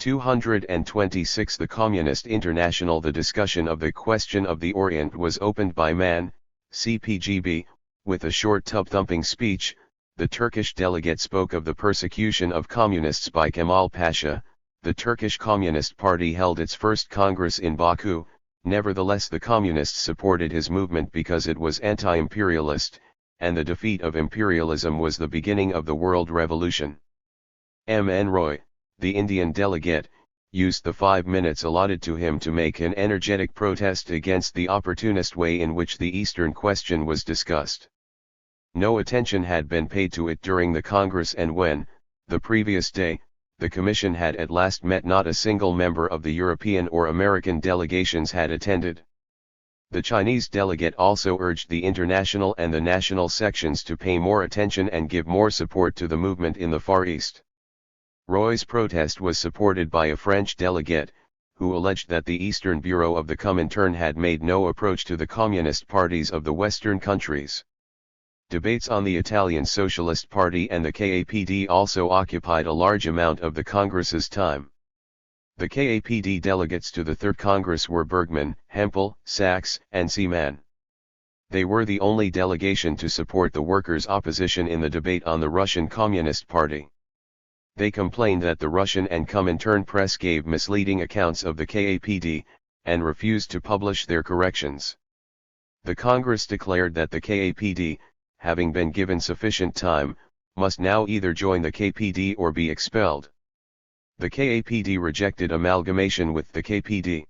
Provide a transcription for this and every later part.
226 The Communist International. The discussion of the question of the Orient was opened by MAN, CPGB, with a short tub-thumping speech. The Turkish delegate spoke of the persecution of communists by Kemal Pasha. The Turkish Communist Party held its first congress in Baku. Nevertheless, the communists supported his movement because it was anti-imperialist, and the defeat of imperialism was the beginning of the world revolution. M.N. Roy, the Indian delegate, used the 5 minutes allotted to him to make an energetic protest against the opportunist way in which the Eastern question was discussed. No attention had been paid to it during the Congress, and when, the previous day, the Commission had at last met, not a single member of the European or American delegations had attended. The Chinese delegate also urged the international and the national sections to pay more attention and give more support to the movement in the Far East. Roy's protest was supported by a French delegate, who alleged that the Eastern Bureau of the Comintern had made no approach to the communist parties of the Western countries. Debates on the Italian Socialist Party and the KAPD also occupied a large amount of the Congress's time. The KAPD delegates to the Third Congress were Bergman, Hempel, Sachs, and Seaman. They were the only delegation to support the workers' opposition in the debate on the Russian Communist Party. They complained that the Russian and Comintern press gave misleading accounts of the KAPD, and refused to publish their corrections. The Congress declared that the KAPD, having been given sufficient time, must now either join the KPD or be expelled. The KAPD rejected amalgamation with the KPD.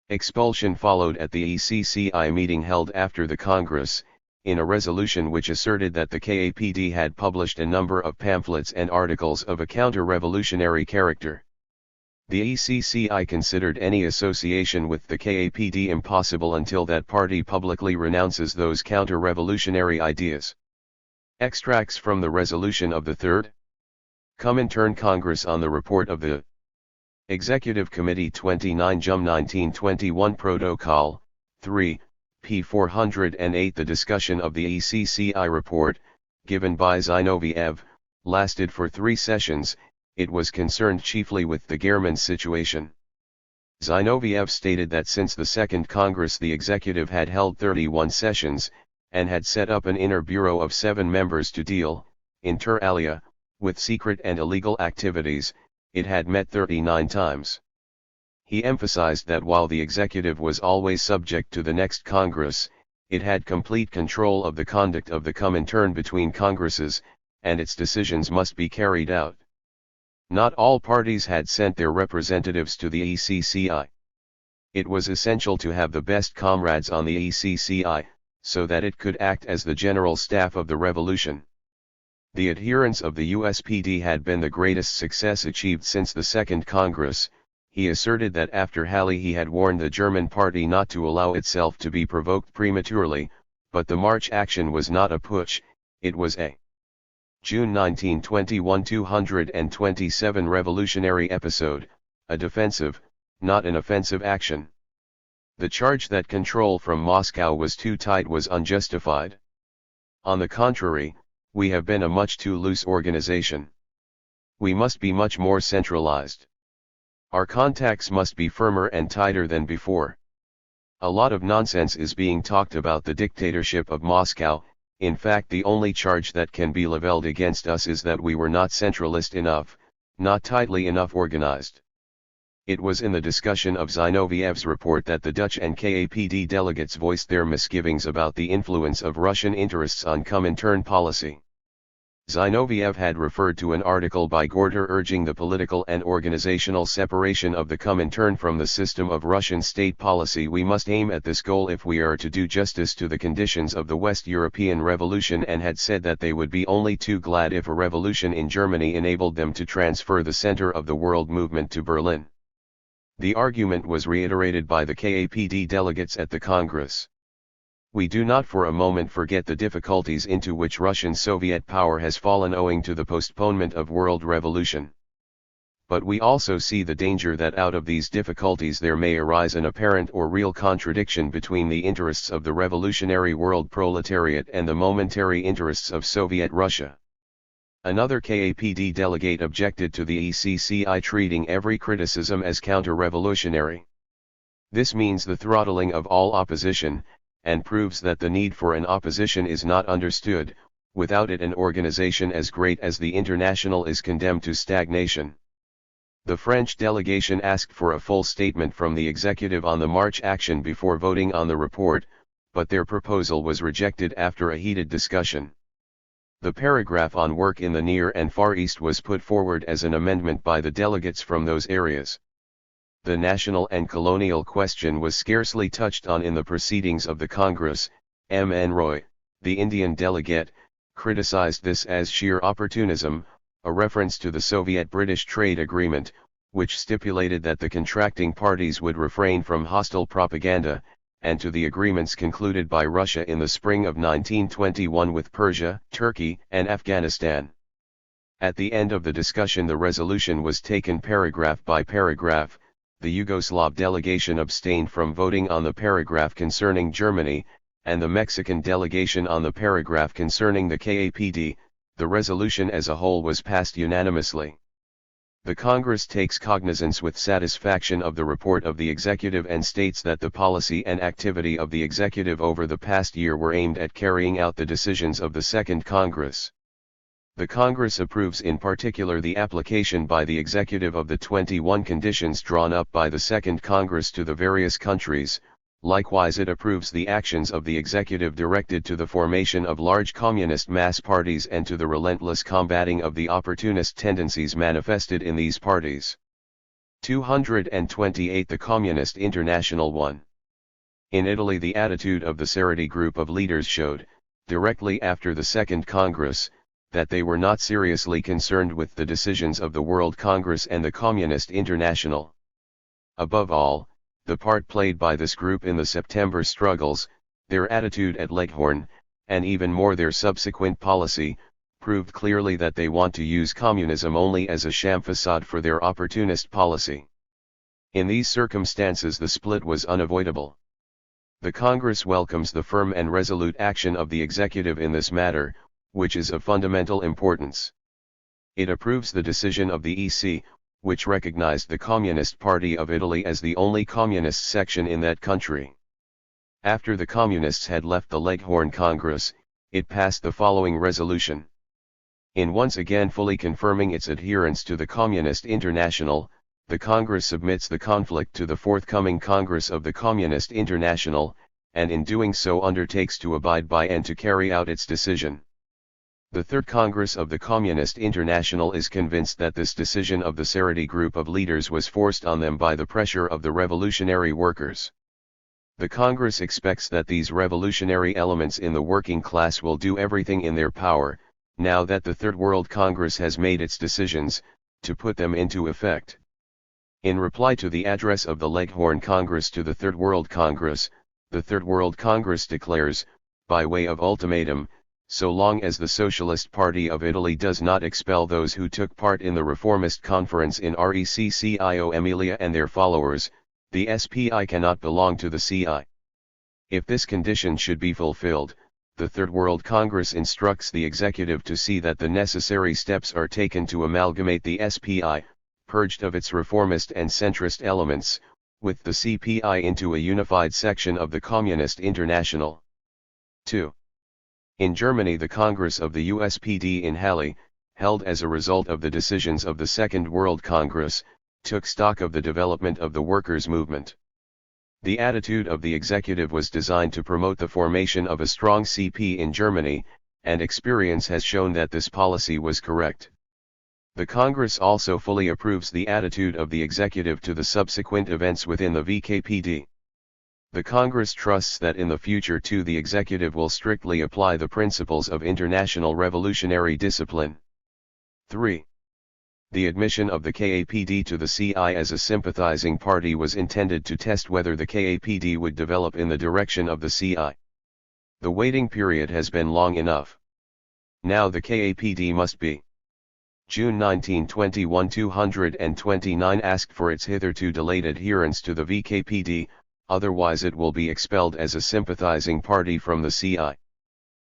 Expulsion followed at the ECCI meeting held after the Congress, in a resolution which asserted that the KAPD had published a number of pamphlets and articles of a counter-revolutionary character. The ECCI considered any association with the KAPD impossible until that party publicly renounces those counter-revolutionary ideas. Extracts from the resolution of the Third Comintern Congress on the report of the Executive Committee 29 June 1921 Protocol, 3, p. 408. The discussion of the ECCI report, given by Zinoviev, lasted for 3 sessions. It was concerned chiefly with the German situation. Zinoviev stated that since the Second Congress the executive had held 31 sessions, and had set up an inner bureau of 7 members to deal, inter alia, with secret and illegal activities, it had met 39 times. He emphasized that while the executive was always subject to the next Congress, it had complete control of the conduct of the Comintern between Congresses, and its decisions must be carried out. Not all parties had sent their representatives to the ECCI. It was essential to have the best comrades on the ECCI, so that it could act as the general staff of the revolution. The adherence of the USPD had been the greatest success achieved since the Second Congress. He asserted that after Halle he had warned the German party not to allow itself to be provoked prematurely, but the March action was not a putsch, it was a June 1921 227 revolutionary episode, a defensive, not an offensive action. The charge that control from Moscow was too tight was unjustified. On the contrary, we have been a much too loose organization. We must be much more centralized. Our contacts must be firmer and tighter than before. A lot of nonsense is being talked about the dictatorship of Moscow. In fact, the only charge that can be leveled against us is that we were not centralist enough, not tightly enough organized. It was in the discussion of Zinoviev's report that the Dutch and KAPD delegates voiced their misgivings about the influence of Russian interests on Comintern policy. Zinoviev had referred to an article by Gorter urging the political and organizational separation of the Comintern from the system of Russian state policy. We must aim at this goal if we are to do justice to the conditions of the West European Revolution, and had said that they would be only too glad if a revolution in Germany enabled them to transfer the center of the world movement to Berlin. The argument was reiterated by the KAPD delegates at the Congress. We do not for a moment forget the difficulties into which Russian Soviet power has fallen owing to the postponement of world revolution. But we also see the danger that out of these difficulties there may arise an apparent or real contradiction between the interests of the revolutionary world proletariat and the momentary interests of Soviet Russia. Another KAPD delegate objected to the ECCI treating every criticism as counter-revolutionary. This means the throttling of all opposition, and proves that the need for an opposition is not understood. Without it, an organization as great as the International is condemned to stagnation. The French delegation asked for a full statement from the executive on the March action before voting on the report, but their proposal was rejected after a heated discussion. The paragraph on work in the Near and Far East was put forward as an amendment by the delegates from those areas. The national and colonial question was scarcely touched on in the proceedings of the Congress. M. N. Roy, the Indian delegate, criticized this as sheer opportunism, a reference to the Soviet-British trade agreement, which stipulated that the contracting parties would refrain from hostile propaganda, and to the agreements concluded by Russia in the spring of 1921 with Persia, Turkey, and Afghanistan. At the end of the discussion, the resolution was taken paragraph by paragraph. The Yugoslav delegation abstained from voting on the paragraph concerning Germany, and the Mexican delegation on the paragraph concerning the KAPD. The resolution as a whole was passed unanimously. The Congress takes cognizance with satisfaction of the report of the executive and states that the policy and activity of the executive over the past year were aimed at carrying out the decisions of the Second Congress. The Congress approves in particular the application by the executive of the 21 conditions drawn up by the Second Congress to the various countries. Likewise, it approves the actions of the executive directed to the formation of large communist mass parties and to the relentless combating of the opportunist tendencies manifested in these parties. 228. The Communist International 1. In Italy, the attitude of the Cerati group of leaders showed, directly after the Second Congress, that they were not seriously concerned with the decisions of the World Congress and the Communist International. Above all, the part played by this group in the September struggles, their attitude at Leghorn, and even more their subsequent policy, proved clearly that they want to use communism only as a sham facade for their opportunist policy. In these circumstances, the split was unavoidable. The Congress welcomes the firm and resolute action of the executive in this matter, which is of fundamental importance. It approves the decision of the EC, which recognized the Communist Party of Italy as the only communist section in that country. After the Communists had left the Leghorn Congress, it passed the following resolution. In once again fully confirming its adherence to the Communist International, the Congress submits the conflict to the forthcoming Congress of the Communist International, and in doing so undertakes to abide by and to carry out its decision. The Third Congress of the Communist International is convinced that this decision of the Cerati group of leaders was forced on them by the pressure of the revolutionary workers. The Congress expects that these revolutionary elements in the working class will do everything in their power, now that the Third World Congress has made its decisions, to put them into effect. In reply to the address of the Leghorn Congress to the Third World Congress, the Third World Congress declares, by way of ultimatum, so long as the Socialist Party of Italy does not expel those who took part in the Reformist Conference in Reccio Emilia and their followers, the SPI cannot belong to the CI. If this condition should be fulfilled, the Third World Congress instructs the executive to see that the necessary steps are taken to amalgamate the SPI, purged of its reformist and centrist elements, with the CPI into a unified section of the Communist International. 2. In Germany, the Congress of the USPD in Halle, held as a result of the decisions of the Second World Congress, took stock of the development of the workers' movement. The attitude of the executive was designed to promote the formation of a strong CP in Germany, and experience has shown that this policy was correct. The Congress also fully approves the attitude of the executive to the subsequent events within the VKPD. The Congress trusts that in the future too the executive will strictly apply the principles of international revolutionary discipline. 3. The admission of the KAPD to the CI as a sympathizing party was intended to test whether the KAPD would develop in the direction of the CI. The waiting period has been long enough. Now the KAPD must be. June 1921, 229 asked for its hitherto delayed adherence to the VKPD, otherwise it will be expelled as a sympathizing party from the CI.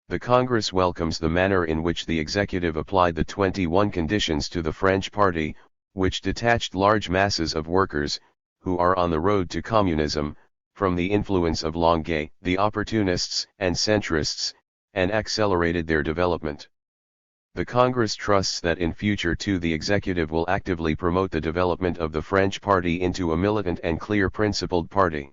The Congress welcomes the manner in which the executive applied the 21 conditions to the French Party, which detached large masses of workers, who are on the road to communism, from the influence of Longuet, the opportunists and centrists, and accelerated their development. The Congress trusts that in future too the executive will actively promote the development of the French Party into a militant and clear principled party.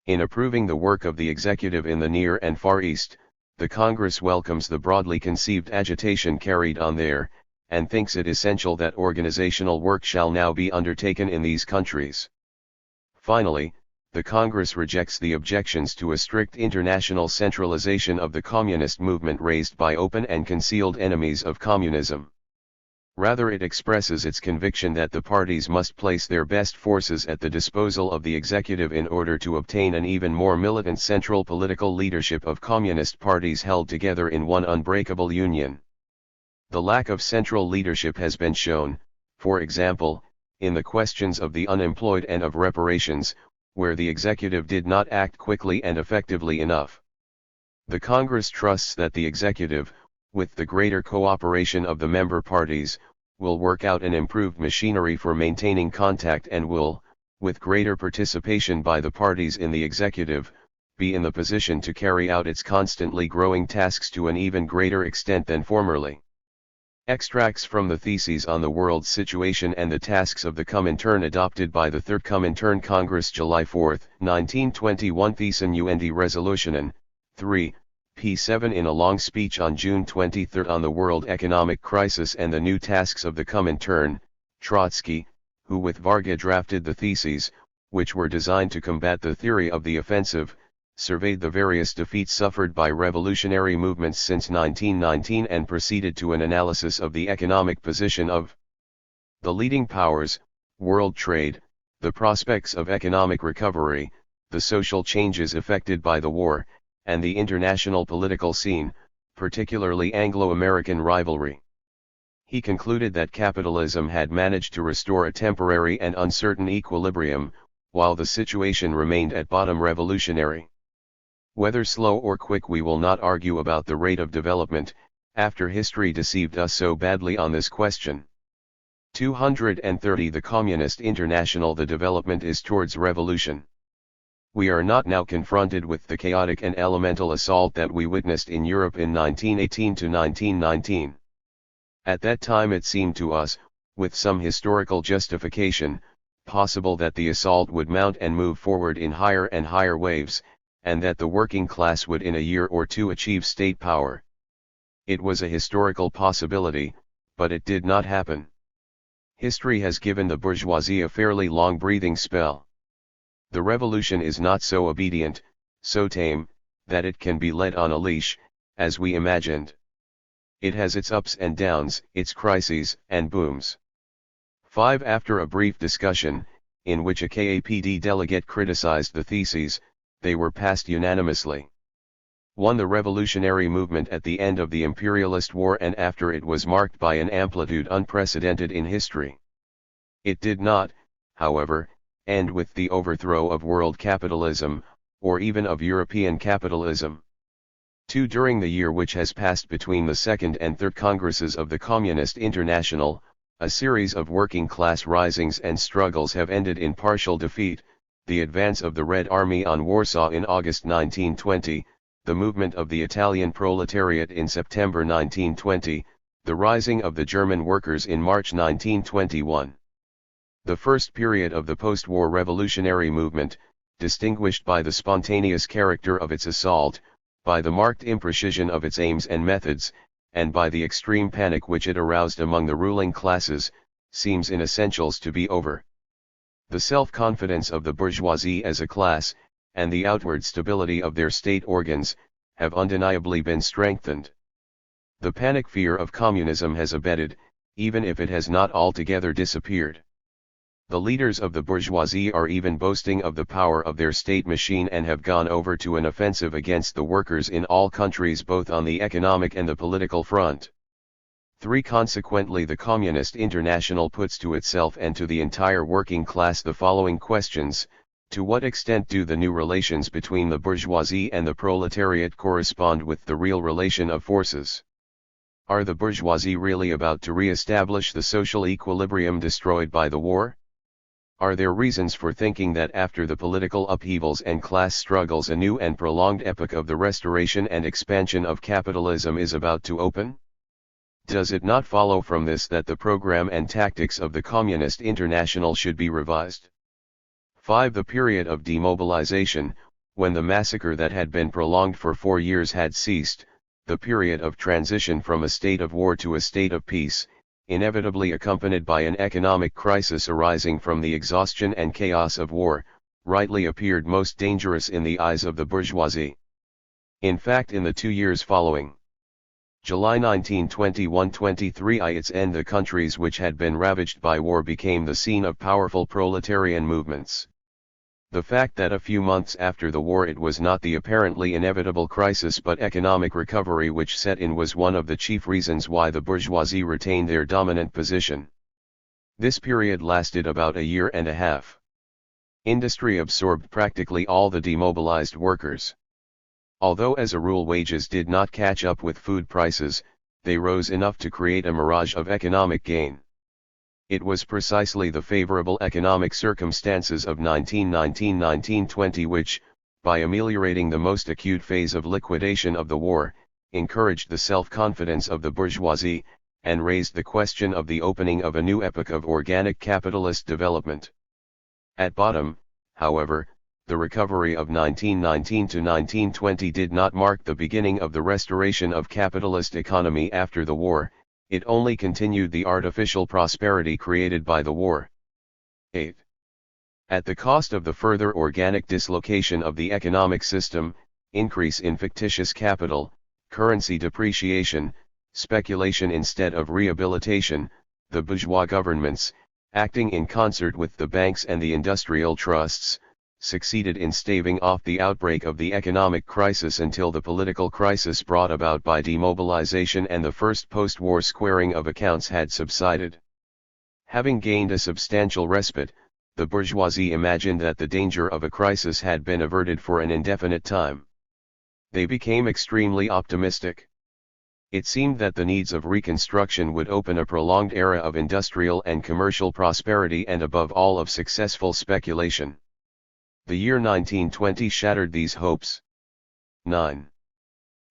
In approving the work of the executive in the Near and Far East, the Congress welcomes the broadly conceived agitation carried on there, and thinks it essential that organizational work shall now be undertaken in these countries. Finally, the Congress rejects the objections to a strict international centralization of the communist movement raised by open and concealed enemies of communism. Rather, it expresses its conviction that the parties must place their best forces at the disposal of the executive in order to obtain an even more militant central political leadership of communist parties held together in one unbreakable union. The lack of central leadership has been shown, for example, in the questions of the unemployed and of reparations, where the executive did not act quickly and effectively enough. The Congress trusts that the executive, with the greater cooperation of the member parties, will work out an improved machinery for maintaining contact and will, with greater participation by the parties in the executive, be in the position to carry out its constantly growing tasks to an even greater extent than formerly. Extracts from the Theses on the World Situation and the Tasks of the Comintern adopted by the Third Comintern Congress July 4, 1921 Thesen und Resolutionen, 3, p. 7 in a long speech on June 23 on the world economic crisis and the new tasks of the Comintern, Trotsky, who with Varga drafted the theses, which were designed to combat the theory of the offensive, surveyed the various defeats suffered by revolutionary movements since 1919 and proceeded to an analysis of the economic position of the leading powers, world trade, the prospects of economic recovery, the social changes effected by the war, and the international political scene, particularly Anglo-American rivalry. He concluded that capitalism had managed to restore a temporary and uncertain equilibrium, while the situation remained at bottom revolutionary. Whether slow or quick, we will not argue about the rate of development, after history deceived us so badly on this question. 230 The Communist International. The development is towards revolution. We are not now confronted with the chaotic and elemental assault that we witnessed in Europe in 1918 to 1919. At that time it seemed to us, with some historical justification, possible that the assault would mount and move forward in higher and higher waves, and that the working class would in a year or two achieve state power. It was a historical possibility, but it did not happen. History has given the bourgeoisie a fairly long breathing spell. The revolution is not so obedient, so tame, that it can be led on a leash, as we imagined. It has its ups and downs, its crises and booms. 5. After a brief discussion, in which a KAPD delegate criticized the theses, they were passed unanimously. 1. The revolutionary movement at the end of the imperialist war and after it was marked by an amplitude unprecedented in history. It did not, however, end with the overthrow of world capitalism, or even of European capitalism. 2. During the year which has passed between the Second and Third Congresses of the Communist International, a series of working-class risings and struggles have ended in partial defeat: the advance of the Red Army on Warsaw in August 1920, the movement of the Italian proletariat in September 1920, the rising of the German workers in March 1921. The first period of the post-war revolutionary movement, distinguished by the spontaneous character of its assault, by the marked imprecision of its aims and methods, and by the extreme panic which it aroused among the ruling classes, seems in essentials to be over. The self-confidence of the bourgeoisie as a class, and the outward stability of their state organs, have undeniably been strengthened. The panic fear of communism has abated, even if it has not altogether disappeared. The leaders of the bourgeoisie are even boasting of the power of their state machine and have gone over to an offensive against the workers in all countries, both on the economic and the political front. 3. Consequently, the Communist International puts to itself and to the entire working class the following questions: To what extent do the new relations between the bourgeoisie and the proletariat correspond with the real relation of forces? Are the bourgeoisie really about to re-establish the social equilibrium destroyed by the war? Are there reasons for thinking that after the political upheavals and class struggles a new and prolonged epoch of the restoration and expansion of capitalism is about to open? Does it not follow from this that the program and tactics of the Communist International should be revised? 5. The period of demobilization, when the massacre that had been prolonged for 4 years had ceased, the period of transition from a state of war to a state of peace, inevitably accompanied by an economic crisis arising from the exhaustion and chaos of war, rightly appeared most dangerous in the eyes of the bourgeoisie. In fact, in the 2 years following July 1921-23 at its end, the countries which had been ravaged by war became the scene of powerful proletarian movements. The fact that a few months after the war it was not the apparently inevitable crisis but economic recovery which set in was one of the chief reasons why the bourgeoisie retained their dominant position. This period lasted about a year and a half. Industry absorbed practically all the demobilized workers. Although as a rule wages did not catch up with food prices, they rose enough to create a mirage of economic gain. It was precisely the favorable economic circumstances of 1919-1920 which, by ameliorating the most acute phase of liquidation of the war, encouraged the self-confidence of the bourgeoisie, and raised the question of the opening of a new epoch of organic capitalist development. At bottom, however, the recovery of 1919 to 1920 did not mark the beginning of the restoration of capitalist economy after the war. It only continued the artificial prosperity created by the war. 8. At the cost of the further organic dislocation of the economic system, increase in fictitious capital, currency depreciation, speculation instead of rehabilitation, the bourgeois governments, acting in concert with the banks and the industrial trusts, succeeded in staving off the outbreak of the economic crisis until the political crisis brought about by demobilization and the first post-war squaring of accounts had subsided. Having gained a substantial respite, the bourgeoisie imagined that the danger of a crisis had been averted for an indefinite time. They became extremely optimistic. It seemed that the needs of reconstruction would open a prolonged era of industrial and commercial prosperity and above all of successful speculation. The year 1920 shattered these hopes. 9.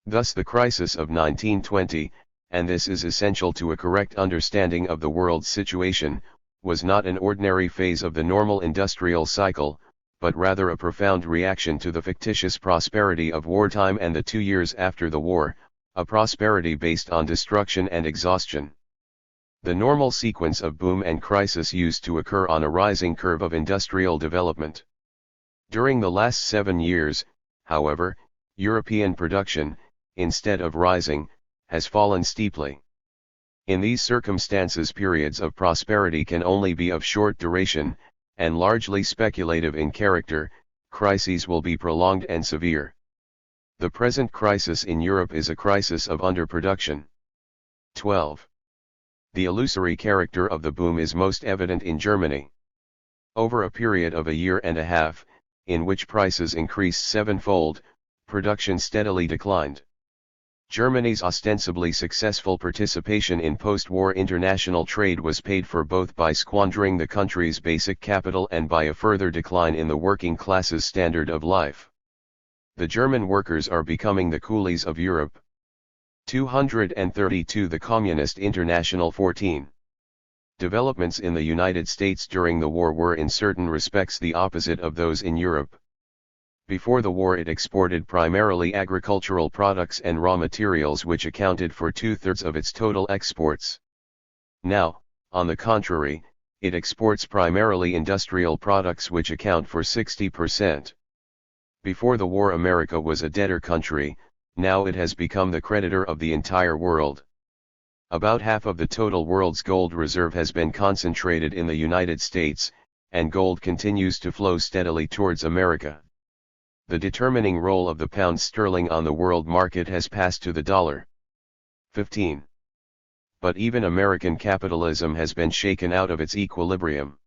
Thus the crisis of 1920, and this is essential to a correct understanding of the world's situation, was not an ordinary phase of the normal industrial cycle, but rather a profound reaction to the fictitious prosperity of wartime and the 2 years after the war, a prosperity based on destruction and exhaustion. The normal sequence of boom and crisis used to occur on a rising curve of industrial development. During the last 7 years, however, European production, instead of rising, has fallen steeply. In these circumstances, periods of prosperity can only be of short duration, and largely speculative in character. Crises will be prolonged and severe. The present crisis in Europe is a crisis of underproduction. 12. The illusory character of the boom is most evident in Germany. Over a period of a year and a half, in which prices increased sevenfold, production steadily declined. Germany's ostensibly successful participation in post-war international trade was paid for both by squandering the country's basic capital and by a further decline in the working class's standard of life. The German workers are becoming the coolies of Europe. 232. The Communist International. 14. Developments in the United States during the war were in certain respects the opposite of those in Europe. Before the war it exported primarily agricultural products and raw materials which accounted for 2/3 of its total exports. Now, on the contrary, it exports primarily industrial products which account for 60%. Before the war America was a debtor country, now it has become the creditor of the entire world. About half of the total world's gold reserve has been concentrated in the United States, and gold continues to flow steadily towards America. The determining role of the pound sterling on the world market has passed to the dollar. 15. But even American capitalism has been shaken out of its equilibrium.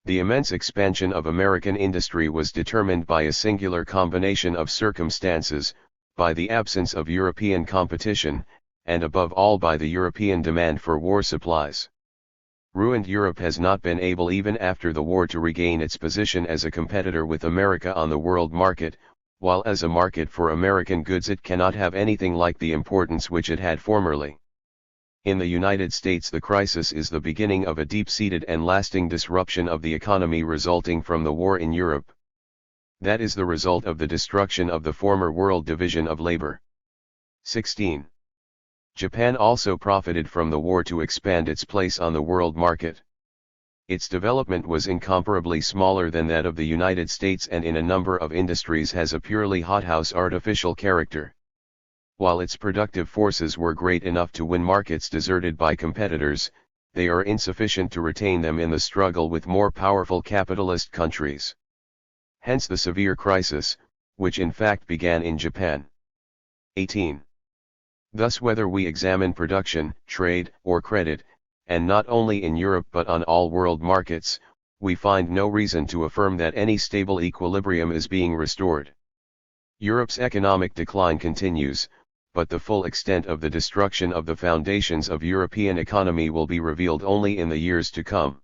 The immense expansion of American industry was determined by a singular combination of circumstances, by the absence of European competition, and above all by the European demand for war supplies. Ruined Europe has not been able even after the war to regain its position as a competitor with America on the world market, while as a market for American goods it cannot have anything like the importance which it had formerly. In the United States the crisis is the beginning of a deep-seated and lasting disruption of the economy resulting from the war in Europe. That is the result of the destruction of the former world division of labor. 16. Japan also profited from the war to expand its place on the world market. Its development was incomparably smaller than that of the United States and in a number of industries has a purely hothouse artificial character. While its productive forces were great enough to win markets deserted by competitors, they are insufficient to retain them in the struggle with more powerful capitalist countries. Hence the severe crisis, which in fact began in Japan. 18. Thus whether we examine production, trade, or credit, and not only in Europe but on all world markets, we find no reason to affirm that any stable equilibrium is being restored. Europe's economic decline continues, but the full extent of the destruction of the foundations of European economy will be revealed only in the years to come.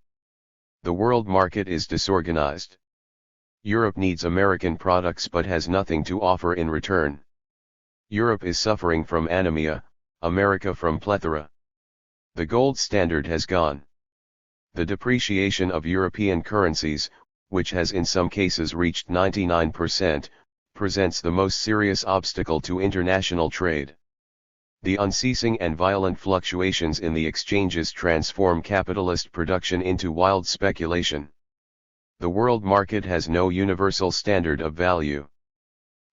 The world market is disorganized. Europe needs American products but has nothing to offer in return. Europe is suffering from anemia, America from plethora. The gold standard has gone. The depreciation of European currencies, which has in some cases reached 99%, presents the most serious obstacle to international trade. The unceasing and violent fluctuations in the exchanges transform capitalist production into wild speculation. The world market has no universal standard of value.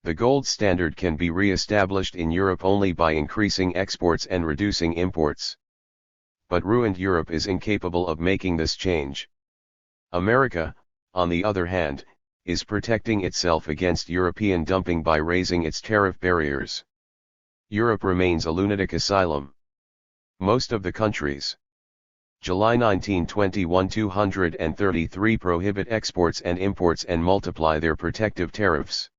The gold standard can be re-established in Europe only by increasing exports and reducing imports. But ruined Europe is incapable of making this change. America, on the other hand, is protecting itself against European dumping by raising its tariff barriers. Europe remains a lunatic asylum. Most of the countries. July 1921 233 prohibit exports and imports and multiply their protective tariffs.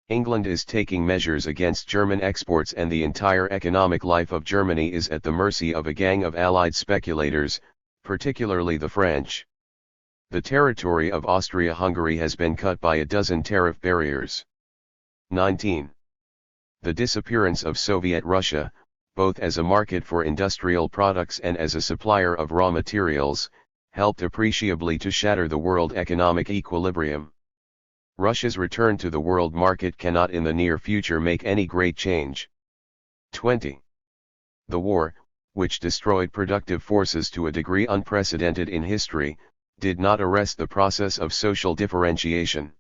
England is taking measures against German exports and the entire economic life of Germany is at the mercy of a gang of allied speculators, particularly the French. The territory of Austria-Hungary has been cut by a dozen tariff barriers. 19. The disappearance of Soviet Russia, both as a market for industrial products and as a supplier of raw materials, helped appreciably to shatter the world economic equilibrium. Russia's return to the world market cannot in the near future make any great change. 20. The war, which destroyed productive forces to a degree unprecedented in history, did not arrest the process of social differentiation.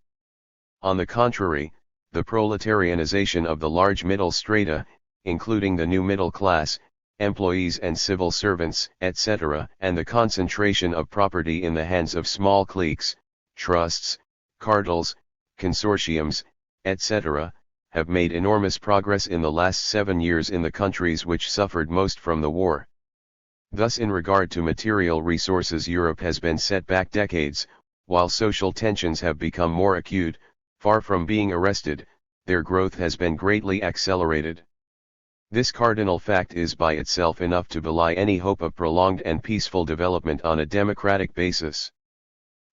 On the contrary, the proletarianization of the large middle strata, including the new middle class, employees and civil servants, etc., and the concentration of property in the hands of small cliques, trusts, cartels, consortiums, etc., have made enormous progress in the last 7 years in the countries which suffered most from the war. Thus in regard to material resources Europe has been set back decades, while social tensions have become more acute, far from being arrested, their growth has been greatly accelerated. This cardinal fact is by itself enough to belie any hope of prolonged and peaceful development on a democratic basis.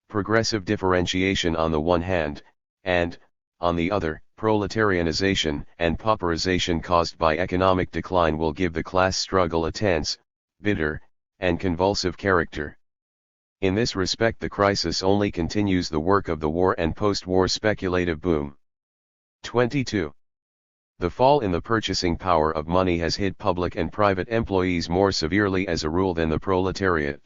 Progressive differentiation on the one hand, and, on the other, proletarianization and pauperization caused by economic decline will give the class struggle a tense, bitter, and convulsive character. In this respect the crisis only continues the work of the war and post-war speculative boom. 22. The fall in the purchasing power of money has hit public and private employees more severely as a rule than the proletariat.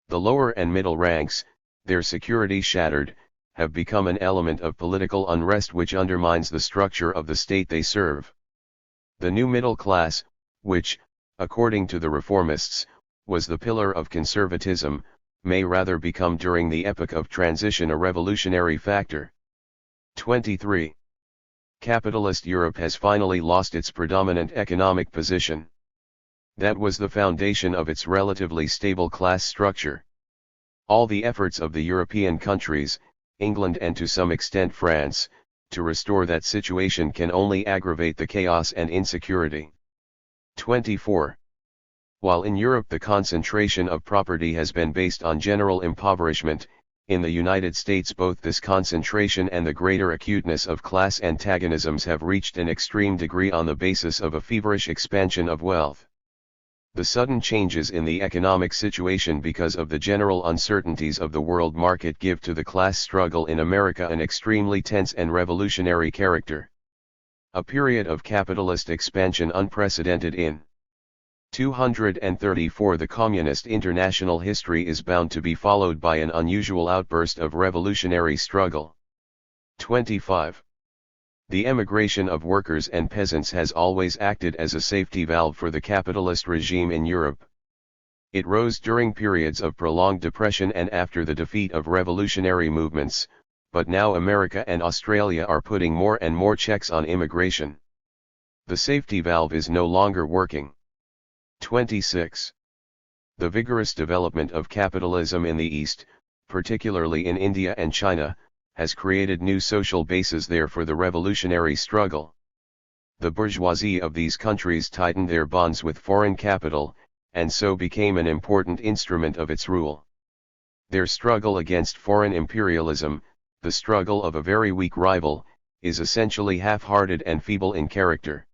The lower and middle ranks, their security shattered, have become an element of political unrest which undermines the structure of the state they serve. The new middle class, which, according to the reformists, was the pillar of conservatism, may rather become during the epoch of transition a revolutionary factor. 23. Capitalist Europe has finally lost its predominant economic position. That was the foundation of its relatively stable class structure. All the efforts of the European countries, England and to some extent France, to restore that situation can only aggravate the chaos and insecurity. 24. While in Europe the concentration of property has been based on general impoverishment, in the United States both this concentration and the greater acuteness of class antagonisms have reached an extreme degree on the basis of a feverish expansion of wealth. The sudden changes in the economic situation because of the general uncertainties of the world market give to the class struggle in America an extremely tense and revolutionary character. A period of capitalist expansion unprecedented in 234. The Communist International history is bound to be followed by an unusual outburst of revolutionary struggle. 25. The emigration of workers and peasants has always acted as a safety valve for the capitalist regime in Europe. It rose during periods of prolonged depression and after the defeat of revolutionary movements, but now America and Australia are putting more and more checks on immigration. The safety valve is no longer working. 26. The vigorous development of capitalism in the East, particularly in India and China, has created new social bases there for the revolutionary struggle. The bourgeoisie of these countries tightened their bonds with foreign capital, and so became an important instrument of its rule. Their struggle against foreign imperialism, the struggle of a very weak rival, is essentially half-hearted and feeble in character.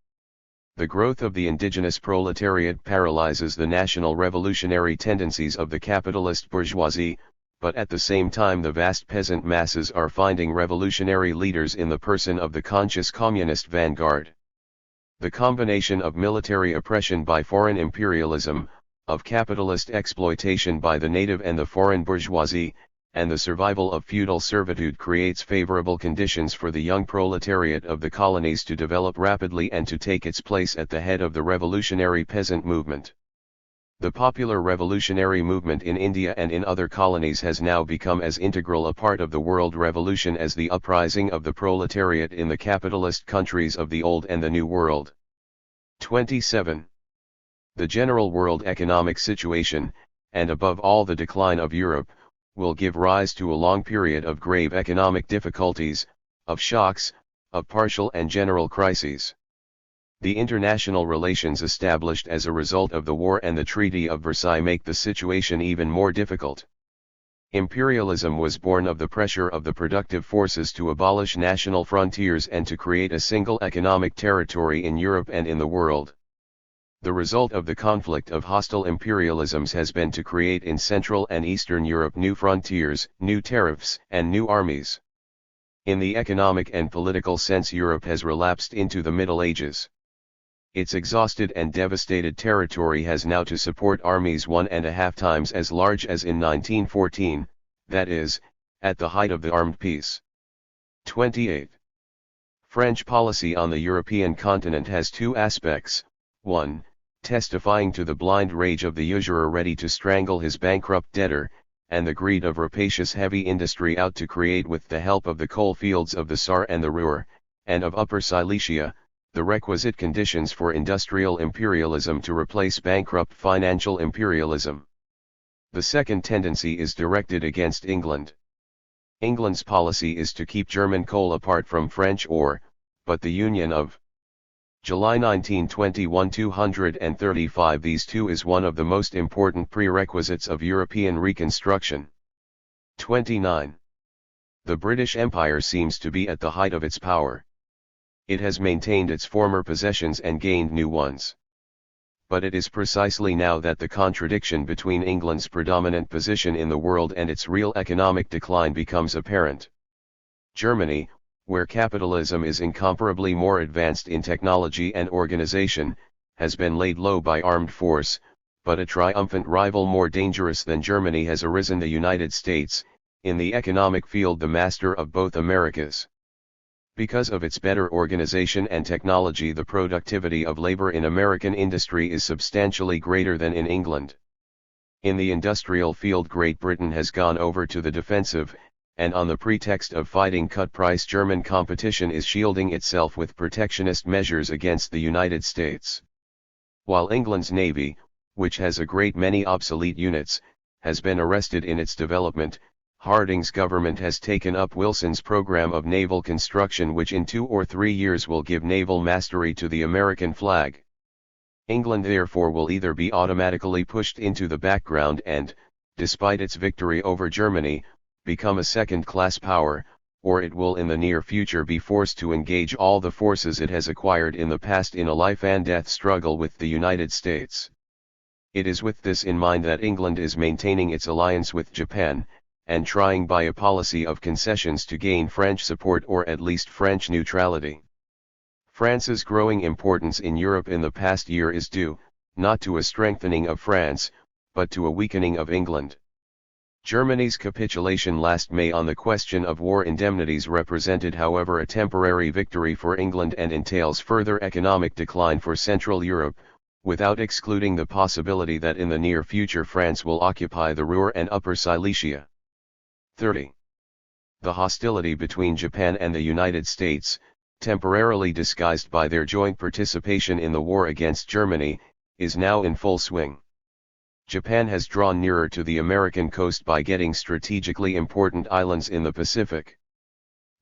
The growth of the indigenous proletariat paralyzes the national revolutionary tendencies of the capitalist bourgeoisie, but at the same time the vast peasant masses are finding revolutionary leaders in the person of the conscious communist vanguard. The combination of military oppression by foreign imperialism, of capitalist exploitation by the native and the foreign bourgeoisie, and the survival of feudal servitude creates favorable conditions for the young proletariat of the colonies to develop rapidly and to take its place at the head of the revolutionary peasant movement. The popular revolutionary movement in India and in other colonies has now become as integral a part of the world revolution as the uprising of the proletariat in the capitalist countries of the Old and the New World. 27. The general world economic situation, and above all the decline of Europe, will give rise to a long period of grave economic difficulties, of shocks, of partial and general crises. The international relations established as a result of the war and the Treaty of Versailles make the situation even more difficult. Imperialism was born of the pressure of the productive forces to abolish national frontiers and to create a single economic territory in Europe and in the world. The result of the conflict of hostile imperialisms has been to create in Central and Eastern Europe new frontiers, new tariffs, and new armies. In the economic and political sense, Europe has relapsed into the Middle Ages. Its exhausted and devastated territory has now to support armies 1.5 times as large as in 1914, that is, at the height of the armed peace. 28. French policy on the European continent has two aspects: 1. Testifying to the blind rage of the usurer ready to strangle his bankrupt debtor, and the greed of rapacious heavy industry out to create with the help of the coal fields of the Saar and the Ruhr, and of Upper Silesia, the requisite conditions for industrial imperialism to replace bankrupt financial imperialism. The second tendency is directed against England. England's policy is to keep German coal apart from French ore, but the union of July 1921 235 these two is one of the most important prerequisites of European reconstruction. 29. The British Empire seems to be at the height of its power. It has maintained its former possessions and gained new ones. But it is precisely now that the contradiction between England's predominant position in the world and its real economic decline becomes apparent. Germany, where capitalism is incomparably more advanced in technology and organization, has been laid low by armed force, but a triumphant rival more dangerous than Germany has arisen: the United States, in the economic field the master of both Americas. Because of its better organization and technology, the productivity of labor in American industry is substantially greater than in England. In the industrial field, Great Britain has gone over to the defensive, and on the pretext of fighting cut-price German competition is shielding itself with protectionist measures against the United States. While England's navy, which has a great many obsolete units, has been arrested in its development. Harding's government has taken up Wilson's program of naval construction, which in 2 or 3 years will give naval mastery to the American flag. England therefore will either be automatically pushed into the background and, despite its victory over Germany, become a second-class power, or it will in the near future be forced to engage all the forces it has acquired in the past in a life-and-death struggle with the United States. It is with this in mind that England is maintaining its alliance with Japan, and trying by a policy of concessions to gain French support or at least French neutrality. France's growing importance in Europe in the past year is due, not to a strengthening of France, but to a weakening of England. Germany's capitulation last May on the question of war indemnities represented, however, a temporary victory for England and entails further economic decline for Central Europe, without excluding the possibility that in the near future France will occupy the Ruhr and Upper Silesia. 30. The hostility between Japan and the United States, temporarily disguised by their joint participation in the war against Germany, is now in full swing. Japan has drawn nearer to the American coast by getting strategically important islands in the Pacific.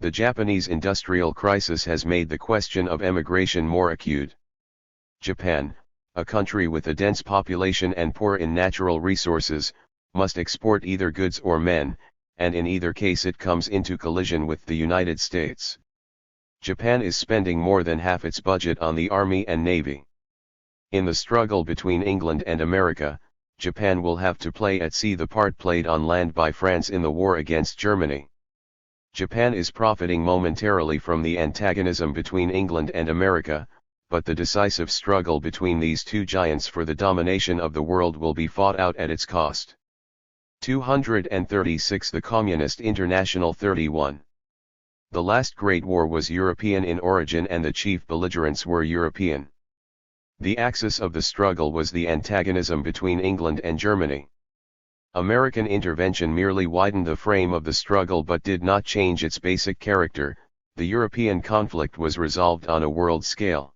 The Japanese industrial crisis has made the question of emigration more acute. Japan, a country with a dense population and poor in natural resources, must export either goods or men, and in either case it comes into collision with the United States. Japan is spending more than half its budget on the Army and Navy. In the struggle between England and America, Japan will have to play at sea the part played on land by France in the war against Germany. Japan is profiting momentarily from the antagonism between England and America, but the decisive struggle between these two giants for the domination of the world will be fought out at its cost. 236 The Communist International 31. The last Great War was European in origin and the chief belligerents were European. The axis of the struggle was the antagonism between England and Germany. American intervention merely widened the frame of the struggle but did not change its basic character. The European conflict was resolved on a world scale.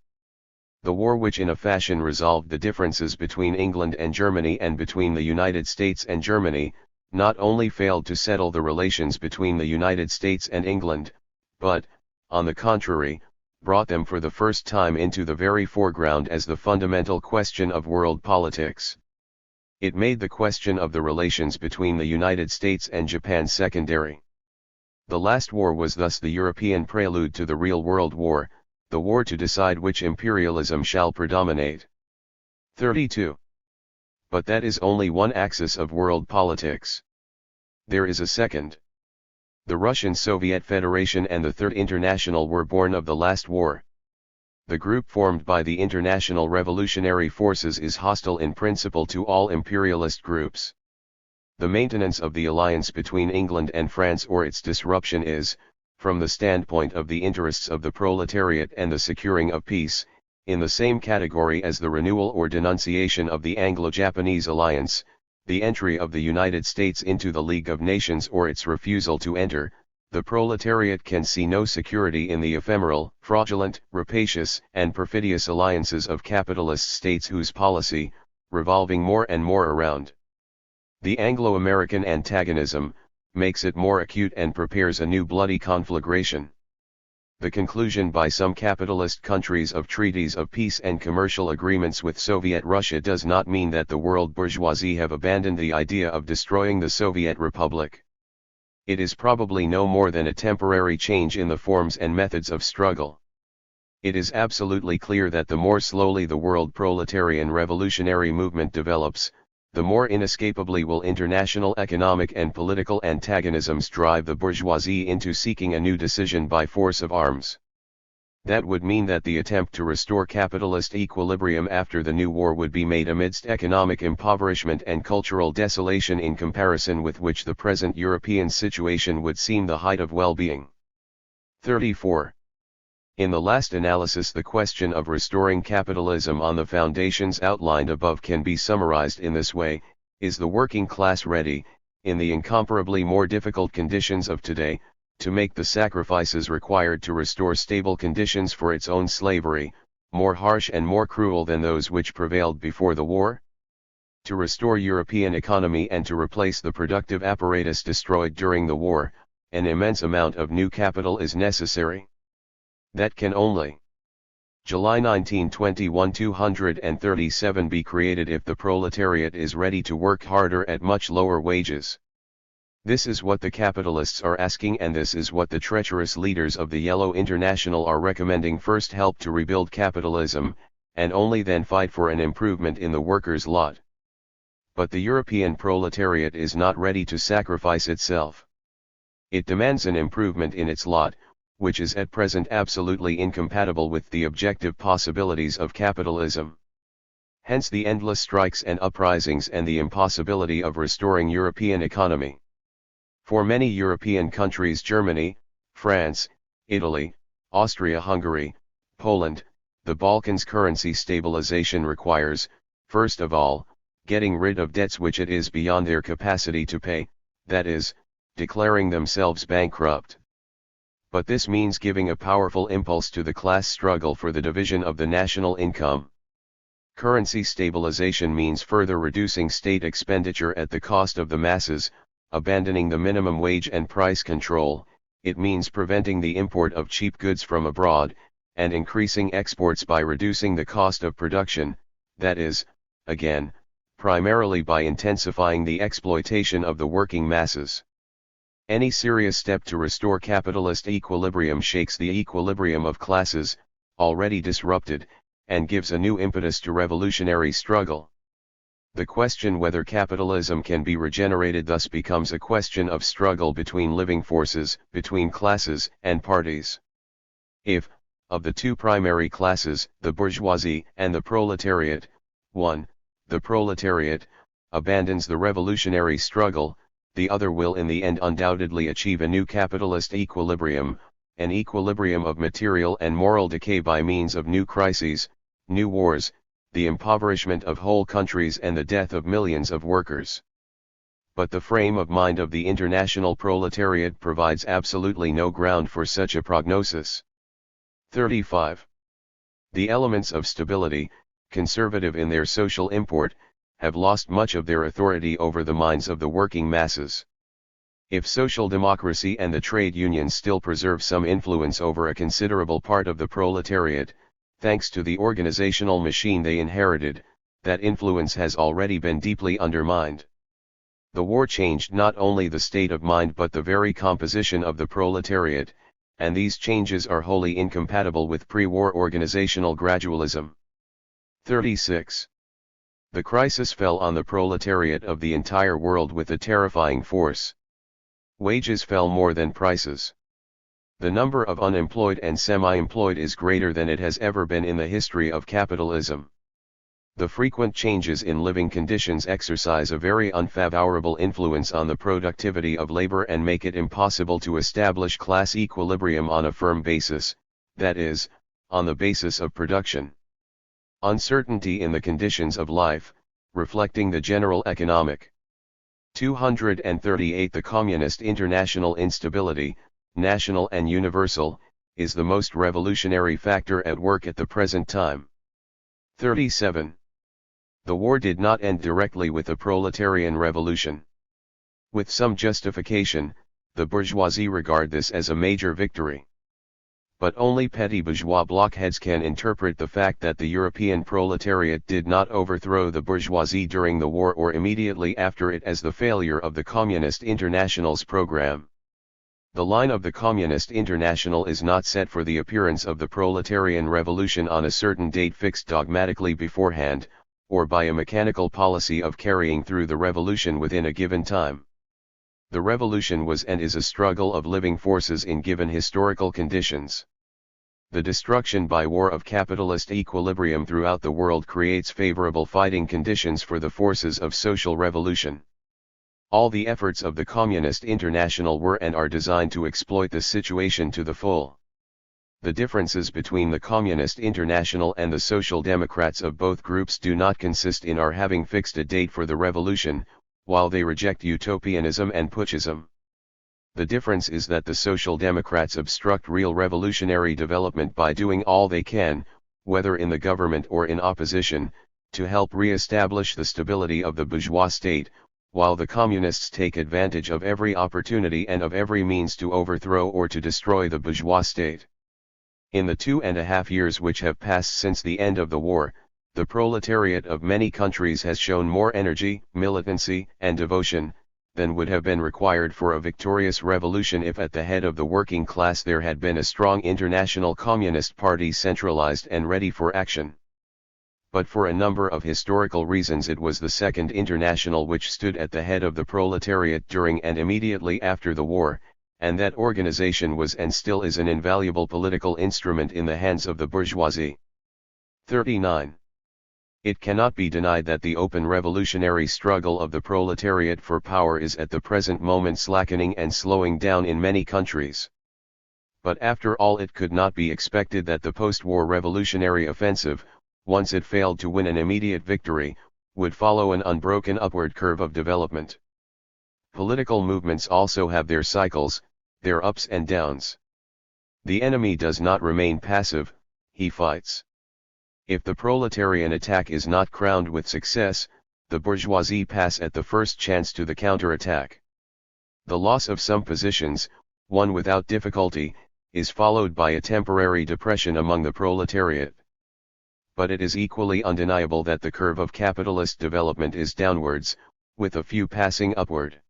The war, which in a fashion resolved the differences between England and Germany and between the United States and Germany, not only failed to settle the relations between the United States and England, but, on the contrary, brought them for the first time into the very foreground as the fundamental question of world politics. It made the question of the relations between the United States and Japan secondary. The last war was thus the European prelude to the real World War, the war to decide which imperialism shall predominate. 32. But that is only one axis of world politics. There is a second. The Russian Soviet Federation and the Third International were born of the last war. The group formed by the International Revolutionary Forces is hostile in principle to all imperialist groups. The maintenance of the alliance between England and France or its disruption is, from the standpoint of the interests of the proletariat and the securing of peace, in the same category as the renewal or denunciation of the Anglo-Japanese alliance, the entry of the United States into the League of Nations or its refusal to enter. The proletariat can see no security in the ephemeral, fraudulent, rapacious, and perfidious alliances of capitalist states whose policy, revolving more and more around the Anglo-American antagonism, makes it more acute and prepares a new bloody conflagration. The conclusion by some capitalist countries of treaties of peace and commercial agreements with Soviet Russia does not mean that the world bourgeoisie have abandoned the idea of destroying the Soviet Republic. It is probably no more than a temporary change in the forms and methods of struggle. It is absolutely clear that the more slowly the world proletarian revolutionary movement develops, the more inescapably will international economic and political antagonisms drive the bourgeoisie into seeking a new decision by force of arms. That would mean that the attempt to restore capitalist equilibrium after the new war would be made amidst economic impoverishment and cultural desolation, in comparison with which the present European situation would seem the height of well-being. 34. In the last analysis, the question of restoring capitalism on the foundations outlined above can be summarized in this way: is the working class ready, in the incomparably more difficult conditions of today, to make the sacrifices required to restore stable conditions for its own slavery, more harsh and more cruel than those which prevailed before the war? To restore European economy and to replace the productive apparatus destroyed during the war, an immense amount of new capital is necessary. That can only July 1921 237 be created if the proletariat is ready to work harder at much lower wages. This is what the capitalists are asking, and this is what the treacherous leaders of the Yellow International are recommending. First help to rebuild capitalism, and only then fight for an improvement in the workers' lot. But the European proletariat is not ready to sacrifice itself. It demands an improvement in its lot, which is at present absolutely incompatible with the objective possibilities of capitalism. Hence the endless strikes and uprisings and the impossibility of restoring European economy. For many European countries, Germany, France, Italy, Austria-Hungary, Poland, the Balkans, currency stabilization requires, first of all, getting rid of debts which it is beyond their capacity to pay, that is, declaring themselves bankrupt. But this means giving a powerful impulse to the class struggle for the division of the national income. Currency stabilization means further reducing state expenditure at the cost of the masses, abandoning the minimum wage and price control. It means preventing the import of cheap goods from abroad, and increasing exports by reducing the cost of production, that is, again, primarily by intensifying the exploitation of the working masses. Any serious step to restore capitalist equilibrium shakes the equilibrium of classes, already disrupted, and gives a new impetus to revolutionary struggle. The question whether capitalism can be regenerated thus becomes a question of struggle between living forces, between classes and parties. If, of the two primary classes, the bourgeoisie and the proletariat, one, the proletariat, abandons the revolutionary struggle, the other will in the end undoubtedly achieve a new capitalist equilibrium, an equilibrium of material and moral decay by means of new crises, new wars, the impoverishment of whole countries and the death of millions of workers. But the frame of mind of the international proletariat provides absolutely no ground for such a prognosis. 35. The elements of stability, conservative in their social import, have lost much of their authority over the minds of the working masses. If social democracy and the trade unions still preserve some influence over a considerable part of the proletariat, thanks to the organizational machine they inherited, that influence has already been deeply undermined. The war changed not only the state of mind but the very composition of the proletariat, and these changes are wholly incompatible with pre-war organizational gradualism. 36. The crisis fell on the proletariat of the entire world with a terrifying force. Wages fell more than prices. The number of unemployed and semi-employed is greater than it has ever been in the history of capitalism. The frequent changes in living conditions exercise a very unfavorable influence on the productivity of labor and make it impossible to establish class equilibrium on a firm basis, that is, on the basis of production. Uncertainty in the conditions of life, reflecting the general economic. 238 The Communist international instability, national and universal, is the most revolutionary factor at work at the present time. 37. The war did not end directly with the proletarian revolution. With some justification, the bourgeoisie regard this as a major victory. But only petty bourgeois blockheads can interpret the fact that the European proletariat did not overthrow the bourgeoisie during the war or immediately after it as the failure of the Communist International's program. The line of the Communist International is not set for the appearance of the proletarian revolution on a certain date fixed dogmatically beforehand, or by a mechanical policy of carrying through the revolution within a given time. The revolution was and is a struggle of living forces in given historical conditions. The destruction by war of capitalist equilibrium throughout the world creates favorable fighting conditions for the forces of social revolution. All the efforts of the Communist International were and are designed to exploit this situation to the full. The differences between the Communist International and the Social Democrats of both groups do not consist in our having fixed a date for the revolution, while they reject utopianism and putschism. The difference is that the Social Democrats obstruct real revolutionary development by doing all they can, whether in the government or in opposition, to help re-establish the stability of the bourgeois state, while the communists take advantage of every opportunity and of every means to overthrow or to destroy the bourgeois state. In the 2.5 years which have passed since the end of the war, the proletariat of many countries has shown more energy, militancy, and devotion than would have been required for a victorious revolution if at the head of the working class there had been a strong international communist party centralized and ready for action. But for a number of historical reasons it was the Second International which stood at the head of the proletariat during and immediately after the war, and that organization was and still is an invaluable political instrument in the hands of the bourgeoisie. 39. It cannot be denied that the open revolutionary struggle of the proletariat for power is at the present moment slackening and slowing down in many countries. But after all, it could not be expected that the post-war revolutionary offensive, once it failed to win an immediate victory, would follow an unbroken upward curve of development. Political movements also have their cycles, their ups and downs. The enemy does not remain passive, he fights. If the proletarian attack is not crowned with success, the bourgeoisie pass at the first chance to the counterattack. The loss of some positions, won without difficulty, is followed by a temporary depression among the proletariat. But it is equally undeniable that the curve of capitalist development is downwards, with a few passing upward.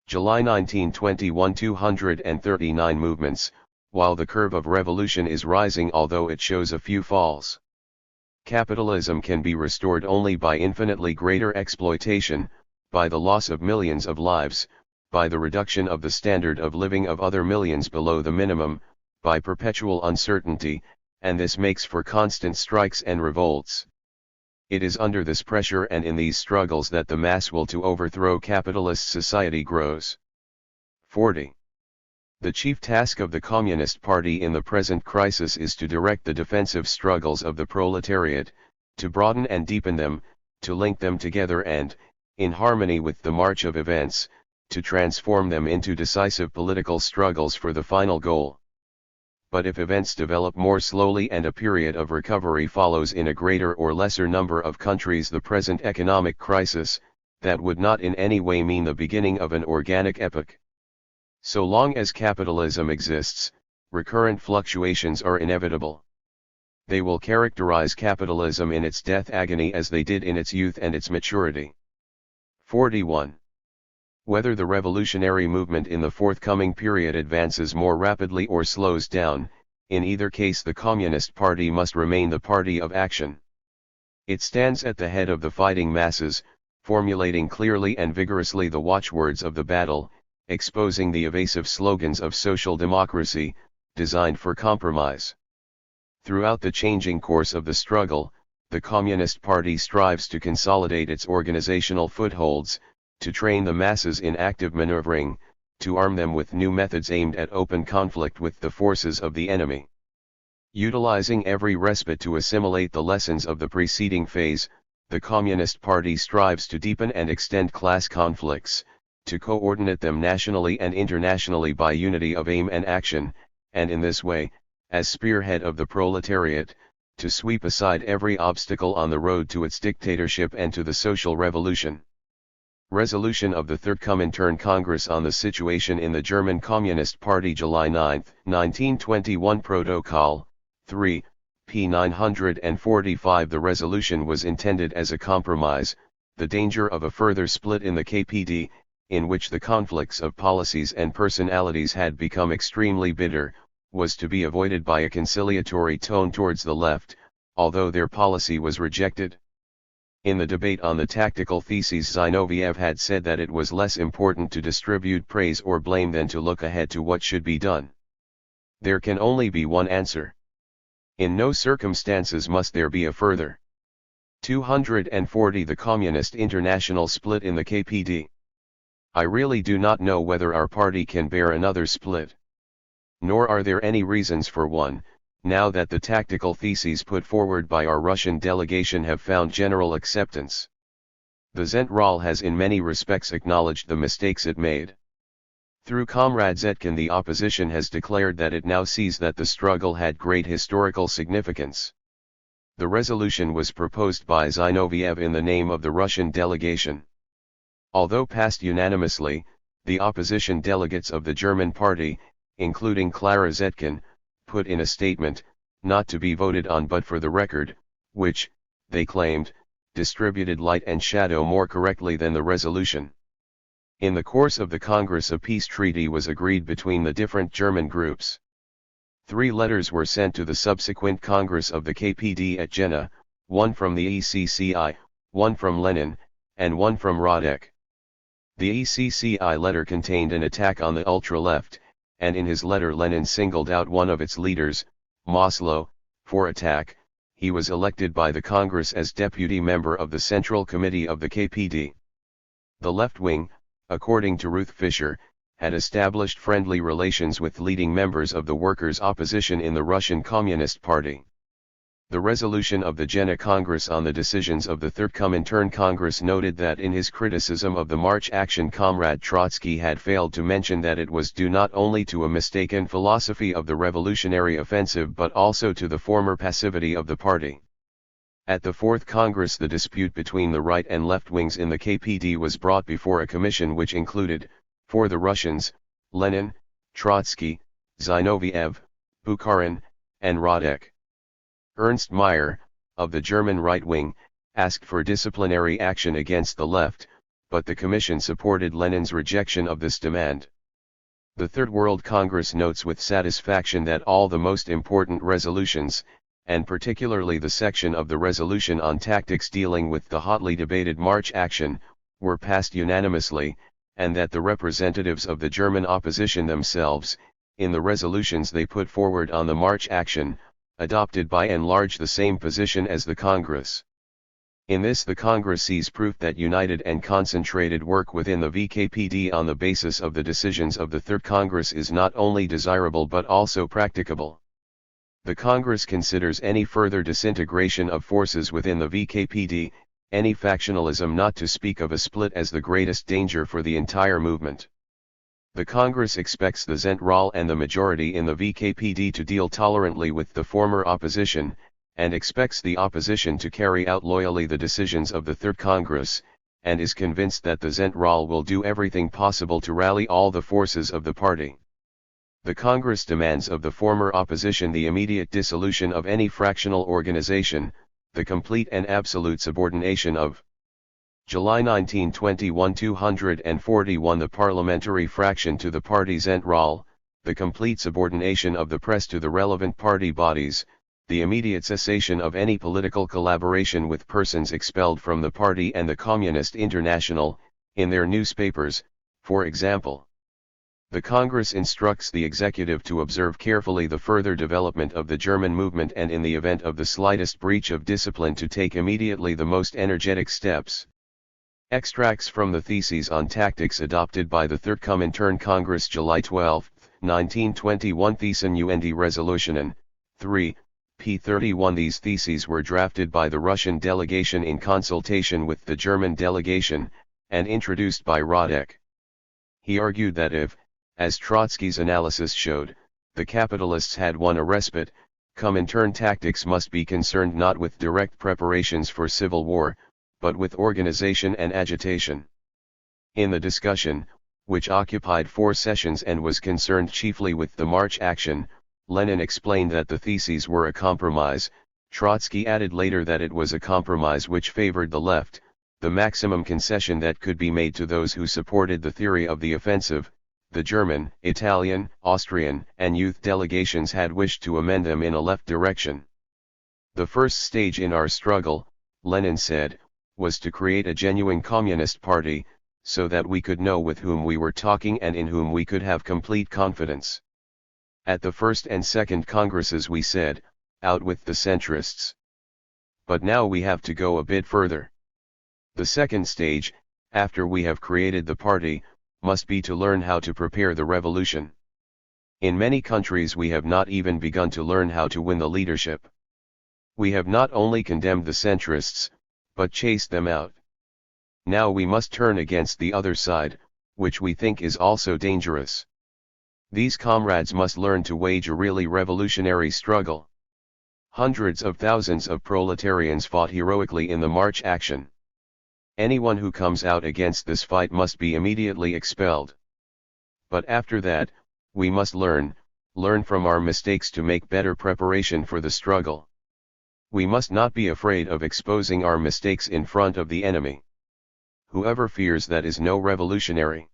July 1921 239 movements, while the curve of revolution is rising although it shows a few falls. Capitalism can be restored only by infinitely greater exploitation, by the loss of millions of lives, by the reduction of the standard of living of other millions below the minimum, by perpetual uncertainty, and this makes for constant strikes and revolts. It is under this pressure and in these struggles that the mass will to overthrow capitalist society grows. 40. The chief task of the Communist Party in the present crisis is to direct the defensive struggles of the proletariat, to broaden and deepen them, to link them together and, in harmony with the march of events, to transform them into decisive political struggles for the final goal. But if events develop more slowly and a period of recovery follows in a greater or lesser number of countries the present economic crisis, that would not in any way mean the beginning of an organic epoch. So long as capitalism exists, recurrent fluctuations are inevitable. They will characterize capitalism in its death agony as they did in its youth and its maturity. 41. Whether the revolutionary movement in the forthcoming period advances more rapidly or slows down, in either case the Communist Party must remain the party of action. It stands at the head of the fighting masses, formulating clearly and vigorously the watchwords of the battle, exposing the evasive slogans of social democracy, designed for compromise. Throughout the changing course of the struggle, the Communist Party strives to consolidate its organizational footholds, to train the masses in active maneuvering, to arm them with new methods aimed at open conflict with the forces of the enemy. Utilizing every respite to assimilate the lessons of the preceding phase, the Communist Party strives to deepen and extend class conflicts, to coordinate them nationally and internationally by unity of aim and action, and in this way, as spearhead of the proletariat, to sweep aside every obstacle on the road to its dictatorship and to the social revolution. Resolution of the Third Comintern Congress on the situation in the German Communist Party July 9, 1921 Protocol, 3, p. 945. The resolution was intended as a compromise, the danger of a further split in the KPD, in which the conflicts of policies and personalities had become extremely bitter, was to be avoided by a conciliatory tone towards the left, although their policy was rejected. In the debate on the tactical theses, Zinoviev had said that it was less important to distribute praise or blame than to look ahead to what should be done. There can only be one answer. In no circumstances must there be a further. 240. The Communist International split in the KPD. I really do not know whether our party can bear another split. Nor are there any reasons for one, now that the tactical theses put forward by our Russian delegation have found general acceptance. The Zentrale has in many respects acknowledged the mistakes it made. Through Comrade Zetkin, the opposition has declared that it now sees that the struggle had great historical significance. The resolution was proposed by Zinoviev in the name of the Russian delegation. Although passed unanimously, the opposition delegates of the German party, including Clara Zetkin, put in a statement, not to be voted on but for the record, which, they claimed, distributed light and shadow more correctly than the resolution. In the course of the Congress, a peace treaty was agreed between the different German groups. 3 letters were sent to the subsequent Congress of the KPD at Jena, one from the ECCI, one from Lenin, and one from Radek. The ECCI letter contained an attack on the ultra-left, and in his letter Lenin singled out one of its leaders, Maslow, for attack. He was elected by the Congress as deputy member of the Central Committee of the KPD. The left wing, according to Ruth Fischer, had established friendly relations with leading members of the workers' opposition in the Russian Communist Party. The resolution of the Jena Congress on the decisions of the Third Comintern Congress noted that in his criticism of the March action, Comrade Trotsky had failed to mention that it was due not only to a mistaken philosophy of the revolutionary offensive but also to the former passivity of the party. At the Fourth Congress, the dispute between the right and left wings in the KPD was brought before a commission which included, for the Russians, Lenin, Trotsky, Zinoviev, Bukharin, and Radek. Ernst Mayr, of the German right wing, asked for disciplinary action against the left, but the commission supported Lenin's rejection of this demand. The Third World Congress notes with satisfaction that all the most important resolutions, and particularly the section of the resolution on tactics dealing with the hotly debated March action, were passed unanimously, and that the representatives of the German opposition themselves, in the resolutions they put forward on the March action, adopted by and large the same position as the Congress. In this, the Congress sees proof that united and concentrated work within the VKPD on the basis of the decisions of the Third Congress is not only desirable but also practicable. The Congress considers any further disintegration of forces within the VKPD, any factionalism, not to speak of a split, as the greatest danger for the entire movement. The Congress expects the Zentrale and the majority in the VKPD to deal tolerantly with the former opposition, and expects the opposition to carry out loyally the decisions of the Third Congress, and is convinced that the Zentrale will do everything possible to rally all the forces of the party. The Congress demands of the former opposition the immediate dissolution of any fractional organization, the complete and absolute subordination of July 1921 241 the parliamentary fraction to the party Zentrale, the complete subordination of the press to the relevant party bodies, the immediate cessation of any political collaboration with persons expelled from the party and the Communist International, in their newspapers, for example. The Congress instructs the executive to observe carefully the further development of the German movement and in the event of the slightest breach of discipline to take immediately the most energetic steps. Extracts from the Theses on Tactics adopted by the Third Comintern Congress July 12, 1921 Thesen UND Resolutionen, 3, p. 31. These theses were drafted by the Russian delegation in consultation with the German delegation, and introduced by Radek. He argued that if, as Trotsky's analysis showed, the capitalists had won a respite, Comintern tactics must be concerned not with direct preparations for civil war, but with organization and agitation. In the discussion, which occupied 4 sessions and was concerned chiefly with the March action, Lenin explained that the theses were a compromise. Trotsky added later that it was a compromise which favored the left, the maximum concession that could be made to those who supported the theory of the offensive. The German, Italian, Austrian, and youth delegations had wished to amend them in a left direction. The first stage in our struggle, Lenin said, was to create a genuine communist party, so that we could know with whom we were talking and in whom we could have complete confidence. At the first and second congresses we said, out with the centrists. But now we have to go a bit further. The second stage, after we have created the party, must be to learn how to prepare the revolution. In many countries we have not even begun to learn how to win the leadership. We have not only condemned the centrists, but chased them out. Now we must turn against the other side, which we think is also dangerous. These comrades must learn to wage a really revolutionary struggle. Hundreds of thousands of proletarians fought heroically in the March action. Anyone who comes out against this fight must be immediately expelled. But after that, we must learn from our mistakes to make better preparation for the struggle. We must not be afraid of exposing our mistakes in front of the enemy. Whoever fears that is no revolutionary.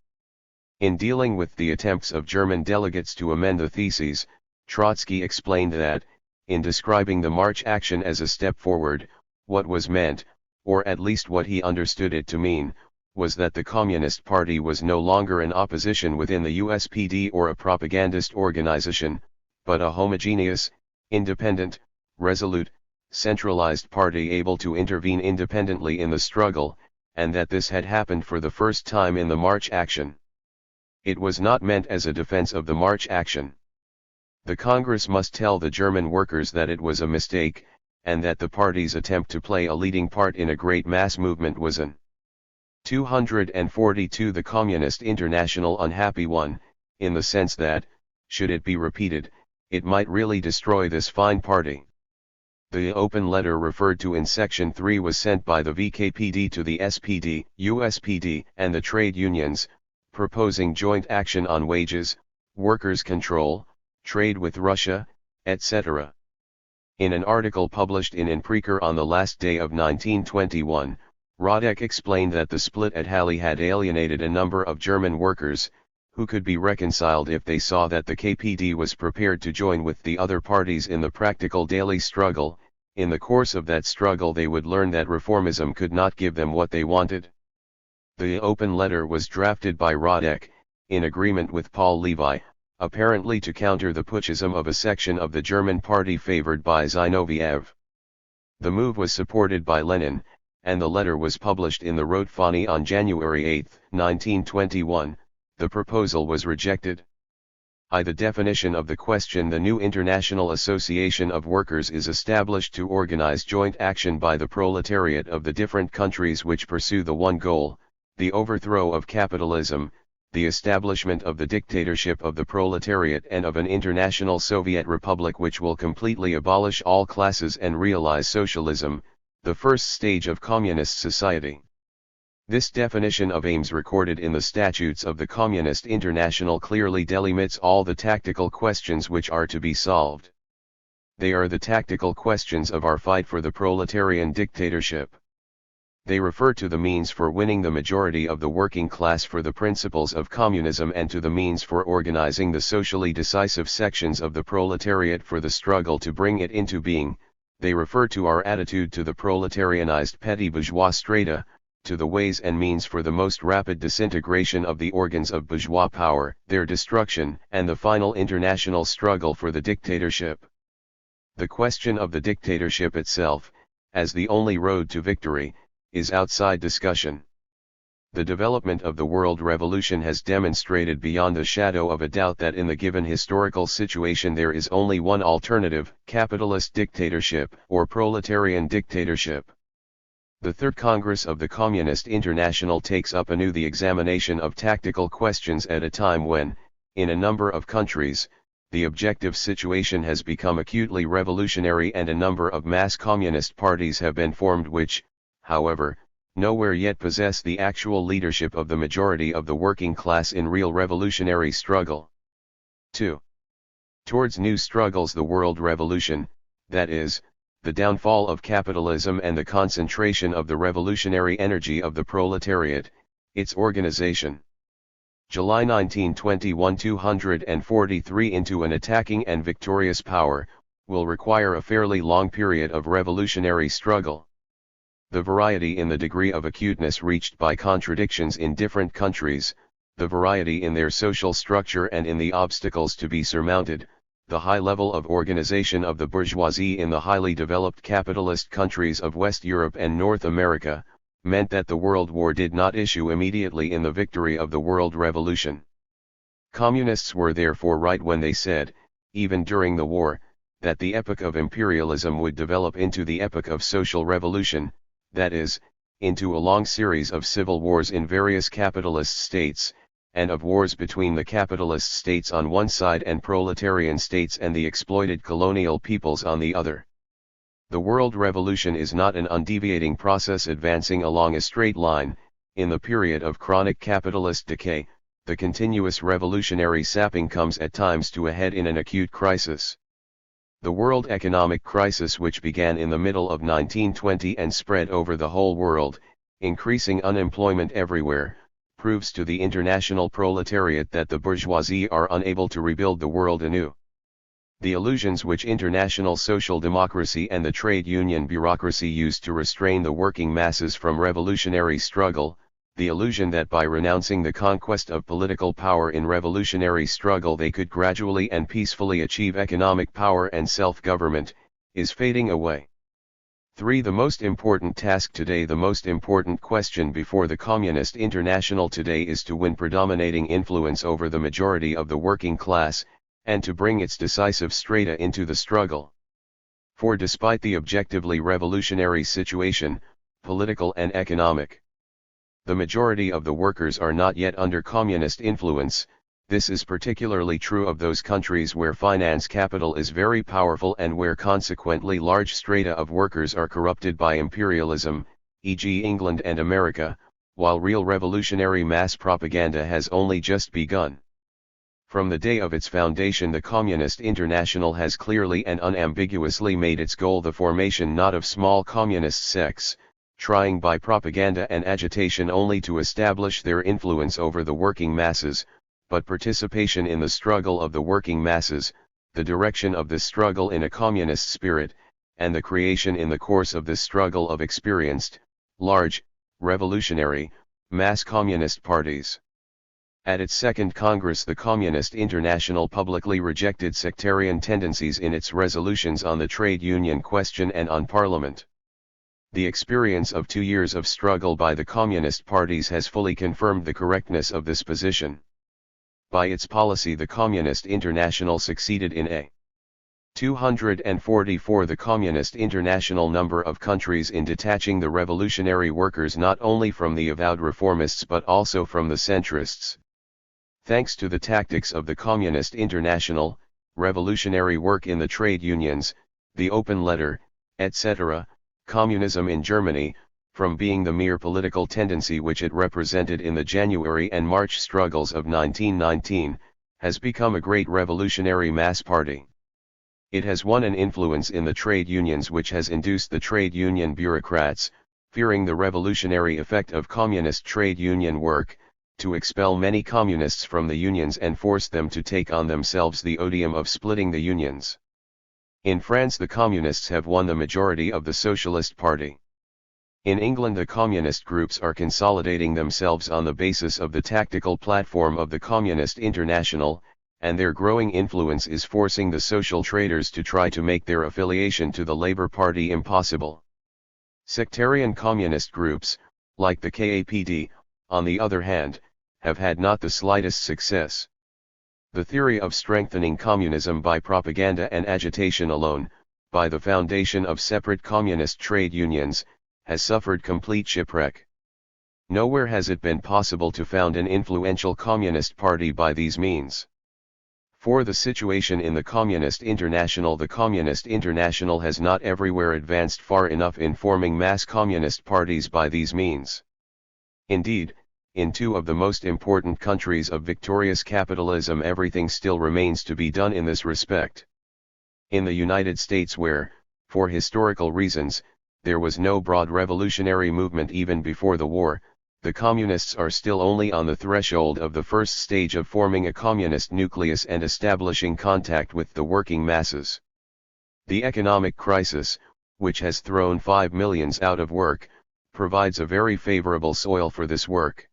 In dealing with the attempts of German delegates to amend the theses, Trotsky explained that, in describing the March action as a step forward, what was meant, or at least what he understood it to mean, was that the Communist Party was no longer an opposition within the USPD or a propagandist organization, but a homogeneous, independent, resolute, centralized party able to intervene independently in the struggle, and that this had happened for the first time in the March action. It was not meant as a defense of the March action. The Congress must tell the German workers that it was a mistake, and that the party's attempt to play a leading part in a great mass movement was an 242 the Communist International unhappy one, in the sense that, should it be repeated, it might really destroy this fine party. The open letter referred to in Section 3 was sent by the VKPD to the SPD, USPD, and the trade unions, proposing joint action on wages, workers' control, trade with Russia, etc. In an article published in Inpriker on the last day of 1921, Radek explained that the split at Halle had alienated a number of German workers, who could be reconciled if they saw that the KPD was prepared to join with the other parties in the practical daily struggle. In the course of that struggle they would learn that reformism could not give them what they wanted. The open letter was drafted by Radek, in agreement with Paul Levi, apparently to counter the putschism of a section of the German party favored by Zinoviev. The move was supported by Lenin, and the letter was published in the Rotfani on January 8, 1921. The proposal was rejected. The definition of the question: the new International Association of Workers is established to organize joint action by the proletariat of the different countries which pursue the one goal, the overthrow of capitalism, the establishment of the dictatorship of the proletariat and of an international Soviet republic which will completely abolish all classes and realize socialism, the first stage of communist society. This definition of aims recorded in the statutes of the Communist International clearly delimits all the tactical questions which are to be solved. They are the tactical questions of our fight for the proletarian dictatorship. They refer to the means for winning the majority of the working class for the principles of communism and to the means for organizing the socially decisive sections of the proletariat for the struggle to bring it into being. They refer to our attitude to the proletarianized petty bourgeois strata, to the ways and means for the most rapid disintegration of the organs of bourgeois power, their destruction, and the final international struggle for the dictatorship. The question of the dictatorship itself, as the only road to victory, is outside discussion. The development of the world revolution has demonstrated beyond the shadow of a doubt that in the given historical situation there is only one alternative: capitalist dictatorship or proletarian dictatorship. The Third Congress of the Communist International takes up anew the examination of tactical questions at a time when, in a number of countries, the objective situation has become acutely revolutionary and a number of mass communist parties have been formed which, however, nowhere yet possess the actual leadership of the majority of the working class in real revolutionary struggle. 2. Towards new struggles: the world revolution, that is, the downfall of capitalism and the concentration of the revolutionary energy of the proletariat, its organization. July 1921 243 into an attacking and victorious power, will require a fairly long period of revolutionary struggle. The variety in the degree of acuteness reached by contradictions in different countries, the variety in their social structure and in the obstacles to be surmounted, the high level of organization of the bourgeoisie in the highly developed capitalist countries of West Europe and North America, meant that the World War did not issue immediately in the victory of the World Revolution. Communists were therefore right when they said, even during the war, that the epoch of imperialism would develop into the epoch of social revolution, that is, into a long series of civil wars in various capitalist states, and of wars between the capitalist states on one side and proletarian states and the exploited colonial peoples on the other. The world revolution is not an undeviating process advancing along a straight line. In the period of chronic capitalist decay, the continuous revolutionary sapping comes at times to a head in an acute crisis. The world economic crisis, which began in the middle of 1920 and spread over the whole world, increasing unemployment everywhere, proves to the international proletariat that the bourgeoisie are unable to rebuild the world anew. The illusions which international social democracy and the trade union bureaucracy used to restrain the working masses from revolutionary struggle, the illusion that by renouncing the conquest of political power in revolutionary struggle they could gradually and peacefully achieve economic power and self-government, is fading away. 3. The most important task today, the most important question before the Communist International today is to win predominating influence over the majority of the working class, and to bring its decisive strata into the struggle. For despite the objectively revolutionary situation, political and economic, the majority of the workers are not yet under communist influence. This is particularly true of those countries where finance capital is very powerful and where consequently large strata of workers are corrupted by imperialism, e.g. England and America, while real revolutionary mass propaganda has only just begun. From the day of its foundation, the Communist International has clearly and unambiguously made its goal the formation not of small communist sects, trying by propaganda and agitation only to establish their influence over the working masses, but participation in the struggle of the working masses, the direction of this struggle in a communist spirit, and the creation in the course of this struggle of experienced, large, revolutionary, mass communist parties. At its second Congress, the Communist International publicly rejected sectarian tendencies in its resolutions on the trade union question and on parliament. The experience of 2 years of struggle by the communist parties has fully confirmed the correctness of this position. By its policy, the Communist International succeeded in a 244 the Communist International number of countries in detaching the revolutionary workers not only from the avowed reformists but also from the centrists. Thanks to the tactics of the Communist International, revolutionary work in the trade unions, the open letter, etc., communism in Germany, from being the mere political tendency which it represented in the January and March struggles of 1919, has become a great revolutionary mass party. It has won an influence in the trade unions which has induced the trade union bureaucrats, fearing the revolutionary effect of communist trade union work, to expel many communists from the unions and force them to take on themselves the odium of splitting the unions. In France, the communists have won the majority of the Socialist Party. In England, the communist groups are consolidating themselves on the basis of the tactical platform of the Communist International, and their growing influence is forcing the social traders to try to make their affiliation to the Labour Party impossible. Sectarian communist groups, like the KAPD, on the other hand, have had not the slightest success. The theory of strengthening communism by propaganda and agitation alone, by the foundation of separate communist trade unions, has suffered complete shipwreck. Nowhere has it been possible to found an influential communist party by these means. For the situation in the Communist International has not everywhere advanced far enough in forming mass communist parties by these means. Indeed, in 2 of the most important countries of victorious capitalism everything still remains to be done in this respect. In the United States, where, for historical reasons, there was no broad revolutionary movement even before the war, the communists are still only on the threshold of the first stage of forming a communist nucleus and establishing contact with the working masses. The economic crisis, which has thrown 5 millions out of work, provides a very favorable soil for this work.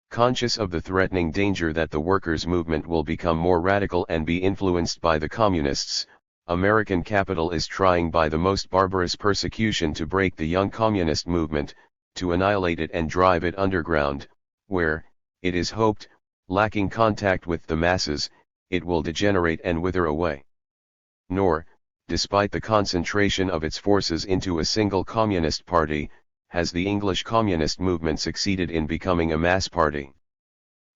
Conscious of the threatening danger that the workers' movement will become more radical and be influenced by the communists, American capital is trying by the most barbarous persecution to break the young communist movement, to annihilate it and drive it underground, where, it is hoped, lacking contact with the masses, it will degenerate and wither away. Nor, despite the concentration of its forces into a single communist party, has the English communist movement succeeded in becoming a mass party.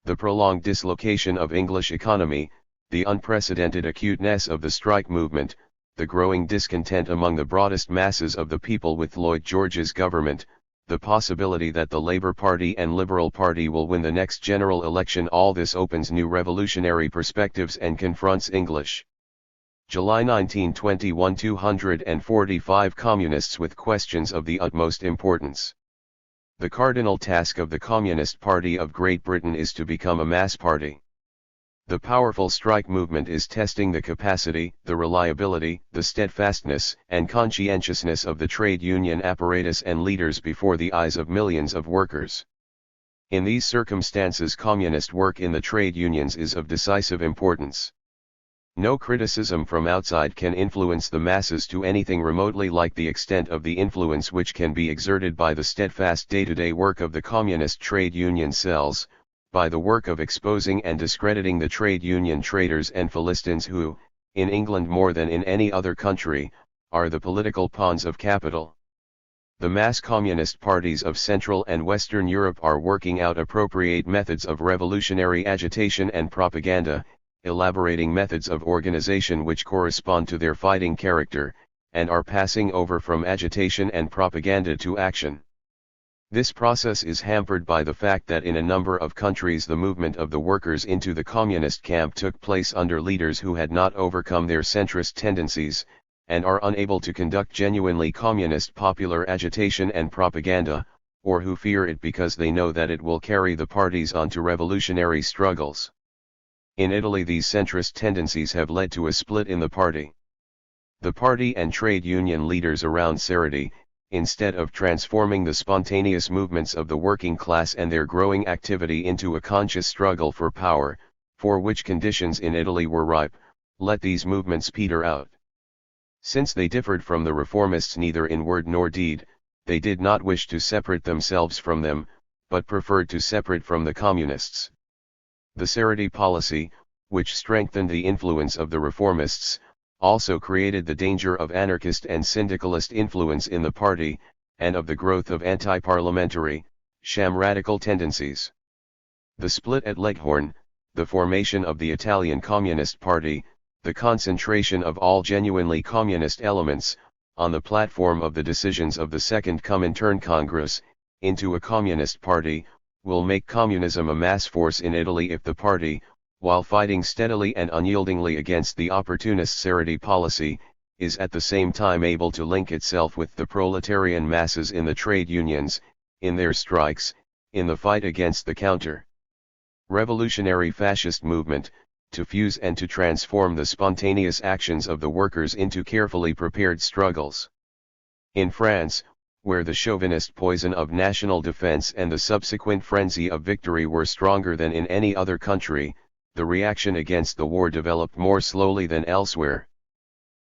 The prolonged dislocation of English economy, the unprecedented acuteness of the strike movement, the growing discontent among the broadest masses of the people with Lloyd George's government, the possibility that the Labour Party and Liberal Party will win the next general election. All this opens new revolutionary perspectives and confronts English. July 1921, 245 communists with questions of the utmost importance. The cardinal task of the Communist Party of Great Britain is to become a mass party. The powerful strike movement is testing the capacity, the reliability, the steadfastness, and conscientiousness of the trade union apparatus and leaders before the eyes of millions of workers. In these circumstances, communist work in the trade unions is of decisive importance. No criticism from outside can influence the masses to anything remotely like the extent of the influence which can be exerted by the steadfast day-to-day work of the communist trade union cells, by the work of exposing and discrediting the trade union traitors and Philistines who, in England more than in any other country, are the political pawns of capital. The mass communist parties of Central and Western Europe are working out appropriate methods of revolutionary agitation and propaganda, elaborating methods of organization which correspond to their fighting character, and are passing over from agitation and propaganda to action. This process is hampered by the fact that in a number of countries the movement of the workers into the communist camp took place under leaders who had not overcome their centrist tendencies, and are unable to conduct genuinely communist popular agitation and propaganda, or who fear it because they know that it will carry the parties on to revolutionary struggles. In Italy, these centrist tendencies have led to a split in the party. The party and trade union leaders around Cerruti, instead of transforming the spontaneous movements of the working class and their growing activity into a conscious struggle for power, for which conditions in Italy were ripe, let these movements peter out. Since they differed from the reformists neither in word nor deed, they did not wish to separate themselves from them, but preferred to separate from the communists. The Cerruti policy, which strengthened the influence of the reformists, also created the danger of anarchist and syndicalist influence in the party, and of the growth of anti-parliamentary, sham radical tendencies. The split at Leghorn, the formation of the Italian Communist Party, the concentration of all genuinely communist elements, on the platform of the decisions of the Second Comintern Congress, into a communist party, will make communism a mass force in Italy if the party, while fighting steadily and unyieldingly against the opportunist Cerruti policy, is at the same time able to link itself with the proletarian masses in the trade unions, in their strikes, in the fight against the counter-revolutionary fascist movement, to fuse and to transform the spontaneous actions of the workers into carefully prepared struggles. In France, where the chauvinist poison of national defense and the subsequent frenzy of victory were stronger than in any other country, the reaction against the war developed more slowly than elsewhere.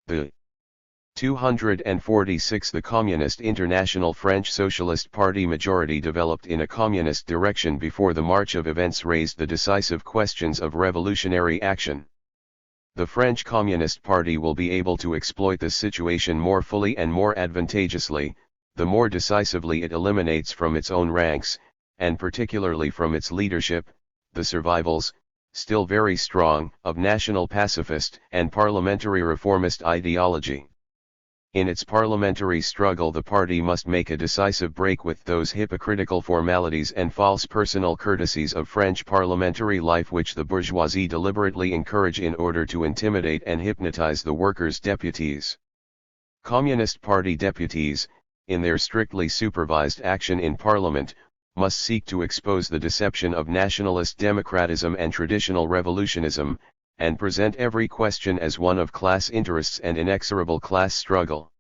The 246 The Communist International French Socialist Party majority developed in a communist direction before the march of events raised the decisive questions of revolutionary action. The French Communist Party will be able to exploit this situation more fully and more advantageously, the more decisively it eliminates from its own ranks, and particularly from its leadership, the survivals, still very strong, of national pacifist and parliamentary reformist ideology. In its parliamentary struggle the party must make a decisive break with those hypocritical formalities and false personal courtesies of French parliamentary life which the bourgeoisie deliberately encourage in order to intimidate and hypnotize the workers' deputies. Communist Party deputies, in their strictly supervised action in Parliament, must seek to expose the deception of nationalist democratism and traditional revolutionism, and present every question as one of class interests and inexorable class struggle.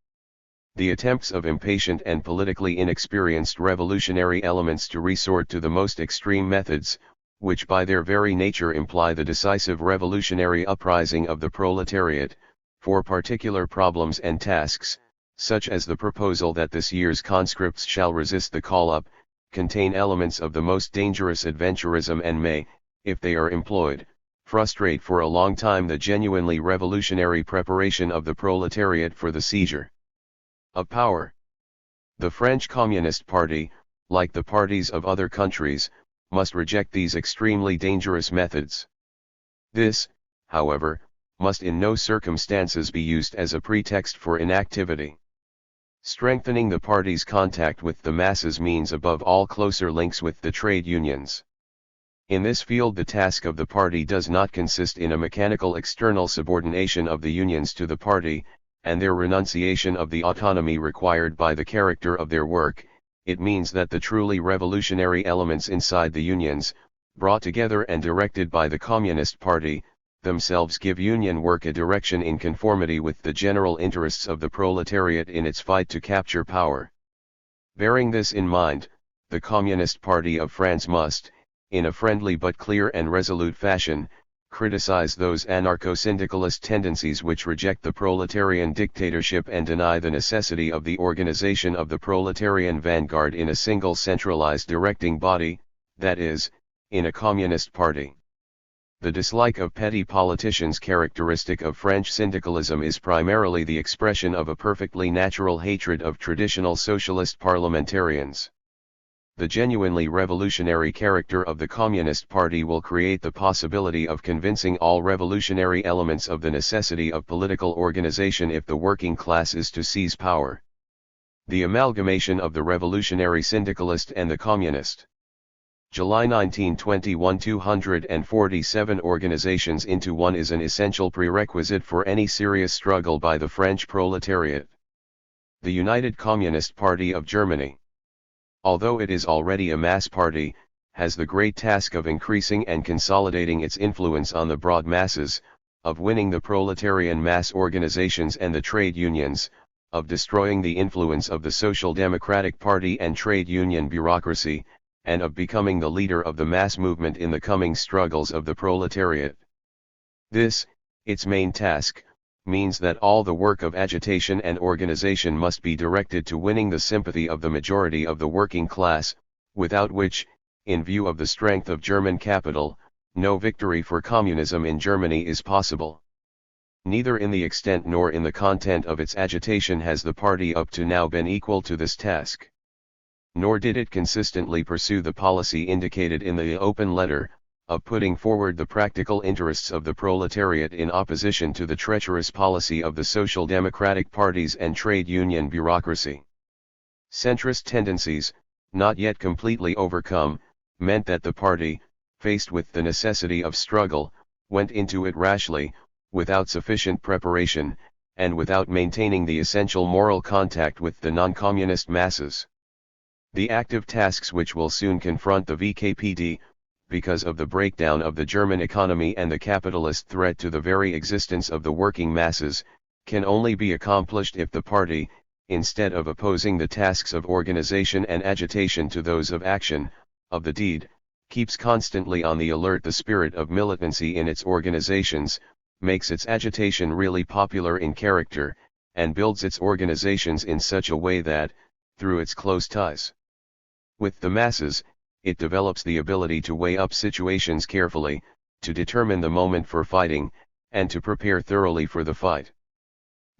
The attempts of impatient and politically inexperienced revolutionary elements to resort to the most extreme methods, which by their very nature imply the decisive revolutionary uprising of the proletariat, for particular problems and tasks, such as the proposal that this year's conscripts shall resist the call-up, contain elements of the most dangerous adventurism and may, if they are employed, frustrate for a long time the genuinely revolutionary preparation of the proletariat for the seizure of power. The French Communist Party, like the parties of other countries, must reject these extremely dangerous methods. This, however, must in no circumstances be used as a pretext for inactivity. Strengthening the party's contact with the masses means above all closer links with the trade unions. In this field the task of the party does not consist in a mechanical external subordination of the unions to the party, and their renunciation of the autonomy required by the character of their work. It means that the truly revolutionary elements inside the unions, brought together and directed by the Communist Party, themselves give union work a direction in conformity with the general interests of the proletariat in its fight to capture power. Bearing this in mind, the Communist Party of France must, in a friendly but clear and resolute fashion, criticize those anarcho-syndicalist tendencies which reject the proletarian dictatorship and deny the necessity of the organization of the proletarian vanguard in a single centralized directing body, that is, in a communist party. The dislike of petty politicians characteristic of French syndicalism is primarily the expression of a perfectly natural hatred of traditional socialist parliamentarians. The genuinely revolutionary character of the Communist Party will create the possibility of convincing all revolutionary elements of the necessity of political organization if the working class is to seize power. The amalgamation of the revolutionary syndicalist and the communist. July 1921 247 organizations into one is an essential prerequisite for any serious struggle by the French proletariat. The United Communist Party of Germany, although it is already a mass party, has the great task of increasing and consolidating its influence on the broad masses, of winning the proletarian mass organizations and the trade unions, of destroying the influence of the Social Democratic Party and trade union bureaucracy, and of becoming the leader of the mass movement in the coming struggles of the proletariat. This, its main task, means that all the work of agitation and organization must be directed to winning the sympathy of the majority of the working class, without which, in view of the strength of German capital, no victory for communism in Germany is possible. Neither in the extent nor in the content of its agitation has the party up to now been equal to this task. Nor did it consistently pursue the policy indicated in the open letter, of putting forward the practical interests of the proletariat in opposition to the treacherous policy of the social democratic parties and trade union bureaucracy. Centrist tendencies, not yet completely overcome, meant that the party, faced with the necessity of struggle, went into it rashly, without sufficient preparation, and without maintaining the essential moral contact with the non-communist masses. The active tasks which will soon confront the VKPD, because of the breakdown of the German economy and the capitalist threat to the very existence of the working masses, can only be accomplished if the party, instead of opposing the tasks of organization and agitation to those of action, of the deed, keeps constantly on the alert the spirit of militancy in its organizations, makes its agitation really popular in character, and builds its organizations in such a way that, through its close ties with the masses, it develops the ability to weigh up situations carefully, to determine the moment for fighting, and to prepare thoroughly for the fight.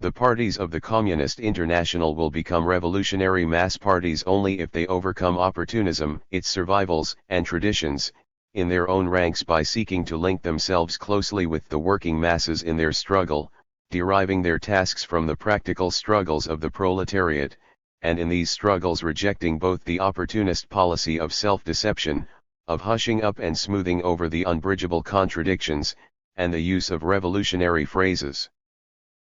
The parties of the Communist International will become revolutionary mass parties only if they overcome opportunism, its survivals and traditions, in their own ranks by seeking to link themselves closely with the working masses in their struggle, deriving their tasks from the practical struggles of the proletariat, and in these struggles rejecting both the opportunist policy of self-deception, of hushing up and smoothing over the unbridgeable contradictions, and the use of revolutionary phrases,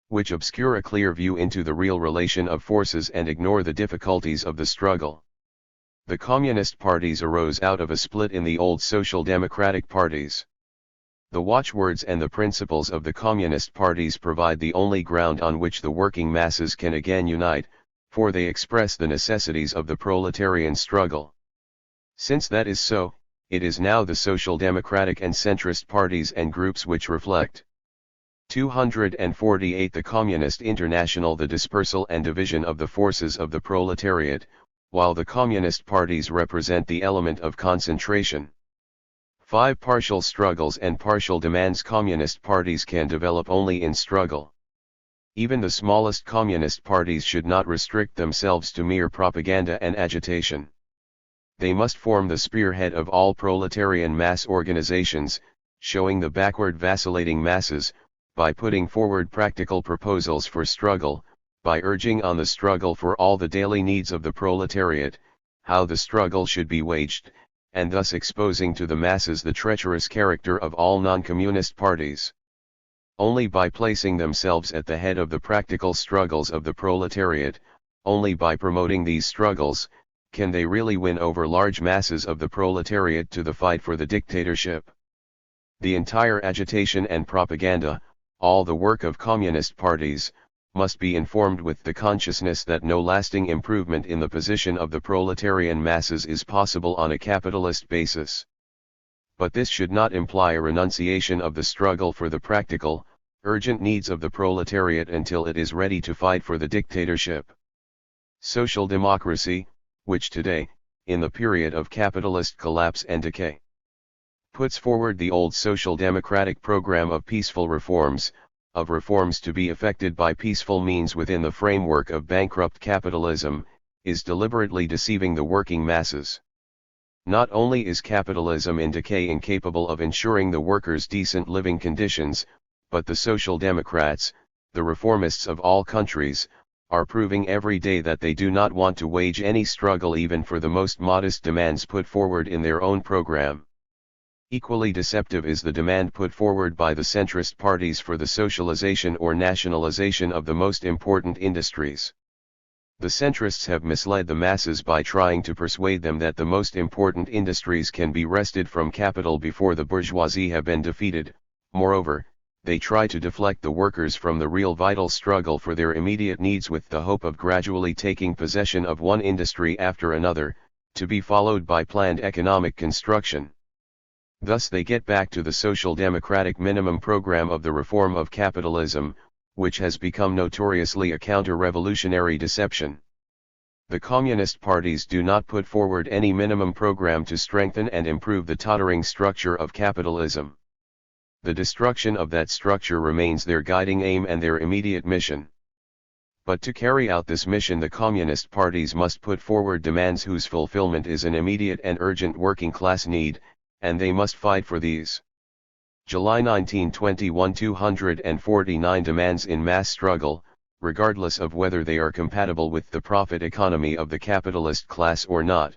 which obscure a clear view into the real relation of forces and ignore the difficulties of the struggle. The communist parties arose out of a split in the old social democratic parties. The watchwords and the principles of the communist parties provide the only ground on which the working masses can again unite, for they express the necessities of the proletarian struggle. Since that is so, it is now the social democratic and centrist parties and groups which reflect. 248 The Communist International, the dispersal and division of the forces of the proletariat, while the communist parties represent the element of concentration. 5 Partial struggles and partial demands. Communist parties can develop only in struggle. Even the smallest communist parties should not restrict themselves to mere propaganda and agitation. They must form the spearhead of all proletarian mass organizations, showing the backward vacillating masses, by putting forward practical proposals for struggle, by urging on the struggle for all the daily needs of the proletariat, how the struggle should be waged, and thus exposing to the masses the treacherous character of all non-communist parties. Only by placing themselves at the head of the practical struggles of the proletariat, only by promoting these struggles, can they really win over large masses of the proletariat to the fight for the dictatorship. The entire agitation and propaganda, all the work of communist parties, must be informed with the consciousness that no lasting improvement in the position of the proletarian masses is possible on a capitalist basis. But this should not imply a renunciation of the struggle for the practical, urgent needs of the proletariat until it is ready to fight for the dictatorship. Social democracy, which today, in the period of capitalist collapse and decay, puts forward the old social democratic program of peaceful reforms, of reforms to be effected by peaceful means within the framework of bankrupt capitalism, is deliberately deceiving the working masses. Not only is capitalism in decay incapable of ensuring the workers' decent living conditions, but the social democrats, the reformists of all countries, are proving every day that they do not want to wage any struggle even for the most modest demands put forward in their own program. Equally deceptive is the demand put forward by the centrist parties for the socialization or nationalization of the most important industries. The centrists have misled the masses by trying to persuade them that the most important industries can be wrested from capital before the bourgeoisie have been defeated. Moreover, they try to deflect the workers from the real vital struggle for their immediate needs with the hope of gradually taking possession of one industry after another, to be followed by planned economic construction. Thus they get back to the social democratic minimum program of the reform of capitalism, which has become notoriously a counter-revolutionary deception. The communist parties do not put forward any minimum program to strengthen and improve the tottering structure of capitalism. The destruction of that structure remains their guiding aim and their immediate mission. But to carry out this mission, the communist parties must put forward demands whose fulfillment is an immediate and urgent working class need, and they must fight for these. July 1921, 249 demands in mass struggle, regardless of whether they are compatible with the profit economy of the capitalist class or not.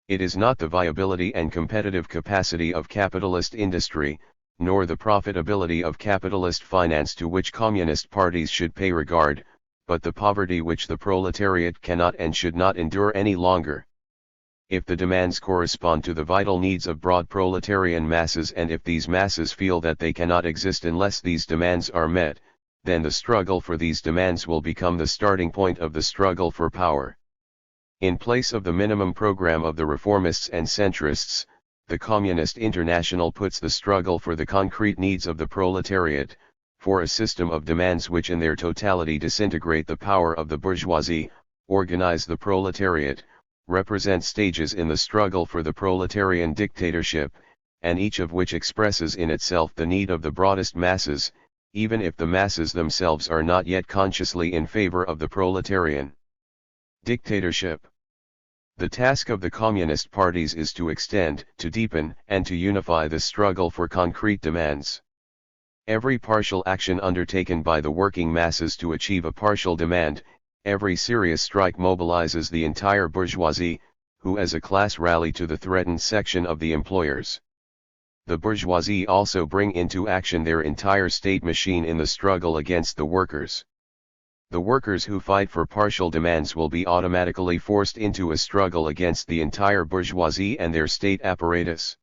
It is not the viability and competitive capacity of capitalist industry, nor the profitability of capitalist finance to which communist parties should pay regard, but the poverty which the proletariat cannot and should not endure any longer. If the demands correspond to the vital needs of broad proletarian masses, and if these masses feel that they cannot exist unless these demands are met, then the struggle for these demands will become the starting point of the struggle for power. In place of the minimum program of the reformists and centrists, the Communist International puts the struggle for the concrete needs of the proletariat, for a system of demands which in their totality disintegrate the power of the bourgeoisie, organize the proletariat, represent stages in the struggle for the proletarian dictatorship, and each of which expresses in itself the need of the broadest masses, even if the masses themselves are not yet consciously in favor of the proletarian dictatorship. The task of the communist parties is to extend, to deepen, and to unify the struggle for concrete demands. Every partial action undertaken by the working masses to achieve a partial demand, every serious strike mobilizes the entire bourgeoisie, who as a class rally to the threatened section of the employers. The bourgeoisie also bring into action their entire state machine in the struggle against the workers. The workers who fight for partial demands will be automatically forced into a struggle against the entire bourgeoisie and their state apparatus.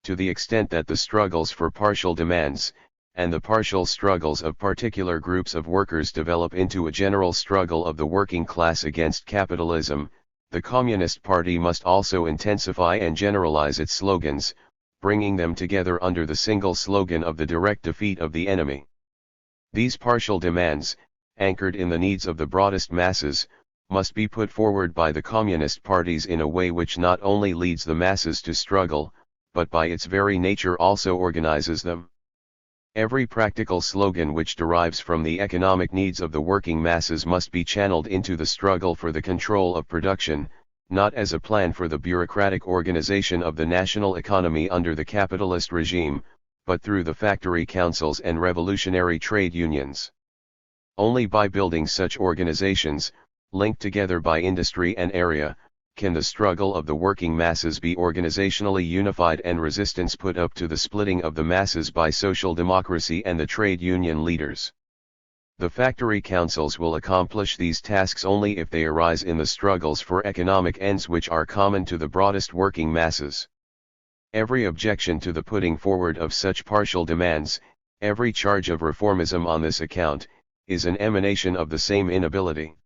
To the extent that the struggles for partial demands, and the partial struggles of particular groups of workers develop into a general struggle of the working class against capitalism, the Communist Party must also intensify and generalize its slogans, bringing them together under the single slogan of the direct defeat of the enemy. These partial demands, anchored in the needs of the broadest masses, must be put forward by the communist parties in a way which not only leads the masses to struggle, but by its very nature also organizes them. Every practical slogan which derives from the economic needs of the working masses must be channeled into the struggle for the control of production, not as a plan for the bureaucratic organization of the national economy under the capitalist regime, but through the factory councils and revolutionary trade unions. Only by building such organizations, linked together by industry and area, can the struggle of the working masses be organizationally unified and resistance put up to the splitting of the masses by social democracy and the trade union leaders. The factory councils will accomplish these tasks only if they arise in the struggles for economic ends which are common to the broadest working masses. Every objection to the putting forward of such partial demands, every charge of reformism on this account, is an emanation of the same inability.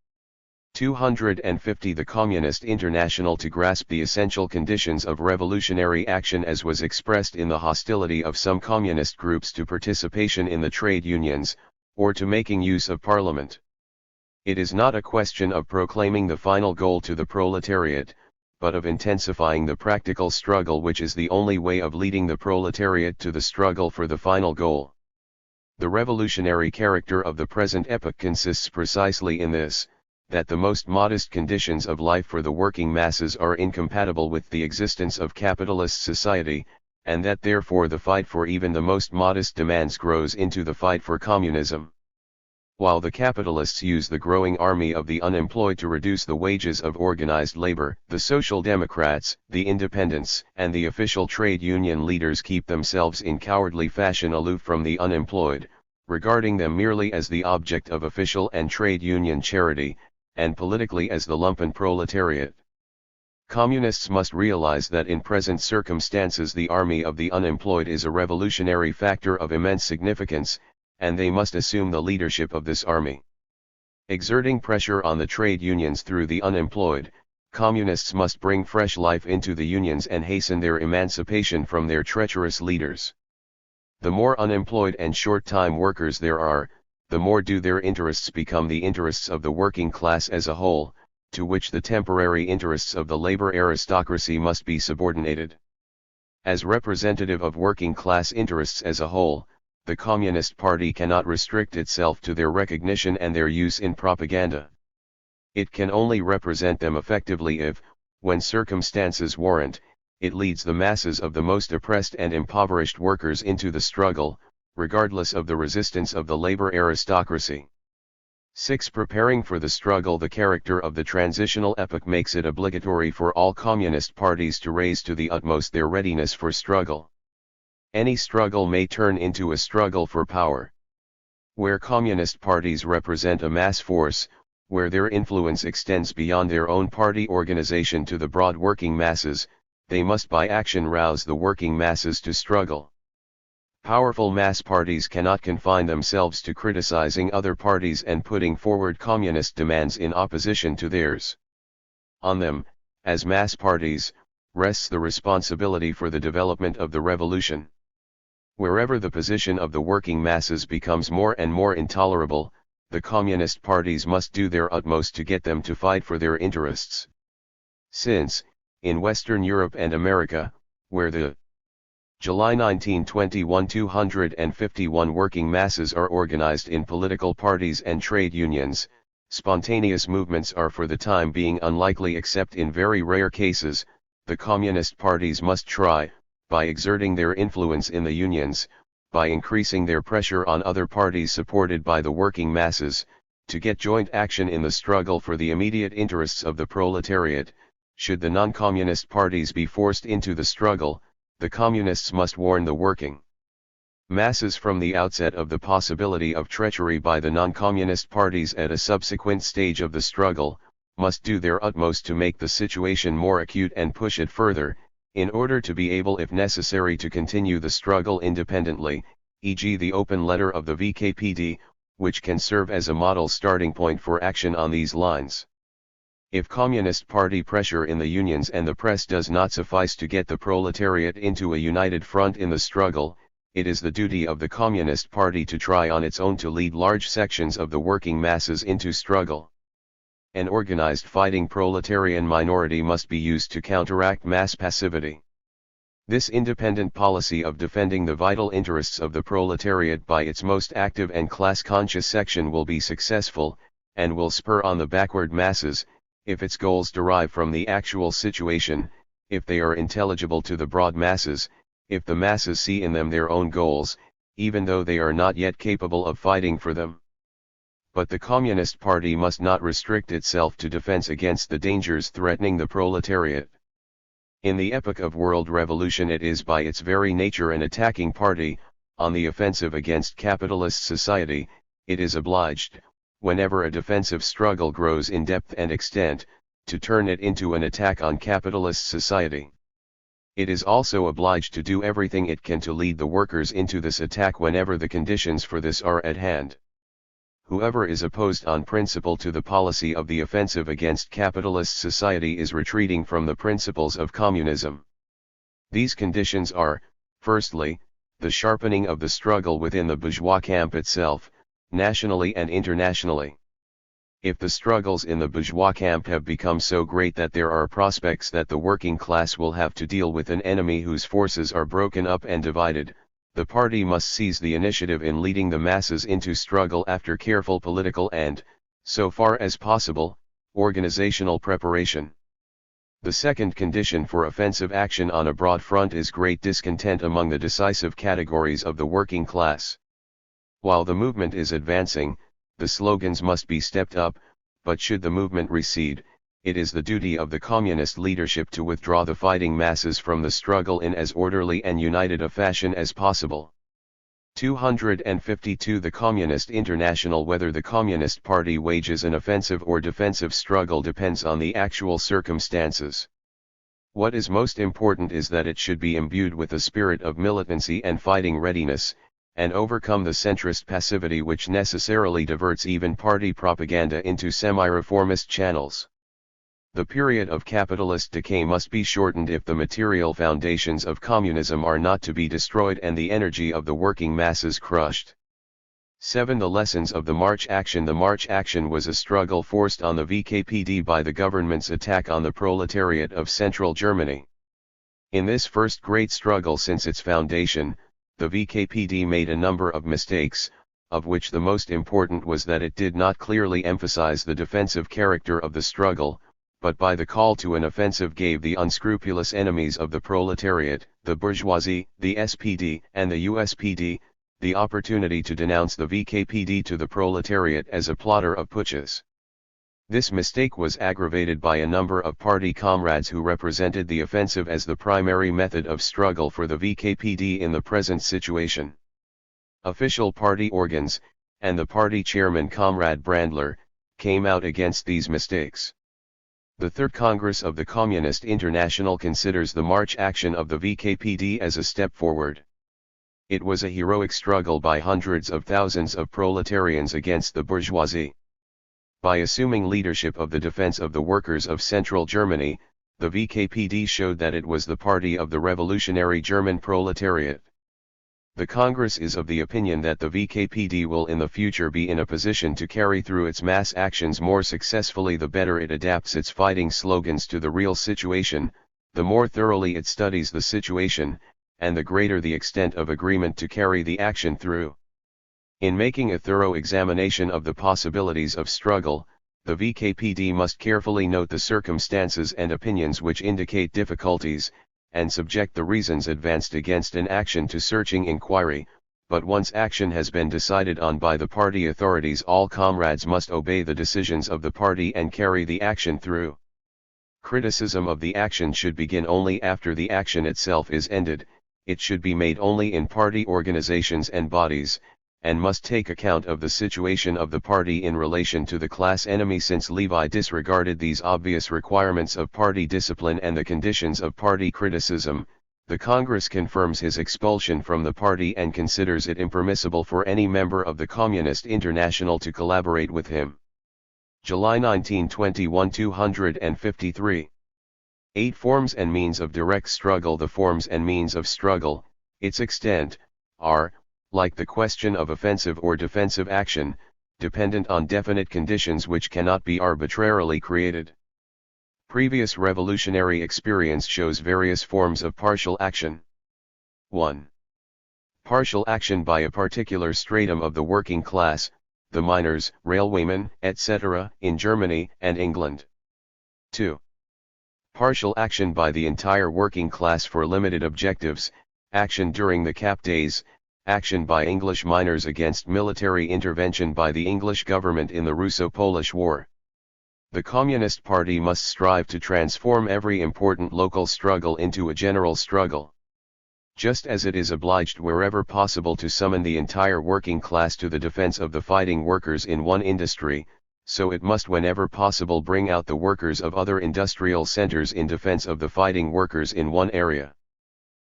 250 The Communist International to grasp the essential conditions of revolutionary action as was expressed in the hostility of some communist groups to participation in the trade unions, or to making use of parliament. It is not a question of proclaiming the final goal to the proletariat, but of intensifying the practical struggle which is the only way of leading the proletariat to the struggle for the final goal. The revolutionary character of the present epoch consists precisely in this, that the most modest conditions of life for the working masses are incompatible with the existence of capitalist society, and that therefore the fight for even the most modest demands grows into the fight for communism. While the capitalists use the growing army of the unemployed to reduce the wages of organized labor, the Social Democrats, the independents, and the official trade union leaders keep themselves in cowardly fashion aloof from the unemployed, regarding them merely as the object of official and trade union charity, and politically as the lumpen proletariat. Communists must realize that in present circumstances the army of the unemployed is a revolutionary factor of immense significance, and they must assume the leadership of this army. Exerting pressure on the trade unions through the unemployed, communists must bring fresh life into the unions and hasten their emancipation from their treacherous leaders. The more unemployed and short-time workers there are, the more do their interests become the interests of the working class as a whole, to which the temporary interests of the labor aristocracy must be subordinated. As representative of working class interests as a whole, the Communist Party cannot restrict itself to their recognition and their use in propaganda. It can only represent them effectively if, when circumstances warrant, it leads the masses of the most oppressed and impoverished workers into the struggle, regardless of the resistance of the labor aristocracy. 6. Preparing for the struggle. The character of the transitional epoch makes it obligatory for all communist parties to raise to the utmost their readiness for struggle. Any struggle may turn into a struggle for power. Where communist parties represent a mass force, where their influence extends beyond their own party organization to the broad working masses, they must by action rouse the working masses to struggle. Powerful mass parties cannot confine themselves to criticizing other parties and putting forward communist demands in opposition to theirs. On them, as mass parties, rests the responsibility for the development of the revolution. Wherever the position of the working masses becomes more and more intolerable, the communist parties must do their utmost to get them to fight for their interests. Since, in Western Europe and America, where the July 1921 251 working masses are organized in political parties and trade unions, spontaneous movements are for the time being unlikely except in very rare cases. The communist parties must try, by exerting their influence in the unions, by increasing their pressure on other parties supported by the working masses, to get joint action in the struggle for the immediate interests of the proletariat. Should the non-communist parties be forced into the struggle, the communists must warn the working masses from the outset of the possibility of treachery by the non-communist parties at a subsequent stage of the struggle, must do their utmost to make the situation more acute and push it further, in order to be able if necessary to continue the struggle independently, e.g. the open letter of the VKPD, which can serve as a model starting point for action on these lines. If Communist Party pressure in the unions and the press does not suffice to get the proletariat into a united front in the struggle, it is the duty of the Communist Party to try on its own to lead large sections of the working masses into struggle. An organized fighting proletarian minority must be used to counteract mass passivity. This independent policy of defending the vital interests of the proletariat by its most active and class-conscious section will be successful, and will spur on the backward masses, if its goals derive from the actual situation, if they are intelligible to the broad masses, if the masses see in them their own goals, even though they are not yet capable of fighting for them. But the Communist Party must not restrict itself to defense against the dangers threatening the proletariat. In the epoch of world revolution it is by its very nature an attacking party, on the offensive against capitalist society. It is obliged, whenever a defensive struggle grows in depth and extent, to turn it into an attack on capitalist society. It is also obliged to do everything it can to lead the workers into this attack whenever the conditions for this are at hand. Whoever is opposed on principle to the policy of the offensive against capitalist society is retreating from the principles of communism. These conditions are, firstly, the sharpening of the struggle within the bourgeois camp itself, nationally and internationally. If the struggles in the bourgeois camp have become so great that there are prospects that the working class will have to deal with an enemy whose forces are broken up and divided, the party must seize the initiative in leading the masses into struggle after careful political and, so far as possible, organizational preparation. The second condition for offensive action on a broad front is great discontent among the decisive categories of the working class. While the movement is advancing, the slogans must be stepped up, but should the movement recede, it is the duty of the communist leadership to withdraw the fighting masses from the struggle in as orderly and united a fashion as possible. 252 The Communist International. Whether the Communist Party wages an offensive or defensive struggle depends on the actual circumstances. What is most important is that it should be imbued with a spirit of militancy and fighting readiness, and overcome the centrist passivity which necessarily diverts even party propaganda into semi-reformist channels. The period of capitalist decay must be shortened if the material foundations of communism are not to be destroyed and the energy of the working masses crushed. 7. The lessons of the March Action. The March Action was a struggle forced on the VKPD by the government's attack on the proletariat of Central Germany. In this first great struggle since its foundation, the VKPD made a number of mistakes, of which the most important was that it did not clearly emphasize the defensive character of the struggle, but by the call to an offensive gave the unscrupulous enemies of the proletariat, the bourgeoisie, the SPD, and the USPD, the opportunity to denounce the VKPD to the proletariat as a plotter of putschs. This mistake was aggravated by a number of party comrades who represented the offensive as the primary method of struggle for the VKPD in the present situation. Official party organs, and the party chairman Comrade Brandler, came out against these mistakes. The Third Congress of the Communist International considers the March Action of the VKPD as a step forward. It was a heroic struggle by hundreds of thousands of proletarians against the bourgeoisie. By assuming leadership of the defense of the workers of Central Germany, the VKPD showed that it was the party of the revolutionary German proletariat. The Congress is of the opinion that the VKPD will in the future be in a position to carry through its mass actions more successfully the better it adapts its fighting slogans to the real situation, the more thoroughly it studies the situation, and the greater the extent of agreement to carry the action through. In making a thorough examination of the possibilities of struggle, the VKPD must carefully note the circumstances and opinions which indicate difficulties, and subject the reasons advanced against an action to searching inquiry, but once action has been decided on by the party authorities, all comrades must obey the decisions of the party and carry the action through. Criticism of the action should begin only after the action itself is ended, it should be made only in party organizations and bodies, and must take account of the situation of the party in relation to the class enemy. Since Levi disregarded these obvious requirements of party discipline and the conditions of party criticism, the Congress confirms his expulsion from the party and considers it impermissible for any member of the Communist International to collaborate with him. July 1921 253. 8 Forms and means of direct struggle. The forms and means of struggle, its extent, are, like the question of offensive or defensive action, dependent on definite conditions which cannot be arbitrarily created. Previous revolutionary experience shows various forms of partial action. 1. Partial action by a particular stratum of the working class, the miners, railwaymen, etc., in Germany and England. 2. Partial action by the entire working class for limited objectives, Action during the Cap days, action by English miners against military intervention by the English government in the Russo-Polish War. The Communist Party must strive to transform every important local struggle into a general struggle. Just as it is obliged wherever possible to summon the entire working class to the defense of the fighting workers in one industry, so it must whenever possible bring out the workers of other industrial centers in defense of the fighting workers in one area.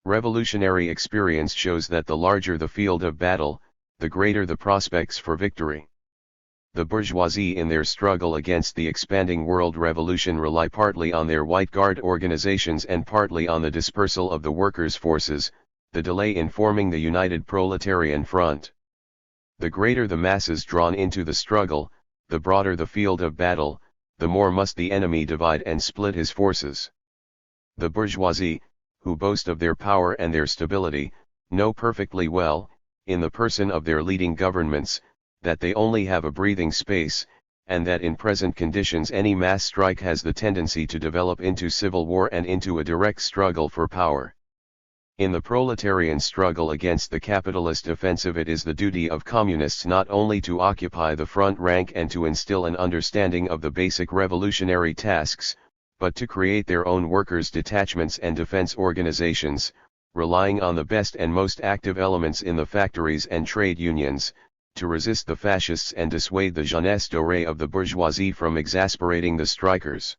Revolutionary experience shows that the larger the field of battle, the greater the prospects for victory. The bourgeoisie in their struggle against the expanding world revolution rely partly on their White Guard organizations and partly on the dispersal of the workers' forces, the delay in forming the United Proletarian Front. The greater the masses drawn into the struggle, the broader the field of battle, the more must the enemy divide and split his forces. The bourgeoisie, who boast of their power and their stability, know perfectly well, in the person of their leading governments, that they only have a breathing space, and that in present conditions any mass strike has the tendency to develop into civil war and into a direct struggle for power. In the proletarian struggle against the capitalist offensive, it is the duty of communists not only to occupy the front rank and to instill an understanding of the basic revolutionary tasks, but to create their own workers' detachments and defense organizations, relying on the best and most active elements in the factories and trade unions, to resist the fascists and dissuade the jeunesse dorée of the bourgeoisie from exasperating the strikers.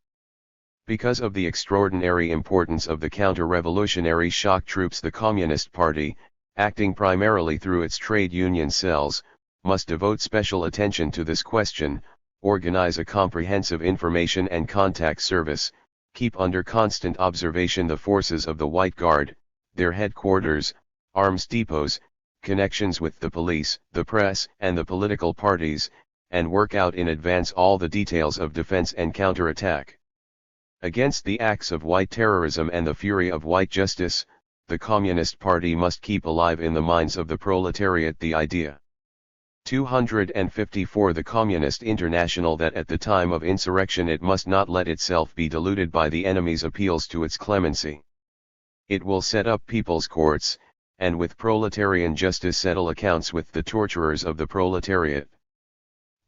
Because of the extraordinary importance of the counter-revolutionary shock troops, the Communist Party, acting primarily through its trade union cells, must devote special attention to this question, organize a comprehensive information and contact service, keep under constant observation the forces of the White Guard, their headquarters, arms depots, connections with the police, the press, and the political parties, and work out in advance all the details of defense and counterattack. Against the acts of white terrorism and the fury of white justice, the Communist Party must keep alive in the minds of the proletariat the idea. 254 The Communist International that at the time of insurrection it must not let itself be deluded by the enemy's appeals to its clemency. It will set up people's courts, and with proletarian justice settle accounts with the torturers of the proletariat.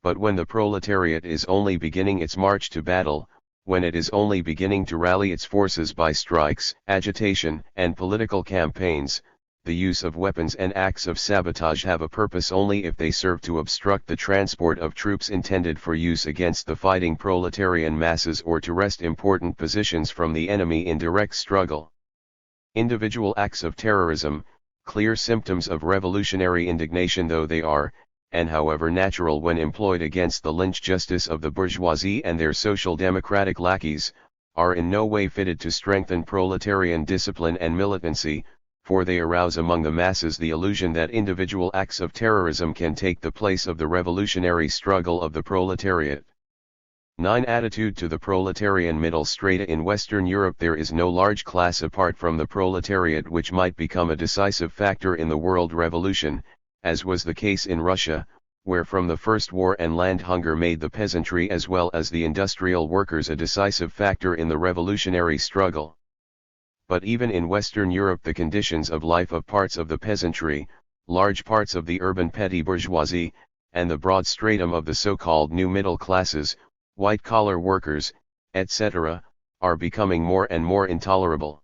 But when the proletariat is only beginning its march to battle, when it is only beginning to rally its forces by strikes, agitation, and political campaigns, the use of weapons and acts of sabotage have a purpose only if they serve to obstruct the transport of troops intended for use against the fighting proletarian masses or to wrest important positions from the enemy in direct struggle. Individual acts of terrorism, clear symptoms of revolutionary indignation though they are, and however natural when employed against the lynch justice of the bourgeoisie and their social democratic lackeys, are in no way fitted to strengthen proletarian discipline and militancy, for they arouse among the masses the illusion that individual acts of terrorism can take the place of the revolutionary struggle of the proletariat. 9. Attitude to the proletarian middle strata. In Western Europe there is no large class apart from the proletariat which might become a decisive factor in the world revolution, as was the case in Russia, where from the First War and land hunger made the peasantry as well as the industrial workers a decisive factor in the revolutionary struggle. But even in Western Europe the conditions of life of parts of the peasantry, large parts of the urban petty bourgeoisie, and the broad stratum of the so-called new middle classes, white-collar workers, etc., are becoming more and more intolerable.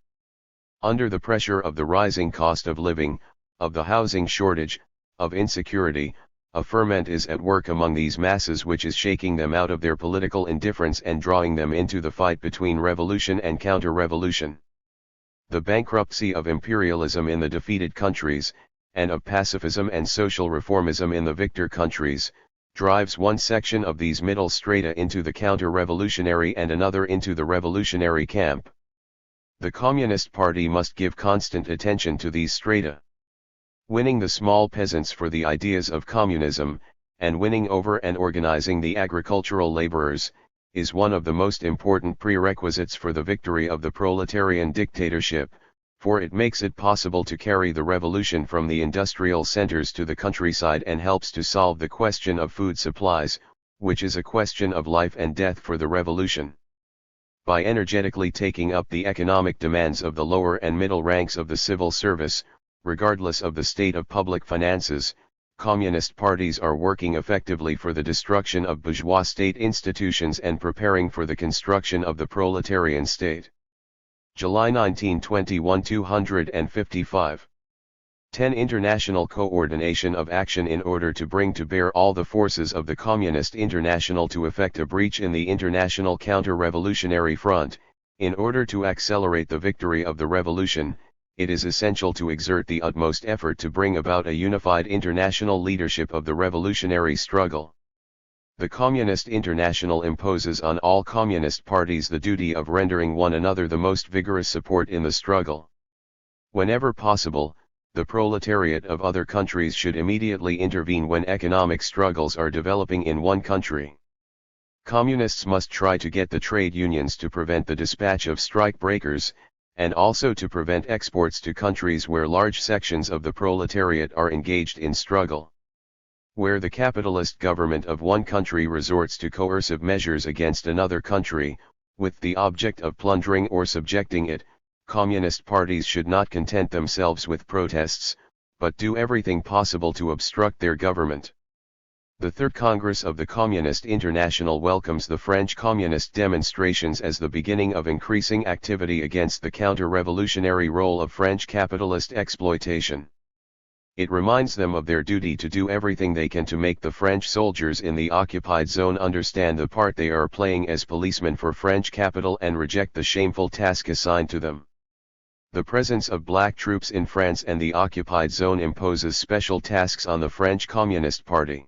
Under the pressure of the rising cost of living, of the housing shortage, of insecurity, a ferment is at work among these masses which is shaking them out of their political indifference and drawing them into the fight between revolution and counter-revolution. The bankruptcy of imperialism in the defeated countries, and of pacifism and social reformism in the victor countries, drives one section of these middle strata into the counter-revolutionary and another into the revolutionary camp. The Communist Party must give constant attention to these strata. Winning the small peasants for the ideas of communism, and winning over and organizing the agricultural laborers, is one of the most important prerequisites for the victory of the proletarian dictatorship, for it makes it possible to carry the revolution from the industrial centers to the countryside and helps to solve the question of food supplies, which is a question of life and death for the revolution. By energetically taking up the economic demands of the lower and middle ranks of the civil service, regardless of the state of public finances, communist parties are working effectively for the destruction of bourgeois state institutions and preparing for the construction of the proletarian state. July 1921 255. 10. International coordination of action in order to bring to bear all the forces of the Communist International to effect a breach in the international counter-revolutionary front. In order to accelerate the victory of the revolution, it is essential to exert the utmost effort to bring about a unified international leadership of the revolutionary struggle. The Communist International imposes on all communist parties the duty of rendering one another the most vigorous support in the struggle. Whenever possible, the proletariat of other countries should immediately intervene when economic struggles are developing in one country. Communists must try to get the trade unions to prevent the dispatch of strike breakers, and also to prevent exports to countries where large sections of the proletariat are engaged in struggle. Where the capitalist government of one country resorts to coercive measures against another country, with the object of plundering or subjecting it, communist parties should not content themselves with protests, but do everything possible to obstruct their government. The Third Congress of the Communist International welcomes the French communist demonstrations as the beginning of increasing activity against the counter-revolutionary role of French capitalist exploitation. It reminds them of their duty to do everything they can to make the French soldiers in the occupied zone understand the part they are playing as policemen for French capital and reject the shameful task assigned to them. The presence of black troops in France and the occupied zone imposes special tasks on the French Communist Party.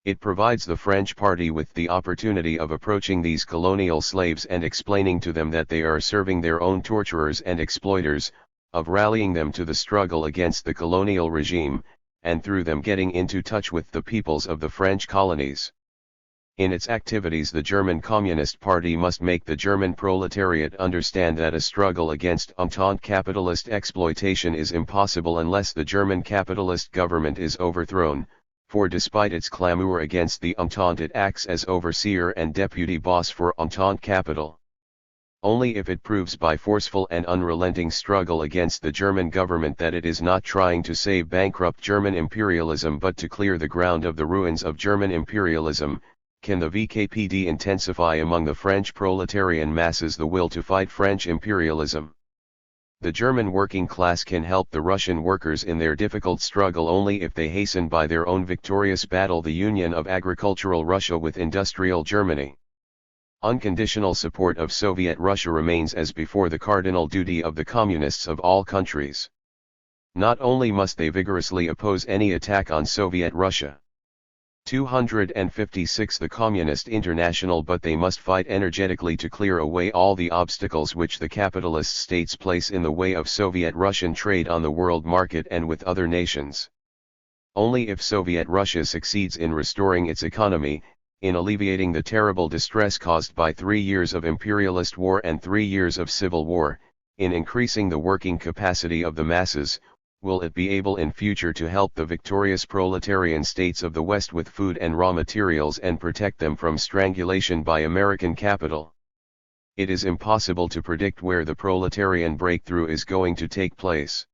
It provides the French party with the opportunity of approaching these colonial slaves and explaining to them that they are serving their own torturers and exploiters, of rallying them to the struggle against the colonial regime, and through them getting into touch with the peoples of the French colonies. In its activities, the German Communist Party must make the German proletariat understand that a struggle against Entente capitalist exploitation is impossible unless the German capitalist government is overthrown, for despite its clamor against the Entente it acts as overseer and deputy boss for Entente capital. Only if it proves by forceful and unrelenting struggle against the German government that it is not trying to save bankrupt German imperialism but to clear the ground of the ruins of German imperialism, can the VKPD intensify among the French proletarian masses the will to fight French imperialism. The German working class can help the Russian workers in their difficult struggle only if they hasten by their own victorious battle the union of agricultural Russia with industrial Germany. Unconditional support of Soviet Russia remains as before the cardinal duty of the communists of all countries. Not only must they vigorously oppose any attack on Soviet Russia. 256 The Communist International, but they must fight energetically to clear away all the obstacles which the capitalist states place in the way of Soviet Russian trade on the world market and with other nations. Only if Soviet Russia succeeds in restoring its economy, in alleviating the terrible distress caused by 3 years of imperialist war and 3 years of civil war, in increasing the working capacity of the masses, will it be able in future to help the victorious proletarian states of the West with food and raw materials and protect them from strangulation by American capital. It is impossible to predict where the proletarian breakthrough is going to take place.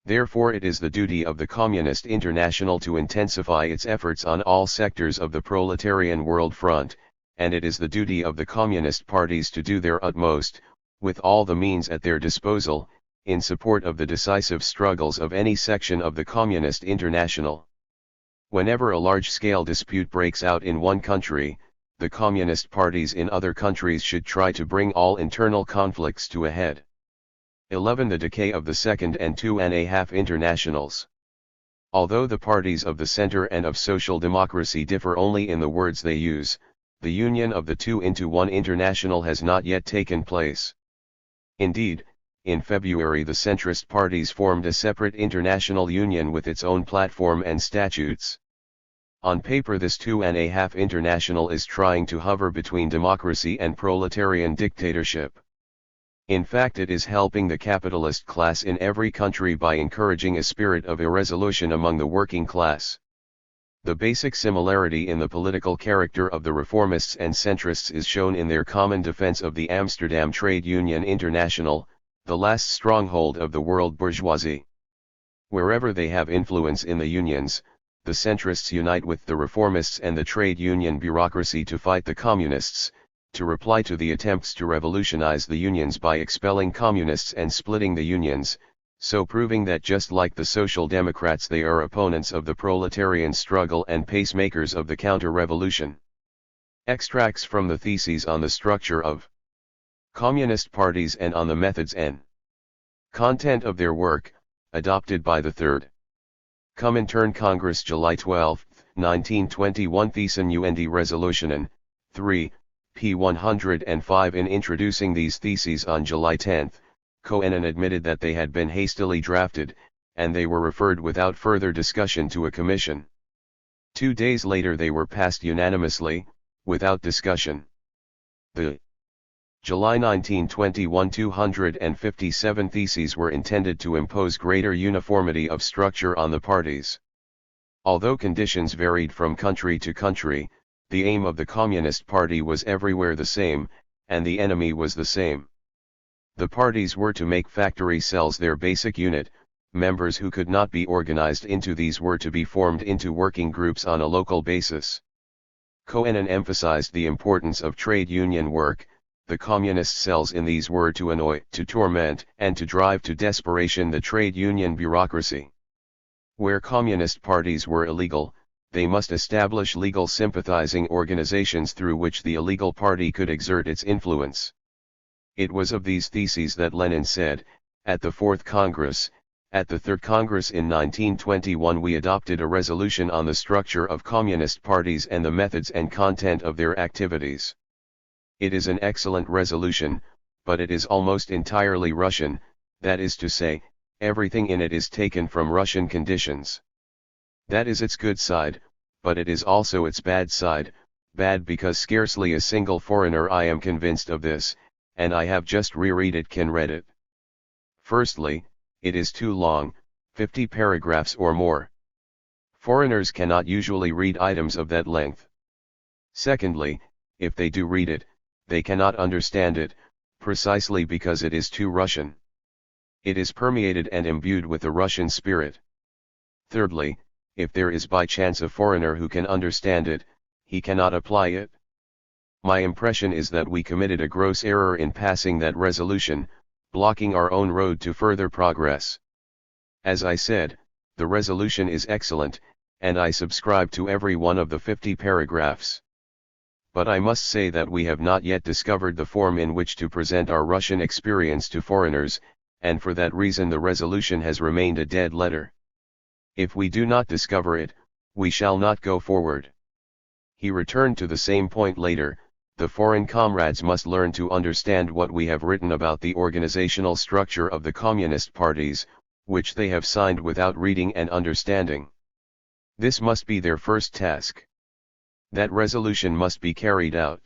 Therefore it is the duty of the Communist International to intensify its efforts on all sectors of the proletarian world front, and it is the duty of the communist parties to do their utmost, with all the means at their disposal, in support of the decisive struggles of any section of the Communist International. Whenever a large-scale dispute breaks out in one country, the communist parties in other countries should try to bring all internal conflicts to a head. 11. The decay of the Second and 2.5 Internationals. Although the parties of the center and of social democracy differ only in the words they use, the union of the two into one international has not yet taken place. Indeed, in February the centrist parties formed a separate international union with its own platform and statutes. On paper this 2.5 International is trying to hover between democracy and proletarian dictatorship. In fact it is helping the capitalist class in every country by encouraging a spirit of irresolution among the working class. The basic similarity in the political character of the reformists and centrists is shown in their common defense of the Amsterdam Trade Union International, the last stronghold of the world bourgeoisie. Wherever they have influence in the unions, the centrists unite with the reformists and the trade union bureaucracy to fight the communists, to reply to the attempts to revolutionize the unions by expelling communists and splitting the unions, so proving that just like the Social Democrats they are opponents of the proletarian struggle and pacemakers of the counter-revolution. Extracts from the theses on the structure of communist parties and on the methods and content of their work, adopted by the Third Comintern Congress July 12, 1921 Thesen UND Resolutionen, 3, p. 105. In introducing these theses on July 10, Coenen admitted that they had been hastily drafted, and they were referred without further discussion to a commission. 2 days later they were passed unanimously, without discussion. The July 1921 257 theses were intended to impose greater uniformity of structure on the parties. Although conditions varied from country to country, the aim of the Communist Party was everywhere the same, and the enemy was the same. The parties were to make factory cells their basic unit, members who could not be organized into these were to be formed into working groups on a local basis. Coenen emphasized the importance of trade union work. The communist cells in these were to annoy, to torment, and to drive to desperation the trade union bureaucracy. Where communist parties were illegal, they must establish legal sympathizing organizations through which the illegal party could exert its influence. It was of these theses that Lenin said, at the Fourth Congress, at the Third Congress in 1921 we adopted a resolution on the structure of communist parties and the methods and content of their activities. It is an excellent resolution, but it is almost entirely Russian, that is to say, everything in it is taken from Russian conditions. That is its good side, but it is also its bad side, bad because scarcely a single foreigner, I am convinced of this, and I have just reread it, can read it. Firstly, it is too long, 50 paragraphs or more. Foreigners cannot usually read items of that length. Secondly, if they do read it, they cannot understand it, precisely because it is too Russian. It is permeated and imbued with the Russian spirit. Thirdly, if there is by chance a foreigner who can understand it, he cannot apply it. My impression is that we committed a gross error in passing that resolution, blocking our own road to further progress. As I said, the resolution is excellent, and I subscribe to every one of the 50 paragraphs. But I must say that we have not yet discovered the form in which to present our Russian experience to foreigners, and for that reason the resolution has remained a dead letter. If we do not discover it, we shall not go forward. He returned to the same point later. The foreign comrades must learn to understand what we have written about the organizational structure of the communist parties, which they have signed without reading and understanding. This must be their first task. That resolution must be carried out.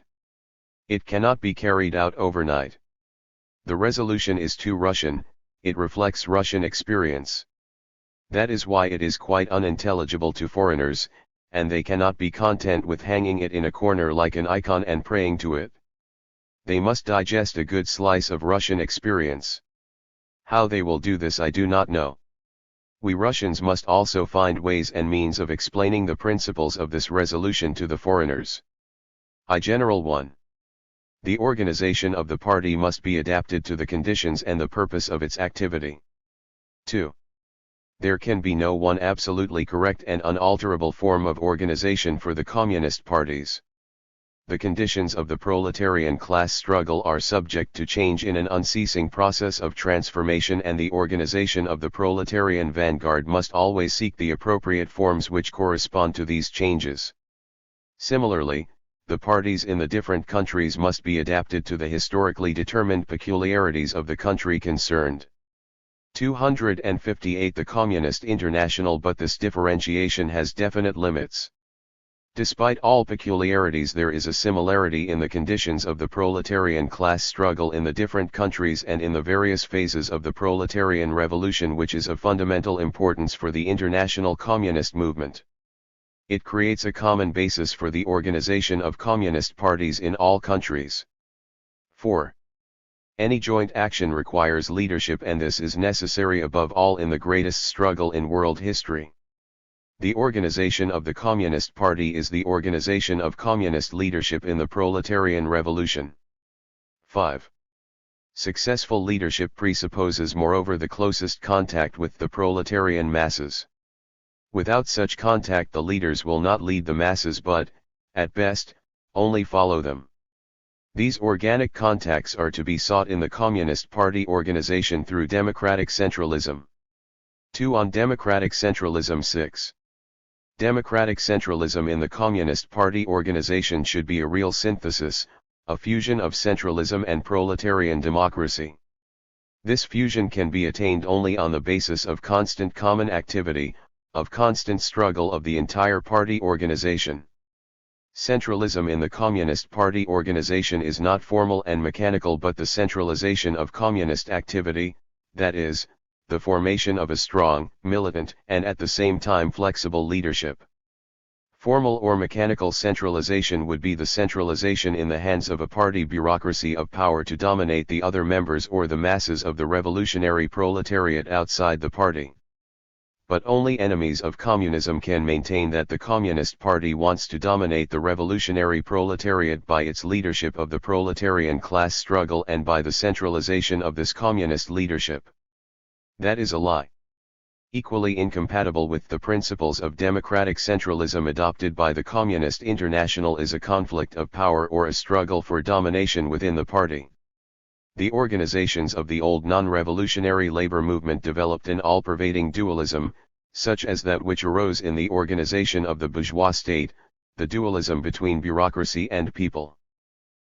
It cannot be carried out overnight. The resolution is too Russian, it reflects Russian experience. That is why it is quite unintelligible to foreigners, and they cannot be content with hanging it in a corner like an icon and praying to it. They must digest a good slice of Russian experience. How they will do this I do not know. We Russians must also find ways and means of explaining the principles of this resolution to the foreigners. General 1. The organization of the party must be adapted to the conditions and the purpose of its activity. 2. There can be no one absolutely correct and unalterable form of organization for the communist parties. The conditions of the proletarian class struggle are subject to change in an unceasing process of transformation, and the organization of the proletarian vanguard must always seek the appropriate forms which correspond to these changes. Similarly, the parties in the different countries must be adapted to the historically determined peculiarities of the country concerned. 258 The Communist International. But this differentiation has definite limits. Despite all peculiarities, there is a similarity in the conditions of the proletarian class struggle in the different countries and in the various phases of the proletarian revolution, which is of fundamental importance for the international communist movement. It creates a common basis for the organization of communist parties in all countries. 4. Any joint action requires leadership, and this is necessary above all in the greatest struggle in world history. The organization of the Communist Party is the organization of communist leadership in the proletarian revolution. 5. Successful leadership presupposes moreover the closest contact with the proletarian masses. Without such contact the leaders will not lead the masses but, at best, only follow them. These organic contacts are to be sought in the Communist Party organization through democratic centralism. 2. On democratic centralism. 6. Democratic centralism in the Communist Party organization should be a real synthesis, a fusion of centralism and proletarian democracy. This fusion can be attained only on the basis of constant common activity, of constant struggle of the entire party organization. Centralism in the Communist Party organization is not formal and mechanical but the centralization of communist activity, that is, the formation of a strong, militant, and at the same time flexible leadership. Formal or mechanical centralization would be the centralization in the hands of a party bureaucracy of power to dominate the other members or the masses of the revolutionary proletariat outside the party. But only enemies of communism can maintain that the Communist Party wants to dominate the revolutionary proletariat by its leadership of the proletarian class struggle and by the centralization of this communist leadership. That is a lie. Equally incompatible with the principles of democratic centralism adopted by the Communist International is a conflict of power or a struggle for domination within the party. The organizations of the old non-revolutionary labor movement developed an all-pervading dualism, such as that which arose in the organization of the bourgeois state, the dualism between bureaucracy and people.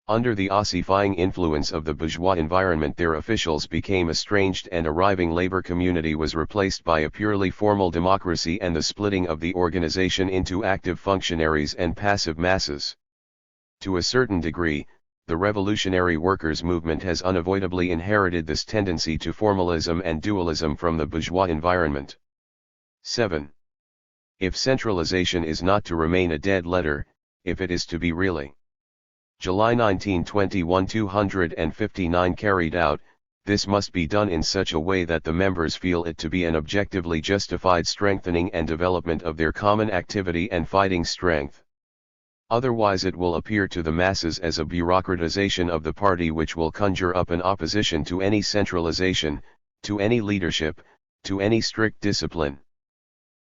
Under the ossifying influence of the bourgeois environment their officials became estranged and a arriving labor community was replaced by a purely formal democracy and the splitting of the organization into active functionaries and passive masses. To a certain degree, the revolutionary workers' movement has unavoidably inherited this tendency to formalism and dualism from the bourgeois environment. 7. If centralization is not to remain a dead letter, if it is to be really July 1921 259 carried out, this must be done in such a way that the members feel it to be an objectively justified strengthening and development of their common activity and fighting strength. Otherwise it will appear to the masses as a bureaucratization of the party which will conjure up an opposition to any centralization, to any leadership, to any strict discipline.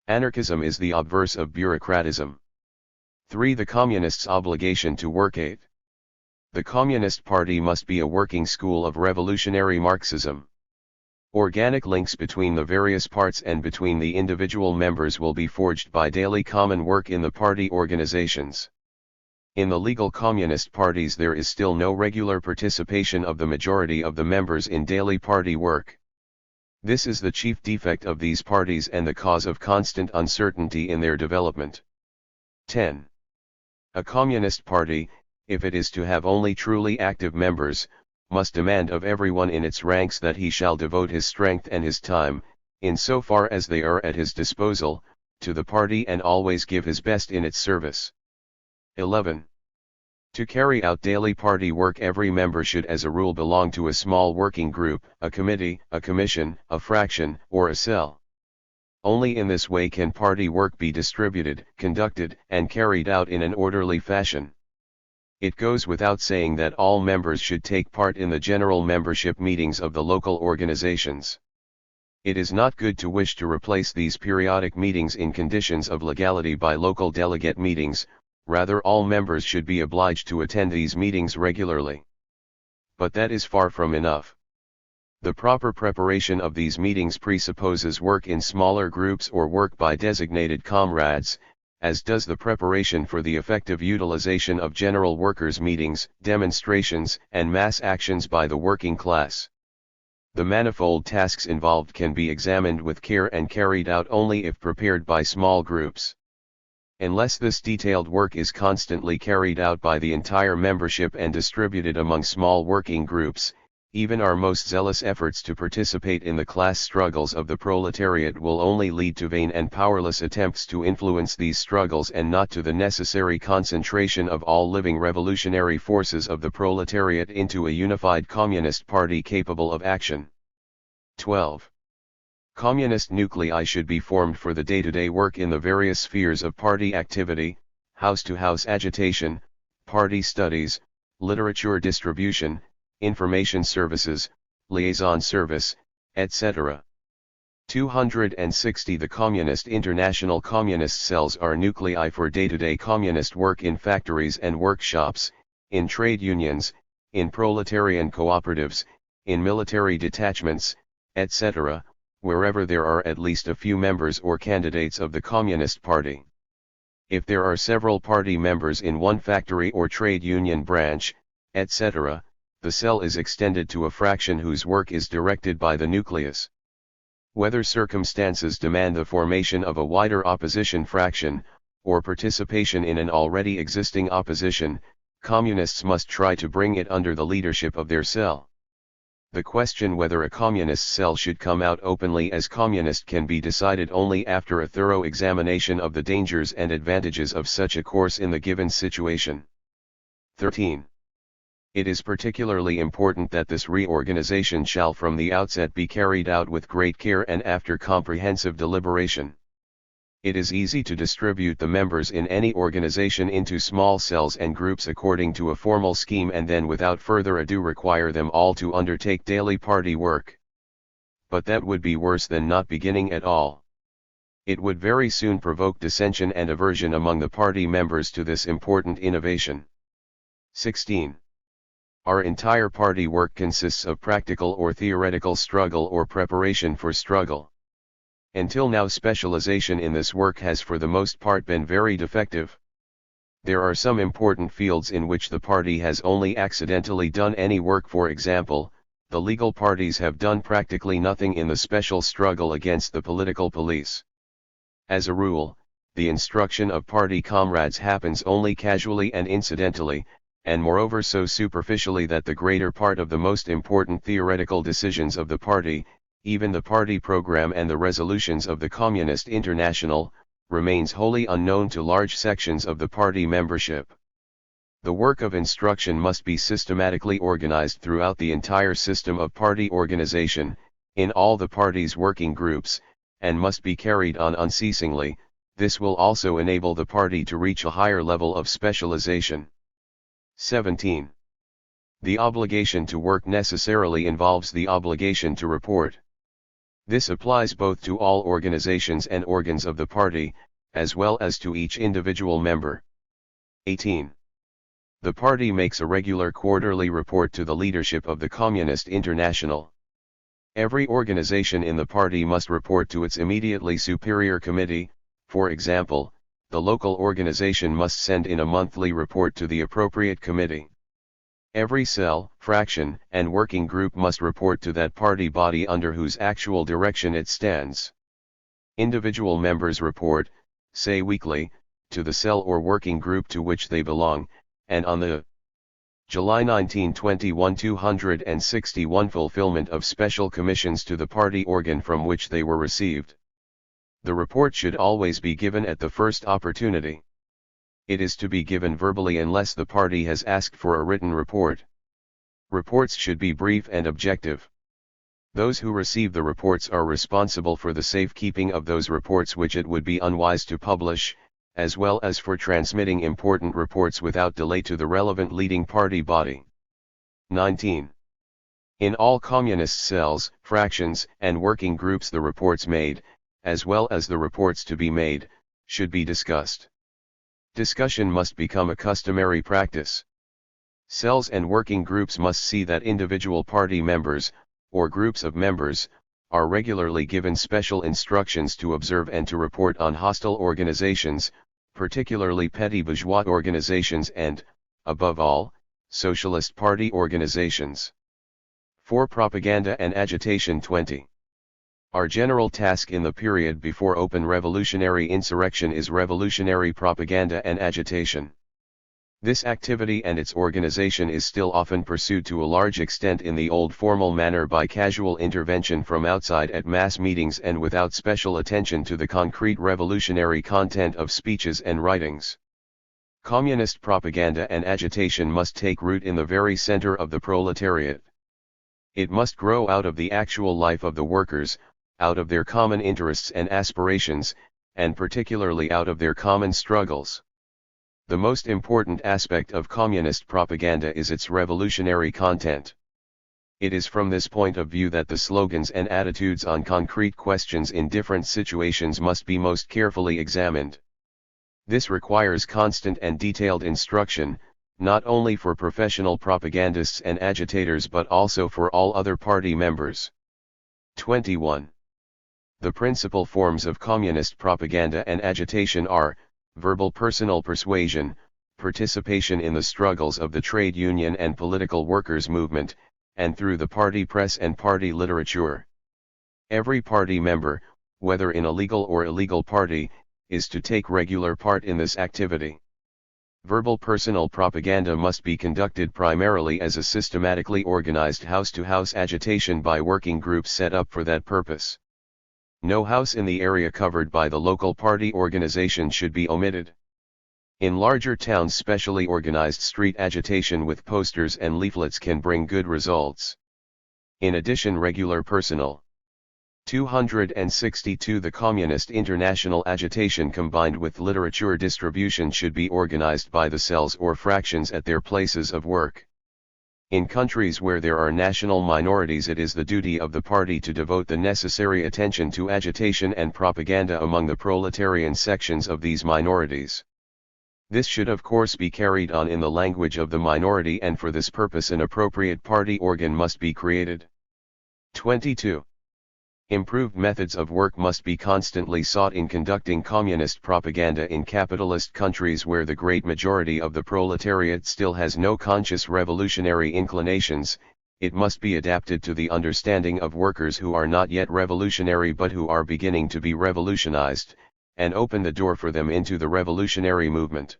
Anarchism is the obverse of bureaucratism. 3. The Communists' obligation to work. 8. The Communist Party must be a working school of revolutionary Marxism. Organic links between the various parts and between the individual members will be forged by daily common work in the party organizations. In the legal communist parties there is still no regular participation of the majority of the members in daily party work. This is the chief defect of these parties and the cause of constant uncertainty in their development. 10. A communist party, if it is to have only truly active members, must demand of everyone in its ranks that he shall devote his strength and his time, in so far as they are at his disposal, to the party and always give his best in its service. 11. To carry out daily party work every member should as a rule belong to a small working group, a committee, a commission, a fraction, or a cell. Only in this way can party work be distributed, conducted, and carried out in an orderly fashion. It goes without saying that all members should take part in the general membership meetings of the local organizations. It is not good to wish to replace these periodic meetings in conditions of legality by local delegate meetings, rather all members should be obliged to attend these meetings regularly. But that is far from enough. The proper preparation of these meetings presupposes work in smaller groups or work by designated comrades, as does the preparation for the effective utilization of general workers' meetings, demonstrations, and mass actions by the working class. The manifold tasks involved can be examined with care and carried out only if prepared by small groups. Unless this detailed work is constantly carried out by the entire membership and distributed among small working groups, Even our most zealous efforts to participate in the class struggles of the proletariat will only lead to vain and powerless attempts to influence these struggles and not to the necessary concentration of all living revolutionary forces of the proletariat into a unified communist party capable of action. 12. Communist nuclei should be formed for the day-to-day work in the various spheres of party activity: house-to-house agitation, party studies, literature distribution, information services, liaison service, etc. 260. The Communist International communist cells are nuclei for day-to-day communist work in factories and workshops, in trade unions, in proletarian cooperatives, in military detachments, etc., wherever there are at least a few members or candidates of the Communist Party. If there are several party members in one factory or trade union branch, etc., the cell is extended to a fraction whose work is directed by the nucleus. Whether circumstances demand the formation of a wider opposition fraction, or participation in an already existing opposition, communists must try to bring it under the leadership of their cell. The question whether a communist cell should come out openly as communist can be decided only after a thorough examination of the dangers and advantages of such a course in the given situation. 13. It is particularly important that this reorganization shall from the outset be carried out with great care and after comprehensive deliberation. It is easy to distribute the members in any organization into small cells and groups according to a formal scheme and then without further ado require them all to undertake daily party work. But that would be worse than not beginning at all. It would very soon provoke dissension and aversion among the party members to this important innovation. 16. Our entire party work consists of practical or theoretical struggle or preparation for struggle. Until now, specialization in this work has for the most part been very defective. There are some important fields in which the party has only accidentally done any work. For example, the legal parties have done practically nothing in the special struggle against the political police. As a rule, the instruction of party comrades happens only casually and incidentally, and moreover so superficially that the greater part of the most important theoretical decisions of the party, even the party program and the resolutions of the Communist International, remains wholly unknown to large sections of the party membership. The work of instruction must be systematically organized throughout the entire system of party organization, in all the party's working groups, and must be carried on unceasingly. This will also enable the party to reach a higher level of specialization. 17. The obligation to work necessarily involves the obligation to report. This applies both to all organizations and organs of the party, as well as to each individual member. 18. The party makes a regular quarterly report to the leadership of the Communist International. Every organization in the party must report to its immediately superior committee. For example, the local organization must send in a monthly report to the appropriate committee. Every cell, fraction, and working group must report to that party body under whose actual direction it stands. Individual members report, say weekly, to the cell or working group to which they belong, and on the July 1921 261 fulfillment of special commissions to the party organ from which they were received. The report should always be given at the first opportunity. It is to be given verbally unless the party has asked for a written report. Reports should be brief and objective. Those who receive the reports are responsible for the safekeeping of those reports which it would be unwise to publish, as well as for transmitting important reports without delay to the relevant leading party body. 19. In all communist cells, fractions, and working groups the reports made, as well as the reports to be made, should be discussed. Discussion must become a customary practice. Cells and working groups must see that individual party members, or groups of members, are regularly given special instructions to observe and to report on hostile organizations, particularly petty bourgeois organizations and, above all, Socialist Party organizations. For propaganda and agitation. 20. Our general task in the period before open revolutionary insurrection is revolutionary propaganda and agitation. This activity and its organization is still often pursued to a large extent in the old formal manner by casual intervention from outside at mass meetings and without special attention to the concrete revolutionary content of speeches and writings. Communist propaganda and agitation must take root in the very center of the proletariat. It must grow out of the actual life of the workers, out of their common interests and aspirations, and particularly out of their common struggles. The most important aspect of communist propaganda is its revolutionary content. It is from this point of view that the slogans and attitudes on concrete questions in different situations must be most carefully examined. This requires constant and detailed instruction, not only for professional propagandists and agitators but also for all other party members. 21. The principal forms of communist propaganda and agitation are, verbal personal persuasion, participation in the struggles of the trade union and political workers' movement, and through the party press and party literature. Every party member, whether in a legal or illegal party, is to take regular part in this activity. Verbal personal propaganda must be conducted primarily as a systematically organized house-to-house agitation by working groups set up for that purpose. No house in the area covered by the local party organization should be omitted. In larger towns, specially organized street agitation with posters and leaflets can bring good results. In addition, regular personal 262 The Communist international agitation combined with literature distribution should be organized by the cells or fractions at their places of work. In countries where there are national minorities, it is the duty of the party to devote the necessary attention to agitation and propaganda among the proletarian sections of these minorities. This should of course be carried on in the language of the minority, and for this purpose an appropriate party organ must be created. 22. Improved methods of work must be constantly sought in conducting communist propaganda in capitalist countries where the great majority of the proletariat still has no conscious revolutionary inclinations. It must be adapted to the understanding of workers who are not yet revolutionary but who are beginning to be revolutionized, and open the door for them into the revolutionary movement.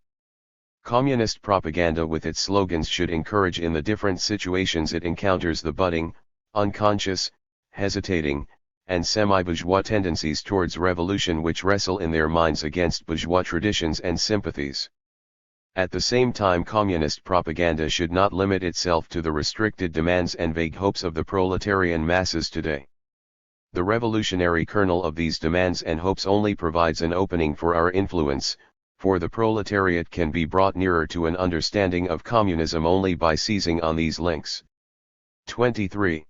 Communist propaganda with its slogans should encourage in the different situations it encounters the budding, unconscious, hesitating, and semi-bourgeois tendencies towards revolution which wrestle in their minds against bourgeois traditions and sympathies. At the same time, communist propaganda should not limit itself to the restricted demands and vague hopes of the proletarian masses today. The revolutionary kernel of these demands and hopes only provides an opening for our influence, for the proletariat can be brought nearer to an understanding of communism only by seizing on these links. 23.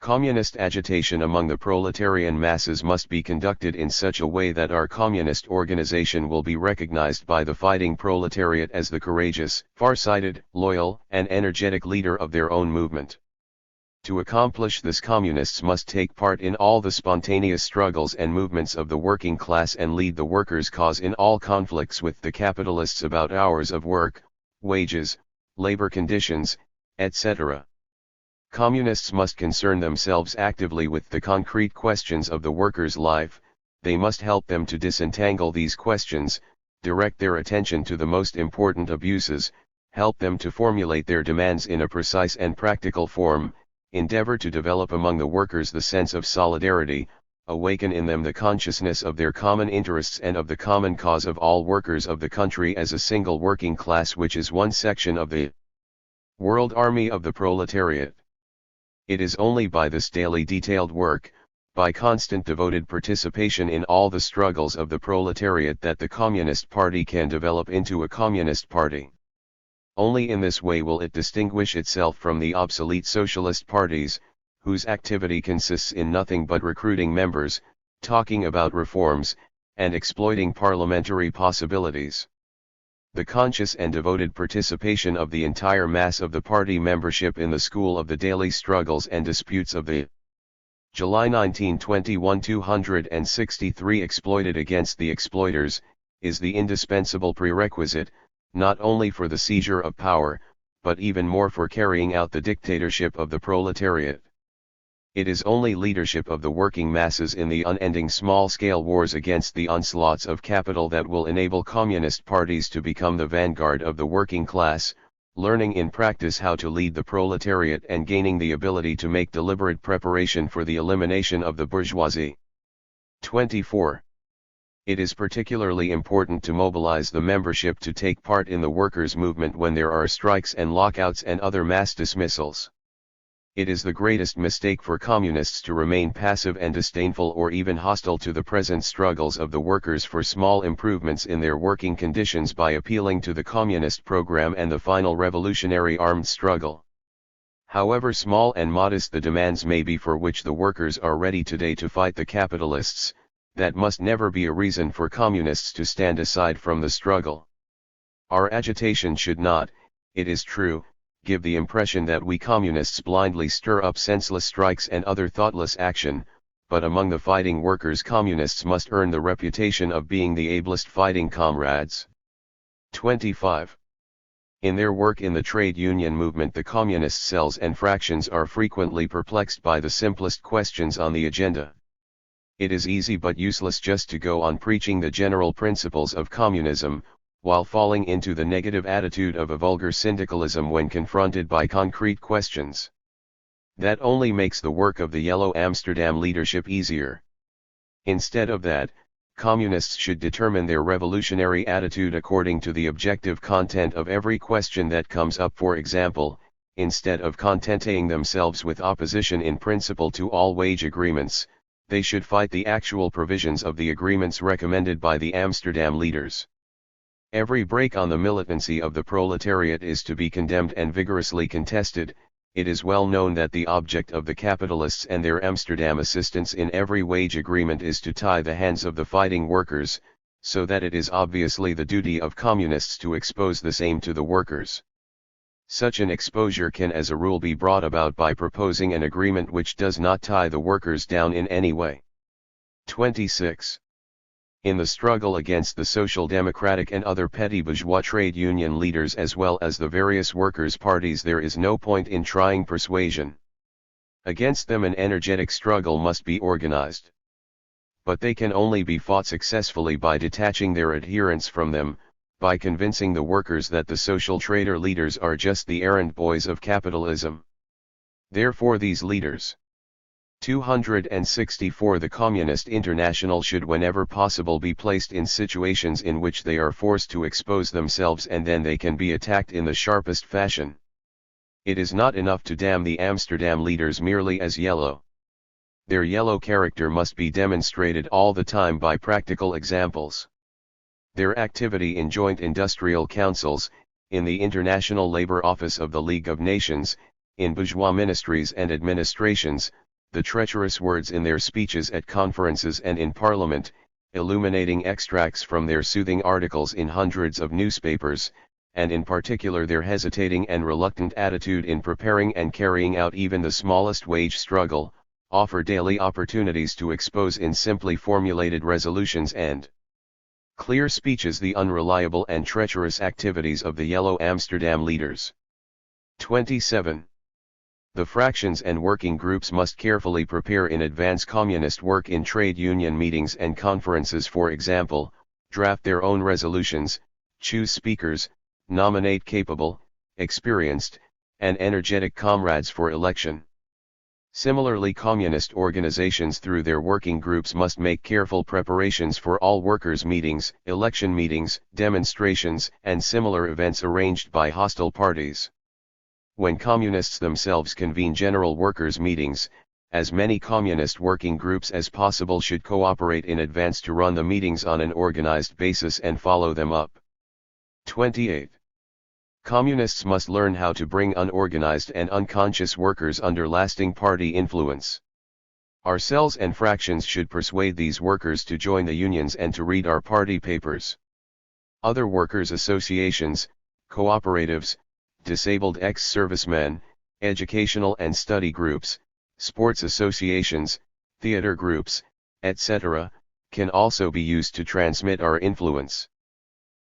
Communist agitation among the proletarian masses must be conducted in such a way that our communist organization will be recognized by the fighting proletariat as the courageous, far-sighted, loyal, and energetic leader of their own movement. To accomplish this, communists must take part in all the spontaneous struggles and movements of the working class and lead the workers' cause in all conflicts with the capitalists about hours of work, wages, labor conditions, etc. Communists must concern themselves actively with the concrete questions of the workers' life. They must help them to disentangle these questions, direct their attention to the most important abuses, help them to formulate their demands in a precise and practical form, endeavor to develop among the workers the sense of solidarity, awaken in them the consciousness of their common interests and of the common cause of all workers of the country as a single working class which is one section of the world army of the proletariat. It is only by this daily detailed work, by constant devoted participation in all the struggles of the proletariat, that the Communist Party can develop into a communist party. Only in this way will it distinguish itself from the obsolete socialist parties, whose activity consists in nothing but recruiting members, talking about reforms, and exploiting parliamentary possibilities. The conscious and devoted participation of the entire mass of the party membership in the school of the daily struggles and disputes of the July 1921 263 exploited against the exploiters, is the indispensable prerequisite, not only for the seizure of power, but even more for carrying out the dictatorship of the proletariat. It is only leadership of the working masses in the unending small-scale wars against the onslaughts of capital that will enable communist parties to become the vanguard of the working class, learning in practice how to lead the proletariat and gaining the ability to make deliberate preparation for the elimination of the bourgeoisie. 24. It is particularly important to mobilize the membership to take part in the workers' movement when there are strikes and lockouts and other mass dismissals. It is the greatest mistake for communists to remain passive and disdainful or even hostile to the present struggles of the workers for small improvements in their working conditions by appealing to the communist program and the final revolutionary armed struggle. However small and modest the demands may be for which the workers are ready today to fight the capitalists, that must never be a reason for communists to stand aside from the struggle. Our agitation should not, it is true, give the impression that we communists blindly stir up senseless strikes and other thoughtless action, but among the fighting workers communists must earn the reputation of being the ablest fighting comrades. 25. In their work in the trade union movement, the communist cells and fractions are frequently perplexed by the simplest questions on the agenda. It is easy but useless just to go on preaching the general principles of communism, while falling into the negative attitude of a vulgar syndicalism when confronted by concrete questions. That only makes the work of the Yellow Amsterdam leadership easier. Instead of that, communists should determine their revolutionary attitude according to the objective content of every question that comes up. For example, instead of contenting themselves with opposition in principle to all wage agreements, they should fight the actual provisions of the agreements recommended by the Amsterdam leaders. Every break on the militancy of the proletariat is to be condemned and vigorously contested. It is well known that the object of the capitalists and their Amsterdam assistants in every wage agreement is to tie the hands of the fighting workers, so that it is obviously the duty of communists to expose the same to the workers. Such an exposure can as a rule be brought about by proposing an agreement which does not tie the workers down in any way. 26. In the struggle against the Social Democratic and other petty bourgeois trade union leaders as well as the various workers' parties, there is no point in trying persuasion. Against them an energetic struggle must be organized. But they can only be fought successfully by detaching their adherents from them, by convincing the workers that the social trader leaders are just the errand boys of capitalism. Therefore these leaders. 264 The Communist International should whenever possible be placed in situations in which they are forced to expose themselves, and then they can be attacked in the sharpest fashion. It is not enough to damn the Amsterdam leaders merely as yellow. Their yellow character must be demonstrated all the time by practical examples. Their activity in joint industrial councils, in the International Labour Office of the League of Nations, in bourgeois ministries and administrations, the treacherous words in their speeches at conferences and in Parliament, illuminating extracts from their soothing articles in hundreds of newspapers, and in particular their hesitating and reluctant attitude in preparing and carrying out even the smallest wage struggle, offer daily opportunities to expose in simply formulated resolutions and clear speeches the unreliable and treacherous activities of the Yellow Amsterdam leaders. 27. The fractions and working groups must carefully prepare in advance communist work in trade union meetings and conferences. For example, draft their own resolutions, choose speakers, nominate capable, experienced, and energetic comrades for election. Similarly, communist organizations through their working groups must make careful preparations for all workers' meetings, election meetings, demonstrations, and similar events arranged by hostile parties. When communists themselves convene general workers' meetings, as many communist working groups as possible should cooperate in advance to run the meetings on an organized basis and follow them up. 28. Communists must learn how to bring unorganized and unconscious workers under lasting party influence. Our cells and fractions should persuade these workers to join the unions and to read our party papers. Other workers' associations, cooperatives, disabled ex-servicemen, educational and study groups, sports associations, theater groups, etc., can also be used to transmit our influence.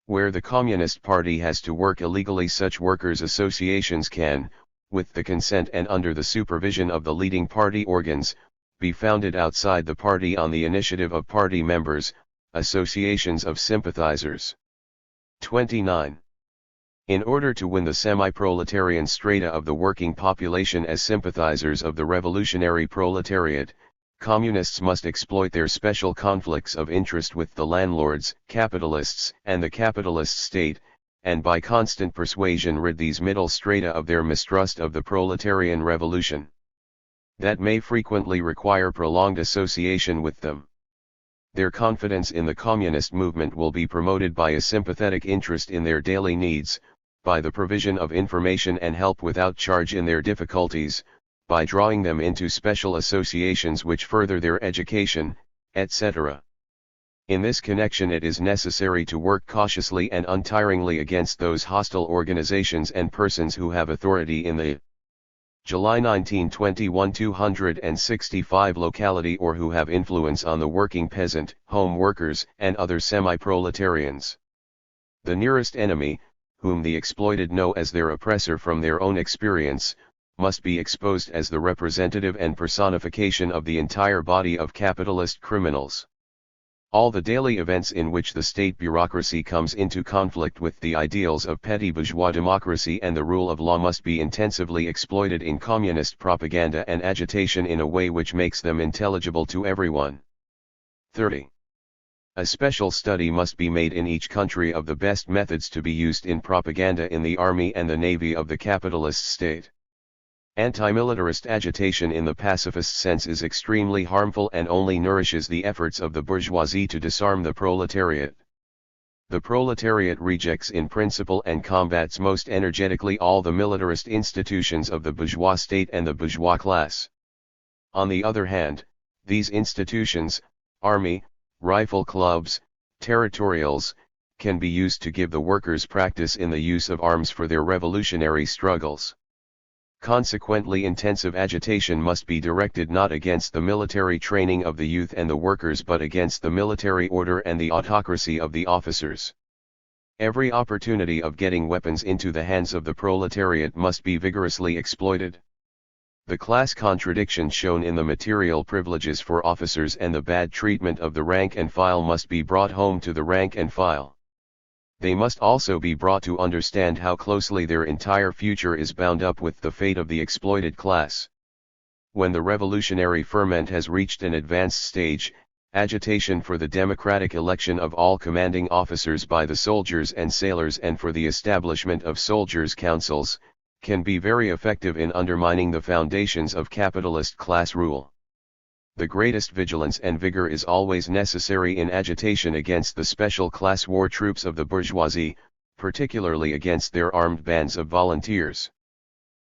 Where the Communist Party has to work illegally, such workers' associations can, with the consent and under the supervision of the leading party organs, be founded outside the party on the initiative of party members, associations of sympathizers. 29. In order to win the semi-proletarian strata of the working population as sympathizers of the revolutionary proletariat, communists must exploit their special conflicts of interest with the landlords, capitalists, and the capitalist state, and by constant persuasion rid these middle strata of their mistrust of the proletarian revolution. That may frequently require prolonged association with them. Their confidence in the communist movement will be promoted by a sympathetic interest in their daily needs, by the provision of information and help without charge in their difficulties, by drawing them into special associations which further their education, etc. In this connection it is necessary to work cautiously and untiringly against those hostile organizations and persons who have authority in the July 1921 265 locality or who have influence on the working peasant, home workers, and other semi-proletarians. The nearest enemy, whom the exploited know as their oppressor from their own experience, must be exposed as the representative and personification of the entire body of capitalist criminals. All the daily events in which the state bureaucracy comes into conflict with the ideals of petty bourgeois democracy and the rule of law must be intensively exploited in communist propaganda and agitation in a way which makes them intelligible to everyone. 30. A special study must be made in each country of the best methods to be used in propaganda in the army and the navy of the capitalist state. Anti-militarist agitation in the pacifist sense is extremely harmful and only nourishes the efforts of the bourgeoisie to disarm the proletariat. The proletariat rejects in principle and combats most energetically all the militarist institutions of the bourgeois state and the bourgeois class. On the other hand, these institutions, army, rifle clubs, territorials, can be used to give the workers practice in the use of arms for their revolutionary struggles. Consequently, intensive agitation must be directed not against the military training of the youth and the workers but against the military order and the autocracy of the officers. Every opportunity of getting weapons into the hands of the proletariat must be vigorously exploited. The class contradiction shown in the material privileges for officers and the bad treatment of the rank and file must be brought home to the rank and file. They must also be brought to understand how closely their entire future is bound up with the fate of the exploited class. When the revolutionary ferment has reached an advanced stage, agitation for the democratic election of all commanding officers by the soldiers and sailors and for the establishment of soldiers' councils, can be very effective in undermining the foundations of capitalist class rule. The greatest vigilance and vigor is always necessary in agitation against the special class war troops of the bourgeoisie, particularly against their armed bands of volunteers.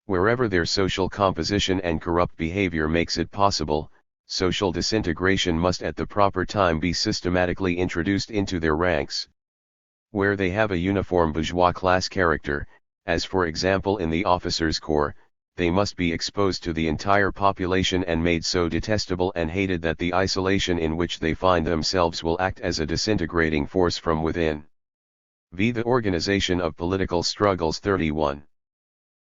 Wherever their social composition and corrupt behavior makes it possible, social disintegration must at the proper time be systematically introduced into their ranks. Where they have a uniform bourgeois class character, as for example in the officers' corps, they must be exposed to the entire population and made so detestable and hated that the isolation in which they find themselves will act as a disintegrating force from within. V. The organization of political struggles. 31.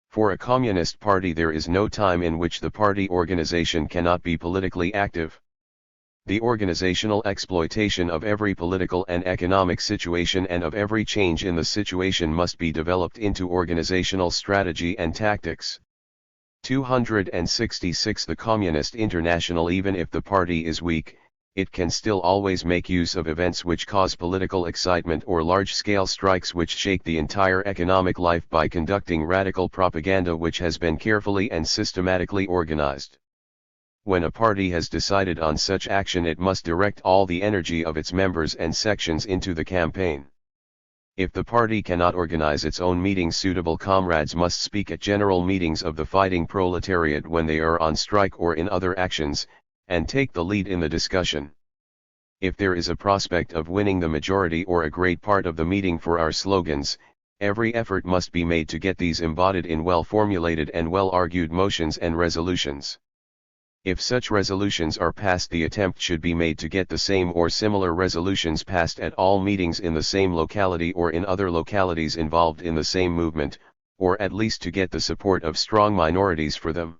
For a communist party there is no time in which the party organization cannot be politically active. The organizational exploitation of every political and economic situation and of every change in the situation must be developed into organizational strategy and tactics. 266 The Communist International. Even if the party is weak, it can still always make use of events which cause political excitement or large-scale strikes which shake the entire economic life by conducting radical propaganda which has been carefully and systematically organized. When a party has decided on such action it must direct all the energy of its members and sections into the campaign. If the party cannot organize its own meetings, suitable comrades must speak at general meetings of the fighting proletariat when they are on strike or in other actions, and take the lead in the discussion. If there is a prospect of winning the majority or a great part of the meeting for our slogans, every effort must be made to get these embodied in well-formulated and well-argued motions and resolutions. If such resolutions are passed, the attempt should be made to get the same or similar resolutions passed at all meetings in the same locality or in other localities involved in the same movement, or at least to get the support of strong minorities for them.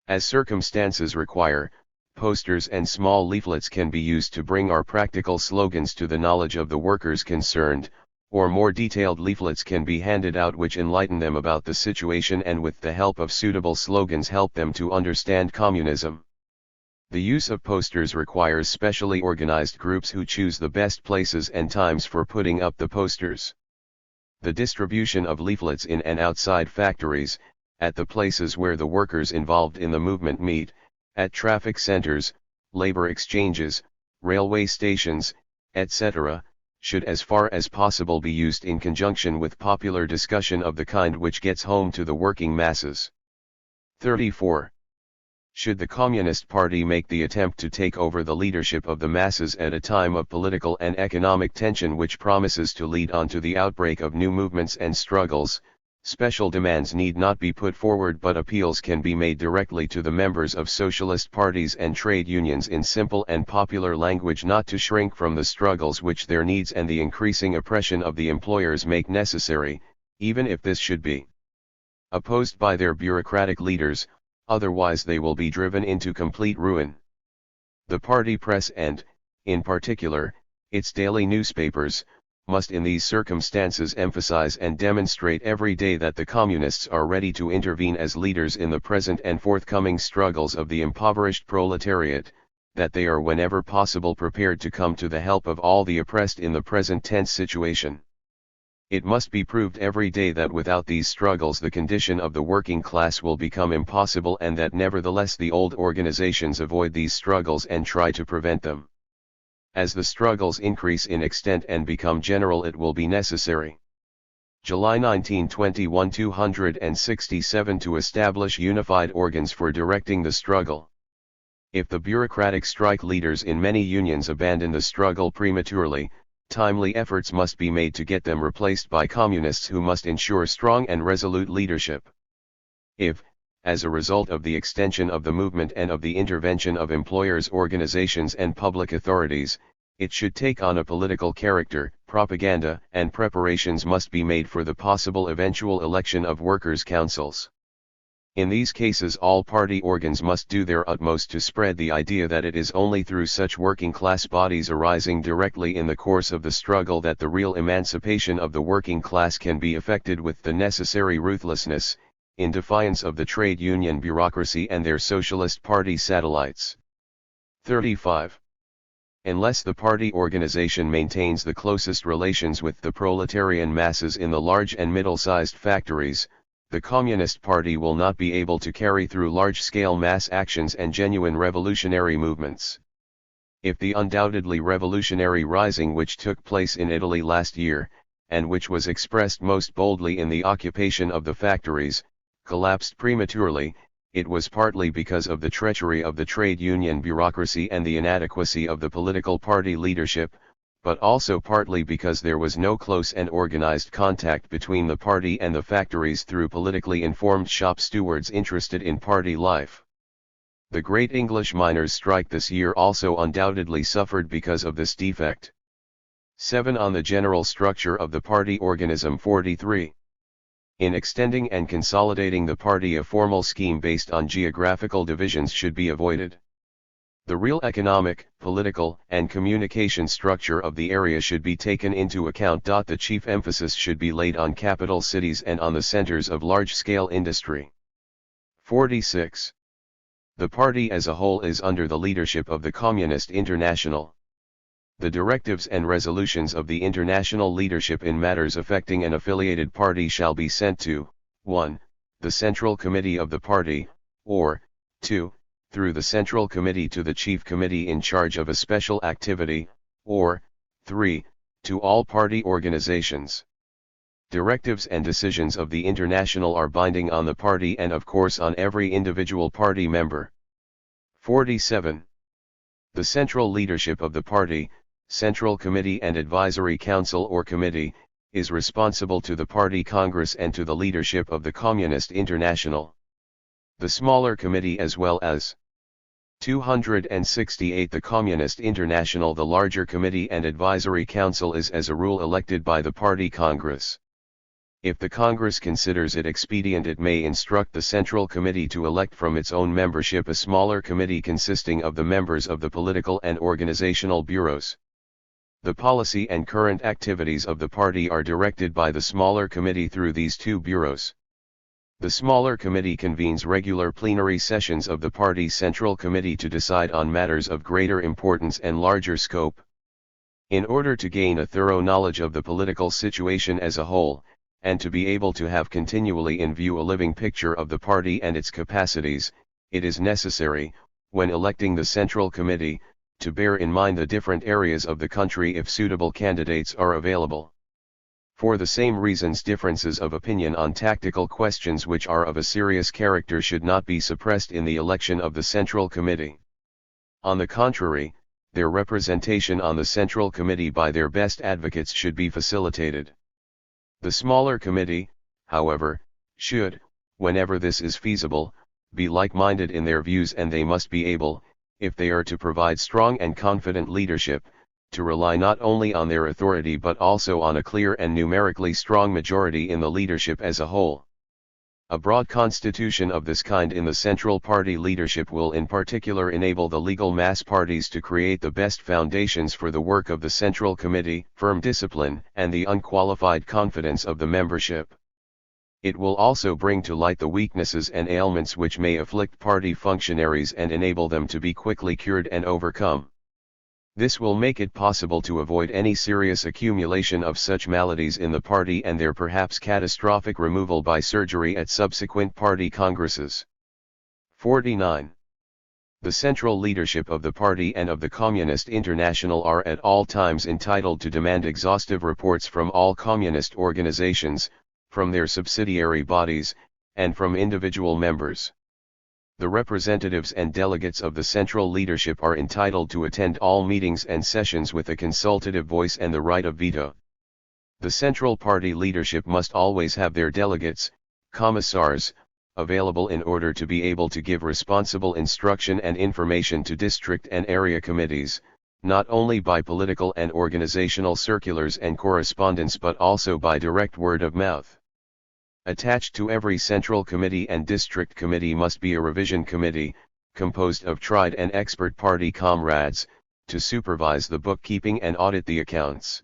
As circumstances require, posters and small leaflets can be used to bring our practical slogans to the knowledge of the workers concerned, or more detailed leaflets can be handed out which enlighten them about the situation and with the help of suitable slogans help them to understand communism. The use of posters requires specially organized groups who choose the best places and times for putting up the posters. The distribution of leaflets in and outside factories, at the places where the workers involved in the movement meet, at traffic centers, labor exchanges, railway stations, etc., should as far as possible be used in conjunction with popular discussion of the kind which gets home to the working masses. 34. Should the Communist Party make the attempt to take over the leadership of the masses at a time of political and economic tension which promises to lead on to the outbreak of new movements and struggles, special demands need not be put forward but appeals can be made directly to the members of socialist parties and trade unions in simple and popular language not to shrink from the struggles which their needs and the increasing oppression of the employers make necessary, even if this should be opposed by their bureaucratic leaders, otherwise they will be driven into complete ruin. The party press and, in particular, its daily newspapers, must in these circumstances emphasize and demonstrate every day that the communists are ready to intervene as leaders in the present and forthcoming struggles of the impoverished proletariat, that they are whenever possible prepared to come to the help of all the oppressed in the present tense situation. It must be proved every day that without these struggles the condition of the working class will become impossible and that nevertheless the old organizations avoid these struggles and try to prevent them. As the struggles increase in extent and become general it will be necessary. July 1921 267 to establish unified organs for directing the struggle. If the bureaucratic strike leaders in many unions abandon the struggle prematurely, timely efforts must be made to get them replaced by communists who must ensure strong and resolute leadership. If, as a result of the extension of the movement and of the intervention of employers' organizations and public authorities, it should take on a political character, propaganda and preparations must be made for the possible eventual election of workers' councils. In these cases all party organs must do their utmost to spread the idea that it is only through such working class bodies arising directly in the course of the struggle that the real emancipation of the working class can be effected with the necessary ruthlessness, in defiance of the trade union bureaucracy and their socialist party satellites. 35. Unless the party organization maintains the closest relations with the proletarian masses in the large and middle-sized factories, the Communist Party will not be able to carry through large-scale mass actions and genuine revolutionary movements. If the undoubtedly revolutionary rising which took place in Italy last year, and which was expressed most boldly in the occupation of the factories, collapsed prematurely, it was partly because of the treachery of the trade union bureaucracy and the inadequacy of the political party leadership, but also partly because there was no close and organized contact between the party and the factories through politically informed shop stewards interested in party life. The great English miners' strike this year also undoubtedly suffered because of this defect. 7. On the general structure of the party organism. 43. In extending and consolidating the party, a formal scheme based on geographical divisions should be avoided. The real economic, political, and communication structure of the area should be taken into account. The chief emphasis should be laid on capital cities and on the centers of large-scale industry. 46. The party as a whole is under the leadership of the Communist International. The directives and resolutions of the international leadership in matters affecting an affiliated party shall be sent to 1. The Central Committee of the party, or 2. Through the Central Committee to the Chief Committee in charge of a special activity, or 3. To all party organizations. Directives and decisions of the International are binding on the party and of course on every individual party member. 47. The central leadership of the party, Central Committee and Advisory Council or Committee, is responsible to the Party Congress and to the leadership of the Communist International. The smaller committee as well as 268 the Communist International. The larger Committee and Advisory Council is as a rule elected by the Party Congress. If the Congress considers it expedient, it may instruct the Central Committee to elect from its own membership a smaller committee consisting of the members of the political and organizational bureaus. The policy and current activities of the party are directed by the smaller committee through these two bureaus. The smaller committee convenes regular plenary sessions of the party's Central Committee to decide on matters of greater importance and larger scope. In order to gain a thorough knowledge of the political situation as a whole, and to be able to have continually in view a living picture of the party and its capacities, it is necessary, when electing the Central Committee, to bear in mind the different areas of the country if suitable candidates are available. For the same reasons, differences of opinion on tactical questions which are of a serious character should not be suppressed in the election of the Central Committee. On the contrary, their representation on the Central Committee by their best advocates should be facilitated. The smaller committee, however, should, whenever this is feasible, be like-minded in their views, and they must be able, if they are to provide strong and confident leadership, to rely not only on their authority but also on a clear and numerically strong majority in the leadership as a whole. A broad constitution of this kind in the Central Party leadership will in particular enable the legal mass parties to create the best foundations for the work of the Central Committee, firm discipline, and the unqualified confidence of the membership. It will also bring to light the weaknesses and ailments which may afflict party functionaries and enable them to be quickly cured and overcome. This will make it possible to avoid any serious accumulation of such maladies in the party and their perhaps catastrophic removal by surgery at subsequent party congresses. 49. The central leadership of the party and of the Communist International are at all times entitled to demand exhaustive reports from all communist organizations, from their subsidiary bodies, and from individual members. The representatives and delegates of the central leadership are entitled to attend all meetings and sessions with a consultative voice and the right of veto. The central party leadership must always have their delegates, commissars, available in order to be able to give responsible instruction and information to district and area committees, not only by political and organizational circulars and correspondence but also by direct word of mouth. Attached to every central committee and district committee must be a revision committee, composed of tried and expert party comrades, to supervise the bookkeeping and audit the accounts.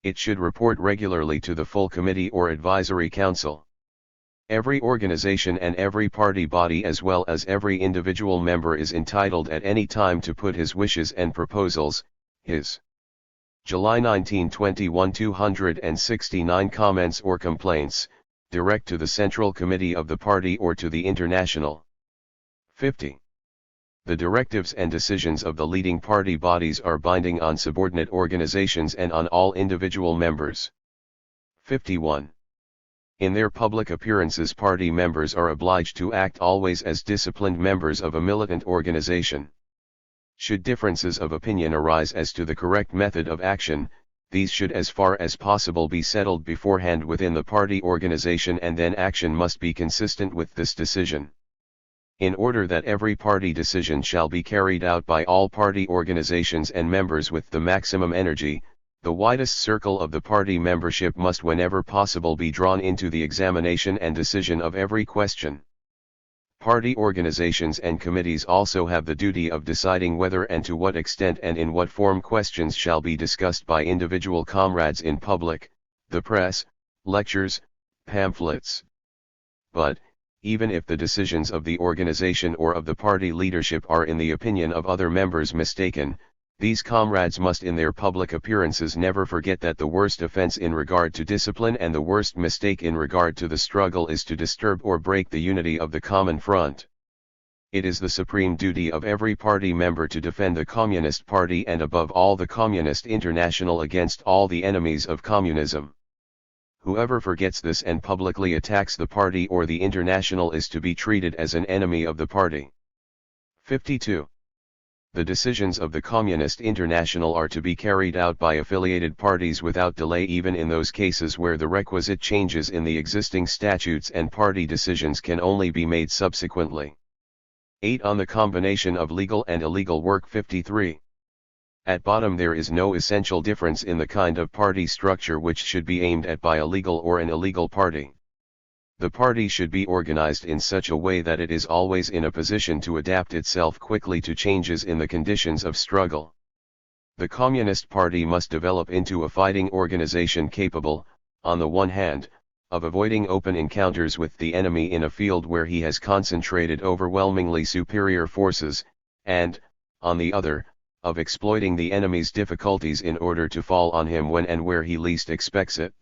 It should report regularly to the full committee or advisory council. Every organization and every party body as well as every individual member is entitled at any time to put his wishes and proposals, his July 1921 269 comments or complaints, direct to the Central Committee of the party or to the International. 50. The directives and decisions of the leading party bodies are binding on subordinate organizations and on all individual members. 51. In their public appearances, party members are obliged to act always as disciplined members of a militant organization. Should differences of opinion arise as to the correct method of action, these should as far as possible be settled beforehand within the party organization, and then action must be consistent with this decision. In order that every party decision shall be carried out by all party organizations and members with the maximum energy, the widest circle of the party membership must whenever possible be drawn into the examination and decision of every question. Party organizations and committees also have the duty of deciding whether and to what extent and in what form questions shall be discussed by individual comrades in public, the press, lectures, pamphlets. But, even if the decisions of the organization or of the party leadership are in the opinion of other members mistaken, these comrades must in their public appearances never forget that the worst offense in regard to discipline and the worst mistake in regard to the struggle is to disturb or break the unity of the common front. It is the supreme duty of every party member to defend the Communist Party and above all the Communist International against all the enemies of communism. Whoever forgets this and publicly attacks the party or the International is to be treated as an enemy of the party. 52. The decisions of the Communist International are to be carried out by affiliated parties without delay, even in those cases where the requisite changes in the existing statutes and party decisions can only be made subsequently. 8. On the combination of legal and illegal work. 53. At bottom there is no essential difference in the kind of party structure which should be aimed at by a legal or an illegal party. The party should be organized in such a way that it is always in a position to adapt itself quickly to changes in the conditions of struggle. The Communist Party must develop into a fighting organization capable, on the one hand, of avoiding open encounters with the enemy in a field where he has concentrated overwhelmingly superior forces, and, on the other, of exploiting the enemy's difficulties in order to fall on him when and where he least expects it.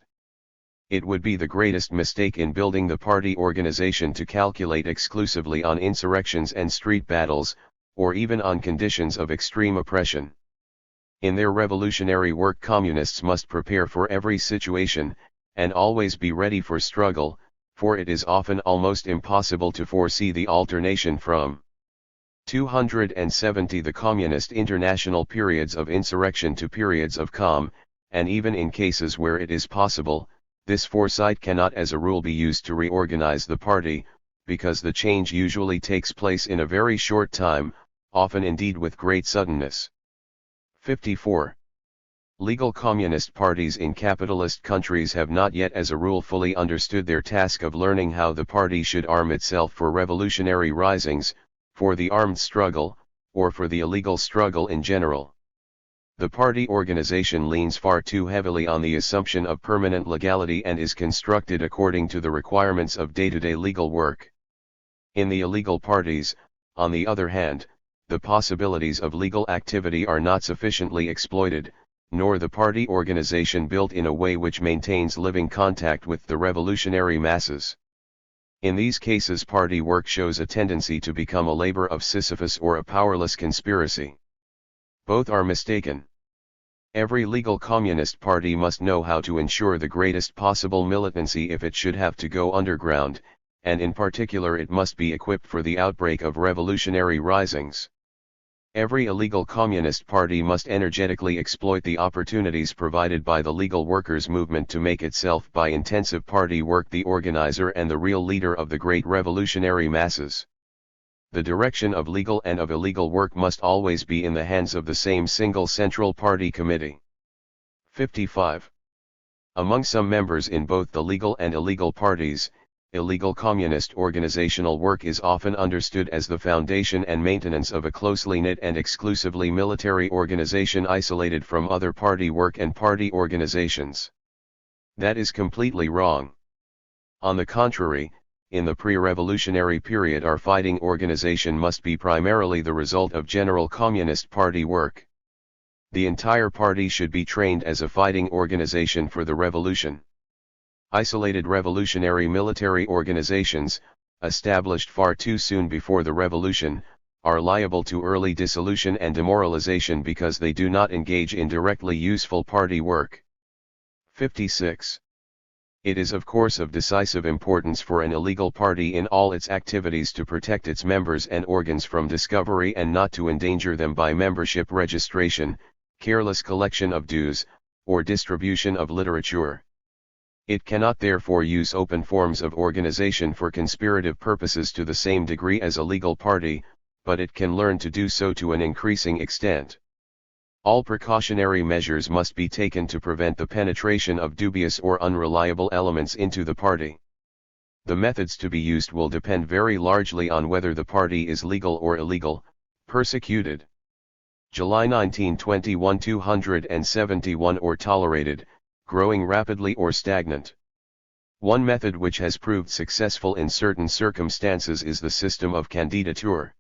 It would be the greatest mistake in building the party organization to calculate exclusively on insurrections and street battles, or even on conditions of extreme oppression. In their revolutionary work, communists must prepare for every situation, and always be ready for struggle, for it is often almost impossible to foresee the alternation from 270 the Communist International periods of insurrection to periods of calm, and even in cases where it is possible, this foresight cannot as a rule be used to reorganize the party, because the change usually takes place in a very short time, often indeed with great suddenness. 54. Legal communist parties in capitalist countries have not yet as a rule fully understood their task of learning how the party should arm itself for revolutionary risings, for the armed struggle, or for the illegal struggle in general. The party organization leans far too heavily on the assumption of permanent legality and is constructed according to the requirements of day-to-day legal work. In the illegal parties, on the other hand, the possibilities of legal activity are not sufficiently exploited, nor the party organization built in a way which maintains living contact with the revolutionary masses. In these cases, party work shows a tendency to become a labor of Sisyphus or a powerless conspiracy. Both are mistaken. Every legal communist party must know how to ensure the greatest possible militancy if it should have to go underground, and in particular it must be equipped for the outbreak of revolutionary risings. Every illegal communist party must energetically exploit the opportunities provided by the legal workers' movement to make itself by intensive party work the organizer and the real leader of the great revolutionary masses. The direction of legal and of illegal work must always be in the hands of the same single central party committee. 55. Among some members in both the legal and illegal parties, illegal communist organizational work is often understood as the foundation and maintenance of a closely knit and exclusively military organization isolated from other party work and party organizations. That is completely wrong. On the contrary, in the pre-revolutionary period our fighting organization must be primarily the result of general Communist Party work. The entire party should be trained as a fighting organization for the revolution. Isolated revolutionary military organizations, established far too soon before the revolution, are liable to early dissolution and demoralization because they do not engage in directly useful party work. 56. It is of course of decisive importance for an illegal party in all its activities to protect its members and organs from discovery and not to endanger them by membership registration, careless collection of dues, or distribution of literature. It cannot therefore use open forms of organization for conspirative purposes to the same degree as a legal party, but it can learn to do so to an increasing extent. All precautionary measures must be taken to prevent the penetration of dubious or unreliable elements into the party. The methods to be used will depend very largely on whether the party is legal or illegal, persecuted. July 1921 271 or tolerated, growing rapidly or stagnant. One method which has proved successful in certain circumstances is the system of candidature.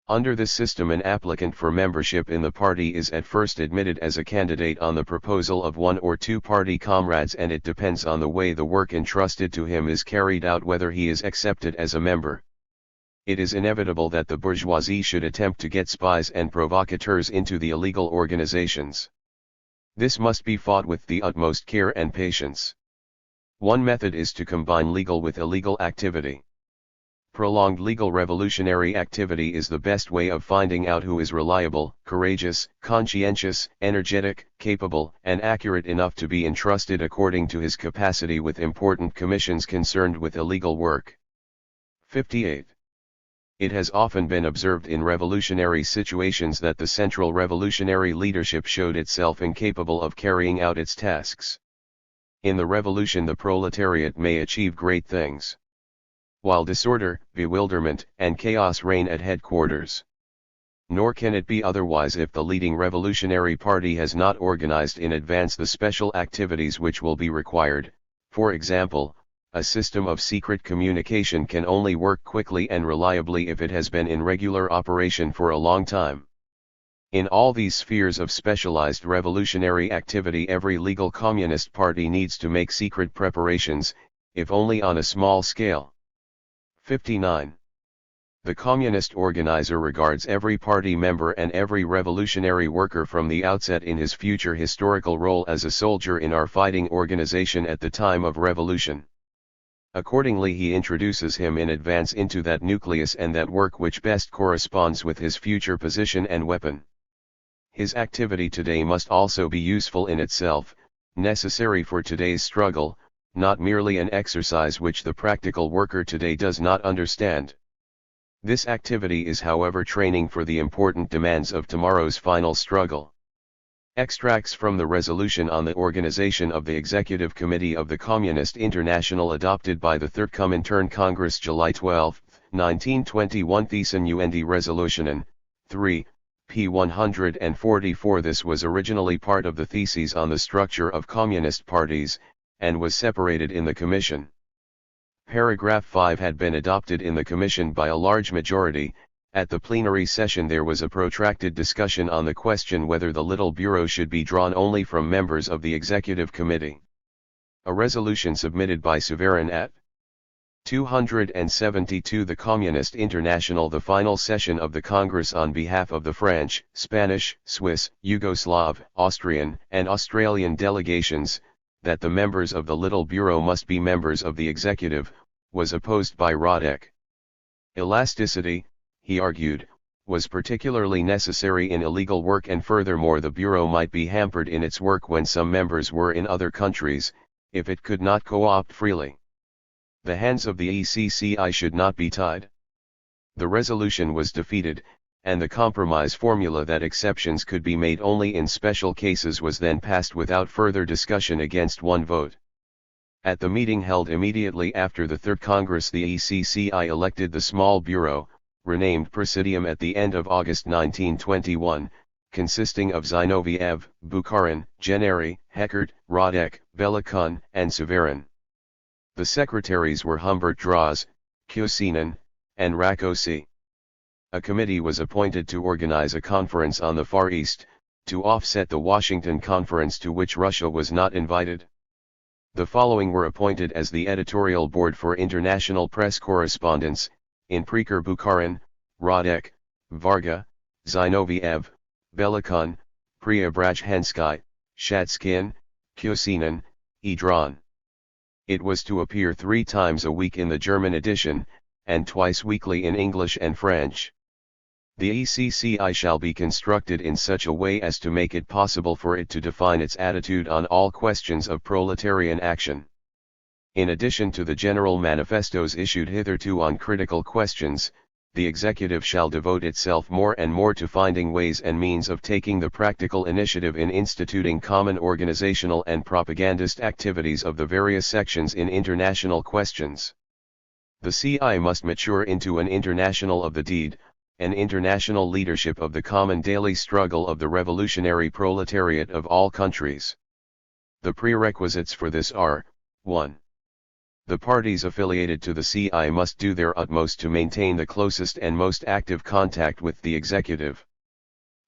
Under this system an applicant for membership in the party is at first admitted as a candidate on the proposal of one or two party comrades, and it depends on the way the work entrusted to him is carried out whether he is accepted as a member. It is inevitable that the bourgeoisie should attempt to get spies and provocateurs into the illegal organizations. This must be fought with the utmost care and patience. One method is to combine legal with illegal activity. Prolonged legal revolutionary activity is the best way of finding out who is reliable, courageous, conscientious, energetic, capable, and accurate enough to be entrusted according to his capacity with important commissions concerned with illegal work. 58. It has often been observed in revolutionary situations that the central revolutionary leadership showed itself incapable of carrying out its tasks. In the revolution the proletariat may achieve great things, while disorder, bewilderment, and chaos reign at headquarters. Nor can it be otherwise if the leading revolutionary party has not organized in advance the special activities which will be required. For example, a system of secret communication can only work quickly and reliably if it has been in regular operation for a long time. In all these spheres of specialized revolutionary activity every legal communist party needs to make secret preparations, if only on a small scale. 59. The communist organizer regards every party member and every revolutionary worker from the outset in his future historical role as a soldier in our fighting organization at the time of revolution. Accordingly he introduces him in advance into that nucleus and that work which best corresponds with his future position and weapon. His activity today must also be useful in itself, necessary for today's struggle, not merely an exercise which the practical worker today does not understand. This activity is however training for the important demands of tomorrow's final struggle. Extracts from the resolution on the organization of the Executive Committee of the Communist International adopted by the Third Comintern Congress July 12, 1921 Thiessen und Resolutionen, 3, p. 144. This was originally part of the theses on the structure of communist parties, and was separated in the Commission. Paragraph 5 had been adopted in the Commission by a large majority. At the plenary session there was a protracted discussion on the question whether the little bureau should be drawn only from members of the Executive Committee. A resolution submitted by Severin at 272 The Communist International. The final session of the Congress on behalf of the French, Spanish, Swiss, Yugoslav, Austrian, and Australian delegations, that the members of the little bureau must be members of the executive, was opposed by Radek. Elasticity, he argued, was particularly necessary in illegal work, and furthermore the bureau might be hampered in its work when some members were in other countries, if it could not co-opt freely. The hands of the ECCI should not be tied. The resolution was defeated, and the compromise formula that exceptions could be made only in special cases was then passed without further discussion against one vote. At the meeting held immediately after the Third Congress the ECCI elected the small bureau, renamed Presidium at the end of August 1921, consisting of Zinoviev, Bukharin, Generi, Heckert, Radek, Belikun, and Severin. The secretaries were Humbert Draws, Kyosinen, and Rakosi. A committee was appointed to organize a conference on the Far East, to offset the Washington Conference to which Russia was not invited. The following were appointed as the editorial board for international press correspondence: in Preker Bukharin, Radek, Varga, Zinoviev, Belikun, Preobrazhensky, Shatskin, Kyosinin, Idron. It was to appear 3 times a week in the German edition, and twice weekly in English and French. The ECCI shall be constructed in such a way as to make it possible for it to define its attitude on all questions of proletarian action. In addition to the general manifestos issued hitherto on critical questions, the executive shall devote itself more and more to finding ways and means of taking the practical initiative in instituting common organizational and propagandist activities of the various sections in international questions. The CI must mature into an international of the deed, an international leadership of the common daily struggle of the revolutionary proletariat of all countries. The prerequisites for this are: 1. The parties affiliated to the CI must do their utmost to maintain the closest and most active contact with the executive.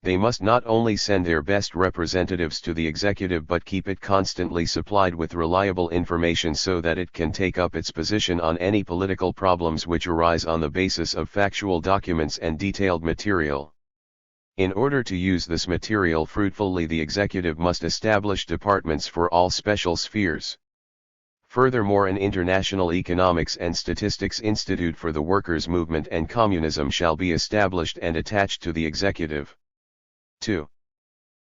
They must not only send their best representatives to the executive but keep it constantly supplied with reliable information so that it can take up its position on any political problems which arise on the basis of factual documents and detailed material. In order to use this material fruitfully, the executive must establish departments for all special spheres. Furthermore, an International Economics and Statistics Institute for the workers' movement and communism shall be established and attached to the executive. 2.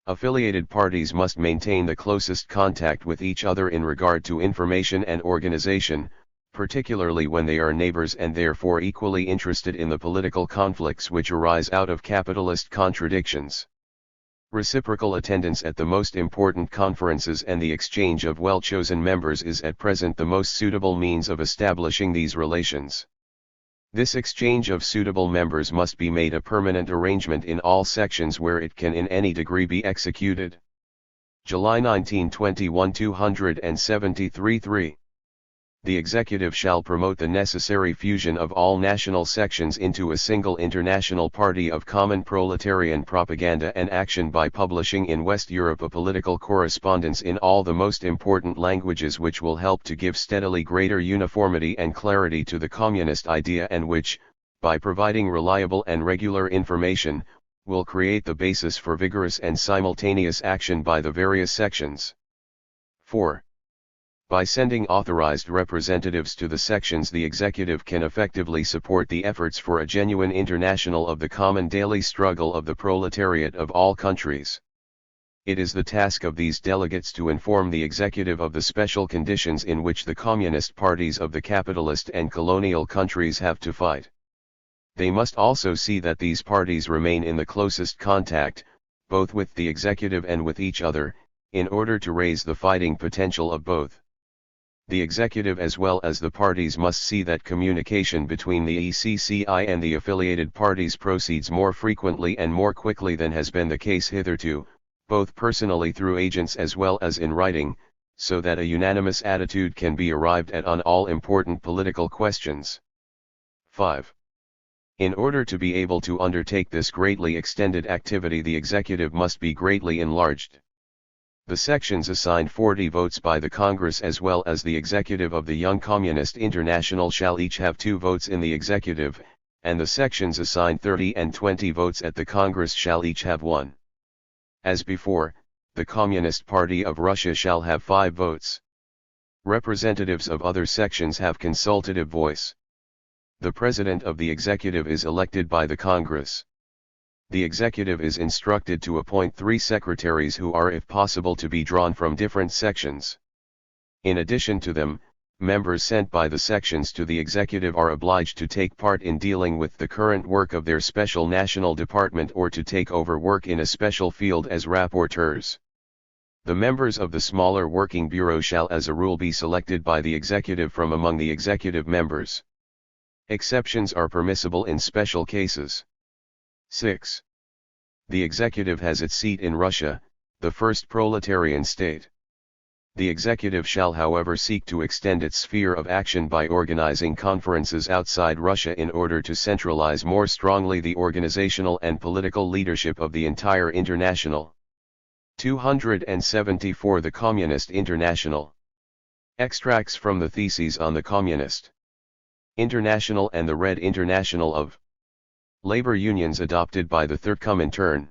Affiliated parties must maintain the closest contact with each other in regard to information and organization, particularly when they are neighbors and therefore equally interested in the political conflicts which arise out of capitalist contradictions. Reciprocal attendance at the most important conferences and the exchange of well-chosen members is at present the most suitable means of establishing these relations. This exchange of suitable members must be made a permanent arrangement in all sections where it can in any degree be executed. July 1921 273-3. The Executive shall promote the necessary fusion of all national sections into a single international party of common proletarian propaganda and action by publishing in West Europe a political correspondence in all the most important languages which will help to give steadily greater uniformity and clarity to the communist idea and which, by providing reliable and regular information, will create the basis for vigorous and simultaneous action by the various sections. 4. By sending authorized representatives to the sections, the Executive can effectively support the efforts for a genuine international of the common daily struggle of the proletariat of all countries. It is the task of these delegates to inform the Executive of the special conditions in which the communist parties of the capitalist and colonial countries have to fight. They must also see that these parties remain in the closest contact, both with the Executive and with each other, in order to raise the fighting potential of both. The Executive as well as the parties must see that communication between the ECCI and the affiliated parties proceeds more frequently and more quickly than has been the case hitherto, both personally through agents as well as in writing, so that a unanimous attitude can be arrived at on all important political questions. 5. In order to be able to undertake this greatly extended activity, the Executive must be greatly enlarged. The sections assigned 40 votes by the Congress as well as the Executive of the Young Communist International shall each have 2 votes in the Executive, and the sections assigned 30 and 20 votes at the Congress shall each have 1. As before, the Communist Party of Russia shall have 5 votes. Representatives of other sections have consultative voice. The President of the Executive is elected by the Congress. The Executive is instructed to appoint 3 secretaries who are if possible to be drawn from different sections. In addition to them, members sent by the sections to the Executive are obliged to take part in dealing with the current work of their special national department or to take over work in a special field as rapporteurs. The members of the smaller working bureau shall as a rule be selected by the Executive from among the Executive members. Exceptions are permissible in special cases. 6. The Executive has its seat in Russia, the first proletarian state. The Executive shall however seek to extend its sphere of action by organizing conferences outside Russia in order to centralize more strongly the organizational and political leadership of the entire international. 274 The Communist International. Extracts from the Theses on the Communist International and the Red International of Labor Unions adopted by the Third Comintern.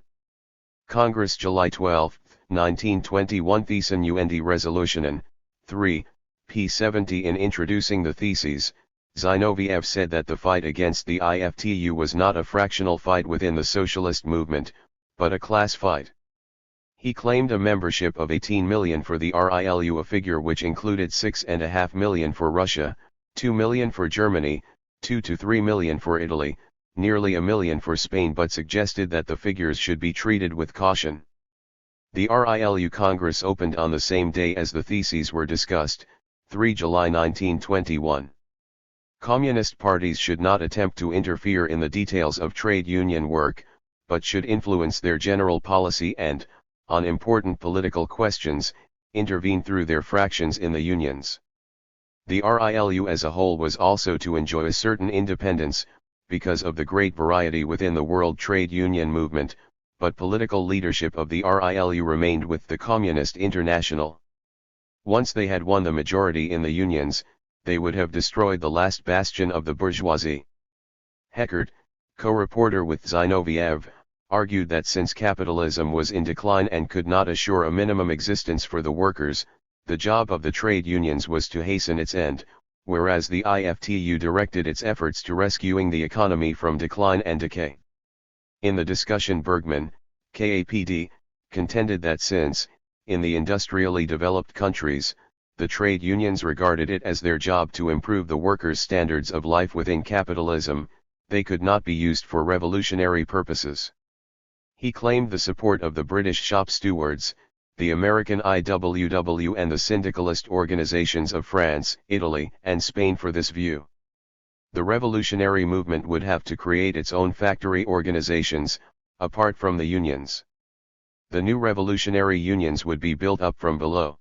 Congress July 12, 1921 Thesen UND Resolutionen, 3, p. 70 In introducing the Theses, Zinoviev said that the fight against the IFTU was not a fractional fight within the socialist movement, but a class fight. He claimed a membership of 18 million for the RILU, a figure which included 6.5 million for Russia, 2 million for Germany, 2 to 3 million for Italy, nearly 1 million for Spain, but suggested that the figures should be treated with caution. The RILU Congress opened on the same day as the Theses were discussed, 3 July 1921. Communist parties should not attempt to interfere in the details of trade union work, but should influence their general policy and, on important political questions, intervene through their fractions in the unions. The RILU as a whole was also to enjoy a certain independence, because of the great variety within the world trade union movement, but political leadership of the RILU remained with the Communist International. Once they had won the majority in the unions, they would have destroyed the last bastion of the bourgeoisie. Heckert, co-reporter with Zinoviev, argued that since capitalism was in decline and could not assure a minimum existence for the workers, the job of the trade unions was to hasten its end, whereas the IFTU directed its efforts to rescuing the economy from decline and decay. In the discussion, Bergman, KAPD, contended that since, in the industrially developed countries, the trade unions regarded it as their job to improve the workers' standards of life within capitalism. They could not be used for revolutionary purposes. He claimed the support of the British shop stewards, the American IWW and the syndicalist organizations of France, Italy, and Spain for this view. The revolutionary movement would have to create its own factory organizations, apart from the unions. The new revolutionary unions would be built up from below.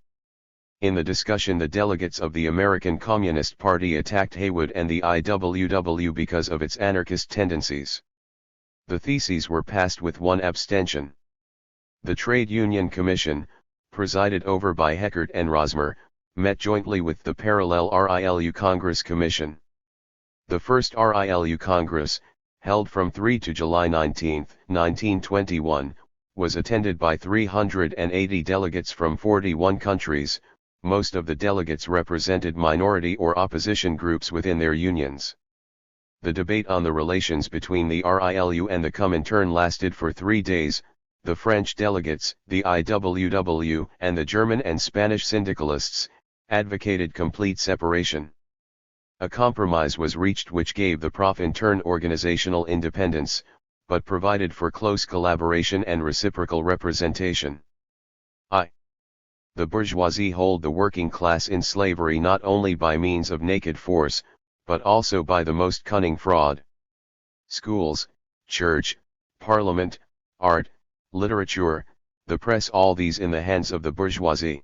In the discussion, the delegates of the American Communist Party attacked Haywood and the IWW because of its anarchist tendencies. The theses were passed with one abstention. The Trade Union Commission, presided over by Heckert and Rosmer, met jointly with the parallel RILU Congress Commission. The first RILU Congress, held from 3 to July 19, 1921, was attended by 380 delegates from 41 countries. Most of the delegates represented minority or opposition groups within their unions. The debate on the relations between the RILU and the Comintern lasted for 3 days. The French delegates, the IWW, and the German and Spanish syndicalists, advocated complete separation. A compromise was reached which gave the Profintern organizational independence, but provided for close collaboration and reciprocal representation. The bourgeoisie hold the working class in slavery not only by means of naked force, but also by the most cunning fraud. Schools, church, parliament, art, literature, the press, all these in the hands of the bourgeoisie.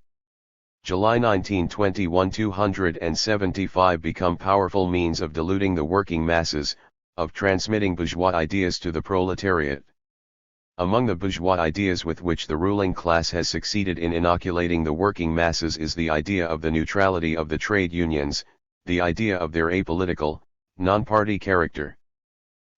July 1921, 275 become powerful means of deluding the working masses, of transmitting bourgeois ideas to the proletariat. Among the bourgeois ideas with which the ruling class has succeeded in inoculating the working masses is the idea of the neutrality of the trade unions, the idea of their apolitical, non-party character.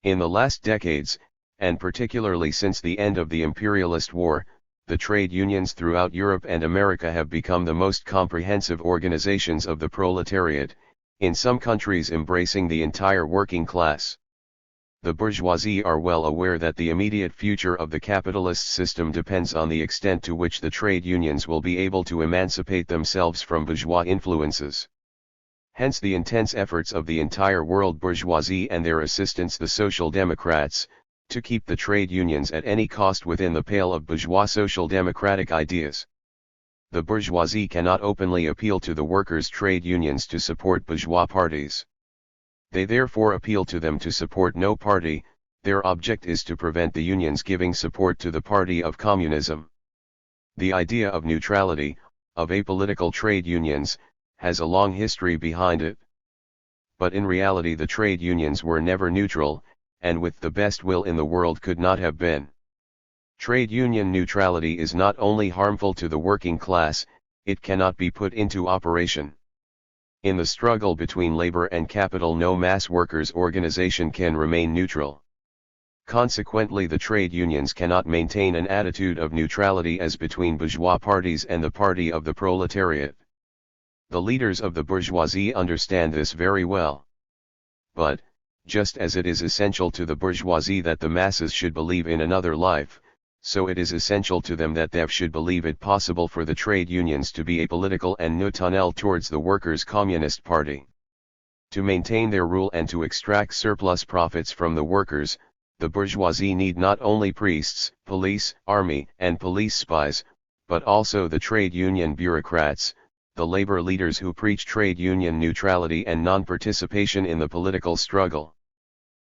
In the last decades, and particularly since the end of the imperialist war, the trade unions throughout Europe and America have become the most comprehensive organizations of the proletariat, in some countries embracing the entire working class. The bourgeoisie are well aware that the immediate future of the capitalist system depends on the extent to which the trade unions will be able to emancipate themselves from bourgeois influences. Hence the intense efforts of the entire world bourgeoisie and their assistants the Social Democrats, to keep the trade unions at any cost within the pale of bourgeois social democratic ideas. The bourgeoisie cannot openly appeal to the workers' trade unions to support bourgeois parties. They therefore appeal to them to support no party. Their object is to prevent the unions giving support to the party of communism. The idea of neutrality, of apolitical trade unions, has a long history behind it. But in reality the trade unions were never neutral, and with the best will in the world could not have been. Trade union neutrality is not only harmful to the working class, it cannot be put into operation. In the struggle between labor and capital no mass workers' organization can remain neutral. Consequently the trade unions cannot maintain an attitude of neutrality as between bourgeois parties and the party of the proletariat. The leaders of the bourgeoisie understand this very well. But, just as it is essential to the bourgeoisie that the masses should believe in another life, so it is essential to them that they should believe it possible for the trade unions to be apolitical and neutral towards the workers' communist party. To maintain their rule and to extract surplus profits from the workers, the bourgeoisie need not only priests, police, army, and police spies, but also the trade union bureaucrats, the labor leaders who preach trade union neutrality and non-participation in the political struggle.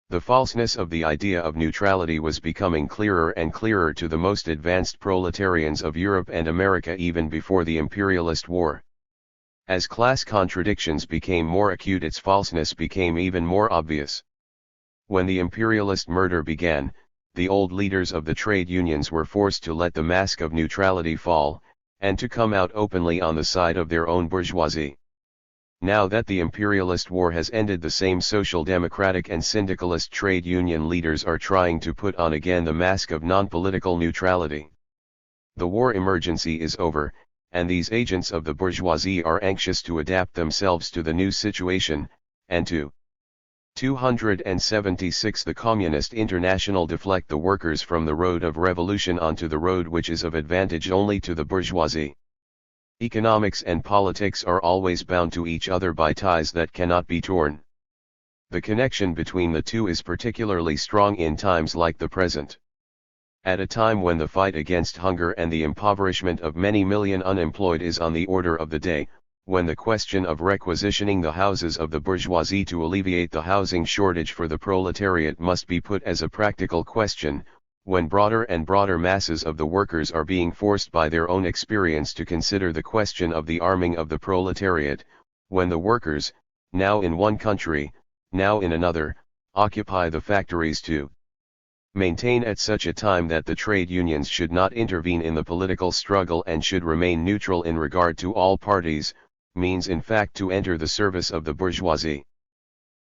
The falseness of the idea of neutrality was becoming clearer and clearer to the most advanced proletarians of Europe and America even before the imperialist war. As class contradictions became more acute, its falseness became even more obvious. When the imperialist murder began, the old leaders of the trade unions were forced to let the mask of neutrality fall, and to come out openly on the side of their own bourgeoisie. Now that the imperialist war has ended, the same social democratic and syndicalist trade union leaders are trying to put on again the mask of non-political neutrality. The war emergency is over, and these agents of the bourgeoisie are anxious to adapt themselves to the new situation, and to 276 the Communist International deflect the workers from the road of revolution onto the road which is of advantage only to the bourgeoisie. Economics and politics are always bound to each other by ties that cannot be torn. The connection between the two is particularly strong in times like the present. At a time when the fight against hunger and the impoverishment of many million unemployed is on the order of the day, when the question of requisitioning the houses of the bourgeoisie to alleviate the housing shortage for the proletariat must be put as a practical question, when broader and broader masses of the workers are being forced by their own experience to consider the question of the arming of the proletariat, when the workers, now in one country, now in another, occupy the factories to maintain at such a time that the trade unions should not intervene in the political struggle and should remain neutral in regard to all parties, means in fact to enter the service of the bourgeoisie.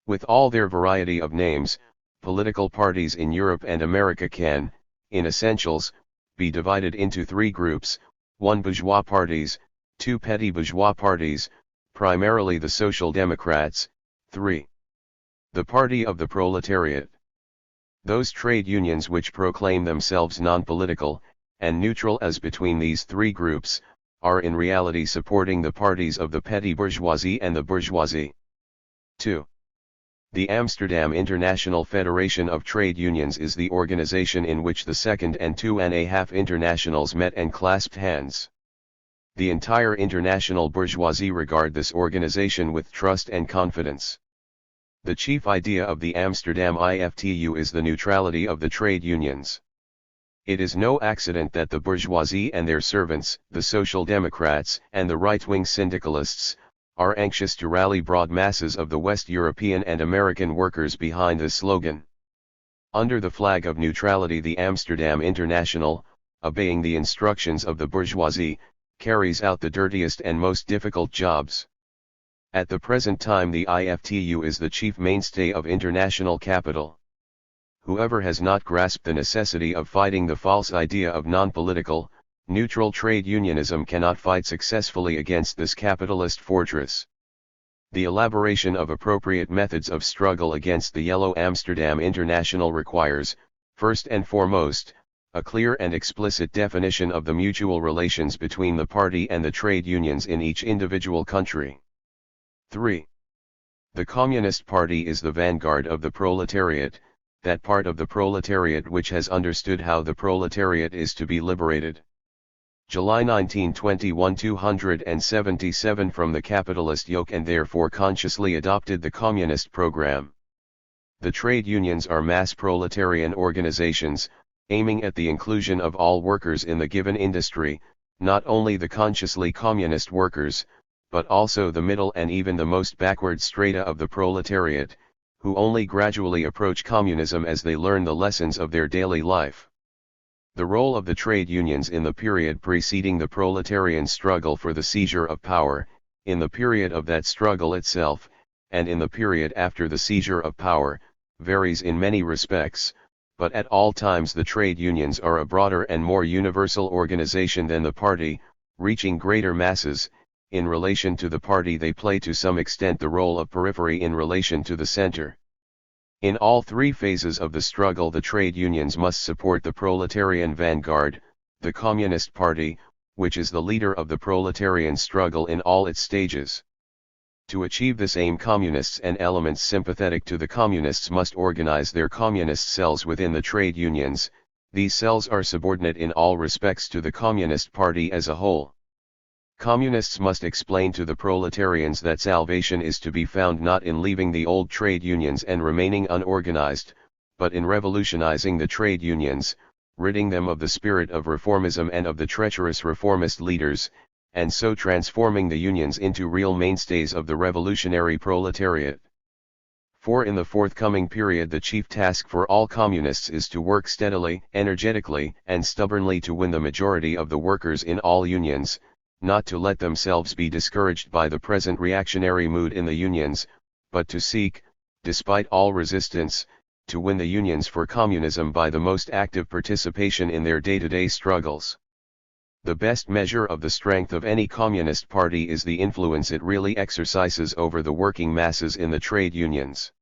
With all their variety of names, political parties in Europe and America can, in essentials, be divided into three groups: 1. Bourgeois parties, 2. Petty bourgeois parties, primarily the Social Democrats, 3. The Party of the Proletariat. Those trade unions which proclaim themselves non-political, and neutral as between these three groups, are in reality supporting the parties of the petty bourgeoisie and the bourgeoisie. 2. The Amsterdam International Federation of Trade Unions is the organization in which the Second and 2.5 Internationals met and clasped hands. The entire international bourgeoisie regard this organization with trust and confidence. The chief idea of the Amsterdam IFTU is the neutrality of the trade unions. It is no accident that the bourgeoisie and their servants, the Social Democrats and the right-wing syndicalists, are anxious to rally broad masses of the West European and American workers behind this slogan. Under the flag of neutrality, the Amsterdam International, obeying the instructions of the bourgeoisie, carries out the dirtiest and most difficult jobs. At the present time, the IFTU is the chief mainstay of international capital. Whoever has not grasped the necessity of fighting the false idea of non-political, neutral trade unionism cannot fight successfully against this capitalist fortress. The elaboration of appropriate methods of struggle against the Yellow Amsterdam International requires, first and foremost, a clear and explicit definition of the mutual relations between the party and the trade unions in each individual country. 3. The Communist Party is the vanguard of the proletariat, that part of the proletariat which has understood how the proletariat is to be liberated. July 1921, 277 from the capitalist yoke, and therefore consciously adopted the communist program. The trade unions are mass proletarian organizations, aiming at the inclusion of all workers in the given industry, not only the consciously communist workers, but also the middle and even the most backward strata of the proletariat, who only gradually approach communism as they learn the lessons of their daily life. The role of the trade unions in the period preceding the proletarian struggle for the seizure of power, in the period of that struggle itself, and in the period after the seizure of power, varies in many respects, but at all times the trade unions are a broader and more universal organization than the party, reaching greater masses. In relation to the party, they play to some extent the role of periphery in relation to the center. In all three phases of the struggle, the trade unions must support the proletarian vanguard, the Communist Party, which is the leader of the proletarian struggle in all its stages. To achieve this aim, communists and elements sympathetic to the communists must organize their communist cells within the trade unions. These cells are subordinate in all respects to the Communist Party as a whole. Communists must explain to the proletarians that salvation is to be found not in leaving the old trade unions and remaining unorganized, but in revolutionizing the trade unions, ridding them of the spirit of reformism and of the treacherous reformist leaders, and so transforming the unions into real mainstays of the revolutionary proletariat. For in the forthcoming period, the chief task for all communists is to work steadily, energetically, and stubbornly to win the majority of the workers in all unions, not to let themselves be discouraged by the present reactionary mood in the unions, but to seek, despite all resistance, to win the unions for communism by the most active participation in their day-to-day struggles. The best measure of the strength of any communist party is the influence it really exercises over the working masses in the trade unions.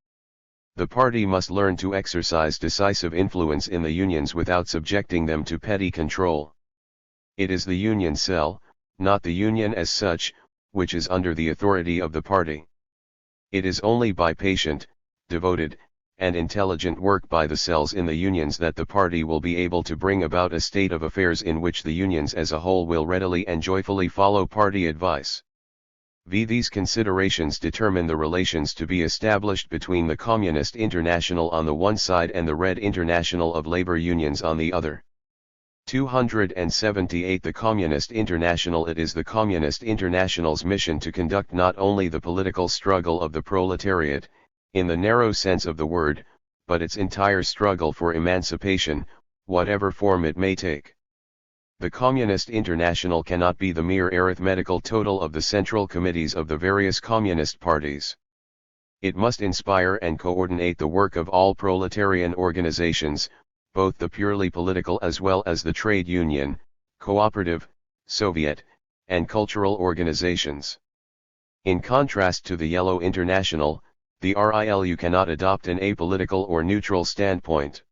The party must learn to exercise decisive influence in the unions without subjecting them to petty control. It is the union cell, not the union as such, which is under the authority of the party. It is only by patient, devoted, and intelligent work by the cells in the unions that the party will be able to bring about a state of affairs in which the unions as a whole will readily and joyfully follow party advice. These considerations determine the relations to be established between the Communist International on the one side and the Red International of Labor Unions on the other. 278 The Communist International. It is the Communist International's mission to conduct not only the political struggle of the proletariat, in the narrow sense of the word, but its entire struggle for emancipation, whatever form it may take. The Communist International cannot be the mere arithmetical total of the central committees of the various communist parties. It must inspire and coordinate the work of all proletarian organizations, both the purely political as well as the trade union, cooperative, Soviet, and cultural organizations. In contrast to the Yellow International, the RILU cannot adopt an apolitical or neutral standpoint.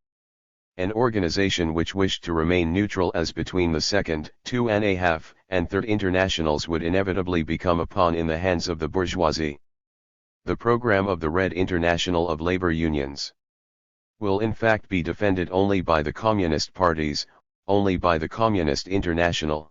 An organization which wished to remain neutral as between the second, 2.5, and third internationals would inevitably become a pawn in the hands of the bourgeoisie. The program of the Red International of Labor Unions will in fact be defended only by the communist parties, only by the Communist International.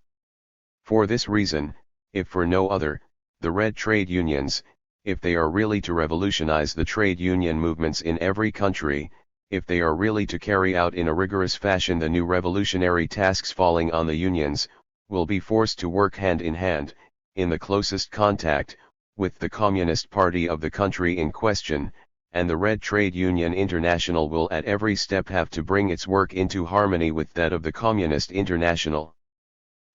For this reason, if for no other, the Red trade unions, if they are really to revolutionize the trade union movements in every country, if they are really to carry out in a rigorous fashion the new revolutionary tasks falling on the unions, will be forced to work hand in hand, in the closest contact, with the Communist Party of the country in question, and the Red Trade Union International will at every step have to bring its work into harmony with that of the Communist International.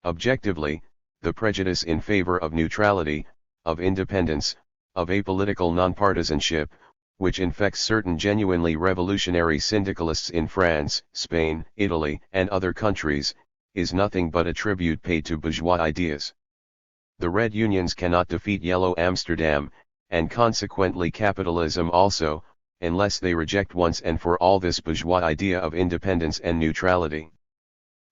Objectively, the prejudice in favor of neutrality, of independence, of apolitical nonpartisanship, which infects certain genuinely revolutionary syndicalists in France, Spain, Italy, and other countries, is nothing but a tribute paid to bourgeois ideas. The Red Unions cannot defeat Yellow Amsterdam, and consequently capitalism also, unless they reject once and for all this bourgeois idea of independence and neutrality.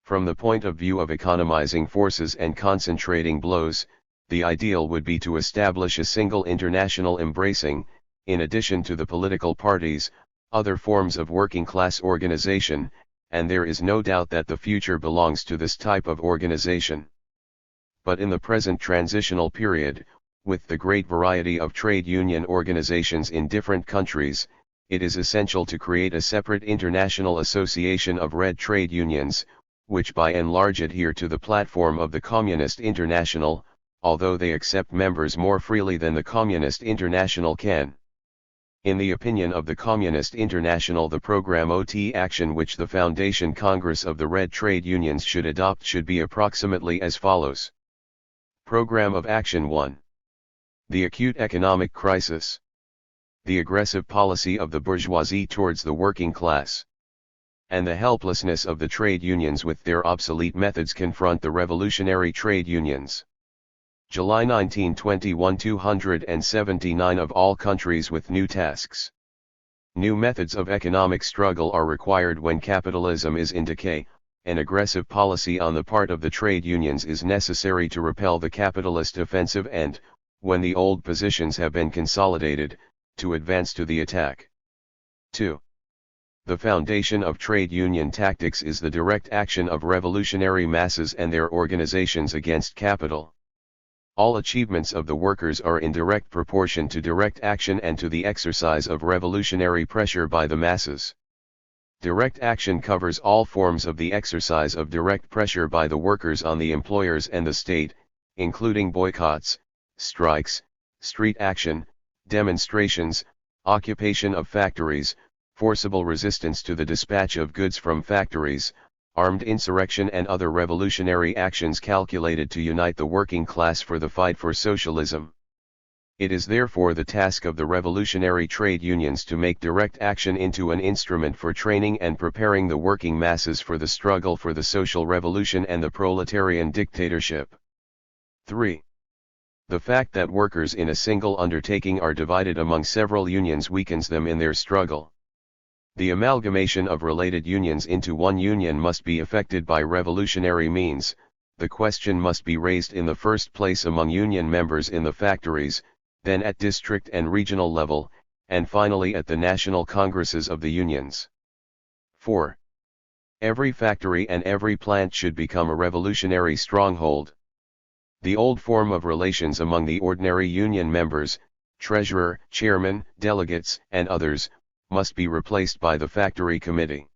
From the point of view of economizing forces and concentrating blows, the ideal would be to establish a single international embracing, in addition to the political parties, other forms of working-class organization, and there is no doubt that the future belongs to this type of organization. But in the present transitional period, with the great variety of trade union organizations in different countries, it is essential to create a separate international association of Red trade unions, which by and large adhere to the platform of the Communist International, although they accept members more freely than the Communist International can. In the opinion of the Communist International, the program OT action which the Foundation Congress of the Red Trade Unions should adopt should be approximately as follows. Program of Action 1. The acute economic crisis. The aggressive policy of the bourgeoisie towards the working class. And the helplessness of the trade unions with their obsolete methods confront the revolutionary trade unions. July 1921. 279 of all countries with new tasks. New methods of economic struggle are required when capitalism is in decay. An aggressive policy on the part of the trade unions is necessary to repel the capitalist offensive and, when the old positions have been consolidated, to advance to the attack. 2. The foundation of trade union tactics is the direct action of revolutionary masses and their organizations against capital. All achievements of the workers are in direct proportion to direct action and to the exercise of revolutionary pressure by the masses. Direct action covers all forms of the exercise of direct pressure by the workers on the employers and the state, including boycotts, strikes, street action, demonstrations, occupation of factories, forcible resistance to the dispatch of goods from factories, armed insurrection and other revolutionary actions calculated to unite the working class for the fight for socialism. It is therefore the task of the revolutionary trade unions to make direct action into an instrument for training and preparing the working masses for the struggle for the social revolution and the proletarian dictatorship. 3. The fact that workers in a single undertaking are divided among several unions weakens them in their struggle. The amalgamation of related unions into one union must be effected by revolutionary means, the question must be raised in the first place among union members in the factories, then at district and regional level, and finally at the national congresses of the unions. 4. Every factory and every plant should become a revolutionary stronghold. The old form of relations among the ordinary union members, treasurer, chairman, delegates, and others, must be replaced by the factory committee.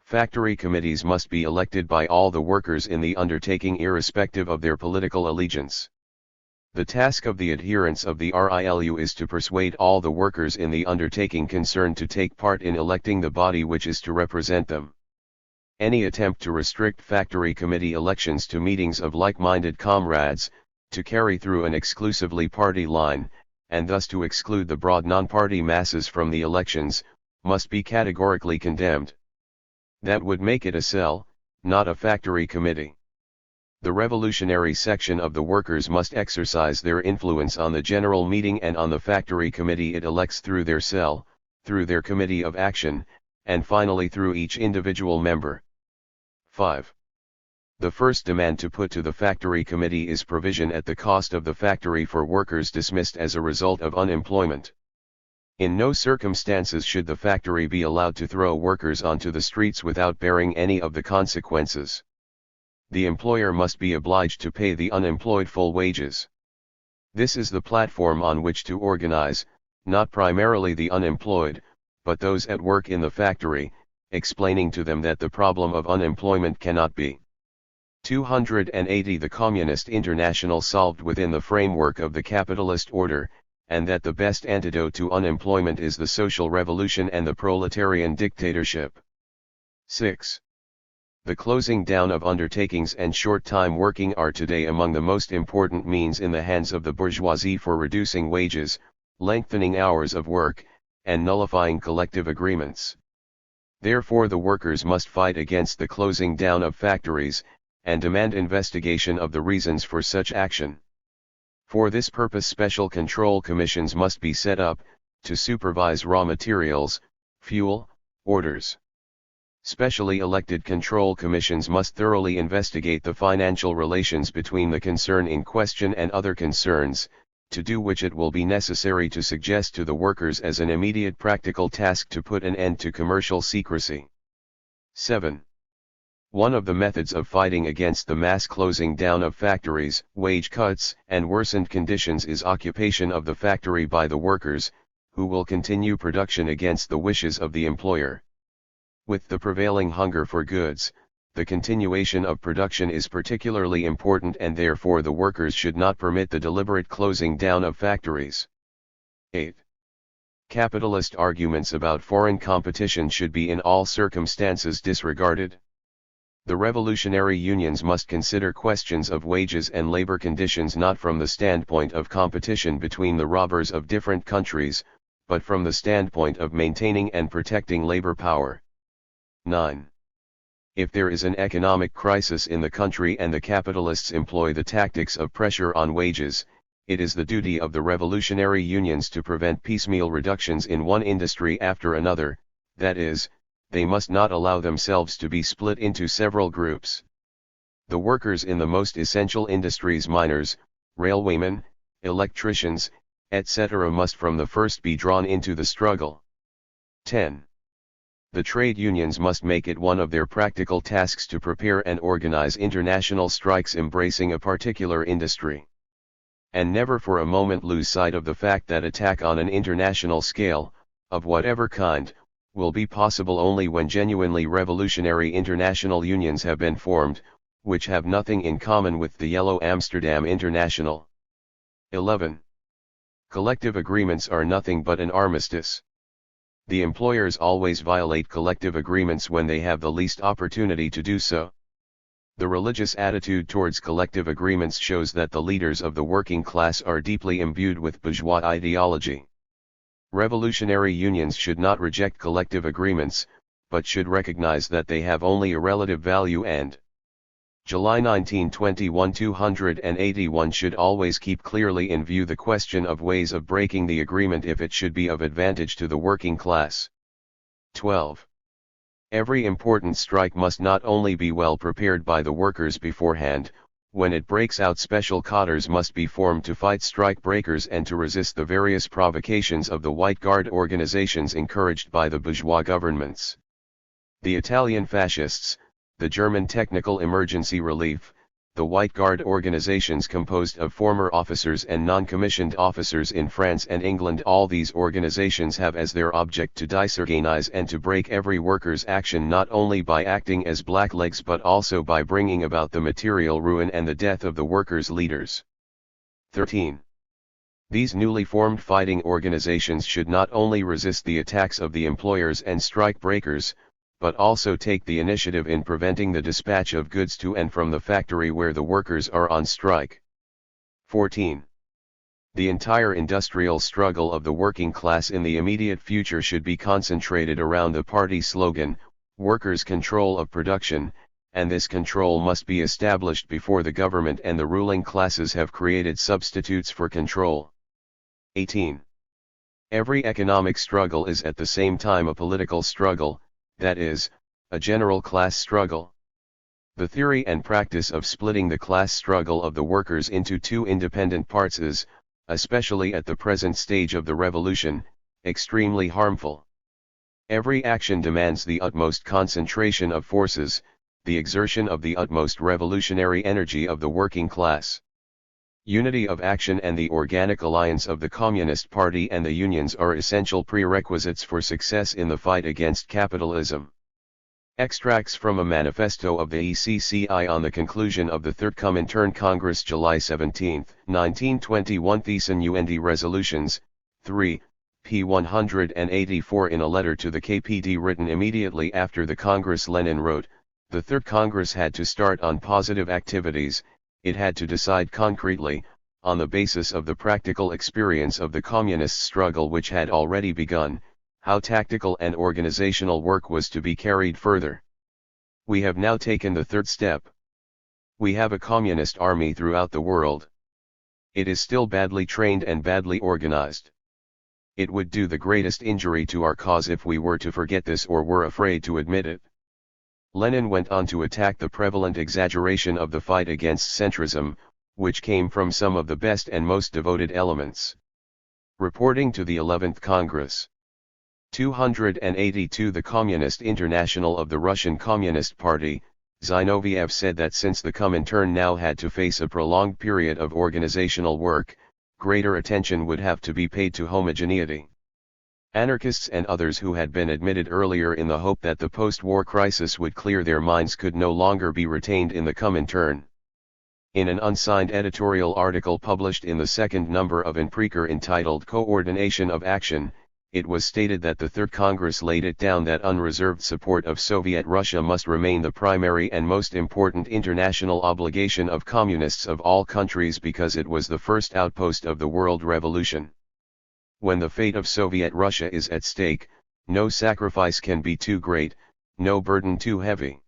Factory committees must be elected by all the workers in the undertaking irrespective of their political allegiance. The task of the adherents of the RILU is to persuade all the workers in the undertaking concerned to take part in electing the body which is to represent them. Any attempt to restrict factory committee elections to meetings of like-minded comrades, to carry through an exclusively party line, and thus to exclude the broad non-party masses from the elections, must be categorically condemned. That would make it a cell, not a factory committee. The revolutionary section of the workers must exercise their influence on the general meeting and on the factory committee it elects through their cell, through their committee of action, and finally through each individual member. 5. The first demand to put to the factory committee is provision at the cost of the factory for workers dismissed as a result of unemployment. In no circumstances should the factory be allowed to throw workers onto the streets without bearing any of the consequences. The employer must be obliged to pay the unemployed full wages. This is the platform on which to organize, not primarily the unemployed, but those at work in the factory, explaining to them that the problem of unemployment cannot be 280 the Communist International solved within the framework of the capitalist order, and that the best antidote to unemployment is the social revolution and the proletarian dictatorship. 6. The closing down of undertakings and short-time working are today among the most important means in the hands of the bourgeoisie for reducing wages, lengthening hours of work, and nullifying collective agreements. Therefore the workers must fight against the closing down of factories, and demand investigation of the reasons for such action. For this purpose special control commissions must be set up, to supervise raw materials, fuel, orders. Specially elected control commissions must thoroughly investigate the financial relations between the concern in question and other concerns, to do which it will be necessary to suggest to the workers as an immediate practical task to put an end to commercial secrecy. 7. One of the methods of fighting against the mass closing down of factories, wage cuts, and worsened conditions is occupation of the factory by the workers, who will continue production against the wishes of the employer. With the prevailing hunger for goods, the continuation of production is particularly important, and therefore the workers should not permit the deliberate closing down of factories. 8. Capitalist arguments about foreign competition should be in all circumstances disregarded. The revolutionary unions must consider questions of wages and labor conditions not from the standpoint of competition between the robbers of different countries, but from the standpoint of maintaining and protecting labor power. 9. If there is an economic crisis in the country and the capitalists employ the tactics of pressure on wages, it is the duty of the revolutionary unions to prevent piecemeal reductions in one industry after another, that is, they must not allow themselves to be split into several groups. The workers in the most essential industries, miners, railwaymen, electricians, etc., must from the first be drawn into the struggle. 10. The trade unions must make it one of their practical tasks to prepare and organize international strikes embracing a particular industry. And never for a moment lose sight of the fact that attack on an international scale, of whatever kind, will be possible only when genuinely revolutionary international unions have been formed, which have nothing in common with the Yellow Amsterdam International. 11. Collective agreements are nothing but an armistice. The employers always violate collective agreements when they have the least opportunity to do so. The religious attitude towards collective agreements shows that the leaders of the working class are deeply imbued with bourgeois ideology. Revolutionary unions should not reject collective agreements, but should recognize that they have only a relative value and July 1921 281 should always keep clearly in view the question of ways of breaking the agreement if it should be of advantage to the working class. 12. Every important strike must not only be well prepared by the workers beforehand, when it breaks out special cadres must be formed to fight strike breakers and to resist the various provocations of the White Guard organizations encouraged by the bourgeois governments. The Italian fascists, the German Technical Emergency Relief, the White Guard organizations composed of former officers and non-commissioned officers in France and England. All these organizations have as their object to disorganize and to break every worker's action, not only by acting as blacklegs but also by bringing about the material ruin and the death of the workers' leaders. 13. These newly formed fighting organizations should not only resist the attacks of the employers and strike breakers, but also take the initiative in preventing the dispatch of goods to and from the factory where the workers are on strike. 14. The entire industrial struggle of the working class in the immediate future should be concentrated around the party slogan, "Workers' control of production," and this control must be established before the government and the ruling classes have created substitutes for control. 18. Every economic struggle is at the same time a political struggle, that is, a general class struggle. The theory and practice of splitting the class struggle of the workers into two independent parts is, especially at the present stage of the revolution, extremely harmful. Every action demands the utmost concentration of forces, the exertion of the utmost revolutionary energy of the working class. Unity of action and the organic alliance of the Communist Party and the unions are essential prerequisites for success in the fight against capitalism. Extracts from a manifesto of the ECCI on the conclusion of the Third Comintern Congress, July 17, 1921. Thesson-UND Resolutions, 3, p. 184. In a letter to the KPD written immediately after the Congress, Lenin wrote, "The Third Congress had to start on positive activities. It had to decide concretely, on the basis of the practical experience of the communist struggle which had already begun, how tactical and organizational work was to be carried further. We have now taken the third step. We have a communist army throughout the world. It is still badly trained and badly organized. It would do the greatest injury to our cause if we were to forget this or were afraid to admit it." Lenin went on to attack the prevalent exaggeration of the fight against centrism, which came from some of the best and most devoted elements. Reporting to the 11th Congress. 282. The Communist International of the Russian Communist Party, Zinoviev said that since the Comintern now had to face a prolonged period of organizational work, greater attention would have to be paid to homogeneity. Anarchists and others who had been admitted earlier in the hope that the post-war crisis would clear their minds could no longer be retained in the Comintern. In an unsigned editorial article published in the second number of Inpriker entitled "Coordination of Action," it was stated that the Third Congress laid it down that unreserved support of Soviet Russia must remain the primary and most important international obligation of communists of all countries because it was the first outpost of the world revolution. When the fate of Soviet Russia is at stake, no sacrifice can be too great, no burden too heavy.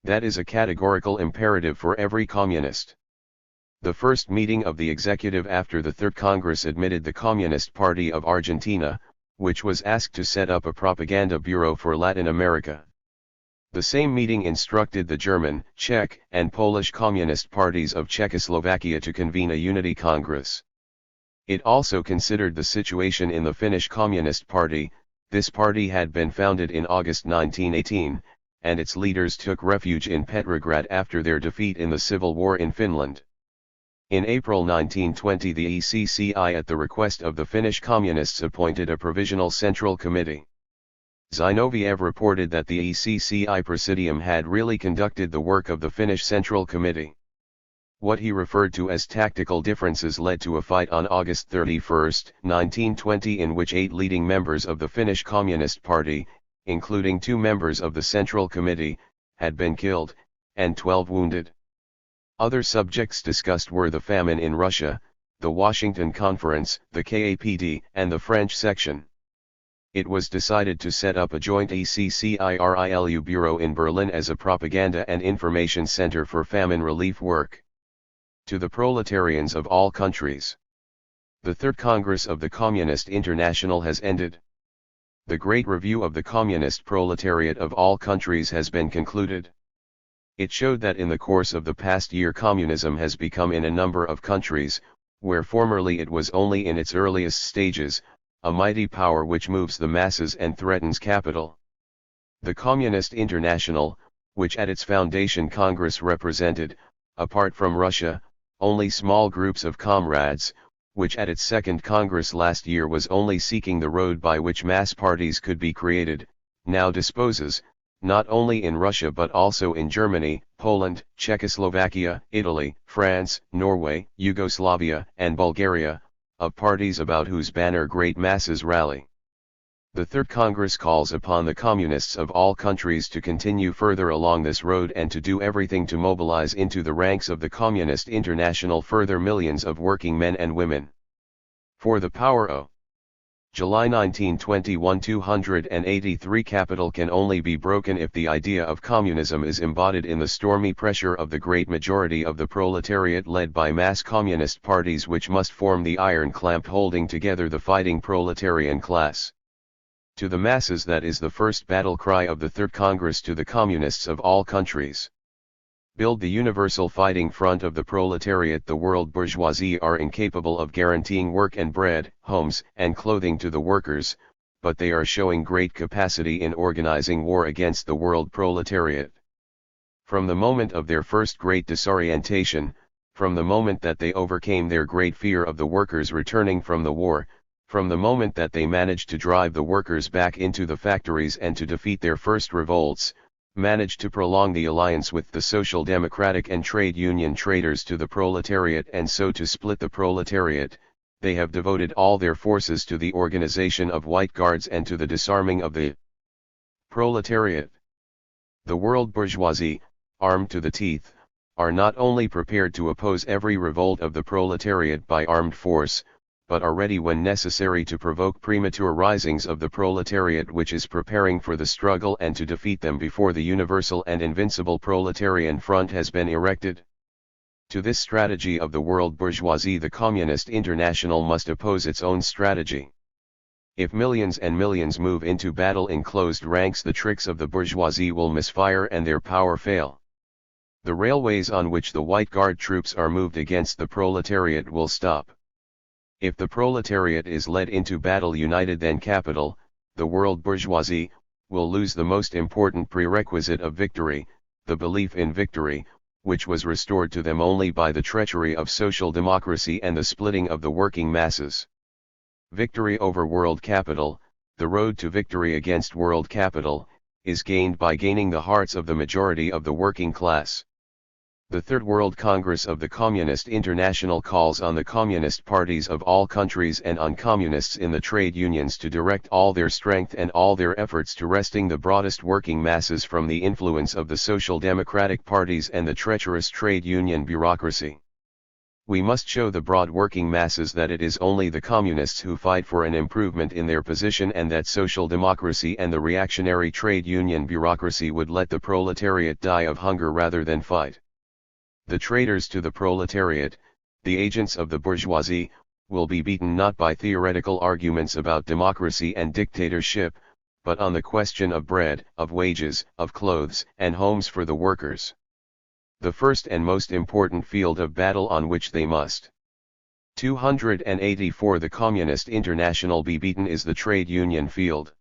That is a categorical imperative for every communist. The first meeting of the executive after the Third Congress admitted the Communist Party of Argentina, which was asked to set up a propaganda bureau for Latin America. The same meeting instructed the German, Czech, and Polish Communist parties of Czechoslovakia to convene a unity congress. It also considered the situation in the Finnish Communist Party. This party had been founded in August 1918, and its leaders took refuge in Petrograd after their defeat in the civil war in Finland. In April 1920 the ECCI at the request of the Finnish Communists appointed a provisional central committee. Zinoviev reported that the ECCI Presidium had really conducted the work of the Finnish Central Committee. What he referred to as tactical differences led to a fight on August 31, 1920 in which 8 leading members of the Finnish Communist Party, including 2 members of the Central Committee, had been killed, and 12 wounded. Other subjects discussed were the famine in Russia, the Washington Conference, the KAPD, and the French section. It was decided to set up a joint ECCIRILU bureau in Berlin as a propaganda and information center for famine relief work. To the proletarians of all countries. The Third Congress of the Communist International has ended. The Great Review of the Communist Proletariat of all countries has been concluded. It showed that in the course of the past year communism has become in a number of countries, where formerly it was only in its earliest stages, a mighty power which moves the masses and threatens capital. The Communist International, which at its foundation Congress represented, apart from Russia, only small groups of comrades, which at its second Congress last year was only seeking the road by which mass parties could be created, now disposes, not only in Russia but also in Germany, Poland, Czechoslovakia, Italy, France, Norway, Yugoslavia, and Bulgaria, of parties about whose banner great masses rally. The Third Congress calls upon the communists of all countries to continue further along this road and to do everything to mobilize into the ranks of the Communist International further millions of working men and women. For the power o. July 1921 283 capital can only be broken if the idea of communism is embodied in the stormy pressure of the great majority of the proletariat led by mass communist parties which must form the iron clamp holding together the fighting proletarian class. To the masses, that is the first battle cry of the Third Congress to the communists of all countries. Build the universal fighting front of the proletariat. The world bourgeoisie are incapable of guaranteeing work and bread, homes and clothing to the workers, but they are showing great capacity in organizing war against the world proletariat. From the moment of their first great disorientation, from the moment that they overcame their great fear of the workers returning from the war, from the moment that they managed to drive the workers back into the factories and to defeat their first revolts, managed to prolong the alliance with the Social Democratic and trade union traitors to the proletariat and so to split the proletariat, they have devoted all their forces to the organization of White Guards and to the disarming of the proletariat. The world bourgeoisie, armed to the teeth, are not only prepared to oppose every revolt of the proletariat by armed force, but are ready when necessary to provoke premature risings of the proletariat which is preparing for the struggle and to defeat them before the universal and invincible proletarian front has been erected. To this strategy of the world bourgeoisie the Communist International must oppose its own strategy. If millions and millions move into battle in closed ranks, the tricks of the bourgeoisie will misfire and their power fail. The railways on which the White Guard troops are moved against the proletariat will stop. If the proletariat is led into battle united, then capital, the world bourgeoisie, will lose the most important prerequisite of victory, the belief in victory, which was restored to them only by the treachery of social democracy and the splitting of the working masses. Victory over world capital, the road to victory against world capital, is gained by gaining the hearts of the majority of the working class. The Third World Congress of the Communist International calls on the communist parties of all countries and on communists in the trade unions to direct all their strength and all their efforts to wresting the broadest working masses from the influence of the social democratic parties and the treacherous trade union bureaucracy. We must show the broad working masses that it is only the communists who fight for an improvement in their position and that social democracy and the reactionary trade union bureaucracy would let the proletariat die of hunger rather than fight. The traitors to the proletariat, the agents of the bourgeoisie, will be beaten not by theoretical arguments about democracy and dictatorship, but on the question of bread, of wages, of clothes and homes for the workers. The first and most important field of battle on which they must 284 the Communist International be beaten is the trade union field.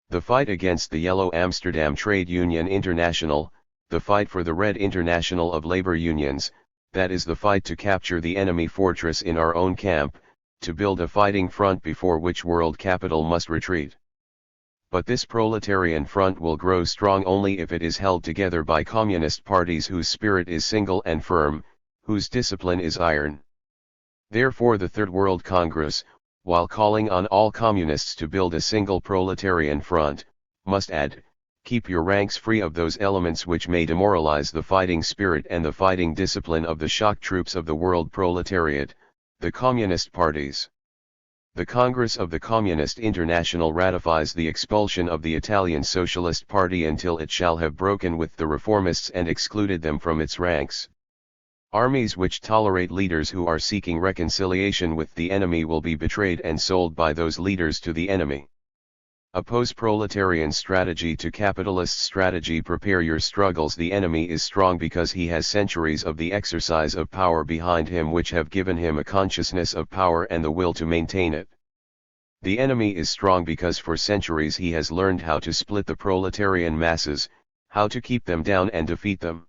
The fight against the Yellow Amsterdam Trade Union International, the fight for the Red International of Labor Unions, that is the fight to capture the enemy fortress in our own camp, to build a fighting front before which world capital must retreat. But this proletarian front will grow strong only if it is held together by communist parties whose spirit is single and firm, whose discipline is iron. Therefore the Third World Congress, while calling on all communists to build a single proletarian front, must add, keep your ranks free of those elements which may demoralize the fighting spirit and the fighting discipline of the shock troops of the world proletariat, the communist parties. The Congress of the Communist International ratifies the expulsion of the Italian Socialist Party until it shall have broken with the reformists and excluded them from its ranks. Armies which tolerate leaders who are seeking reconciliation with the enemy will be betrayed and sold by those leaders to the enemy. Oppose proletarian strategy to capitalist strategy. Prepare your struggles. The enemy is strong because he has centuries of the exercise of power behind him which have given him a consciousness of power and the will to maintain it. The enemy is strong because for centuries he has learned how to split the proletarian masses, how to keep them down and defeat them.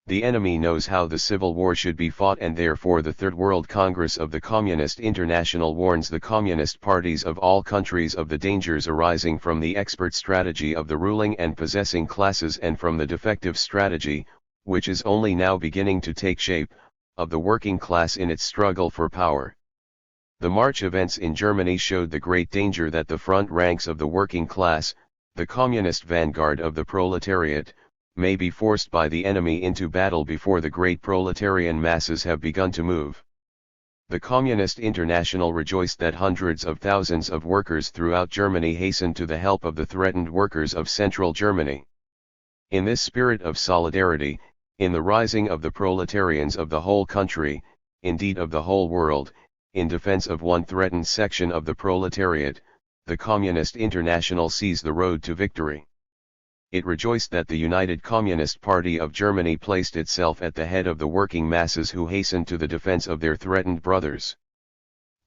The enemy knows how the civil war should be fought, and therefore the Third World Congress of the Communist International warns the communist parties of all countries of the dangers arising from the expert strategy of the ruling and possessing classes and from the defective strategy, which is only now beginning to take shape, of the working class in its struggle for power. The March events in Germany showed the great danger that the front ranks of the working class, the communist vanguard of the proletariat, may be forced by the enemy into battle before the great proletarian masses have begun to move. The Communist International rejoiced that hundreds of thousands of workers throughout Germany hastened to the help of the threatened workers of central Germany. In this spirit of solidarity, in the rising of the proletarians of the whole country, indeed of the whole world, in defense of one threatened section of the proletariat, the Communist International sees the road to victory. It rejoiced that the United Communist Party of Germany placed itself at the head of the working masses who hastened to the defense of their threatened brothers.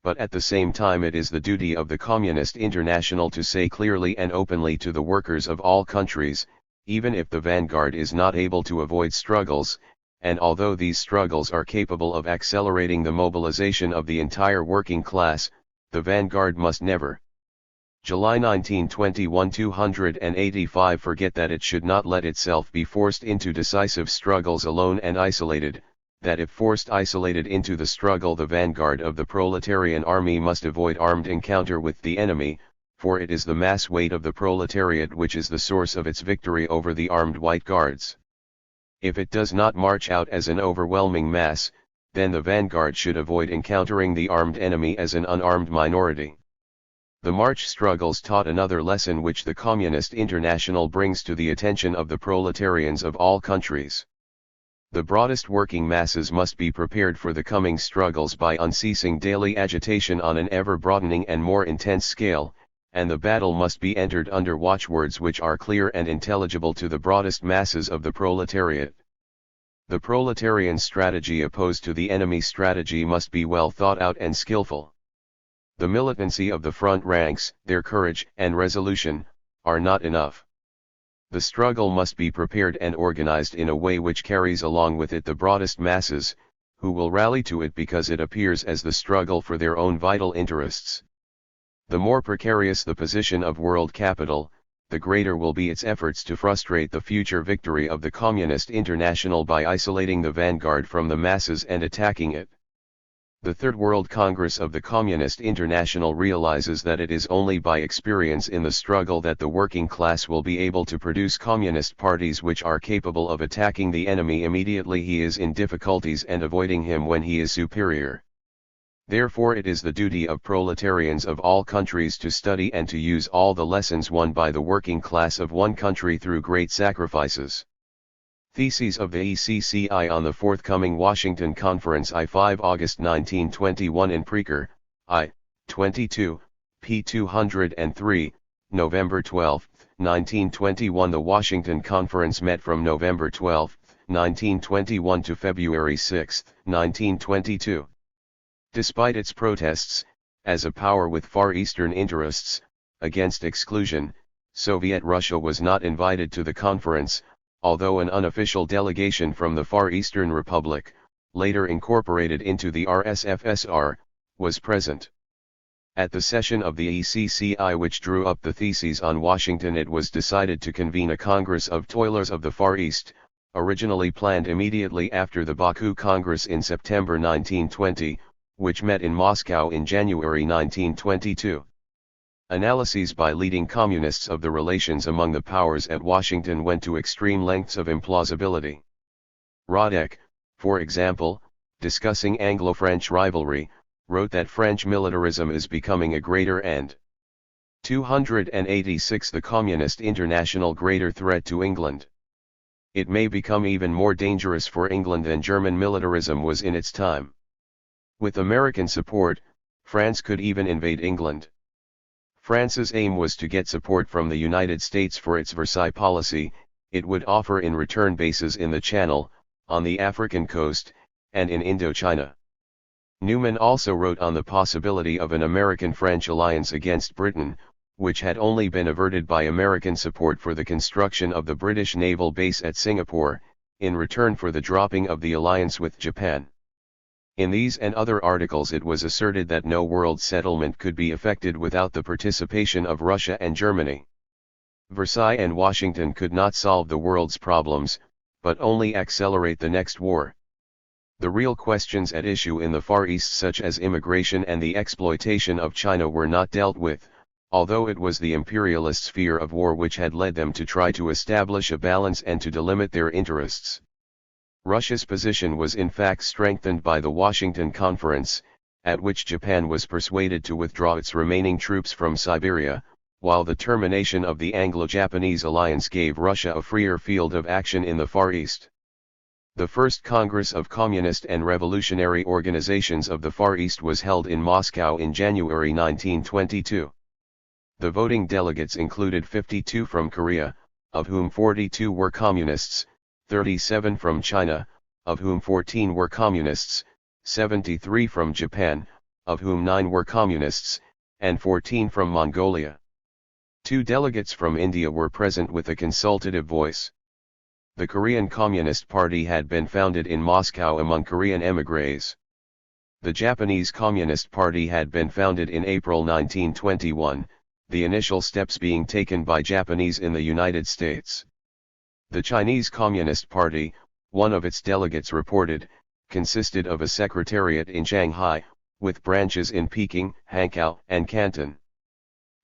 But at the same time it is the duty of the Communist International to say clearly and openly to the workers of all countries, even if the vanguard is not able to avoid struggles, and although these struggles are capable of accelerating the mobilization of the entire working class, the vanguard must never, July 1921 285 forget that it should not let itself be forced into decisive struggles alone and isolated, that if forced isolated into the struggle the vanguard of the proletarian army must avoid armed encounter with the enemy, for it is the mass weight of the proletariat which is the source of its victory over the armed white guards. If it does not march out as an overwhelming mass, then the vanguard should avoid encountering the armed enemy as an unarmed minority. The March struggles taught another lesson which the Communist International brings to the attention of the proletarians of all countries. The broadest working masses must be prepared for the coming struggles by unceasing daily agitation on an ever-broadening and more intense scale, and the battle must be entered under watchwords which are clear and intelligible to the broadest masses of the proletariat. The proletarian strategy opposed to the enemy strategy must be well thought out and skillful. The militancy of the front ranks, their courage and resolution, are not enough. The struggle must be prepared and organized in a way which carries along with it the broadest masses, who will rally to it because it appears as the struggle for their own vital interests. The more precarious the position of world capital, the greater will be its efforts to frustrate the future victory of the Communist International by isolating the vanguard from the masses and attacking it. The Third World Congress of the Communist International realizes that it is only by experience in the struggle that the working class will be able to produce communist parties which are capable of attacking the enemy immediately he is in difficulties and avoiding him when he is superior. Therefore it is the duty of proletarians of all countries to study and to use all the lessons won by the working class of one country through great sacrifices. Theses of the ECCI on the forthcoming Washington Conference I-5 August 1921 in Preaker, I. 22, p. 203, November 12, 1921. The Washington Conference met from November 12, 1921 to February 6, 1922. Despite its protests, as a power with Far Eastern interests, against exclusion, Soviet Russia was not invited to the conference, although an unofficial delegation from the Far Eastern Republic, later incorporated into the RSFSR, was present. At the session of the ECCI which drew up the theses on Washington, it was decided to convene a Congress of Toilers of the Far East, originally planned immediately after the Baku Congress in September 1920, which met in Moscow in January 1922. Analyses by leading communists of the relations among the powers at Washington went to extreme lengths of implausibility. Radek, for example, discussing Anglo-French rivalry, wrote that French militarism is becoming a greater and 286 the Communist International greater threat to England. It may become even more dangerous for England than German militarism was in its time. With American support, France could even invade England. France's aim was to get support from the United States for its Versailles policy. It would offer in return bases in the Channel, on the African coast, and in Indochina. Newman also wrote on the possibility of an American-French alliance against Britain, which had only been averted by American support for the construction of the British naval base at Singapore, in return for the dropping of the alliance with Japan. In these and other articles it was asserted that no world settlement could be effected without the participation of Russia and Germany. Versailles and Washington could not solve the world's problems, but only accelerate the next war. The real questions at issue in the Far East, such as immigration and the exploitation of China, were not dealt with, although it was the imperialists' fear of war which had led them to try to establish a balance and to delimit their interests. Russia's position was in fact strengthened by the Washington Conference, at which Japan was persuaded to withdraw its remaining troops from Siberia, while the termination of the Anglo-Japanese alliance gave Russia a freer field of action in the Far East. The first Congress of Communist and Revolutionary Organizations of the Far East was held in Moscow in January 1922. The voting delegates included 52 from Korea, of whom 42 were Communists, 37 from China, of whom 14 were Communists, 73 from Japan, of whom 9 were Communists, and 14 from Mongolia. 2 delegates from India were present with a consultative voice. The Korean Communist Party had been founded in Moscow among Korean émigrés. The Japanese Communist Party had been founded in April 1921, the initial steps being taken by Japanese in the United States. The Chinese Communist Party, one of its delegates reported, consisted of a secretariat in Shanghai, with branches in Peking, Hankow, and Canton.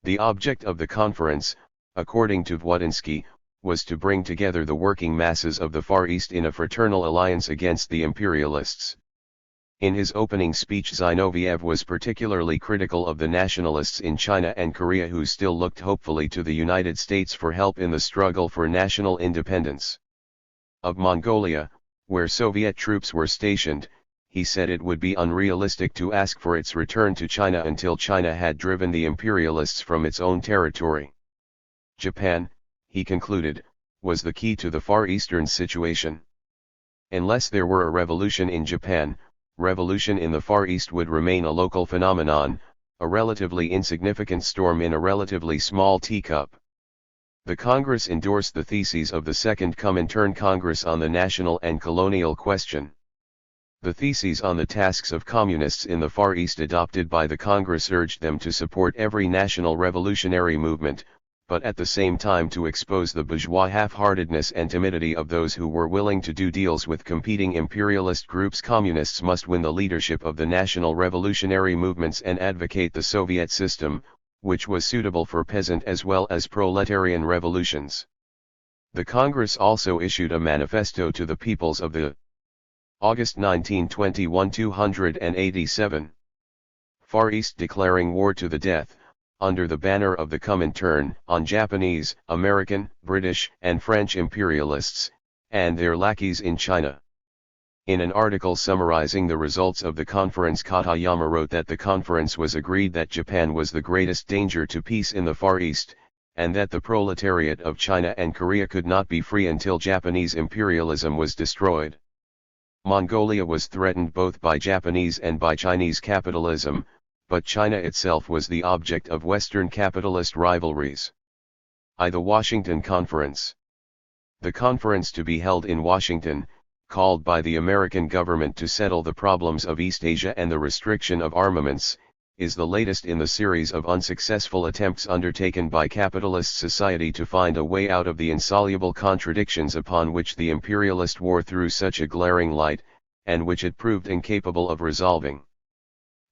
The object of the conference, according to Wodinsky, was to bring together the working masses of the Far East in a fraternal alliance against the imperialists. In his opening speech, Zinoviev was particularly critical of the nationalists in China and Korea, who still looked hopefully to the United States for help in the struggle for national independence. Of Mongolia, where Soviet troops were stationed, he said it would be unrealistic to ask for its return to China until China had driven the imperialists from its own territory. Japan, he concluded, was the key to the Far Eastern situation. Unless there were a revolution in Japan, revolution in the Far East would remain a local phenomenon, a relatively insignificant storm in a relatively small teacup. The Congress endorsed the theses of the Second Comintern Congress on the national and colonial question. The theses on the tasks of communists in the Far East adopted by the Congress urged them to support every national revolutionary movement, but at the same time to expose the bourgeois half-heartedness and timidity of those who were willing to do deals with competing imperialist groups. Communists must win the leadership of the national revolutionary movements and advocate the Soviet system, which was suitable for peasant as well as proletarian revolutions. The Congress also issued a manifesto to the peoples of the August 1921 287. Far East declaring war to the death, under the banner of the Comintern, on Japanese, American, British, and French imperialists, and their lackeys in China. In an article summarizing the results of the conference, Katayama wrote that the conference was agreed that Japan was the greatest danger to peace in the Far East, and that the proletariat of China and Korea could not be free until Japanese imperialism was destroyed. Mongolia was threatened both by Japanese and by Chinese capitalism, but China itself was the object of Western capitalist rivalries. The Washington Conference. The conference to be held in Washington, called by the American government to settle the problems of East Asia and the restriction of armaments, is the latest in the series of unsuccessful attempts undertaken by capitalist society to find a way out of the insoluble contradictions upon which the imperialist war threw such a glaring light, and which it proved incapable of resolving.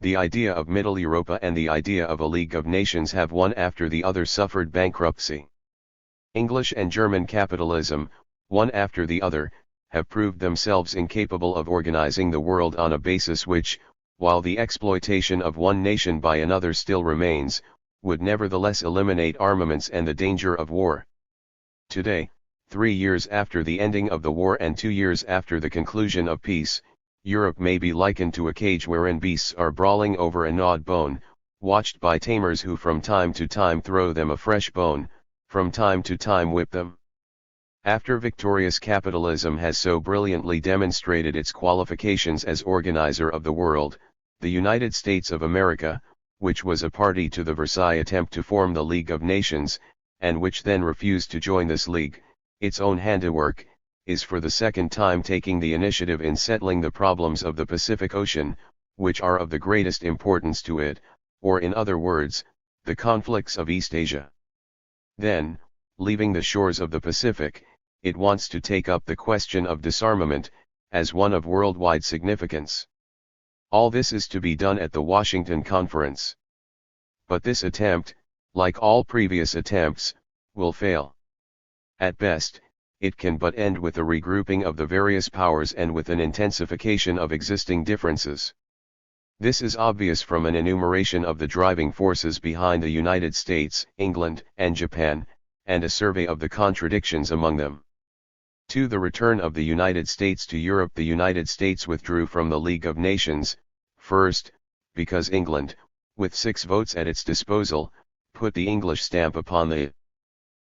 The idea of Middle Europa and the idea of a League of Nations have one after the other suffered bankruptcy. English and German capitalism, one after the other, have proved themselves incapable of organizing the world on a basis which, while the exploitation of one nation by another still remains, would nevertheless eliminate armaments and the danger of war. Today, 3 years after the ending of the war and 2 years after the conclusion of peace, Europe may be likened to a cage wherein beasts are brawling over a gnawed bone, watched by tamers who from time to time throw them a fresh bone, from time to time whip them. After victorious capitalism has so brilliantly demonstrated its qualifications as organizer of the world, the United States of America, which was a party to the Versailles attempt to form the League of Nations, and which then refused to join this league, its own handiwork, is for the second time taking the initiative in settling the problems of the Pacific Ocean, which are of the greatest importance to it, or in other words, the conflicts of East Asia. Then, leaving the shores of the Pacific, it wants to take up the question of disarmament, as one of worldwide significance. All this is to be done at the Washington Conference. But this attempt, like all previous attempts, will fail. At best, it can but end with a regrouping of the various powers and with an intensification of existing differences. This is obvious from an enumeration of the driving forces behind the United States, England, and Japan, and a survey of the contradictions among them. To the return of the United States to Europe, the United States withdrew from the League of Nations, first, because England, with 6 votes at its disposal, put the English stamp upon the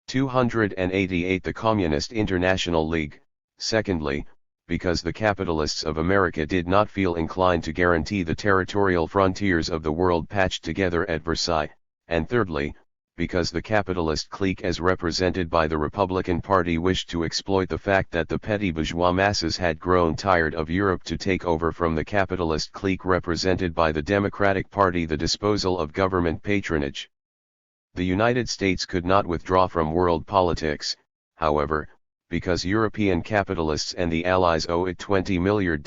288 the Communist International League, secondly, because the capitalists of America did not feel inclined to guarantee the territorial frontiers of the world patched together at Versailles, and thirdly, because the capitalist clique as represented by the Republican Party wished to exploit the fact that the petty bourgeois masses had grown tired of Europe to take over from the capitalist clique represented by the Democratic Party the disposal of government patronage. The United States could not withdraw from world politics, however, because European capitalists and the Allies owe it $20 million.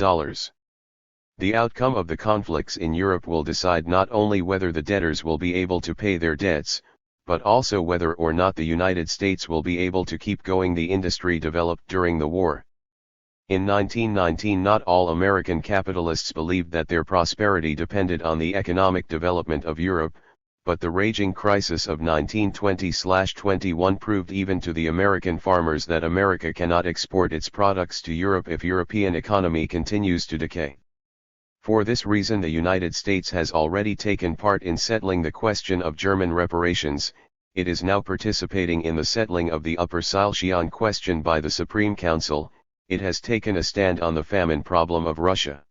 The outcome of the conflicts in Europe will decide not only whether the debtors will be able to pay their debts, but also whether or not the United States will be able to keep going the industry developed during the war. In 1919, not all American capitalists believed that their prosperity depended on the economic development of Europe, but the raging crisis of 1920-21 proved even to the American farmers that America cannot export its products to Europe if European economy continues to decay. For this reason, the United States has already taken part in settling the question of German reparations. It is now participating in the settling of the Upper Silesian question by the Supreme Council. It has taken a stand on the famine problem of Russia.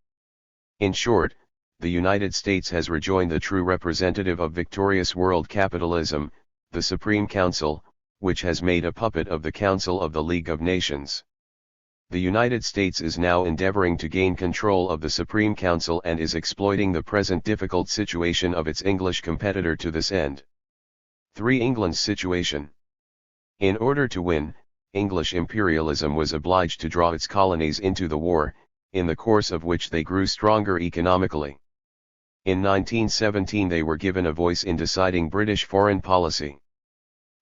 In short, the United States has rejoined the true representative of victorious world capitalism, the Supreme Council, which has made a puppet of the Council of the League of Nations. The United States is now endeavoring to gain control of the Supreme Council and is exploiting the present difficult situation of its English competitor to this end. 3. England's situation. In order to win, English imperialism was obliged to draw its colonies into the war, in the course of which they grew stronger economically. In 1917 they were given a voice in deciding British foreign policy.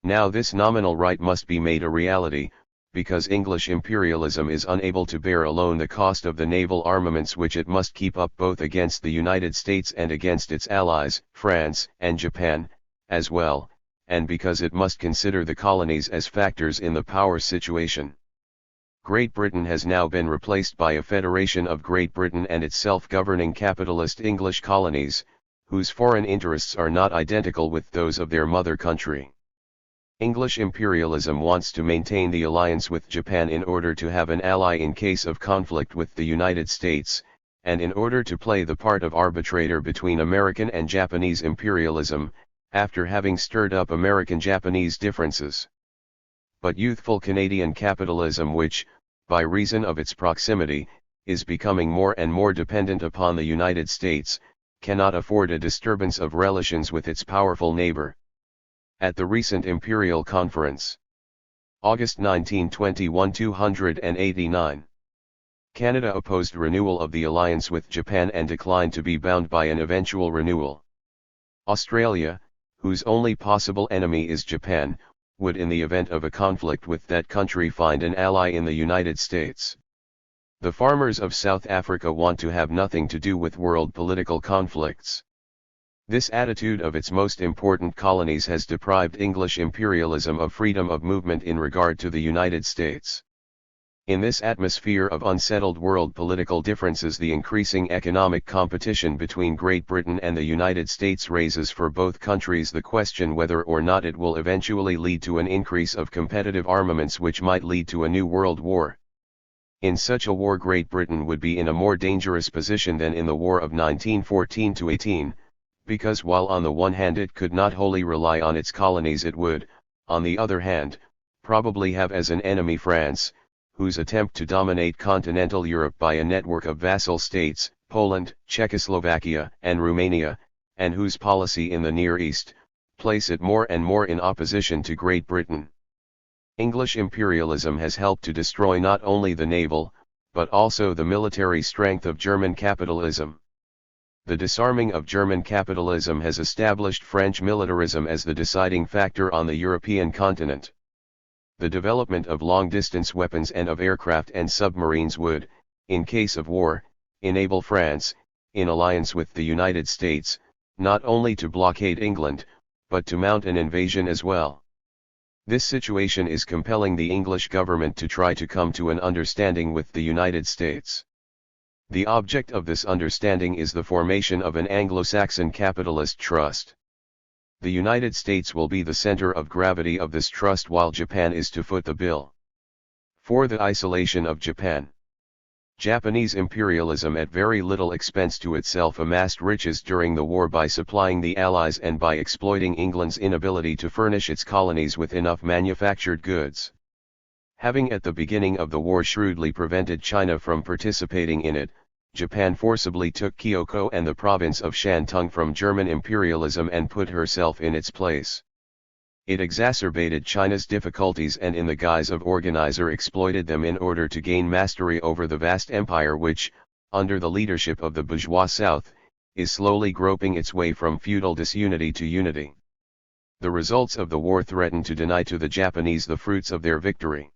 Now this nominal right must be made a reality, because English imperialism is unable to bear alone the cost of the naval armaments which it must keep up both against the United States and against its allies, France and Japan, as well, and because it must consider the colonies as factors in the power situation. Great Britain has now been replaced by a federation of Great Britain and its self-governing capitalist English colonies, whose foreign interests are not identical with those of their mother country. English imperialism wants to maintain the alliance with Japan in order to have an ally in case of conflict with the United States, and in order to play the part of arbitrator between American and Japanese imperialism, after having stirred up American-Japanese differences. But youthful Canadian capitalism, which, by reason of its proximity, is becoming more and more dependent upon the United States, cannot afford a disturbance of relations with its powerful neighbor. At the recent Imperial Conference, August 1921, 289, Canada opposed renewal of the alliance with Japan and declined to be bound by an eventual renewal. Australia, whose only possible enemy is Japan, would in the event of a conflict with that country find an ally in the United States. The farmers of South Africa want to have nothing to do with world political conflicts. This attitude of its most important colonies has deprived English imperialism of freedom of movement in regard to the United States. In this atmosphere of unsettled world political differences, the increasing economic competition between Great Britain and the United States raises for both countries the question whether or not it will eventually lead to an increase of competitive armaments which might lead to a new world war. In such a war, Great Britain would be in a more dangerous position than in the War of 1914-18, because while on the one hand it could not wholly rely on its colonies, it would, on the other hand, probably have as an enemy France, whose attempt to dominate continental Europe by a network of vassal states, Poland, Czechoslovakia, and Romania, and whose policy in the Near East, place it more and more in opposition to Great Britain. English imperialism has helped to destroy not only the naval, but also the military strength of German capitalism. The disarming of German capitalism has established French militarism as the deciding factor on the European continent. The development of long-distance weapons and of aircraft and submarines would, in case of war, enable France, in alliance with the United States, not only to blockade England, but to mount an invasion as well. This situation is compelling the English government to try to come to an understanding with the United States. The object of this understanding is the formation of an Anglo-Saxon capitalist trust. The United States will be the center of gravity of this trust, while Japan is to foot the bill. For the isolation of Japan. Japanese imperialism at very little expense to itself amassed riches during the war by supplying the Allies and by exploiting England's inability to furnish its colonies with enough manufactured goods. Having at the beginning of the war shrewdly prevented China from participating in it, Japan forcibly took Kyoko and the province of Shantung from German imperialism and put herself in its place. It exacerbated China's difficulties and in the guise of organizer exploited them in order to gain mastery over the vast empire which, under the leadership of the bourgeois South, is slowly groping its way from feudal disunity to unity. The results of the war threatened to deny to the Japanese the fruits of their victory.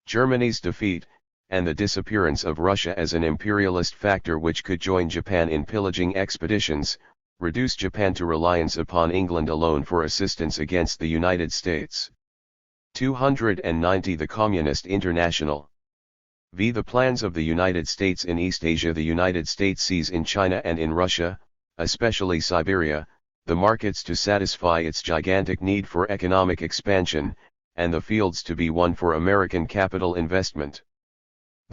Germany's defeat, and the disappearance of Russia as an imperialist factor which could join Japan in pillaging expeditions, reduced Japan to reliance upon England alone for assistance against the United States. 290 The Communist International. V. The plans of the United States in East Asia. The United States sees in China and in Russia, especially Siberia, the markets to satisfy its gigantic need for economic expansion, and the fields to be won for American capital investment.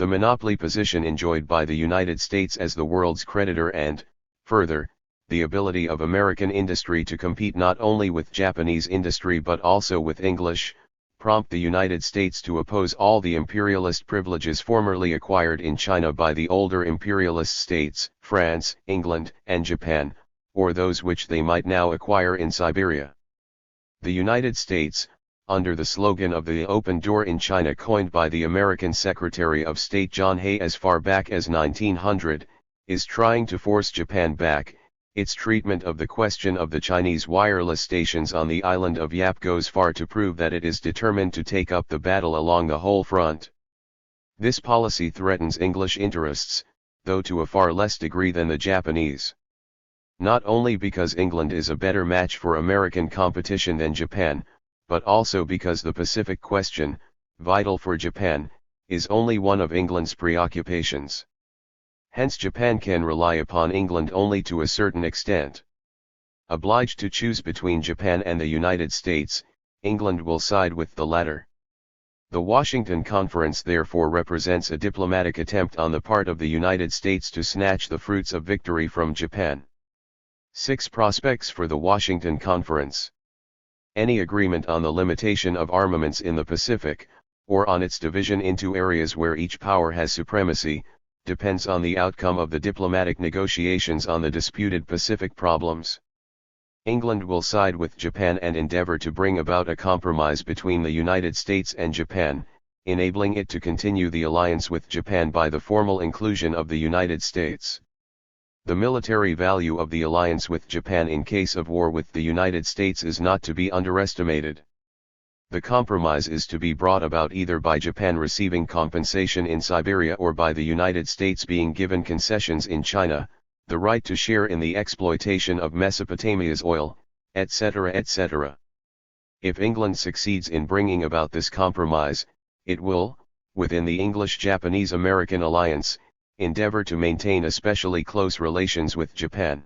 The monopoly position enjoyed by the United States as the world's creditor and, further, the ability of American industry to compete not only with Japanese industry but also with English, prompt the United States to oppose all the imperialist privileges formerly acquired in China by the older imperialist states, France, England, and Japan, or those which they might now acquire in Siberia. The United States, under the slogan of the Open Door in China coined by the American Secretary of State John Hay as far back as 1900, is trying to force Japan back. Its treatment of the question of the Chinese wireless stations on the island of Yap goes far to prove that it is determined to take up the battle along the whole front. This policy threatens English interests, though to a far less degree than the Japanese. Not only because England is a better match for American competition than Japan, but also because the Pacific question, vital for Japan, is only one of England's preoccupations. Hence Japan can rely upon England only to a certain extent. Obliged to choose between Japan and the United States, England will side with the latter. The Washington Conference therefore represents a diplomatic attempt on the part of the United States to snatch the fruits of victory from Japan. 6. Prospects for the Washington Conference. Any agreement on the limitation of armaments in the Pacific, or on its division into areas where each power has supremacy, depends on the outcome of the diplomatic negotiations on the disputed Pacific problems. England will side with Japan and endeavor to bring about a compromise between the United States and Japan, enabling it to continue the alliance with Japan by the formal inclusion of the United States. The military value of the alliance with Japan in case of war with the United States is not to be underestimated. The compromise is to be brought about either by Japan receiving compensation in Siberia or by the United States being given concessions in China, the right to share in the exploitation of Mesopotamia's oil, etc. etc. If England succeeds in bringing about this compromise, it will, within the English-Japanese-American alliance, endeavor to maintain especially close relations with Japan.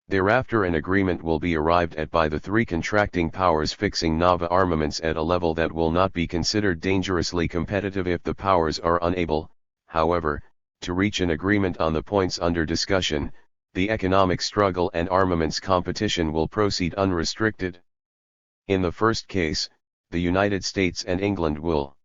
Thereafter an agreement will be arrived at by the three contracting powers, fixing naval armaments at a level that will not be considered dangerously competitive if the powers are unable, however, to reach an agreement on the points under discussion. The economic struggle and armaments competition will proceed unrestricted. In the first case, the United States and England will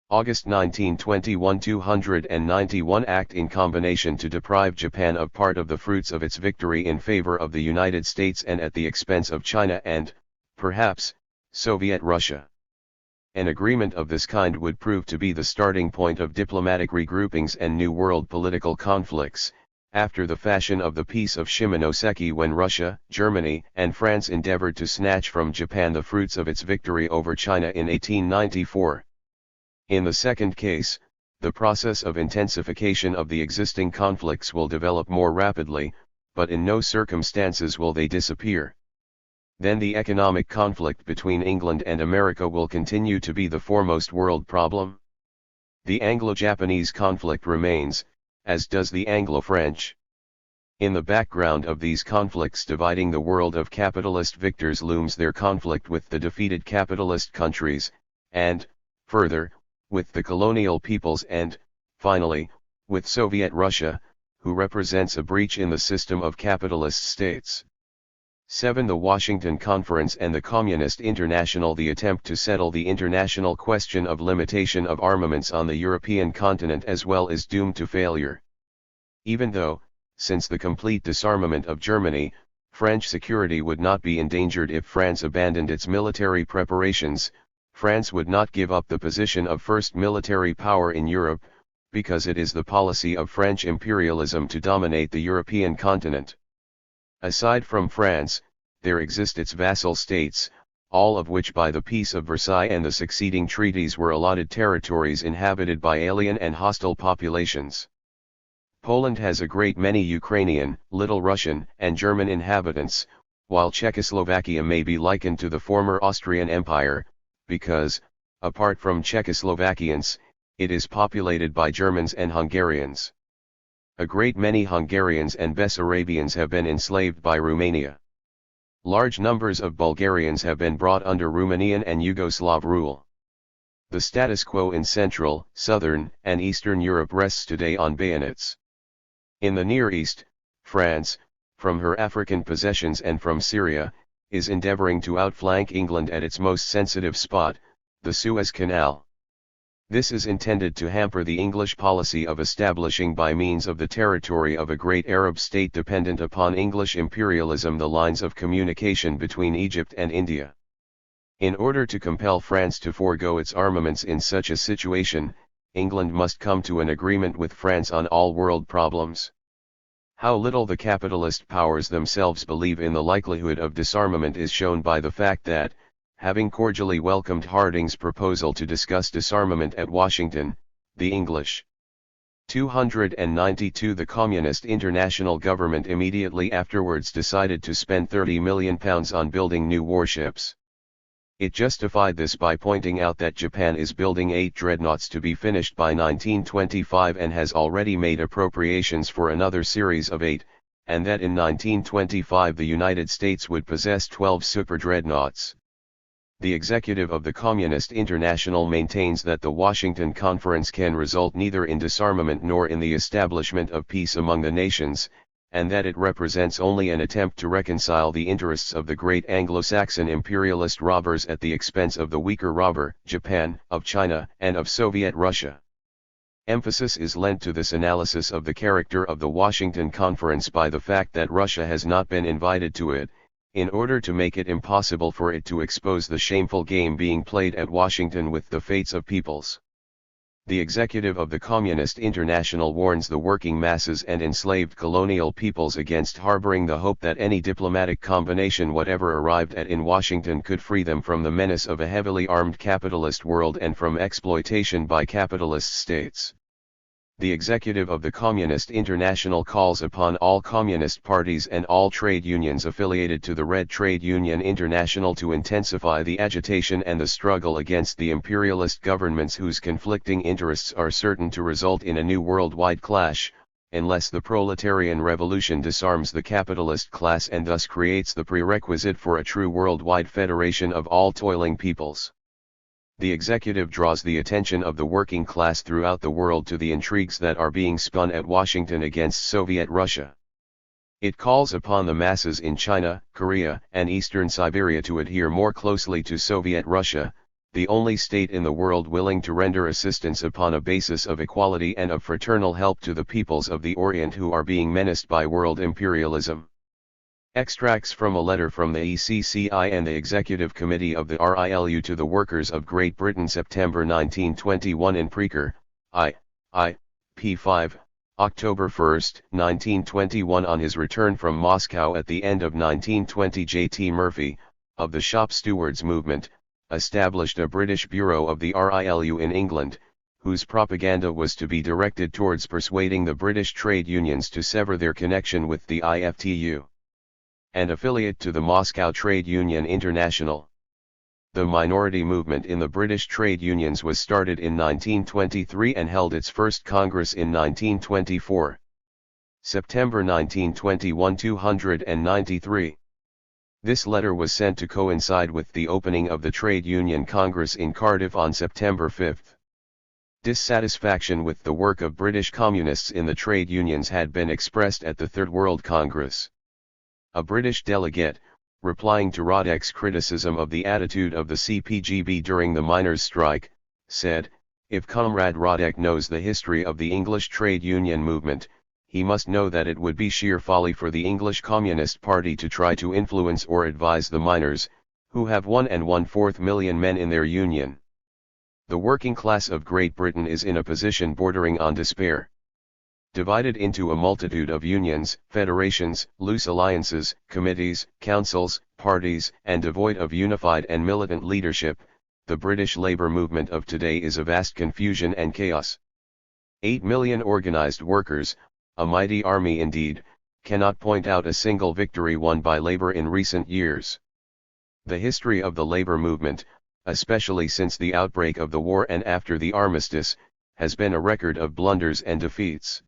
August 1921 291 act in combination to deprive Japan of part of the fruits of its victory in favor of the United States and at the expense of China and, perhaps, Soviet Russia. An agreement of this kind would prove to be the starting point of diplomatic regroupings and new world political conflicts, after the fashion of the Peace of Shimonoseki, when Russia, Germany, and France endeavored to snatch from Japan the fruits of its victory over China in 1894. In the second case, the process of intensification of the existing conflicts will develop more rapidly, but in no circumstances will they disappear. Then the economic conflict between England and America will continue to be the foremost world problem. The Anglo-Japanese conflict remains, as does the Anglo-French. In the background of these conflicts dividing the world of capitalist victors looms their conflict with the defeated capitalist countries, and, further, with the colonial peoples and, finally, with Soviet Russia, who represents a breach in the system of capitalist states. 7. The Washington Conference and the Communist International. The attempt to settle the international question of limitation of armaments on the European continent as well is doomed to failure. Even though, since the complete disarmament of Germany, French security would not be endangered if France abandoned its military preparations, France would not give up the position of first military power in Europe, because it is the policy of French imperialism to dominate the European continent. Aside from France, there exist its vassal states, all of which by the Peace of Versailles and the succeeding treaties were allotted territories inhabited by alien and hostile populations. Poland has a great many Ukrainian, Little Russian, and German inhabitants, while Czechoslovakia may be likened to the former Austrian Empire, because, apart from Czechoslovakians, it is populated by Germans and Hungarians. A great many Hungarians and Bessarabians have been enslaved by Romania. Large numbers of Bulgarians have been brought under Romanian and Yugoslav rule. The status quo in Central, Southern, and Eastern Europe rests today on bayonets. In the Near East, France, from her African possessions and from Syria, is endeavoring to outflank England at its most sensitive spot, the Suez Canal. This is intended to hamper the English policy of establishing by means of the territory of a great Arab state dependent upon English imperialism the lines of communication between Egypt and India. In order to compel France to forego its armaments in such a situation, England must come to an agreement with France on all world problems. How little the capitalist powers themselves believe in the likelihood of disarmament is shown by the fact that, having cordially welcomed Harding's proposal to discuss disarmament at Washington, the English 292 the Communist International Government immediately afterwards decided to spend £30 million on building new warships. It justified this by pointing out that Japan is building 8 dreadnoughts to be finished by 1925 and has already made appropriations for another series of 8, and that in 1925 the United States would possess 12 super dreadnoughts. The executive of the Communist International maintains that the Washington Conference can result neither in disarmament nor in the establishment of peace among the nations, and that it represents only an attempt to reconcile the interests of the great Anglo-Saxon imperialist robbers at the expense of the weaker robber, Japan, of China, and of Soviet Russia. Emphasis is lent to this analysis of the character of the Washington Conference by the fact that Russia has not been invited to it, in order to make it impossible for it to expose the shameful game being played at Washington with the fates of peoples. The executive of the Communist International warns the working masses and enslaved colonial peoples against harboring the hope that any diplomatic combination whatever arrived at in Washington could free them from the menace of a heavily armed capitalist world and from exploitation by capitalist states. The executive of the Communist International calls upon all communist parties and all trade unions affiliated to the Red Trade Union International to intensify the agitation and the struggle against the imperialist governments whose conflicting interests are certain to result in a new worldwide clash, unless the proletarian revolution disarms the capitalist class and thus creates the prerequisite for a true worldwide federation of all toiling peoples. The executive draws the attention of the working class throughout the world to the intrigues that are being spun at Washington against Soviet Russia. It calls upon the masses in China, Korea, and Eastern Siberia to adhere more closely to Soviet Russia, the only state in the world willing to render assistance upon a basis of equality and of fraternal help to the peoples of the Orient who are being menaced by world imperialism. Extracts from a letter from the ECCI and the Executive Committee of the RILU to the workers of Great Britain, September 1921 in Preaker, p. 5, October 1, 1921. On his return from Moscow at the end of 1920, J.T. Murphy, of the Shop Stewards Movement, established a British Bureau of the RILU in England, whose propaganda was to be directed towards persuading the British trade unions to sever their connection with the IFTU. An affiliate to the Moscow Trade Union International. The minority movement in the British trade unions was started in 1923 and held its first Congress in 1924. September 1921, 293. This letter was sent to coincide with the opening of the Trade Union Congress in Cardiff on September 5. Dissatisfaction with the work of British communists in the trade unions had been expressed at the Third World Congress. A British delegate, replying to Radek's criticism of the attitude of the CPGB during the miners' strike, said, "If Comrade Radek knows the history of the English trade union movement, he must know that it would be sheer folly for the English Communist Party to try to influence or advise the miners, who have 1¼ million men in their union. The working class of Great Britain is in a position bordering on despair. Divided into a multitude of unions, federations, loose alliances, committees, councils, parties, and devoid of unified and militant leadership, the British labour movement of today is a vast confusion and chaos. 8 million organised workers, a mighty army indeed, cannot point out a single victory won by labour in recent years. The history of the labour movement, especially since the outbreak of the war and after the armistice, has been a record of blunders and defeats.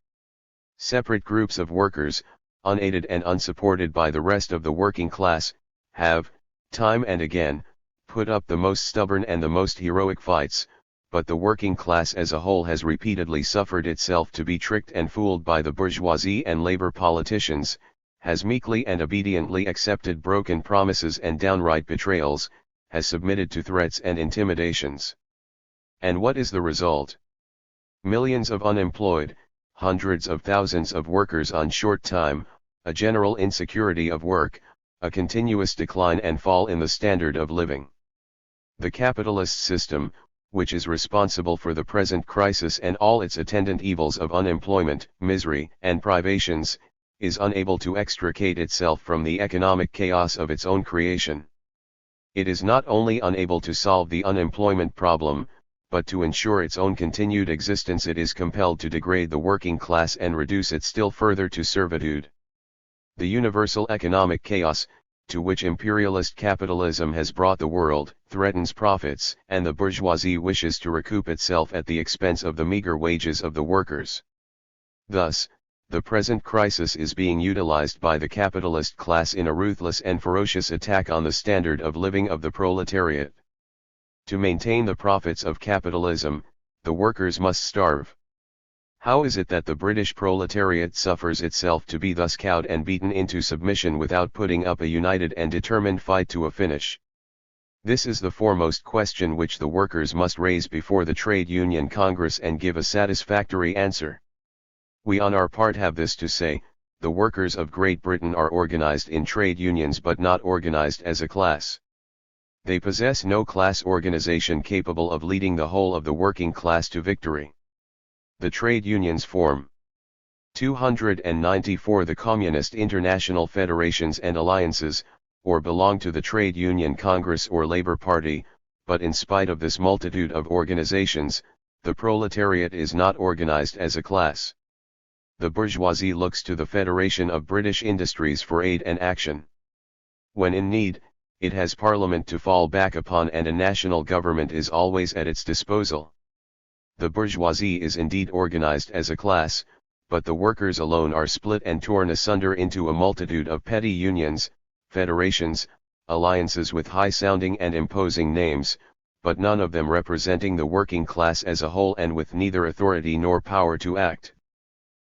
Separate groups of workers, unaided and unsupported by the rest of the working class, have, time and again, put up the most stubborn and the most heroic fights, but the working class as a whole has repeatedly suffered itself to be tricked and fooled by the bourgeoisie and labor politicians, has meekly and obediently accepted broken promises and downright betrayals, has submitted to threats and intimidations. And what is the result? Millions of unemployed, hundreds of thousands of workers on short time, a general insecurity of work, a continuous decline and fall in the standard of living. The capitalist system, which is responsible for the present crisis and all its attendant evils of unemployment, misery, and privations, is unable to extricate itself from the economic chaos of its own creation. It is not only unable to solve the unemployment problem, but to ensure its own continued existence it is compelled to degrade the working class and reduce it still further to servitude. The universal economic chaos, to which imperialist capitalism has brought the world, threatens profits, and the bourgeoisie wishes to recoup itself at the expense of the meager wages of the workers. Thus, the present crisis is being utilized by the capitalist class in a ruthless and ferocious attack on the standard of living of the proletariat. To maintain the profits of capitalism, the workers must starve. How is it that the British proletariat suffers itself to be thus cowed and beaten into submission without putting up a united and determined fight to a finish? This is the foremost question which the workers must raise before the Trade Union Congress and give a satisfactory answer. We on our part have this to say: the workers of Great Britain are organized in trade unions but not organized as a class. They possess no class organization capable of leading the whole of the working class to victory. The trade unions form 294 the Communist International Federations and Alliances, or belong to the Trade Union Congress or Labour Party, but in spite of this multitude of organizations, The proletariat is not organized as a class. The bourgeoisie looks to the Federation of British Industries for aid and action. When in need, it has Parliament to fall back upon, and a national government is always at its disposal. The bourgeoisie is indeed organized as a class, but the workers alone are split and torn asunder into a multitude of petty unions, federations, alliances with high-sounding and imposing names, but none of them representing the working class as a whole, and with neither authority nor power to act.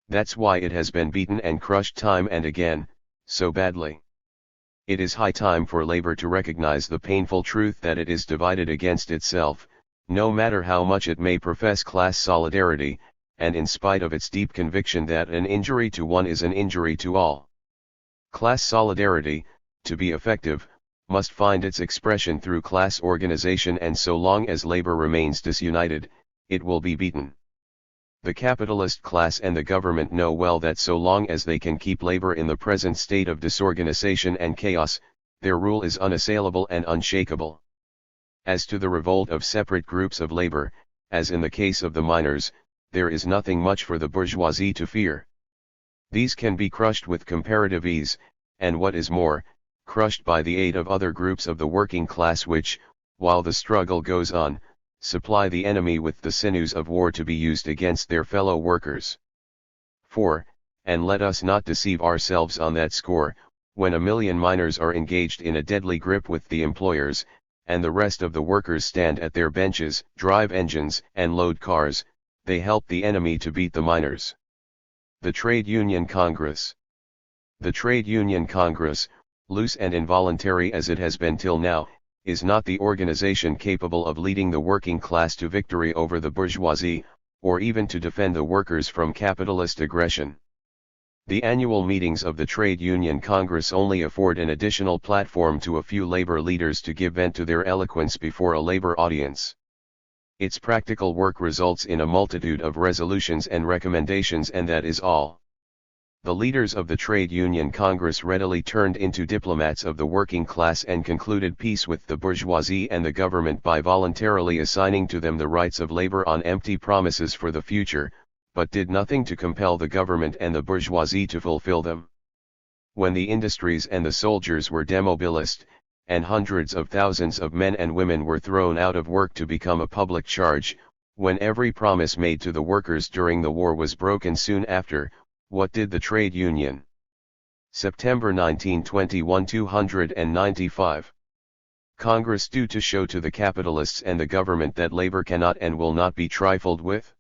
That's why it has been beaten and crushed time and again, so badly. It is high time for labor to recognize the painful truth that it is divided against itself, no matter how much it may profess class solidarity, and in spite of its deep conviction that an injury to one is an injury to all. Class solidarity, to be effective, must find its expression through class organization, and so long as labor remains disunited, it will be beaten. The capitalist class and the government know well that so long as they can keep labor in the present state of disorganization and chaos, their rule is unassailable and unshakable. As to the revolt of separate groups of labor, as in the case of the miners, there is nothing much for the bourgeoisie to fear. These can be crushed with comparative ease, and what is more, crushed by the aid of other groups of the working class which, while the struggle goes on, supply the enemy with the sinews of war to be used against their fellow workers. For, and let us not deceive ourselves on that score, when 1 million miners are engaged in a deadly grip with the employers, and the rest of the workers stand at their benches, drive engines, and load cars, they help the enemy to beat the miners. The Trade Union Congress. The Trade Union Congress, loose and involuntary as it has been till now, is not the organization capable of leading the working class to victory over the bourgeoisie, or even to defend the workers from capitalist aggression. The annual meetings of the Trade Union Congress only afford an additional platform to a few labor leaders to give vent to their eloquence before a labor audience. Its practical work results in a multitude of resolutions and recommendations, and that is all. The leaders of the Trade Union Congress readily turned into diplomats of the working class and concluded peace with the bourgeoisie and the government by voluntarily assigning to them the rights of labor on empty promises for the future, but did nothing to compel the government and the bourgeoisie to fulfill them. When the industries and the soldiers were demobilized, and hundreds of thousands of men and women were thrown out of work to become a public charge, when every promise made to the workers during the war was broken soon after, what did the trade union? September 1921 295. Congress do to show to the capitalists and the government that labor cannot and will not be trifled with?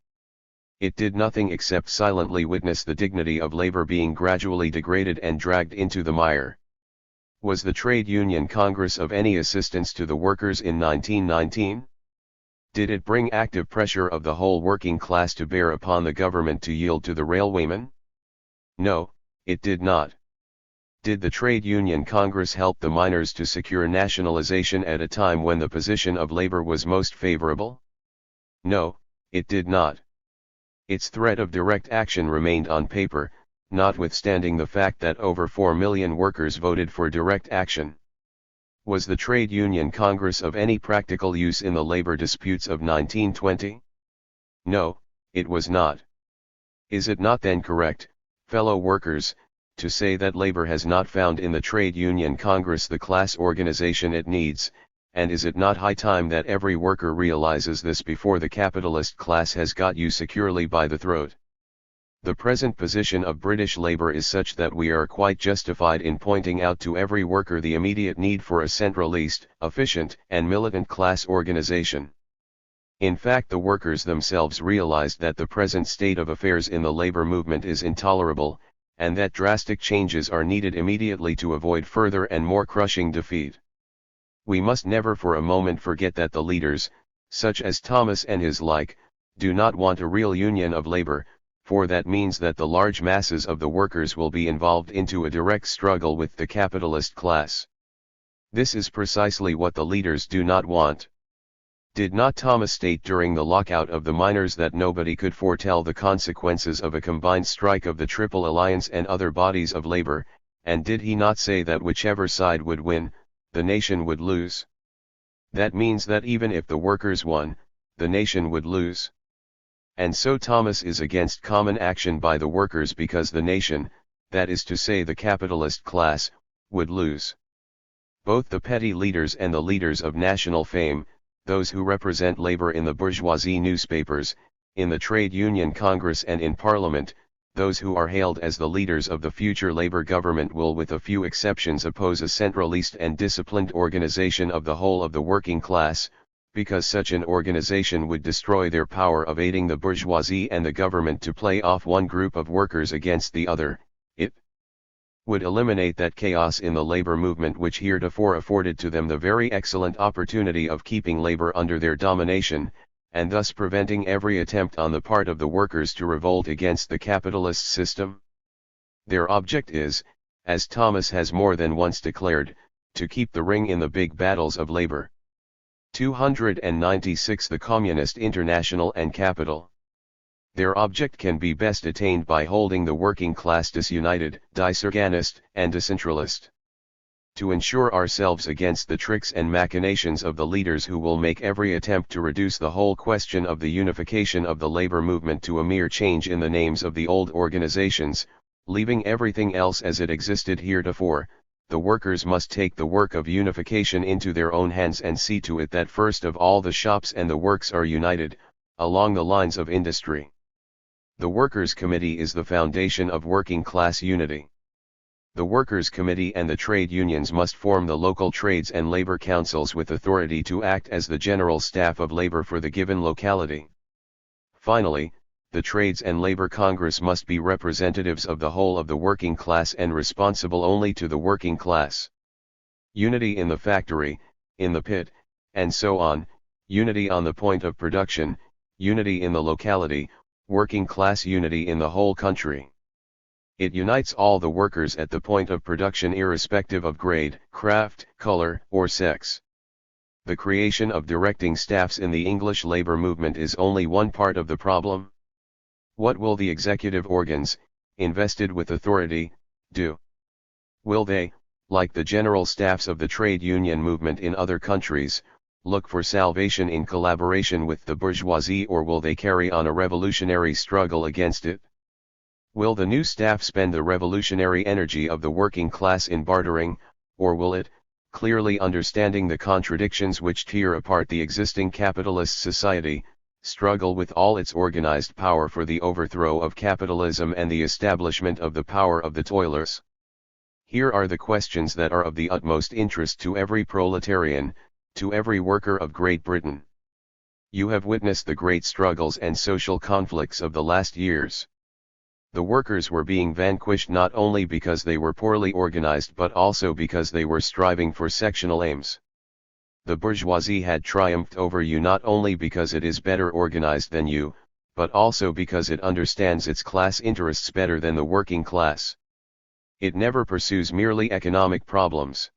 It did nothing except silently witness the dignity of labor being gradually degraded and dragged into the mire. Was the Trade Union Congress of any assistance to the workers in 1919? Did it bring active pressure of the whole working class to bear upon the government to yield to the railwaymen? No, it did not. Did the Trade Union Congress help the miners to secure nationalization at a time when the position of labor was most favorable? No, it did not. Its threat of direct action remained on paper, notwithstanding the fact that over 4 million workers voted for direct action. Was the Trade Union Congress of any practical use in the labor disputes of 1920? No, it was not. Is it not then correct, fellow workers, to say that labor has not found in the Trade Union Congress the class organization it needs, and is it not high time that every worker realizes this before the capitalist class has got you securely by the throat? The present position of British labor is such that we are quite justified in pointing out to every worker the immediate need for a centralist, efficient, and militant class organization. In fact, the workers themselves realized that the present state of affairs in the labor movement is intolerable, and that drastic changes are needed immediately to avoid further and more crushing defeat. We must never for a moment forget that the leaders, such as Thomas and his like, do not want a real union of labor, for that means that the large masses of the workers will be involved into a direct struggle with the capitalist class. This is precisely what the leaders do not want. Did not Thomas state during the lockout of the miners that nobody could foretell the consequences of a combined strike of the Triple Alliance and other bodies of labor, and did he not say that whichever side would win, the nation would lose? That means that even if the workers won, the nation would lose. And so Thomas is against common action by the workers because the nation, that is to say the capitalist class, would lose. Both the petty leaders and the leaders of national fame, those who represent labor in the bourgeoisie newspapers, in the trade union congress and in parliament, those who are hailed as the leaders of the future labor government will with a few exceptions oppose a centralist and disciplined organization of the whole of the working class, because such an organization would destroy their power of aiding the bourgeoisie and the government to play off one group of workers against the other. It would eliminate that chaos in the labor movement which heretofore afforded to them the very excellent opportunity of keeping labor under their domination, and thus preventing every attempt on the part of the workers to revolt against the capitalist system. Their object is, as Thomas has more than once declared, to keep the ring in the big battles of labor. 296 The Communist International and Capital. Their object can be best attained by holding the working class disunited, disorganized, and decentralist. To ensure ourselves against the tricks and machinations of the leaders who will make every attempt to reduce the whole question of the unification of the labor movement to a mere change in the names of the old organizations, leaving everything else as it existed heretofore, the workers must take the work of unification into their own hands and see to it that first of all the shops and the works are united, along the lines of industry. The Workers' Committee is the foundation of working class unity. The Workers' Committee and the trade unions must form the local trades and labor councils with authority to act as the general staff of labor for the given locality. Finally, the Trades and Labor Congress must be representatives of the whole of the working class and responsible only to the working class. Unity in the factory, in the pit, and so on, unity on the point of production, unity in the locality, working class unity in the whole country. It unites all the workers at the point of production irrespective of grade, craft, color, or sex. The creation of directing staffs in the English labor movement is only one part of the problem. What will the executive organs, invested with authority, do? Will they, like the general staffs of the trade union movement in other countries, look for salvation in collaboration with the bourgeoisie, or will they carry on a revolutionary struggle against it? Will the new staff spend the revolutionary energy of the working class in bartering, or will it, clearly understanding the contradictions which tear apart the existing capitalist society, struggle with all its organized power for the overthrow of capitalism and the establishment of the power of the toilers? Here are the questions that are of the utmost interest to every proletarian, to every worker of Great Britain. You have witnessed the great struggles and social conflicts of the last years. The workers were being vanquished not only because they were poorly organized but also because they were striving for sectional aims. The bourgeoisie had triumphed over you not only because it is better organized than you, but also because it understands its class interests better than the working class. It never pursues merely economic problems.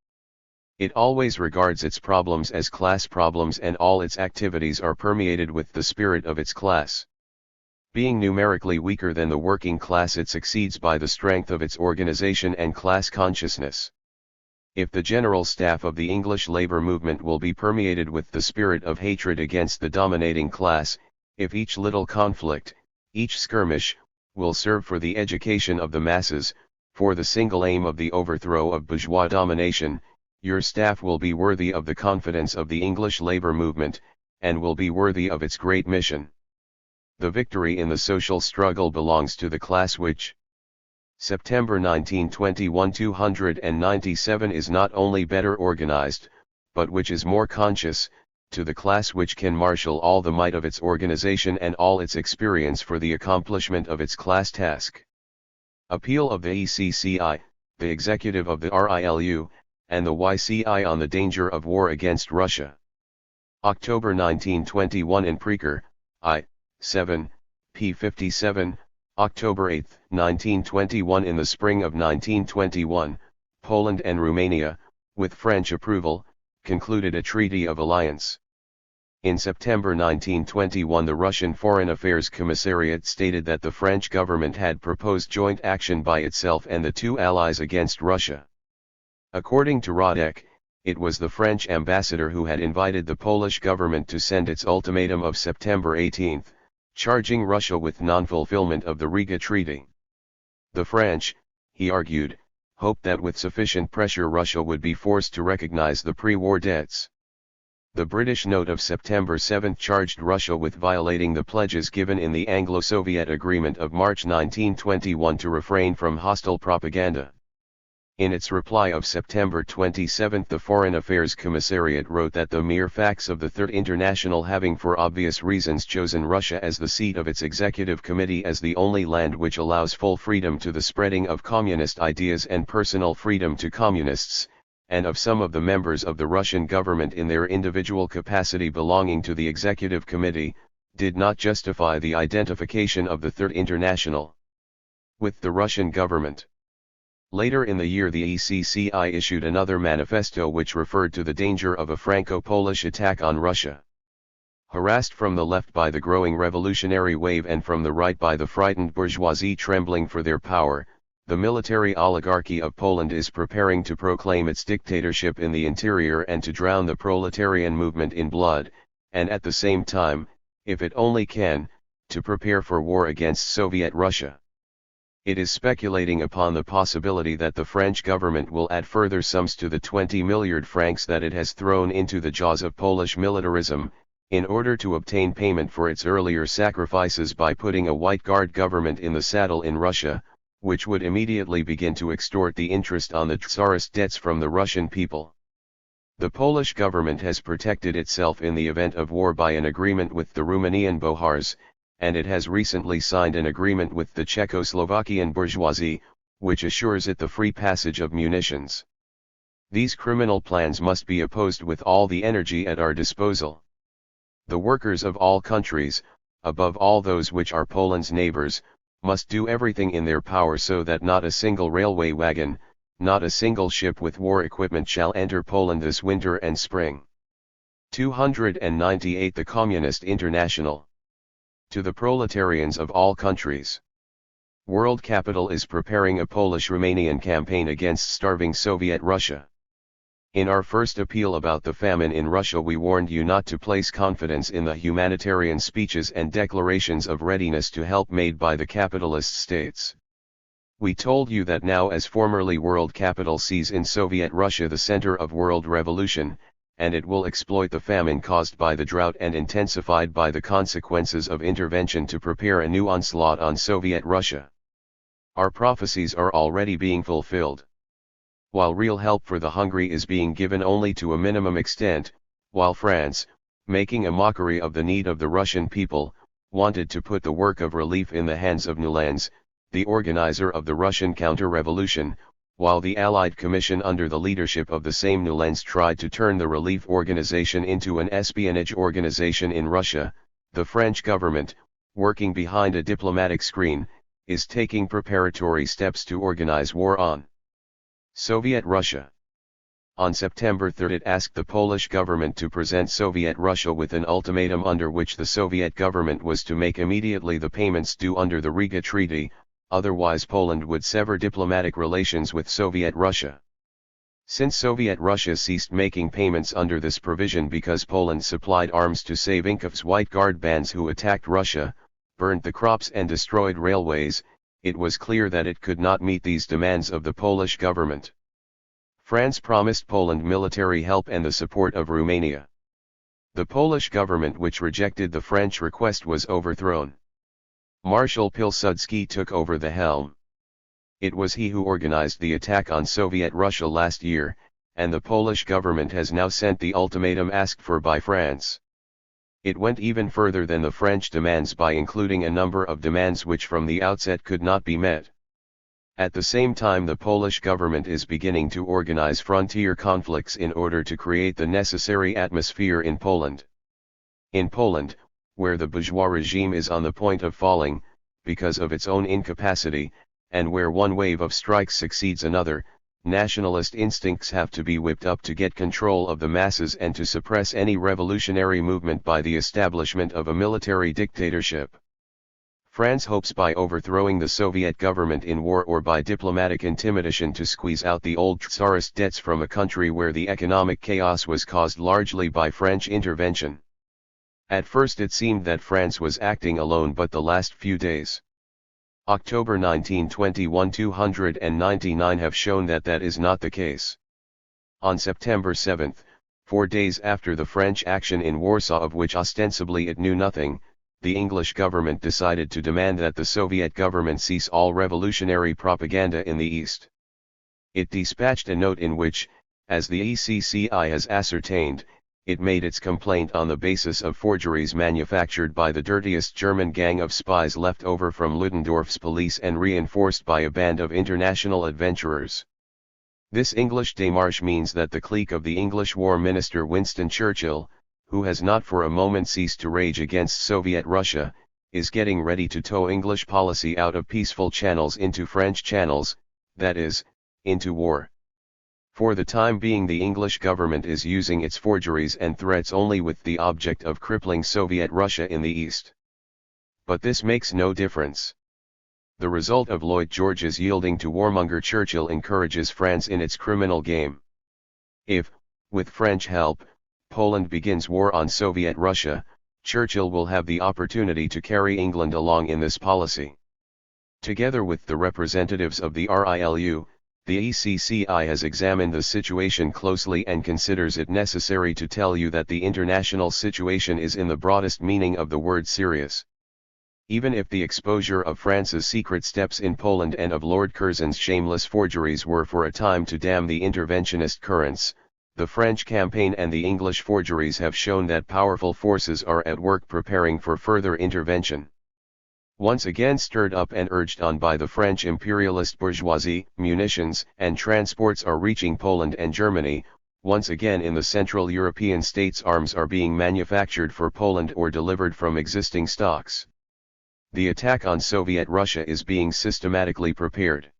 It always regards its problems as class problems, and all its activities are permeated with the spirit of its class. Being numerically weaker than the working class, it succeeds by the strength of its organization and class consciousness. If the general staff of the English labor movement will be permeated with the spirit of hatred against the dominating class, if each little conflict, each skirmish, will serve for the education of the masses, for the single aim of the overthrow of bourgeois domination, your staff will be worthy of the confidence of the English labor movement, and will be worthy of its great mission. The victory in the social struggle belongs to the class which, September 1921 297, is not only better organized, but which is more conscious, to the class which can marshal all the might of its organization and all its experience for the accomplishment of its class task. Appeal of the ECCI, the executive of the RILU, and the YCI on the danger of war against Russia. October 1921 in Preker, I. 7, p. 57, October 8, 1921. In the spring of 1921, Poland and Romania, with French approval, concluded a treaty of alliance. In September 1921, the Russian Foreign Affairs Commissariat stated that the French government had proposed joint action by itself and the two allies against Russia. According to Radek, it was the French ambassador who had invited the Polish government to send its ultimatum of September 18, charging Russia with non-fulfillment of the Riga Treaty. The French, he argued, hoped that with sufficient pressure Russia would be forced to recognize the pre-war debts. The British note of September 7 charged Russia with violating the pledges given in the Anglo-Soviet Agreement of March 1921 to refrain from hostile propaganda. In its reply of September 27, the Foreign Affairs Commissariat wrote that the mere facts of the Third International having for obvious reasons chosen Russia as the seat of its executive committee as the only land which allows full freedom to the spreading of communist ideas and personal freedom to communists, and of some of the members of the Russian government in their individual capacity belonging to the executive committee, did not justify the identification of the Third International with the Russian government. Later in the year the ECCI issued another manifesto which referred to the danger of a Franco-Polish attack on Russia. Harassed from the left by the growing revolutionary wave and from the right by the frightened bourgeoisie trembling for their power, the military oligarchy of Poland is preparing to proclaim its dictatorship in the interior and to drown the proletarian movement in blood, and at the same time, if it only can, to prepare for war against Soviet Russia. It is speculating upon the possibility that the French government will add further sums to the 20 milliard francs that it has thrown into the jaws of Polish militarism, in order to obtain payment for its earlier sacrifices by putting a White Guard government in the saddle in Russia, which would immediately begin to extort the interest on the Tsarist debts from the Russian people. The Polish government has protected itself in the event of war by an agreement with the Romanian Bohars, and it has recently signed an agreement with the Czechoslovakian bourgeoisie, which assures it the free passage of munitions. These criminal plans must be opposed with all the energy at our disposal. The workers of all countries, above all those which are Poland's neighbors, must do everything in their power so that not a single railway wagon, not a single ship with war equipment shall enter Poland this winter and spring. 298 The Communist International. To the proletarians of all countries. World capital is preparing a Polish-Romanian campaign against starving Soviet Russia. In our first appeal about the famine in Russia we warned you not to place confidence in the humanitarian speeches and declarations of readiness to help made by the capitalist states. We told you that now as formerly world capital sees in Soviet Russia the center of world revolution, and it will exploit the famine caused by the drought and intensified by the consequences of intervention to prepare a new onslaught on Soviet Russia. Our prophecies are already being fulfilled. While real help for the hungry is being given only to a minimum extent, while France, making a mockery of the need of the Russian people, wanted to put the work of relief in the hands of Nuland's, the organizer of the Russian counter-revolution, while the Allied Commission under the leadership of the same Nuland's tried to turn the relief organization into an espionage organization in Russia, the French government, working behind a diplomatic screen, is taking preparatory steps to organize war on Soviet Russia. On September 3 it asked the Polish government to present Soviet Russia with an ultimatum under which the Soviet government was to make immediately the payments due under the Riga Treaty, otherwise Poland would sever diplomatic relations with Soviet Russia. Since Soviet Russia ceased making payments under this provision because Poland supplied arms to Savinkov's White Guard bands who attacked Russia, burned the crops and destroyed railways, it was clear that it could not meet these demands of the Polish government. France promised Poland military help and the support of Romania. The Polish government which rejected the French request was overthrown. Marshal Pilsudski took over the helm. It was he who organized the attack on Soviet Russia last year, and the Polish government has now sent the ultimatum asked for by France. It went even further than the French demands by including a number of demands which from the outset could not be met. At the same time the Polish government is beginning to organize frontier conflicts in order to create the necessary atmosphere in Poland. In Poland, where the bourgeois regime is on the point of falling, because of its own incapacity, and where one wave of strikes succeeds another, nationalist instincts have to be whipped up to get control of the masses and to suppress any revolutionary movement by the establishment of a military dictatorship. France hopes by overthrowing the Soviet government in war or by diplomatic intimidation to squeeze out the old Tsarist debts from a country where the economic chaos was caused largely by French intervention. At first it seemed that France was acting alone, but the last few days, October 1921 299, have shown that that is not the case. On September 7, 4 days after the French action in Warsaw, of which ostensibly it knew nothing, the English government decided to demand that the Soviet government cease all revolutionary propaganda in the East. It dispatched a note in which, as the ECCI has ascertained, it made its complaint on the basis of forgeries manufactured by the dirtiest German gang of spies left over from Ludendorff's police and reinforced by a band of international adventurers. This English démarche means that the clique of the English War Minister Winston Churchill, who has not for a moment ceased to rage against Soviet Russia, is getting ready to tow English policy out of peaceful channels into French channels, that is, into war. For the time being, the English government is using its forgeries and threats only with the object of crippling Soviet Russia in the East. But this makes no difference. The result of Lloyd George's yielding to warmonger Churchill encourages France in its criminal game. If, with French help, Poland begins war on Soviet Russia, Churchill will have the opportunity to carry England along in this policy. Together with the representatives of the RILU, the ECCI has examined the situation closely and considers it necessary to tell you that the international situation is in the broadest meaning of the word serious. Even if the exposure of France's secret steps in Poland and of Lord Curzon's shameless forgeries were for a time to dam the interventionist currents, the French campaign and the English forgeries have shown that powerful forces are at work preparing for further intervention. Once again stirred up and urged on by the French imperialist bourgeoisie, munitions and transports are reaching Poland and Germany. Once again in the Central European states arms are being manufactured for Poland or delivered from existing stocks. The attack on Soviet Russia is being systematically prepared.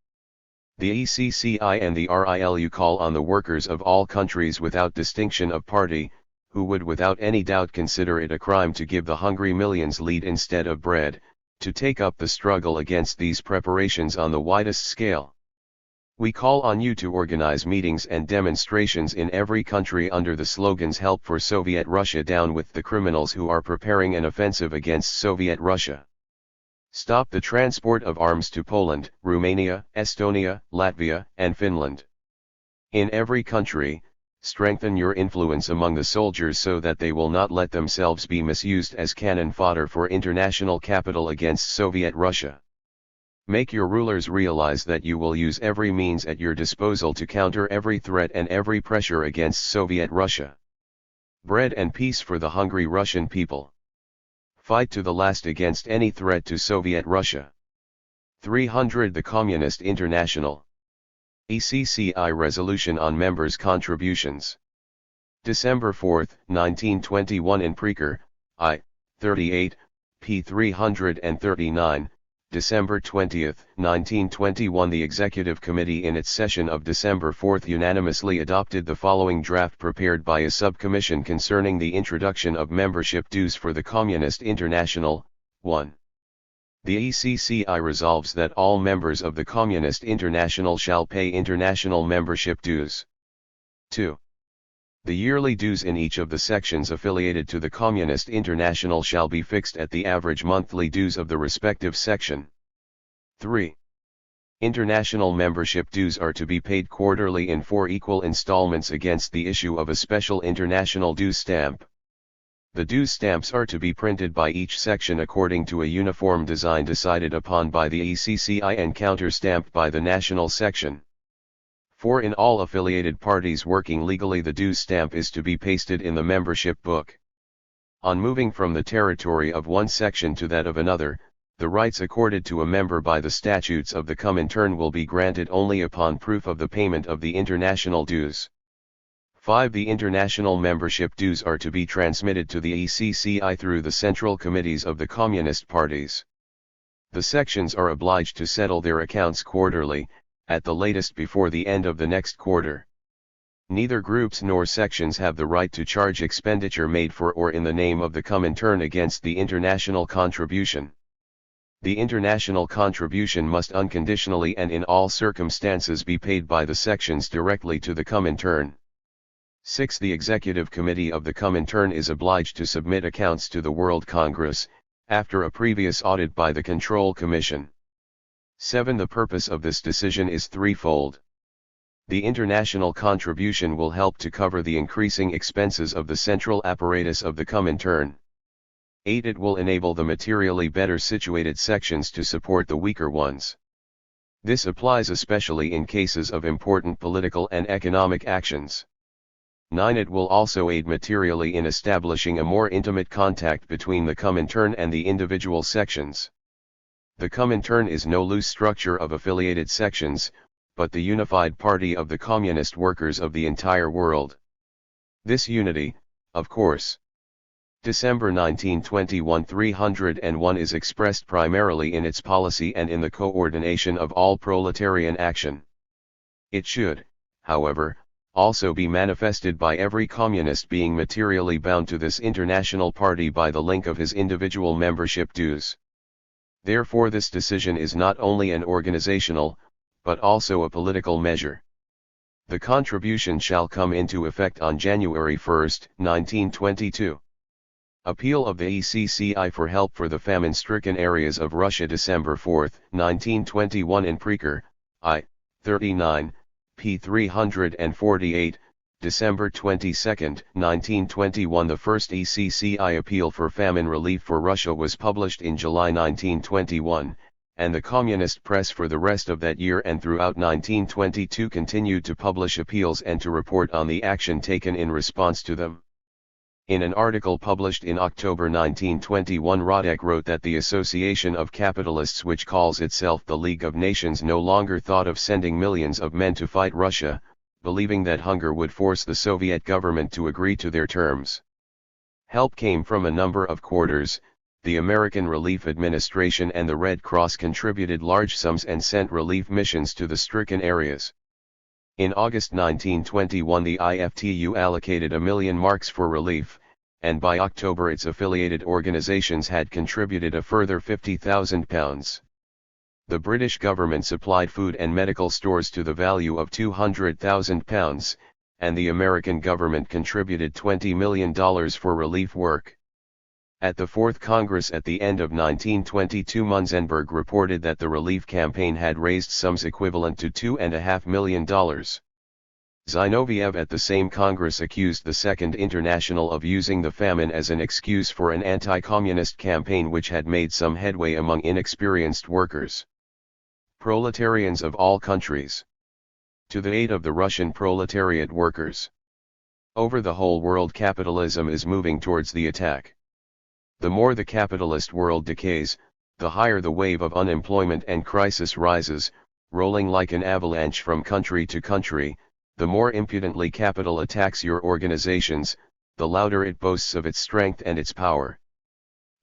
The ECCI and the RILU call on the workers of all countries without distinction of party, who would without any doubt consider it a crime to give the hungry millions lead instead of bread, to take up the struggle against these preparations on the widest scale. We call on you to organize meetings and demonstrations in every country under the slogans "Help for Soviet Russia," "Down with the criminals who are preparing an offensive against Soviet Russia," "Stop the transport of arms to Poland, Romania, Estonia, Latvia, and Finland." In every country, strengthen your influence among the soldiers so that they will not let themselves be misused as cannon fodder for international capital against Soviet Russia. Make your rulers realize that you will use every means at your disposal to counter every threat and every pressure against Soviet Russia. Bread and peace for the hungry Russian people. Fight to the last against any threat to Soviet Russia. 300 The Communist International. ECCI Resolution on Members' Contributions. December 4, 1921 in Preker, I. 38, p. 339, December 20, 1921 The Executive Committee in its session of December 4 unanimously adopted the following draft prepared by a subcommission concerning the introduction of membership dues for the Communist International. 1. The ECCI resolves that all members of the Communist International shall pay international membership dues. 2. The yearly dues in each of the sections affiliated to the Communist International shall be fixed at the average monthly dues of the respective section. 3. International membership dues are to be paid quarterly in 4 equal installments against the issue of a special international dues stamp. The dues stamps are to be printed by each section according to a uniform design decided upon by the ECCI and counter-stamped by the national section. 4. In all affiliated parties working legally, the dues stamp is to be pasted in the membership book. On moving from the territory of one section to that of another, the rights accorded to a member by the statutes of the Comintern will be granted only upon proof of the payment of the international dues. 5. The international membership dues are to be transmitted to the ECCI through the central committees of the communist parties. The sections are obliged to settle their accounts quarterly, at the latest before the end of the next quarter. Neither groups nor sections have the right to charge expenditure made for or in the name of the Comintern against the international contribution. The international contribution must unconditionally and in all circumstances be paid by the sections directly to the Comintern. 6. The Executive Committee of the Comintern is obliged to submit accounts to the World Congress, after a previous audit by the Control Commission. 7. The purpose of this decision is threefold. The international contribution will help to cover the increasing expenses of the central apparatus of the Comintern. 8. It will enable the materially better situated sections to support the weaker ones. This applies especially in cases of important political and economic actions. 9. It will also aid materially in establishing a more intimate contact between the Comintern and the individual sections. The Comintern is no loose structure of affiliated sections, but the unified party of the communist workers of the entire world. This unity, of course, December 1921 301 is expressed primarily in its policy and in the coordination of all proletarian action. It should, however, also be manifested by every communist being materially bound to this international party by the link of his individual membership dues. Therefore this decision is not only an organizational, but also a political measure. The contribution shall come into effect on January 1, 1922. Appeal of the ECCI for help for the famine-stricken areas of Russia December 4, 1921 in Prekar, I. 39, p. 348, December 22, 1921. The first ECCI appeal for famine relief for Russia was published in July 1921, and the communist press for the rest of that year and throughout 1922 continued to publish appeals and to report on the action taken in response to them. In an article published in October 1921, Radek wrote that the Association of Capitalists, which calls itself the League of Nations, no longer thought of sending millions of men to fight Russia, believing that hunger would force the Soviet government to agree to their terms. Help came from a number of quarters. The American Relief Administration and the Red Cross contributed large sums and sent relief missions to the stricken areas. In August 1921 the IFTU allocated 1 million marks for relief, and by October its affiliated organizations had contributed a further £50,000. The British government supplied food and medical stores to the value of £200,000, and the American government contributed $20 million for relief work. At the Fourth Congress at the end of 1922, Munzenberg reported that the relief campaign had raised sums equivalent to $2.5 million. Zinoviev at the same Congress accused the Second International of using the famine as an excuse for an anti-communist campaign which had made some headway among inexperienced workers. Proletarians of all countries. To the aid of the Russian proletariat workers. Over the whole world capitalism is moving towards the attack. The more the capitalist world decays, the higher the wave of unemployment and crisis rises, rolling like an avalanche from country to country. The more impudently capital attacks your organizations, the louder it boasts of its strength and its power.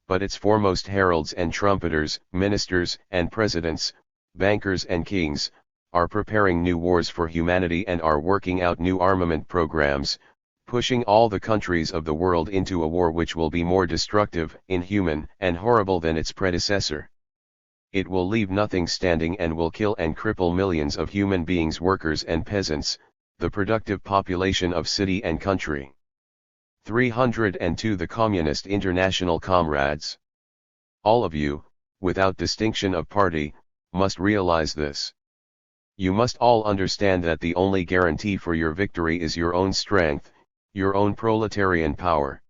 But its foremost heralds and trumpeters, ministers and presidents, bankers and kings, are preparing new wars for humanity and are working out new armament programs, pushing all the countries of the world into a war which will be more destructive, inhuman, and horrible than its predecessor. It will leave nothing standing and will kill and cripple millions of human beings, workers and peasants, the productive population of city and country. 302. The Communist International comrades. All of you, without distinction of party, must realize this. You must all understand that the only guarantee for your victory is your own strength, your own proletarian power.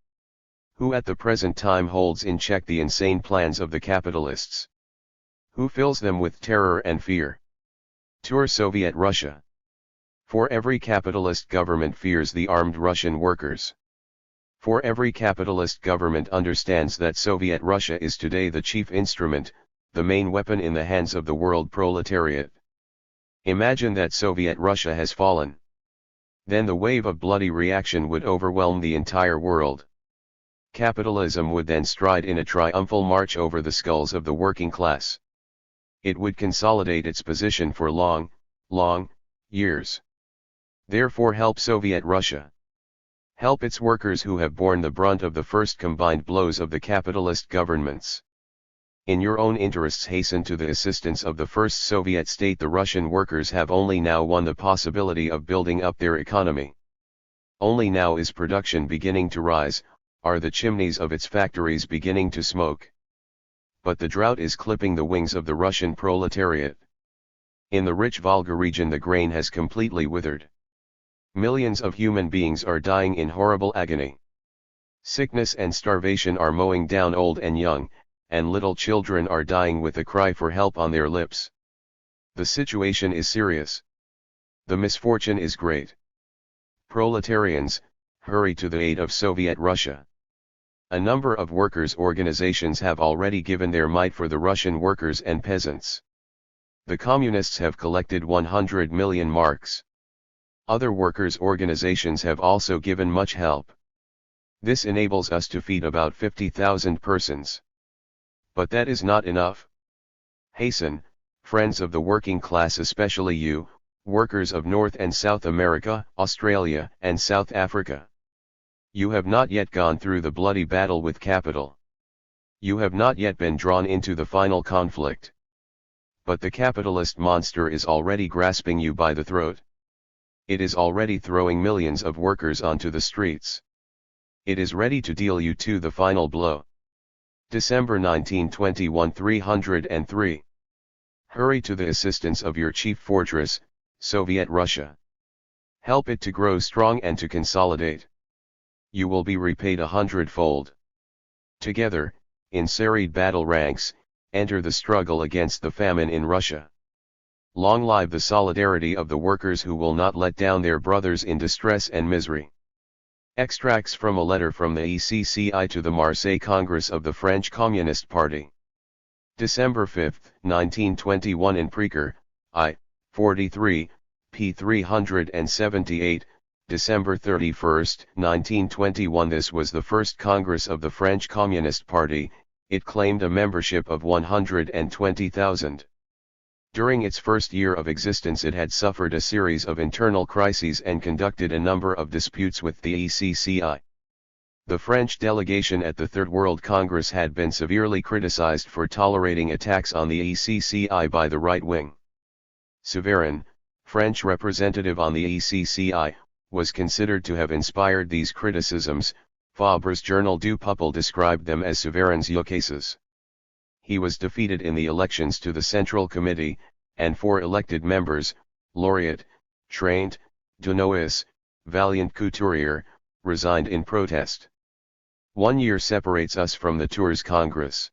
Who at the present time holds in check the insane plans of the capitalists? Who fills them with terror and fear? Tour Soviet Russia. For every capitalist government fears the armed Russian workers. For every capitalist government understands that Soviet Russia is today the chief instrument, the main weapon in the hands of the world proletariat. Imagine that Soviet Russia has fallen. Then the wave of bloody reaction would overwhelm the entire world. Capitalism would then stride in a triumphal march over the skulls of the working class. It would consolidate its position for long, long years. Therefore help Soviet Russia. Help its workers who have borne the brunt of the first combined blows of the capitalist governments. In your own interests hasten to the assistance of the first Soviet state. The Russian workers have only now won the possibility of building up their economy. Only now is production beginning to rise, are the chimneys of its factories beginning to smoke. But the drought is clipping the wings of the Russian proletariat. In the rich Volga region the grain has completely withered. Millions of human beings are dying in horrible agony. Sickness and starvation are mowing down old and young, and little children are dying with a cry for help on their lips. The situation is serious. The misfortune is great. Proletarians, hurry to the aid of Soviet Russia. A number of workers' organizations have already given their might for the Russian workers and peasants. The communists have collected 100 million marks. Other workers' organizations have also given much help. This enables us to feed about 50,000 persons. But that is not enough. Hasten, friends of the working class, especially you, workers of North and South America, Australia, and South Africa. You have not yet gone through the bloody battle with capital. You have not yet been drawn into the final conflict. But the capitalist monster is already grasping you by the throat. It is already throwing millions of workers onto the streets. It is ready to deal you to the final blow. December 1921 303. Hurry to the assistance of your chief fortress, Soviet Russia. Help it to grow strong and to consolidate. You will be repaid 100-fold. Together, in serried battle ranks, enter the struggle against the famine in Russia. Long live the solidarity of the workers who will not let down their brothers in distress and misery. Extracts from a letter from the ECCI to the Marseille Congress of the French Communist Party. December 5, 1921 in Preaker, I. 43, p. 378, December 31, 1921. This was the first Congress of the French Communist Party. It claimed a membership of 120,000. During its first year of existence it had suffered a series of internal crises and conducted a number of disputes with the ECCI. The French delegation at the Third World Congress had been severely criticized for tolerating attacks on the ECCI by the right wing. Souverin, French representative on the ECCI, was considered to have inspired these criticisms. Fabre's Journal du Peuple described them as Souverin's ukases. He was defeated in the elections to the Central Committee, and 4 elected members, Laureat, Traint, Dunois, Valiant Couturier, resigned in protest. 1 year separates us from the Tours Congress.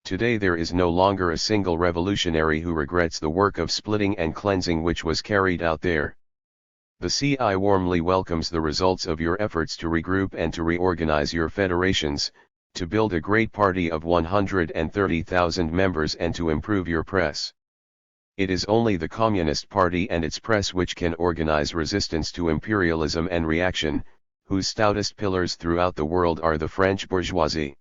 Today there is no longer a single revolutionary who regrets the work of splitting and cleansing which was carried out there. The CI warmly welcomes the results of your efforts to regroup and to reorganize your federations, to build a great party of 130,000 members and to improve your press. It is only the Communist Party and its press which can organize resistance to imperialism and reaction, whose stoutest pillars throughout the world are the French bourgeoisie.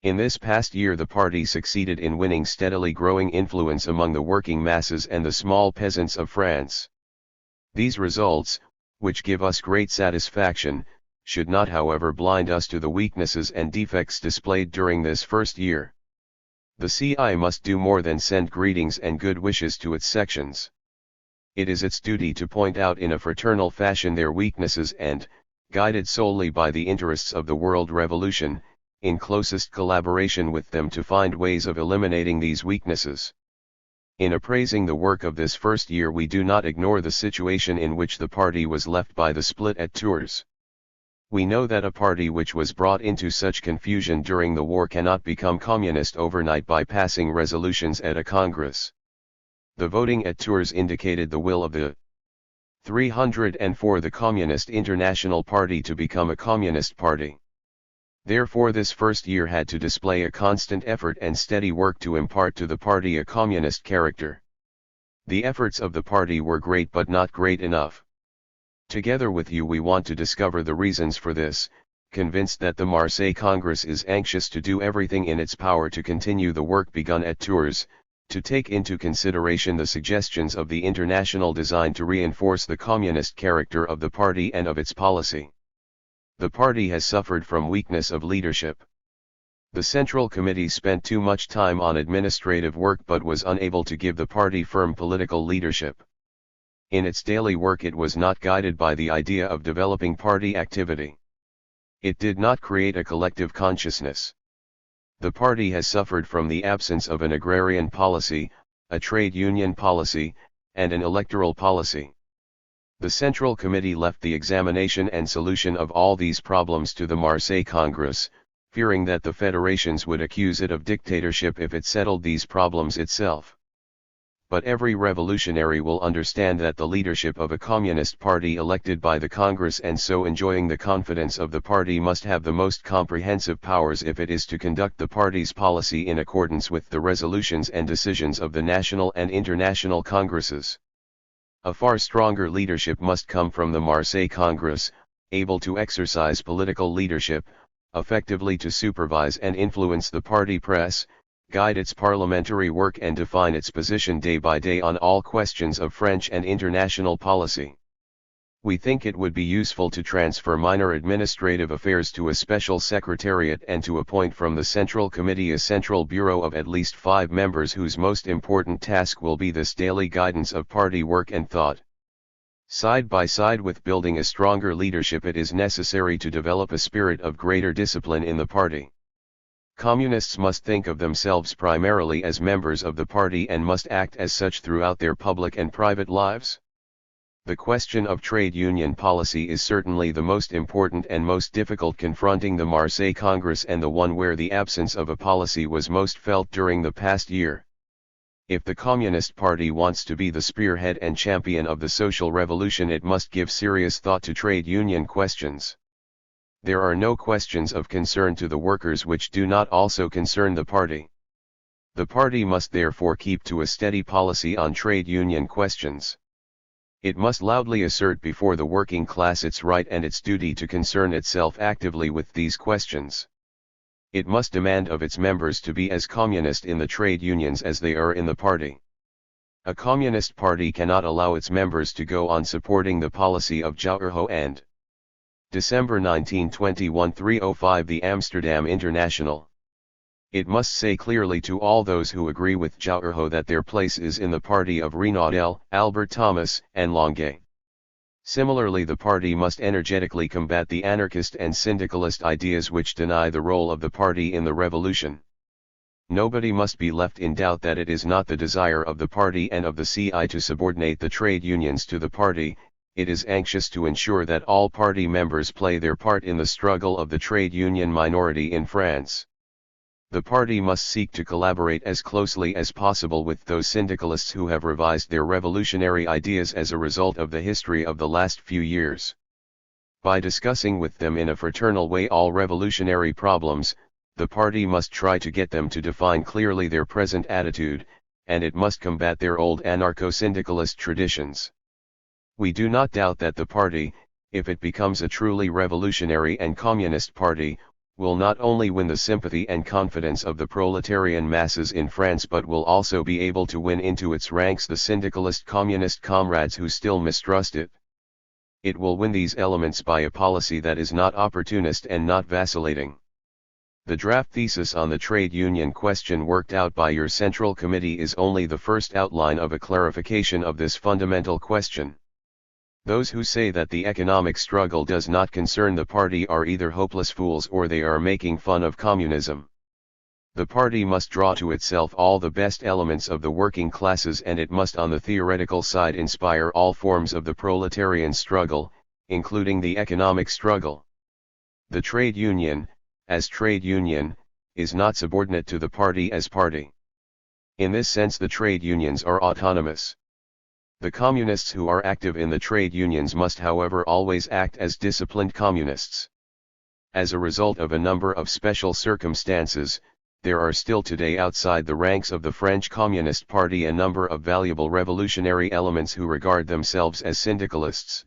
In this past year the party succeeded in winning steadily growing influence among the working masses and the small peasants of France. These results, which give us great satisfaction, should not however blind us to the weaknesses and defects displayed during this first year. The CI must do more than send greetings and good wishes to its sections. It is its duty to point out in a fraternal fashion their weaknesses and, guided solely by the interests of the world revolution, in closest collaboration with them to find ways of eliminating these weaknesses. In appraising the work of this first year we do not ignore the situation in which the party was left by the split at Tours. We know that a party which was brought into such confusion during the war cannot become communist overnight by passing resolutions at a congress. The voting at Tours indicated the will of the 304 the Communist International Party to become a communist party. Therefore this first year had to display a constant effort and steady work to impart to the party a communist character. The efforts of the party were great but not great enough. Together with you we want to discover the reasons for this, convinced that the Marseille Congress is anxious to do everything in its power to continue the work begun at Tours, to take into consideration the suggestions of the International designed to reinforce the communist character of the party and of its policy. The party has suffered from weakness of leadership. The Central Committee spent too much time on administrative work but was unable to give the party firm political leadership. In its daily work it was not guided by the idea of developing party activity. It did not create a collective consciousness. The party has suffered from the absence of an agrarian policy, a trade union policy, and an electoral policy. The Central Committee left the examination and solution of all these problems to the Marseille Congress, fearing that the federations would accuse it of dictatorship if it settled these problems itself. But every revolutionary will understand that the leadership of a communist party elected by the Congress and so enjoying the confidence of the party must have the most comprehensive powers if it is to conduct the party's policy in accordance with the resolutions and decisions of the national and international congresses. A far stronger leadership must come from the Marseille Congress, able to exercise political leadership, effectively to supervise and influence the party press, guide its parliamentary work and define its position day by day on all questions of French and international policy. We think it would be useful to transfer minor administrative affairs to a special secretariat and to appoint from the Central Committee a central bureau of at least 5 members whose most important task will be this daily guidance of party work and thought. Side by side with building a stronger leadership, it is necessary to develop a spirit of greater discipline in the party. Communists must think of themselves primarily as members of the party and must act as such throughout their public and private lives. The question of trade union policy is certainly the most important and most difficult confronting the Marseille Congress, and the one where the absence of a policy was most felt during the past year. If the Communist Party wants to be the spearhead and champion of the social revolution, it must give serious thought to trade union questions. There are no questions of concern to the workers which do not also concern the party. The party must therefore keep to a steady policy on trade union questions. It must loudly assert before the working class its right and its duty to concern itself actively with these questions. It must demand of its members to be as communist in the trade unions as they are in the party. A communist party cannot allow its members to go on supporting the policy of Jouherho and December 1921 305 The Amsterdam International. It must say clearly to all those who agree with Jouherho that their place is in the party of Renaudel, Albert Thomas, and Longuet. Similarly, the party must energetically combat the anarchist and syndicalist ideas which deny the role of the party in the revolution. Nobody must be left in doubt that it is not the desire of the party and of the CI to subordinate the trade unions to the party. It is anxious to ensure that all party members play their part in the struggle of the trade union minority in France. The party must seek to collaborate as closely as possible with those syndicalists who have revised their revolutionary ideas as a result of the history of the last few years. By discussing with them in a fraternal way all revolutionary problems, the party must try to get them to define clearly their present attitude, and it must combat their old anarcho-syndicalist traditions. We do not doubt that the party, if it becomes a truly revolutionary and communist party, will not only win the sympathy and confidence of the proletarian masses in France but will also be able to win into its ranks the syndicalist communist comrades who still mistrust it. It will win these elements by a policy that is not opportunist and not vacillating. The draft thesis on the trade union question worked out by your Central Committee is only the first outline of a clarification of this fundamental question. Those who say that the economic struggle does not concern the party are either hopeless fools or they are making fun of communism. The party must draw to itself all the best elements of the working classes, and it must on the theoretical side inspire all forms of the proletarian struggle, including the economic struggle. The trade union, as trade union, is not subordinate to the party as party. In this sense the trade unions are autonomous. The communists who are active in the trade unions must however always act as disciplined communists. As a result of a number of special circumstances, there are still today outside the ranks of the French Communist Party a number of valuable revolutionary elements who regard themselves as syndicalists.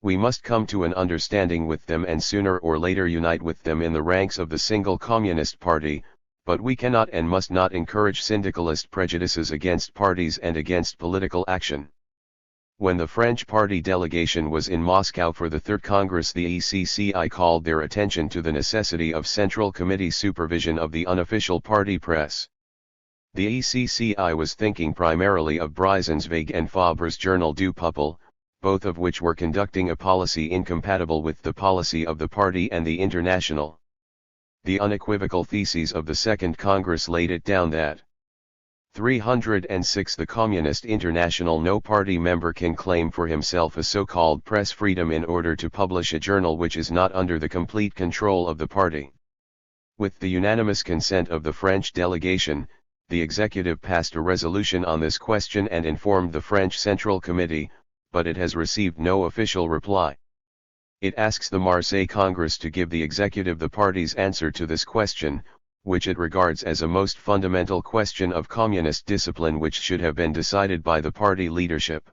We must come to an understanding with them and sooner or later unite with them in the ranks of the single Communist Party, but we cannot and must not encourage syndicalist prejudices against parties and against political action. When the French party delegation was in Moscow for the Third Congress, the ECCI called their attention to the necessity of Central Committee supervision of the unofficial party press. The ECCI was thinking primarily of Brizensweg and Fabre's Journal du Peuple, both of which were conducting a policy incompatible with the policy of the party and the International. The unequivocal theses of the Second Congress laid it down that 306 The Communist International. No party member can claim for himself a so-called press freedom in order to publish a journal which is not under the complete control of the party. With the unanimous consent of the French delegation, the executive passed a resolution on this question and informed the French Central Committee, but it has received no official reply. It asks the Marseille Congress to give the executive the party's answer to this question, which it regards as a most fundamental question of communist discipline which should have been decided by the party leadership.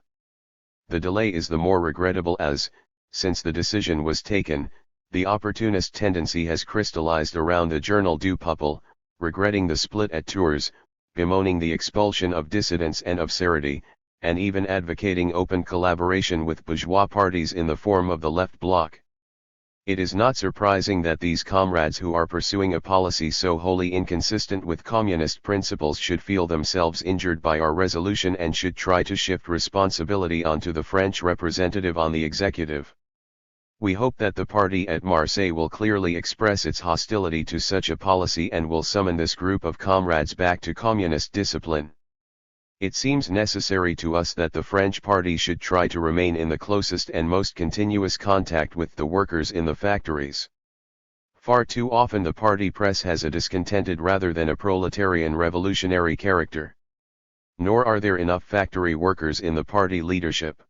The delay is the more regrettable as, since the decision was taken, the opportunist tendency has crystallized around the Journal du Peuple, regretting the split at Tours, bemoaning the expulsion of dissidents and of Sarraty, and even advocating open collaboration with bourgeois parties in the form of the Left Bloc. It is not surprising that these comrades who are pursuing a policy so wholly inconsistent with communist principles should feel themselves injured by our resolution and should try to shift responsibility onto the French representative on the executive. We hope that the party at Marseille will clearly express its hostility to such a policy and will summon this group of comrades back to communist discipline. It seems necessary to us that the French party should try to remain in the closest and most continuous contact with the workers in the factories. Far too often the party press has a discontented rather than a proletarian revolutionary character. Nor are there enough factory workers in the party leadership.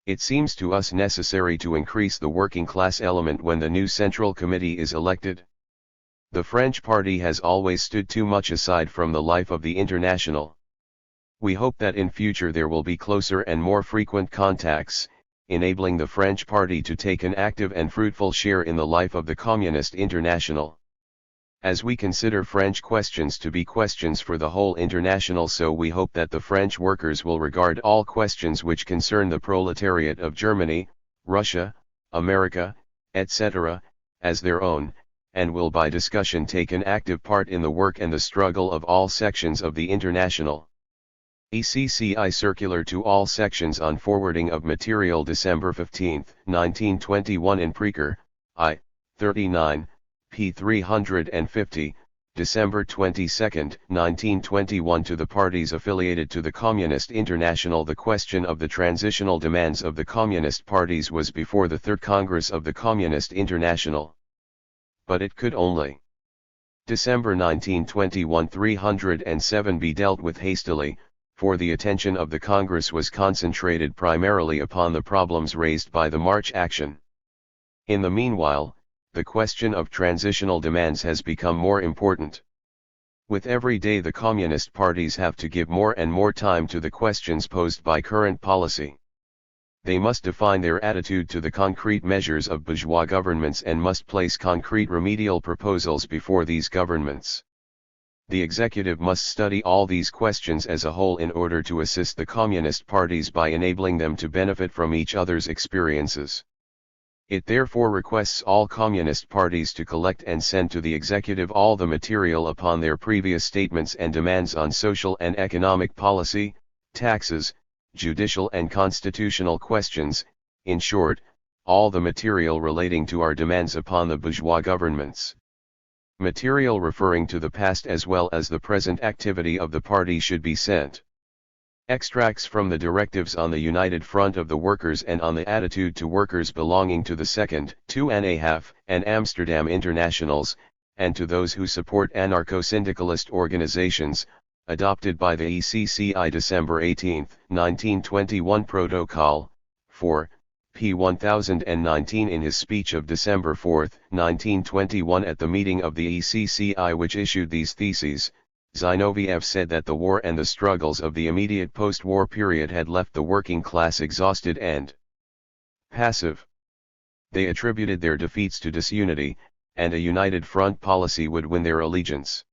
It seems to us necessary to increase the working class element when the new Central Committee is elected. The French party has always stood too much aside from the life of the International. We hope that in future there will be closer and more frequent contacts, enabling the French party to take an active and fruitful share in the life of the Communist International. As we consider French questions to be questions for the whole International, so we hope that the French workers will regard all questions which concern the proletariat of Germany, Russia, America, etc., as their own, and will by discussion take an active part in the work and the struggle of all sections of the International. ECCI Circular to all sections on forwarding of material December 15, 1921 in Preaker, I. 39, p. 350, December 22, 1921 to the parties affiliated to the Communist International. The question of the transitional demands of the Communist parties was before the Third Congress of the Communist International. But it could only December 1921 307 be dealt with hastily, for the attention of the Congress was concentrated primarily upon the problems raised by the March action. In the meanwhile, the question of transitional demands has become more important. With every day the communist parties have to give more and more time to the questions posed by current policy. They must define their attitude to the concrete measures of bourgeois governments and must place concrete remedial proposals before these governments. The executive must study all these questions as a whole in order to assist the communist parties by enabling them to benefit from each other's experiences. It therefore requests all communist parties to collect and send to the executive all the material upon their previous statements and demands on social and economic policy, taxes, judicial and constitutional questions, in short, all the material relating to our demands upon the bourgeois governments. Material referring to the past as well as the present activity of the party should be sent. Extracts from the directives on the United Front of the Workers and on the attitude to workers belonging to the Second, 2.5, and Amsterdam Internationals, and to those who support anarcho-syndicalist organizations, adopted by the ECCI December 18, 1921 Protocol, 4, p. 1019 in his speech of December 4, 1921 at the meeting of the ECCI which issued these theses. Zinoviev said that the war and the struggles of the immediate post-war period had left the working class exhausted and passive. They attributed their defeats to disunity, and a united front policy would win their allegiance.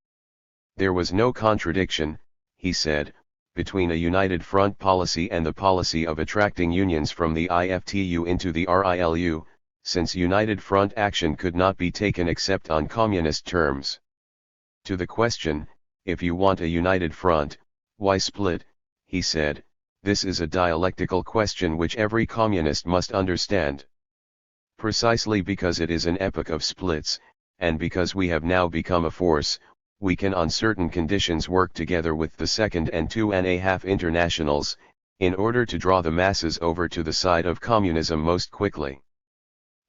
There was no contradiction, he said, between a united front policy and the policy of attracting unions from the IFTU into the RILU, since united front action could not be taken except on communist terms. To the question, If you want a united front, why split, he said. This is a dialectical question which every communist must understand. Precisely because it is an epoch of splits, and because we have now become a force, we can on certain conditions work together with the Second and 2.5 Internationals, in order to draw the masses over to the side of communism most quickly.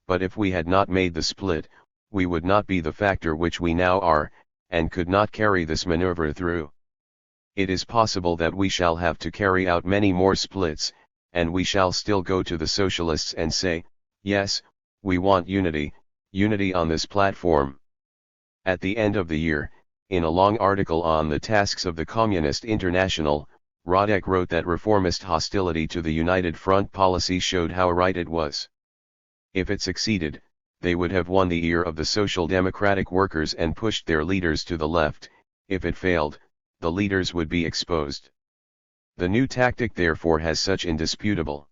But if we had not made the split, we would not be the factor which we now are, and could not carry this maneuver through. It is possible that we shall have to carry out many more splits, and we shall still go to the socialists and say, yes, we want unity, unity on this platform. At the end of the year, in a long article on the tasks of the Communist International, Radek wrote that reformist hostility to the United Front policy showed how right it was. If it succeeded, they would have won the ear of the Social Democratic workers and pushed their leaders to the left. If it failed, the leaders would be exposed. The new tactic therefore has such indisputable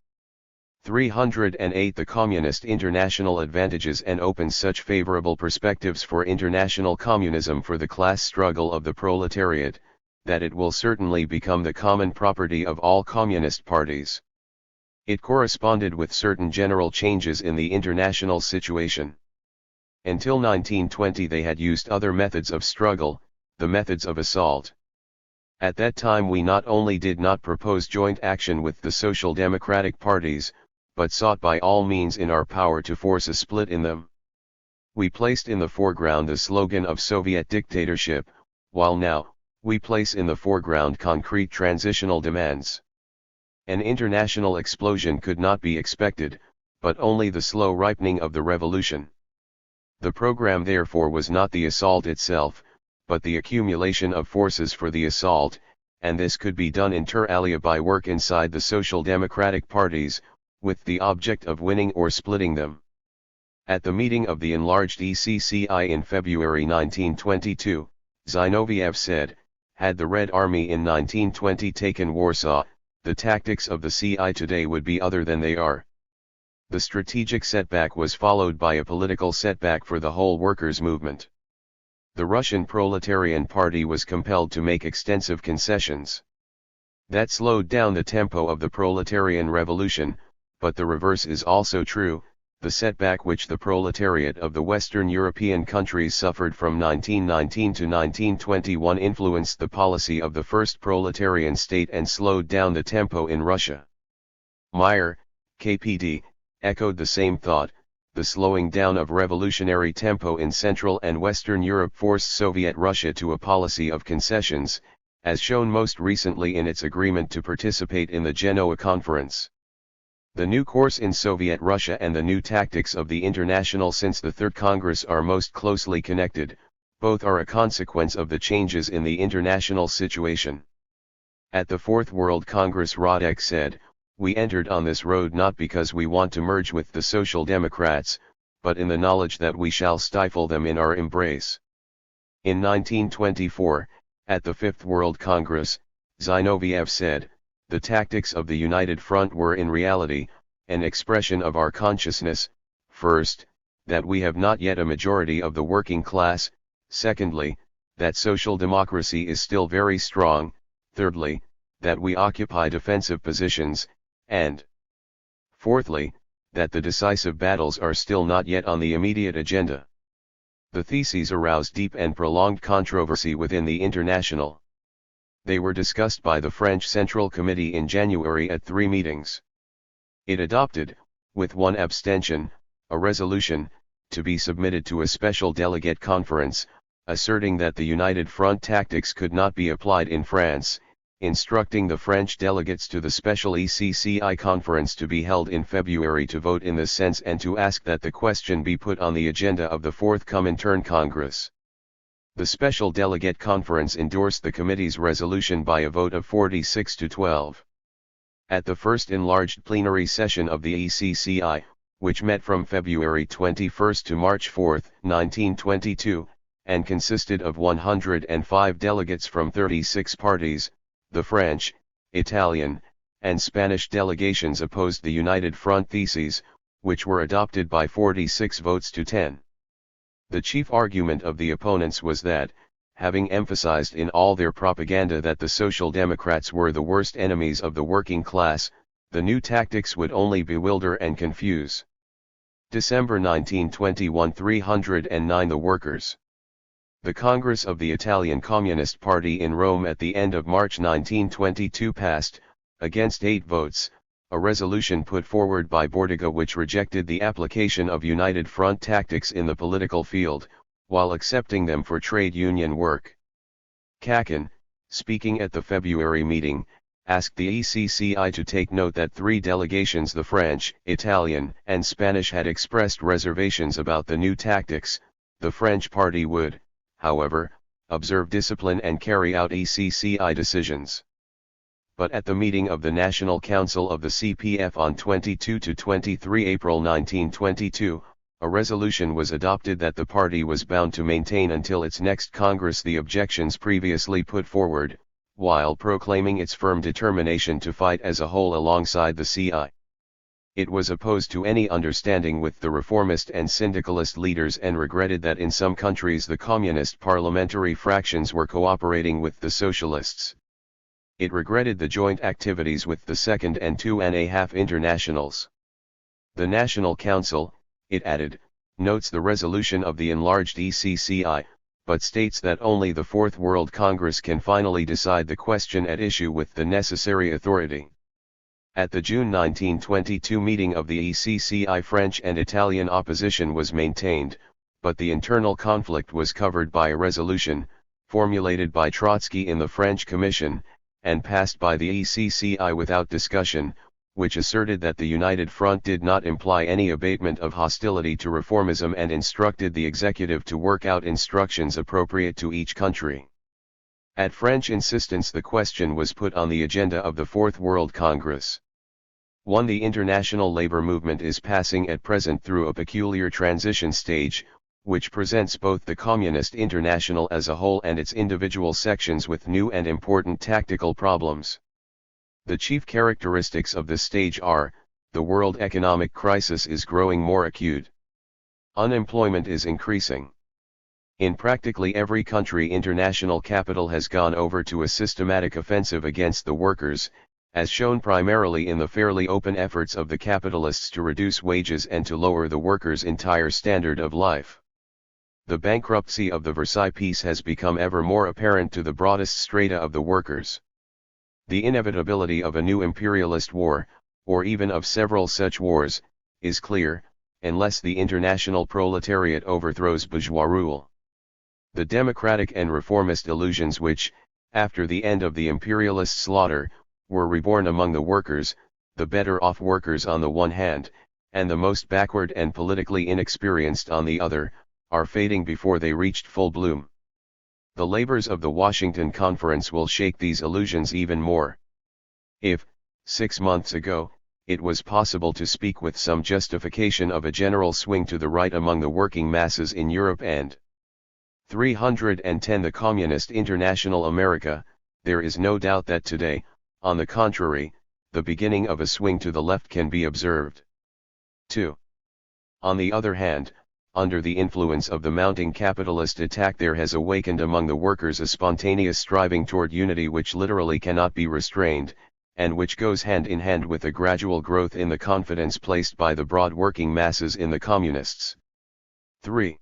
308 the Communist International advantages and opens such favorable perspectives for international communism for the class struggle of the proletariat, that it will certainly become the common property of all communist parties. It corresponded with certain general changes in the international situation. Until 1920 they had used other methods of struggle, the methods of assault. At that time we not only did not propose joint action with the social democratic parties, but sought by all means in our power to force a split in them. We placed in the foreground the slogan of Soviet dictatorship, while now, we place in the foreground concrete transitional demands. An international explosion could not be expected, but only the slow ripening of the revolution. The program therefore was not the assault itself, but the accumulation of forces for the assault, and this could be done inter alia by work inside the social democratic parties, with the object of winning or splitting them. At the meeting of the enlarged ECCI in February 1922, Zinoviev said, had the Red Army in 1920 taken Warsaw, the tactics of the CI today would be other than they are. The strategic setback was followed by a political setback for the whole workers' movement. The Russian Proletarian Party was compelled to make extensive concessions. That slowed down the tempo of the proletarian revolution, but the reverse is also true. The setback which the proletariat of the Western European countries suffered from 1919 to 1921 influenced the policy of the first proletarian state and slowed down the tempo in Russia. Meyer, KPD, echoed the same thought. The slowing down of revolutionary tempo in Central and Western Europe forced Soviet Russia to a policy of concessions, as shown most recently in its agreement to participate in the Genoa Conference. The new course in Soviet Russia and the new tactics of the International since the Third Congress are most closely connected. Both are a consequence of the changes in the international situation. At the Fourth World Congress Radek said, we entered on this road not because we want to merge with the Social Democrats, but in the knowledge that we shall stifle them in our embrace. In 1924, at the Fifth World Congress, Zinoviev said, the tactics of the United Front were in reality, an expression of our consciousness, first, that we have not yet a majority of the working class, secondly, that social democracy is still very strong, thirdly, that we occupy defensive positions, and fourthly, that the decisive battles are still not yet on the immediate agenda. The theses aroused deep and prolonged controversy within the International. They were discussed by the French Central Committee in January at 3 meetings. It adopted, with one abstention, a resolution, to be submitted to a special delegate conference, asserting that the United Front tactics could not be applied in France, instructing the French delegates to the special ECCI conference to be held in February to vote in this sense and to ask that the question be put on the agenda of the fourth Comintern Congress. The Special Delegate Conference endorsed the committee's resolution by a vote of 46 to 12. At the first enlarged plenary session of the ECCI, which met from February 21 to March 4, 1922, and consisted of 105 delegates from 36 parties, the French, Italian, and Spanish delegations opposed the United Front theses, which were adopted by 46 votes to 10. The chief argument of the opponents was that, having emphasized in all their propaganda that the Social Democrats were the worst enemies of the working class, the new tactics would only bewilder and confuse. December 1921 309 The workers. The Congress of the Italian Communist Party in Rome at the end of March 1922 passed, against 8 votes, a resolution put forward by Bordiga which rejected the application of United Front tactics in the political field, while accepting them for trade union work. Kakin, speaking at the February meeting, asked the ECCI to take note that 3 delegations, the French, Italian, and Spanish, had expressed reservations about the new tactics. The French party would, however, observe discipline and carry out ECCI decisions. But at the meeting of the National Council of the CPF on 22–23 April 1922, a resolution was adopted that the party was bound to maintain until its next Congress the objections previously put forward, while proclaiming its firm determination to fight as a whole alongside the CI. It was opposed to any understanding with the reformist and syndicalist leaders and regretted that in some countries the communist parliamentary fractions were cooperating with the socialists. It regretted the joint activities with the Second and 2½ Internationals. The National Council, it added, notes the resolution of the enlarged ECCI, but states that only the Fourth World Congress can finally decide the question at issue with the necessary authority. At the June 1922 meeting of the ECCI, French and Italian opposition was maintained, but the internal conflict was covered by a resolution, formulated by Trotsky in the French Commission, and passed by the ECCI without discussion, which asserted that the United Front did not imply any abatement of hostility to reformism and instructed the executive to work out instructions appropriate to each country. At French insistence, the question was put on the agenda of the Fourth World Congress. 1. The international labor movement is passing at present through a peculiar transition stage, which presents both the Communist International as a whole and its individual sections with new and important tactical problems. The chief characteristics of this stage are, the world economic crisis is growing more acute. Unemployment is increasing. In practically every country, international capital has gone over to a systematic offensive against the workers, as shown primarily in the fairly open efforts of the capitalists to reduce wages and to lower the workers' entire standard of life. The bankruptcy of the Versailles Peace has become ever more apparent to the broadest strata of the workers. The inevitability of a new imperialist war, or even of several such wars, is clear, unless the international proletariat overthrows bourgeois rule. The democratic and reformist illusions which, after the end of the imperialist slaughter, were reborn among the workers, the better-off workers on the one hand, and the most backward and politically inexperienced on the other, are fading before they reached full bloom. The labors of the Washington Conference will shake these illusions even more. If, 6 months ago, it was possible to speak with some justification of a general swing to the right among the working masses in Europe and 310 the Communist International America, there is no doubt that today, on the contrary, the beginning of a swing to the left can be observed. 2. On the other hand, under the influence of the mounting capitalist attack, there has awakened among the workers a spontaneous striving toward unity which literally cannot be restrained, and which goes hand in hand with a gradual growth in the confidence placed by the broad working masses in the communists. 3.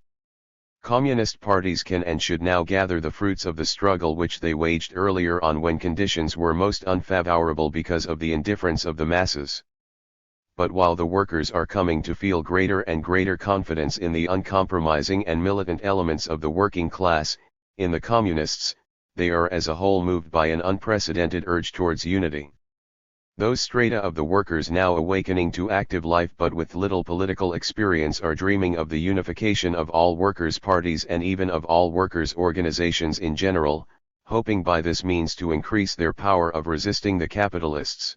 Communist parties can and should now gather the fruits of the struggle which they waged earlier on when conditions were most unfavorable because of the indifference of the masses. But while the workers are coming to feel greater and greater confidence in the uncompromising and militant elements of the working class, in the communists, they are as a whole moved by an unprecedented urge towards unity. Those strata of the workers now awakening to active life but with little political experience are dreaming of the unification of all workers' parties and even of all workers' organizations in general, hoping by this means to increase their power of resisting the capitalists.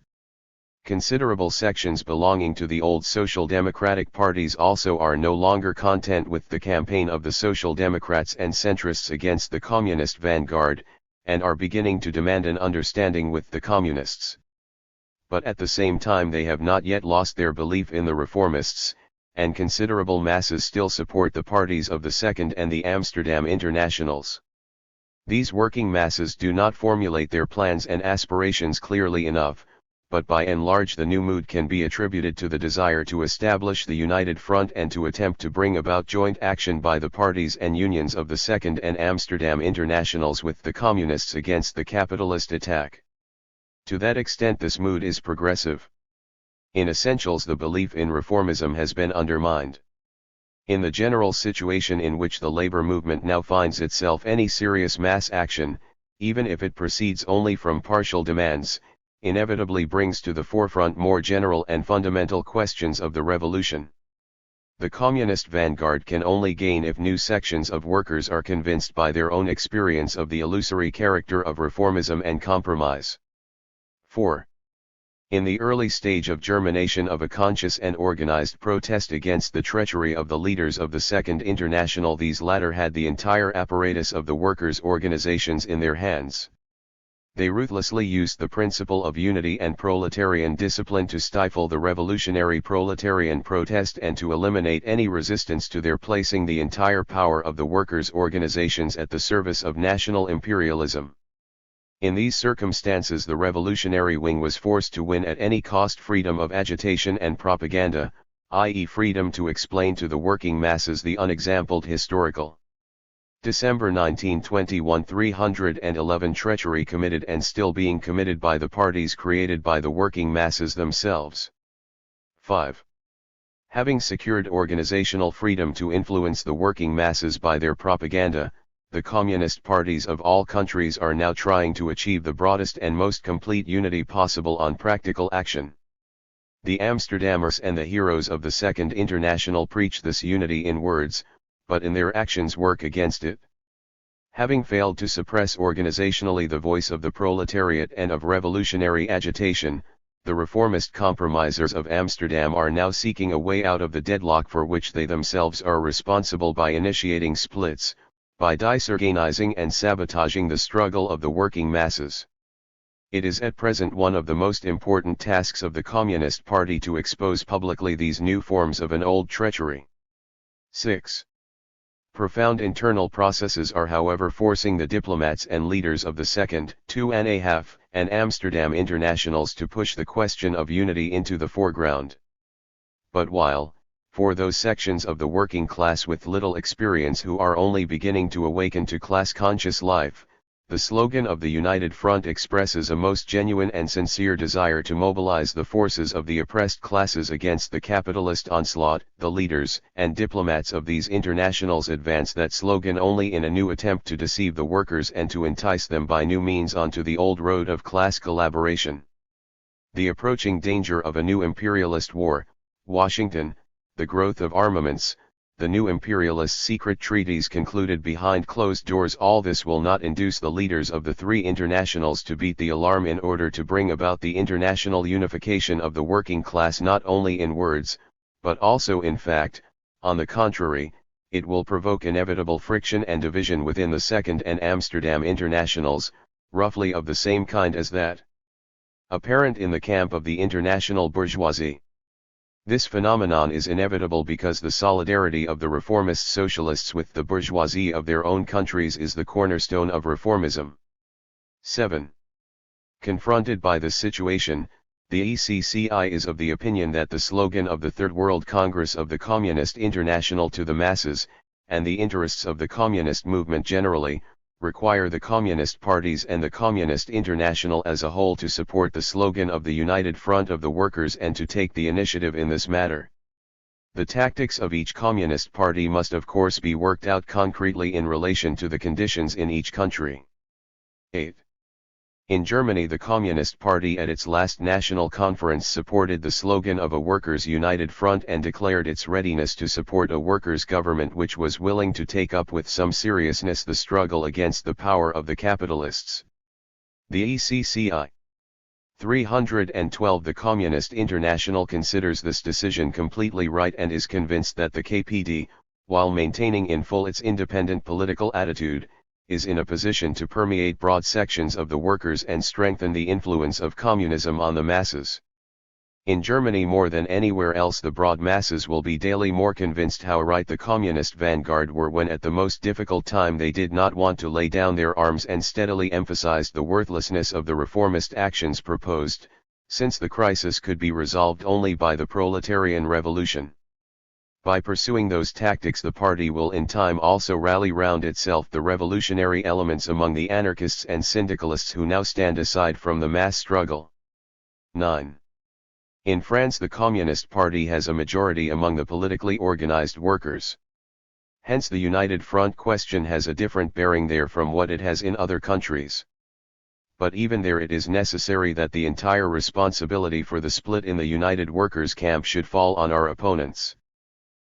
Considerable sections belonging to the old social democratic parties also are no longer content with the campaign of the Social Democrats and centrists against the communist vanguard, and are beginning to demand an understanding with the communists. But at the same time they have not yet lost their belief in the reformists, and considerable masses still support the parties of the Second and the Amsterdam Internationals. These working masses do not formulate their plans and aspirations clearly enough, but by and large the new mood can be attributed to the desire to establish the united front and to attempt to bring about joint action by the parties and unions of the Second and Amsterdam Internationals with the Communists against the capitalist attack. To that extent this mood is progressive. In essentials the belief in reformism has been undermined. In the general situation in which the labor movement now finds itself, any serious mass action, even if it proceeds only from partial demands, inevitably brings to the forefront more general and fundamental questions of the revolution. The communist vanguard can only gain if new sections of workers are convinced by their own experience of the illusory character of reformism and compromise. 4. In the early stage of germination of a conscious and organized protest against the treachery of the leaders of the Second International, these latter had the entire apparatus of the workers' organizations in their hands. They ruthlessly used the principle of unity and proletarian discipline to stifle the revolutionary proletarian protest and to eliminate any resistance to their placing the entire power of the workers' organizations at the service of national imperialism. In these circumstances the revolutionary wing was forced to win at any cost freedom of agitation and propaganda, i.e. freedom to explain to the working masses the unexampled historical December 1921 311 treachery committed and still being committed by the parties created by the working masses themselves. 5. Having secured organizational freedom to influence the working masses by their propaganda, the communist parties of all countries are now trying to achieve the broadest and most complete unity possible on practical action. The Amsterdammers and the heroes of the Second International preach this unity in words, but in their actions work against it. Having failed to suppress organizationally the voice of the proletariat and of revolutionary agitation, the reformist compromisers of Amsterdam are now seeking a way out of the deadlock for which they themselves are responsible by initiating splits, by disorganizing and sabotaging the struggle of the working masses. It is at present one of the most important tasks of the Communist Party to expose publicly these new forms of an old treachery. 6. Profound internal processes are however forcing the diplomats and leaders of the Second, 2.5, and Amsterdam Internationals to push the question of unity into the foreground. But while, for those sections of the working class with little experience who are only beginning to awaken to class-conscious life, the slogan of the United Front expresses a most genuine and sincere desire to mobilize the forces of the oppressed classes against the capitalist onslaught, the leaders and diplomats of these internationals advance that slogan only in a new attempt to deceive the workers and to entice them by new means onto the old road of class collaboration. The approaching danger of a new imperialist war, Washington, the growth of armaments, the new imperialist secret treaties concluded behind closed doors, all this will not induce the leaders of the three internationals to beat the alarm in order to bring about the international unification of the working class not only in words, but also in fact. On the contrary, it will provoke inevitable friction and division within the Second and Amsterdam Internationals, roughly of the same kind as that apparent in the camp of the international bourgeoisie. This phenomenon is inevitable because the solidarity of the reformist socialists with the bourgeoisie of their own countries is the cornerstone of reformism. 7. Confronted by this situation, the ECCI is of the opinion that the slogan of the Third World Congress of the Communist International to the masses, and the interests of the communist movement generally, require the Communist parties and the Communist International as a whole to support the slogan of the United Front of the Workers and to take the initiative in this matter. The tactics of each Communist party must of course be worked out concretely in relation to the conditions in each country. 8. In Germany, the Communist Party at its last national conference supported the slogan of a workers' united front and declared its readiness to support a workers' government which was willing to take up with some seriousness the struggle against the power of the capitalists. The ECCI. 312 The Communist International considers this decision completely right and is convinced that the KPD, while maintaining in full its independent political attitude, is in a position to permeate broad sections of the workers and strengthen the influence of communism on the masses. In Germany more than anywhere else the broad masses will be daily more convinced how right the communist vanguard were when at the most difficult time they did not want to lay down their arms and steadily emphasized the worthlessness of the reformist actions proposed, since the crisis could be resolved only by the proletarian revolution. By pursuing those tactics the party will in time also rally round itself the revolutionary elements among the anarchists and syndicalists who now stand aside from the mass struggle. 9. In France the Communist Party has a majority among the politically organized workers. Hence the United Front question has a different bearing there from what it has in other countries. But even there it is necessary that the entire responsibility for the split in the United Workers' camp should fall on our opponents.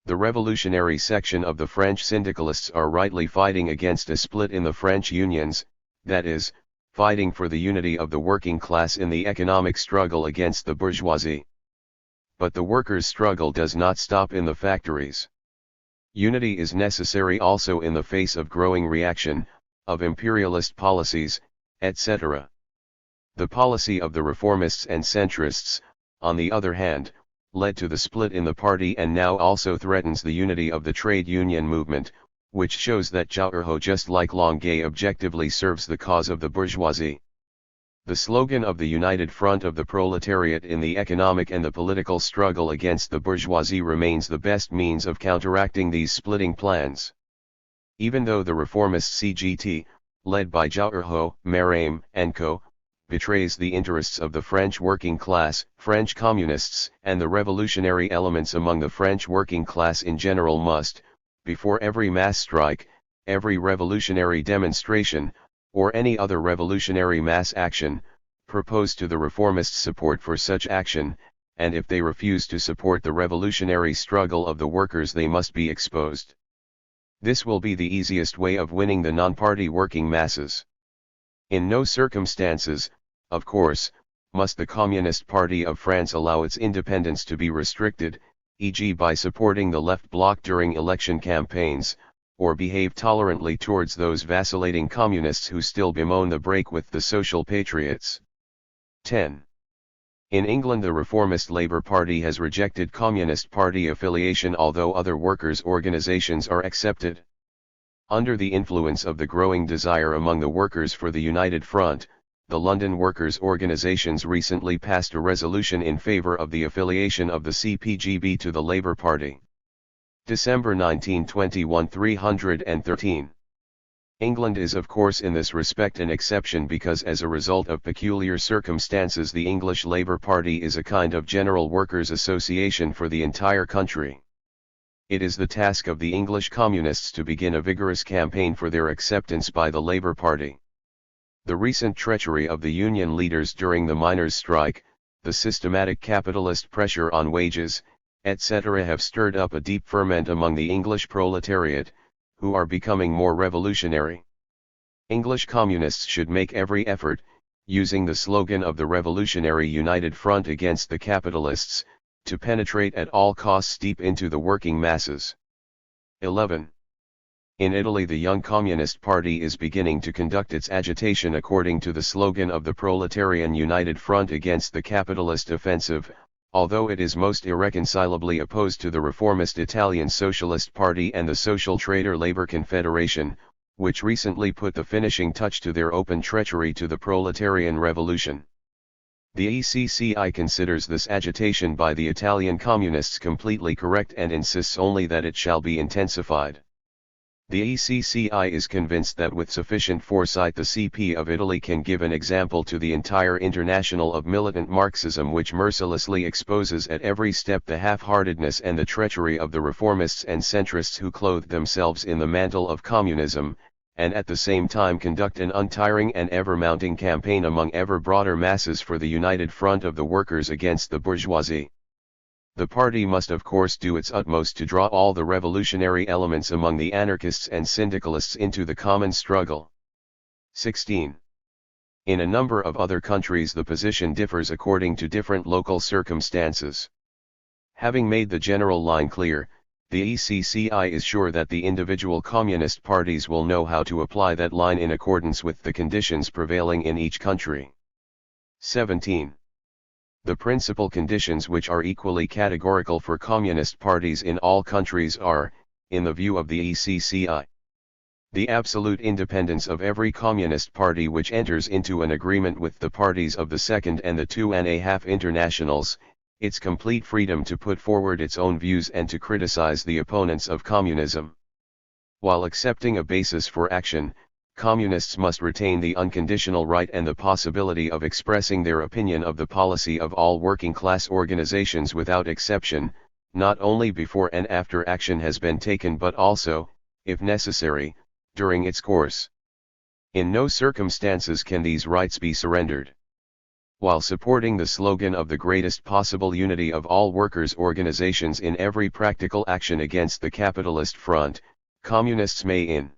The revolutionary section of the French syndicalists are rightly fighting against a split in the French unions, that is, fighting for the unity of the working class in the economic struggle against the bourgeoisie. But the workers' struggle does not stop in the factories. Unity is necessary also in the face of growing reaction, of imperialist policies, etc. The policy of the reformists and centrists, on the other hand, led to the split in the party and now also threatens the unity of the trade union movement, which shows that Zhao just like Longuet objectively serves the cause of the bourgeoisie. The slogan of the United Front of the Proletariat in the economic and the political struggle against the bourgeoisie remains the best means of counteracting these splitting plans. Even though the reformist CGT, led by Zhao, Mérame, and Co., betrays the interests of the French working class, French communists, and the revolutionary elements among the French working class in general must, before every mass strike, every revolutionary demonstration, or any other revolutionary mass action, propose to the reformists support for such action, and if they refuse to support the revolutionary struggle of the workers they must be exposed. This will be the easiest way of winning the non-party working masses. In no circumstances, of course, must the Communist Party of France allow its independence to be restricted, e.g. by supporting the left bloc during election campaigns, or behave tolerantly towards those vacillating communists who still bemoan the break with the social patriots. 10. In England the reformist Labour Party has rejected Communist Party affiliation although other workers' organisations are accepted. Under the influence of the growing desire among the workers for the United Front, the London workers' organisations recently passed a resolution in favour of the affiliation of the CPGB to the Labour Party. December 1921 313. England is of course in this respect an exception because as a result of peculiar circumstances the English Labour Party is a kind of general workers' association for the entire country. It is the task of the English Communists to begin a vigorous campaign for their acceptance by the Labour Party. The recent treachery of the union leaders during the miners' strike, the systematic capitalist pressure on wages, etc. have stirred up a deep ferment among the English proletariat, who are becoming more revolutionary. English communists should make every effort, using the slogan of the Revolutionary United Front against the capitalists, to penetrate at all costs deep into the working masses. 11. In Italy the Young Communist Party is beginning to conduct its agitation according to the slogan of the Proletarian United Front against the capitalist offensive, although it is most irreconcilably opposed to the reformist Italian Socialist Party and the Social Trader Labour Confederation, which recently put the finishing touch to their open treachery to the proletarian revolution. The ECCI considers this agitation by the Italian communists completely correct and insists only that it shall be intensified. The ECCI is convinced that with sufficient foresight the CP of Italy can give an example to the entire international of militant Marxism which mercilessly exposes at every step the half-heartedness and the treachery of the reformists and centrists who clothe themselves in the mantle of communism, and at the same time conduct an untiring and ever-mounting campaign among ever broader masses for the united front of the workers against the bourgeoisie. The party must of course do its utmost to draw all the revolutionary elements among the anarchists and syndicalists into the common struggle. 16. In a number of other countries the position differs according to different local circumstances. Having made the general line clear, the ECCI is sure that the individual communist parties will know how to apply that line in accordance with the conditions prevailing in each country. 17. The principal conditions which are equally categorical for communist parties in all countries are, in the view of the ECCI, the absolute independence of every communist party which enters into an agreement with the parties of the Second and the 2.5 internationals, its complete freedom to put forward its own views and to criticize the opponents of communism. While accepting a basis for action, communists must retain the unconditional right and the possibility of expressing their opinion of the policy of all working-class organizations without exception, not only before and after action has been taken but also, if necessary, during its course. In no circumstances can these rights be surrendered. While supporting the slogan of the greatest possible unity of all workers' organizations in every practical action against the capitalist front, communists may in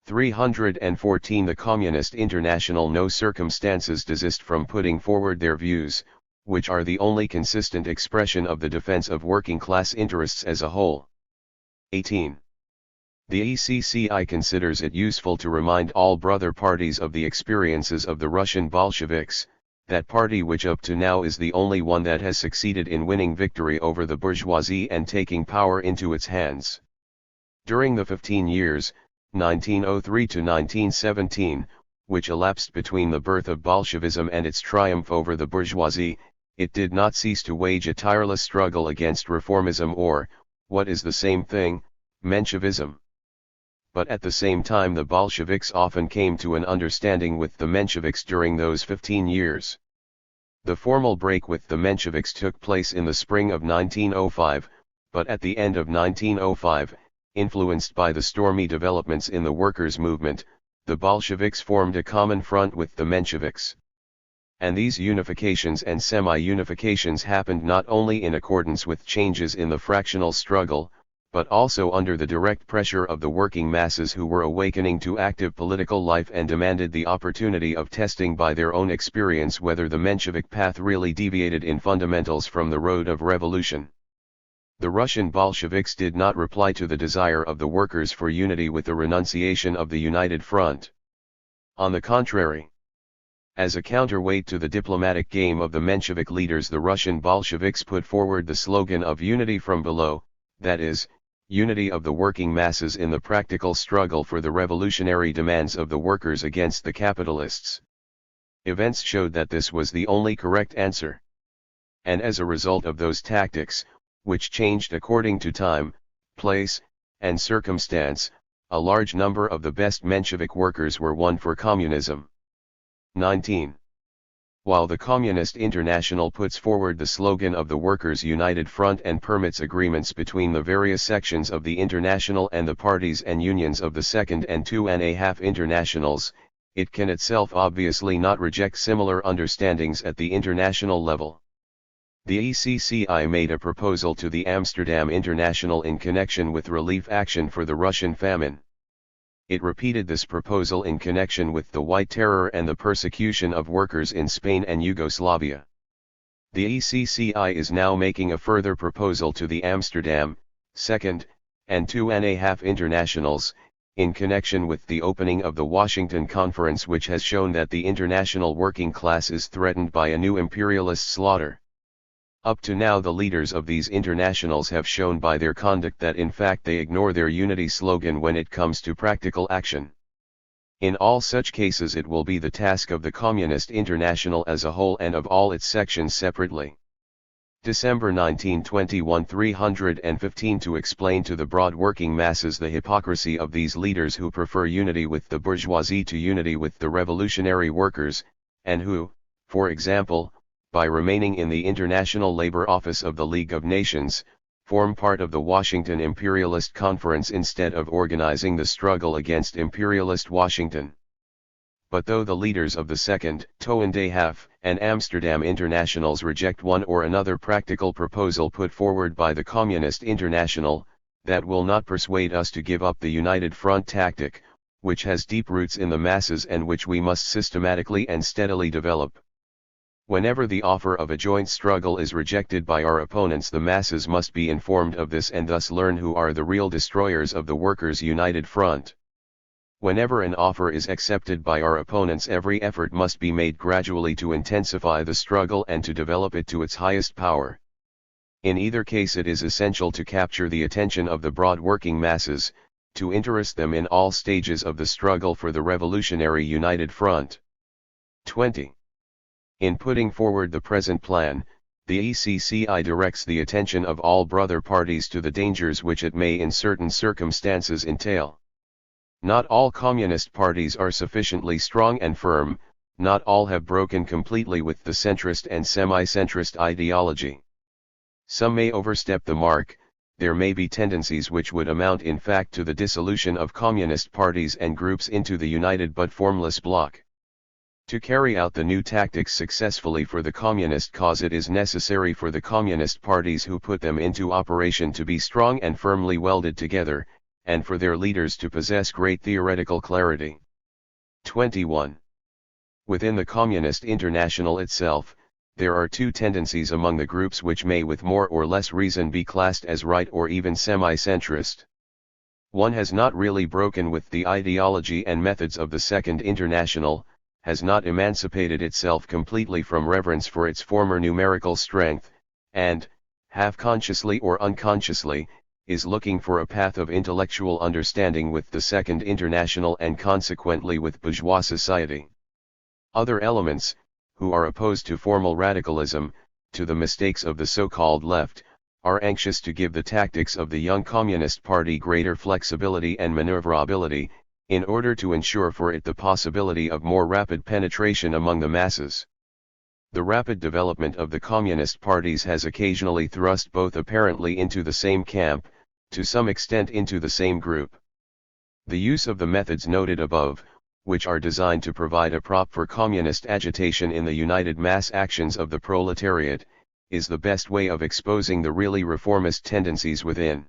314 the Communist International no circumstances desist from putting forward their views, which are the only consistent expression of the defense of working-class interests as a whole. 18. The ECCI considers it useful to remind all brother parties of the experiences of the Russian Bolsheviks, that party which up to now is the only one that has succeeded in winning victory over the bourgeoisie and taking power into its hands. During the 15 years, 1903 to 1917, which elapsed between the birth of Bolshevism and its triumph over the bourgeoisie, it did not cease to wage a tireless struggle against reformism or, what is the same thing, Menshevism. But at the same time the Bolsheviks often came to an understanding with the Mensheviks during those 15 years. The formal break with the Mensheviks took place in the spring of 1905, but at the end of 1905, influenced by the stormy developments in the workers' movement, the Bolsheviks formed a common front with the Mensheviks. And these unifications and semi-unifications happened not only in accordance with changes in the fractional struggle, but also under the direct pressure of the working masses who were awakening to active political life and demanded the opportunity of testing by their own experience whether the Menshevik path really deviated in fundamentals from the road of revolution. The Russian Bolsheviks did not reply to the desire of the workers for unity with the renunciation of the United Front. On the contrary, as a counterweight to the diplomatic game of the Menshevik leaders, the Russian Bolsheviks put forward the slogan of unity from below, that is, unity of the working masses in the practical struggle for the revolutionary demands of the workers against the capitalists. Events showed that this was the only correct answer. And as a result of those tactics, which changed according to time, place, and circumstance, a large number of the best Menshevik workers were won for communism. 19. While the Communist International puts forward the slogan of the Workers' United Front and permits agreements between the various sections of the International and the parties and unions of the Second and 2.5 Internationals, it can itself obviously not reject similar understandings at the international level. The ECCI made a proposal to the Amsterdam International in connection with relief action for the Russian famine. It repeated this proposal in connection with the White Terror and the persecution of workers in Spain and Yugoslavia. The ECCI is now making a further proposal to the Amsterdam, Second, and 2.5 Internationals, in connection with the opening of the Washington Conference, which has shown that the international working class is threatened by a new imperialist slaughter. Up to now the leaders of these internationals have shown by their conduct that in fact they ignore their unity slogan when it comes to practical action. In all such cases it will be the task of the Communist International as a whole and of all its sections separately. December 1921 315 to explain to the broad working masses the hypocrisy of these leaders who prefer unity with the bourgeoisie to unity with the revolutionary workers, and who, for example, by remaining in the International Labor Office of the League of Nations, form part of the Washington Imperialist Conference instead of organizing the struggle against imperialist Washington. But though the leaders of the Second, 2.5, and Amsterdam Internationals reject one or another practical proposal put forward by the Communist International, that will not persuade us to give up the United Front tactic, which has deep roots in the masses and which we must systematically and steadily develop. Whenever the offer of a joint struggle is rejected by our opponents, the masses must be informed of this and thus learn who are the real destroyers of the Workers' United Front. Whenever an offer is accepted by our opponents, every effort must be made gradually to intensify the struggle and to develop it to its highest power. In either case it is essential to capture the attention of the broad working masses, to interest them in all stages of the struggle for the revolutionary united front. 20. In putting forward the present plan, the ECCI directs the attention of all brother parties to the dangers which it may in certain circumstances entail. Not all communist parties are sufficiently strong and firm, not all have broken completely with the centrist and semi-centrist ideology. Some may overstep the mark, there may be tendencies which would amount in fact to the dissolution of communist parties and groups into the united but formless bloc. To carry out the new tactics successfully for the communist cause, it is necessary for the communist parties who put them into operation to be strong and firmly welded together, and for their leaders to possess great theoretical clarity. 21. Within the Communist International itself, there are two tendencies among the groups which may with more or less reason be classed as right or even semi-centrist. One has not really broken with the ideology and methods of the Second International, has not emancipated itself completely from reverence for its former numerical strength, and, half consciously or unconsciously, is looking for a path of intellectual understanding with the Second International and consequently with bourgeois society. Other elements, who are opposed to formal radicalism, to the mistakes of the so-called left, are anxious to give the tactics of the young Communist Party greater flexibility and maneuverability, in order to ensure for it the possibility of more rapid penetration among the masses. The rapid development of the communist parties has occasionally thrust both apparently into the same camp, to some extent into the same group. The use of the methods noted above, which are designed to provide a prop for communist agitation in the united mass actions of the proletariat, is the best way of exposing the really reformist tendencies within.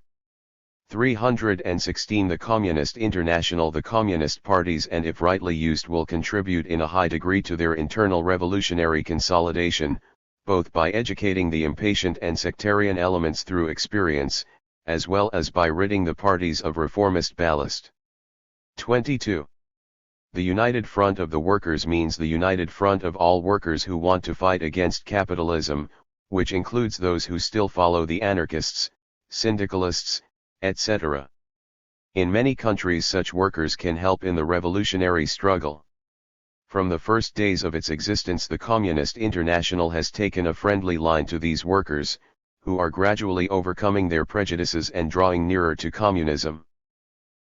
316. The Communist International, the communist parties, and if rightly used, will contribute in a high degree to their internal revolutionary consolidation, both by educating the impatient and sectarian elements through experience, as well as by ridding the parties of reformist ballast. 22. The united front of the workers means the united front of all workers who want to fight against capitalism, which includes those who still follow the anarchists, syndicalists, etc. In many countries such workers can help in the revolutionary struggle. From the first days of its existence, the Communist International has taken a friendly line to these workers, who are gradually overcoming their prejudices and drawing nearer to communism.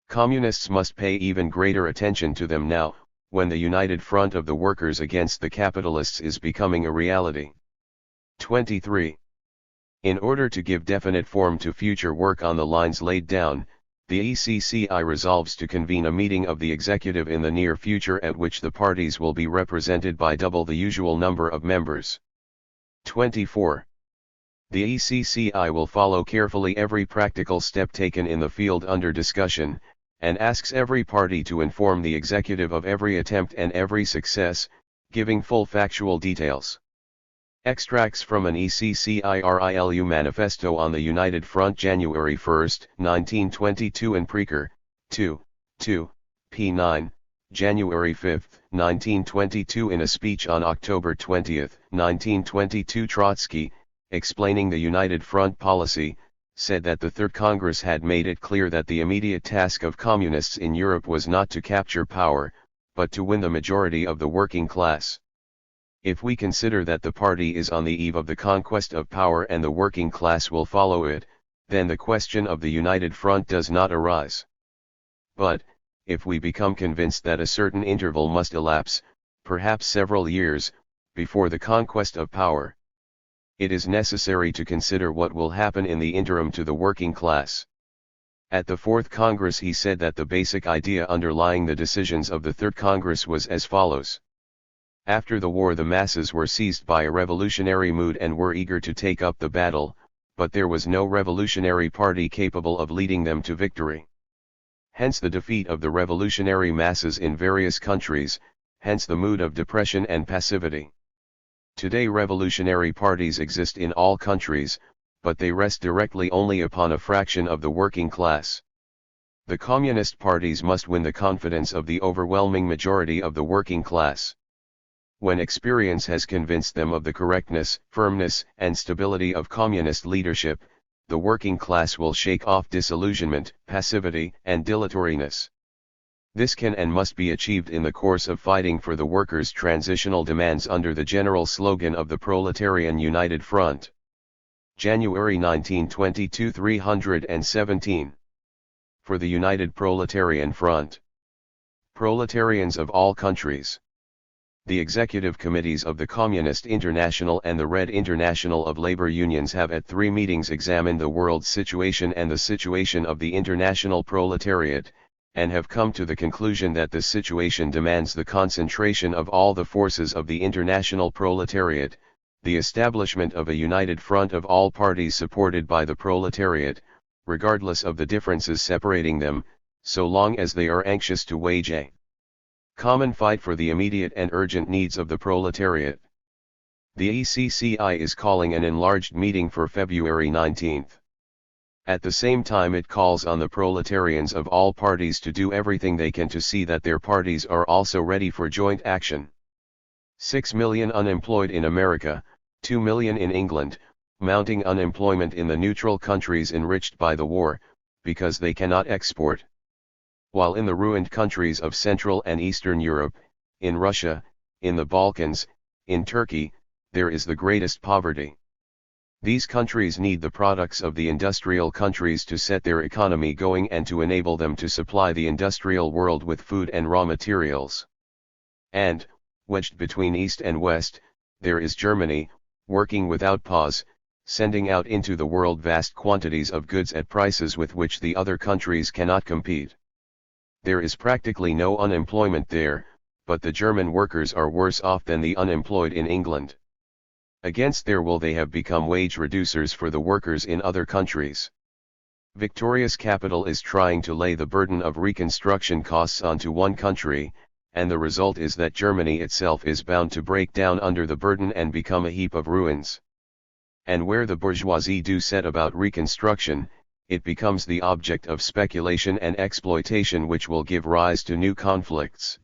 Communists must pay even greater attention to them now, when the united front of the workers against the capitalists is becoming a reality. 23. In order to give definite form to future work on the lines laid down, the ECCI resolves to convene a meeting of the executive in the near future at which the parties will be represented by double the usual number of members. 24. The ECCI will follow carefully every practical step taken in the field under discussion, and asks every party to inform the executive of every attempt and every success, giving full factual details. Extracts from an ECCIRILU manifesto on the United Front, January 1, 1922, and Preker, 2, p. 9, January 5, 1922. In a speech on October 20, 1922, Trotsky, explaining the United Front policy, said that the Third Congress had made it clear that the immediate task of communists in Europe was not to capture power, but to win the majority of the working class. If we consider that the party is on the eve of the conquest of power and the working class will follow it, then the question of the united front does not arise. But, if we become convinced that a certain interval must elapse, perhaps several years, before the conquest of power, it is necessary to consider what will happen in the interim to the working class. At the Fourth Congress he said that the basic idea underlying the decisions of the Third Congress was as follows. After the war the masses were seized by a revolutionary mood and were eager to take up the battle, but there was no revolutionary party capable of leading them to victory. Hence the defeat of the revolutionary masses in various countries, hence the mood of depression and passivity. Today revolutionary parties exist in all countries, but they rest directly only upon a fraction of the working class. The communist parties must win the confidence of the overwhelming majority of the working class. When experience has convinced them of the correctness, firmness, and stability of communist leadership, the working class will shake off disillusionment, passivity, and dilatoriness. This can and must be achieved in the course of fighting for the workers' transitional demands under the general slogan of the Proletarian United Front. January 1922 317. For the United Proletarian Front. Proletarians of all countries. The executive committees of the Communist International and the Red International of Labor Unions have at 3 meetings examined the world's situation and the situation of the international proletariat, and have come to the conclusion that this situation demands the concentration of all the forces of the international proletariat, the establishment of a united front of all parties supported by the proletariat, regardless of the differences separating them, so long as they are anxious to wage a common fight for the immediate and urgent needs of the proletariat. The ECCI is calling an enlarged meeting for February 19. At the same time it calls on the proletarians of all parties to do everything they can to see that their parties are also ready for joint action. 6 million unemployed in America, 2 million in England, mounting unemployment in the neutral countries enriched by the war, because they cannot export. While in the ruined countries of Central and Eastern Europe, in Russia, in the Balkans, in Turkey, there is the greatest poverty. These countries need the products of the industrial countries to set their economy going and to enable them to supply the industrial world with food and raw materials. And, wedged between East and West, there is Germany, working without pause, sending out into the world vast quantities of goods at prices with which the other countries cannot compete. There is practically no unemployment there, but the German workers are worse off than the unemployed in England. Against their will they have become wage reducers for the workers in other countries. Victorious capital is trying to lay the burden of reconstruction costs onto one country, and the result is that Germany itself is bound to break down under the burden and become a heap of ruins. And where the bourgeoisie do set about reconstruction, it becomes the object of speculation and exploitation which will give rise to new conflicts.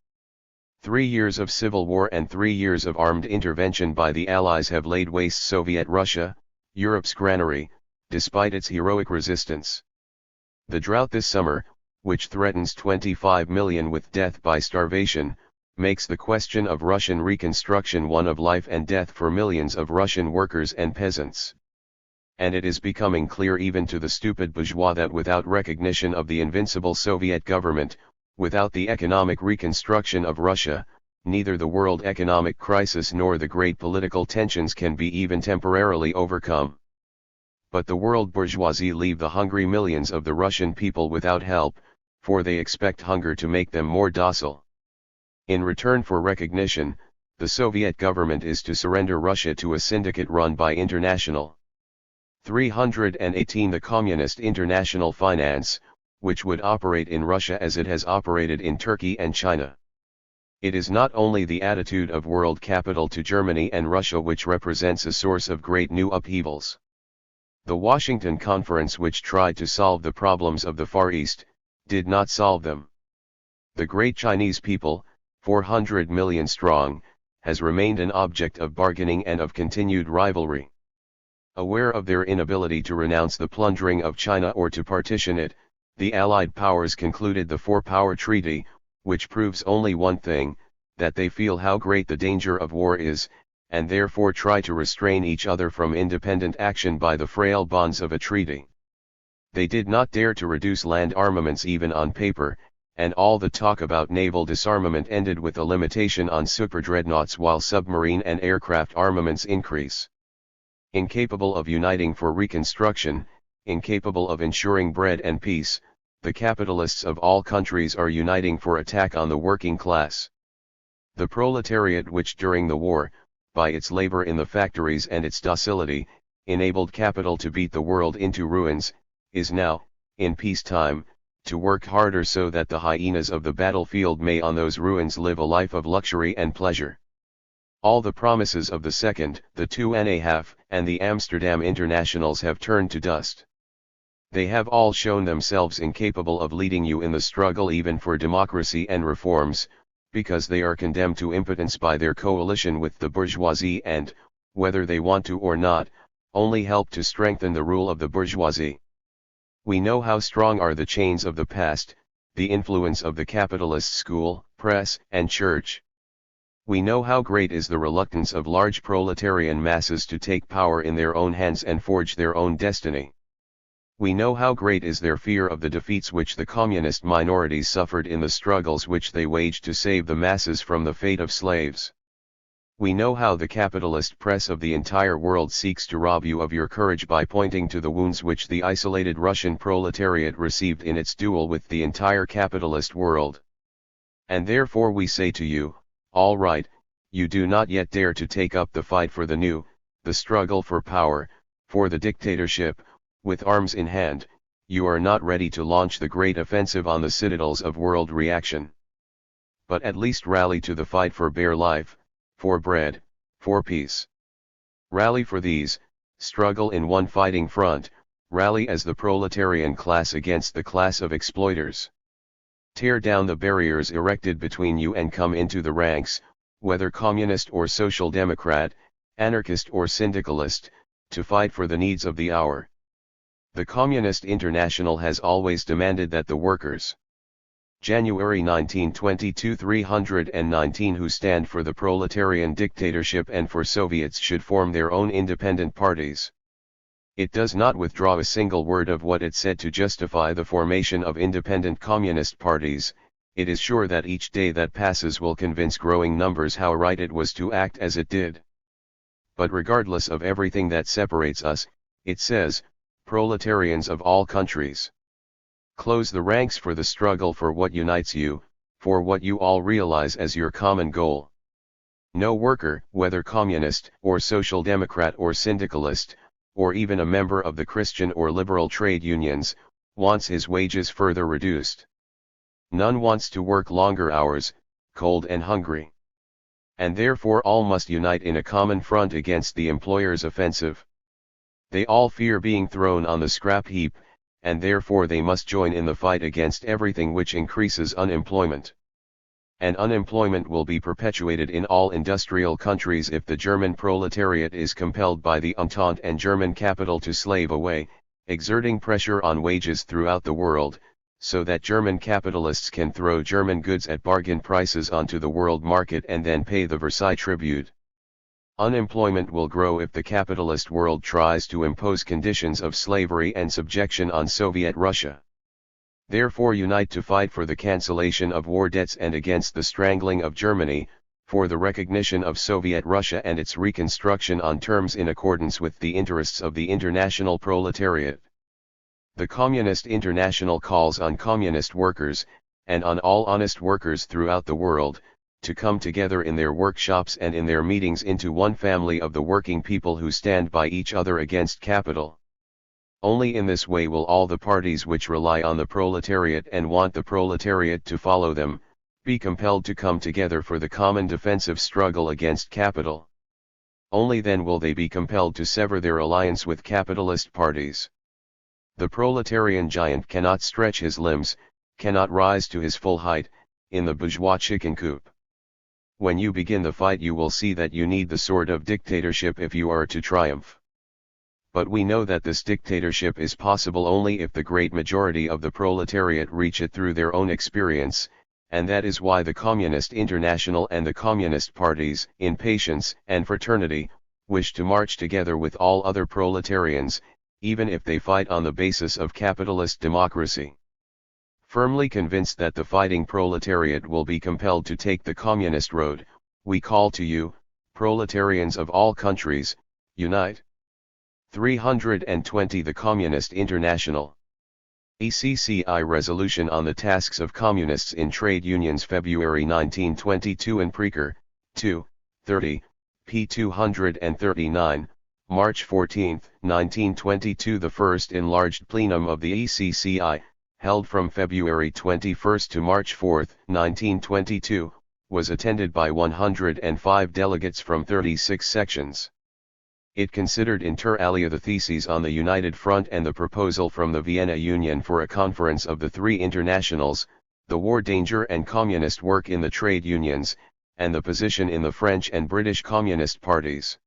3 years of civil war and 3 years of armed intervention by the Allies have laid waste Soviet Russia, Europe's granary, despite its heroic resistance. The drought this summer, which threatens 25 million with death by starvation, makes the question of Russian reconstruction one of life and death for millions of Russian workers and peasants. And it is becoming clear even to the stupid bourgeois that without recognition of the invincible Soviet government, without the economic reconstruction of Russia, neither the world economic crisis nor the great political tensions can be even temporarily overcome. But the world bourgeoisie leave the hungry millions of the Russian people without help, for they expect hunger to make them more docile. In return for recognition, the Soviet government is to surrender Russia to a syndicate run by International 318 the Communist International Finance, which would operate in Russia as it has operated in Turkey and China. It is not only the attitude of world capital to Germany and Russia which represents a source of great new upheavals. The Washington Conference, which tried to solve the problems of the Far East, did not solve them. The great Chinese people, 400 million strong, has remained an object of bargaining and of continued rivalry. Aware of their inability to renounce the plundering of China or to partition it, the Allied powers concluded the Four-Power Treaty, which proves only one thing, that they feel how great the danger of war is, and therefore try to restrain each other from independent action by the frail bonds of a treaty. They did not dare to reduce land armaments even on paper, and all the talk about naval disarmament ended with a limitation on superdreadnoughts while submarine and aircraft armaments increase. Incapable of uniting for reconstruction, incapable of ensuring bread and peace, the capitalists of all countries are uniting for attack on the working class. The proletariat, which during the war, by its labor in the factories and its docility, enabled capital to beat the world into ruins, is now, in peacetime, to work harder so that the hyenas of the battlefield may on those ruins live a life of luxury and pleasure. All the promises of the Second, the 2.5, and the Amsterdam Internationals have turned to dust. They have all shown themselves incapable of leading you in the struggle even for democracy and reforms, because they are condemned to impotence by their coalition with the bourgeoisie and, whether they want to or not, only help to strengthen the rule of the bourgeoisie. We know how strong are the chains of the past, the influence of the capitalist school, press, and church. We know how great is the reluctance of large proletarian masses to take power in their own hands and forge their own destiny. We know how great is their fear of the defeats which the communist minorities suffered in the struggles which they waged to save the masses from the fate of slaves. We know how the capitalist press of the entire world seeks to rob you of your courage by pointing to the wounds which the isolated Russian proletariat received in its duel with the entire capitalist world. And therefore we say to you, all right, you do not yet dare to take up the fight for the new, the struggle for power, for the dictatorship, with arms in hand, you are not ready to launch the great offensive on the citadels of world reaction. But at least rally to the fight for bare life, for bread, for peace. Rally for these, struggle in one fighting front, rally as the proletarian class against the class of exploiters. Tear down the barriers erected between you and come into the ranks, whether communist or social democrat, anarchist or syndicalist, to fight for the needs of the hour. The Communist International has always demanded that the workers, January 1922 319 who stand for the proletarian dictatorship and for Soviets should form their own independent parties. It does not withdraw a single word of what it said to justify the formation of independent communist parties. It is sure that each day that passes will convince growing numbers how right it was to act as it did. But regardless of everything that separates us, it says, proletarians of all countries, close the ranks for the struggle for what unites you, for what you all realize as your common goal. No worker, whether communist or social democrat or syndicalist, or even a member of the Christian or liberal trade unions, wants his wages further reduced. None wants to work longer hours, cold and hungry. And therefore all must unite in a common front against the employer's offensive. They all fear being thrown on the scrap heap, and therefore they must join in the fight against everything which increases unemployment. And unemployment will be perpetuated in all industrial countries if the German proletariat is compelled by the Entente and German capital to slave away, exerting pressure on wages throughout the world, so that German capitalists can throw German goods at bargain prices onto the world market and then pay the Versailles tribute. Unemployment will grow if the capitalist world tries to impose conditions of slavery and subjection on Soviet Russia. Therefore unite to fight for the cancellation of war debts and against the strangling of Germany, for the recognition of Soviet Russia and its reconstruction on terms in accordance with the interests of the international proletariat. The Communist International calls on communist workers, and on all honest workers throughout the world, to come together in their workshops and in their meetings into one family of the working people who stand by each other against capital. Only in this way will all the parties which rely on the proletariat and want the proletariat to follow them, be compelled to come together for the common defensive struggle against capital. Only then will they be compelled to sever their alliance with capitalist parties. The proletarian giant cannot stretch his limbs, cannot rise to his full height, in the bourgeois chicken coop. When you begin the fight you will see that you need the sword of dictatorship if you are to triumph. But we know that this dictatorship is possible only if the great majority of the proletariat reach it through their own experience, and that is why the Communist International and the Communist parties, in patience and fraternity, wish to march together with all other proletarians, even if they fight on the basis of capitalist democracy. Firmly convinced that the fighting proletariat will be compelled to take the communist road, we call to you, proletarians of all countries, unite. 320 The Communist International. ECCI Resolution on the Tasks of Communists in Trade Unions February 1922 and Preker, 2, 30, p. 239, March 14, 1922 The first enlarged plenum of the ECCI, held from February 21 to March 4, 1922, was attended by 105 delegates from 36 sections. It considered inter alia the theses on the United Front and the proposal from the Vienna Union for a conference of the three internationals, the war danger and communist work in the trade unions, and the position in the French and British Communist parties.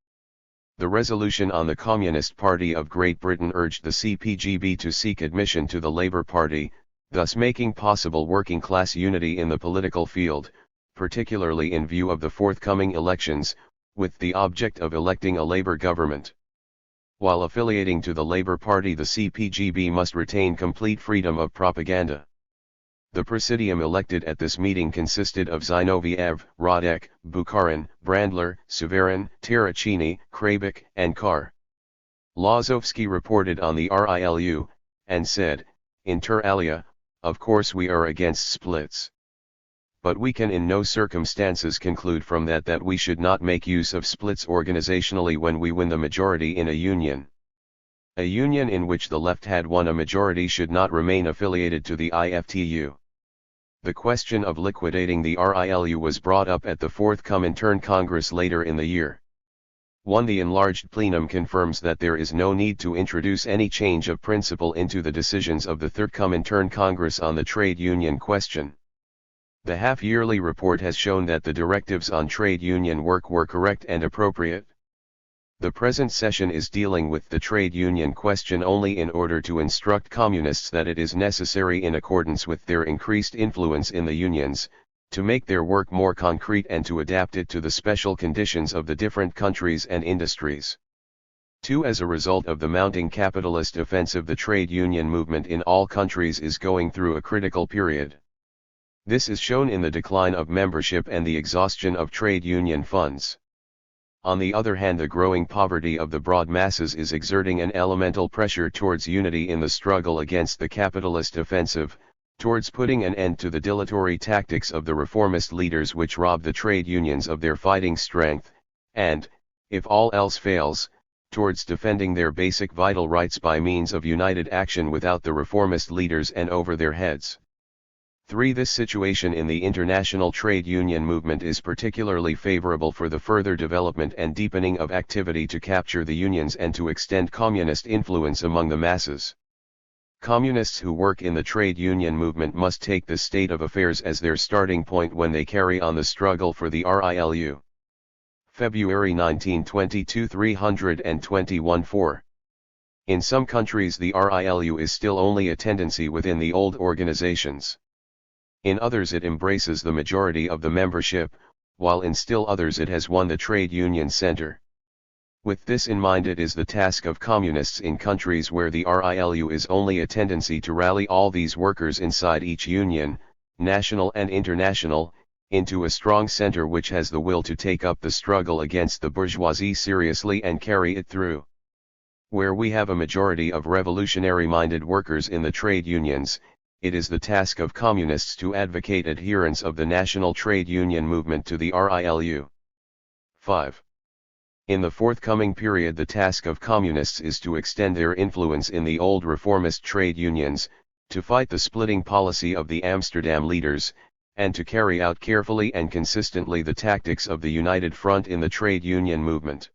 The resolution on the Communist Party of Great Britain urged the CPGB to seek admission to the Labour Party, thus making possible working-class unity in the political field, particularly in view of the forthcoming elections, with the object of electing a Labour government. While affiliating to the Labour Party, the CPGB must retain complete freedom of propaganda. The Presidium elected at this meeting consisted of Zinoviev, Radek, Bukharin, Brandler, Suvarin, Terracini, Krabik, and Carr. Lozovsky reported on the RILU, and said, "Inter alia, of course we are against splits. But we can in no circumstances conclude from that we should not make use of splits organizationally when we win the majority in a union. A union in which the left had won a majority should not remain affiliated to the IFTU." The question of liquidating the RILU was brought up at the fourth Comintern Congress later in the year. 1. The enlarged plenum confirms that there is no need to introduce any change of principle into the decisions of the third Comintern Congress on the trade union question. The half-yearly report has shown that the directives on trade union work were correct and appropriate. The present session is dealing with the trade union question only in order to instruct communists that it is necessary, in accordance with their increased influence in the unions, to make their work more concrete and to adapt it to the special conditions of the different countries and industries. 2. As a result of the mounting capitalist offensive, the trade union movement in all countries is going through a critical period. This is shown in the decline of membership and the exhaustion of trade union funds. On the other hand, the growing poverty of the broad masses is exerting an elemental pressure towards unity in the struggle against the capitalist offensive, towards putting an end to the dilatory tactics of the reformist leaders which rob the trade unions of their fighting strength, and, if all else fails, towards defending their basic vital rights by means of united action without the reformist leaders and over their heads. 3. This situation in the international trade union movement is particularly favorable for the further development and deepening of activity to capture the unions and to extend communist influence among the masses. Communists who work in the trade union movement must take this state of affairs as their starting point when they carry on the struggle for the RILU. February 1922 321-4. In some countries the RILU is still only a tendency within the old organizations. In others it embraces the majority of the membership, while in still others it has won the trade union center. With this in mind, it is the task of communists in countries where the RILU is only a tendency to rally all these workers inside each union, national and international, into a strong center which has the will to take up the struggle against the bourgeoisie seriously and carry it through. Where we have a majority of revolutionary-minded workers in the trade unions, it is the task of communists to advocate adherence of the national trade union movement to the RILU. 5. In the forthcoming period, the task of communists is to extend their influence in the old reformist trade unions, to fight the splitting policy of the Amsterdam leaders, and to carry out carefully and consistently the tactics of the United Front in the trade union movement.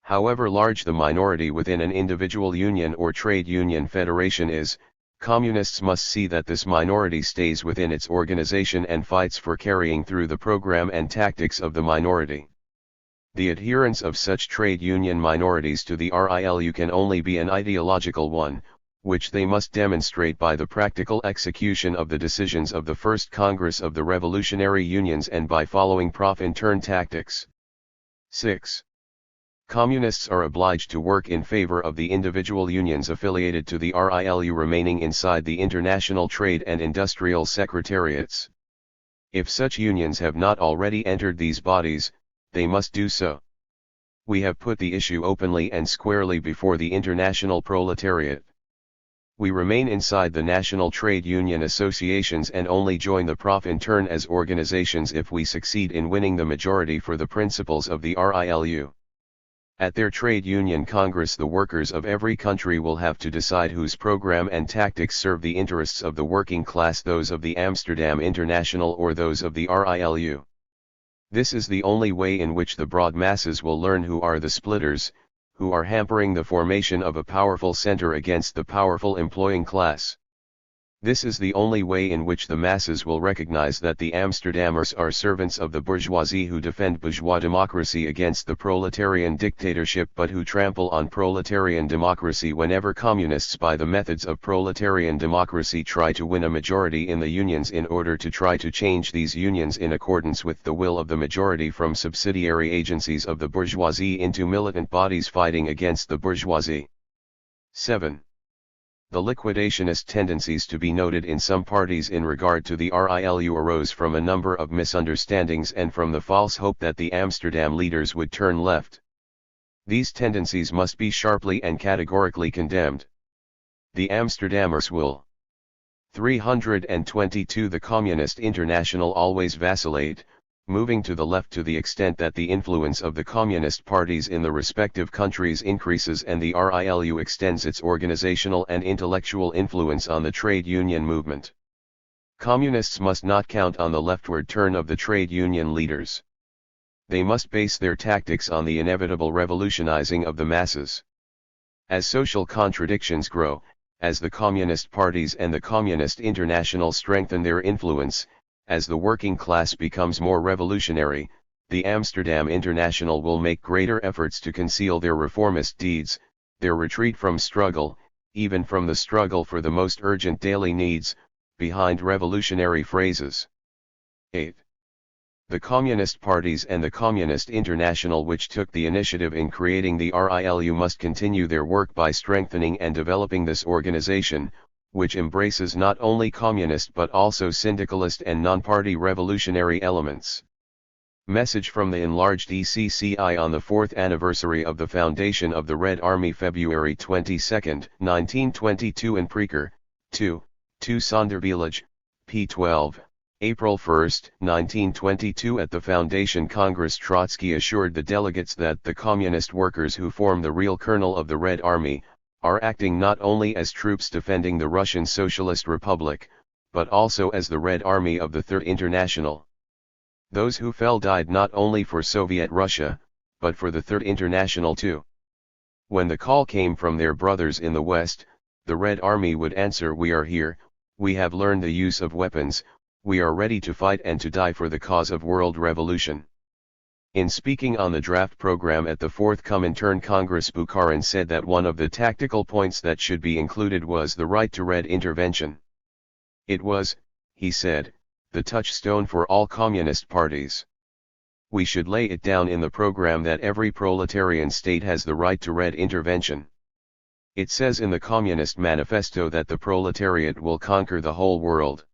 However large the minority within an individual union or trade union federation is, communists must see that this minority stays within its organization and fights for carrying through the program and tactics of the minority. The adherence of such trade union minorities to the RILU can only be an ideological one, which they must demonstrate by the practical execution of the decisions of the First Congress of the Revolutionary Unions and by following Profintern tactics. 6. Communists are obliged to work in favor of the individual unions affiliated to the RILU remaining inside the international trade and industrial secretariats. If such unions have not already entered these bodies, they must do so. We have put the issue openly and squarely before the international proletariat. We remain inside the national trade union associations and only join the Profintern as organizations if we succeed in winning the majority for the principles of the RILU. At their trade union congress, the workers of every country will have to decide whose program and tactics serve the interests of the working class, those of the Amsterdam International or those of the RILU. This is the only way in which the broad masses will learn who are the splitters, who are hampering the formation of a powerful center against the powerful employing class. This is the only way in which the masses will recognize that the Amsterdammers are servants of the bourgeoisie who defend bourgeois democracy against the proletarian dictatorship, but who trample on proletarian democracy whenever communists by the methods of proletarian democracy try to win a majority in the unions in order to try to change these unions in accordance with the will of the majority from subsidiary agencies of the bourgeoisie into militant bodies fighting against the bourgeoisie. 7. The liquidationist tendencies to be noted in some parties in regard to the RILU arose from a number of misunderstandings and from the false hope that the Amsterdam leaders would turn left. These tendencies must be sharply and categorically condemned. The Amsterdammers will. 322 The Communist International always vacillate, moving to the left to the extent that the influence of the communist parties in the respective countries increases and the RILU extends its organizational and intellectual influence on the trade union movement. Communists must not count on the leftward turn of the trade union leaders. They must base their tactics on the inevitable revolutionizing of the masses. As social contradictions grow, as the communist parties and the Communist International strengthen their influence, as the working class becomes more revolutionary, the Amsterdam International will make greater efforts to conceal their reformist deeds, their retreat from struggle, even from the struggle for the most urgent daily needs, behind revolutionary phrases. 8. The Communist parties and the Communist International which took the initiative in creating the RILU must continue their work by strengthening and developing this organization, which embraces not only communist but also syndicalist and non-party revolutionary elements. Message from the enlarged ECCI on the 4th anniversary of the foundation of the Red Army, February 22, 1922 in Preker, 2 Sondervillage, P12, April 1, 1922 At the Foundation Congress, Trotsky assured the delegates that the communist workers who form the real kernel of the Red Army, are acting not only as troops defending the Russian Socialist Republic, but also as the Red Army of the Third International. Those who fell died not only for Soviet Russia, but for the Third International too. When the call came from their brothers in the West, the Red Army would answer, "We are here, we have learned the use of weapons, we are ready to fight and to die for the cause of world revolution." In speaking on the draft program at the 4th Comintern Congress, Bukharin said that one of the tactical points that should be included was the right to red intervention. It was, he said, the touchstone for all communist parties. We should lay it down in the program that every proletarian state has the right to red intervention. It says in the Communist Manifesto that the proletariat will conquer the whole world.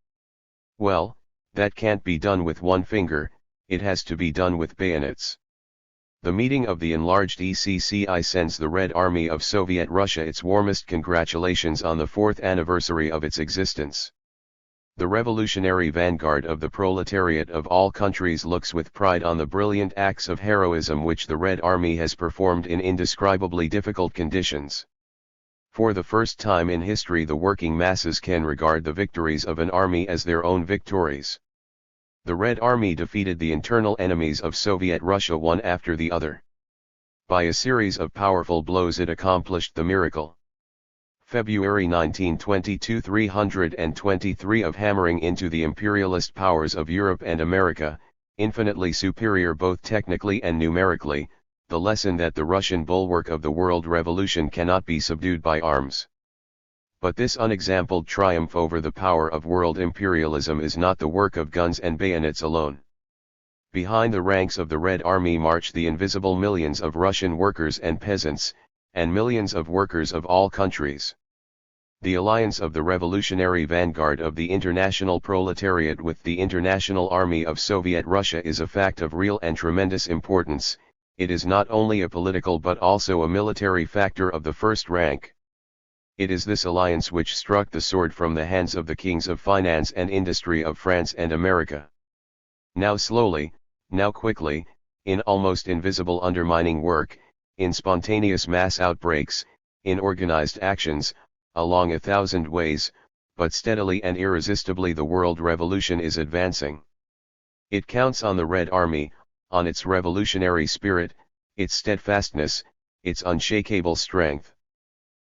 Well, that can't be done with one finger, it has to be done with bayonets. The meeting of the enlarged ECCI sends the Red Army of Soviet Russia its warmest congratulations on the 4th anniversary of its existence. The revolutionary vanguard of the proletariat of all countries looks with pride on the brilliant acts of heroism which the Red Army has performed in indescribably difficult conditions. For the first time in history, the working masses can regard the victories of an army as their own victories. The Red Army defeated the internal enemies of Soviet Russia one after the other. By a series of powerful blows it accomplished the miracle. February 1922, 323 of hammering into the imperialist powers of Europe and America, infinitely superior both technically and numerically, the lesson that the Russian bulwark of the world revolution cannot be subdued by arms. But this unexampled triumph over the power of world imperialism is not the work of guns and bayonets alone. Behind the ranks of the Red Army march the invisible millions of Russian workers and peasants, and millions of workers of all countries. The alliance of the revolutionary vanguard of the international proletariat with the international army of Soviet Russia is a fact of real and tremendous importance. It is not only a political but also a military factor of the first rank. It is this alliance which struck the sword from the hands of the kings of finance and industry of France and America. Now slowly, now quickly, in almost invisible undermining work, in spontaneous mass outbreaks, in organized actions, along 1,000 ways, but steadily and irresistibly the world revolution is advancing. It counts on the Red Army, on its revolutionary spirit, its steadfastness, its unshakable strength.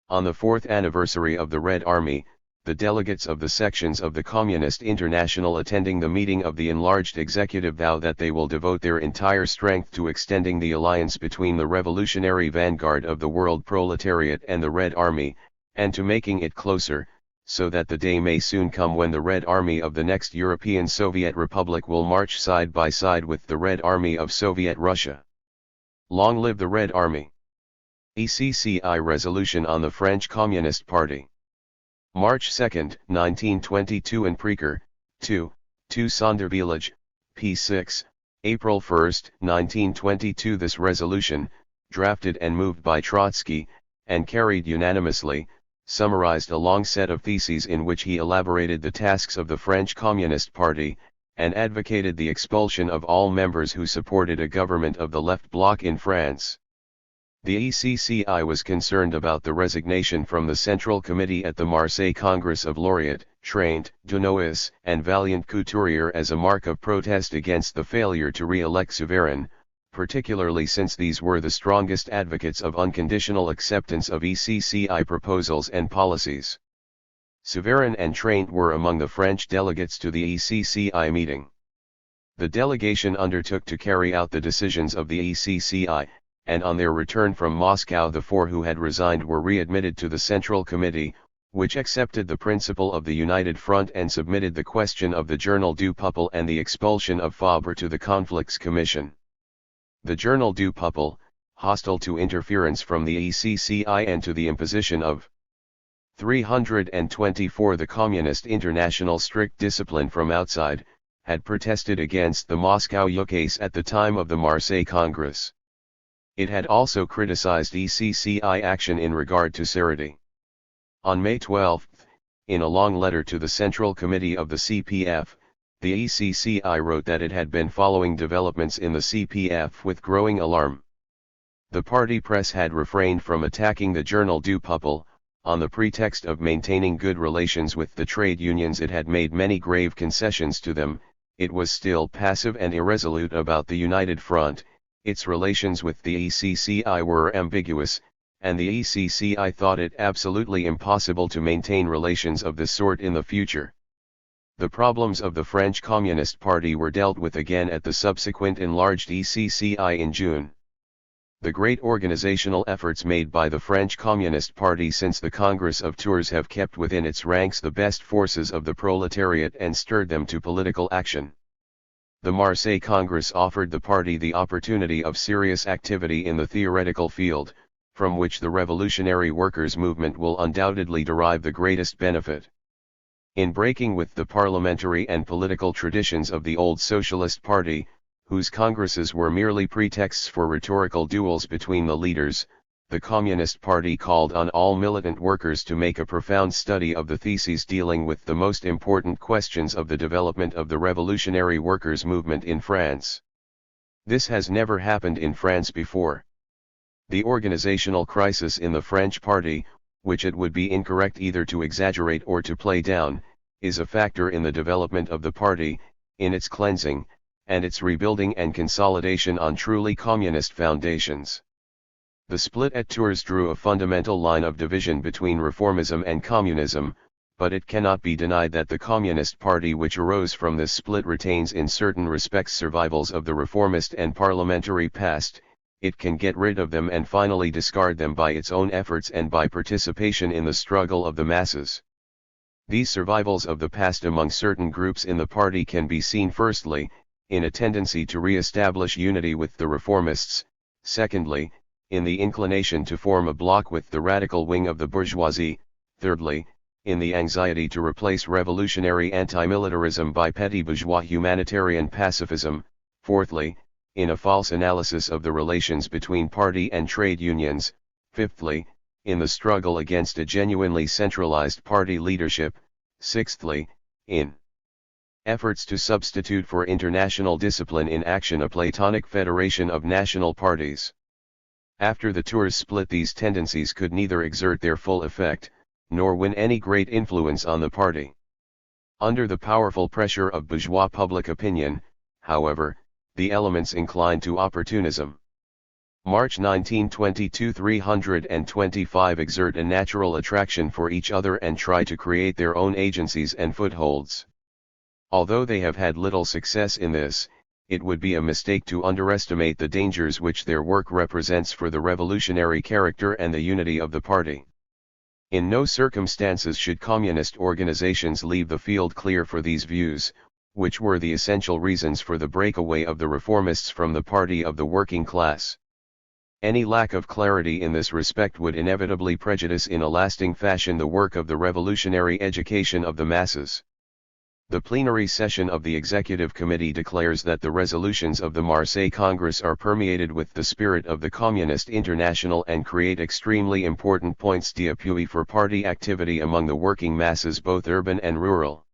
On the fourth anniversary of the Red Army, the delegates of the sections of the Communist International attending the meeting of the enlarged executive vow that they will devote their entire strength to extending the alliance between the revolutionary vanguard of the world proletariat and the Red Army, and to making it closer, so that the day may soon come when the Red Army of the next European Soviet Republic will march side by side with the Red Army of Soviet Russia. Long live the Red Army! ECCI Resolution on the French Communist Party. March 2, 1922 in Preker, 2 Sondervillage, P6, April 1, 1922. This resolution, drafted and moved by Trotsky, and carried unanimously, summarized a long set of theses in which he elaborated the tasks of the French Communist Party, and advocated the expulsion of all members who supported a government of the left bloc in France. The ECCI was concerned about the resignation from the Central Committee at the Marseille Congress of Laureate, Traint, Dunois, and Valiant Couturier as a mark of protest against the failure to re-elect Souverin, particularly since these were the strongest advocates of unconditional acceptance of ECCI proposals and policies. Souverin and Traint were among the French delegates to the ECCI meeting. The delegation undertook to carry out the decisions of the ECCI, and on their return from Moscow the four who had resigned were readmitted to the Central Committee, which accepted the principle of the United Front and submitted the question of the Journal du Peuple and the expulsion of Fabre to the Conflicts Commission. The Journal du Peuple, hostile to interference from the ECCI and to the imposition of 324 the Communist International strict discipline from outside, had protested against the Moscow ukase at the time of the Marseille Congress. It had also criticized ECCI action in regard to Sarraty. On May 12, in a long letter to the Central Committee of the CPF, the ECCI wrote that it had been following developments in the CPF with growing alarm. The party press had refrained from attacking the Journal du Peuple, on the pretext of maintaining good relations with the trade unions. It had made many grave concessions to them, it was still passive and irresolute about the United Front. Its relations with the ECCI were ambiguous, and the ECCI thought it absolutely impossible to maintain relations of this sort in the future. The problems of the French Communist Party were dealt with again at the subsequent enlarged ECCI in June. The great organizational efforts made by the French Communist Party since the Congress of Tours have kept within its ranks the best forces of the proletariat and stirred them to political action. The Marseille Congress offered the party the opportunity of serious activity in the theoretical field, from which the revolutionary workers' movement will undoubtedly derive the greatest benefit. In breaking with the parliamentary and political traditions of the old Socialist Party, whose congresses were merely pretexts for rhetorical duels between the leaders, the Communist Party called on all militant workers to make a profound study of the theses dealing with the most important questions of the development of the revolutionary workers' movement in France. This has never happened in France before. The organizational crisis in the French party, which it would be incorrect either to exaggerate or to play down, is a factor in the development of the party, in its cleansing, and its rebuilding and consolidation on truly communist foundations. The split at Tours drew a fundamental line of division between reformism and communism, but it cannot be denied that the Communist Party which arose from this split retains in certain respects survivals of the reformist and parliamentary past. It can get rid of them and finally discard them by its own efforts and by participation in the struggle of the masses. These survivals of the past among certain groups in the party can be seen firstly, in a tendency to re-establish unity with the reformists, secondly, in the inclination to form a bloc with the radical wing of the bourgeoisie, thirdly, in the anxiety to replace revolutionary anti-militarism by petty bourgeois humanitarian pacifism, fourthly, in a false analysis of the relations between party and trade unions, fifthly, in the struggle against a genuinely centralized party leadership, sixthly, in efforts to substitute for international discipline in action a Platonic federation of national parties. After the Tours split, these tendencies could neither exert their full effect, nor win any great influence on the party. Under the powerful pressure of bourgeois public opinion, however, the elements inclined to opportunism. March 1922 325 exert a natural attraction for each other and try to create their own agencies and footholds. Although they have had little success in this, it would be a mistake to underestimate the dangers which their work represents for the revolutionary character and the unity of the party. In no circumstances should communist organizations leave the field clear for these views, which were the essential reasons for the breakaway of the reformists from the party of the working class. Any lack of clarity in this respect would inevitably prejudice in a lasting fashion the work of the revolutionary education of the masses. The plenary session of the Executive Committee declares that the resolutions of the Marseille Congress are permeated with the spirit of the Communist International and create extremely important points d'appui for party activity among the working masses both urban and rural.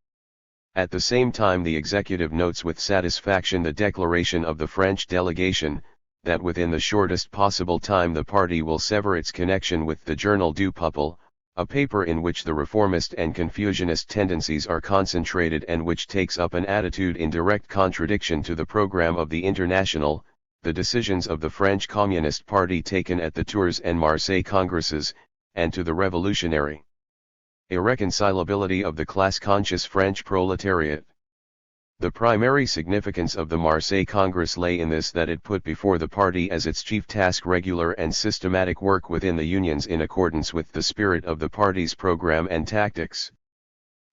At the same time the Executive notes with satisfaction the declaration of the French delegation, that within the shortest possible time the party will sever its connection with the Journal du Peuple, a paper in which the reformist and confusionist tendencies are concentrated and which takes up an attitude in direct contradiction to the program of the International, the decisions of the French Communist Party taken at the Tours and Marseille Congresses, and to the revolutionary irreconcilability of the class-conscious French proletariat. The primary significance of the Marseille Congress lay in this that it put before the party as its chief task regular and systematic work within the unions in accordance with the spirit of the party's program and tactics.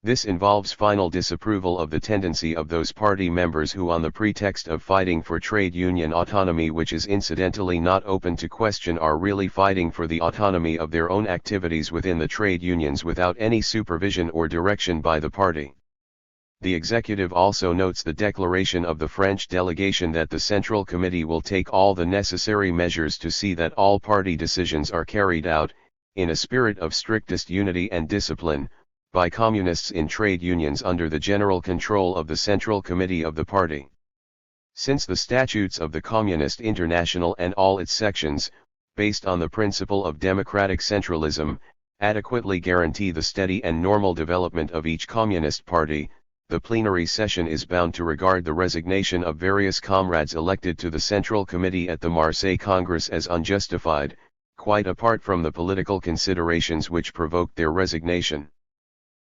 This involves final disapproval of the tendency of those party members who on the pretext of fighting for trade union autonomy which is incidentally not open to question are really fighting for the autonomy of their own activities within the trade unions without any supervision or direction by the party. The Executive also notes the declaration of the French delegation that the Central Committee will take all the necessary measures to see that all party decisions are carried out, in a spirit of strictest unity and discipline, by communists in trade unions under the general control of the Central Committee of the party. Since the statutes of the Communist International and all its sections, based on the principle of democratic centralism, adequately guarantee the steady and normal development of each communist party, the plenary session is bound to regard the resignation of various comrades elected to the Central Committee at the Marseille Congress as unjustified, quite apart from the political considerations which provoked their resignation.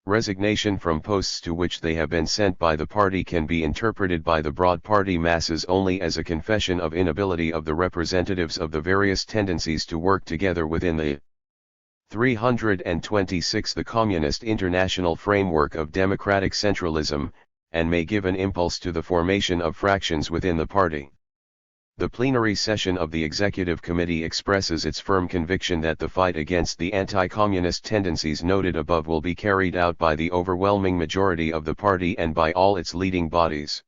Resignation from posts to which they have been sent by the party can be interpreted by the broad party masses only as a confession of inability of the representatives of the various tendencies to work together within the 326 the Communist International framework of democratic centralism, and may give an impulse to the formation of fractions within the party. The plenary session of the Executive Committee expresses its firm conviction that the fight against the anti-communist tendencies noted above will be carried out by the overwhelming majority of the party and by all its leading bodies.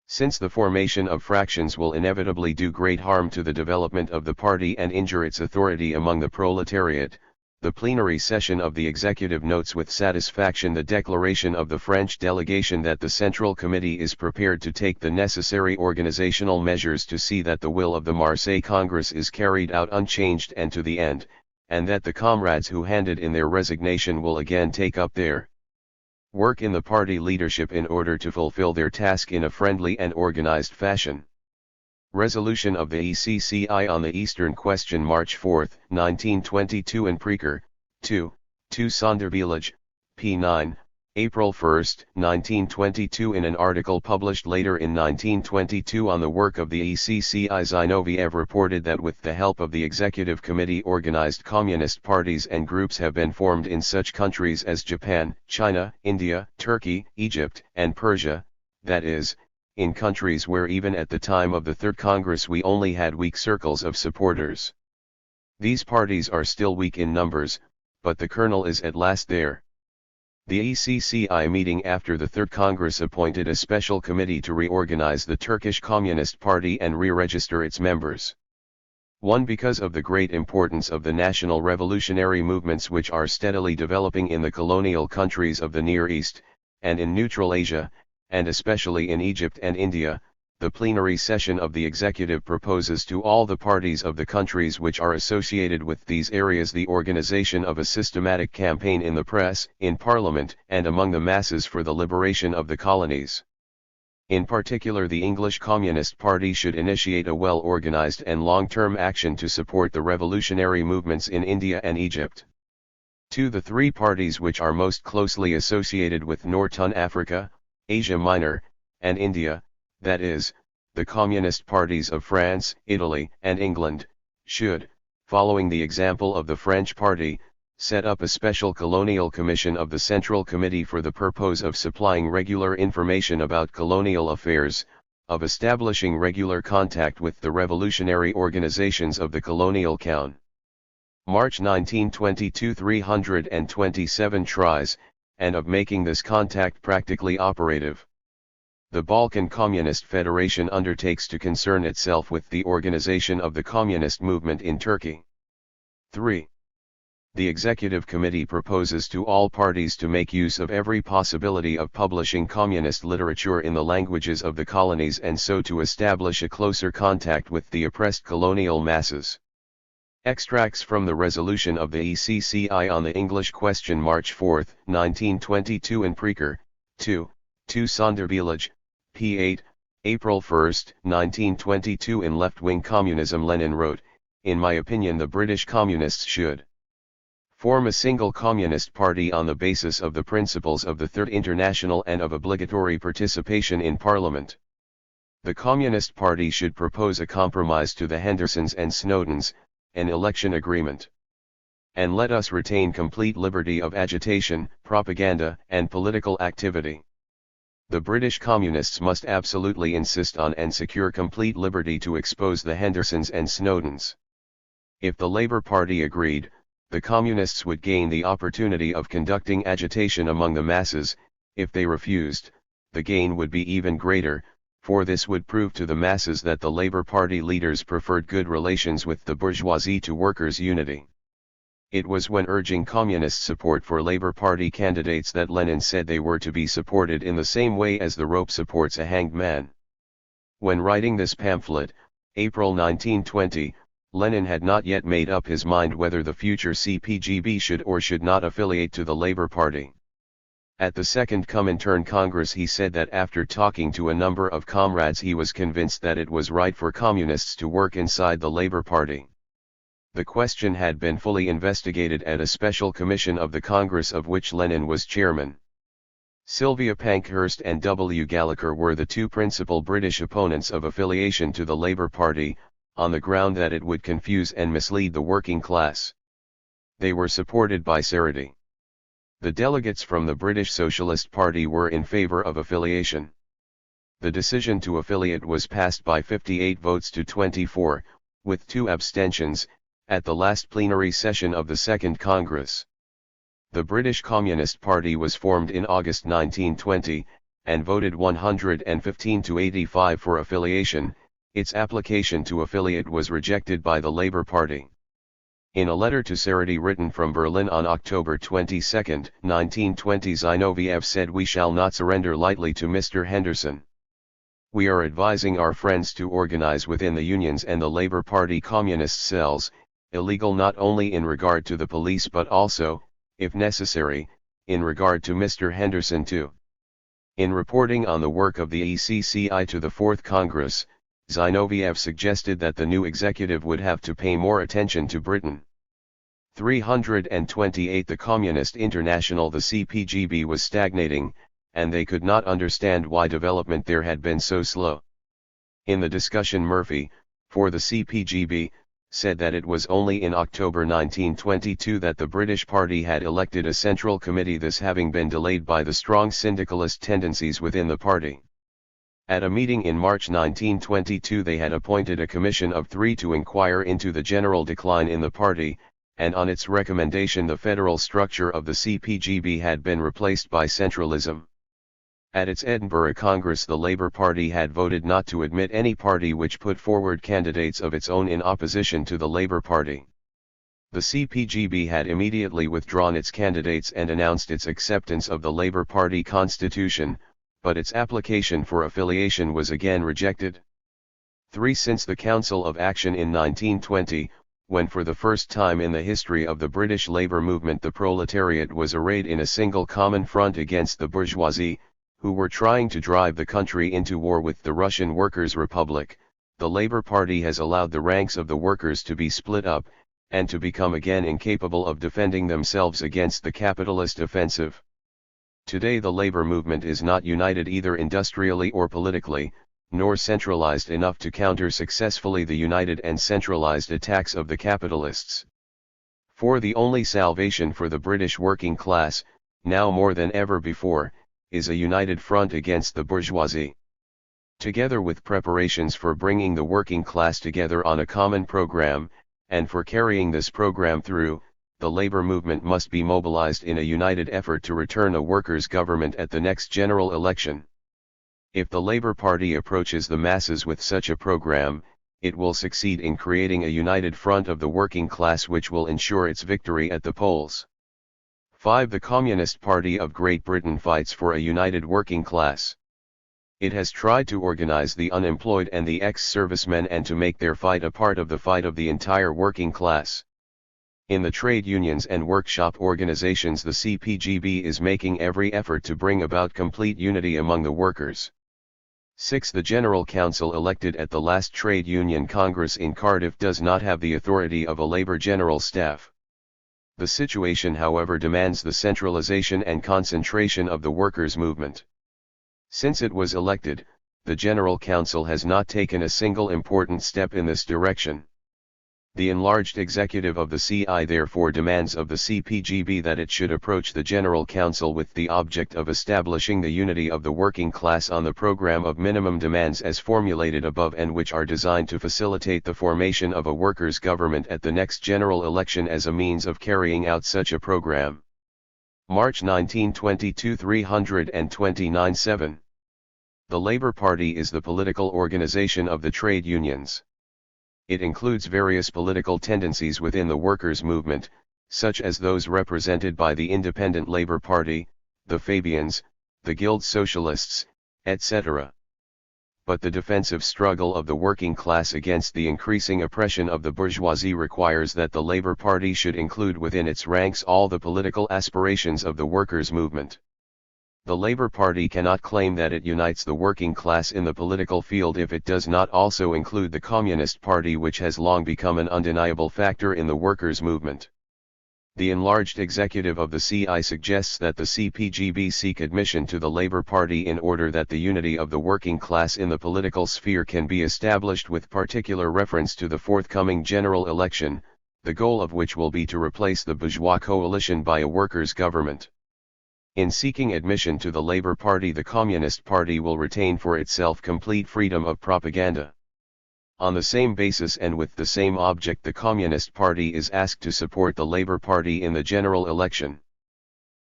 Since the formation of fractions will inevitably do great harm to the development of the party and injure its authority among the proletariat, the plenary session of the Executive notes with satisfaction the declaration of the French delegation that the Central Committee is prepared to take the necessary organizational measures to see that the will of the Marseille Congress is carried out unchanged and to the end, and that the comrades who handed in their resignation will again take up their work in the party leadership in order to fulfill their task in a friendly and organized fashion. Resolution of the ECCI on the Eastern Question March 4, 1922 in Preker, 2 Sondervillage, p. 9, April 1, 1922 in an article published later in 1922 on the work of the ECCI Zinoviev reported that with the help of the Executive Committee organized communist parties and groups have been formed in such countries as Japan, China, India, Turkey, Egypt, and Persia, that is, in countries where even at the time of the Third Congress we only had weak circles of supporters. These parties are still weak in numbers, but the kernel is at last there. The ECCI meeting after the Third Congress appointed a special committee to reorganize the Turkish Communist Party and re-register its members. 1. Because of the great importance of the national revolutionary movements which are steadily developing in the colonial countries of the Near East, and in Neutral Asia, and especially in Egypt and India, the plenary session of the Executive proposes to all the parties of the countries which are associated with these areas the organization of a systematic campaign in the press, in Parliament, and among the masses for the liberation of the colonies. In particular, the English Communist Party should initiate a well-organized and long-term action to support the revolutionary movements in India and Egypt. 2. The three parties which are most closely associated with Northern Africa, Asia Minor, and India, that is, the Communist parties of France, Italy, and England, should, following the example of the French party, set up a special colonial commission of the Central Committee for the purpose of supplying regular information about colonial affairs, of establishing regular contact with the revolutionary organizations of the colonial Crown. March 1922 327 tries, and of making this contact practically operative. The Balkan Communist Federation undertakes to concern itself with the organization of the communist movement in Turkey. 3. The Executive Committee proposes to all parties to make use of every possibility of publishing communist literature in the languages of the colonies and so to establish a closer contact with the oppressed colonial masses. Extracts from the resolution of the ECCI on the English question March 4, 1922 in Preker, 2 Sondervillage, p. 8, April 1, 1922 in Left-Wing Communism. Lenin wrote, "In my opinion the British Communists should form a single communist party on the basis of the principles of the Third International and of obligatory participation in Parliament. The Communist Party should propose a compromise to the Hendersons and Snowdens, an election agreement. And let us retain complete liberty of agitation, propaganda, and political activity. The British Communists must absolutely insist on and secure complete liberty to expose the Hendersons and Snowdens. If the Labour Party agreed, the Communists would gain the opportunity of conducting agitation among the masses. If they refused, the gain would be even greater, for this would prove to the masses that the Labour Party leaders preferred good relations with the bourgeoisie to workers' unity." It was when urging communist support for Labour Party candidates that Lenin said they were to be supported in the same way as the rope supports a hanged man. When writing this pamphlet, April 1920, Lenin had not yet made up his mind whether the future CPGB should or should not affiliate to the Labour Party. At the Second Comintern Congress he said that after talking to a number of comrades he was convinced that it was right for communists to work inside the Labour Party. The question had been fully investigated at a special commission of the Congress of which Lenin was chairman. Sylvia Pankhurst and W. Gallagher were the two principal British opponents of affiliation to the Labour Party, on the ground that it would confuse and mislead the working class. They were supported by Saradi. The delegates from the British Socialist Party were in favour of affiliation. The decision to affiliate was passed by 58 votes to 24, with 2 abstentions, at the last plenary session of the Second Congress. The British Communist Party was formed in August 1920, and voted 115 to 85 for affiliation. Its application to affiliate was rejected by the Labour Party. In a letter to Saradi written from Berlin on October 22, 1920, Zinoviev said, "We shall not surrender lightly to Mr. Henderson. We are advising our friends to organize within the unions and the Labour Party communist cells, illegal not only in regard to the police but also, if necessary, in regard to Mr. Henderson too." In reporting on the work of the ECCI to the Fourth Congress, Zinoviev suggested that the new executive would have to pay more attention to Britain. 328 The Communist International, the CPGB, was stagnating, and they could not understand why development there had been so slow. In the discussion, Murphy, for the CPGB, said that it was only in October 1922 that the British Party had elected a central committee, this having been delayed by the strong syndicalist tendencies within the party. At a meeting in March 1922 they had appointed a commission of 3 to inquire into the general decline in the party, and on its recommendation the federal structure of the CPGB had been replaced by centralism. At its Edinburgh Congress the Labour Party had voted not to admit any party which put forward candidates of its own in opposition to the Labour Party. The CPGB had immediately withdrawn its candidates and announced its acceptance of the Labour Party constitution, but its application for affiliation was again rejected. 3. Since the Council of Action in 1920, when for the first time in the history of the British labour movement the proletariat was arrayed in a single common front against the bourgeoisie, who were trying to drive the country into war with the Russian Workers' Republic, the Labour Party has allowed the ranks of the workers to be split up, and to become again incapable of defending themselves against the capitalist offensive. Today the labor movement is not united either industrially or politically, nor centralized enough to counter successfully the united and centralized attacks of the capitalists. For the only salvation for the British working class, now more than ever before, is a united front against the bourgeoisie. Together with preparations for bringing the working class together on a common program, and for carrying this program through, the labor movement must be mobilized in a united effort to return a workers' government at the next general election. If the Labour Party approaches the masses with such a program, it will succeed in creating a united front of the working class which will ensure its victory at the polls. 5. The Communist Party of Great Britain fights for a united working class. It has tried to organize the unemployed and the ex-servicemen and to make their fight a part of the fight of the entire working class. In the trade unions and workshop organizations, the CPGB is making every effort to bring about complete unity among the workers. 6. The General Council elected at the last Trade Union Congress in Cardiff does not have the authority of a Labour General Staff. The situation, however, demands the centralization and concentration of the workers' movement. Since it was elected, the General Council has not taken a single important step in this direction. The enlarged executive of the CI therefore demands of the CPGB that it should approach the General Council with the object of establishing the unity of the working class on the program of minimum demands as formulated above and which are designed to facilitate the formation of a workers' government at the next general election as a means of carrying out such a program. March 1922 329-7. The Labour Party is the political organization of the trade unions. It includes various political tendencies within the workers' movement, such as those represented by the Independent Labour Party, the Fabians, the Guild Socialists, etc. But the defensive struggle of the working class against the increasing oppression of the bourgeoisie requires that the Labour Party should include within its ranks all the political aspirations of the workers' movement. The Labour Party cannot claim that it unites the working class in the political field if it does not also include the Communist Party, which has long become an undeniable factor in the workers' movement. The enlarged executive of the CI suggests that the CPGB seek admission to the Labour Party in order that the unity of the working class in the political sphere can be established with particular reference to the forthcoming general election, the goal of which will be to replace the bourgeois coalition by a workers' government. In seeking admission to the Labour Party, the Communist Party will retain for itself complete freedom of propaganda. On the same basis and with the same object, the Communist Party is asked to support the Labour Party in the general election.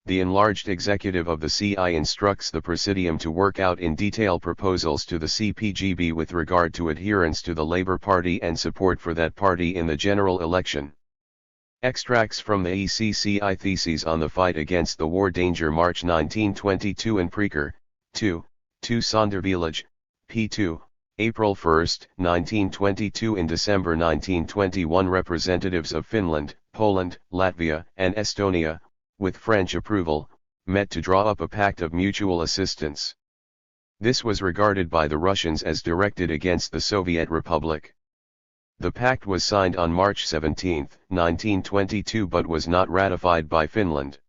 The enlarged executive of the CI instructs the Presidium to work out in detail proposals to the CPGB with regard to adherence to the Labour Party and support for that party in the general election. Extracts from the ECCI Theses on the Fight Against the War Danger, March 1922, and Preker, 2 Sondervillage, p2, April 1, 1922. In December 1921, representatives of Finland, Poland, Latvia, and Estonia, with French approval, met to draw up a pact of mutual assistance. This was regarded by the Russians as directed against the Soviet Republic. The pact was signed on March 17, 1922, but was not ratified by Finland.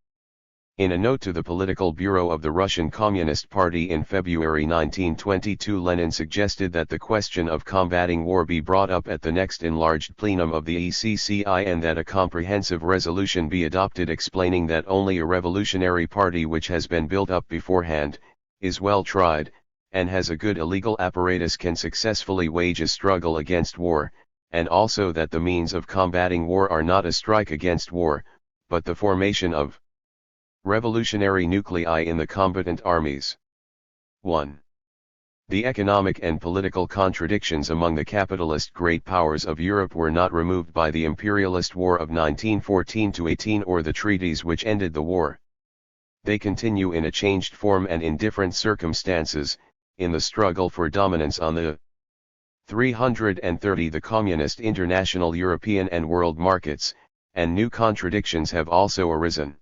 In a note to the Political Bureau of the Russian Communist Party in February 1922, Lenin suggested that the question of combating war be brought up at the next enlarged plenum of the ECCI and that a comprehensive resolution be adopted explaining that only a revolutionary party which has been built up beforehand, is well tried, and has a good illegal apparatus can successfully wage a struggle against war, and also that the means of combating war are not a strike against war, but the formation of revolutionary nuclei in the combatant armies. 1. The economic and political contradictions among the capitalist great powers of Europe were not removed by the imperialist war of 1914-18 or the treaties which ended the war. They continue in a changed form and in different circumstances, in the struggle for dominance on the 330 the communist international European and world markets, and new contradictions have also arisen.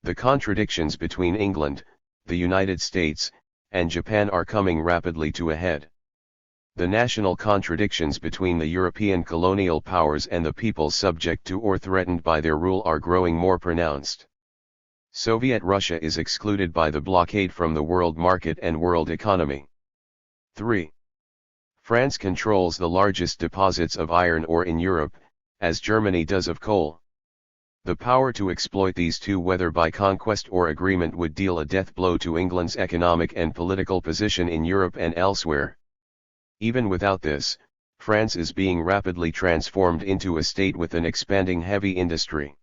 The contradictions between England, the United States, and Japan are coming rapidly to a head. The national contradictions between the European colonial powers and the peoples subject to or threatened by their rule are growing more pronounced. Soviet Russia is excluded by the blockade from the world market and world economy. 3. France controls the largest deposits of iron ore in Europe, as Germany does of coal. The power to exploit these two, whether by conquest or agreement, would deal a death blow to England's economic and political position in Europe and elsewhere. Even without this, France is being rapidly transformed into a state with an expanding heavy industry.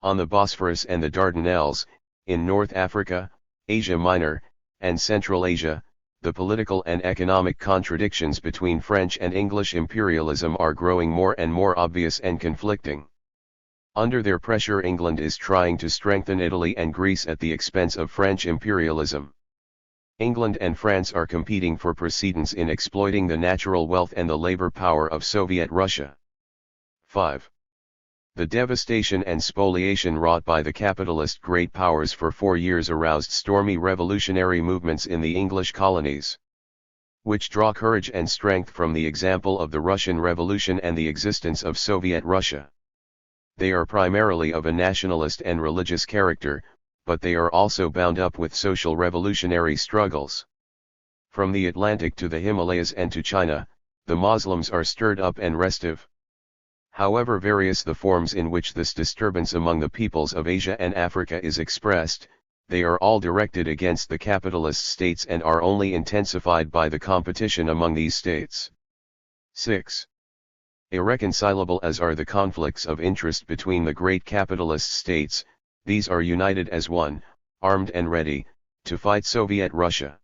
On the Bosphorus and the Dardanelles, in North Africa, Asia Minor, and Central Asia, the political and economic contradictions between French and English imperialism are growing more and more obvious and conflicting. Under their pressure, England is trying to strengthen Italy and Greece at the expense of French imperialism. England and France are competing for precedence in exploiting the natural wealth and the labor power of Soviet Russia. 5. The devastation and spoliation wrought by the capitalist great powers for 4 years aroused stormy revolutionary movements in the English colonies, which draw courage and strength from the example of the Russian Revolution and the existence of Soviet Russia. They are primarily of a nationalist and religious character, but they are also bound up with social revolutionary struggles. From the Atlantic to the Himalayas and to China, the Muslims are stirred up and restive. However various the forms in which this disturbance among the peoples of Asia and Africa is expressed, they are all directed against the capitalist states and are only intensified by the competition among these states. 6. Irreconcilable as are the conflicts of interest between the great capitalist states, these are united as one, armed and ready, to fight Soviet Russia.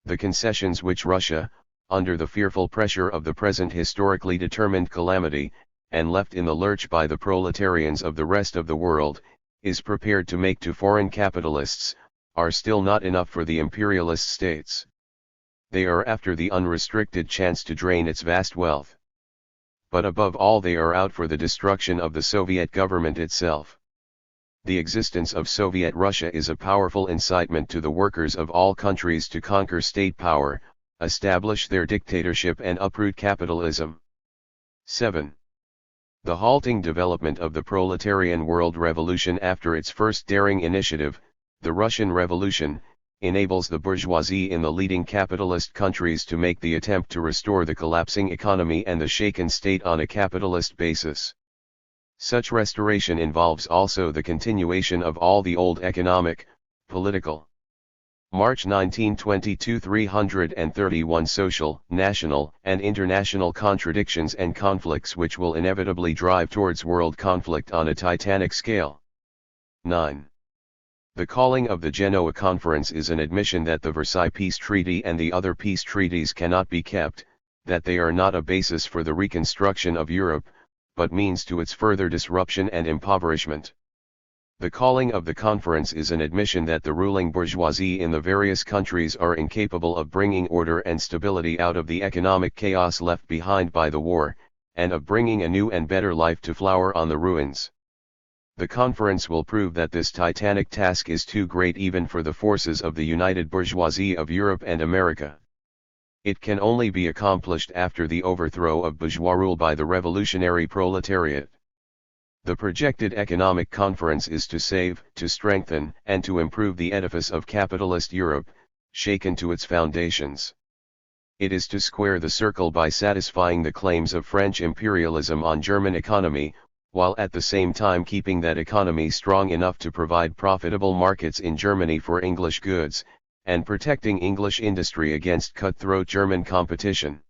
The concessions which Russia, under the fearful pressure of the present historically determined calamity, and left in the lurch by the proletarians of the rest of the world, is prepared to make to foreign capitalists, are still not enough for the imperialist states. They are after the unrestricted chance to drain its vast wealth. But above all, they are out for the destruction of the Soviet government itself. The existence of Soviet Russia is a powerful incitement to the workers of all countries to conquer state power, establish their dictatorship and uproot capitalism. 7. The halting development of the proletarian world revolution after its first daring initiative, the Russian Revolution, enables the bourgeoisie in the leading capitalist countries to make the attempt to restore the collapsing economy and the shaken state on a capitalist basis. Such restoration involves also the continuation of all the old economic, political, March 1922 331 social, national, and international contradictions and conflicts which will inevitably drive towards world conflict on a titanic scale. 9. The calling of the Genoa Conference is an admission that the Versailles Peace Treaty and the other peace treaties cannot be kept, that they are not a basis for the reconstruction of Europe, but means to its further disruption and impoverishment. The calling of the conference is an admission that the ruling bourgeoisie in the various countries are incapable of bringing order and stability out of the economic chaos left behind by the war, and of bringing a new and better life to flower on the ruins. The conference will prove that this titanic task is too great even for the forces of the united bourgeoisie of Europe and America. It can only be accomplished after the overthrow of bourgeois rule by the revolutionary proletariat. The projected economic conference is to save, to strengthen, and to improve the edifice of capitalist Europe, shaken to its foundations. It is to square the circle by satisfying the claims of French imperialism on German economy, while at the same time keeping that economy strong enough to provide profitable markets in Germany for English goods, and protecting English industry against cutthroat German competition.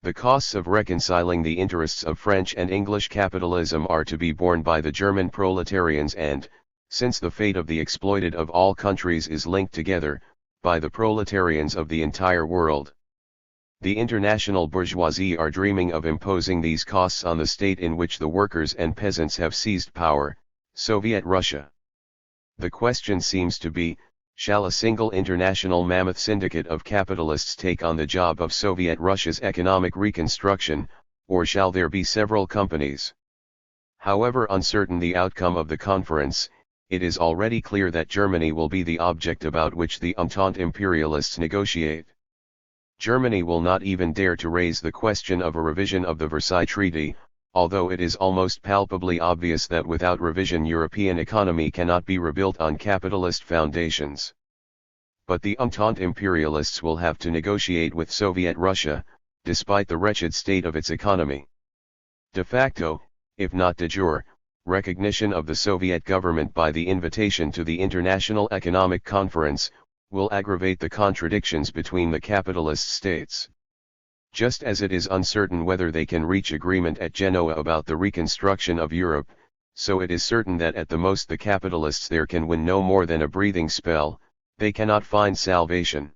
The costs of reconciling the interests of French and English capitalism are to be borne by the German proletarians and, since the fate of the exploited of all countries is linked together, by the proletarians of the entire world. The international bourgeoisie are dreaming of imposing these costs on the state in which the workers and peasants have seized power, Soviet Russia. The question seems to be, shall a single international mammoth syndicate of capitalists take on the job of Soviet Russia's economic reconstruction, or shall there be several companies? However uncertain the outcome of the conference, it is already clear that Germany will be the object about which the Entente imperialists negotiate. Germany will not even dare to raise the question of a revision of the Versailles Treaty, although it is almost palpably obvious that without revision European economy cannot be rebuilt on capitalist foundations. But the Entente imperialists will have to negotiate with Soviet Russia, despite the wretched state of its economy. De facto, if not de jure, recognition of the Soviet government by the invitation to the International Economic Conference, will aggravate the contradictions between the capitalist states. Just as it is uncertain whether they can reach agreement at Genoa about the reconstruction of Europe, so it is certain that at the most the capitalists there can win no more than a breathing spell, they cannot find salvation.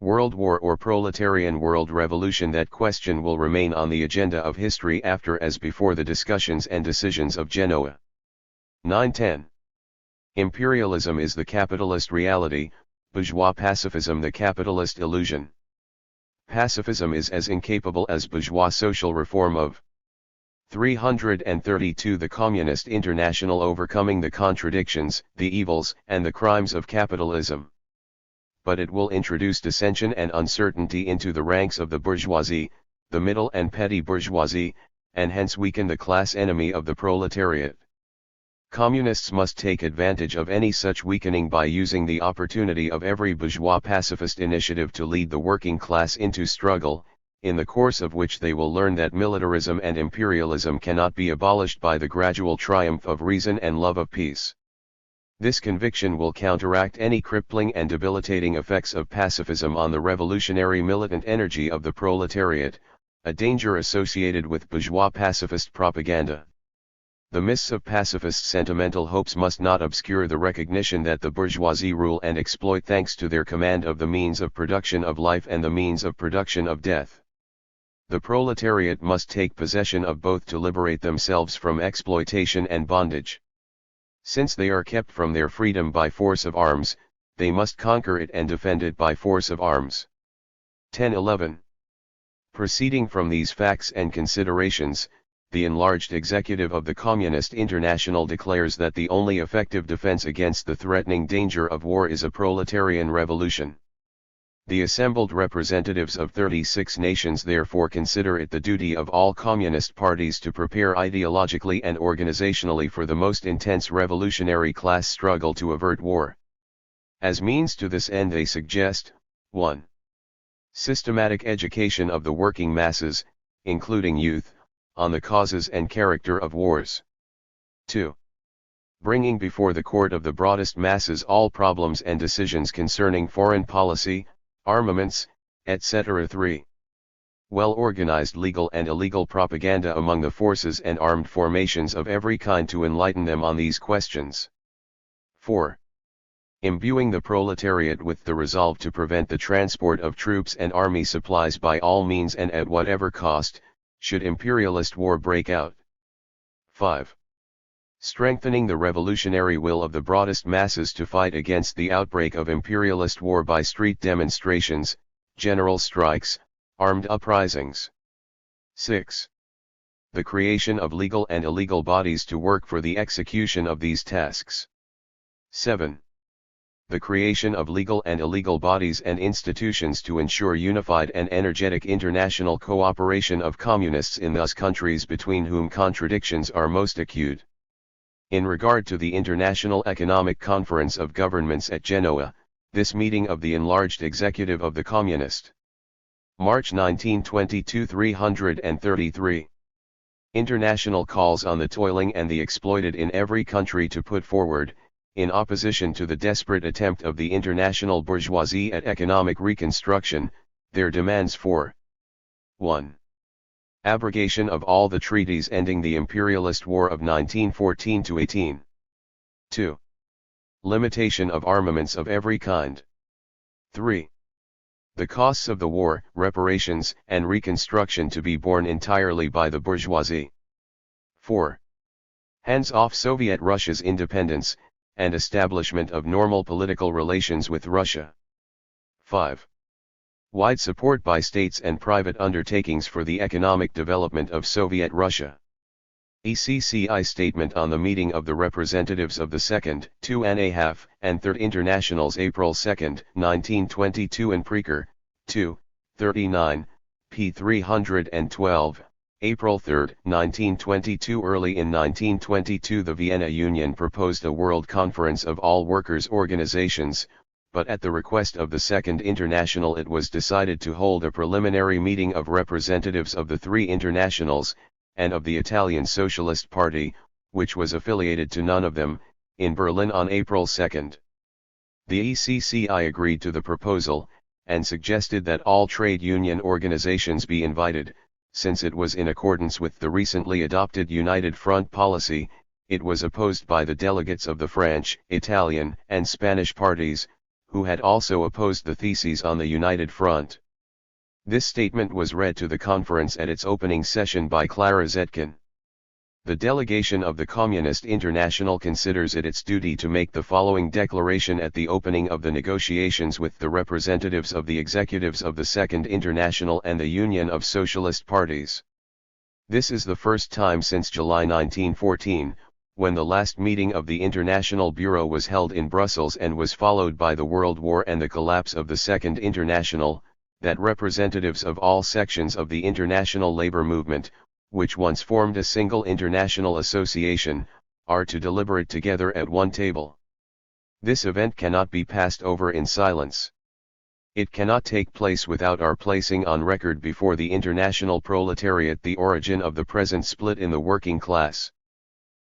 World war or proletarian world revolution, that question will remain on the agenda of history after as before the discussions and decisions of Genoa. 910. Imperialism is the capitalist reality, bourgeois pacifism the capitalist illusion. Pacifism is as incapable as bourgeois social reform of 332 The Communist International overcoming the contradictions, the evils, and the crimes of capitalism. But it will introduce dissension and uncertainty into the ranks of the bourgeoisie, the middle and petty bourgeoisie, and hence weaken the class enemy of the proletariat. Communists must take advantage of any such weakening by using the opportunity of every bourgeois pacifist initiative to lead the working class into struggle, in the course of which they will learn that militarism and imperialism cannot be abolished by the gradual triumph of reason and love of peace. This conviction will counteract any crippling and debilitating effects of pacifism on the revolutionary militant energy of the proletariat, a danger associated with bourgeois pacifist propaganda. The mists of pacifist sentimental hopes must not obscure the recognition that the bourgeoisie rule and exploit thanks to their command of the means of production of life and the means of production of death. The proletariat must take possession of both to liberate themselves from exploitation and bondage. Since they are kept from their freedom by force of arms, they must conquer it and defend it by force of arms. 1011. Proceeding from these facts and considerations, the enlarged executive of the Communist International declares that the only effective defense against the threatening danger of war is a proletarian revolution. The assembled representatives of 36 nations therefore consider it the duty of all communist parties to prepare ideologically and organizationally for the most intense revolutionary class struggle to avert war. As means to this end they suggest, 1. Systematic education of the working masses, including youth, on the causes and character of wars. 2. Bringing before the court of the broadest masses all problems and decisions concerning foreign policy, armaments, etc. 3. Well-organized legal and illegal propaganda among the forces and armed formations of every kind to enlighten them on these questions. 4. Imbuing the proletariat with the resolve to prevent the transport of troops and army supplies by all means and at whatever cost, should imperialist war break out. 5. Strengthening the revolutionary will of the broadest masses to fight against the outbreak of imperialist war by street demonstrations, general strikes, armed uprisings. 6. The creation of legal and illegal bodies to work for the execution of these tasks. 7. The creation of legal and illegal bodies and institutions to ensure unified and energetic international cooperation of communists in those countries between whom contradictions are most acute. In regard to the International Economic Conference of Governments at Genoa, this meeting of the enlarged executive of the Communist. March 1922 333. International calls on the toiling and the exploited in every country to put forward, in opposition to the desperate attempt of the international bourgeoisie at economic reconstruction, their demands for 1. Abrogation of all the treaties ending the imperialist war of 1914-18. 2. Limitation of armaments of every kind. 3. The costs of the war, reparations, and reconstruction to be borne entirely by the bourgeoisie. 4. Hands off Soviet Russia's independence, and establishment of normal political relations with Russia. 5. Wide support by states and private undertakings for the economic development of Soviet Russia. ECCI statement on the meeting of the representatives of the Second, 2.5, and Third Internationals April 2, 1922 in Preker, 2, 39, p. 312, April 3, 1922. Early in 1922 the Vienna Union proposed a World Conference of all workers' organizations, but at the request of the Second International it was decided to hold a preliminary meeting of representatives of the three internationals, and of the Italian Socialist Party, which was affiliated to none of them, in Berlin on April 2. The ECCI agreed to the proposal, and suggested that all trade union organizations be invited. Since it was in accordance with the recently adopted United Front policy, it was opposed by the delegates of the French, Italian, and Spanish parties, who had also opposed the theses on the United Front. This statement was read to the conference at its opening session by Clara Zetkin. The delegation of the Communist International considers it its duty to make the following declaration at the opening of the negotiations with the representatives of the executives of the Second International and the Union of Socialist Parties. This is the first time since July 1914, when the last meeting of the International Bureau was held in Brussels and was followed by the World War and the collapse of the Second International, that representatives of all sections of the international labor movement, which once formed a single international association, are to deliberate together at one table. This event cannot be passed over in silence. It cannot take place without our placing on record before the international proletariat the origin of the present split in the working class.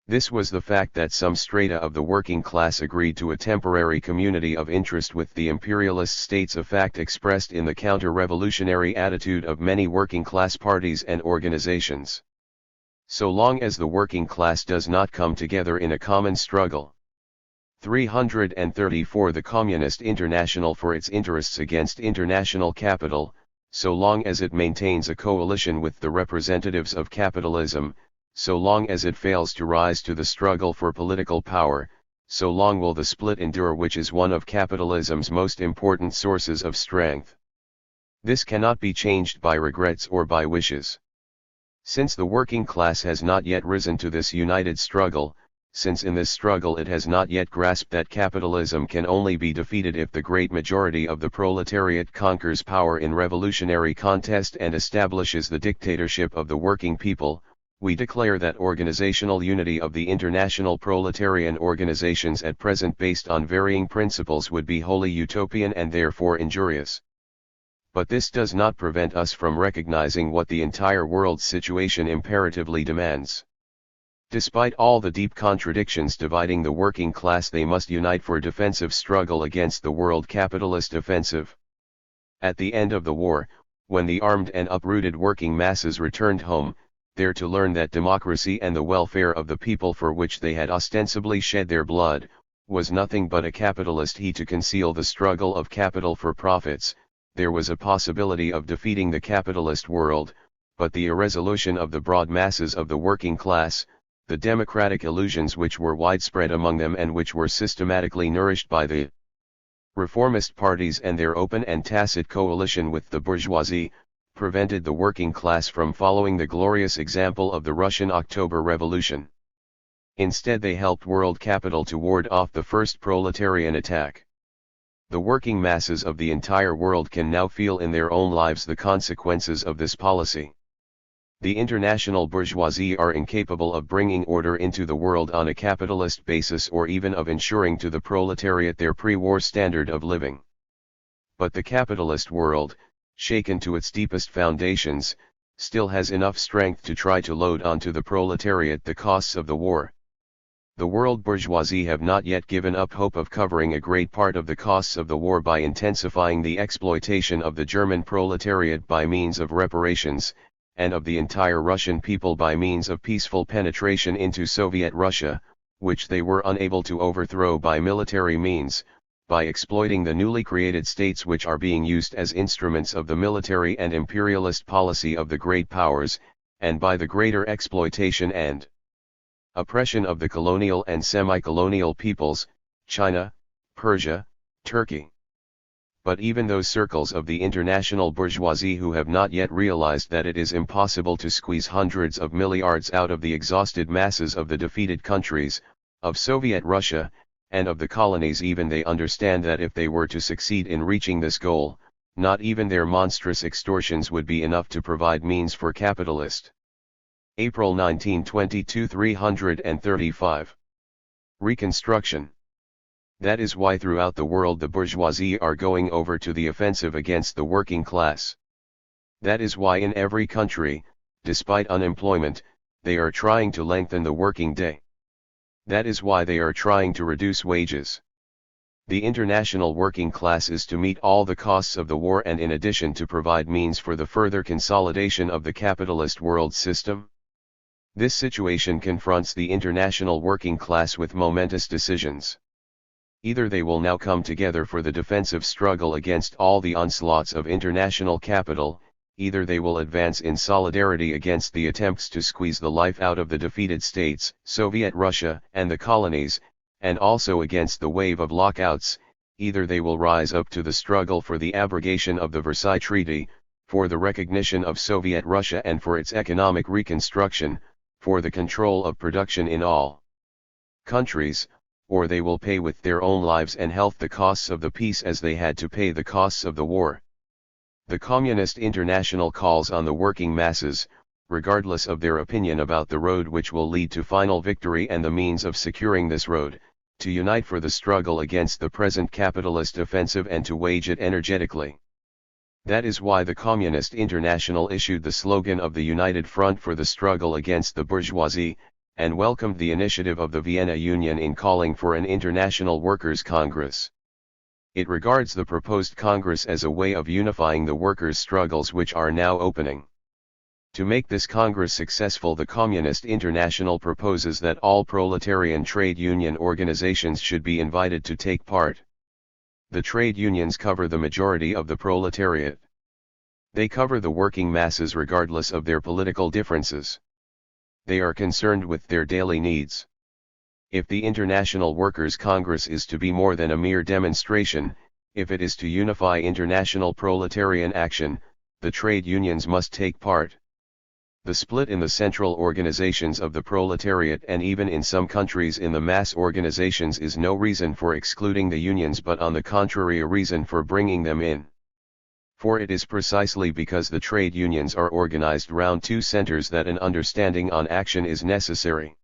This was the fact that some strata of the working class agreed to a temporary community of interest with the imperialist states, a fact expressed in the counter-revolutionary attitude of many working class parties and organizations. So long as the working class does not come together in a common struggle. 334 The Communist International for its interests against international capital, so long as it maintains a coalition with the representatives of capitalism, so long as it fails to rise to the struggle for political power, so long will the split endure, which is one of capitalism's most important sources of strength. This cannot be changed by regrets or by wishes. Since the working class has not yet risen to this united struggle, since in this struggle it has not yet grasped that capitalism can only be defeated if the great majority of the proletariat conquers power in revolutionary contest and establishes the dictatorship of the working people, we declare that organizational unity of the international proletarian organizations at present based on varying principles would be wholly utopian and therefore injurious. But this does not prevent us from recognizing what the entire world's situation imperatively demands. Despite all the deep contradictions dividing the working class, they must unite for defensive struggle against the world capitalist offensive. At the end of the war, when the armed and uprooted working masses returned home, there to learn that democracy and the welfare of the people for which they had ostensibly shed their blood, was nothing but a capitalist he to conceal the struggle of capital for profits, there was a possibility of defeating the capitalist world, but the irresolution of the broad masses of the working class, the democratic illusions which were widespread among them and which were systematically nourished by the reformist parties and their open and tacit coalition with the bourgeoisie, prevented the working class from following the glorious example of the Russian October Revolution. Instead, they helped world capital to ward off the first proletarian attack. The working masses of the entire world can now feel in their own lives the consequences of this policy. The international bourgeoisie are incapable of bringing order into the world on a capitalist basis or even of ensuring to the proletariat their pre-war standard of living. But the capitalist world, shaken to its deepest foundations, still has enough strength to try to load onto the proletariat the costs of the war. The world bourgeoisie have not yet given up hope of covering a great part of the costs of the war by intensifying the exploitation of the German proletariat by means of reparations, and of the entire Russian people by means of peaceful penetration into Soviet Russia, which they were unable to overthrow by military means, by exploiting the newly created states which are being used as instruments of the military and imperialist policy of the great powers, and by the greater exploitation and oppression of the colonial and semi-colonial peoples, China, Persia, Turkey. but even those circles of the international bourgeoisie who have not yet realized that it is impossible to squeeze hundreds of milliards out of the exhausted masses of the defeated countries, of Soviet Russia, and of the colonies, even they understand that if they were to succeed in reaching this goal, not even their monstrous extortions would be enough to provide means for capitalist. April 1922 335. Reconstruction. That is why throughout the world the bourgeoisie are going over to the offensive against the working class. That is why in every country, despite unemployment, they are trying to lengthen the working day. That is why they are trying to reduce wages. The international working class is to meet all the costs of the war and in addition to provide means for the further consolidation of the capitalist world system. This situation confronts the international working class with momentous decisions. Either they will now come together for the defensive struggle against all the onslaughts of international capital, either they will advance in solidarity against the attempts to squeeze the life out of the defeated states, Soviet Russia and the colonies, and also against the wave of lockouts, either they will rise up to the struggle for the abrogation of the Versailles Treaty, for the recognition of Soviet Russia and for its economic reconstruction, for the control of production in all countries, or they will pay with their own lives and health the costs of the peace as they had to pay the costs of the war. The Communist International calls on the working masses, regardless of their opinion about the road which will lead to final victory and the means of securing this road, to unite for the struggle against the present capitalist offensive and to wage it energetically. That is why the Communist International issued the slogan of the United Front for the struggle against the bourgeoisie, and welcomed the initiative of the Vienna Union in calling for an International Workers' Congress. It regards the proposed Congress as a way of unifying the workers' struggles which are now opening. To make this Congress successful, the Communist International proposes that all proletarian trade union organizations should be invited to take part. The trade unions cover the majority of the proletariat. They cover the working masses regardless of their political differences. They are concerned with their daily needs. If the International Workers' Congress is to be more than a mere demonstration, if it is to unify international proletarian action, the trade unions must take part. The split in the central organizations of the proletariat and even in some countries in the mass organizations is no reason for excluding the unions, but on the contrary a reason for bringing them in. For it is precisely because the trade unions are organized round two centers that an understanding on action is necessary.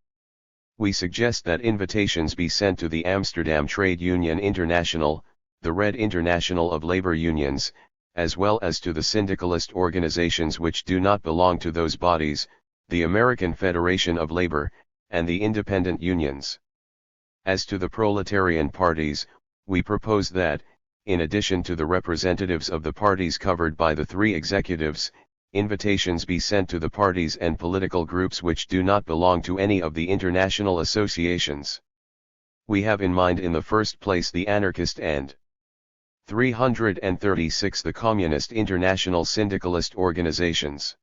We suggest that invitations be sent to the Amsterdam Trade Union International, the Red International of Labor Unions, as well as to the syndicalist organizations which do not belong to those bodies, the American Federation of Labor, and the independent unions. As to the proletarian parties, we propose that, in addition to the representatives of the parties covered by the three executives, invitations be sent to the parties and political groups which do not belong to any of the international associations. We have in mind in the first place the anarchist and 336 the Communist International syndicalist organizations.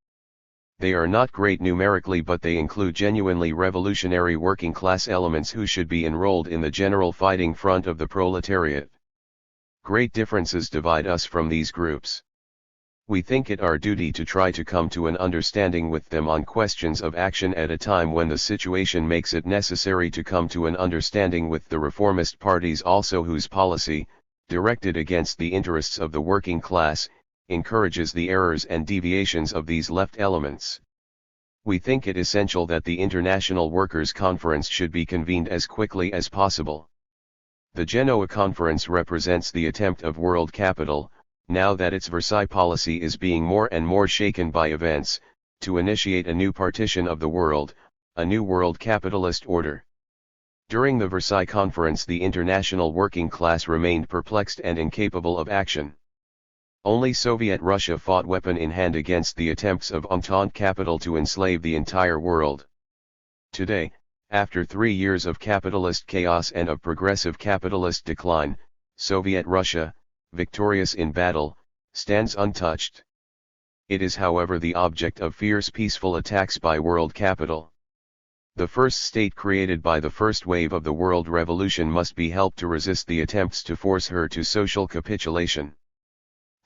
They are not great numerically, but they include genuinely revolutionary working class elements who should be enrolled in the general fighting front of the proletariat. Great differences divide us from these groups. We think it our duty to try to come to an understanding with them on questions of action at a time when the situation makes it necessary to come to an understanding with the reformist parties also, whose policy, directed against the interests of the working class, encourages the errors and deviations of these left elements. We think it essential that the International Workers' Conference should be convened as quickly as possible. The Genoa Conference represents the attempt of world capital, now that its Versailles policy is being more and more shaken by events, to initiate a new partition of the world, a new world capitalist order. During the Versailles Conference the international working class remained perplexed and incapable of action. Only Soviet Russia fought weapon in hand against the attempts of Entente capital to enslave the entire world. Today, after 3 years of capitalist chaos and of progressive capitalist decline, Soviet Russia, victorious in battle, stands untouched. It is however the object of fierce peaceful attacks by world capital. The first state created by the first wave of the world revolution must be helped to resist the attempts to force her to social capitulation.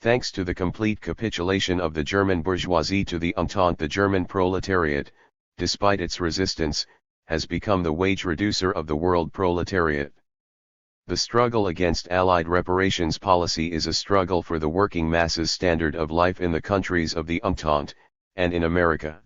Thanks to the complete capitulation of the German bourgeoisie to the Entente, the German proletariat, despite its resistance, has become the wage reducer of the world proletariat. The struggle against Allied reparations policy is a struggle for the working masses' standard of life in the countries of the Entente, and in America.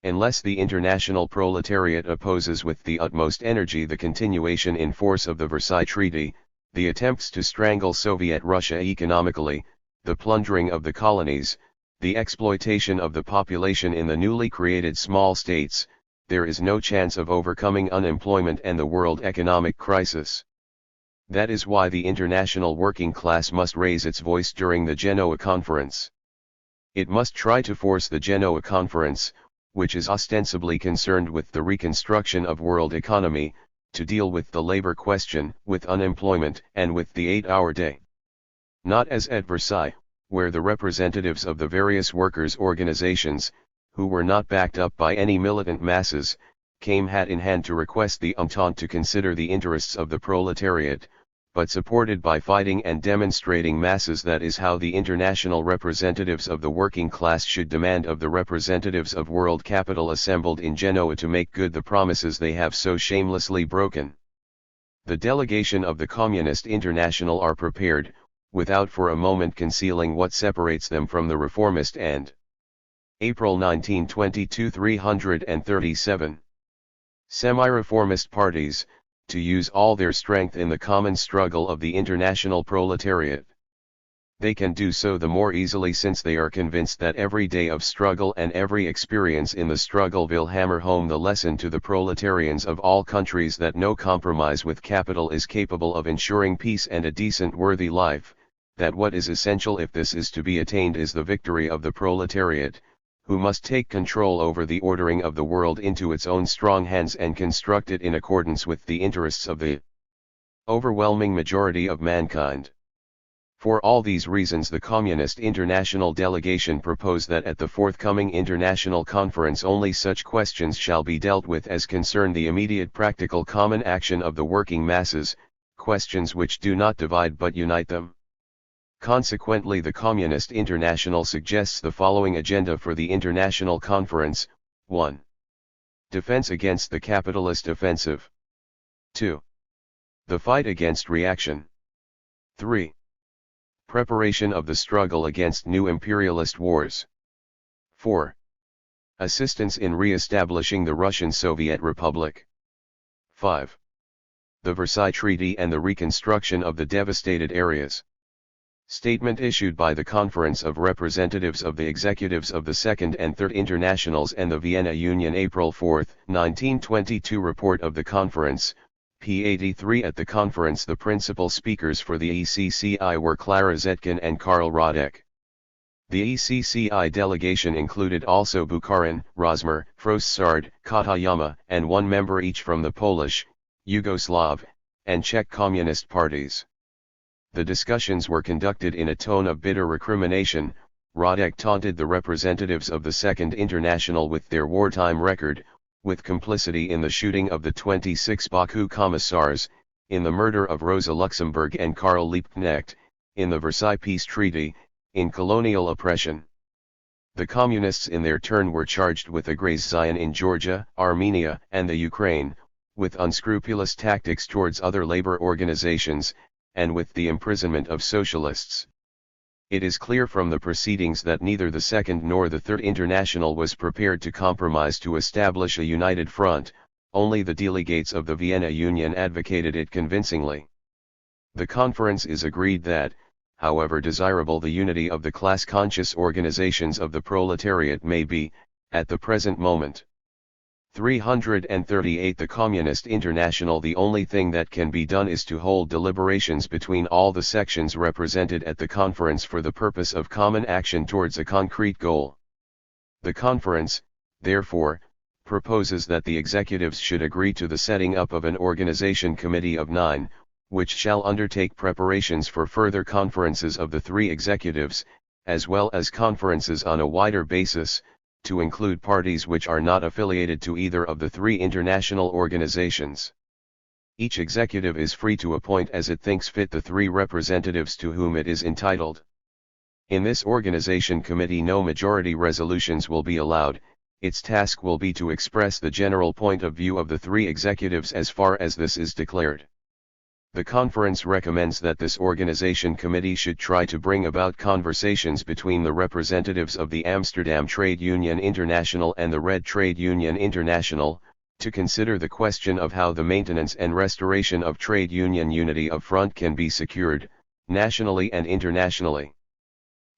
Unless the international proletariat opposes with the utmost energy the continuation in force of the Versailles Treaty, the attempts to strangle Soviet Russia economically, the plundering of the colonies, the exploitation of the population in the newly created small states, there is no chance of overcoming unemployment and the world economic crisis. That is why the international working class must raise its voice during the Genoa Conference. It must try to force the Genoa Conference, which is ostensibly concerned with the reconstruction of world economy, to deal with the labor question, with unemployment, and with the 8-hour day. Not as at Versailles, where the representatives of the various workers' organizations, who were not backed up by any militant masses, came hat in hand to request the Entente to consider the interests of the proletariat, but supported by fighting and demonstrating masses. That is how the international representatives of the working class should demand of the representatives of world capital assembled in Genoa to make good the promises they have so shamelessly broken. The delegation of the Communist International are prepared, without for a moment concealing what separates them from the reformist and April 1922 337 semi-reformist parties, to use all their strength in the common struggle of the international proletariat. They can do so the more easily since they are convinced that every day of struggle and every experience in the struggle will hammer home the lesson to the proletarians of all countries that no compromise with capital is capable of ensuring peace and a decent worthy life, that what is essential if this is to be attained is the victory of the proletariat, who must take control over the ordering of the world into its own strong hands and construct it in accordance with the interests of the overwhelming majority of mankind. For all these reasons the Communist International delegation propose that at the forthcoming international conference only such questions shall be dealt with as concern the immediate practical common action of the working masses, questions which do not divide but unite them. Consequently, the Communist International suggests the following agenda for the international conference: 1. Defense against the capitalist offensive. 2. The fight against reaction. 3. Preparation of the struggle against new imperialist wars. 4. Assistance in re-establishing the Russian Soviet Republic. 5. The Versailles Treaty and the reconstruction of the devastated areas. Statement issued by the Conference of Representatives of the Executives of the Second and Third Internationals and the Vienna Union, April 4, 1922. Report of the Conference, p. 83. At the conference the principal speakers for the ECCI were Clara Zetkin and Karl Radek. The ECCI delegation included also Bukharin, Rosmer, Frossard, Katayama, and one member each from the Polish, Yugoslav, and Czech Communist parties. The discussions were conducted in a tone of bitter recrimination. Radek taunted the representatives of the Second International with their wartime record, with complicity in the shooting of the 26 Baku commissars, in the murder of Rosa Luxemburg and Karl Liebknecht, in the Versailles Peace Treaty, in colonial oppression. The Communists in their turn were charged with aggression in Georgia, Armenia, and the Ukraine, with unscrupulous tactics towards other labor organizations, and with the imprisonment of socialists. It is clear from the proceedings that neither the Second nor the Third International was prepared to compromise to establish a united front, only the delegates of the Vienna Union advocated it convincingly. The conference is agreed that, however desirable the unity of the class-conscious organizations of the proletariat may be, at the present moment. 338. The Communist International. The only thing that can be done is to hold deliberations between all the sections represented at the conference for the purpose of common action towards a concrete goal. The conference, therefore, proposes that the executives should agree to the setting up of an organization committee of 9, which shall undertake preparations for further conferences of the three executives, as well as conferences on a wider basis, to include parties which are not affiliated to either of the three international organizations. Each executive is free to appoint as it thinks fit the three representatives to whom it is entitled. In this organization committee no majority resolutions will be allowed. Its task will be to express the general point of view of the three executives as far as this is declared. The conference recommends that this organization committee should try to bring about conversations between the representatives of the Amsterdam Trade Union International and the Red Trade Union International, to consider the question of how the maintenance and restoration of trade union unity of front can be secured, nationally and internationally.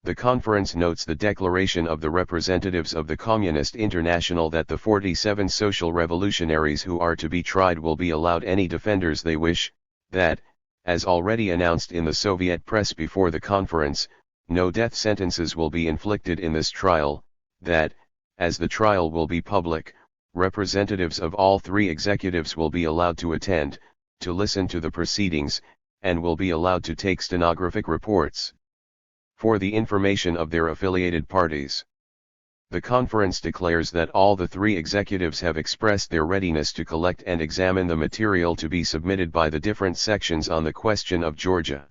The conference notes the declaration of the representatives of the Communist International that the 47 social revolutionaries who are to be tried will be allowed any defenders they wish, that, as already announced in the Soviet press before the conference, no death sentences will be inflicted in this trial, that, as the trial will be public, representatives of all three executives will be allowed to attend, to listen to the proceedings, and will be allowed to take stenographic reports for the information of their affiliated parties. The conference declares that all the three executives have expressed their readiness to collect and examine the material to be submitted by the different sections on the question of Georgia.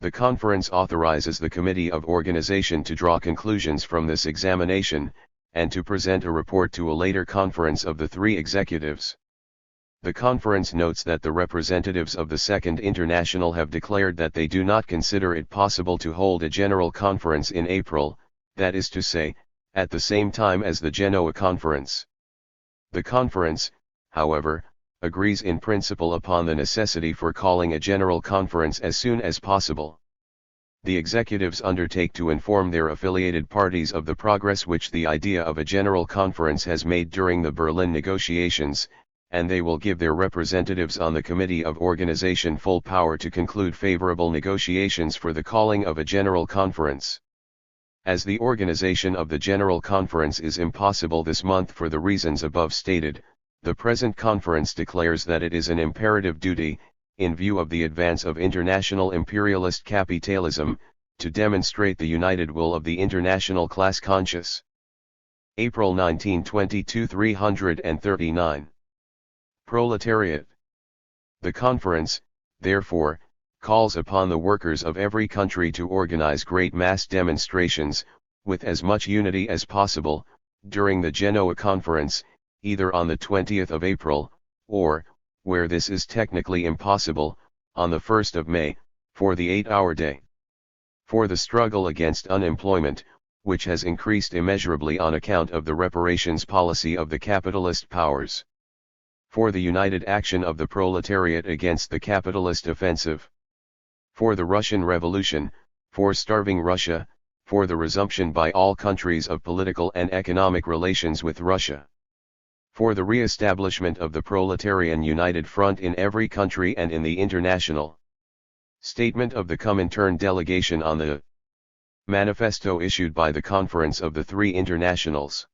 The conference authorizes the Committee of Organization to draw conclusions from this examination, and to present a report to a later conference of the three executives. The conference notes that the representatives of the Second International have declared that they do not consider it possible to hold a general conference in April, that is to say, at the same time as the Genoa Conference. The conference, however, agrees in principle upon the necessity for calling a general conference as soon as possible. The executives undertake to inform their affiliated parties of the progress which the idea of a general conference has made during the Berlin negotiations, and they will give their representatives on the Committee of Organization full power to conclude favorable negotiations for the calling of a general conference. As the organization of the General Conference is impossible this month for the reasons above stated, the present conference declares that it is an imperative duty, in view of the advance of international imperialist capitalism, to demonstrate the united will of the international class conscious. April 1922 339. Proletariat. The conference, therefore, calls upon the workers of every country to organize great mass demonstrations, with as much unity as possible, during the Genoa Conference, either on the 20th of April, or, where this is technically impossible, on the 1st of May, for the 8-hour day. For the struggle against unemployment, which has increased immeasurably on account of the reparations policy of the capitalist powers. For the united action of the proletariat against the capitalist offensive. For the Russian Revolution, for starving Russia, for the resumption by all countries of political and economic relations with Russia. For the re-establishment of the proletarian united front in every country and in the international. Statement of the Comintern delegation on the manifesto issued by the Conference of the Three Internationals.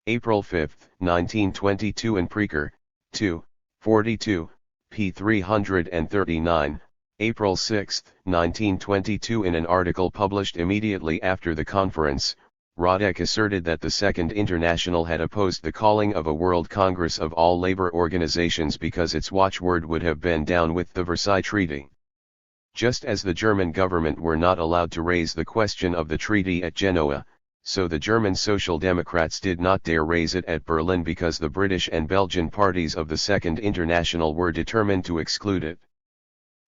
April 5, 1922 in Preker, 2, 42, p. 339. April 6, 1922 in an article published immediately after the conference, Radek asserted that the Second International had opposed the calling of a World Congress of all labor organizations because its watchword would have been "Down with the Versailles Treaty." Just as the German government were not allowed to raise the question of the treaty at Genoa, so the German Social Democrats did not dare raise it at Berlin because the British and Belgian parties of the Second International were determined to exclude it.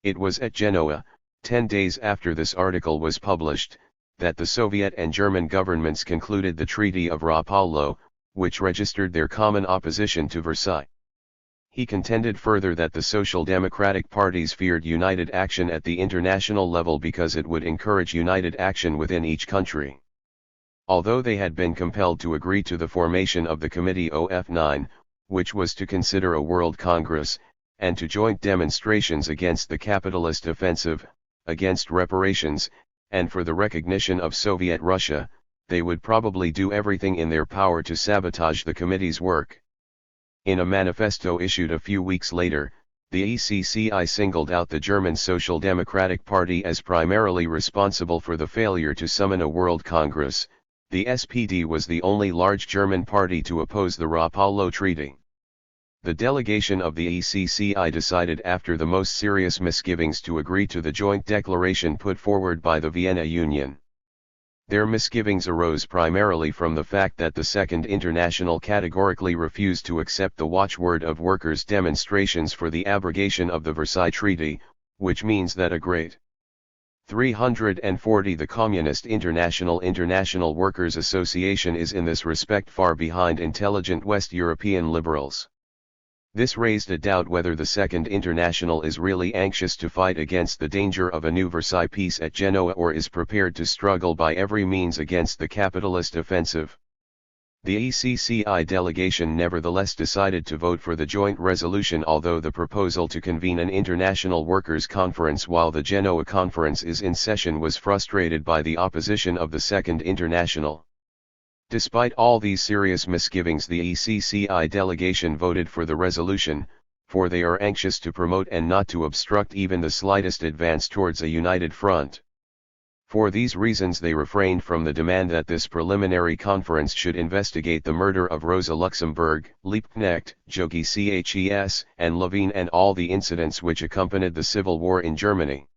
It was at Genoa, 10 days after this article was published, that the Soviet and German governments concluded the Treaty of Rapallo, which registered their common opposition to Versailles. He contended further that the Social Democratic parties feared united action at the international level because it would encourage united action within each country. Although they had been compelled to agree to the formation of the Committee OF9, which was to consider a World Congress, and to joint demonstrations against the capitalist offensive, against reparations, and for the recognition of Soviet Russia, they would probably do everything in their power to sabotage the committee's work. In a manifesto issued a few weeks later, the ECCI singled out the German Social Democratic Party as primarily responsible for the failure to summon a World Congress. The SPD was the only large German party to oppose the Rapallo Treaty. The delegation of the ECCI decided after the most serious misgivings to agree to the joint declaration put forward by the Vienna Union. Their misgivings arose primarily from the fact that the Second International categorically refused to accept the watchword of workers' demonstrations for the abrogation of the Versailles Treaty, which means that a great 340 The Communist International Workers' Association is in this respect far behind intelligent West European liberals. This raised a doubt whether the Second International is really anxious to fight against the danger of a new Versailles peace at Genoa or is prepared to struggle by every means against the capitalist offensive. The ECCI delegation nevertheless decided to vote for the joint resolution, although the proposal to convene an international workers' conference while the Genoa conference is in session was frustrated by the opposition of the Second International. Despite all these serious misgivings, the ECCI delegation voted for the resolution, for they are anxious to promote and not to obstruct even the slightest advance towards a united front. For these reasons they refrained from the demand that this preliminary conference should investigate the murder of Rosa Luxemburg, Liebknecht, Jogi Ces, and Levine and all the incidents which accompanied the civil war in Germany.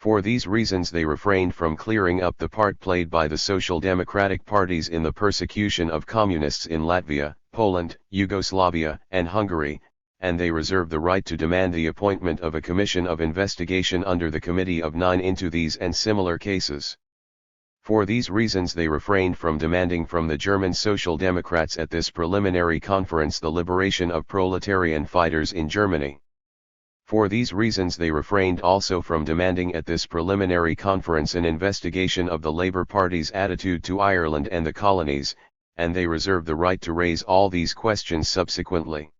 For these reasons they refrained from clearing up the part played by the social democratic parties in the persecution of communists in Latvia, Poland, Yugoslavia, and Hungary, and they reserved the right to demand the appointment of a commission of investigation under the Committee of Nine into these and similar cases. For these reasons they refrained from demanding from the German Social Democrats at this preliminary conference the liberation of proletarian fighters in Germany. For these reasons they refrained also from demanding at this preliminary conference an investigation of the Labour Party's attitude to Ireland and the colonies, and they reserve the right to raise all these questions subsequently.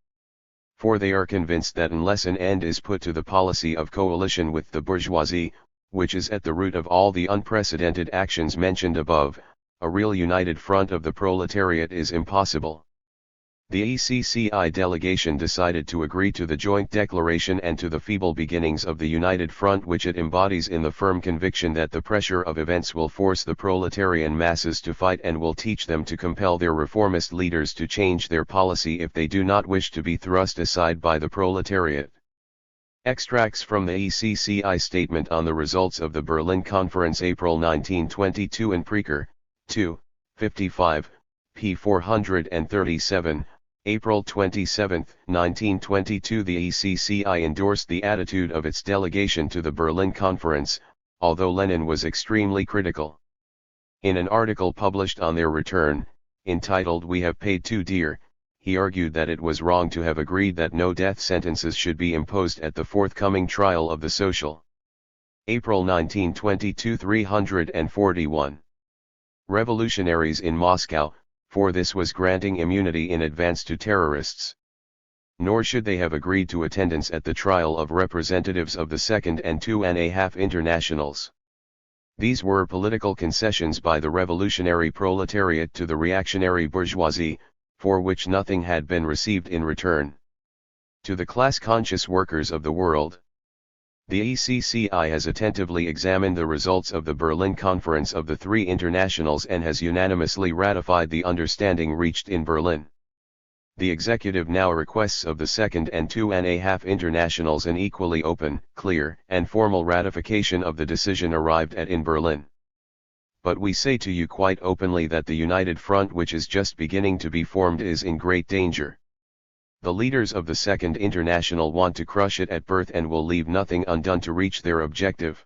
For they are convinced that unless an end is put to the policy of coalition with the bourgeoisie, which is at the root of all the unprecedented actions mentioned above, a real united front of the proletariat is impossible. The ECCI delegation decided to agree to the joint declaration and to the feeble beginnings of the united front, which it embodies in the firm conviction that the pressure of events will force the proletarian masses to fight and will teach them to compel their reformist leaders to change their policy if they do not wish to be thrust aside by the proletariat. Extracts from the ECCI statement on the results of the Berlin Conference April 1922 in Preker, 2, 55, p. 437, April 27, 1922. The ECCI endorsed the attitude of its delegation to the Berlin Conference, although Lenin was extremely critical. In an article published on their return, entitled "We Have Paid Too Dear," he argued that it was wrong to have agreed that no death sentences should be imposed at the forthcoming trial of the Social. April 1922 341. Revolutionaries in Moscow, for this was granting immunity in advance to terrorists. Nor should they have agreed to attendance at the trial of representatives of the Second and 2.5 Internationals. These were political concessions by the revolutionary proletariat to the reactionary bourgeoisie, for which nothing had been received in return. To the class-conscious workers of the world, the ECCI has attentively examined the results of the Berlin Conference of the three internationals and has unanimously ratified the understanding reached in Berlin. The executive now requests of the Second and 2.5 Internationals an equally open, clear, and formal ratification of the decision arrived at in Berlin. But we say to you quite openly that the united front which is just beginning to be formed is in great danger. The leaders of the Second International want to crush it at birth and will leave nothing undone to reach their objective.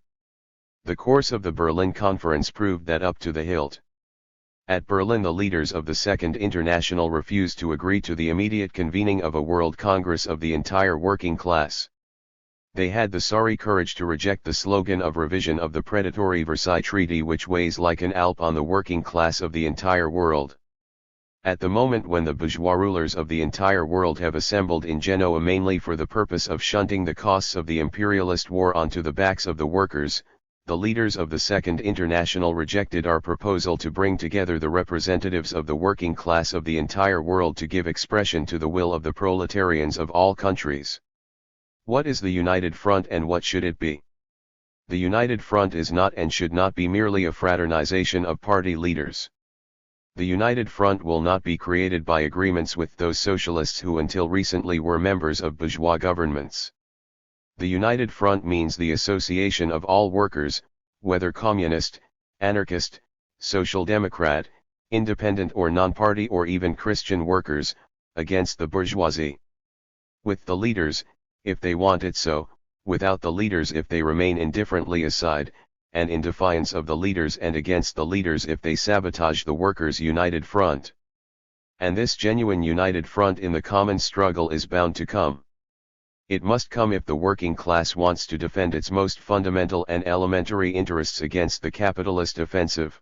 The course of the Berlin Conference proved that up to the hilt. At Berlin the leaders of the Second International refused to agree to the immediate convening of a World Congress of the entire working class. They had the sorry courage to reject the slogan of revision of the predatory Versailles Treaty, which weighs like an Alp on the working class of the entire world. At the moment when the bourgeois rulers of the entire world have assembled in Genoa mainly for the purpose of shunting the costs of the imperialist war onto the backs of the workers, the leaders of the Second International rejected our proposal to bring together the representatives of the working class of the entire world to give expression to the will of the proletarians of all countries. What is the United Front and what should it be? The United Front is not and should not be merely a fraternization of party leaders. The United Front will not be created by agreements with those socialists who until recently were members of bourgeois governments. The United Front means the association of all workers, whether communist, anarchist, Social Democrat, independent or non-party or even Christian workers, against the bourgeoisie. With the leaders, if they want it so, without the leaders if they remain indifferently aside, and in defiance of the leaders and against the leaders if they sabotage the workers' united front. And this genuine united front in the common struggle is bound to come. It must come if the working class wants to defend its most fundamental and elementary interests against the capitalist offensive.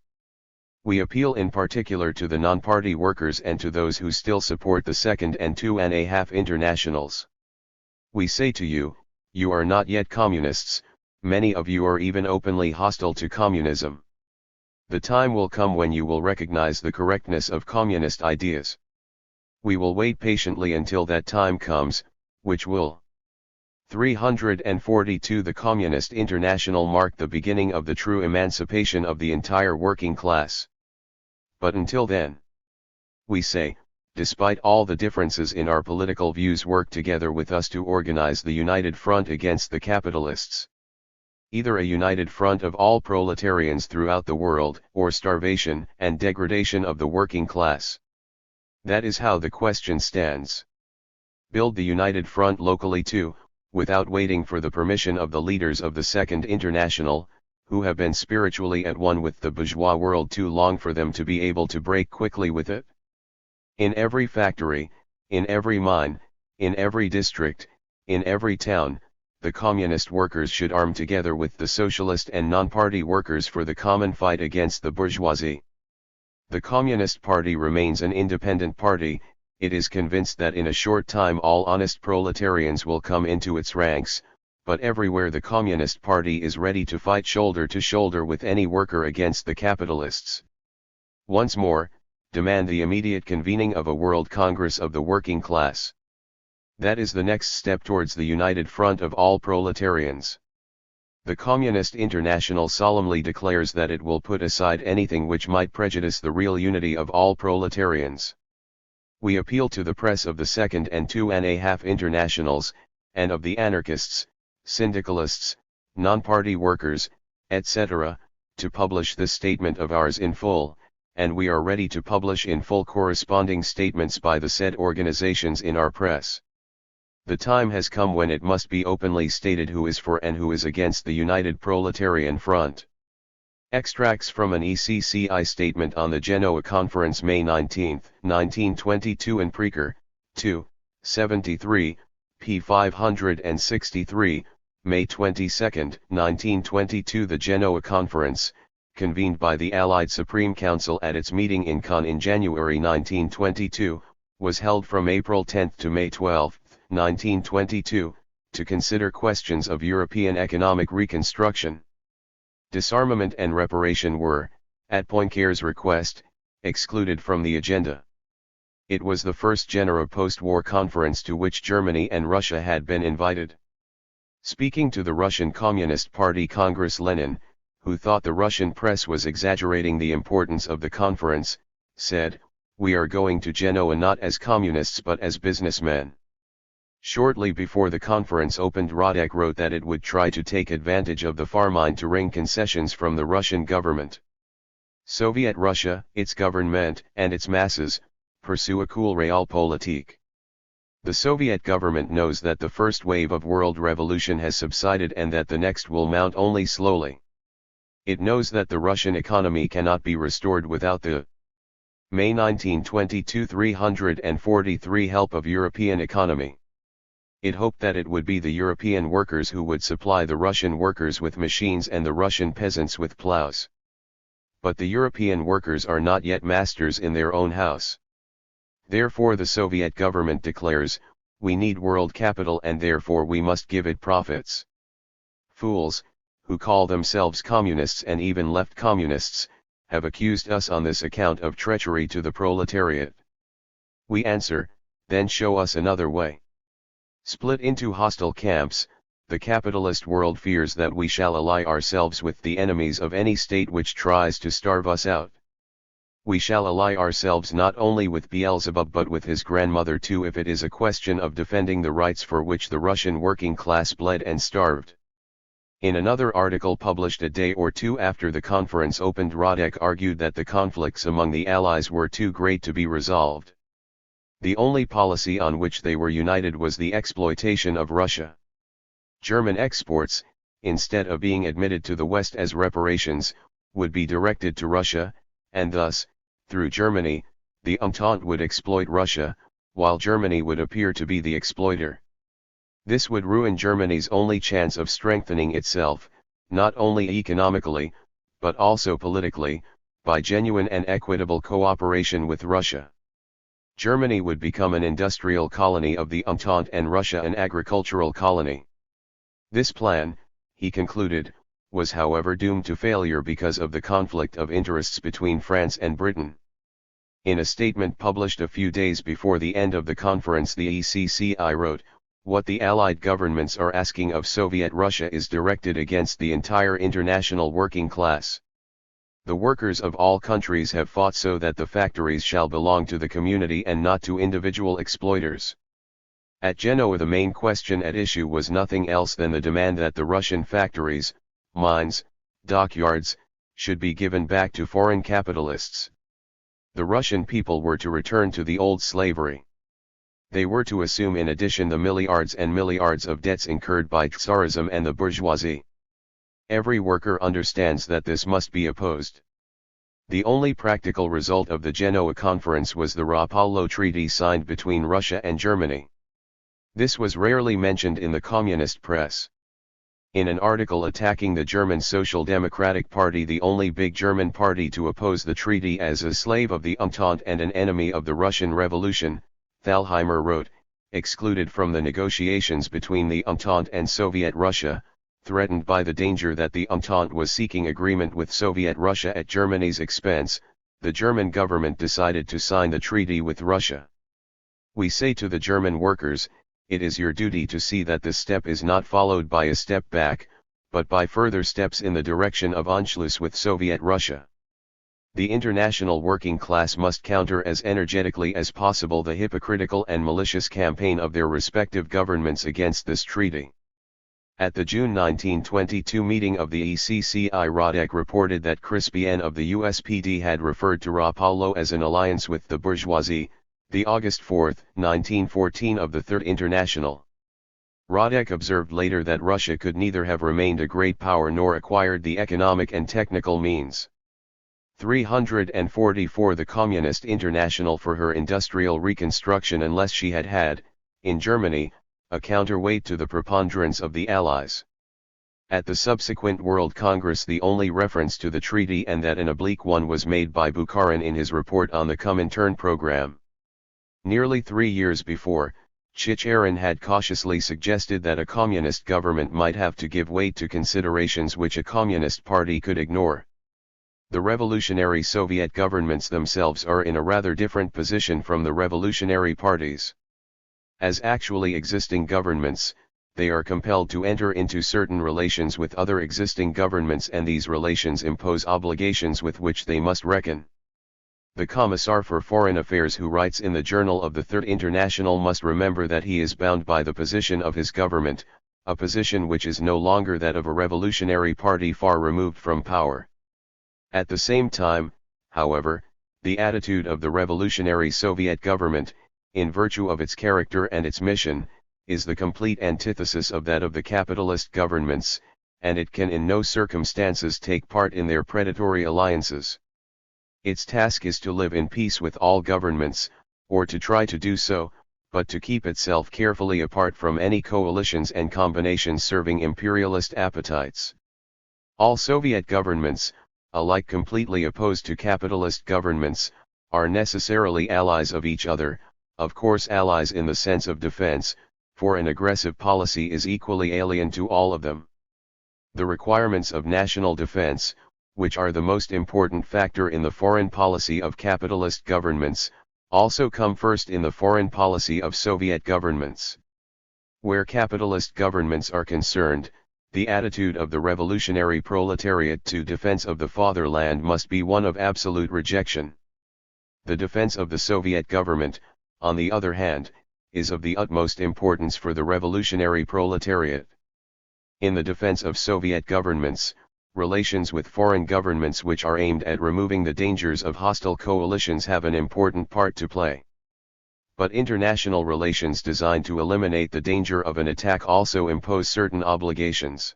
We appeal in particular to the non-party workers and to those who still support the Second and 2.5 Internationals. We say to you, you are not yet communists, many of you are even openly hostile to communism. The time will come when you will recognize the correctness of communist ideas. We will wait patiently until that time comes, which will. 342 The Communist International marked the beginning of the true emancipation of the entire working class. But until then, we say, despite all the differences in our political views, work together with us to organize the united front against the capitalists. Either a united front of all proletarians throughout the world, or starvation and degradation of the working class. That is how the question stands. Build the united front locally too, without waiting for the permission of the leaders of the Second International, who have been spiritually at one with the bourgeois world too long for them to be able to break quickly with it. In every factory, in every mine, in every district, in every town, the communist workers should arm together with the socialist and non-party workers for the common fight against the bourgeoisie. The Communist Party remains an independent party. It is convinced that in a short time all honest proletarians will come into its ranks, but everywhere the Communist Party is ready to fight shoulder to shoulder with any worker against the capitalists. Once more, demand the immediate convening of a World Congress of the working class. That is the next step towards the united front of all proletarians. The Communist International solemnly declares that it will put aside anything which might prejudice the real unity of all proletarians. We appeal to the press of the Second and 2.5 Internationals, and of the anarchists, syndicalists, non-party workers, etc., to publish this statement of ours in full, and we are ready to publish in full corresponding statements by the said organizations in our press. The time has come when it must be openly stated who is for and who is against the United Proletarian Front. Extracts from an ECCI statement on the Genoa Conference May 19, 1922 and Preaker, 2, 73, p. 563, May 22, 1922. The Genoa Conference, convened by the Allied Supreme Council at its meeting in Cannes in January 1922, was held from April 10 to May 12, 1922, to consider questions of European economic reconstruction. Disarmament and reparation were, at Poincare's request, excluded from the agenda. It was the first Genoa post-war conference to which Germany and Russia had been invited. Speaking to the Russian Communist Party Congress, Lenin, who thought the Russian press was exaggerating the importance of the conference, said, "We are going to Genoa not as communists but as businessmen." Shortly before the conference opened, Radek wrote that it would try to take advantage of the famine to wring concessions from the Russian government. Soviet Russia, its government, and its masses, pursue a cool realpolitik. The Soviet government knows that the first wave of world revolution has subsided and that the next will mount only slowly. It knows that the Russian economy cannot be restored without the May 1922 343 help of European economy. It hoped that it would be the European workers who would supply the Russian workers with machines and the Russian peasants with plows. But the European workers are not yet masters in their own house. Therefore the Soviet government declares, we need world capital and therefore we must give it profits. Fools, who call themselves communists and even left communists, have accused us on this account of treachery to the proletariat. We answer, then show us another way. Split into hostile camps, the capitalist world fears that we shall ally ourselves with the enemies of any state which tries to starve us out. We shall ally ourselves not only with Beelzebub but with his grandmother too if it is a question of defending the rights for which the Russian working class bled and starved. In another article published a day or two after the conference opened, Radek argued that the conflicts among the Allies were too great to be resolved. The only policy on which they were united was the exploitation of Russia. German exports, instead of being admitted to the West as reparations, would be directed to Russia, and thus, through Germany, the Entente would exploit Russia, while Germany would appear to be the exploiter. This would ruin Germany's only chance of strengthening itself, not only economically, but also politically, by genuine and equitable cooperation with Russia. Germany would become an industrial colony of the Entente and Russia an agricultural colony. This plan, he concluded, was however doomed to failure because of the conflict of interests between France and Britain. In a statement published a few days before the end of the conference, the ECCI wrote, "What the Allied governments are asking of Soviet Russia is directed against the entire international working class. The workers of all countries have fought so that the factories shall belong to the community and not to individual exploiters." At Genoa, the main question at issue was nothing else than the demand that the Russian factories, mines, dockyards, should be given back to foreign capitalists. The Russian people were to return to the old slavery. They were to assume in addition the milliards and milliards of debts incurred by Tsarism and the bourgeoisie. Every worker understands that this must be opposed. The only practical result of the Genoa conference was the Rapallo Treaty signed between Russia and Germany. This was rarely mentioned in the communist press. In an article attacking the German Social Democratic Party, the only big German party to oppose the treaty as a slave of the Entente and an enemy of the Russian Revolution, Thalheimer wrote, "Excluded from the negotiations between the Entente and Soviet Russia, threatened by the danger that the Entente was seeking agreement with Soviet Russia at Germany's expense, the German government decided to sign the treaty with Russia. We say to the German workers, it is your duty to see that this step is not followed by a step back, but by further steps in the direction of Anschluss with Soviet Russia. The international working class must counter as energetically as possible the hypocritical and malicious campaign of their respective governments against this treaty." At the June 1922 meeting of the ECCI, Radek reported that Crispien of the USPD had referred to Rapallo as an alliance with the bourgeoisie, the August 4, 1914 of the Third International. Radek observed later that Russia could neither have remained a great power nor acquired the economic and technical means. 344 The Communist International for her industrial reconstruction unless she had had, in Germany, a counterweight to the preponderance of the Allies. At the subsequent World Congress, the only reference to the treaty, and that an oblique one, was made by Bukharin in his report on the Comintern program. Nearly 3 years before, Chicherin had cautiously suggested that a communist government might have to give weight to considerations which a communist party could ignore. The revolutionary Soviet governments themselves are in a rather different position from the revolutionary parties. As actually existing governments, they are compelled to enter into certain relations with other existing governments, and these relations impose obligations with which they must reckon. The Commissar for Foreign Affairs, who writes in the Journal of the Third International, must remember that he is bound by the position of his government, a position which is no longer that of a revolutionary party far removed from power. At the same time, however, the attitude of the revolutionary Soviet government, in virtue of its character and its mission, is the complete antithesis of that of the capitalist governments, and it can in no circumstances take part in their predatory alliances. Its task is to live in peace with all governments, or to try to do so, but to keep itself carefully apart from any coalitions and combinations serving imperialist appetites. All Soviet governments, alike completely opposed to capitalist governments, are necessarily allies of each other, of course allies in the sense of defense, for an aggressive policy is equally alien to all of them. The requirements of national defense, which are the most important factor in the foreign policy of capitalist governments, also come first in the foreign policy of Soviet governments. Where capitalist governments are concerned, the attitude of the revolutionary proletariat to defense of the fatherland must be one of absolute rejection. The defense of the Soviet government, on the other hand, is of the utmost importance for the revolutionary proletariat. In the defense of Soviet governments, relations with foreign governments which are aimed at removing the dangers of hostile coalitions have an important part to play. But international relations designed to eliminate the danger of an attack also impose certain obligations.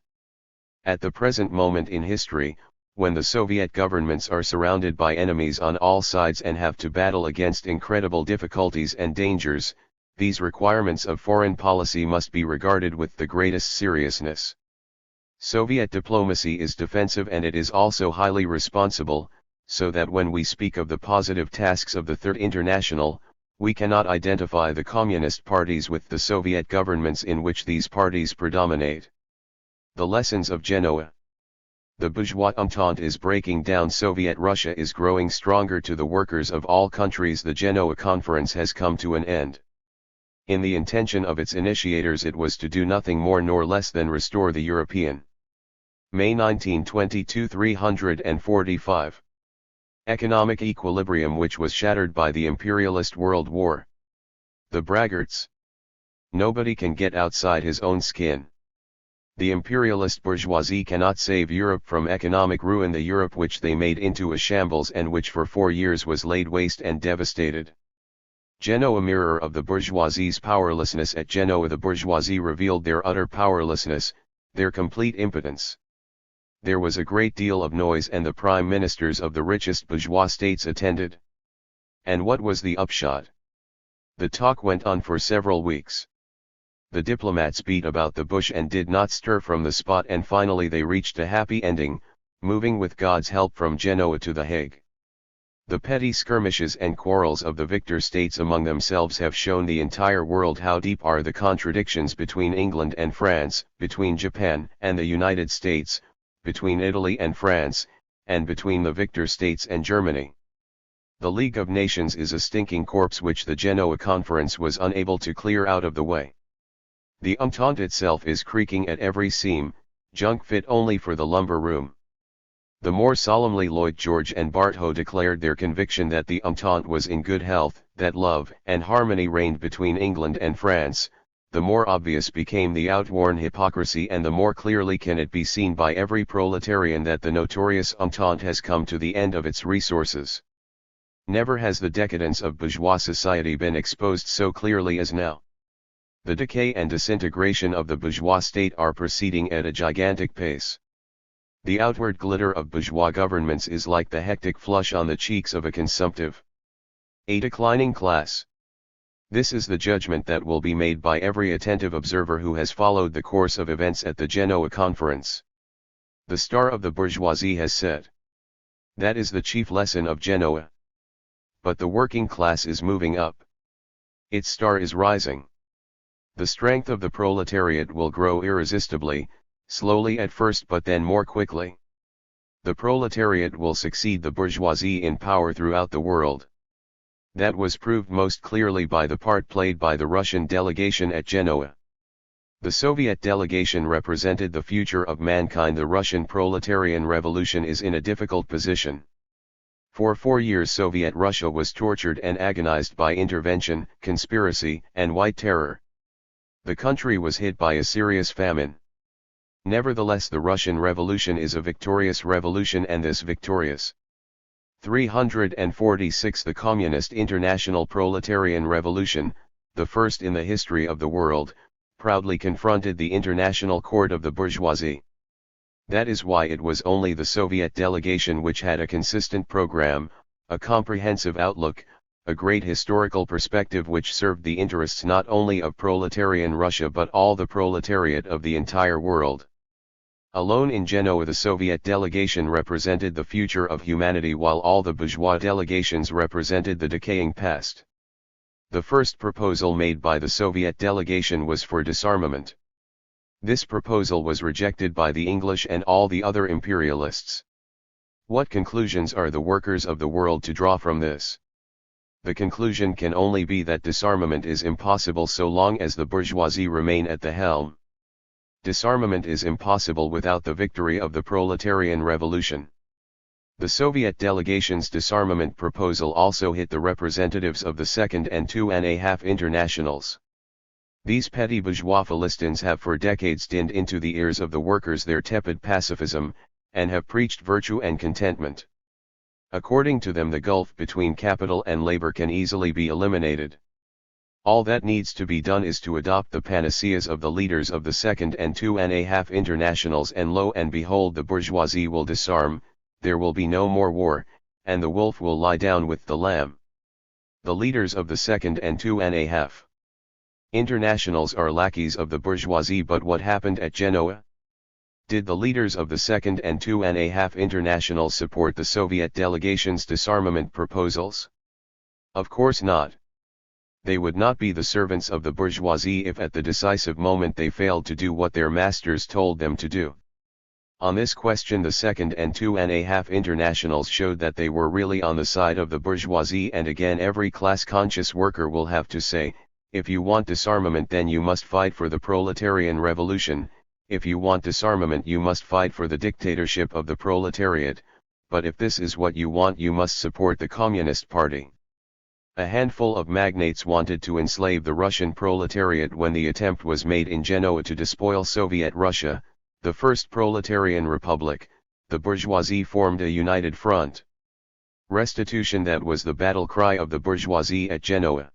At the present moment in history, when the Soviet governments are surrounded by enemies on all sides and have to battle against incredible difficulties and dangers, these requirements of foreign policy must be regarded with the greatest seriousness. Soviet diplomacy is defensive and it is also highly responsible, so that when we speak of the positive tasks of the Third International, we cannot identify the communist parties with the Soviet governments in which these parties predominate. The lessons of Genoa. The bourgeois entente is breaking down. Soviet Russia is growing stronger. To the workers of all countries, the Genoa Conference has come to an end. In the intention of its initiators, it was to do nothing more nor less than restore the European. May 1922 345. Economic equilibrium which was shattered by the imperialist World War. The braggarts. Nobody can get outside his own skin. The imperialist bourgeoisie cannot save Europe from economic ruin, the Europe which they made into a shambles and which for 4 years was laid waste and devastated. Genoa, mirror of the bourgeoisie's powerlessness. At Genoa the bourgeoisie revealed their utter powerlessness, their complete impotence. There was a great deal of noise and the prime ministers of the richest bourgeois states attended. And what was the upshot? The talk went on for several weeks. The diplomats beat about the bush and did not stir from the spot, and finally they reached a happy ending, moving with God's help from Genoa to The Hague. The petty skirmishes and quarrels of the victor states among themselves have shown the entire world how deep are the contradictions between England and France, between Japan and the United States, between Italy and France, and between the victor states and Germany. The League of Nations is a stinking corpse which the Genoa Conference was unable to clear out of the way. The Entente itself is creaking at every seam, junk fit only for the lumber room. The more solemnly Lloyd George and Bartho declared their conviction that the Entente was in good health, that love and harmony reigned between England and France, the more obvious became the outworn hypocrisy, and the more clearly can it be seen by every proletarian that the notorious Entente has come to the end of its resources. Never has the decadence of bourgeois society been exposed so clearly as now. The decay and disintegration of the bourgeois state are proceeding at a gigantic pace. The outward glitter of bourgeois governments is like the hectic flush on the cheeks of a consumptive, a declining class. This is the judgment that will be made by every attentive observer who has followed the course of events at the Genoa Conference. The star of the bourgeoisie has set. That is the chief lesson of Genoa. But the working class is moving up. Its star is rising. The strength of the proletariat will grow irresistibly, slowly at first but then more quickly. The proletariat will succeed the bourgeoisie in power throughout the world. That was proved most clearly by the part played by the Russian delegation at Genoa. The Soviet delegation represented the future of mankind. The Russian proletarian revolution is in a difficult position. For 4 years Soviet Russia was tortured and agonized by intervention, conspiracy, and white terror. The country was hit by a serious famine. Nevertheless, the Russian Revolution is a victorious revolution, and this victorious 346 the Communist International Proletarian Revolution, the first in the history of the world, proudly confronted the International Court of the Bourgeoisie. That is why it was only the Soviet delegation which had a consistent program, a comprehensive outlook, a great historical perspective which served the interests not only of proletarian Russia but all the proletariat of the entire world. Alone in Genoa the Soviet delegation represented the future of humanity, while all the bourgeois delegations represented the decaying past. The first proposal made by the Soviet delegation was for disarmament. This proposal was rejected by the English and all the other imperialists. What conclusions are the workers of the world to draw from this? The conclusion can only be that disarmament is impossible so long as the bourgeoisie remain at the helm. Disarmament is impossible without the victory of the proletarian revolution. The Soviet delegation's disarmament proposal also hit the representatives of the Second and 2½ Internationals. These petty bourgeois Philistines have for decades dinned into the ears of the workers their tepid pacifism, and have preached virtue and contentment. According to them, the gulf between capital and labor can easily be eliminated. All that needs to be done is to adopt the panaceas of the leaders of the Second and 2.5 Internationals, and lo and behold, the bourgeoisie will disarm, there will be no more war, and the wolf will lie down with the lamb. The leaders of the Second and 2.5 Internationals are lackeys of the bourgeoisie. But what happened at Genoa? Did the leaders of the Second and 2.5 Internationals support the Soviet delegation's disarmament proposals? Of course not. They would not be the servants of the bourgeoisie if at the decisive moment they failed to do what their masters told them to do. On this question, the Second and 2.5 Internationals showed that they were really on the side of the bourgeoisie, and again every class-conscious worker will have to say, if you want disarmament, then you must fight for the proletarian revolution. If you want disarmament, you must fight for the dictatorship of the proletariat, but if this is what you want, you must support the Communist Party. A handful of magnates wanted to enslave the Russian proletariat when the attempt was made in Genoa to despoil Soviet Russia, the first proletarian republic. The bourgeoisie formed a united front. Restitution, that was the battle cry of the bourgeoisie at Genoa.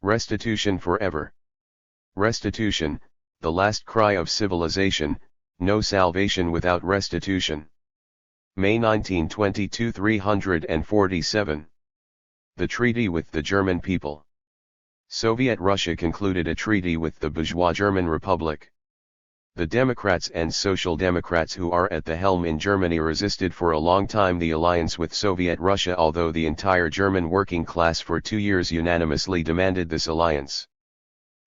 Restitution forever. Restitution, the last cry of civilization, no salvation without restitution. May 1922, 347. The treaty with the German people. Soviet Russia concluded a treaty with the bourgeois German Republic. The Democrats and Social Democrats who are at the helm in Germany resisted for a long time the alliance with Soviet Russia, although the entire German working class for 2 years unanimously demanded this alliance.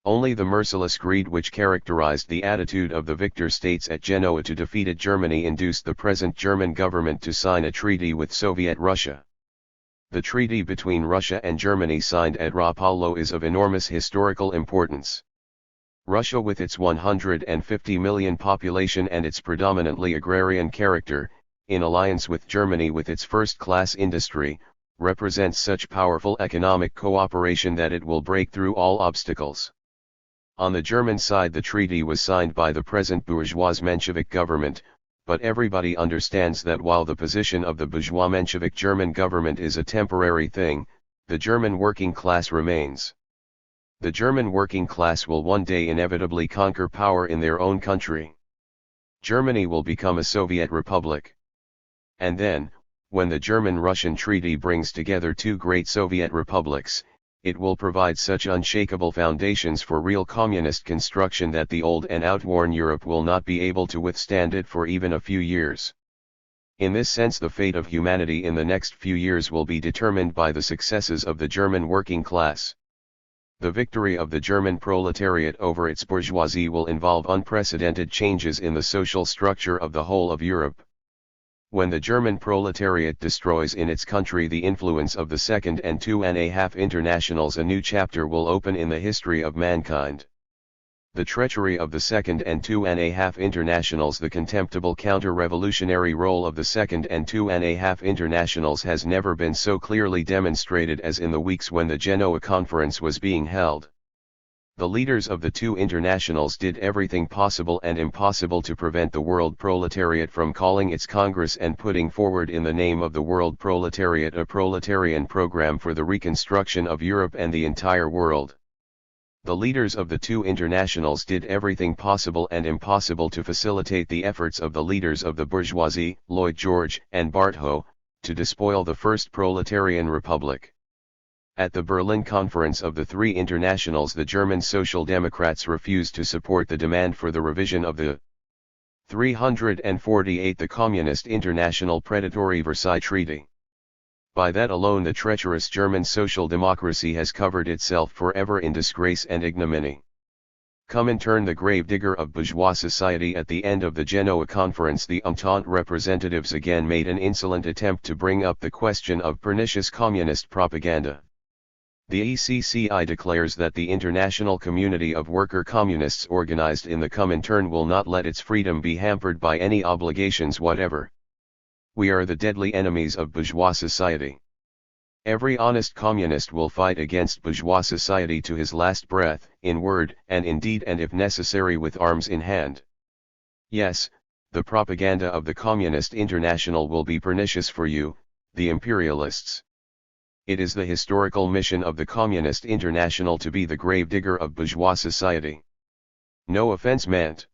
Only the merciless greed which characterized the attitude of the victor states at Genoa to defeated Germany induced the present German government to sign a treaty with Soviet Russia. The treaty between Russia and Germany signed at Rapallo is of enormous historical importance. Russia, with its 150 million population and its predominantly agrarian character, in alliance with Germany with its first-class industry, represents such powerful economic cooperation that it will break through all obstacles. On the German side, the treaty was signed by the present bourgeois Menshevik government, but everybody understands that while the position of the bourgeois Menshevik German government is a temporary thing, the German working class remains. The German working class will one day inevitably conquer power in their own country. Germany will become a Soviet republic. And then, when the German-Russian treaty brings together two great Soviet republics, it will provide such unshakable foundations for real communist construction that the old and outworn Europe will not be able to withstand it for even a few years. In this sense, the fate of humanity in the next few years will be determined by the successes of the German working class. The victory of the German proletariat over its bourgeoisie will involve unprecedented changes in the social structure of the whole of Europe. When the German proletariat destroys in its country the influence of the Second and 2.5 Internationals, a new chapter will open in the history of mankind. The treachery of the Second and 2.5 Internationals, the contemptible counter-revolutionary role of the Second and 2.5 Internationals has never been so clearly demonstrated as in the weeks when the Genoa Conference was being held. The leaders of the two internationals did everything possible and impossible to prevent the world proletariat from calling its Congress and putting forward in the name of the world proletariat a proletarian program for the reconstruction of Europe and the entire world. The leaders of the two internationals did everything possible and impossible to facilitate the efforts of the leaders of the bourgeoisie, Lloyd George and Bartho, to despoil the first proletarian republic. At the Berlin Conference of the three internationals, the German Social Democrats refused to support the demand for the revision of the 348 the Communist International Predatory Versailles Treaty. By that alone the treacherous German social democracy has covered itself forever in disgrace and ignominy. Comintern, the gravedigger of bourgeois society. At the end of the Genoa Conference, the Entente representatives again made an insolent attempt to bring up the question of pernicious communist propaganda. The ECCI declares that the international community of worker communists organized in the Comintern will not let its freedom be hampered by any obligations whatever. We are the deadly enemies of bourgeois society. Every honest communist will fight against bourgeois society to his last breath, in word and in deed, and if necessary with arms in hand. Yes, the propaganda of the Communist International will be pernicious for you, the imperialists. It is the historical mission of the Communist International to be the gravedigger of bourgeois society. No offense meant.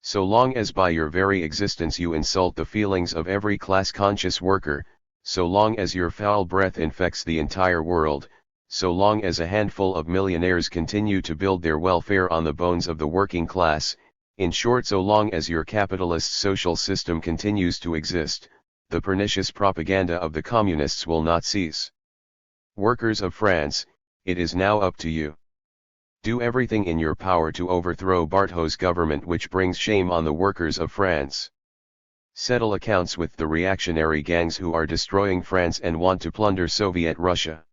So long as by your very existence you insult the feelings of every class-conscious worker, so long as your foul breath infects the entire world, so long as a handful of millionaires continue to build their welfare on the bones of the working class, in short, so long as your capitalist social system continues to exist, the pernicious propaganda of the communists will not cease. Workers of France, it is now up to you. Do everything in your power to overthrow Barthot's government, which brings shame on the workers of France. Settle accounts with the reactionary gangs who are destroying France and want to plunder Soviet Russia.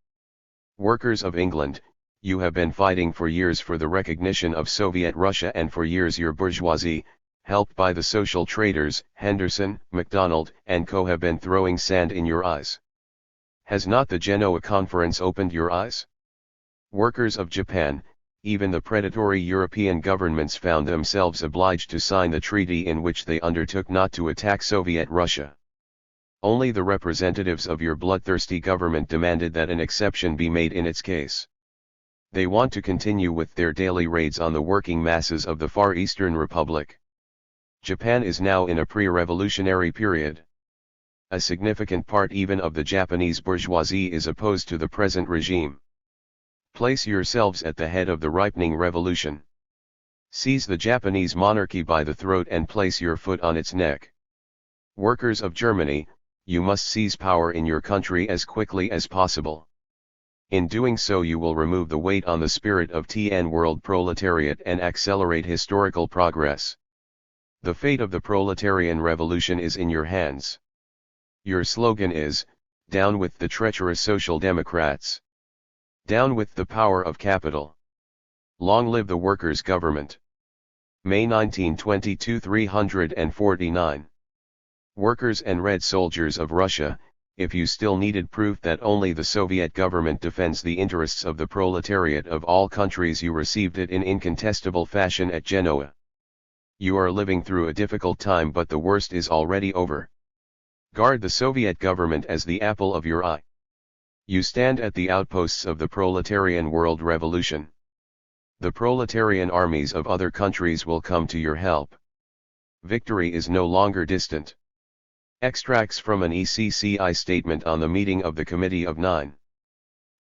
Workers of England, you have been fighting for years for the recognition of Soviet Russia, and for years your bourgeoisie, helped by the social traders, Henderson, MacDonald, and co, have been throwing sand in your eyes. Has not the Genoa Conference opened your eyes? Workers of Japan, even the predatory European governments found themselves obliged to sign the treaty in which they undertook not to attack Soviet Russia. Only the representatives of your bloodthirsty government demanded that an exception be made in its case. They want to continue with their daily raids on the working masses of the Far Eastern Republic. Japan is now in a pre-revolutionary period. A significant part even of the Japanese bourgeoisie is opposed to the present regime. Place yourselves at the head of the ripening revolution. Seize the Japanese monarchy by the throat and place your foot on its neck. Workers of Germany, you must seize power in your country as quickly as possible. In doing so you will remove the weight on the spirit of TN world proletariat and accelerate historical progress. The fate of the proletarian revolution is in your hands. Your slogan is, "Down with the treacherous Social Democrats. Down with the power of capital. Long live the workers' government." May 1922, 349. Workers and Red Soldiers of Russia, if you still needed proof that only the Soviet government defends the interests of the proletariat of all countries, you received it in incontestable fashion at Genoa. You are living through a difficult time, but the worst is already over. Guard the Soviet government as the apple of your eye. You stand at the outposts of the proletarian world revolution. The proletarian armies of other countries will come to your help. Victory is no longer distant. Extracts from an ECCI statement on the meeting of the Committee of 9.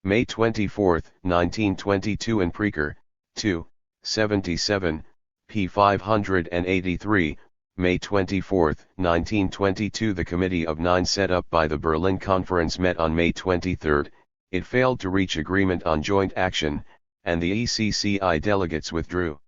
May 24, 1922 in Preker, 2, 77, p. 583, May 24, 1922. The Committee of 9 set up by the Berlin Conference met on May 23. It failed to reach agreement on joint action, and the ECCI delegates withdrew.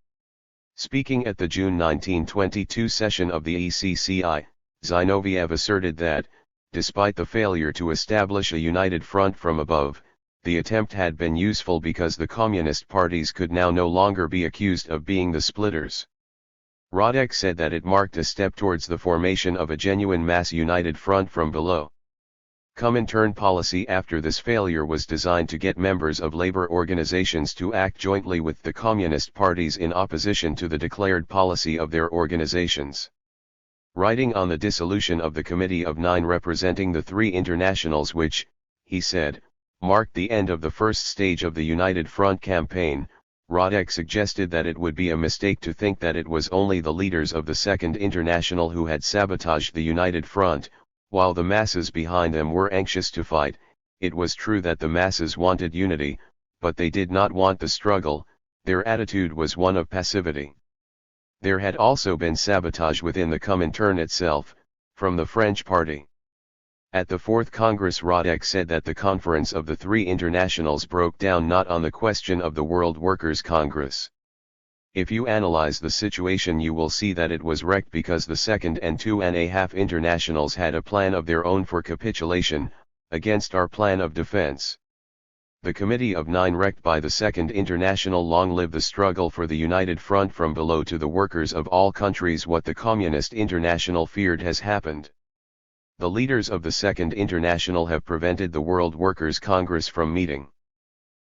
Speaking at the June 1922 session of the ECCI, Zinoviev asserted that, despite the failure to establish a united front from above, the attempt had been useful because the communist parties could now no longer be accused of being the splitters. Radek said that it marked a step towards the formation of a genuine mass united front from below. Comintern policy after this failure was designed to get members of labor organizations to act jointly with the communist parties in opposition to the declared policy of their organizations. Writing on the dissolution of the Committee of 9 representing the three internationals which, he said, marked the end of the first stage of the United Front campaign, Radek suggested that it would be a mistake to think that it was only the leaders of the Second International who had sabotaged the United Front. While the masses behind them were anxious to fight, it was true that the masses wanted unity, but they did not want the struggle. Their attitude was one of passivity. There had also been sabotage within the Comintern itself, from the French party. At the Fourth Congress, Radek said that the conference of the three internationals broke down not on the question of the World Workers' Congress. If you analyze the situation, you will see that it was wrecked because the Second and 2.5 internationals had a plan of their own for capitulation, against our plan of defense. The Committee of 9 wrecked by the Second International. Long live the struggle for the united front from below to the workers of all countries. What the Communist International feared has happened. The leaders of the Second International have prevented the World Workers' Congress from meeting.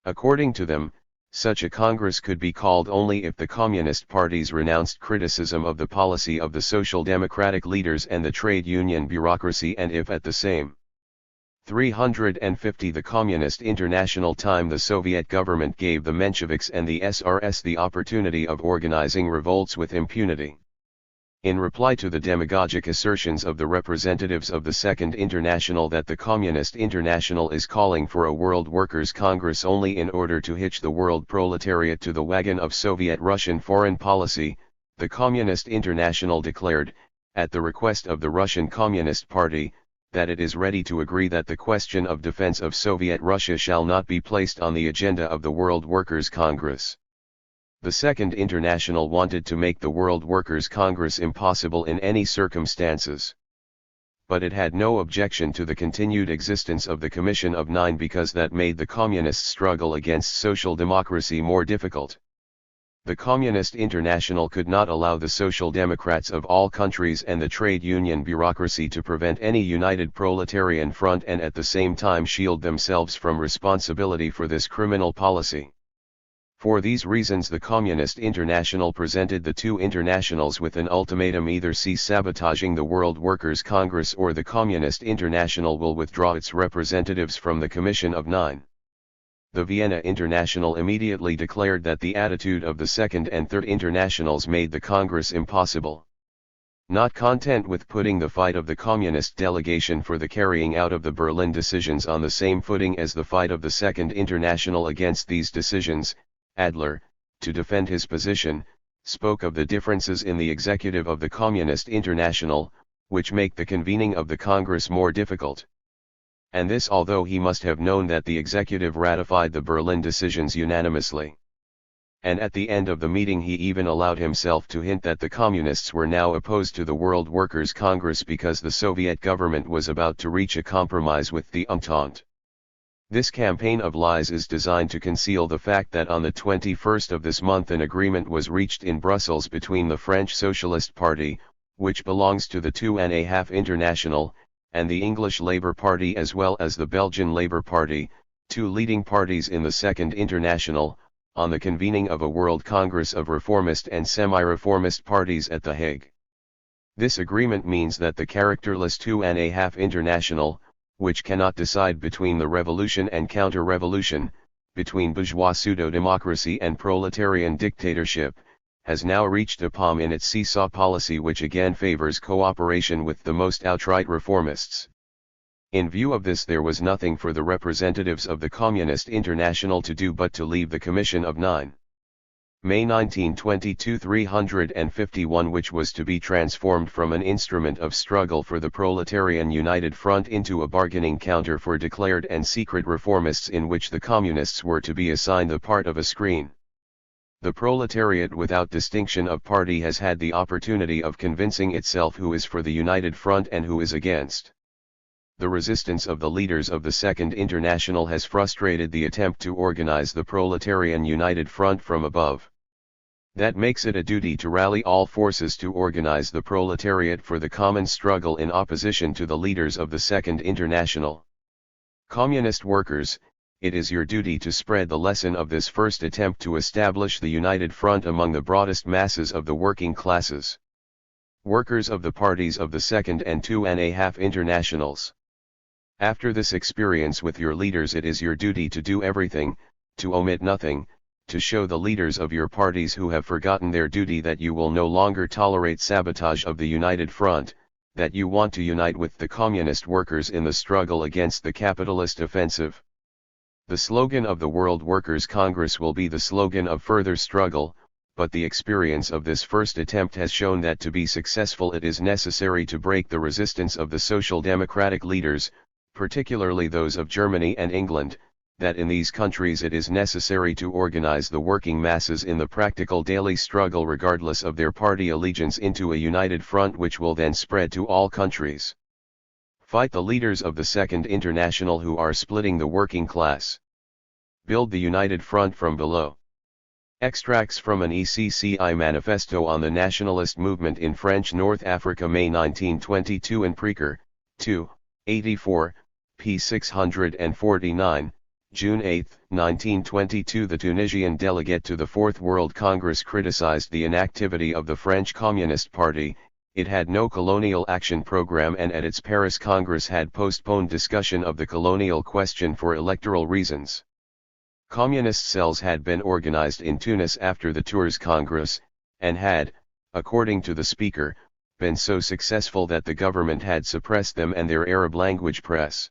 According to them, such a Congress could be called only if the Communist parties renounced criticism of the policy of the Social Democratic leaders and the trade union bureaucracy, and if at the same 350 the Communist International time the Soviet government gave the Mensheviks and the SRS the opportunity of organizing revolts with impunity. In reply to the demagogic assertions of the representatives of the Second International that the Communist International is calling for a World Workers' Congress only in order to hitch the world proletariat to the wagon of Soviet-Russian foreign policy, the Communist International declared, at the request of the Russian Communist Party, that it is ready to agree that the question of defense of Soviet Russia shall not be placed on the agenda of the World Workers' Congress. The Second International wanted to make the World Workers' Congress impossible in any circumstances. But it had no objection to the continued existence of the Commission of Nine because that made the communist struggle against social democracy more difficult. The Communist International could not allow the Social Democrats of all countries and the trade union bureaucracy to prevent any united proletarian front and at the same time shield themselves from responsibility for this criminal policy. For these reasons the Communist International presented the two internationals with an ultimatum: either cease sabotaging the World Workers' Congress or the Communist International will withdraw its representatives from the Commission of Nine. The Vienna International immediately declared that the attitude of the Second and Third Internationals made the Congress impossible. Not content with putting the fight of the Communist delegation for the carrying out of the Berlin decisions on the same footing as the fight of the Second International against these decisions, Adler, to defend his position, spoke of the differences in the executive of the Communist International, which make the convening of the Congress more difficult. And this although he must have known that the executive ratified the Berlin decisions unanimously. And at the end of the meeting he even allowed himself to hint that the Communists were now opposed to the World Workers' Congress because the Soviet government was about to reach a compromise with the Entente. This campaign of lies is designed to conceal the fact that on the 21st of this month an agreement was reached in Brussels between the French Socialist Party, which belongs to the 2.5 International, and the English Labour Party as well as the Belgian Labour Party, two leading parties in the Second International, on the convening of a World Congress of reformist and semi-reformist parties at The Hague. This agreement means that the characterless 2.5 International, which cannot decide between the revolution and counter-revolution, between bourgeois pseudo-democracy and proletarian dictatorship, has now reached a palm in its seesaw policy which again favors cooperation with the most outright reformists. In view of this there was nothing for the representatives of the Communist International to do but to leave the Commission of Nine. May 1922 351, which was to be transformed from an instrument of struggle for the proletarian united front into a bargaining counter for declared and secret reformists in which the communists were to be assigned the part of a screen. The proletariat without distinction of party has had the opportunity of convincing itself who is for the united front and who is against. The resistance of the leaders of the Second International has frustrated the attempt to organize the proletarian united front from above. That makes it a duty to rally all forces to organize the proletariat for the common struggle in opposition to the leaders of the Second International. Communist workers, it is your duty to spread the lesson of this first attempt to establish the united front among the broadest masses of the working classes. Workers of the parties of the Second and 2.5 Internationals. After this experience with your leaders it is your duty to do everything, to omit nothing, to show the leaders of your parties who have forgotten their duty that you will no longer tolerate sabotage of the united front, that you want to unite with the communist workers in the struggle against the capitalist offensive. The slogan of the World Workers' Congress will be the slogan of further struggle, but the experience of this first attempt has shown that to be successful it is necessary to break the resistance of the social democratic leaders, particularly those of Germany and England, that in these countries it is necessary to organize the working masses in the practical daily struggle regardless of their party allegiance into a united front which will then spread to all countries. Fight the leaders of the Second International who are splitting the working class. Build the united front from below. Extracts from an ECCI manifesto on the nationalist movement in French North Africa, May 1922 in Preaker, 2, 84, p. 649, June 8, 1922. The Tunisian delegate to the Fourth World Congress criticized the inactivity of the French Communist Party. It had no colonial action program and at its Paris Congress had postponed discussion of the colonial question for electoral reasons. Communist cells had been organized in Tunis after the Tours Congress, and had, according to the speaker, been so successful that the government had suppressed them and their Arab language press.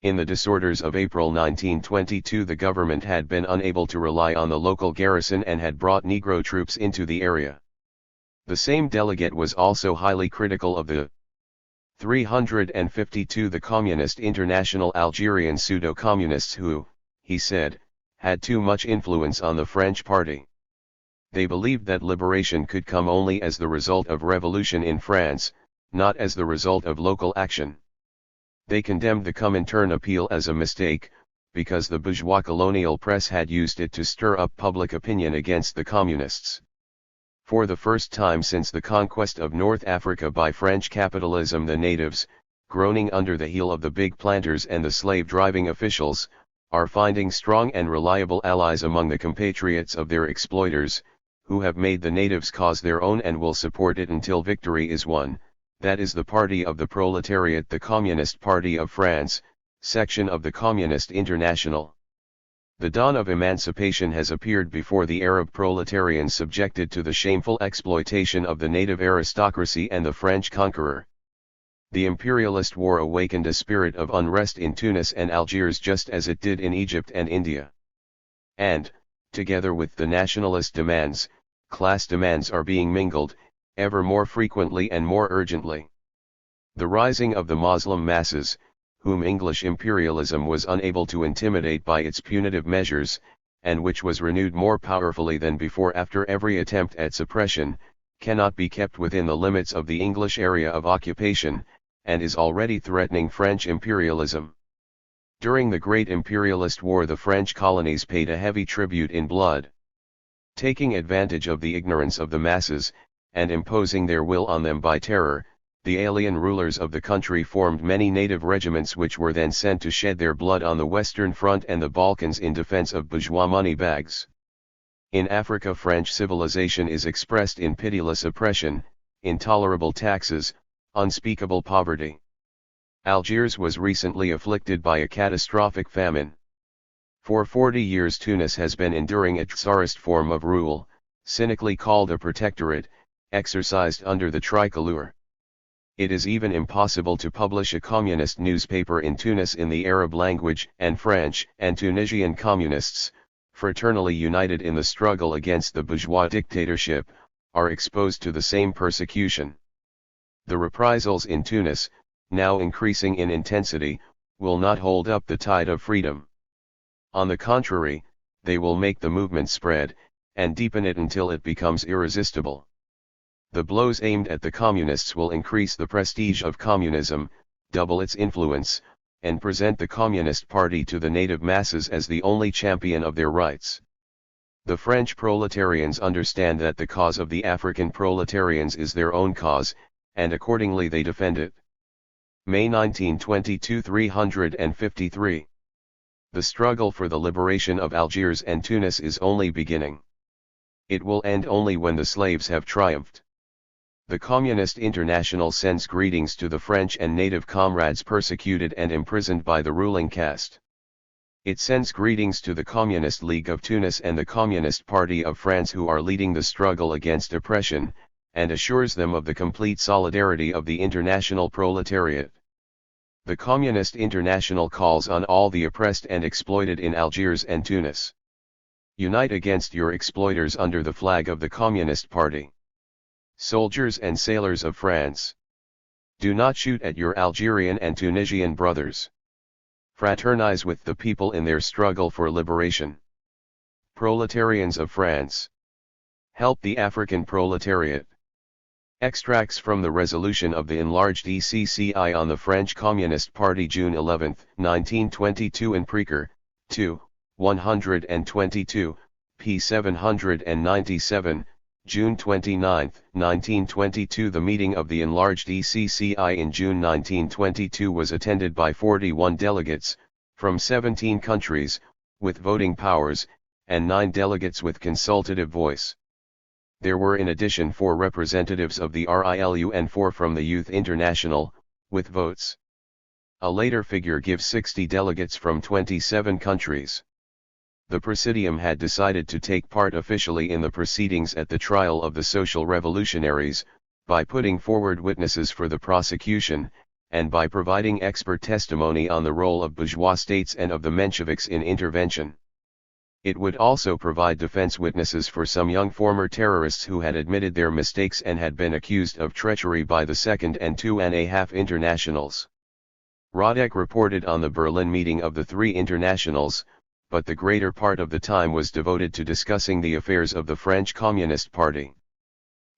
In the disorders of April 1922 the government had been unable to rely on the local garrison and had brought Negro troops into the area. The same delegate was also highly critical of the 352 the Communist International Algerian pseudo-communists who, he said, had too much influence on the French party. They believed that liberation could come only as the result of revolution in France, not as the result of local action. They condemned the Comintern appeal as a mistake, because the bourgeois colonial press had used it to stir up public opinion against the communists. For the first time since the conquest of North Africa by French capitalism, the natives, groaning under the heel of the big planters and the slave-driving officials, are finding strong and reliable allies among the compatriots of their exploiters, who have made the natives' cause their own and will support it until victory is won. That is the party of the proletariat, the Communist Party of France, section of the Communist International. The dawn of emancipation has appeared before the Arab proletarians subjected to the shameful exploitation of the native aristocracy and the French conqueror. The imperialist war awakened a spirit of unrest in Tunis and Algiers just as it did in Egypt and India. And, together with the nationalist demands, class demands are being mingled, ever more frequently and more urgently. The rising of the Muslim masses, whom English imperialism was unable to intimidate by its punitive measures, and which was renewed more powerfully than before after every attempt at suppression, cannot be kept within the limits of the English area of occupation, and is already threatening French imperialism. During the Great Imperialist War the French colonies paid a heavy tribute in blood. Taking advantage of the ignorance of the masses, and imposing their will on them by terror, the alien rulers of the country formed many native regiments which were then sent to shed their blood on the Western Front and the Balkans in defense of bourgeois money bags. In Africa French civilization is expressed in pitiless oppression, intolerable taxes, unspeakable poverty. Algiers was recently afflicted by a catastrophic famine. For 40 years Tunis has been enduring a Tsarist form of rule, cynically called a protectorate, exercised under the tricolor. It is even impossible to publish a communist newspaper in Tunis in the Arab language, and French and Tunisian communists, fraternally united in the struggle against the bourgeois dictatorship, are exposed to the same persecution. The reprisals in Tunis, now increasing in intensity, will not hold up the tide of freedom. On the contrary, they will make the movement spread, and deepen it until it becomes irresistible. The blows aimed at the communists will increase the prestige of communism, double its influence, and present the Communist Party to the native masses as the only champion of their rights. The French proletarians understand that the cause of the African proletarians is their own cause, and accordingly they defend it. May 1922 353. The struggle for the liberation of Algiers and Tunis is only beginning. It will end only when the slaves have triumphed. The Communist International sends greetings to the French and native comrades persecuted and imprisoned by the ruling caste. It sends greetings to the Communist League of Tunis and the Communist Party of France who are leading the struggle against oppression, and assures them of the complete solidarity of the international proletariat. The Communist International calls on all the oppressed and exploited in Algiers and Tunis. Unite against your exploiters under the flag of the Communist Party. Soldiers and sailors of France, do not shoot at your Algerian and Tunisian brothers. Fraternize with the people in their struggle for liberation. Proletarians of France, help the African proletariat. Extracts from the resolution of the enlarged ECCI on the French Communist Party June 11, 1922 in Preaker, 2, 122, p. 797, June 29, 1922. The meeting of the enlarged ECCI in June 1922 was attended by 41 delegates, from 17 countries, with voting powers, and 9 delegates with consultative voice. There were in addition 4 representatives of the RILU and 4 from the Youth International, with votes. A later figure gives 60 delegates from 27 countries. The Presidium had decided to take part officially in the proceedings at the trial of the social revolutionaries, by putting forward witnesses for the prosecution, and by providing expert testimony on the role of bourgeois states and of the Mensheviks in intervention. It would also provide defense witnesses for some young former terrorists who had admitted their mistakes and had been accused of treachery by the Second and 2.5 Internationals. Radek reported on the Berlin meeting of the 3 internationals, but the greater part of the time was devoted to discussing the affairs of the French Communist Party.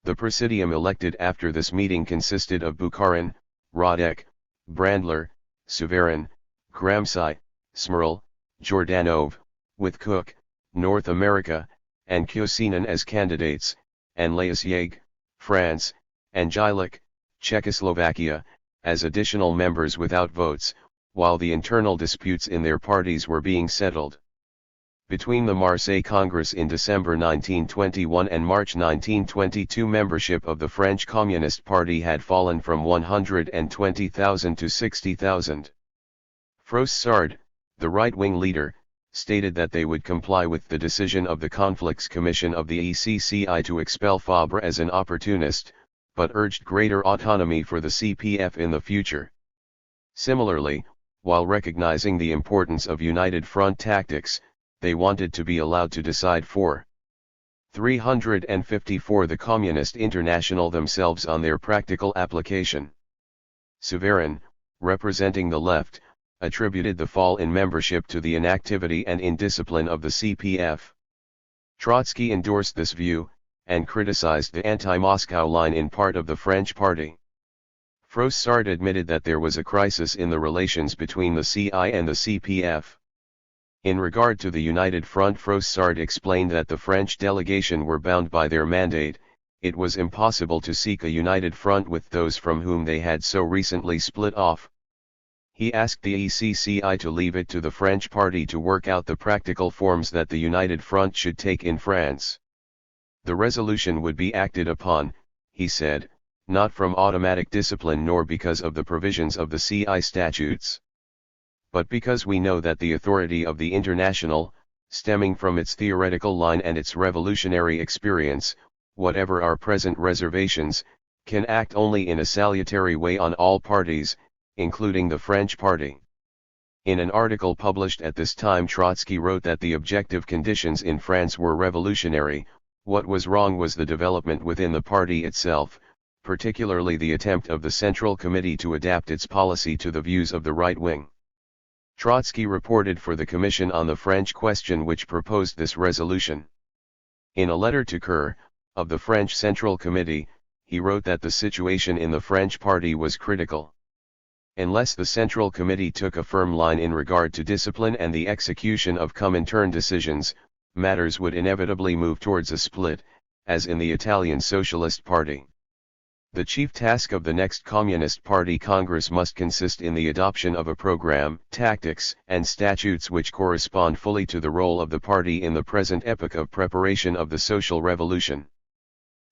The Presidium elected after this meeting consisted of Bukharin, Radek, Brandler, Suvarin, Gramsci, Smerl, Jordanov, with Cook, North America, and Kosinin as candidates, and Laissiègue, France, and Jilik, Czechoslovakia, as additional members without votes, while the internal disputes in their parties were being settled. Between the Marseille Congress in December 1921 and March 1922, membership of the French Communist Party had fallen from 120,000 to 60,000. Froissart, the right-wing leader, stated that they would comply with the decision of the Conflicts Commission of the ECCI to expel Fabre as an opportunist, but urged greater autonomy for the CPF in the future. Similarly, while recognizing the importance of United Front tactics, they wanted to be allowed to decide for 354 the Communist International themselves on their practical application. Suvarin, representing the left, attributed the fall in membership to the inactivity and indiscipline of the CPF. Trotsky endorsed this view, and criticized the anti-Moscow line in part of the French party. Froissart admitted that there was a crisis in the relations between the CI and the CPF. In regard to the United Front, Froissart explained that the French delegation were bound by their mandate. It was impossible to seek a united front with those from whom they had so recently split off. He asked the ECCI to leave it to the French party to work out the practical forms that the United Front should take in France. The resolution would be acted upon, he said, not from automatic discipline nor because of the provisions of the CI statutes, but because we know that the authority of the International, stemming from its theoretical line and its revolutionary experience, whatever our present reservations, can act only in a salutary way on all parties, including the French party. In an article published at this time, Trotsky wrote that the objective conditions in France were revolutionary. What was wrong was the development within the party itself, particularly the attempt of the Central Committee to adapt its policy to the views of the right wing. Trotsky reported for the Commission on the French Question, which proposed this resolution. In a letter to Kerr, of the French Central Committee, he wrote that the situation in the French party was critical. Unless the Central Committee took a firm line in regard to discipline and the execution of Comintern decisions, matters would inevitably move towards a split, as in the Italian Socialist Party. The chief task of the next Communist Party Congress must consist in the adoption of a program, tactics, and statutes which correspond fully to the role of the party in the present epoch of preparation of the social revolution.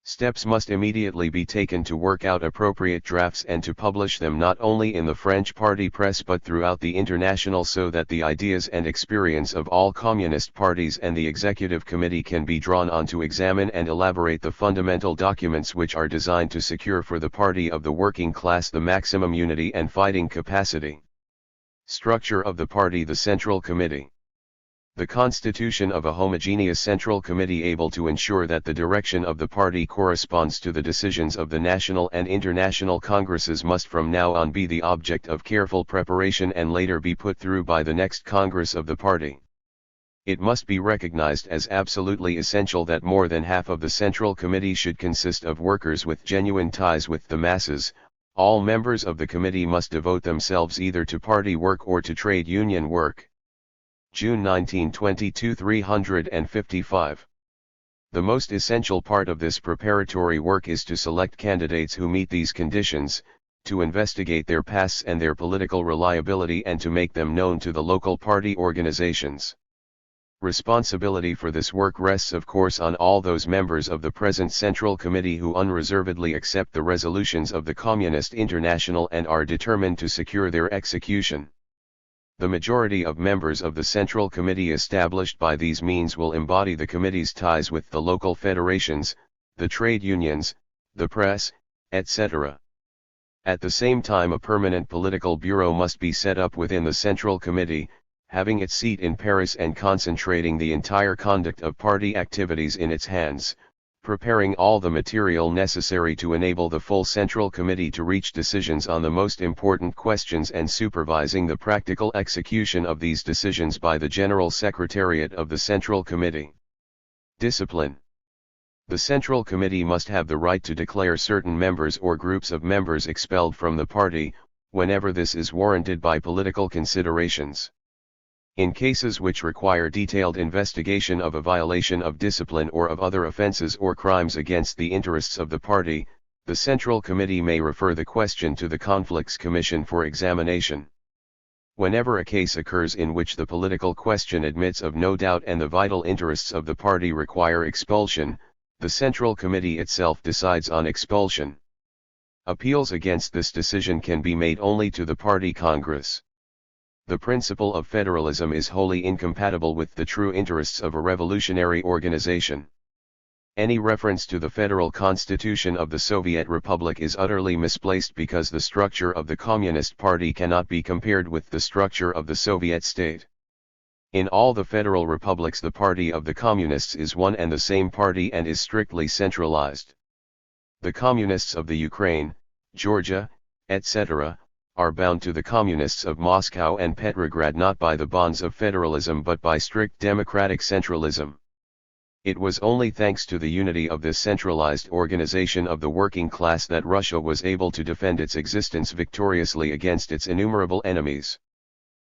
Steps must immediately be taken to work out appropriate drafts and to publish them not only in the French party press but throughout the international, so that the ideas and experience of all communist parties and the executive committee can be drawn on to examine and elaborate the fundamental documents which are designed to secure for the party of the working class the maximum unity and fighting capacity. Structure of the party. The Central Committee. The constitution of a homogeneous Central Committee able to ensure that the direction of the party corresponds to the decisions of the national and international congresses must from now on be the object of careful preparation and later be put through by the next Congress of the party. It must be recognized as absolutely essential that more than half of the Central Committee should consist of workers with genuine ties with the masses. All members of the committee must devote themselves either to party work or to trade union work. June 1922, 355. The most essential part of this preparatory work is to select candidates who meet these conditions, to investigate their pasts and their political reliability and to make them known to the local party organizations. Responsibility for this work rests of course on all those members of the present Central Committee who unreservedly accept the resolutions of the Communist International and are determined to secure their execution. The majority of members of the Central Committee established by these means will embody the committee's ties with the local federations, the trade unions, the press, etc. At the same time, a permanent political bureau must be set up within the Central Committee, having its seat in Paris and concentrating the entire conduct of party activities in its hands, preparing all the material necessary to enable the full Central Committee to reach decisions on the most important questions and supervising the practical execution of these decisions by the General Secretariat of the Central Committee. Discipline. The Central Committee must have the right to declare certain members or groups of members expelled from the party, whenever this is warranted by political considerations. In cases which require detailed investigation of a violation of discipline or of other offenses or crimes against the interests of the party, the Central Committee may refer the question to the Conflicts Commission for examination. Whenever a case occurs in which the political question admits of no doubt and the vital interests of the party require expulsion, the Central Committee itself decides on expulsion. Appeals against this decision can be made only to the Party Congress. The principle of federalism is wholly incompatible with the true interests of a revolutionary organization. Any reference to the federal constitution of the Soviet Republic is utterly misplaced because the structure of the Communist Party cannot be compared with the structure of the Soviet state. In all the federal republics the party of the communists is one and the same party and is strictly centralized. The communists of the Ukraine, Georgia, etc., are bound to the communists of Moscow and Petrograd not by the bonds of federalism but by strict democratic centralism. It was only thanks to the unity of this centralized organization of the working class that Russia was able to defend its existence victoriously against its innumerable enemies.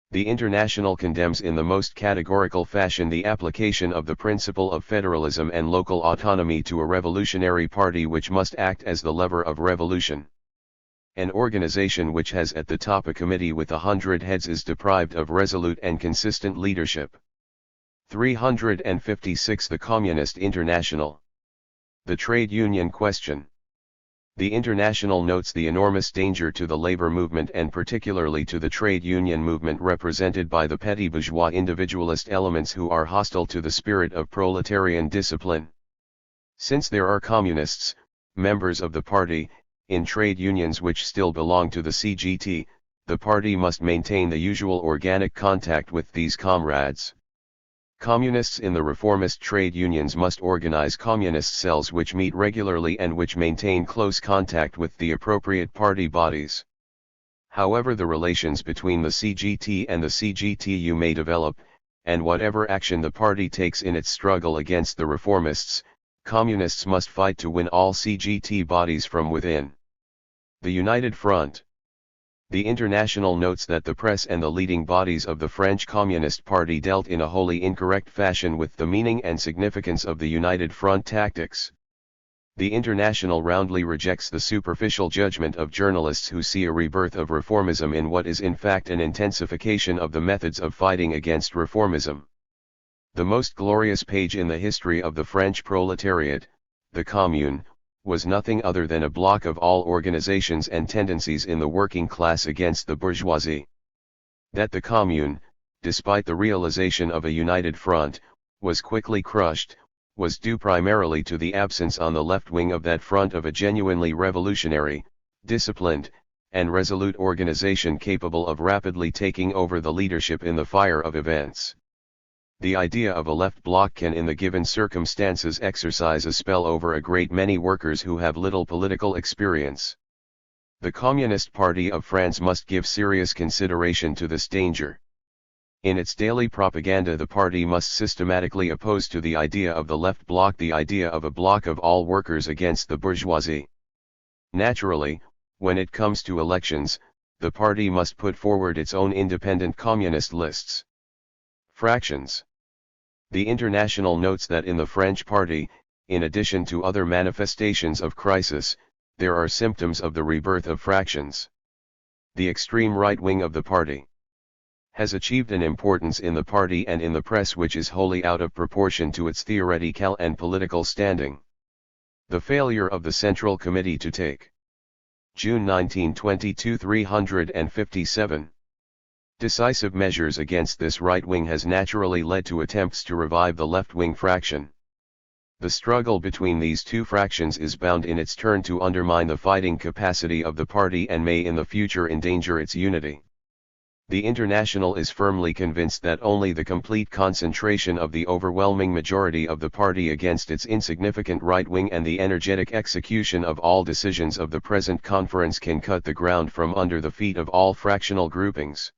The International condemns in the most categorical fashion the application of the principle of federalism and local autonomy to a revolutionary party which must act as the lever of revolution. An organization which has at the top a committee with 100 heads is deprived of resolute and consistent leadership. 356 The Communist International. The trade union question. The International notes the enormous danger to the labor movement and particularly to the trade union movement represented by the petty bourgeois individualist elements who are hostile to the spirit of proletarian discipline. Since there are communists, members of the party, in trade unions which still belong to the CGT, the party must maintain the usual organic contact with these comrades. Communists in the reformist trade unions must organize communist cells which meet regularly and which maintain close contact with the appropriate party bodies. However the relations between the CGT and the CGTU may develop, and whatever action the party takes in its struggle against the reformists, communists must fight to win all CGT bodies from within. The United Front. The International notes that the press and the leading bodies of the French Communist Party dealt in a wholly incorrect fashion with the meaning and significance of the United Front tactics. The International roundly rejects the superficial judgment of journalists who see a rebirth of reformism in what is in fact an intensification of the methods of fighting against reformism. The most glorious page in the history of the French proletariat, the Commune, was nothing other than a block of all organizations and tendencies in the working class against the bourgeoisie. That the Commune, despite the realization of a united front, was quickly crushed, was due primarily to the absence on the left wing of that front of a genuinely revolutionary, disciplined, and resolute organization capable of rapidly taking over the leadership in the fire of events. The idea of a left bloc can in the given circumstances exercise a spell over a great many workers who have little political experience. The Communist Party of France must give serious consideration to this danger. In its daily propaganda the party must systematically oppose to the idea of the left bloc the idea of a bloc of all workers against the bourgeoisie. Naturally, when it comes to elections, the party must put forward its own independent communist lists. Fractions. The International notes that in the French party, in addition to other manifestations of crisis, there are symptoms of the rebirth of fractions. The extreme right wing of the party has achieved an importance in the party and in the press which is wholly out of proportion to its theoretical and political standing. The failure of the Central Committee to take June 1922 357 decisive measures against this right wing has naturally led to attempts to revive the left-wing fraction. The struggle between these two fractions is bound in its turn to undermine the fighting capacity of the party and may in the future endanger its unity. The International is firmly convinced that only the complete concentration of the overwhelming majority of the party against its insignificant right wing and the energetic execution of all decisions of the present conference can cut the ground from under the feet of all fractional groupings.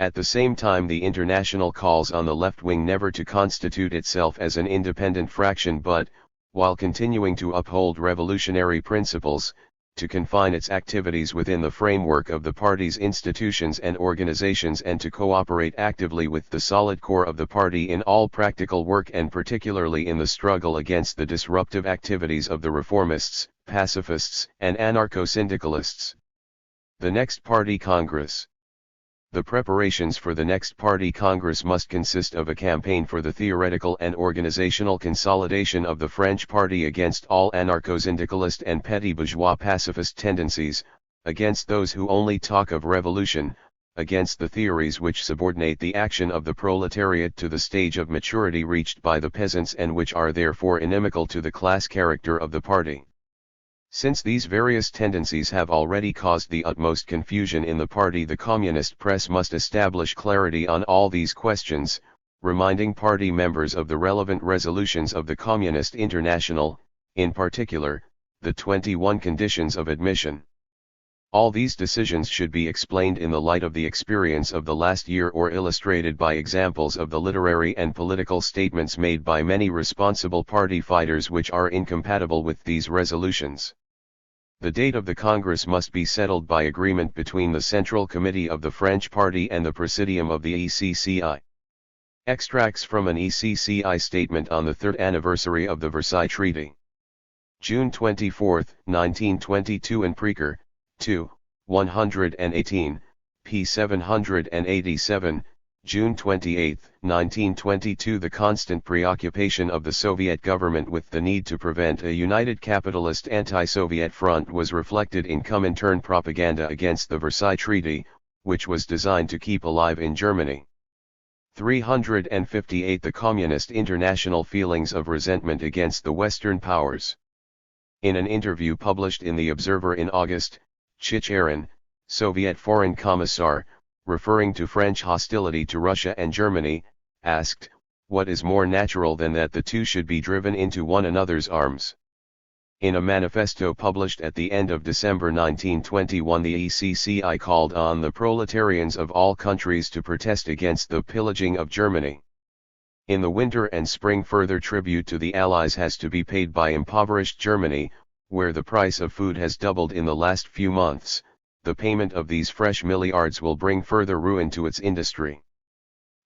At the same time, the International calls on the left wing never to constitute itself as an independent fraction but, while continuing to uphold revolutionary principles, to confine its activities within the framework of the party's institutions and organizations and to cooperate actively with the solid core of the party in all practical work and particularly in the struggle against the disruptive activities of the reformists, pacifists, and anarcho-syndicalists. The next Party Congress. The preparations for the next Party Congress must consist of a campaign for the theoretical and organizational consolidation of the French party against all anarcho-syndicalist and petty bourgeois pacifist tendencies, against those who only talk of revolution, against the theories which subordinate the action of the proletariat to the stage of maturity reached by the peasants and which are therefore inimical to the class character of the party. Since these various tendencies have already caused the utmost confusion in the party, the communist press must establish clarity on all these questions, reminding party members of the relevant resolutions of the Communist International, in particular, the 21 conditions of admission. All these decisions should be explained in the light of the experience of the last year or illustrated by examples of the literary and political statements made by many responsible party fighters which are incompatible with these resolutions. The date of the Congress must be settled by agreement between the Central Committee of the French Party and the Presidium of the ECCI. Extracts from an ECCI statement on the third anniversary of the Versailles Treaty. June 24, 1922 in Preaker, 2, 118, p. 787, June 28, 1922. The constant preoccupation of the Soviet government with the need to prevent a united capitalist anti-Soviet front was reflected in Comintern propaganda against the Versailles Treaty, which was designed to keep alive in Germany. 358. The Communist International feelings of resentment against the Western powers. In an interview published in The Observer in August, Chicherin, Soviet Foreign Commissar, referring to French hostility to Russia and Germany, asked, "What is more natural than that the two should be driven into one another's arms?" In a manifesto published at the end of December 1921, the ECCI called on the proletarians of all countries to protest against the pillaging of Germany. In the winter and spring, further tribute to the Allies has to be paid by impoverished Germany, where the price of food has doubled in the last few months. The payment of these fresh milliards will bring further ruin to its industry.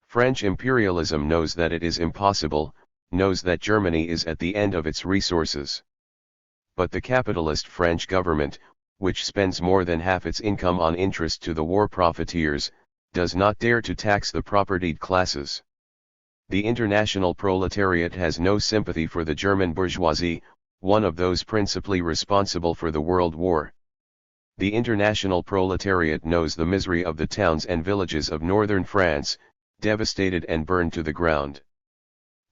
French imperialism knows that it is impossible, knows that Germany is at the end of its resources. But the capitalist French government, which spends more than half its income on interest to the war profiteers, does not dare to tax the propertied classes. The international proletariat has no sympathy for the German bourgeoisie, one of those principally responsible for the World War. The international proletariat knows the misery of the towns and villages of northern France, devastated and burned to the ground.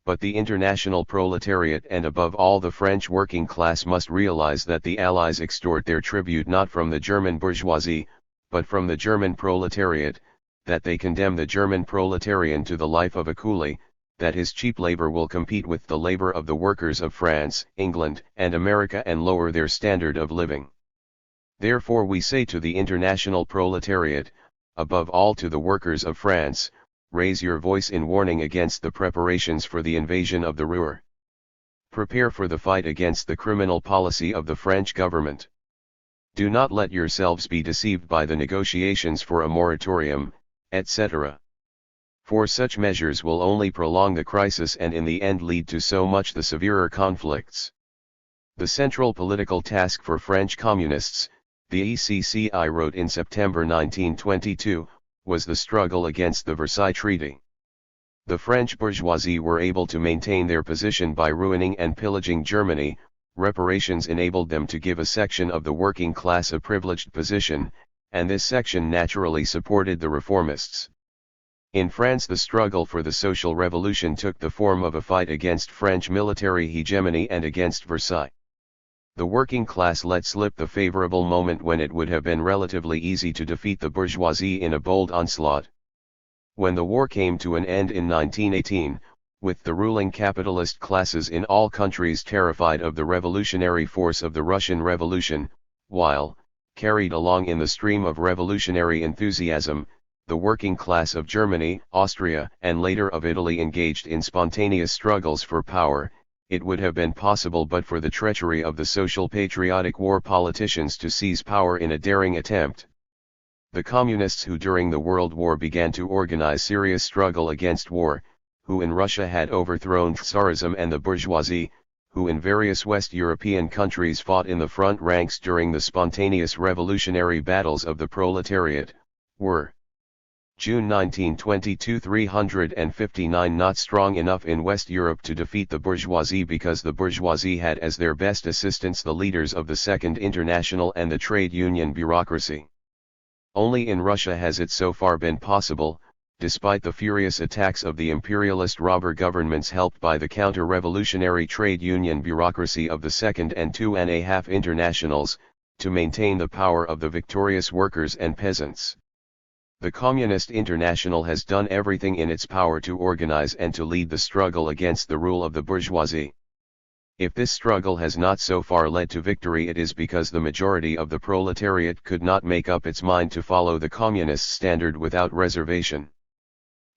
But the international proletariat and above all the French working class must realize that the Allies extort their tribute not from the German bourgeoisie, but from the German proletariat, that they condemn the German proletarian to the life of a coolie, that his cheap labor will compete with the labor of the workers of France, England, and America and lower their standard of living. Therefore we say to the international proletariat, above all to the workers of France, raise your voice in warning against the preparations for the invasion of the Ruhr. Prepare for the fight against the criminal policy of the French government. Do not let yourselves be deceived by the negotiations for a moratorium, etc. for such measures will only prolong the crisis and in the end lead to so much the severer conflicts. The central political task for French communists, the ECCI wrote in September 1922, was the struggle against the Versailles Treaty. The French bourgeoisie were able to maintain their position by ruining and pillaging Germany. Reparations enabled them to give a section of the working class a privileged position, and this section naturally supported the reformists. In France, the struggle for the social revolution took the form of a fight against French military hegemony and against Versailles. The working class let slip the favorable moment when it would have been relatively easy to defeat the bourgeoisie in a bold onslaught. When the war came to an end in 1918, with the ruling capitalist classes in all countries terrified of the revolutionary force of the Russian Revolution, while, carried along in the stream of revolutionary enthusiasm, the working class of Germany, Austria, and later of Italy engaged in spontaneous struggles for power, it would have been possible but for the treachery of the social patriotic war politicians to seize power in a daring attempt. The communists who during the World War began to organize serious struggle against war, who in Russia had overthrown Tsarism and the bourgeoisie, who in various West European countries fought in the front ranks during the spontaneous revolutionary battles of the proletariat, were June 1922 359 not strong enough in West Europe to defeat the bourgeoisie because the bourgeoisie had as their best assistants the leaders of the Second International and the trade union bureaucracy. Only in Russia has it so far been possible, despite the furious attacks of the imperialist robber governments helped by the counter-revolutionary trade union bureaucracy of the Second and 2.5 Internationals, to maintain the power of the victorious workers and peasants. The Communist International has done everything in its power to organize and to lead the struggle against the rule of the bourgeoisie. If this struggle has not so far led to victory, it is because the majority of the proletariat could not make up its mind to follow the communist standard without reservation.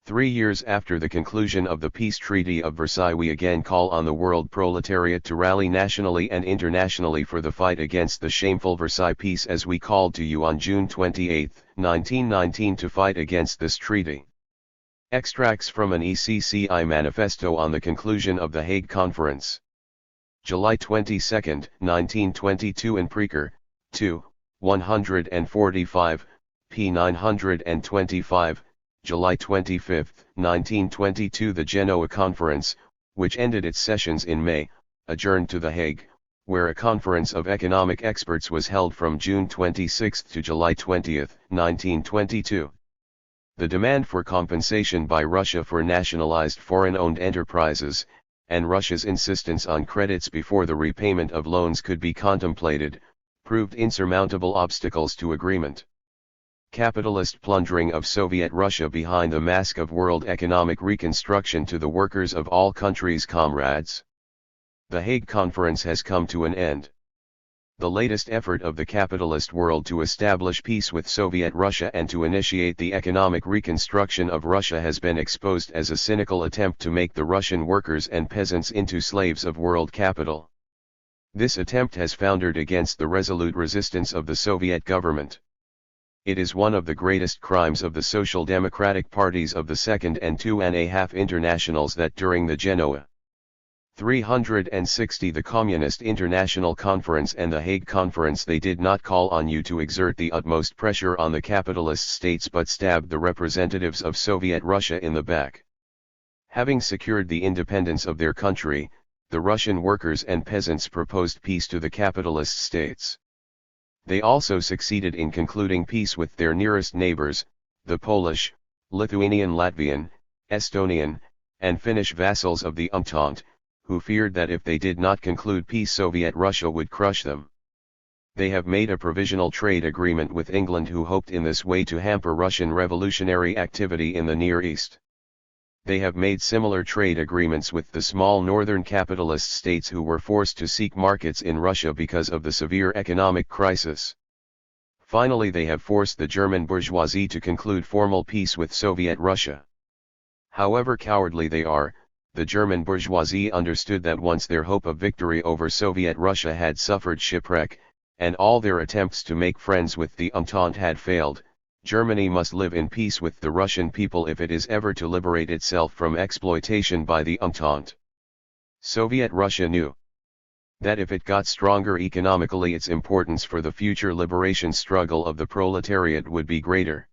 3 years after the conclusion of the Peace Treaty of Versailles, we again call on the world proletariat to rally nationally and internationally for the fight against the shameful Versailles Peace, as we called to you on June 28, 1919 to fight against this treaty. Extracts from an ECCI manifesto on the conclusion of the Hague Conference. July 22, 1922 in Preker, 2, 145, p. 925, July 25, 1922 the Genoa Conference, which ended its sessions in May, adjourned to The Hague, where a conference of economic experts was held from June 26 to July 20, 1922. The demand for compensation by Russia for nationalized foreign-owned enterprises, and Russia's insistence on credits before the repayment of loans could be contemplated, proved insurmountable obstacles to agreement. Capitalist plundering of Soviet Russia behind the mask of world economic reconstruction to the workers of all countries. Comrades, the Hague Conference has come to an end. The latest effort of the capitalist world to establish peace with Soviet Russia and to initiate the economic reconstruction of Russia has been exposed as a cynical attempt to make the Russian workers and peasants into slaves of world capital. This attempt has foundered against the resolute resistance of the Soviet government. It is one of the greatest crimes of the social democratic parties of the Second and 2.5 Internationals that during the Genoa 360 the Communist International Conference and the Hague Conference they did not call on you to exert the utmost pressure on the capitalist states but stabbed the representatives of Soviet Russia in the back. Having secured the independence of their country, the Russian workers and peasants proposed peace to the capitalist states. They also succeeded in concluding peace with their nearest neighbors, the Polish, Lithuanian, Latvian, Estonian, and Finnish vassals of the Entente, who feared that if they did not conclude peace Soviet Russia would crush them. They have made a provisional trade agreement with England, who hoped in this way to hamper Russian revolutionary activity in the Near East. They have made similar trade agreements with the small northern capitalist states who were forced to seek markets in Russia because of the severe economic crisis. Finally, they have forced the German bourgeoisie to conclude formal peace with Soviet Russia. However cowardly they are, the German bourgeoisie understood that once their hope of victory over Soviet Russia had suffered shipwreck, and all their attempts to make friends with the Entente had failed, Germany must live in peace with the Russian people if it is ever to liberate itself from exploitation by the Entente. Soviet Russia knew that if it got stronger economically, its importance for the future liberation struggle of the proletariat would be greater.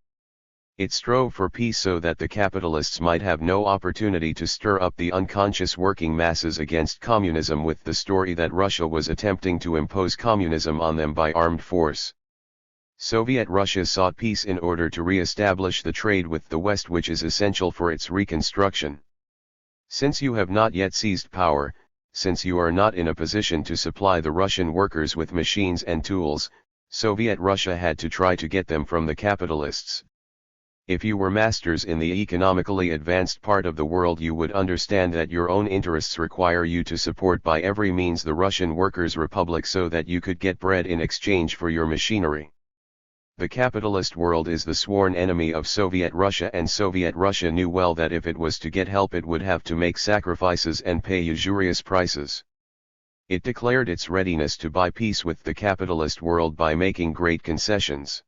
It strove for peace so that the capitalists might have no opportunity to stir up the unconscious working masses against communism with the story that Russia was attempting to impose communism on them by armed force. Soviet Russia sought peace in order to re-establish the trade with the West, which is essential for its reconstruction. Since you have not yet seized power, since you are not in a position to supply the Russian workers with machines and tools, Soviet Russia had to try to get them from the capitalists. If you were masters in the economically advanced part of the world, you would understand that your own interests require you to support by every means the Russian Workers' Republic so that you could get bread in exchange for your machinery. The capitalist world is the sworn enemy of Soviet Russia, and Soviet Russia knew well that if it was to get help it would have to make sacrifices and pay usurious prices. It declared its readiness to buy peace with the capitalist world by making great concessions.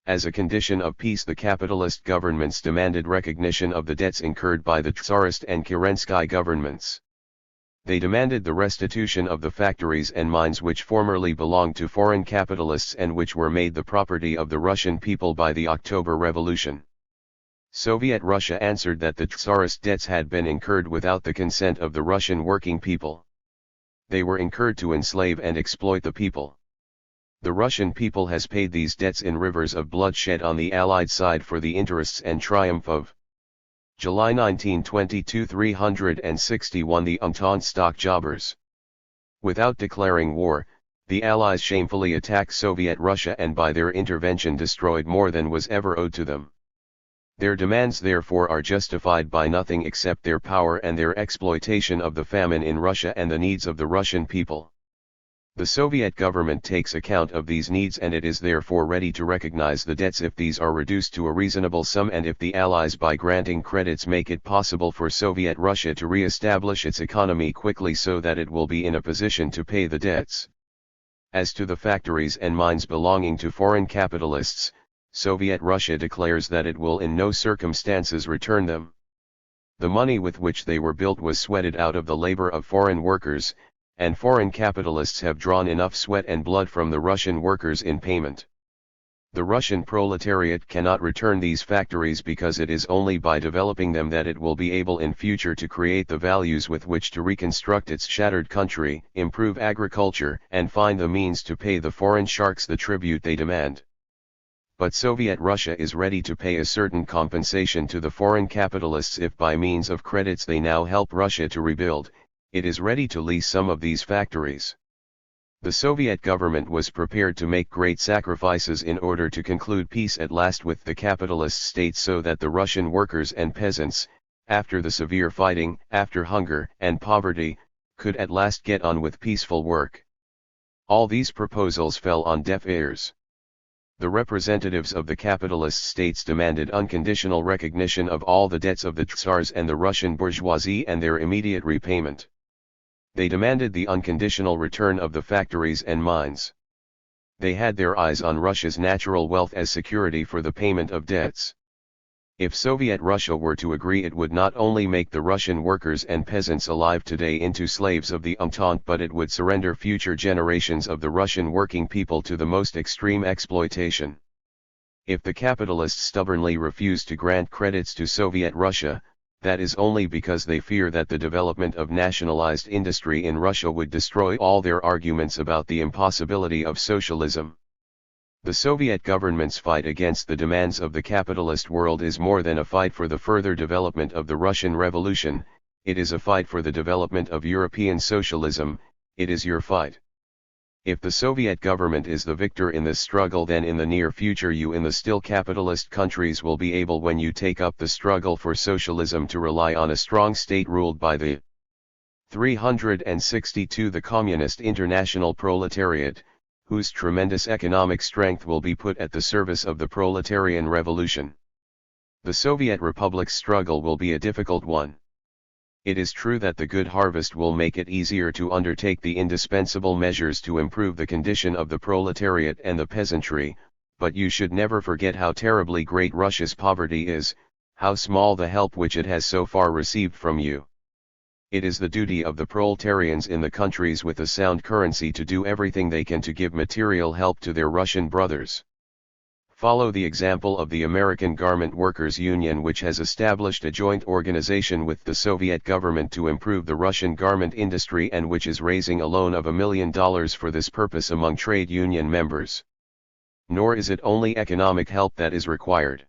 As a condition of peace, the capitalist governments demanded recognition of the debts incurred by the Tsarist and Kerensky governments. They demanded the restitution of the factories and mines which formerly belonged to foreign capitalists and which were made the property of the Russian people by the October Revolution. Soviet Russia answered that the Tsarist debts had been incurred without the consent of the Russian working people. They were incurred to enslave and exploit the people. The Russian people has paid these debts in rivers of bloodshed on the Allied side for the interests and triumph of July 1922. 361 The Entente stock jobbers. Without declaring war, the Allies shamefully attacked Soviet Russia and by their intervention destroyed more than was ever owed to them. Their demands therefore are justified by nothing except their power and their exploitation of the famine in Russia and the needs of the Russian people. The Soviet government takes account of these needs, and it is therefore ready to recognize the debts if these are reduced to a reasonable sum, and if the Allies by granting credits make it possible for Soviet Russia to re-establish its economy quickly so that it will be in a position to pay the debts. As to the factories and mines belonging to foreign capitalists, Soviet Russia declares that it will in no circumstances return them. The money with which they were built was sweated out of the labor of foreign workers, and foreign capitalists have drawn enough sweat and blood from the Russian workers in payment. The Russian proletariat cannot return these factories because it is only by developing them that it will be able in future to create the values with which to reconstruct its shattered country, improve agriculture, and find the means to pay the foreign sharks the tribute they demand. But Soviet Russia is ready to pay a certain compensation to the foreign capitalists if by means of credits they now help Russia to rebuild. It is ready to lease some of these factories. The Soviet government was prepared to make great sacrifices in order to conclude peace at last with the capitalist state so that the Russian workers and peasants, after the severe fighting, after hunger and poverty, could at last get on with peaceful work. All these proposals fell on deaf ears. The representatives of the capitalist states demanded unconditional recognition of all the debts of the Tsars and the Russian bourgeoisie and their immediate repayment. They demanded the unconditional return of the factories and mines. They had their eyes on Russia's natural wealth as security for the payment of debts. If Soviet Russia were to agree, it would not only make the Russian workers and peasants alive today into slaves of the Entente, but it would surrender future generations of the Russian working people to the most extreme exploitation. If the capitalists stubbornly refuse to grant credits to Soviet Russia, that is only because they fear that the development of nationalized industry in Russia would destroy all their arguments about the impossibility of socialism. The Soviet government's fight against the demands of the capitalist world is more than a fight for the further development of the Russian Revolution, it is a fight for the development of European socialism. It is your fight. If the Soviet government is the victor in this struggle, then in the near future you in the still capitalist countries will be able, when you take up the struggle for socialism, to rely on a strong state ruled by the 362 the Communist International Proletariat, whose tremendous economic strength will be put at the service of the proletarian revolution. The Soviet Republic's struggle will be a difficult one. It is true that the good harvest will make it easier to undertake the indispensable measures to improve the condition of the proletariat and the peasantry, but you should never forget how terribly great Russia's poverty is, how small the help which it has so far received from you. It is the duty of the proletarians in the countries with a sound currency to do everything they can to give material help to their Russian brothers. Follow the example of the American Garment Workers Union, which has established a joint organization with the Soviet government to improve the Russian garment industry and which is raising a loan of $1 million for this purpose among trade union members. Nor is it only economic help that is required.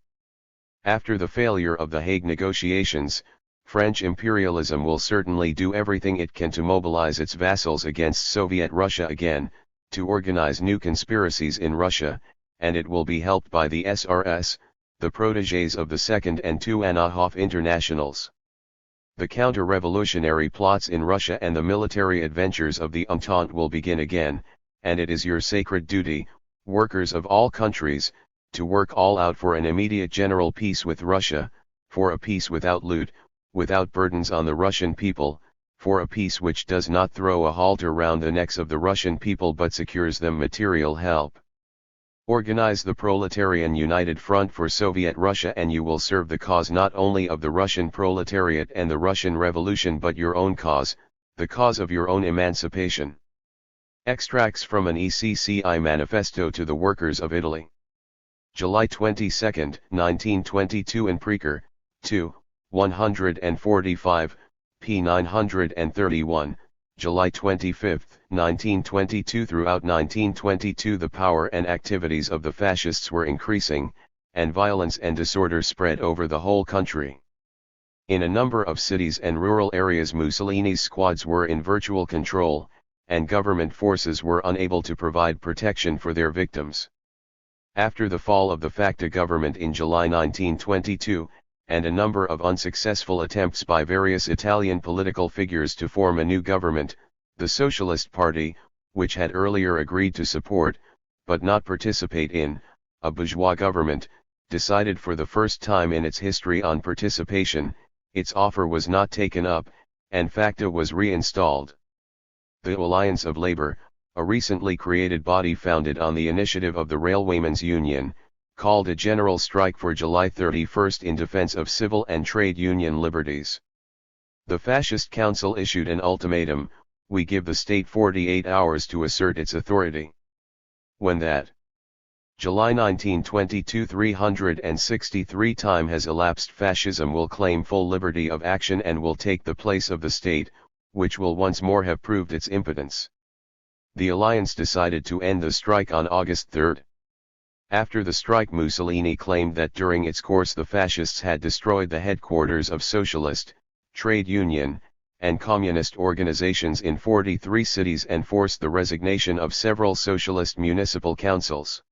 After the failure of the Hague negotiations, French imperialism will certainly do everything it can to mobilize its vassals against Soviet Russia again, to organize new conspiracies in Russia, and it will be helped by the SRS, the protégés of the Second and Two Anahov Internationals. The counter-revolutionary plots in Russia and the military adventures of the Entente will begin again, and it is your sacred duty, workers of all countries, to work all out for an immediate general peace with Russia, for a peace without loot, without burdens on the Russian people, for a peace which does not throw a halter round the necks of the Russian people but secures them material help. Organize the Proletarian United Front for Soviet Russia and you will serve the cause not only of the Russian proletariat and the Russian Revolution but your own cause, the cause of your own emancipation. Extracts from an ECCI manifesto to the workers of Italy. July 22, 1922 in Preker, 2, 145, p. 931, July 25, 1922. Throughout 1922 the power and activities of the fascists were increasing, and violence and disorder spread over the whole country. In a number of cities and rural areas Mussolini's squads were in virtual control, and government forces were unable to provide protection for their victims. After the fall of the Facta government in July 1922, and a number of unsuccessful attempts by various Italian political figures to form a new government, the Socialist Party, which had earlier agreed to support, but not participate in, a bourgeois government, decided for the first time in its history on participation. Its offer was not taken up, and Facta was reinstalled. The Alliance of Labor, a recently created body founded on the initiative of the Railwaymen's Union, called a general strike for July 31 in defense of civil and trade union liberties. The Fascist Council issued an ultimatum: we give the state 48 hours to assert its authority. When that July 1922 363 time has elapsed, fascism will claim full liberty of action and will take the place of the state, which will once more have proved its impotence. The alliance decided to end the strike on August 3. After the strike, Mussolini claimed that during its course the fascists had destroyed the headquarters of socialist, trade union, and communist organizations in 43 cities and forced the resignation of several socialist municipal councils.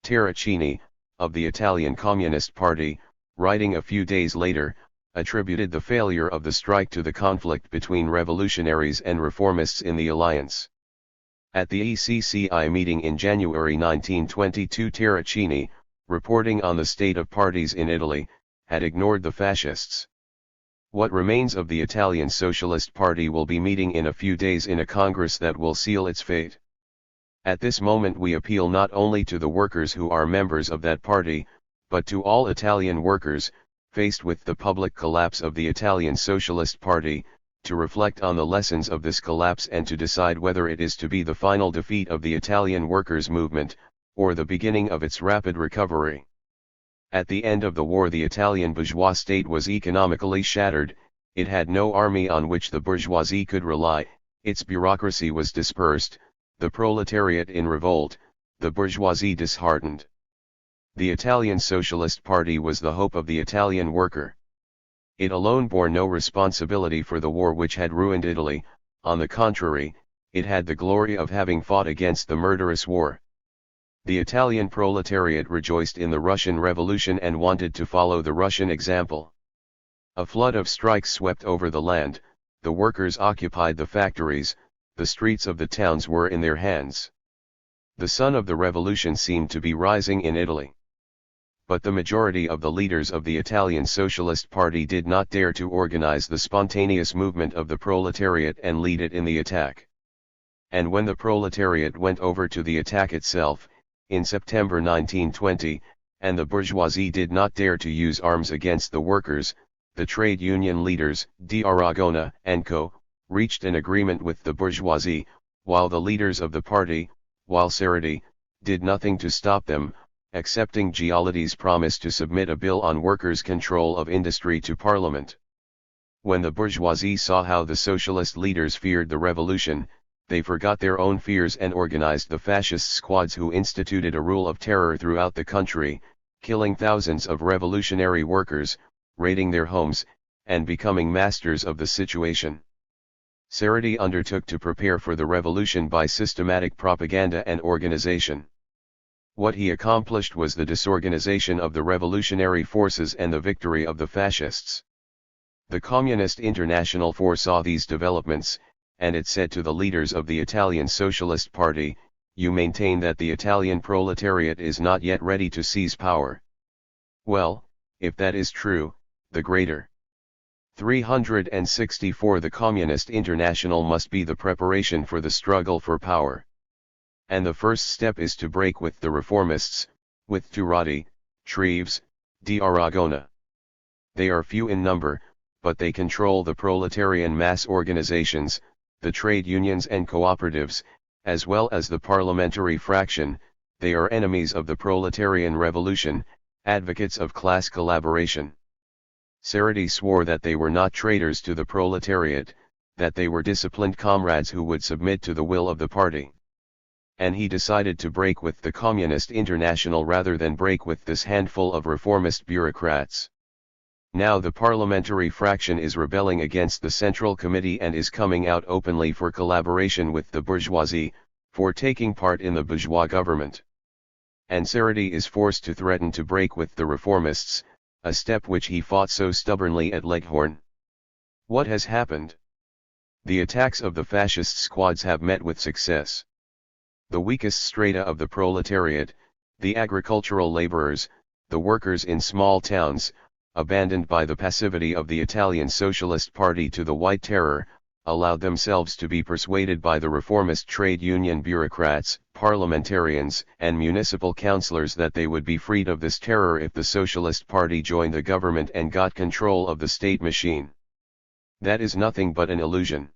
Terracini, of the Italian Communist Party, writing a few days later, attributed the failure of the strike to the conflict between revolutionaries and reformists in the alliance. At the ECCI meeting in January 1922, Terracini, reporting on the state of parties in Italy, had ignored the fascists. What remains of the Italian Socialist Party will be meeting in a few days in a congress that will seal its fate. At this moment we appeal not only to the workers who are members of that party, but to all Italian workers, faced with the public collapse of the Italian Socialist Party, to reflect on the lessons of this collapse and to decide whether it is to be the final defeat of the Italian workers' movement, or the beginning of its rapid recovery. At the end of the war the Italian bourgeois state was economically shattered, it had no army on which the bourgeoisie could rely, its bureaucracy was dispersed, the proletariat in revolt, the bourgeoisie disheartened. The Italian Socialist Party was the hope of the Italian worker. It alone bore no responsibility for the war which had ruined Italy, on the contrary, it had the glory of having fought against the murderous war. The Italian proletariat rejoiced in the Russian Revolution and wanted to follow the Russian example. A flood of strikes swept over the land, the workers occupied the factories, the streets of the towns were in their hands. The sun of the revolution seemed to be rising in Italy. But the majority of the leaders of the Italian Socialist Party did not dare to organize the spontaneous movement of the proletariat and lead it in the attack. And when the proletariat went over to the attack itself, in September 1920, and the bourgeoisie did not dare to use arms against the workers. The trade union leaders, D'Aragona and Co., reached an agreement with the bourgeoisie, while the leaders of the party, while Cerruti, did nothing to stop them, accepting Giolidi's promise to submit a bill on workers' control of industry to Parliament. When the bourgeoisie saw how the socialist leaders feared the revolution, they forgot their own fears and organized the fascist squads who instituted a rule of terror throughout the country, killing thousands of revolutionary workers, raiding their homes, and becoming masters of the situation. Cerruti undertook to prepare for the revolution by systematic propaganda and organization. What he accomplished was the disorganization of the revolutionary forces and the victory of the fascists. The Communist International foresaw these developments, and it said to the leaders of the Italian Socialist Party, "You maintain that the Italian proletariat is not yet ready to seize power. Well, if that is true, the greater 364 the Communist International must be the preparation for the struggle for power. And the first step is to break with the reformists, with Turati, Treves, D'Aragona. They are few in number, but they control the proletarian mass organizations, the trade unions and cooperatives, as well as the parliamentary fraction. They are enemies of the proletarian revolution, advocates of class collaboration." Cerruti swore that they were not traitors to the proletariat, that they were disciplined comrades who would submit to the will of the party. And he decided to break with the Communist International rather than break with this handful of reformist bureaucrats. Now the parliamentary fraction is rebelling against the Central Committee and is coming out openly for collaboration with the bourgeoisie, for taking part in the bourgeois government. And Cerruti is forced to threaten to break with the reformists, a step which he fought so stubbornly at Leghorn. What has happened? The attacks of the fascist squads have met with success. The weakest strata of the proletariat, the agricultural laborers, the workers in small towns, abandoned by the passivity of the Italian Socialist Party to the White Terror, allowed themselves to be persuaded by the reformist trade union bureaucrats, parliamentarians, and municipal councillors that they would be freed of this terror if the Socialist Party joined the government and got control of the state machine. That is nothing but an illusion.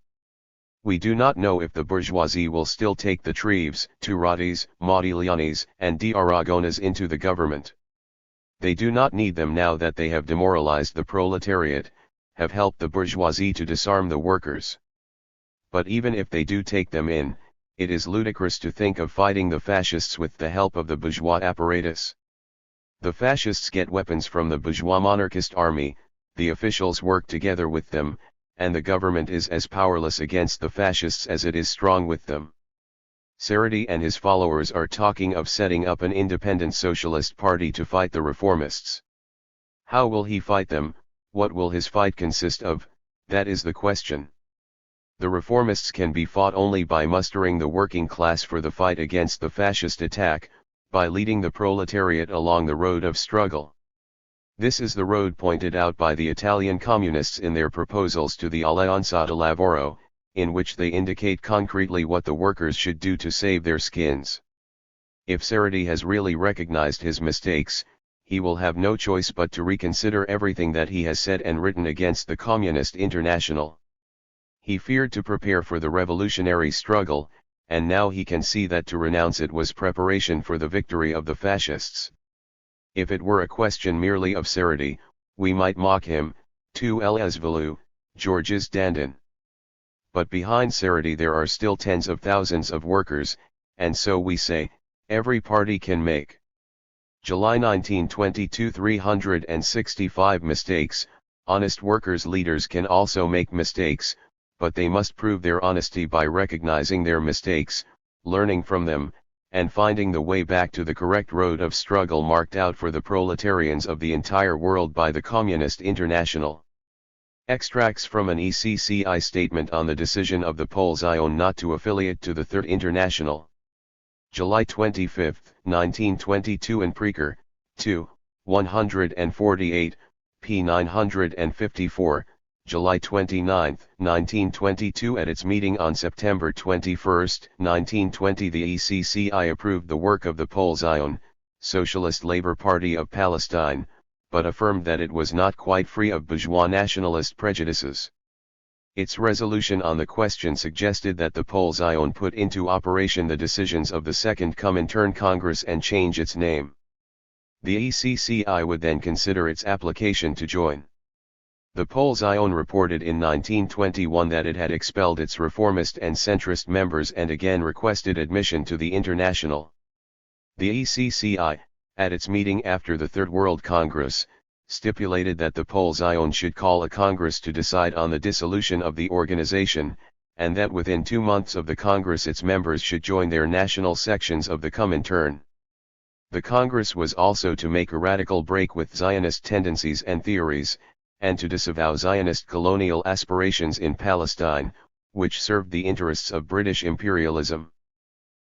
We do not know if the bourgeoisie will still take the Treves, Turatis, Modiglianis, and D'Aragonas into the government. They do not need them now that they have demoralized the proletariat, have helped the bourgeoisie to disarm the workers. But even if they do take them in, it is ludicrous to think of fighting the fascists with the help of the bourgeois apparatus. The fascists get weapons from the bourgeois monarchist army, the officials work together with them, and the government is as powerless against the fascists as it is strong with them. Cerruti and his followers are talking of setting up an independent socialist party to fight the reformists. How will he fight them? What will his fight consist of? That is the question. The reformists can be fought only by mustering the working class for the fight against the fascist attack, by leading the proletariat along the road of struggle. This is the road pointed out by the Italian communists in their proposals to the Alleanza del Lavoro, in which they indicate concretely what the workers should do to save their skins. If Cerruti has really recognized his mistakes, he will have no choice but to reconsider everything that he has said and written against the Communist International. He feared to prepare for the revolutionary struggle, and now he can see that to renounce it was preparation for the victory of the fascists. If it were a question merely of Cerruti, we might mock him, tu l'hai Georges Dandin. But behind Cerruti there are still tens of thousands of workers, and so we say, every party can make. July 1922 365 mistakes. Honest workers' leaders can also make mistakes, but they must prove their honesty by recognizing their mistakes, learning from them, and finding the way back to the correct road of struggle marked out for the proletarians of the entire world by the Communist International. Extracts from an ECCI statement on the decision of the Poles' Ion not to affiliate to the Third International. July 25, 1922 in Preker, 2, 148, p. 954, July 29, 1922. At its meeting on September 21, 1920, the ECCI approved the work of the Poale Zion, Socialist Labour Party of Palestine, but affirmed that it was not quite free of bourgeois nationalist prejudices. Its resolution on the question suggested that the Poale Zion put into operation the decisions of the Second Comintern Congress and change its name. The ECCI would then consider its application to join. The Poale Zion reported in 1921 that it had expelled its reformist and centrist members and again requested admission to the International. The ECCI, at its meeting after the Third World Congress, stipulated that the Poale Zion should call a Congress to decide on the dissolution of the organization, and that within 2 months of the Congress its members should join their national sections of the Comintern. The Congress was also to make a radical break with Zionist tendencies and theories, and to disavow Zionist colonial aspirations in Palestine, which served the interests of British imperialism.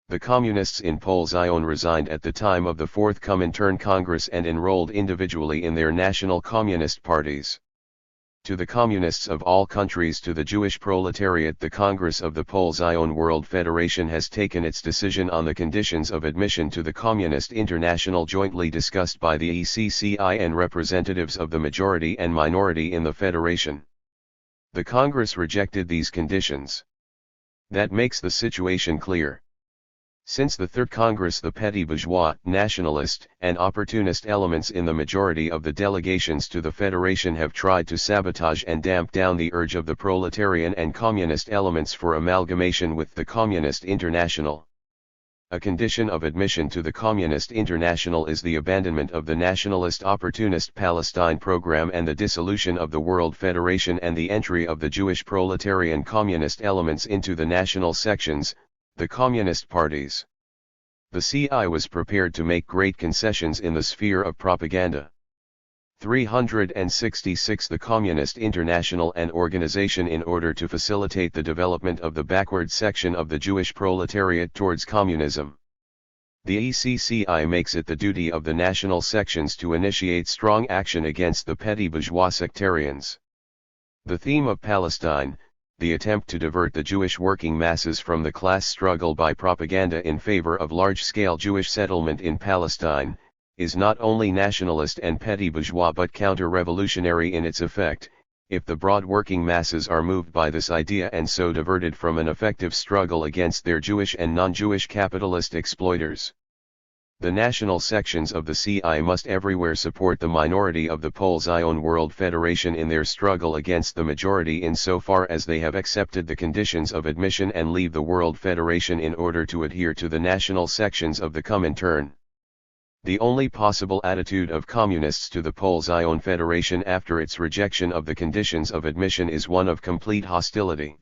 The communists in Poale Zion resigned at the time of the Fourth Comintern Congress and enrolled individually in their national communist parties. To the communists of all countries, to the Jewish proletariat, the Congress of the Poale Zion World Federation has taken its decision on the conditions of admission to the Communist International jointly discussed by the ECCI and representatives of the majority and minority in the Federation. The Congress rejected these conditions. That makes the situation clear. Since the Third Congress, the petty bourgeois, nationalist, and opportunist elements in the majority of the delegations to the Federation have tried to sabotage and damp down the urge of the proletarian and communist elements for amalgamation with the Communist International. A condition of admission to the Communist International is the abandonment of the nationalist opportunist Palestine program and the dissolution of the World Federation and the entry of the Jewish proletarian communist elements into the national sections, the communist parties. The CI was prepared to make great concessions in the sphere of propaganda. 366 The Communist International, an organization in order to facilitate the development of the backward section of the Jewish proletariat towards communism. The ECCI makes it the duty of the national sections to initiate strong action against the petty bourgeois sectarians. The theme of Palestine, the attempt to divert the Jewish working masses from the class struggle by propaganda in favor of large-scale Jewish settlement in Palestine, is not only nationalist and petty bourgeois but counter-revolutionary in its effect, if the broad working masses are moved by this idea and so diverted from an effective struggle against their Jewish and non-Jewish capitalist exploiters. The national sections of the CI must everywhere support the minority of the Poale Zion World Federation in their struggle against the majority insofar as they have accepted the conditions of admission and leave the World Federation in order to adhere to the national sections of the Comintern. The only possible attitude of communists to the Poale Zion Federation after its rejection of the conditions of admission is one of complete hostility.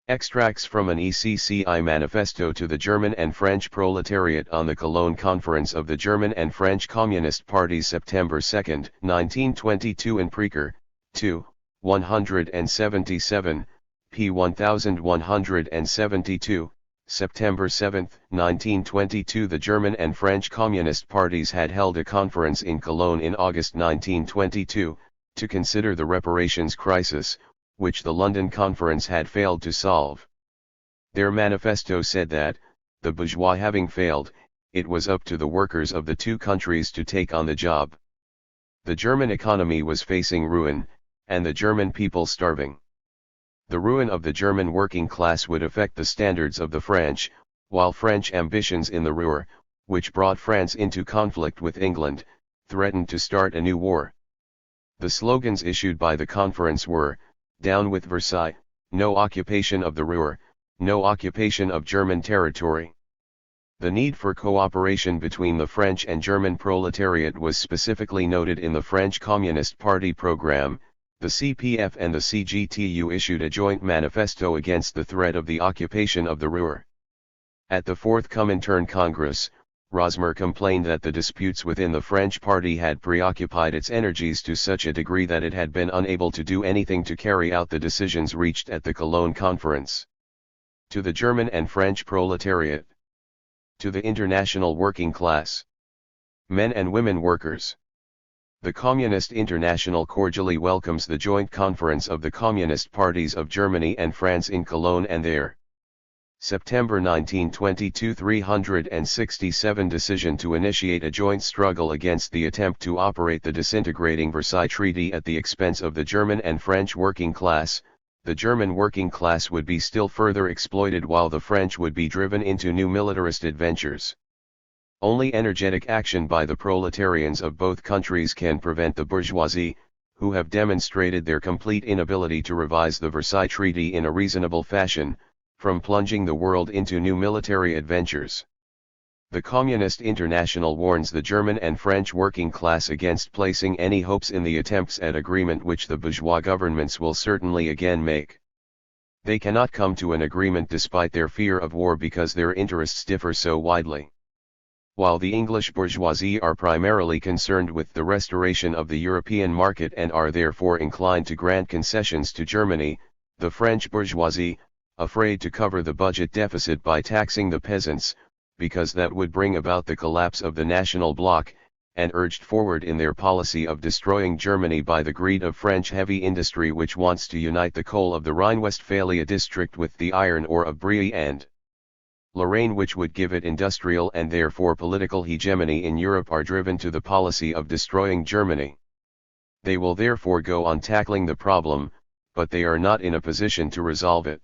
Extracts from an ECCI manifesto to the German and French proletariat on the Cologne Conference of the German and French Communist Parties September 2, 1922 in Preker, 2, 177, p. 1172, September 7, 1922. The German and French Communist Parties had held a conference in Cologne in August 1922, to consider the reparations crisis, which the London Conference had failed to solve. Their manifesto said that, the bourgeois having failed, it was up to the workers of the two countries to take on the job. The German economy was facing ruin, and the German people starving. The ruin of the German working class would affect the standards of the French, while French ambitions in the Ruhr, which brought France into conflict with England, threatened to start a new war. The slogans issued by the conference were, "Down with Versailles, no occupation of the Ruhr, no occupation of German territory." The need for cooperation between the French and German proletariat was specifically noted in the French Communist Party program. The CPF and the CGTU issued a joint manifesto against the threat of the occupation of the Ruhr. At the Fourth Comintern Congress, Rosmer complained that the disputes within the French party had preoccupied its energies to such a degree that it had been unable to do anything to carry out the decisions reached at the Cologne Conference. To the German and French proletariat. To the international working class. Men and women workers. The Communist International cordially welcomes the joint conference of the Communist parties of Germany and France in Cologne and their September 1922 367 decision to initiate a joint struggle against the attempt to operate the disintegrating Versailles Treaty at the expense of the German and French working class. The German working class would be still further exploited while the French would be driven into new militarist adventures. Only energetic action by the proletarians of both countries can prevent the bourgeoisie, who have demonstrated their complete inability to revise the Versailles Treaty in a reasonable fashion, from plunging the world into new military adventures. The Communist International warns the German and French working class against placing any hopes in the attempts at agreement which the bourgeois governments will certainly again make. They cannot come to an agreement despite their fear of war because their interests differ so widely. While the English bourgeoisie are primarily concerned with the restoration of the European market and are therefore inclined to grant concessions to Germany, the French bourgeoisie, afraid to cover the budget deficit by taxing the peasants, because that would bring about the collapse of the national bloc, and urged forward in their policy of destroying Germany by the greed of French heavy industry which wants to unite the coal of the Rhine-Westphalia district with the iron ore of Brie and Lorraine which would give it industrial and therefore political hegemony in Europe are driven to the policy of destroying Germany. They will therefore go on tackling the problem, but they are not in a position to resolve it.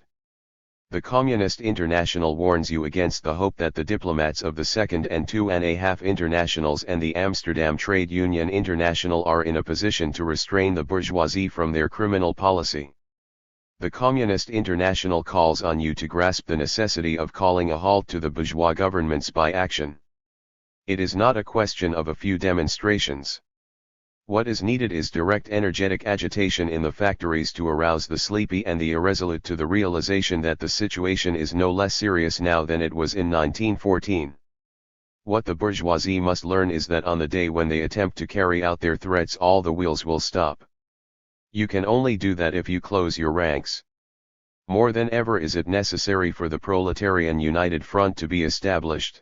The Communist International warns you against the hope that the diplomats of the Second and 2.5 Internationals and the Amsterdam Trade Union International are in a position to restrain the bourgeoisie from their criminal policy. The Communist International calls on you to grasp the necessity of calling a halt to the bourgeois governments by action. It is not a question of a few demonstrations. What is needed is direct energetic agitation in the factories to arouse the sleepy and the irresolute to the realization that the situation is no less serious now than it was in 1914. What the bourgeoisie must learn is that on the day when they attempt to carry out their threats all the wheels will stop. You can only do that if you close your ranks. More than ever is it necessary for the Proletarian United Front to be established.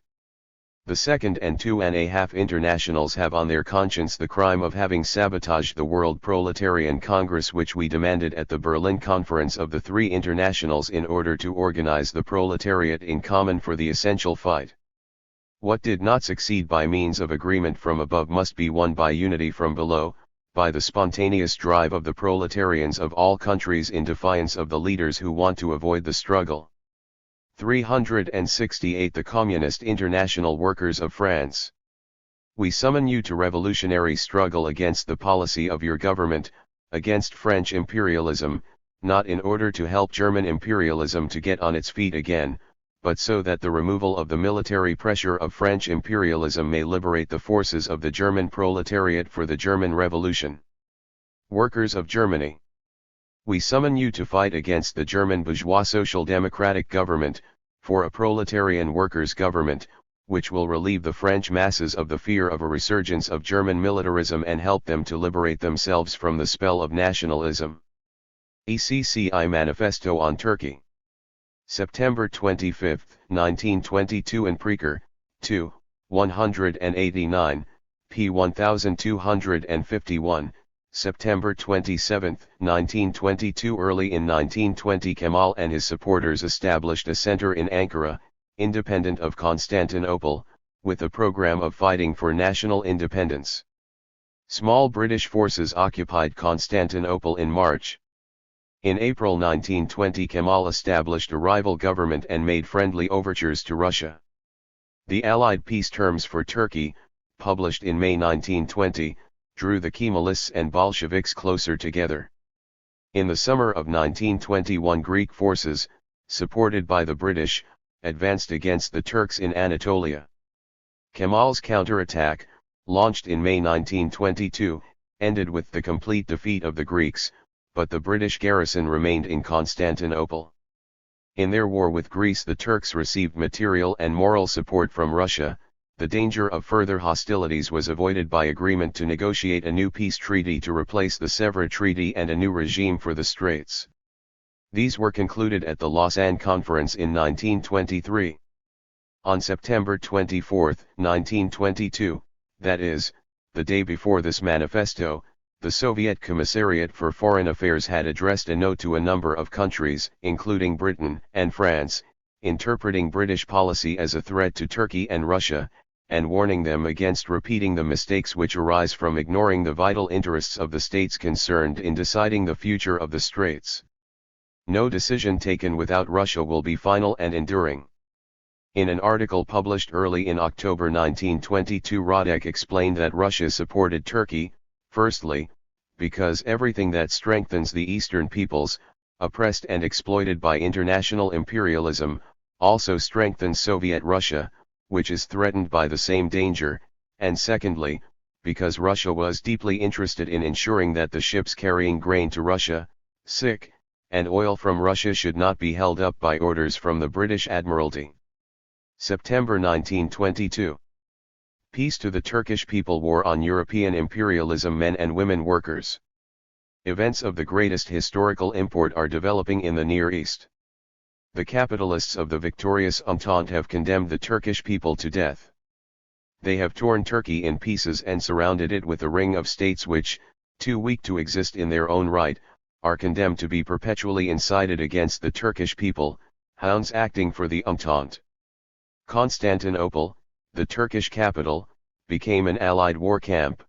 The Second and 2.5 Internationals have on their conscience the crime of having sabotaged the World Proletarian Congress which we demanded at the Berlin Conference of the three internationals in order to organize the proletariat in common for the essential fight. What did not succeed by means of agreement from above must be won by unity from below, by the spontaneous drive of the proletarians of all countries in defiance of the leaders who want to avoid the struggle. 368 The Communist International Workers of France. We summon you to revolutionary struggle against the policy of your government, against French imperialism, not in order to help German imperialism to get on its feet again, but so that the removal of the military pressure of French imperialism may liberate the forces of the German proletariat for the German Revolution. Workers of Germany. We summon you to fight against the German bourgeois social democratic government, for a proletarian workers' government, which will relieve the French masses of the fear of a resurgence of German militarism and help them to liberate themselves from the spell of nationalism. ECCI Manifesto on Turkey. September 25, 1922 in Preker, 2, 189, p. 1251, September 27, 1922 Early in 1920 Kemal and his supporters established a center in Ankara, independent of Constantinople, with a program of fighting for national independence. Small British forces occupied Constantinople in March. In April 1920 Kemal established a rival government and made friendly overtures to Russia. The Allied peace terms for Turkey, published in May 1920, drew the Kemalists and Bolsheviks closer together. In the summer of 1921 Greek forces, supported by the British, advanced against the Turks in Anatolia. Kemal's counterattack, launched in May 1922, ended with the complete defeat of the Greeks, but the British garrison remained in Constantinople. In their war with Greece the Turks received material and moral support from Russia. The danger of further hostilities was avoided by agreement to negotiate a new peace treaty to replace the Sèvres Treaty and a new regime for the Straits. These were concluded at the Lausanne Conference in 1923. On September 24, 1922, that is, The day before this manifesto, the Soviet Commissariat for Foreign Affairs had addressed a note to a number of countries, including Britain and France, interpreting British policy as a threat to Turkey and Russia, and warning them against repeating the mistakes which arise from ignoring the vital interests of the states concerned in deciding the future of the Straits. No decision taken without Russia will be final and enduring. In an article published early in October 1922, Radek explained that Russia supported Turkey, firstly, because everything that strengthens the Eastern peoples, oppressed and exploited by international imperialism, also strengthens Soviet Russia, which is threatened by the same danger, and secondly, because Russia was deeply interested in ensuring that the ships carrying grain to Russia, and oil from Russia should not be held up by orders from the British Admiralty. September 1922. Peace to the Turkish people. War on European imperialism. Men and women workers. Events of the greatest historical import are developing in the Near East. The capitalists of the victorious Entente have condemned the Turkish people to death. They have torn Turkey in pieces and surrounded it with a ring of states which, too weak to exist in their own right, are condemned to be perpetually incited against the Turkish people, hounds acting for the Entente. Constantinople, the Turkish capital, became an Allied war camp.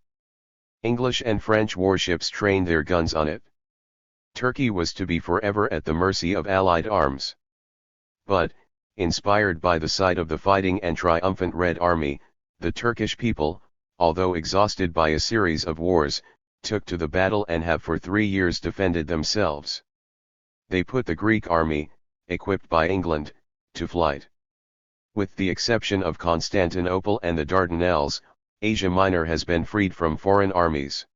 English and French warships trained their guns on it. Turkey was to be forever at the mercy of Allied arms. But, inspired by the sight of the fighting and triumphant Red Army, the Turkish people, although exhausted by a series of wars, took to the battle and have for 3 years defended themselves. They put the Greek army, equipped by England, to flight. With the exception of Constantinople and the Dardanelles, Asia Minor has been freed from foreign armies.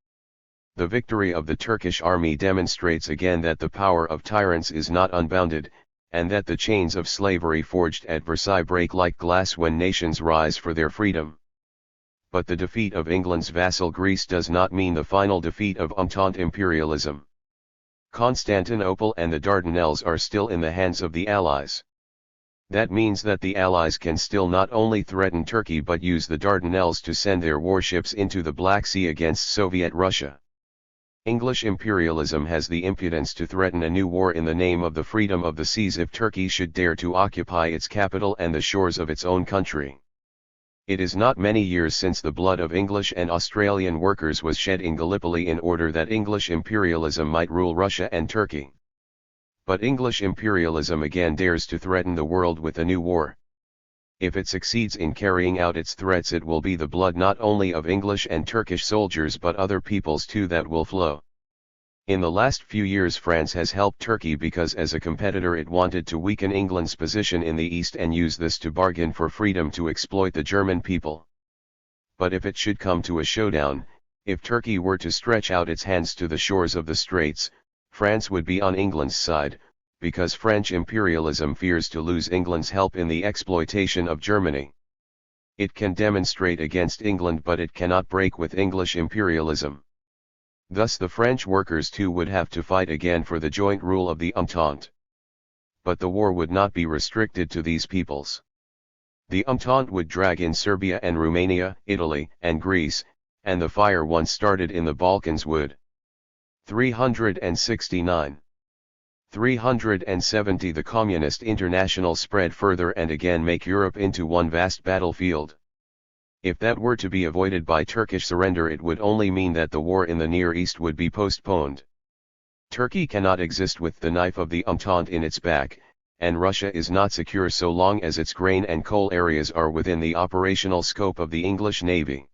The victory of the Turkish army demonstrates again that the power of tyrants is not unbounded, and that the chains of slavery forged at Versailles break like glass when nations rise for their freedom. But the defeat of England's vassal Greece does not mean the final defeat of Entente imperialism. Constantinople and the Dardanelles are still in the hands of the Allies. That means that the Allies can still not only threaten Turkey but use the Dardanelles to send their warships into the Black Sea against Soviet Russia. English imperialism has the impudence to threaten a new war in the name of the freedom of the seas if Turkey should dare to occupy its capital and the shores of its own country. It is not many years since the blood of English and Australian workers was shed in Gallipoli in order that English imperialism might rule Russia and Turkey. But English imperialism again dares to threaten the world with a new war. If it succeeds in carrying out its threats, it will be the blood not only of English and Turkish soldiers but other peoples too that will flow. In the last few years France has helped Turkey because as a competitor it wanted to weaken England's position in the East and use this to bargain for freedom to exploit the German people. But if it should come to a showdown, if Turkey were to stretch out its hands to the shores of the Straits, France would be on England's side, because French imperialism fears to lose England's help in the exploitation of Germany. It can demonstrate against England but it cannot break with English imperialism. Thus the French workers too would have to fight again for the joint rule of the Entente. But the war would not be restricted to these peoples. The Entente would drag in Serbia and Romania, Italy and Greece, and the fire once started in the Balkans would. 369. 370. The Communist International spread further and again make Europe into one vast battlefield. If that were to be avoided by Turkish surrender, it would only mean that the war in the Near East would be postponed. Turkey cannot exist with the knife of the Entente in its back, and Russia is not secure so long as its grain and coal areas are within the operational scope of the English Navy.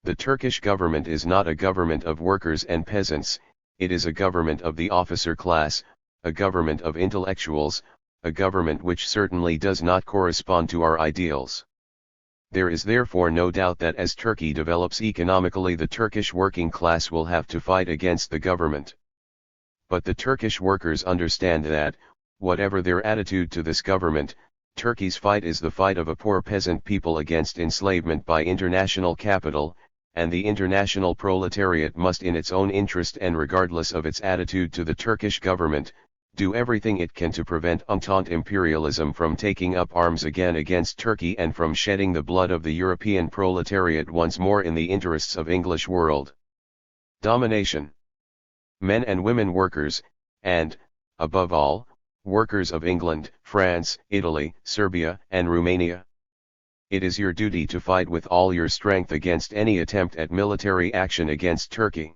The Turkish government is not a government of workers and peasants, it is a government of the officer class, a government of intellectuals, a government which certainly does not correspond to our ideals. There is therefore no doubt that as Turkey develops economically, the Turkish working class will have to fight against the government. But the Turkish workers understand that, whatever their attitude to this government, Turkey's fight is the fight of a poor peasant people against enslavement by international capital, and the international proletariat must in its own interest and regardless of its attitude to the Turkish government, do everything it can to prevent Entente imperialism from taking up arms again against Turkey and from shedding the blood of the European proletariat once more in the interests of English world domination. Men and women workers, and, above all, workers of England, France, Italy, Serbia, and Romania. It is your duty to fight with all your strength against any attempt at military action against Turkey.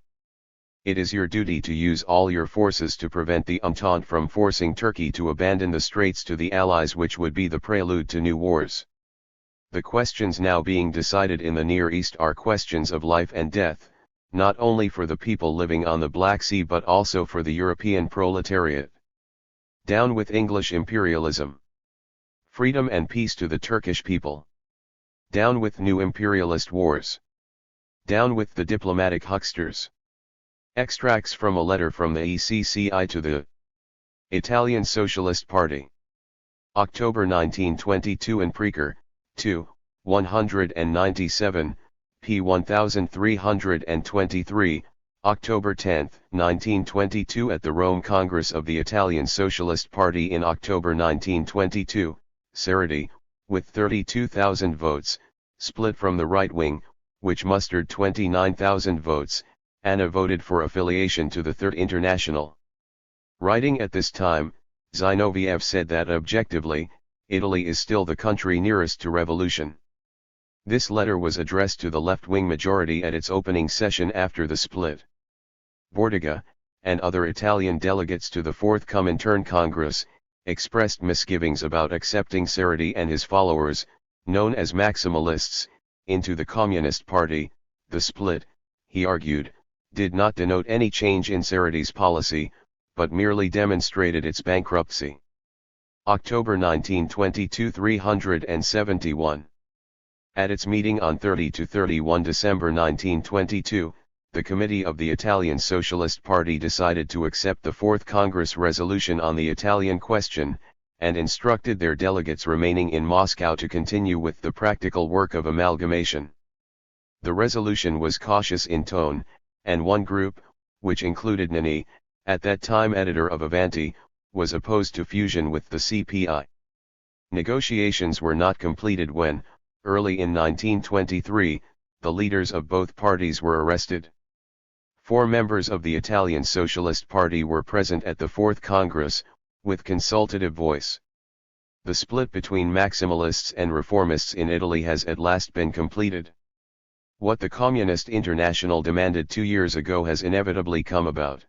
It is your duty to use all your forces to prevent the Entente from forcing Turkey to abandon the Straits to the Allies, which would be the prelude to new wars. The questions now being decided in the Near East are questions of life and death, not only for the people living on the Black Sea but also for the European proletariat. Down with English imperialism. Freedom and peace to the Turkish people. Down with new imperialist wars. Down with the diplomatic hucksters. Extracts from a letter from the ECCI to the Italian Socialist Party. October 1922 in Preker, 2, 197, p. 1323, October 10, 1922 at the Rome Congress of the Italian Socialist Party in October 1922, Cerruti, with 32,000 votes, split from the right wing, which mustered 29,000 votes, Anna voted for affiliation to the Third International. Writing at this time, Zinoviev said that objectively, Italy is still the country nearest to revolution. This letter was addressed to the left-wing majority at its opening session after the split. Bordiga, and other Italian delegates to the Fourth Comintern Congress, expressed misgivings about accepting Cerruti and his followers, known as Maximalists, into the Communist Party. The split, he argued, did not denote any change in Cerruti's policy, but merely demonstrated its bankruptcy. October 1922 371. At its meeting on 30–31 December 1922, the Committee of the Italian Socialist Party decided to accept the Fourth Congress resolution on the Italian question, and instructed their delegates remaining in Moscow to continue with the practical work of amalgamation. The resolution was cautious in tone, and one group, which included Nani, at that time editor of Avanti, was opposed to fusion with the CPI. Negotiations were not completed when, early in 1923, the leaders of both parties were arrested. 4 members of the Italian Socialist Party were present at the Fourth Congress, with consultative voice. The split between Maximalists and Reformists in Italy has at last been completed. What the Communist International demanded 2 years ago has inevitably come about.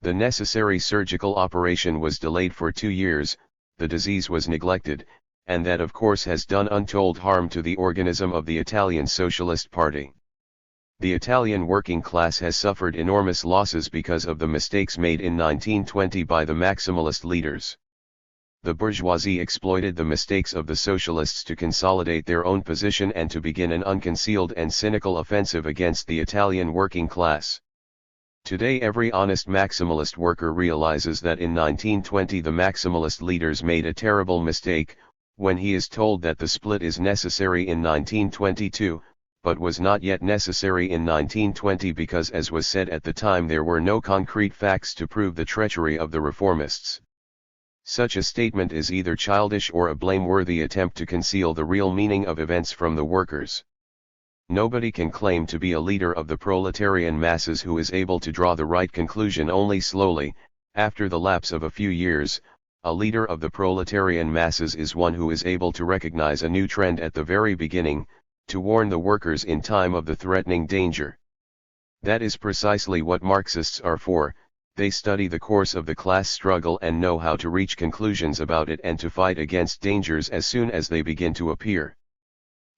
The necessary surgical operation was delayed for 2 years, the disease was neglected, and that of course has done untold harm to the organism of the Italian Socialist Party. The Italian working class has suffered enormous losses because of the mistakes made in 1920 by the Maximalist leaders. The bourgeoisie exploited the mistakes of the socialists to consolidate their own position and to begin an unconcealed and cynical offensive against the Italian working class. Today every honest Maximalist worker realizes that in 1920 the Maximalist leaders made a terrible mistake, when he is told that the split is necessary in 1922, but was not yet necessary in 1920 because, as was said at the time, there were no concrete facts to prove the treachery of the reformists. Such a statement is either childish or a blameworthy attempt to conceal the real meaning of events from the workers. Nobody can claim to be a leader of the proletarian masses who is able to draw the right conclusion only slowly. After the lapse of a few years, a leader of the proletarian masses is one who is able to recognize a new trend at the very beginning, to warn the workers in time of the threatening danger. That is precisely what Marxists are for. They study the course of the class struggle and know how to reach conclusions about it and to fight against dangers as soon as they begin to appear.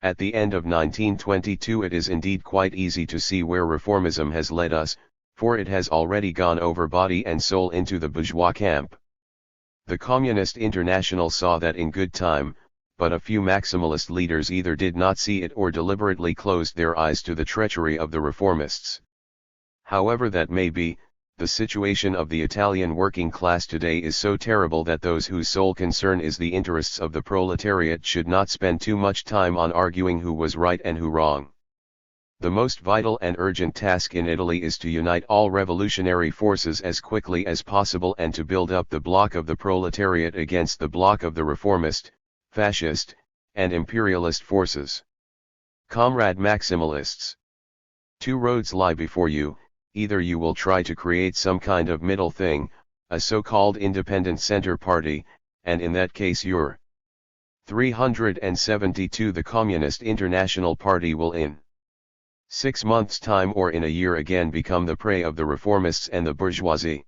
At the end of 1922 it is indeed quite easy to see where reformism has led us, for it has already gone over body and soul into the bourgeois camp. The Communist International saw that in good time, but a few Maximalist leaders either did not see it or deliberately closed their eyes to the treachery of the reformists. However that may be, the situation of the Italian working class today is so terrible that those whose sole concern is the interests of the proletariat should not spend too much time on arguing who was right and who wrong. The most vital and urgent task in Italy is to unite all revolutionary forces as quickly as possible and to build up the bloc of the proletariat against the bloc of the reformist, fascist, and imperialist forces. Comrade Maximalists. Two roads lie before you: either you will try to create some kind of middle thing, a so-called independent center party, and in that case your 372 the Communist International Party will in 6 months' time or in a year again become the prey of the reformists and the bourgeoisie.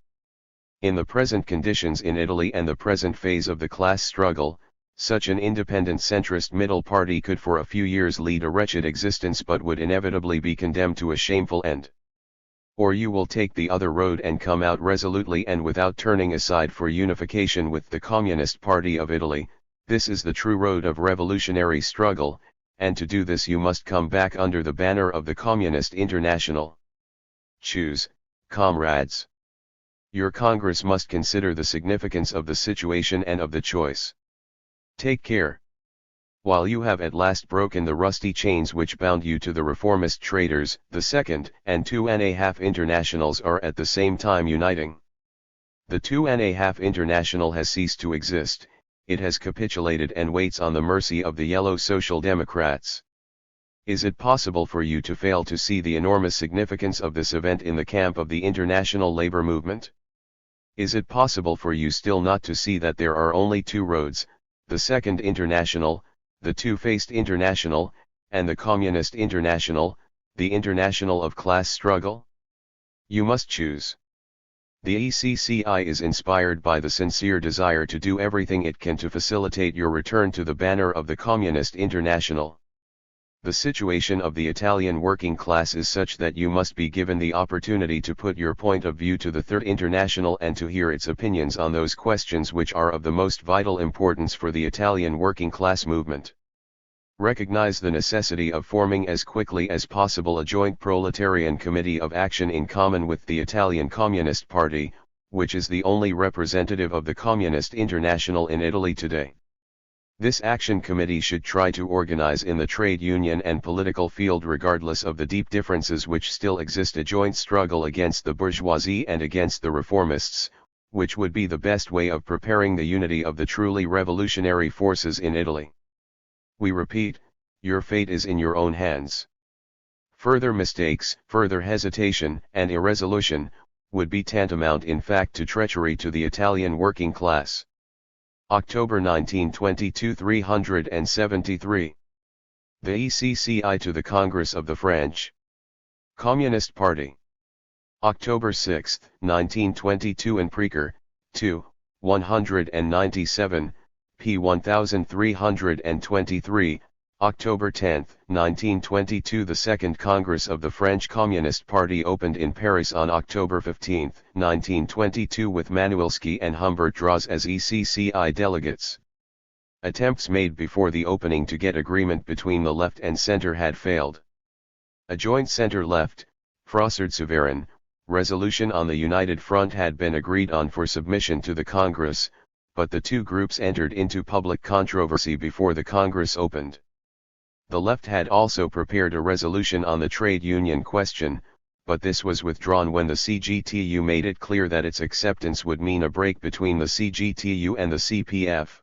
In the present conditions in Italy and the present phase of the class struggle, such an independent centrist middle party could for a few years lead a wretched existence but would inevitably be condemned to a shameful end. Or you will take the other road and come out resolutely and without turning aside for unification with the Communist Party of Italy. This is the true road of revolutionary struggle, and to do this you must come back under the banner of the Communist International. Choose, comrades. Your Congress must consider the significance of the situation and of the choice. Take care. While you have at last broken the rusty chains which bound you to the reformist traitors, the Second and 2.5 Internationals are at the same time uniting. The 2.5 International has ceased to exist. It has capitulated and waits on the mercy of the Yellow Social Democrats. Is it possible for you to fail to see the enormous significance of this event in the camp of the international labor movement? Is it possible for you still not to see that there are only two roads, the Second International, the Two-Faced International, and the Communist International, the International of class struggle? You must choose. The ECCI is inspired by the sincere desire to do everything it can to facilitate your return to the banner of the Communist International. The situation of the Italian working class is such that you must be given the opportunity to put your point of view to the Third International and to hear its opinions on those questions which are of the most vital importance for the Italian working class movement. Recognize the necessity of forming as quickly as possible a joint proletarian committee of action in common with the Italian Communist Party, which is the only representative of the Communist International in Italy today. This action committee should try to organize in the trade union and political field, regardless of the deep differences which still exist, a joint struggle against the bourgeoisie and against the reformists, which would be the best way of preparing the unity of the truly revolutionary forces in Italy. We repeat, your fate is in your own hands. Further mistakes, further hesitation, and irresolution, would be tantamount in fact to treachery to the Italian working class. October 1922 373. The ECCI to the Congress of the French Communist Party. October 6, 1922 in Preacher, 2, 197, p. 1323, October 10, 1922. The Second Congress of the French Communist Party opened in Paris on October 15, 1922 with Manuelski and Humbert Draws as ECCI delegates. Attempts made before the opening to get agreement between the left and center had failed. A joint center-left, Frossard-Souverin, resolution on the United Front had been agreed on for submission to the Congress, but the two groups entered into public controversy before the Congress opened. The left had also prepared a resolution on the trade union question, but this was withdrawn when the CGTU made it clear that its acceptance would mean a break between the CGTU and the CPF.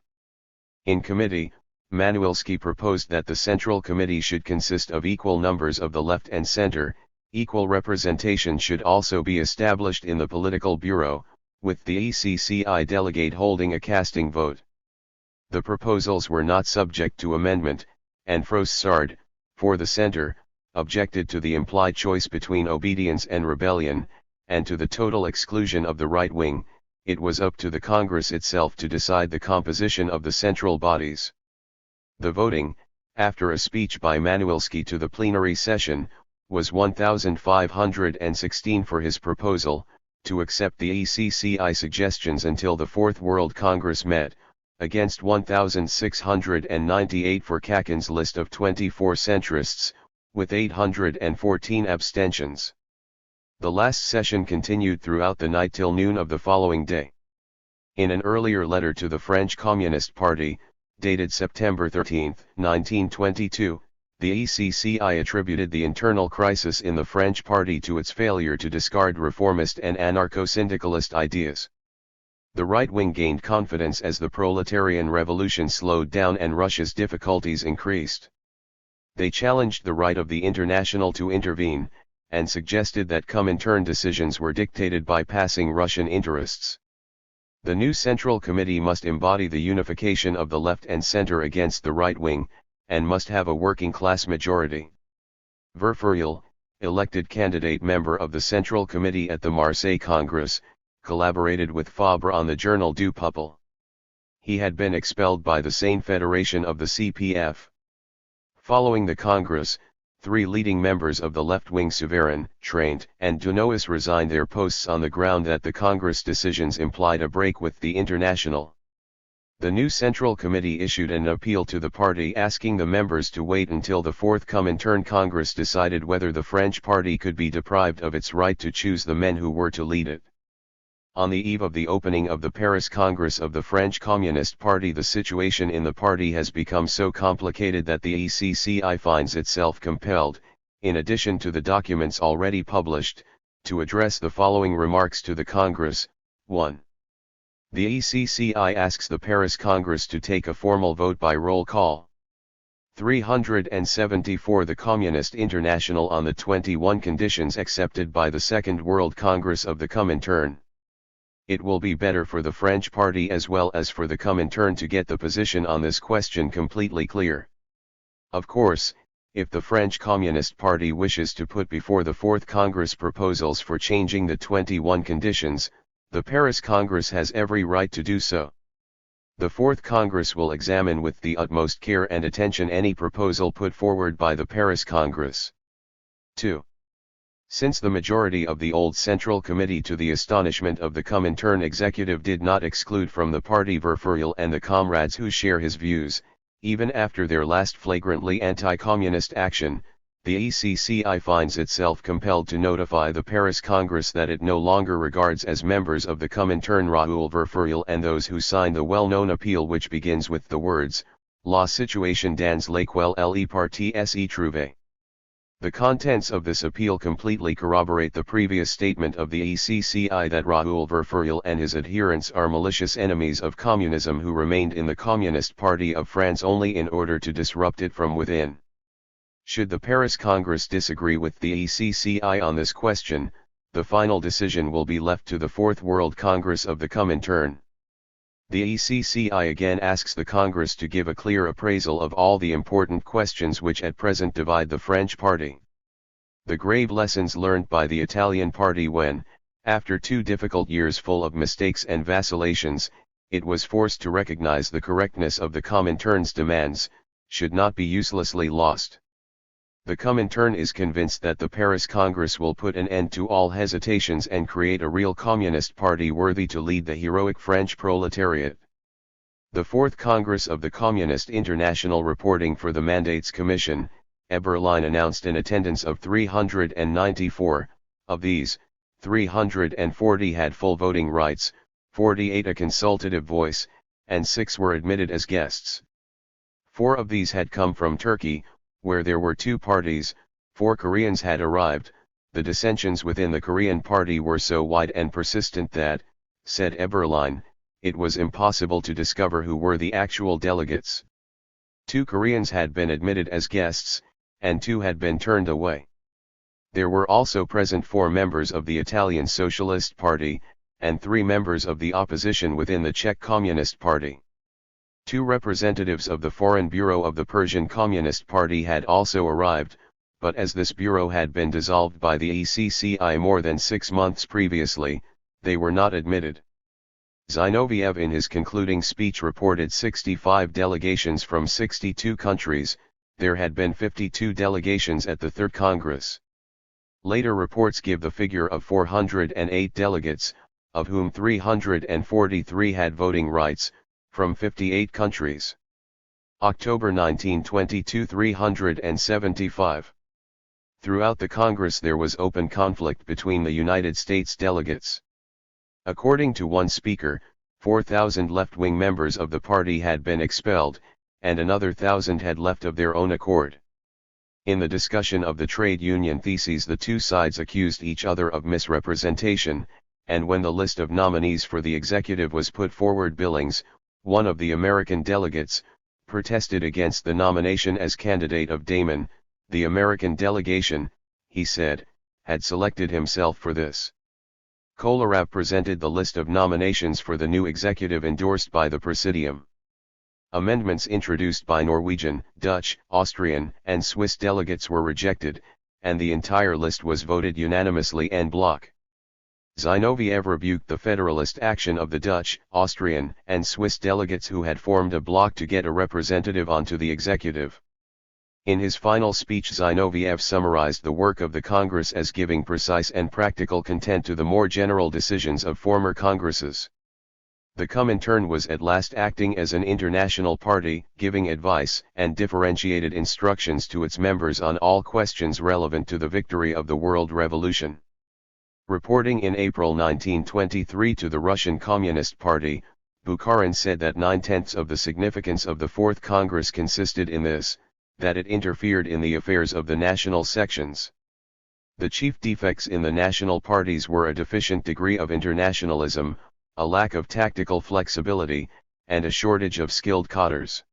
In committee, Manuelski proposed that the Central Committee should consist of equal numbers of the left and center. Equal representation should also be established in the political bureau, with the ECCI delegate holding a casting vote. The proposals were not subject to amendment, and Frossard, for the center, objected to the implied choice between obedience and rebellion, and to the total exclusion of the right wing. It was up to the Congress itself to decide the composition of the central bodies. The voting, after a speech by Manuelski to the plenary session, was 1,516 for his proposal, to accept the ECCI suggestions until the Fourth World Congress met, against 1,698 for Kakin's list of 24 centrists, with 814 abstentions. The last session continued throughout the night till noon of the following day. In an earlier letter to the French Communist Party, dated September 13, 1922, The ECCI attributed the internal crisis in the French party to its failure to discard reformist and anarcho-syndicalist ideas. The right wing gained confidence as the proletarian revolution slowed down and Russia's difficulties increased. They challenged the right of the International to intervene, and suggested that Comintern decisions were dictated by passing Russian interests. The new Central Committee must embody the unification of the left and center against the right wing, and must have a working-class majority. Verfuriel, elected candidate member of the Central Committee at the Marseille Congress, collaborated with Fabre on the journal Du Peuple. He had been expelled by the Seine Federation of the CPF. Following the Congress, 3 leading members of the left-wing Souverin, Traint, and Dunois resigned their posts on the ground that the Congress decisions implied a break with the International. The new Central Committee issued an appeal to the party asking the members to wait until the fourth Comintern Congress decided whether the French party could be deprived of its right to choose the men who were to lead it. On the eve of the opening of the Paris Congress of the French Communist Party, the situation in the party has become so complicated that the ECCI finds itself compelled, in addition to the documents already published, to address the following remarks to the Congress. 1. The ECCI asks the Paris Congress to take a formal vote by roll call. 374 The Communist International on the 21 conditions accepted by the Second World Congress of the Comintern. It will be better for the French party as well as for the Comintern to get the position on this question completely clear. Of course, if the French Communist Party wishes to put before the Fourth Congress proposals for changing the 21 conditions, the Paris Congress has every right to do so. The Fourth Congress will examine with the utmost care and attention any proposal put forward by the Paris Congress. 2. Since the majority of the old Central Committee, to the astonishment of the Comintern executive, did not exclude from the party Verfuriel and the comrades who share his views, even after their last flagrantly anti-communist action, the ECCI finds itself compelled to notify the Paris Congress that it no longer regards as members of the Comintern Raoul Verfuriel and those who signed the well-known appeal which begins with the words, La situation dans laquelle le parti s'est trouvé. The contents of this appeal completely corroborate the previous statement of the ECCI that Raoul Verfuriel and his adherents are malicious enemies of communism who remained in the Communist Party of France only in order to disrupt it from within. Should the Paris Congress disagree with the ECCI on this question, the final decision will be left to the Fourth World Congress of the Comintern. The ECCI again asks the Congress to give a clear appraisal of all the important questions which at present divide the French party. The grave lessons learned by the Italian party when, after 2 difficult years full of mistakes and vacillations, it was forced to recognize the correctness of the Comintern's demands, should not be uselessly lost. The Comintern is convinced that the Paris Congress will put an end to all hesitations and create a real communist party worthy to lead the heroic French proletariat. The Fourth Congress of the Communist International, reporting for the Mandates Commission, Eberlein announced an attendance of 394, of these, 340 had full voting rights, 48 a consultative voice, and 6 were admitted as guests. 4 of these had come from Turkey, where there were 2 parties. 4 Koreans had arrived. The dissensions within the Korean party were so wide and persistent that, said Eberlein, it was impossible to discover who were the actual delegates. 2 Koreans had been admitted as guests, and 2 had been turned away. There were also present 4 members of the Italian Socialist Party, and 3 members of the opposition within the Czech Communist Party. 2 representatives of the Foreign Bureau of the Persian Communist Party had also arrived, but as this bureau had been dissolved by the ECCI more than 6 months previously, they were not admitted. Zinoviev in his concluding speech reported 65 delegations from 62 countries. There had been 52 delegations at the Third Congress. Later reports give the figure of 408 delegates, of whom 343 had voting rights, from 58 countries. October 1922 375. Throughout the Congress there was open conflict between the United States delegates. According to one speaker, 4,000 left-wing members of the party had been expelled, and another 1,000 had left of their own accord. In the discussion of the trade union theses, the two sides accused each other of misrepresentation, and when the list of nominees for the executive was put forward, Billings, one of the American delegates, protested against the nomination as candidate of Damon. The American delegation, he said, had selected himself for this. Kolarov presented the list of nominations for the new executive endorsed by the Presidium. Amendments introduced by Norwegian, Dutch, Austrian, and Swiss delegates were rejected, and the entire list was voted unanimously en bloc. Zinoviev rebuked the federalist action of the Dutch, Austrian, and Swiss delegates who had formed a bloc to get a representative onto the executive. In his final speech, Zinoviev summarized the work of the Congress as giving precise and practical content to the more general decisions of former Congresses. The Comintern was at last acting as an international party, giving advice and differentiated instructions to its members on all questions relevant to the victory of the world revolution. Reporting in April 1923 to the Russian Communist Party, Bukharin said that 9/10 of the significance of the Fourth Congress consisted in this, that it interfered in the affairs of the national sections. The chief defects in the national parties were a deficient degree of internationalism, a lack of tactical flexibility, and a shortage of skilled cadres.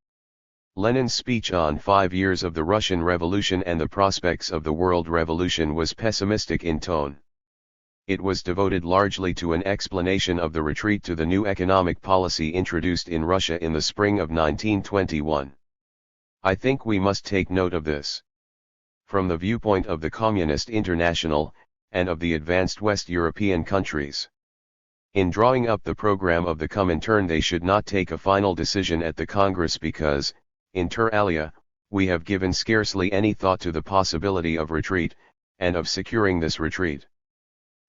Lenin's speech on 5 years of the Russian Revolution and the prospects of the world revolution was pessimistic in tone. It was devoted largely to an explanation of the retreat to the new economic policy introduced in Russia in the spring of 1921. I think we must take note of this. From the viewpoint of the Communist International, and of the advanced West European countries. In drawing up the program of the Comintern, they should not take a final decision at the Congress because, inter alia, we have given scarcely any thought to the possibility of retreat, and of securing this retreat.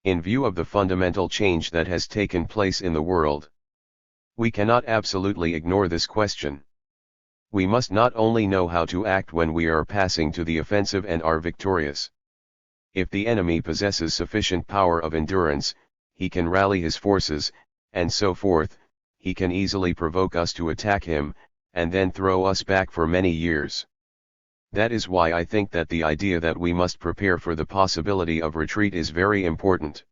In view of the fundamental change that has taken place in the world, we cannot absolutely ignore this question. We must not only know how to act when we are passing to the offensive and are victorious. If the enemy possesses sufficient power of endurance, he can rally his forces, and so forth, he can easily provoke us to attack him, and then throw us back for many years. That is why I think that the idea that we must prepare for the possibility of retreat is very important.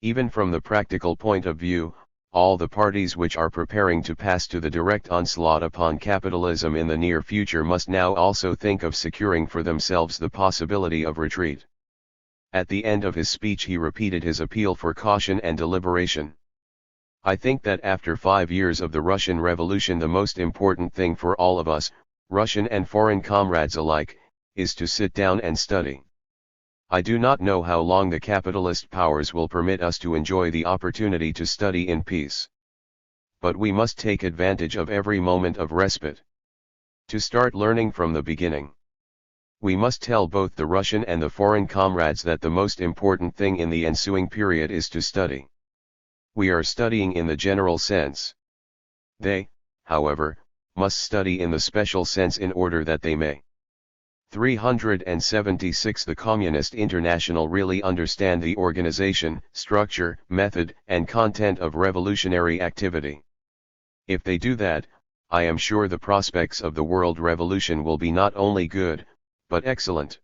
Even from the practical point of view, all the parties which are preparing to pass to the direct onslaught upon capitalism in the near future must now also think of securing for themselves the possibility of retreat. At the end of his speech he repeated his appeal for caution and deliberation. I think that after 5 years of the Russian Revolution, the most important thing for all of us, Russian and foreign comrades alike, is to sit down and study. I do not know how long the capitalist powers will permit us to enjoy the opportunity to study in peace. But we must take advantage of every moment of respite. To start learning from the beginning. We must tell both the Russian and the foreign comrades that the most important thing in the ensuing period is to study. We are studying in the general sense. They, however, must study in the special sense in order that they may. 376 The Communist International really understand the organization, structure, method, and content of revolutionary activity. If they do that, I am sure the prospects of the world revolution will be not only good, but excellent.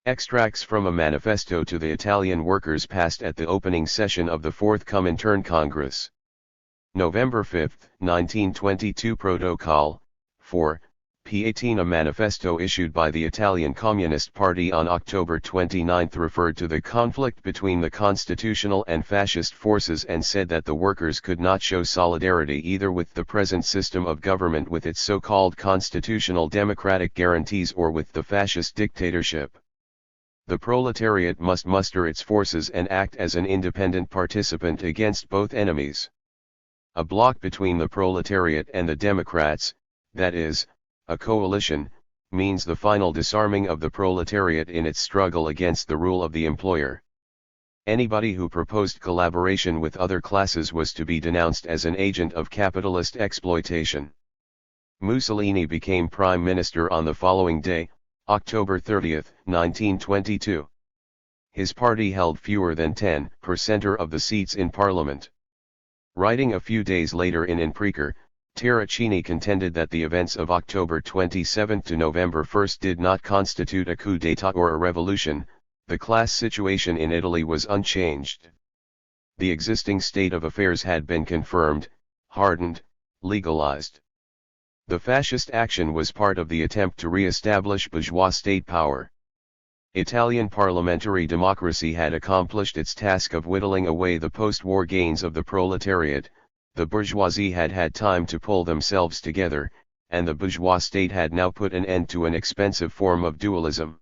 Extracts from a manifesto to the Italian workers passed at the opening session of the Fourth Comintern Congress. November 5, 1922. Protocol 4, P18. A manifesto issued by the Italian Communist Party on October 29 referred to the conflict between the constitutional and fascist forces and said that the workers could not show solidarity either with the present system of government with its so-called constitutional democratic guarantees or with the fascist dictatorship. The proletariat must muster its forces and act as an independent participant against both enemies. A bloc between the proletariat and the Democrats, that is, a coalition, means the final disarming of the proletariat in its struggle against the rule of the employer. Anybody who proposed collaboration with other classes was to be denounced as an agent of capitalist exploitation. Mussolini became prime minister on the following day, October 30, 1922. His party held fewer than 10% of the seats in parliament. Writing a few days later in Prekar, Terracini contended that the events of October 27 to November 1 did not constitute a coup d'état or a revolution. The class situation in Italy was unchanged. The existing state of affairs had been confirmed, hardened, legalized. The fascist action was part of the attempt to re-establish bourgeois state power. Italian parliamentary democracy had accomplished its task of whittling away the post-war gains of the proletariat. The bourgeoisie had had time to pull themselves together, and the bourgeois state had now put an end to an expensive form of dualism.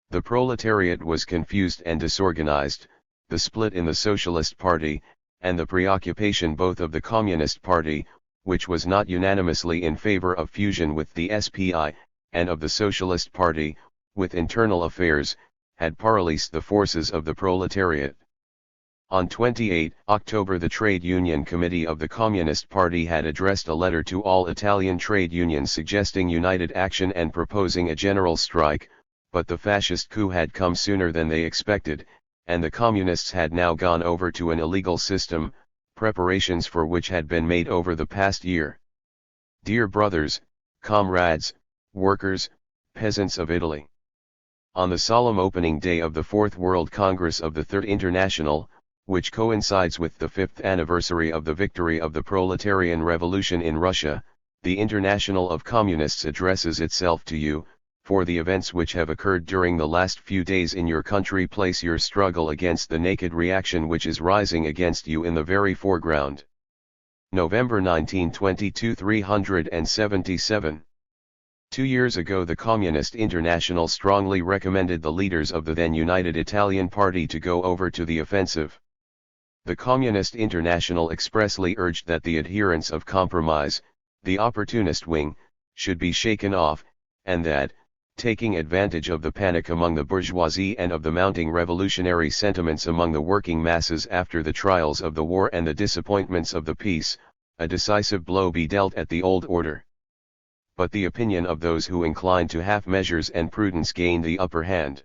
The proletariat was confused and disorganized, the split in the Socialist Party, and the preoccupation both of the Communist Party, which was not unanimously in favor of fusion with the SPI, and of the Socialist Party, with internal affairs, had paralyzed the forces of the proletariat. On 28 October the Trade Union Committee of the Communist Party had addressed a letter to all Italian trade unions suggesting united action and proposing a general strike, but the fascist coup had come sooner than they expected, and the communists had now gone over to an illegal system, preparations for which had been made over the past year. Dear brothers, comrades, workers, peasants of Italy. On the solemn opening day of the Fourth World Congress of the Third International, which coincides with the 5th anniversary of the victory of the proletarian revolution in Russia, the International of Communists addresses itself to you. For the events which have occurred during the last few days in your country place your struggle against the naked reaction which is rising against you in the very foreground. November 1922 377. 2 years ago the Communist International strongly recommended the leaders of the then United Italian Party to go over to the offensive. The Communist International expressly urged that the adherents of compromise, the opportunist wing, should be shaken off, and that, taking advantage of the panic among the bourgeoisie and of the mounting revolutionary sentiments among the working masses after the trials of the war and the disappointments of the peace, a decisive blow be dealt at the old order. But the opinion of those who incline to half measures and prudence gained the upper hand.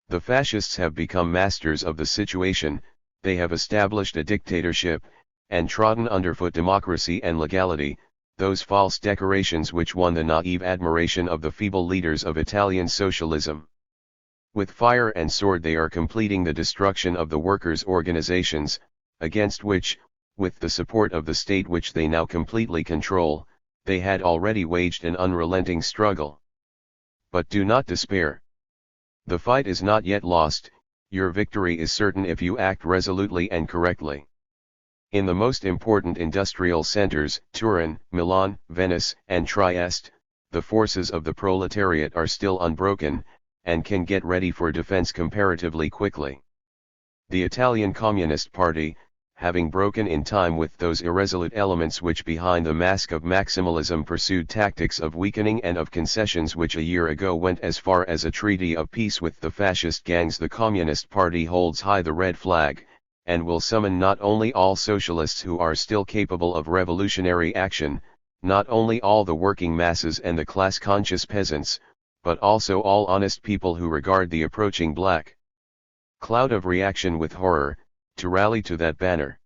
The fascists have become masters of the situation, they have established a dictatorship, and trodden underfoot democracy and legality, those false decorations which won the naive admiration of the feeble leaders of Italian socialism. With fire and sword they are completing the destruction of the workers' organizations, against which, with the support of the state which they now completely control, they had already waged an unrelenting struggle. But do not despair. The fight is not yet lost, your victory is certain if you act resolutely and correctly. In the most important industrial centers, Turin, Milan, Venice, and Trieste, the forces of the proletariat are still unbroken, and can get ready for defense comparatively quickly. The Italian Communist Party, having broken in time with those irresolute elements which behind the mask of maximalism pursued tactics of weakening and of concessions which a year ago went as far as a treaty of peace with the fascist gangs, the Communist Party holds high the red flag, and will summon not only all socialists who are still capable of revolutionary action, not only all the working masses and the class-conscious peasants, but also all honest people who regard the approaching black cloud of reaction with horror, to rally to that banner.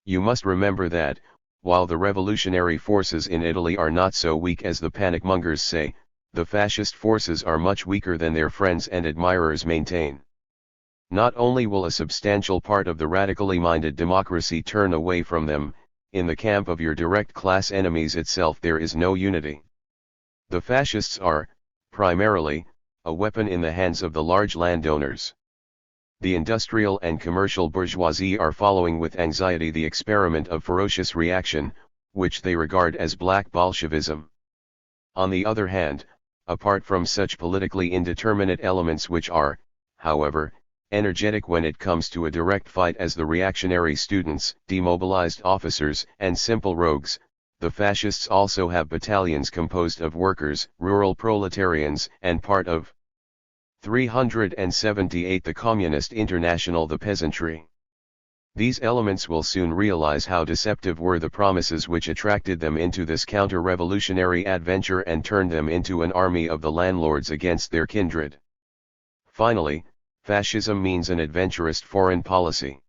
You must remember that, while the revolutionary forces in Italy are not so weak as the panic-mongers say, the fascist forces are much weaker than their friends and admirers maintain. Not only will a substantial part of the radically minded democracy turn away from them, in the camp of your direct class enemies itself there is no unity. The fascists are, primarily, a weapon in the hands of the large landowners. The industrial and commercial bourgeoisie are following with anxiety the experiment of ferocious reaction, which they regard as black Bolshevism. On the other hand, apart from such politically indeterminate elements which are, however, energetic when it comes to a direct fight as the reactionary students, demobilized officers, and simple rogues, the fascists also have battalions composed of workers, rural proletarians, and part of 378 the Communist International, the peasantry. These elements will soon realize how deceptive were the promises which attracted them into this counter-revolutionary adventure and turned them into an army of the landlords against their kindred. Finally, fascism means an adventurist foreign policy.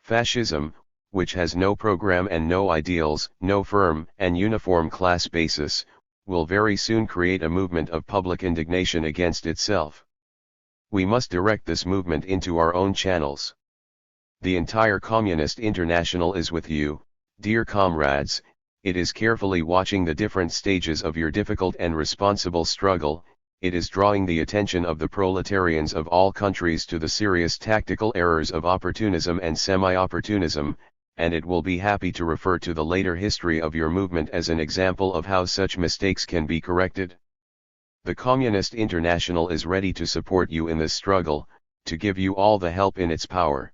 Fascism, which has no program and no ideals, no firm and uniform class basis, will very soon create a movement of public indignation against itself. We must direct this movement into our own channels. The entire Communist International is with you, dear comrades. It is carefully watching the different stages of your difficult and responsible struggle. It is drawing the attention of the proletarians of all countries to the serious tactical errors of opportunism and semi-opportunism, and it will be happy to refer to the later history of your movement as an example of how such mistakes can be corrected. The Communist International is ready to support you in this struggle, to give you all the help in its power.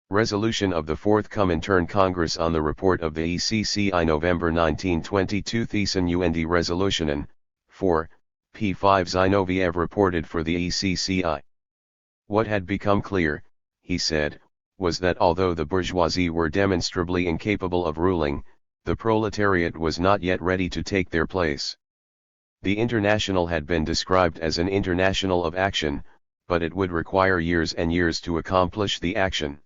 Resolution of the Fourth Comintern Congress on the report of the ECCI November 1922 Thiessen UND Resolutionen, 4, P5 Zinoviev reported for the ECCI. What had become clear, he said, was that although the bourgeoisie were demonstrably incapable of ruling, the proletariat was not yet ready to take their place. The International had been described as an international of action, but it would require years and years to accomplish the action.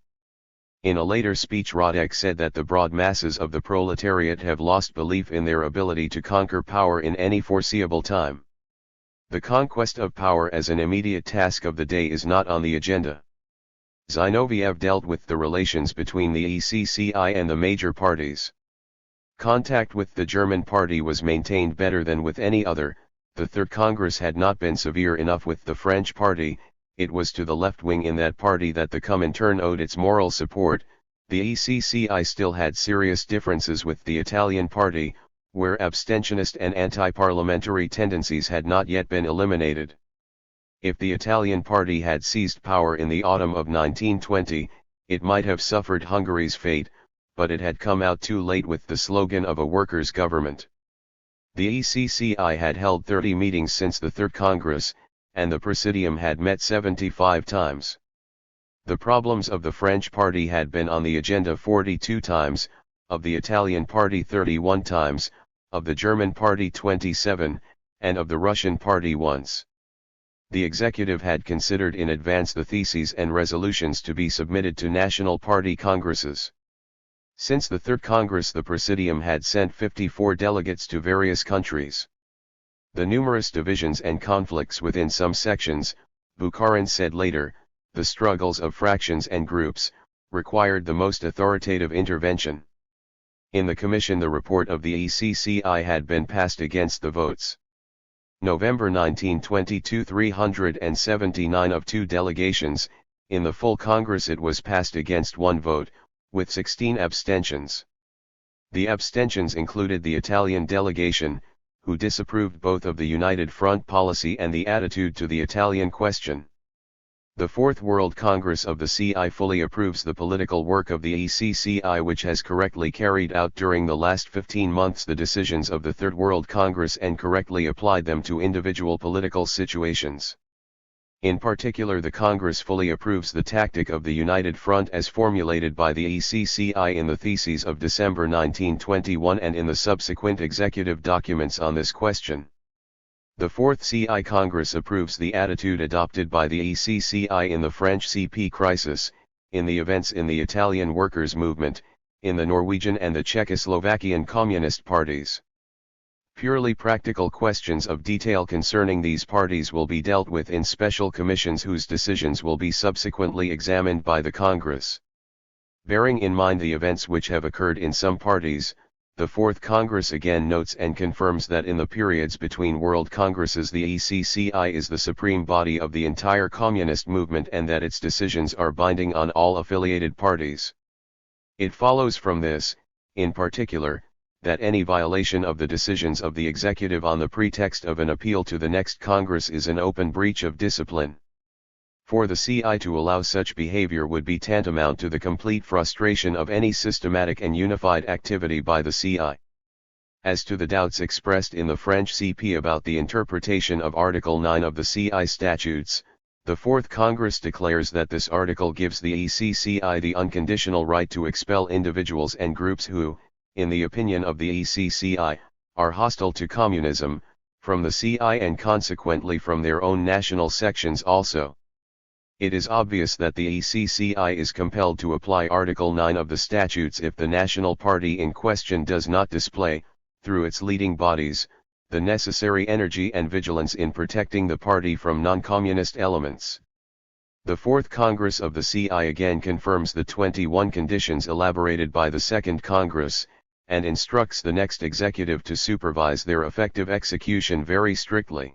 In a later speech Radek said that the broad masses of the proletariat have lost belief in their ability to conquer power in any foreseeable time. The conquest of power as an immediate task of the day is not on the agenda. Zinoviev dealt with the relations between the ECCI and the major parties. Contact with the German party was maintained better than with any other. The Third Congress had not been severe enough with the French party. It was to the left wing in that party that the Comintern owed its moral support. The ECCI still had serious differences with the Italian party, where abstentionist and anti-parliamentary tendencies had not yet been eliminated. If the Italian party had seized power in the autumn of 1920, it might have suffered Hungary's fate, but it had come out too late with the slogan of a workers' government. The ECCI had held 30 meetings since the Third Congress, and the Presidium had met 75 times. The problems of the French party had been on the agenda 42 times, of the Italian party 31 times, of the German party 27, and of the Russian party once. The executive had considered in advance the theses and resolutions to be submitted to national party congresses. Since the Third Congress the Presidium had sent 54 delegates to various countries. The numerous divisions and conflicts within some sections, Bukharin said later, the struggles of fractions and groups, required the most authoritative intervention. In the Commission the report of the ECCI had been passed against the votes. November 1922 379 of 2 delegations, in the full Congress it was passed against 1 vote, with 16 abstentions. The abstentions included the Italian delegation, who disapproved both of the United Front policy and the attitude to the Italian question. The Fourth World Congress of the CI fully approves the political work of the ECCI, which has correctly carried out during the last 15 months the decisions of the Third World Congress and correctly applied them to individual political situations. In particular, the Congress fully approves the tactic of the United Front as formulated by the ECCI in the theses of December 1921 and in the subsequent executive documents on this question. The Fourth CI Congress approves the attitude adopted by the ECCI in the French CP crisis, in the events in the Italian workers' movement, in the Norwegian and the Czechoslovakian communist parties. Purely practical questions of detail concerning these parties will be dealt with in special commissions whose decisions will be subsequently examined by the Congress. Bearing in mind the events which have occurred in some parties, the Fourth Congress again notes and confirms that in the periods between World Congresses the ECCI is the supreme body of the entire communist movement and that its decisions are binding on all affiliated parties. It follows from this, in particular, that any violation of the decisions of the executive on the pretext of an appeal to the next Congress is an open breach of discipline. For the CI to allow such behavior would be tantamount to the complete frustration of any systematic and unified activity by the CI. As to the doubts expressed in the French CP about the interpretation of Article 9 of the CI statutes, the Fourth Congress declares that this article gives the ECCI the unconditional right to expel individuals and groups who, in the opinion of the ECCI, are hostile to communism, from the CI and consequently from their own national sections also. It is obvious that the ECCI is compelled to apply Article 9 of the statutes if the national party in question does not display, through its leading bodies, the necessary energy and vigilance in protecting the party from non-communist elements. The Fourth Congress of the CI again confirms the 21 conditions elaborated by the Second Congress, and instructs the next executive to supervise their effective execution very strictly.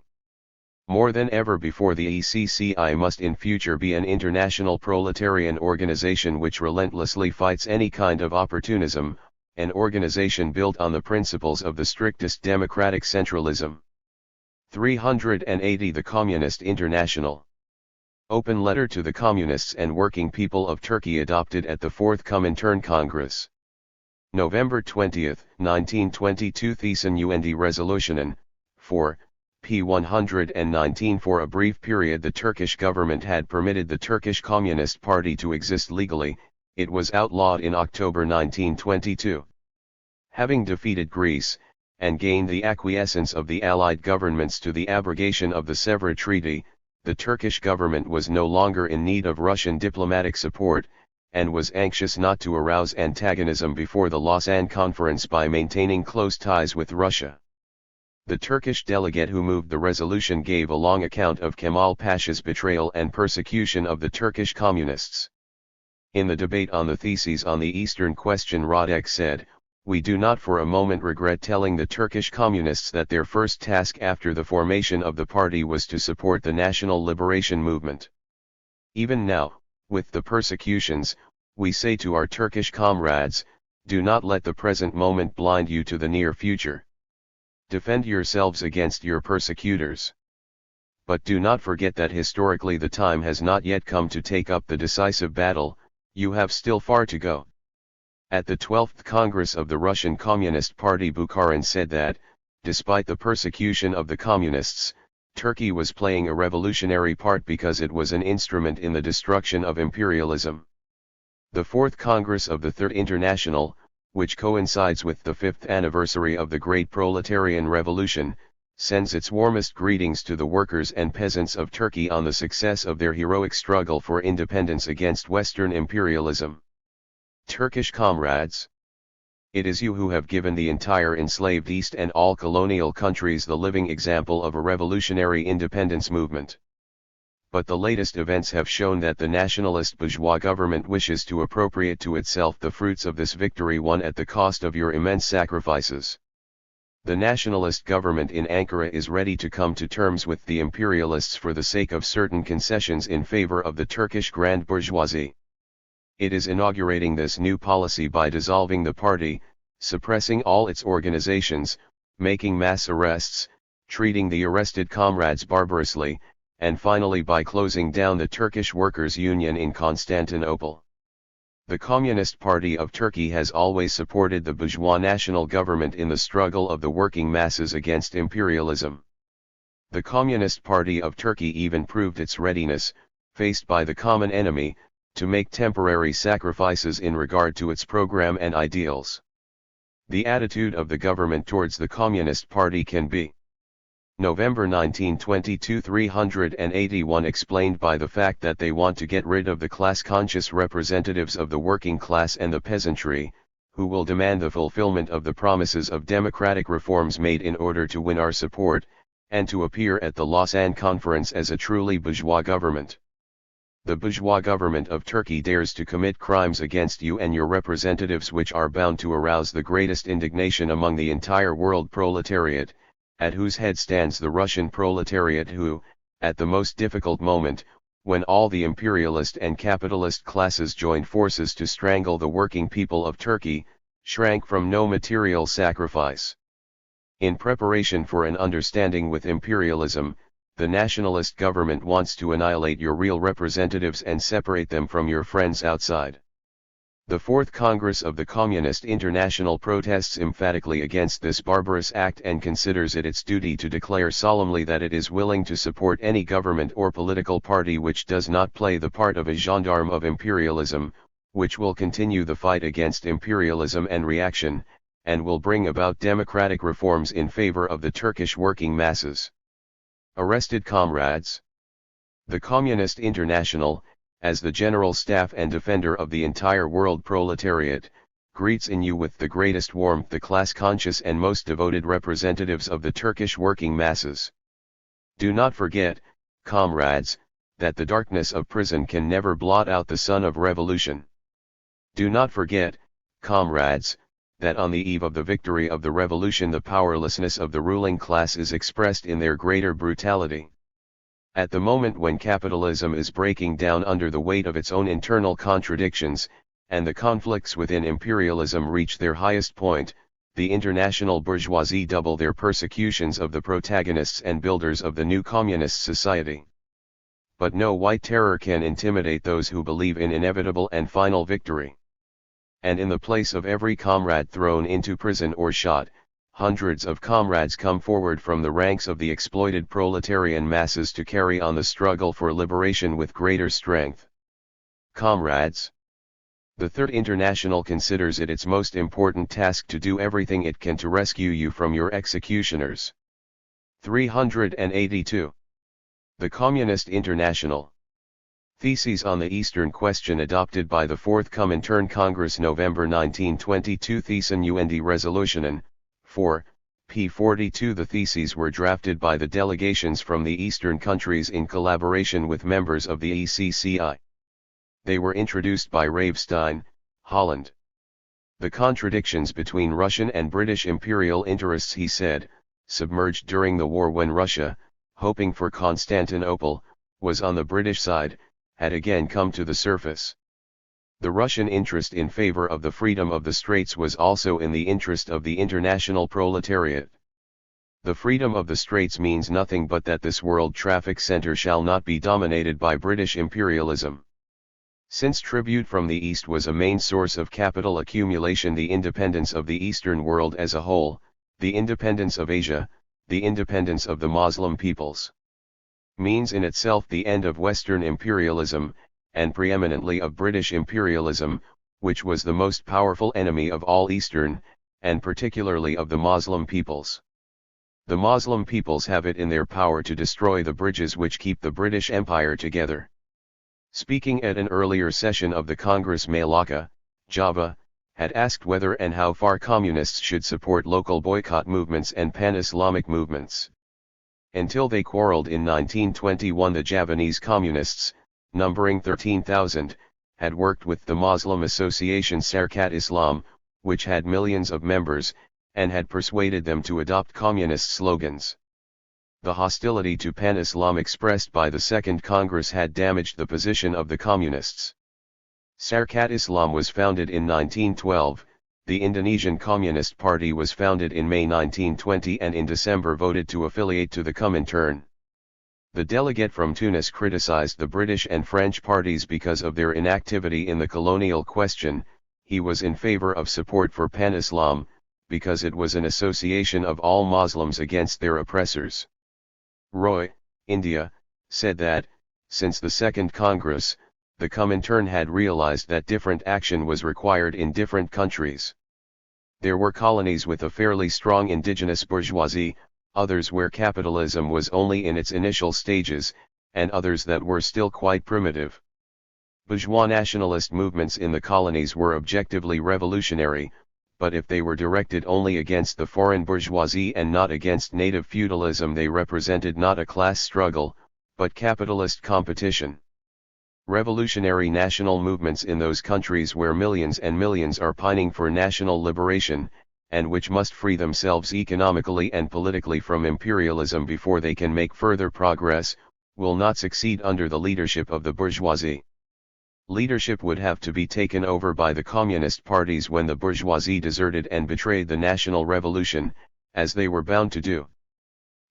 More than ever before, the ECCI must in future be an international proletarian organization which relentlessly fights any kind of opportunism, an organization built on the principles of the strictest democratic centralism. 380 The Communist International. Open letter to the communists and working people of Turkey adopted at the Fourth Comintern Congress. November 20, 1922. Thiessen UND Resolutionen, 4. P 119. For a brief period the Turkish government had permitted the Turkish Communist Party to exist legally. It was outlawed in October 1922. Having defeated Greece, and gained the acquiescence of the Allied governments to the abrogation of the Sèvres Treaty, the Turkish government was no longer in need of Russian diplomatic support, and was anxious not to arouse antagonism before the Lausanne Conference by maintaining close ties with Russia. The Turkish delegate who moved the resolution gave a long account of Kemal Pasha's betrayal and persecution of the Turkish communists. In the debate on the theses on the Eastern question, Radek said, "We do not for a moment regret telling the Turkish communists that their first task after the formation of the party was to support the national liberation movement. Even now, with the persecutions, we say to our Turkish comrades, do not let the present moment blind you to the near future. Defend yourselves against your persecutors. But do not forget that historically the time has not yet come to take up the decisive battle, you have still far to go." At the 12th Congress of the Russian Communist Party, Bukharin said that, despite the persecution of the communists, Turkey was playing a revolutionary part because it was an instrument in the destruction of imperialism. The 4th Congress of the Third International, which coincides with the 5th anniversary of the Great Proletarian Revolution, sends its warmest greetings to the workers and peasants of Turkey on the success of their heroic struggle for independence against Western imperialism. Turkish comrades, it is you who have given the entire enslaved East and all colonial countries the living example of a revolutionary independence movement. But the latest events have shown that the nationalist bourgeois government wishes to appropriate to itself the fruits of this victory won at the cost of your immense sacrifices. The nationalist government in Ankara is ready to come to terms with the imperialists for the sake of certain concessions in favor of the Turkish grand bourgeoisie. It is inaugurating this new policy by dissolving the party, suppressing all its organizations, making mass arrests, treating the arrested comrades barbarously, and finally by closing down the Turkish Workers' Union in Constantinople. The Communist Party of Turkey has always supported the bourgeois national government in the struggle of the working masses against imperialism. The Communist Party of Turkey even proved its readiness, faced by the common enemy, to make temporary sacrifices in regard to its program and ideals. The attitude of the government towards the Communist Party can be November 1922 381 explained by the fact that they want to get rid of the class-conscious representatives of the working class and the peasantry, who will demand the fulfillment of the promises of democratic reforms made in order to win our support, and to appear at the Lausanne Conference as a truly bourgeois government. The bourgeois government of Turkey dares to commit crimes against you and your representatives which are bound to arouse the greatest indignation among the entire world proletariat, at whose head stands the Russian proletariat who, at the most difficult moment, when all the imperialist and capitalist classes joined forces to strangle the working people of Turkey, shrank from no material sacrifice. In preparation for an understanding with imperialism, the nationalist government wants to annihilate your real representatives and separate them from your friends outside. The Fourth Congress of the Communist International protests emphatically against this barbarous act and considers it its duty to declare solemnly that it is willing to support any government or political party which does not play the part of a gendarme of imperialism, which will continue the fight against imperialism and reaction, and will bring about democratic reforms in favor of the Turkish working masses. Arrested comrades. The Communist International, as the general staff and defender of the entire world proletariat, greets in you with the greatest warmth the class-conscious and most devoted representatives of the Turkish working masses. Do not forget, comrades, that the darkness of prison can never blot out the sun of revolution. Do not forget, comrades, that on the eve of the victory of the revolution the powerlessness of the ruling class is expressed in their greater brutality. At the moment when capitalism is breaking down under the weight of its own internal contradictions, and the conflicts within imperialism reach their highest point, the international bourgeoisie double their persecutions of the protagonists and builders of the new communist society. But no white terror can intimidate those who believe in inevitable and final victory. And in the place of every comrade thrown into prison or shot, hundreds of comrades come forward from the ranks of the exploited proletarian masses to carry on the struggle for liberation with greater strength. Comrades, the Third International considers it its most important task to do everything it can to rescue you from your executioners. 382. The Communist International. Theses on the Eastern Question adopted by the Fourth Comintern Congress November 1922. Thesen UND Resolutionen 4, p. 42. The theses were drafted by the delegations from the Eastern countries in collaboration with members of the ECCI. They were introduced by Ravestein, Holland. The contradictions between Russian and British imperial interests, he said, submerged during the war when Russia, hoping for Constantinople, was on the British side, had again come to the surface. The Russian interest in favor of the freedom of the Straits was also in the interest of the international proletariat. The freedom of the Straits means nothing but that this world traffic center shall not be dominated by British imperialism. Since tribute from the East was a main source of capital accumulation, the independence of the Eastern world as a whole, the independence of Asia, the independence of the Muslim peoples, means in itself the end of Western imperialism, and preeminently of British imperialism, which was the most powerful enemy of all Eastern, and particularly of the Muslim peoples. The Muslim peoples have it in their power to destroy the bridges which keep the British Empire together. Speaking at an earlier session of the Congress, Malaka, Java, had asked whether and how far communists should support local boycott movements and pan-Islamic movements. Until they quarreled in 1921, the Javanese communists, numbering 13,000, had worked with the Muslim association Sarkat Islam, which had millions of members, and had persuaded them to adopt communist slogans. The hostility to pan-Islam expressed by the Second Congress had damaged the position of the communists. Sarkat Islam was founded in 1912, the Indonesian Communist Party was founded in May 1920 and in December voted to affiliate to the Comintern. The delegate from Tunis criticized the British and French parties because of their inactivity in the colonial question. He was in favor of support for Pan-Islam, because it was an association of all Muslims against their oppressors. Roy, India, said that, since the Second Congress, the Comintern had realized that different action was required in different countries. There were colonies with a fairly strong indigenous bourgeoisie, others where capitalism was only in its initial stages, and others that were still quite primitive. Bourgeois nationalist movements in the colonies were objectively revolutionary, but if they were directed only against the foreign bourgeoisie and not against native feudalism, they represented not a class struggle, but capitalist competition. Revolutionary national movements in those countries where millions and millions are pining for national liberation, and which must free themselves economically and politically from imperialism before they can make further progress, will not succeed under the leadership of the bourgeoisie. Leadership would have to be taken over by the communist parties when the bourgeoisie deserted and betrayed the national revolution, as they were bound to do.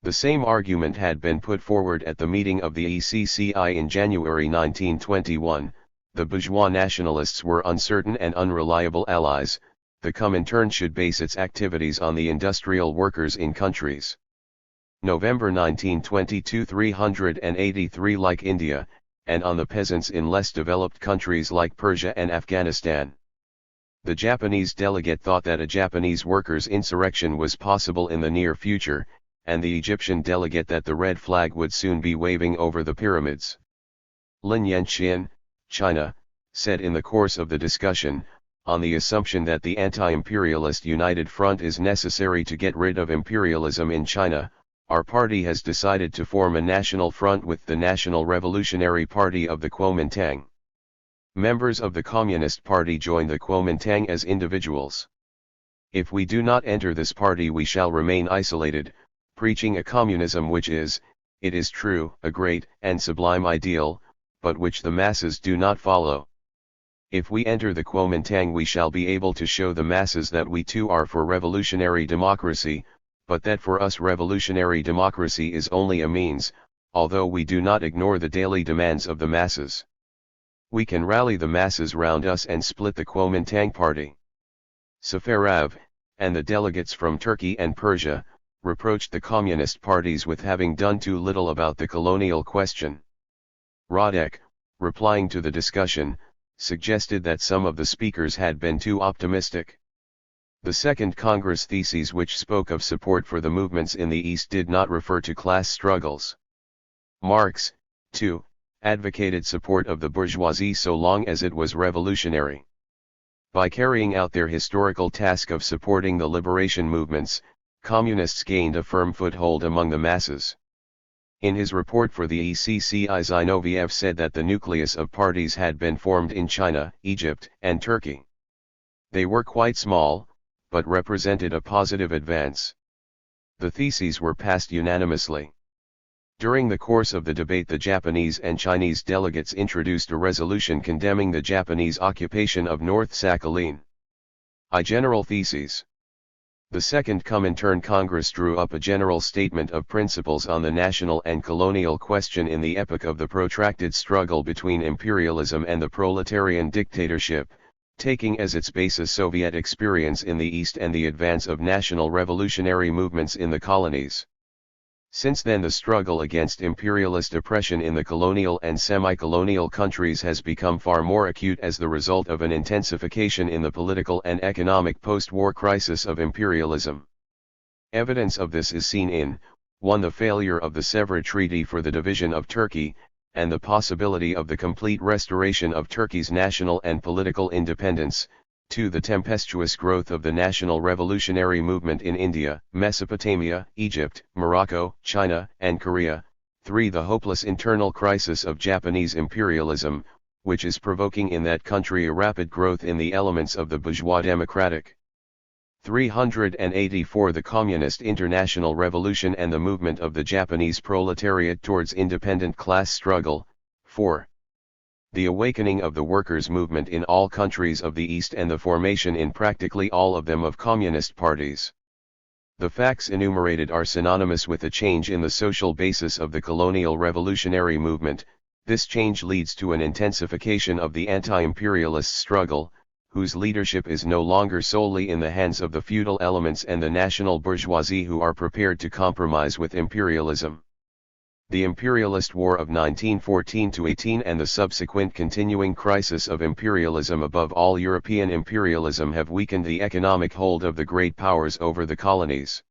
The same argument had been put forward at the meeting of the ECCI in January 1921, the bourgeois nationalists were uncertain and unreliable allies. The Comintern should base its activities on the industrial workers in countries. November 1922 383 like India, and on the peasants in less developed countries like Persia and Afghanistan. The Japanese delegate thought that a Japanese workers' insurrection was possible in the near future, and the Egyptian delegate that the red flag would soon be waving over the pyramids. Lin Yanqian, China, said in the course of the discussion, on the assumption that the anti-imperialist united front is necessary to get rid of imperialism in China, our party has decided to form a national front with the National Revolutionary Party of the Kuomintang. Members of the Communist Party join the Kuomintang as individuals. If we do not enter this party, we shall remain isolated, preaching a communism which is, it is true, a great and sublime ideal, but which the masses do not follow. If we enter the Kuomintang, we shall be able to show the masses that we too are for revolutionary democracy, but that for us revolutionary democracy is only a means, although we do not ignore the daily demands of the masses. We can rally the masses round us and split the Kuomintang party. Safarov, and the delegates from Turkey and Persia, reproached the communist parties with having done too little about the colonial question. Radek, replying to the discussion, suggested that some of the speakers had been too optimistic. The Second Congress theses, which spoke of support for the movements in the East, did not refer to class struggles. Marx, too, advocated support of the bourgeoisie so long as it was revolutionary. By carrying out their historical task of supporting the liberation movements, communists gained a firm foothold among the masses. In his report for the ECCI, Zinoviev said that the nucleus of parties had been formed in China, Egypt, and Turkey. They were quite small, but represented a positive advance. The theses were passed unanimously. During the course of the debate, the Japanese and Chinese delegates introduced a resolution condemning the Japanese occupation of North Sakhalin. General theses. The Second Comintern Congress drew up a general statement of principles on the national and colonial question in the epoch of the protracted struggle between imperialism and the proletarian dictatorship, taking as its basis Soviet experience in the East and the advance of national revolutionary movements in the colonies. Since then, the struggle against imperialist oppression in the colonial and semi-colonial countries has become far more acute as the result of an intensification in the political and economic post-war crisis of imperialism. Evidence of this is seen in 1. The failure of the Sèvres Treaty for the division of Turkey, and the possibility of the complete restoration of Turkey's national and political independence. 2. The tempestuous growth of the national revolutionary movement in India, Mesopotamia, Egypt, Morocco, China, and Korea. 3. The hopeless internal crisis of Japanese imperialism, which is provoking in that country a rapid growth in the elements of the bourgeois democratic. 384. The Communist International Revolution and the movement of the Japanese proletariat towards independent class struggle. 4. The awakening of the workers' movement in all countries of the East and the formation in practically all of them of communist parties. The facts enumerated are synonymous with a change in the social basis of the colonial revolutionary movement. This change leads to an intensification of the anti-imperialist struggle, whose leadership is no longer solely in the hands of the feudal elements and the national bourgeoisie who are prepared to compromise with imperialism. The imperialist war of 1914-18 and the subsequent continuing crisis of imperialism above all European imperialism have weakened the economic hold of the great powers over the colonies.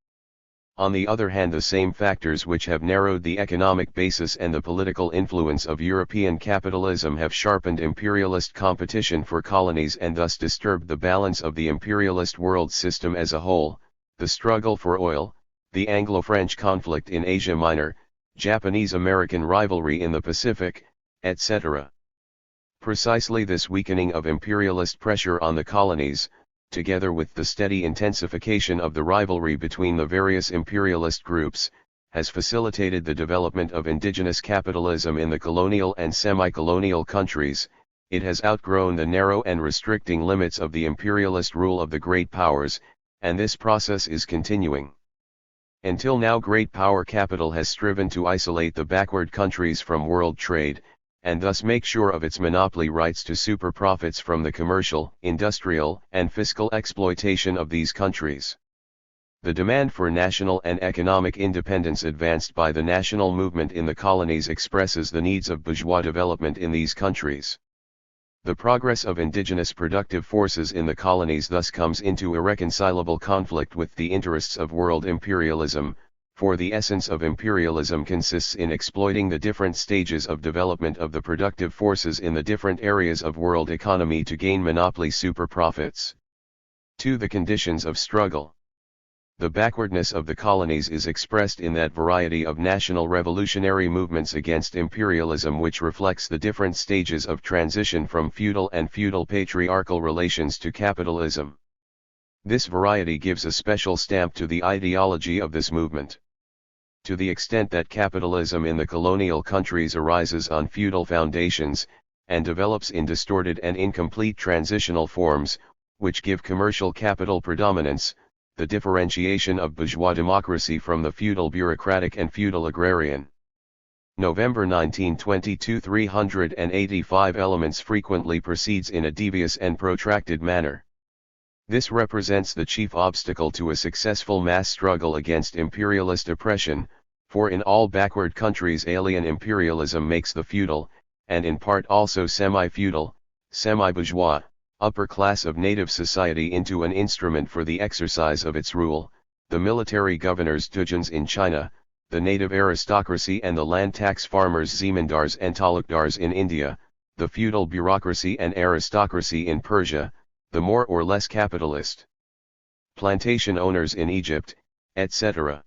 On the other hand, the same factors which have narrowed the economic basis and the political influence of European capitalism have sharpened imperialist competition for colonies and thus disturbed the balance of the imperialist world system as a whole. The struggle for oil, the Anglo-French conflict in Asia Minor, Japanese-American rivalry in the Pacific, etc. Precisely this weakening of imperialist pressure on the colonies, together with the steady intensification of the rivalry between the various imperialist groups, has facilitated the development of indigenous capitalism in the colonial and semi-colonial countries. It has outgrown the narrow and restricting limits of the imperialist rule of the great powers, and this process is continuing. Until now, great power capital has striven to isolate the backward countries from world trade, and thus make sure of its monopoly rights to super profits from the commercial, industrial, and fiscal exploitation of these countries. The demand for national and economic independence advanced by the national movement in the colonies expresses the needs of bourgeois development in these countries. The progress of indigenous productive forces in the colonies thus comes into irreconcilable conflict with the interests of world imperialism, For the essence of imperialism consists in exploiting the different stages of development of the productive forces in the different areas of world economy to gain monopoly super profits. 2. The conditions of struggle. The backwardness of the colonies is expressed in that variety of national revolutionary movements against imperialism which reflects the different stages of transition from feudal and feudal patriarchal relations to capitalism. This variety gives a special stamp to the ideology of this movement. To the extent that capitalism in the colonial countries arises on feudal foundations, and develops in distorted and incomplete transitional forms, which give commercial capital predominance, the differentiation of bourgeois democracy from the feudal bureaucratic and feudal agrarian. November 1922. 385 elements frequently proceeds in a devious and protracted manner. This represents the chief obstacle to a successful mass struggle against imperialist oppression, for in all backward countries alien imperialism makes the feudal, and in part also semi-feudal, semi-bourgeois, upper class of native society into an instrument for the exercise of its rule, the military governors tujuns in China, the native aristocracy and the land tax farmers zemindars and talukdars in India, the feudal bureaucracy and aristocracy in Persia, the more or less capitalist plantation owners in Egypt, etc.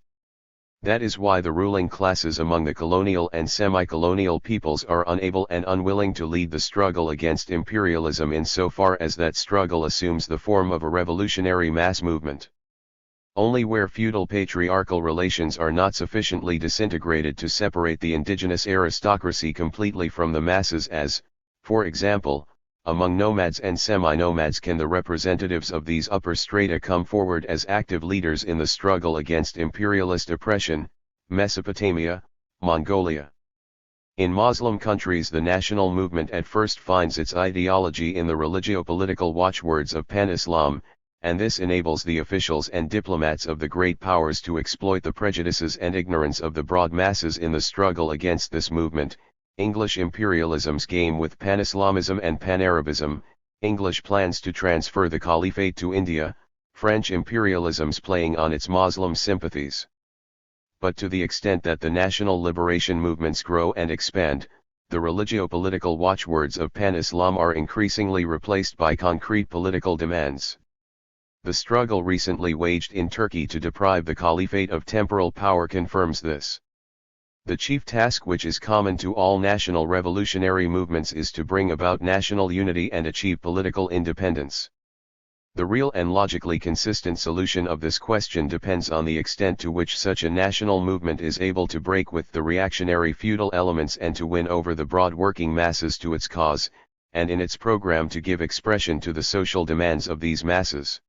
That is why the ruling classes among the colonial and semi-colonial peoples are unable and unwilling to lead the struggle against imperialism insofar as that struggle assumes the form of a revolutionary mass movement. Only where feudal patriarchal relations are not sufficiently disintegrated to separate the indigenous aristocracy completely from the masses as, for example, among nomads and semi-nomads can the representatives of these upper strata come forward as active leaders in the struggle against imperialist oppression, Mesopotamia, Mongolia. In Muslim countries the national movement at first finds its ideology in the religio-political watchwords of Pan-Islam, and this enables the officials and diplomats of the great powers to exploit the prejudices and ignorance of the broad masses in the struggle against this movement. English imperialism's game with Pan-Islamism and Pan-Arabism, English plans to transfer the Caliphate to India, French imperialism's playing on its Muslim sympathies. But to the extent that the national liberation movements grow and expand, the religio-political watchwords of Pan-Islam are increasingly replaced by concrete political demands. The struggle recently waged in Turkey to deprive the Caliphate of temporal power confirms this. The chief task which is common to all national revolutionary movements is to bring about national unity and achieve political independence. The real and logically consistent solution of this question depends on the extent to which such a national movement is able to break with the reactionary feudal elements and to win over the broad working masses to its cause, and in its program to give expression to the social demands of these masses.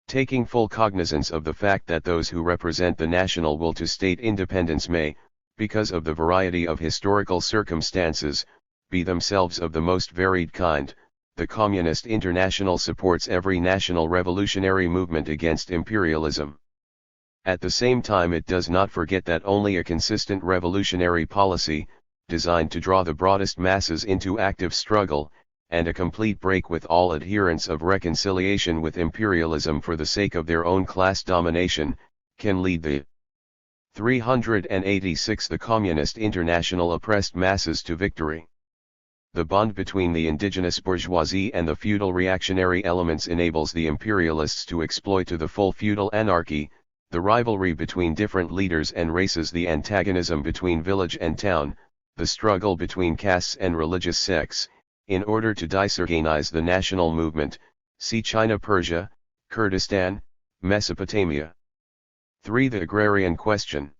Taking full cognizance of the fact that those who represent the national will to state independence may, because of the variety of historical circumstances, be themselves of the most varied kind, the Communist International supports every national revolutionary movement against imperialism. At the same time it does not forget that only a consistent revolutionary policy, designed to draw the broadest masses into active struggle, and a complete break with all adherents of reconciliation with imperialism for the sake of their own class domination, can lead the 386 the Communist International oppressed masses to victory. The bond between the indigenous bourgeoisie and the feudal reactionary elements enables the imperialists to exploit to the full feudal anarchy, the rivalry between different leaders and races, the antagonism between village and town, the struggle between castes and religious sects, in order to disorganize the national movement. See China, Persia, Kurdistan, Mesopotamia. 3. The agrarian question.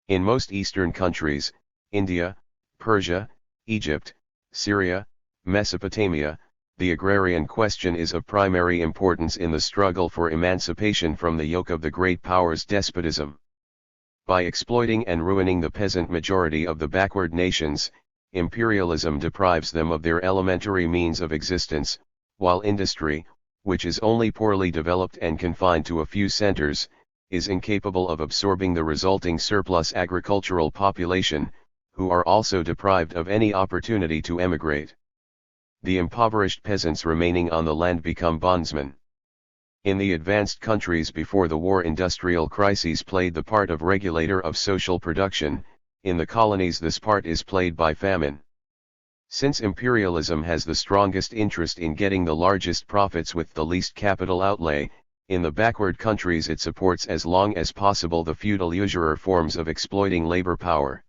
In most Eastern countries, India, Persia, Egypt, Syria, Mesopotamia, the agrarian question is of primary importance in the struggle for emancipation from the yoke of the great powers' despotism. By exploiting and ruining the peasant majority of the backward nations, imperialism deprives them of their elementary means of existence, while industry, which is only poorly developed and confined to a few centers, is incapable of absorbing the resulting surplus agricultural population, who are also deprived of any opportunity to emigrate. The impoverished peasants remaining on the land become bondsmen. In the advanced countries before the war, industrial crises played the part of regulator of social production. In the colonies this part is played by famine. Since imperialism has the strongest interest in getting the largest profits with the least capital outlay, in the backward countries it supports as long as possible the feudal usurer forms of exploiting labor power.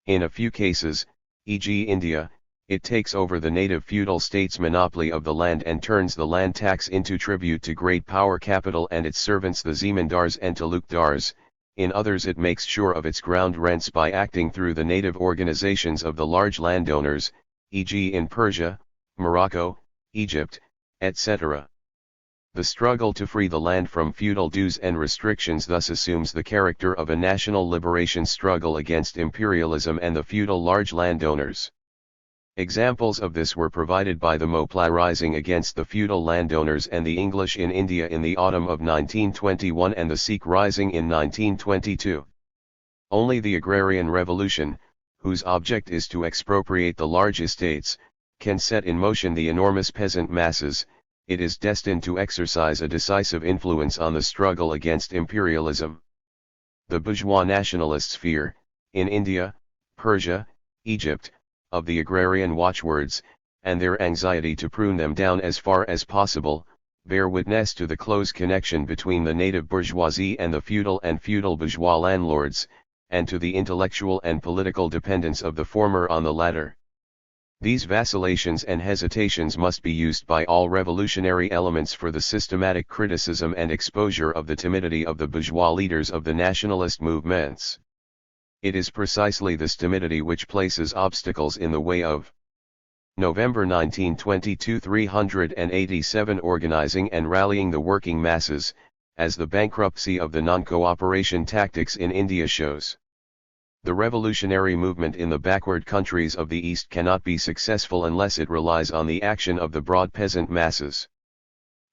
In a few cases, e.g. India, it takes over the native feudal state's monopoly of the land and turns the land tax into tribute to great power capital and its servants the zemindars and talukdars. In others it makes sure of its ground rents by acting through the native organizations of the large landowners, e.g. in Persia, Morocco, Egypt, etc. The struggle to free the land from feudal dues and restrictions thus assumes the character of a national liberation struggle against imperialism and the feudal large landowners. Examples of this were provided by the Mopla rising against the feudal landowners and the English in India in the autumn of 1921 and the Sikh rising in 1922. Only the agrarian revolution, whose object is to expropriate the large estates, can set in motion the enormous peasant masses. It is destined to exercise a decisive influence on the struggle against imperialism. The bourgeois nationalists fear, in India, Persia, Egypt, of the agrarian watchwords, and their anxiety to prune them down as far as possible, bear witness to the close connection between the native bourgeoisie and the feudal and feudal bourgeois landlords, and to the intellectual and political dependence of the former on the latter. These vacillations and hesitations must be used by all revolutionary elements for the systematic criticism and exposure of the timidity of the bourgeois leaders of the nationalist movements. It is precisely this timidity which places obstacles in the way of November 1922 387 organizing and rallying the working masses, as the bankruptcy of the non-cooperation tactics in India shows. The revolutionary movement in the backward countries of the East cannot be successful unless it relies on the action of the broad peasant masses.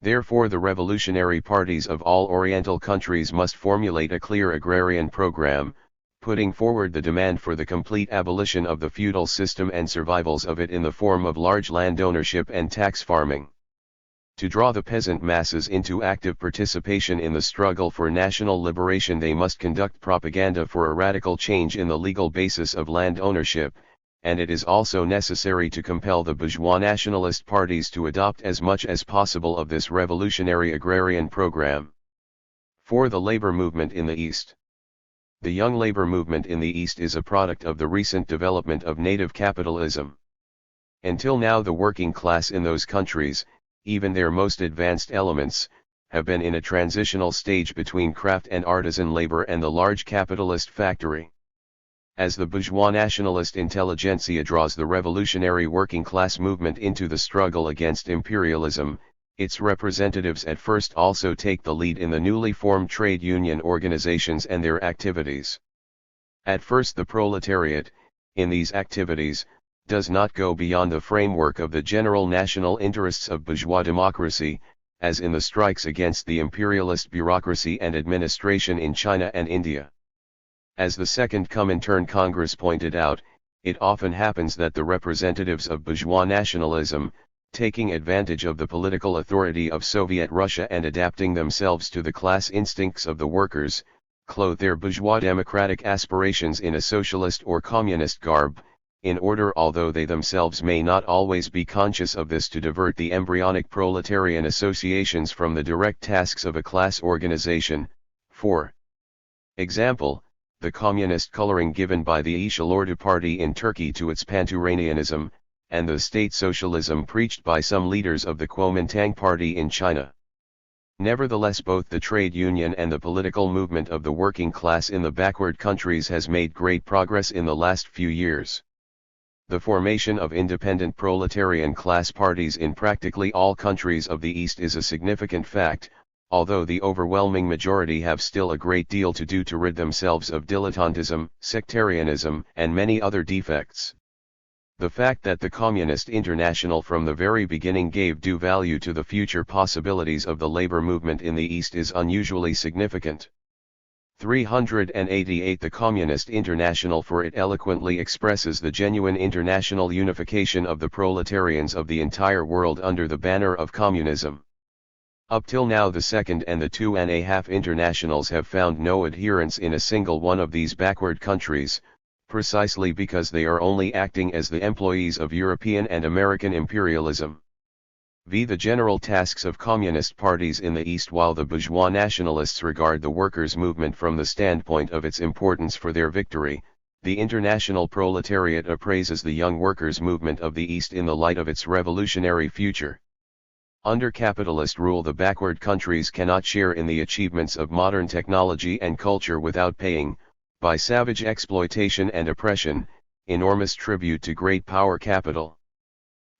Therefore the revolutionary parties of all Oriental countries must formulate a clear agrarian program, putting forward the demand for the complete abolition of the feudal system and survivals of it in the form of large land ownership and tax farming. To draw the peasant masses into active participation in the struggle for national liberation, they must conduct propaganda for a radical change in the legal basis of land ownership, and it is also necessary to compel the bourgeois nationalist parties to adopt as much as possible of this revolutionary agrarian program. For the labor movement in the East. The young labor movement in the East is a product of the recent development of native capitalism. Until now the working class in those countries, even their most advanced elements, have been in a transitional stage between craft and artisan labor and the large capitalist factory. As the bourgeois nationalist intelligentsia draws the revolutionary working class movement into the struggle against imperialism, its representatives at first also take the lead in the newly formed trade union organizations and their activities. At first the proletariat, in these activities, does not go beyond the framework of the general national interests of bourgeois democracy, as in the strikes against the imperialist bureaucracy and administration in China and India. As the Second Comintern Congress pointed out, it often happens that the representatives of bourgeois nationalism, taking advantage of the political authority of Soviet Russia and adapting themselves to the class instincts of the workers, clothe their bourgeois democratic aspirations in a socialist or communist garb, in order, although they themselves may not always be conscious of this, to divert the embryonic proletarian associations from the direct tasks of a class organization. For example, the communist coloring given by the İşçilerdi Party in Turkey to its Panturanianism, and the state socialism preached by some leaders of the Kuomintang Party in China. Nevertheless, both the trade union and the political movement of the working class in the backward countries has made great progress in the last few years. The formation of independent proletarian class parties in practically all countries of the East is a significant fact, although the overwhelming majority have still a great deal to do to rid themselves of dilettantism, sectarianism, and many other defects. The fact that the Communist International from the very beginning gave due value to the future possibilities of the labor movement in the East is unusually significant. 388 The Communist International, for it eloquently expresses the genuine international unification of the proletarians of the entire world under the banner of communism. Up till now the Second and the 2.5 Internationals have found no adherents in a single one of these backward countries, precisely because they are only acting as the employees of European and American imperialism. The general tasks of communist parties in the East, while the bourgeois nationalists regard the workers' movement from the standpoint of its importance for their victory, the international proletariat appraises the young workers' movement of the East in the light of its revolutionary future. Under capitalist rule, the backward countries cannot share in the achievements of modern technology and culture without paying, by savage exploitation and oppression, enormous tribute to great power capital.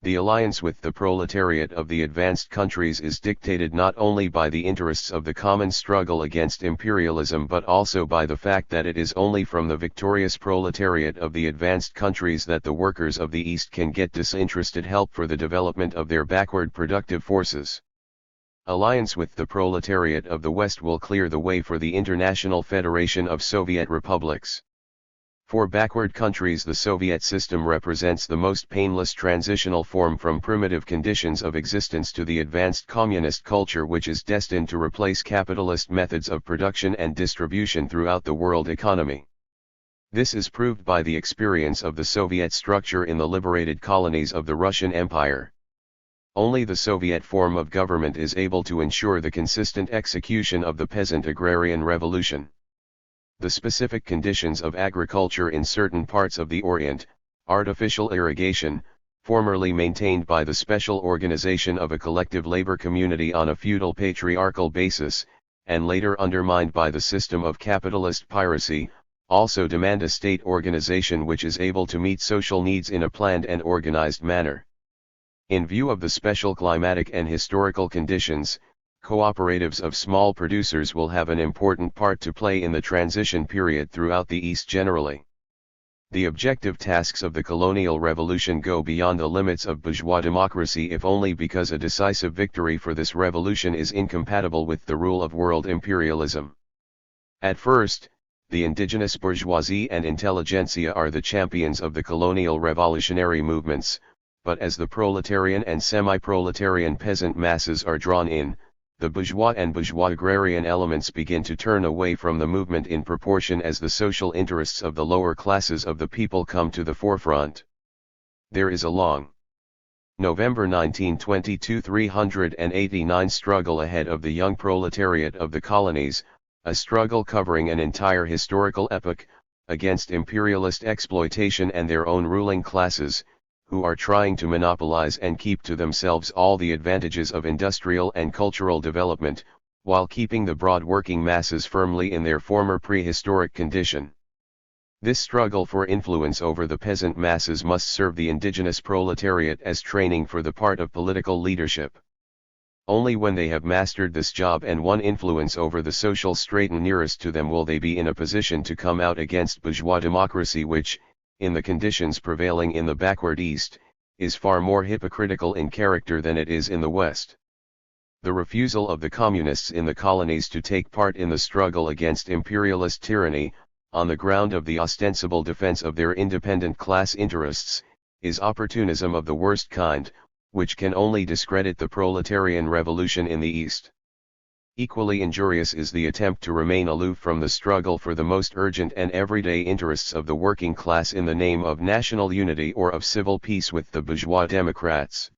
The alliance with the proletariat of the advanced countries is dictated not only by the interests of the common struggle against imperialism but also by the fact that it is only from the victorious proletariat of the advanced countries that the workers of the East can get disinterested help for the development of their backward productive forces. Alliance with the proletariat of the West will clear the way for the International Federation of Soviet Republics. For backward countries, the Soviet system represents the most painless transitional form from primitive conditions of existence to the advanced communist culture which is destined to replace capitalist methods of production and distribution throughout the world economy. This is proved by the experience of the Soviet structure in the liberated colonies of the Russian Empire. Only the Soviet form of government is able to ensure the consistent execution of the peasant agrarian revolution. The specific conditions of agriculture in certain parts of the Orient, artificial irrigation, formerly maintained by the special organization of a collective labor community on a feudal patriarchal basis, and later undermined by the system of capitalist piracy, also demand a state organization which is able to meet social needs in a planned and organized manner. In view of the special climatic and historical conditions, cooperatives of small producers will have an important part to play in the transition period throughout the East generally. The objective tasks of the colonial revolution go beyond the limits of bourgeois democracy, if only because a decisive victory for this revolution is incompatible with the rule of world imperialism. At first, the indigenous bourgeoisie and intelligentsia are the champions of the colonial revolutionary movements, but as the proletarian and semi-proletarian peasant masses are drawn in, the bourgeois and bourgeois agrarian elements begin to turn away from the movement in proportion as the social interests of the lower classes of the people come to the forefront. There is a long November 1922 389 struggle ahead of the young proletariat of the colonies, a struggle covering an entire historical epoch, against imperialist exploitation and their own ruling classes, who are trying to monopolize and keep to themselves all the advantages of industrial and cultural development, while keeping the broad working masses firmly in their former prehistoric condition. This struggle for influence over the peasant masses must serve the indigenous proletariat as training for the part of political leadership. Only when they have mastered this job and won influence over the social stratum nearest to them will they be in a position to come out against bourgeois democracy, which, in the conditions prevailing in the backward East, is far more hypocritical in character than it is in the West. The refusal of the communists in the colonies to take part in the struggle against imperialist tyranny, on the ground of the ostensible defense of their independent class interests, is opportunism of the worst kind, which can only discredit the proletarian revolution in the East. Equally injurious is the attempt to remain aloof from the struggle for the most urgent and everyday interests of the working class in the name of national unity or of civil peace with the bourgeois democrats.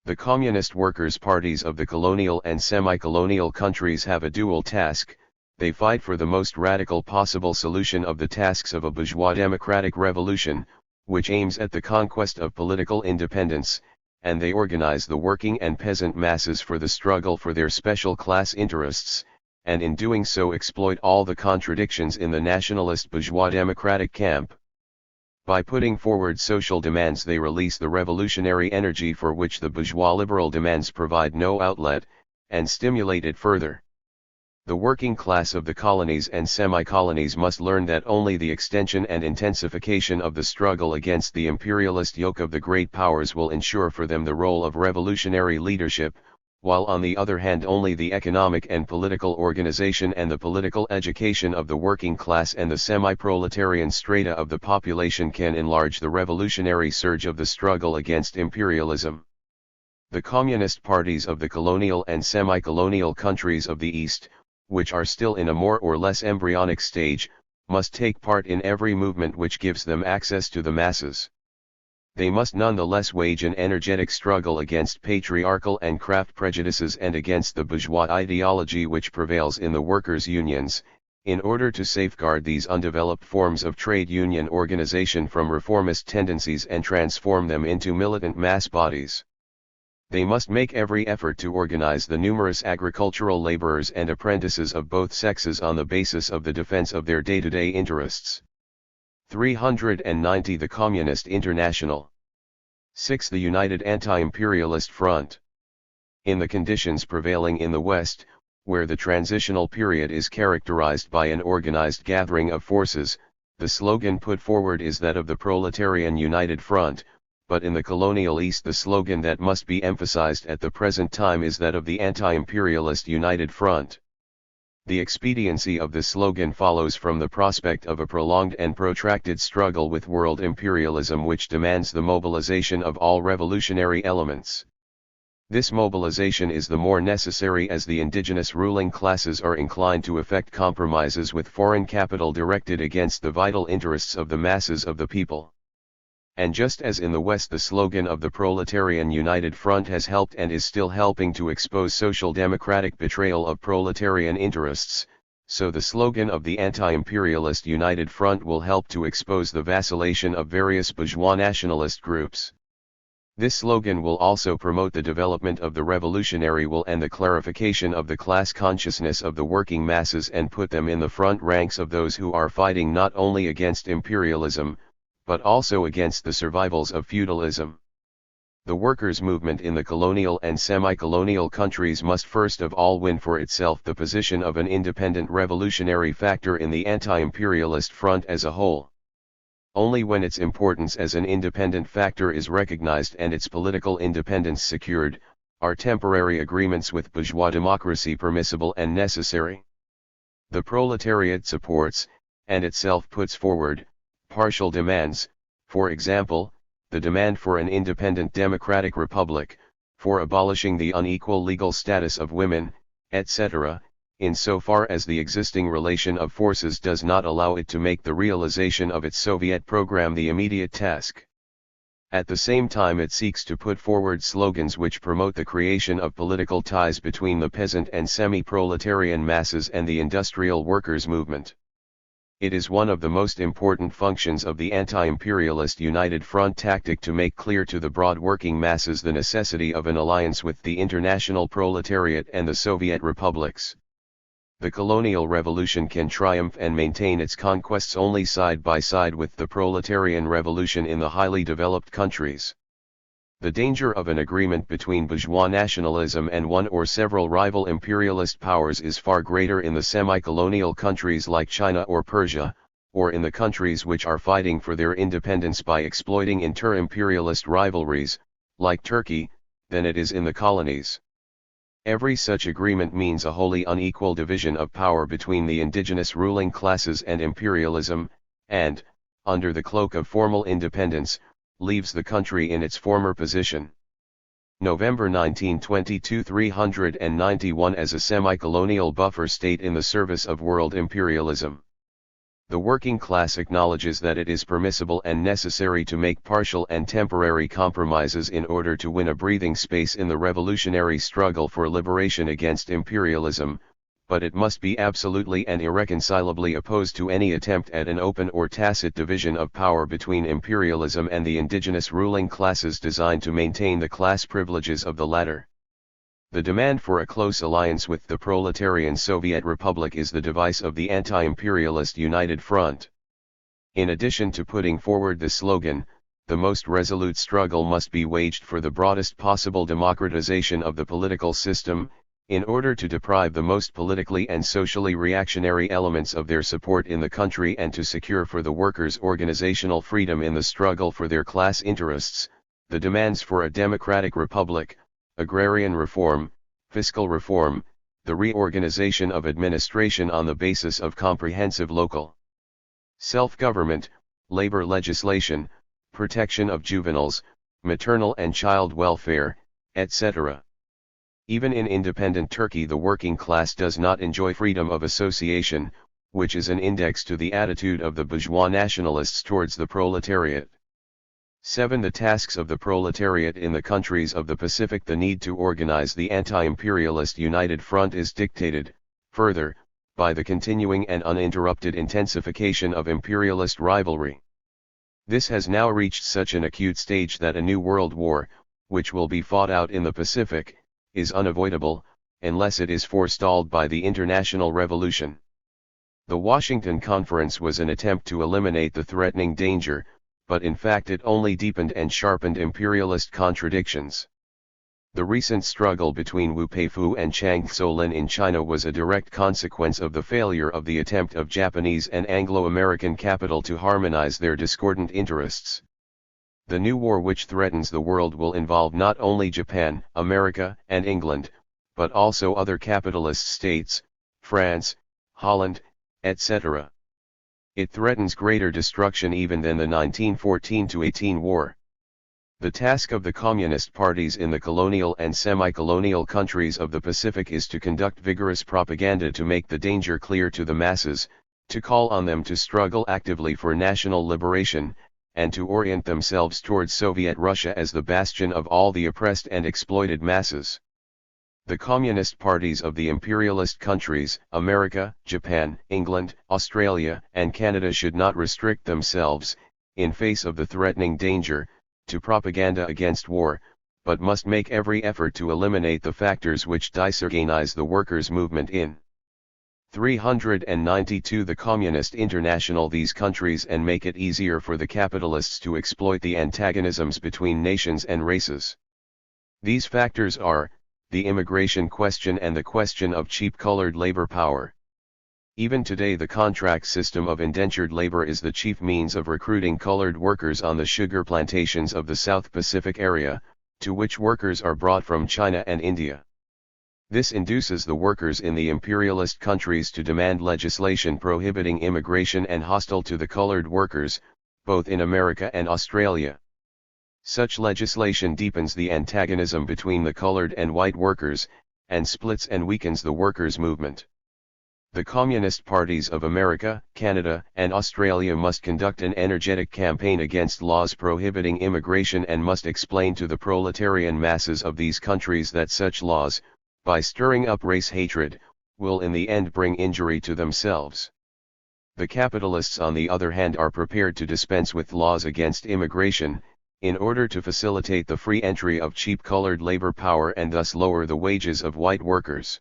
The communist workers' parties of the colonial and semi-colonial countries have a dual task: they fight for the most radical possible solution of the tasks of a bourgeois democratic revolution, which aims at the conquest of political independence, and they organize the working and peasant masses for the struggle for their special class interests, and in doing so exploit all the contradictions in the nationalist bourgeois democratic camp. By putting forward social demands they release the revolutionary energy for which the bourgeois liberal demands provide no outlet, and stimulate it further. The working class of the colonies and semi-colonies must learn that only the extension and intensification of the struggle against the imperialist yoke of the great powers will ensure for them the role of revolutionary leadership, while on the other hand only the economic and political organization and the political education of the working class and the semi-proletarian strata of the population can enlarge the revolutionary surge of the struggle against imperialism. The communist parties of the colonial and semi-colonial countries of the East, which are still in a more or less embryonic stage, must take part in every movement which gives them access to the masses. They must nonetheless wage an energetic struggle against patriarchal and craft prejudices and against the bourgeois ideology which prevails in the workers' unions, in order to safeguard these undeveloped forms of trade union organization from reformist tendencies and transform them into militant mass bodies. They must make every effort to organize the numerous agricultural laborers and apprentices of both sexes on the basis of the defense of their day-to-day interests. 390 The Communist International. 6. The United Anti-Imperialist Front. In the conditions prevailing in the West, where the transitional period is characterized by an organized gathering of forces, the slogan put forward is that of the Proletarian United Front, but in the colonial East the slogan that must be emphasized at the present time is that of the Anti-Imperialist United Front. The expediency of this slogan follows from the prospect of a prolonged and protracted struggle with world imperialism which demands the mobilization of all revolutionary elements. This mobilization is the more necessary as the indigenous ruling classes are inclined to effect compromises with foreign capital directed against the vital interests of the masses of the people. And just as in the West the slogan of the Proletarian United Front has helped and is still helping to expose social democratic betrayal of proletarian interests, so the slogan of the Anti-Imperialist United Front will help to expose the vacillation of various bourgeois nationalist groups. This slogan will also promote the development of the revolutionary will and the clarification of the class consciousness of the working masses and put them in the front ranks of those who are fighting not only against imperialism, but also against the survivals of feudalism. The workers' movement in the colonial and semi-colonial countries must first of all win for itself the position of an independent revolutionary factor in the anti-imperialist front as a whole. Only when its importance as an independent factor is recognized and its political independence secured, are temporary agreements with bourgeois democracy permissible and necessary. The proletariat supports, and itself puts forward, partial demands, for example, the demand for an independent democratic republic, for abolishing the unequal legal status of women, etc., insofar as the existing relation of forces does not allow it to make the realization of its Soviet program the immediate task. At the same time it seeks to put forward slogans which promote the creation of political ties between the peasant and semi-proletarian masses and the industrial workers' movement. It is one of the most important functions of the anti-imperialist United Front tactic to make clear to the broad working masses the necessity of an alliance with the international proletariat and the Soviet republics. The colonial revolution can triumph and maintain its conquests only side by side with the proletarian revolution in the highly developed countries. The danger of an agreement between bourgeois nationalism and one or several rival imperialist powers is far greater in the semi-colonial countries like China or Persia, or in the countries which are fighting for their independence by exploiting inter-imperialist rivalries, like Turkey, than it is in the colonies. Every such agreement means a wholly unequal division of power between the indigenous ruling classes and imperialism, and, under the cloak of formal independence, leaves the country in its former position. November 1922 391 as a semi-colonial buffer state in the service of world imperialism. The working class acknowledges that it is permissible and necessary to make partial and temporary compromises in order to win a breathing space in the revolutionary struggle for liberation against imperialism, but it must be absolutely and irreconcilably opposed to any attempt at an open or tacit division of power between imperialism and the indigenous ruling classes designed to maintain the class privileges of the latter. The demand for a close alliance with the proletarian Soviet Republic is the device of the anti-imperialist United Front. In addition to putting forward the slogan, the most resolute struggle must be waged for the broadest possible democratization of the political system, in order to deprive the most politically and socially reactionary elements of their support in the country and to secure for the workers organizational freedom in the struggle for their class interests, the demands for a democratic republic, agrarian reform, fiscal reform, the reorganization of administration on the basis of comprehensive local self-government, labor legislation, protection of juveniles, maternal and child welfare, etc. Even in independent Turkey the working class does not enjoy freedom of association, which is an index to the attitude of the bourgeois nationalists towards the proletariat. 7. The tasks of the proletariat in the countries of the Pacific. The need to organize the anti-imperialist united front is dictated, further, by the continuing and uninterrupted intensification of imperialist rivalry. This has now reached such an acute stage that a new world war, which will be fought out in the Pacific, is unavoidable, unless it is forestalled by the international revolution. The Washington Conference was an attempt to eliminate the threatening danger, but in fact it only deepened and sharpened imperialist contradictions. The recent struggle between Wu Peifu and Chang Tso-lin in China was a direct consequence of the failure of the attempt of Japanese and Anglo-American capital to harmonize their discordant interests. The new war which threatens the world will involve not only Japan, America, and England, but also other capitalist states, France, Holland, etc. It threatens greater destruction even than the 1914-18 war. The task of the communist parties in the colonial and semi-colonial countries of the Pacific is to conduct vigorous propaganda to make the danger clear to the masses, to call on them to struggle actively for national liberation, and to orient themselves towards Soviet Russia as the bastion of all the oppressed and exploited masses. The communist parties of the imperialist countries, America, Japan, England, Australia, and Canada should not restrict themselves, in face of the threatening danger, to propaganda against war, but must make every effort to eliminate the factors which disorganize the workers' movement in 392 the Communist International these countries and make it easier for the capitalists to exploit the antagonisms between nations and races. These factors are, the immigration question and the question of cheap colored labor power. Even today the contract system of indentured labor is the chief means of recruiting colored workers on the sugar plantations of the South Pacific area, to which workers are brought from China and India. This induces the workers in the imperialist countries to demand legislation prohibiting immigration and hostile to the colored workers, both in America and Australia. Such legislation deepens the antagonism between the colored and white workers, and splits and weakens the workers' movement. The Communist parties of America, Canada, and Australia must conduct an energetic campaign against laws prohibiting immigration and must explain to the proletarian masses of these countries that such laws, by stirring up race hatred, will in the end bring injury to themselves. The capitalists on the other hand are prepared to dispense with laws against immigration, in order to facilitate the free entry of cheap colored labor power and thus lower the wages of white workers.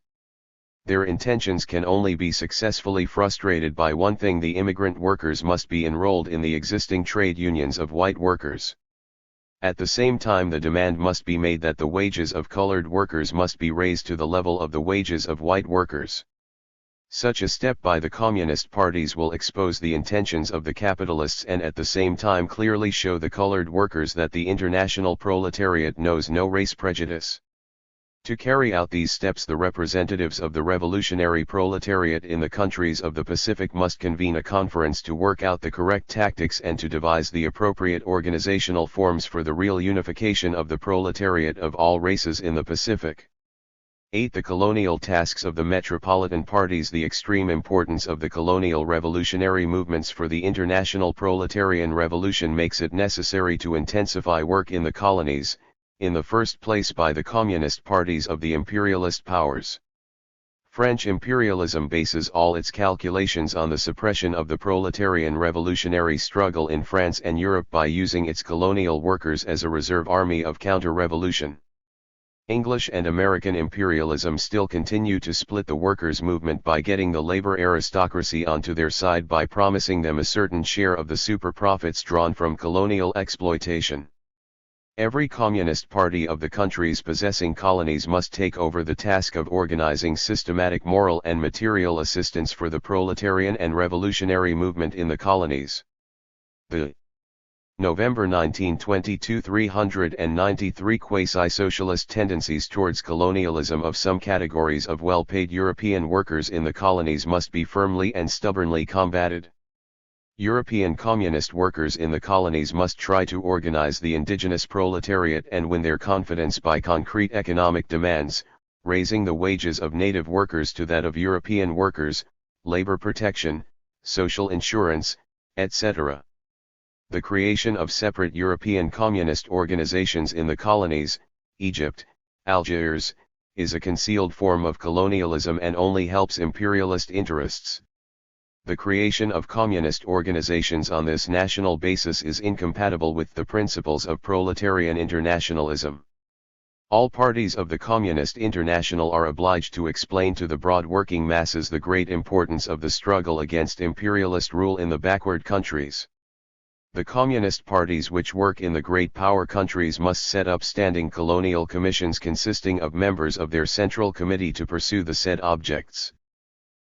Their intentions can only be successfully frustrated by one thing: the immigrant workers must be enrolled in the existing trade unions of white workers. At the same time the demand must be made that the wages of colored workers must be raised to the level of the wages of white workers. Such a step by the communist parties will expose the intentions of the capitalists and at the same time clearly show the colored workers that the international proletariat knows no race prejudice. To carry out these steps the representatives of the revolutionary proletariat in the countries of the Pacific must convene a conference to work out the correct tactics and to devise the appropriate organizational forms for the real unification of the proletariat of all races in the Pacific. 8. The colonial tasks of the metropolitan parties. The extreme importance of the colonial revolutionary movements for the international proletarian revolution makes it necessary to intensify work in the colonies, in the first place by the communist parties of the imperialist powers. French imperialism bases all its calculations on the suppression of the proletarian revolutionary struggle in France and Europe by using its colonial workers as a reserve army of counter-revolution. English and American imperialism still continue to split the workers' movement by getting the labor aristocracy onto their side by promising them a certain share of the super profits drawn from colonial exploitation. Every communist party of the countries possessing colonies must take over the task of organizing systematic moral and material assistance for the proletarian and revolutionary movement in the colonies. The November 1922 393 quasi-socialist tendencies towards colonialism of some categories of well-paid European workers in the colonies must be firmly and stubbornly combated. European communist workers in the colonies must try to organize the indigenous proletariat and win their confidence by concrete economic demands, raising the wages of native workers to that of European workers, labor protection, social insurance, etc. The creation of separate European communist organizations in the colonies, Egypt, Algiers, is a concealed form of colonialism and only helps imperialist interests. The creation of communist organizations on this national basis is incompatible with the principles of proletarian internationalism. All parties of the Communist International are obliged to explain to the broad working masses the great importance of the struggle against imperialist rule in the backward countries. The communist parties which work in the great power countries must set up standing colonial commissions consisting of members of their central committee to pursue the said objects.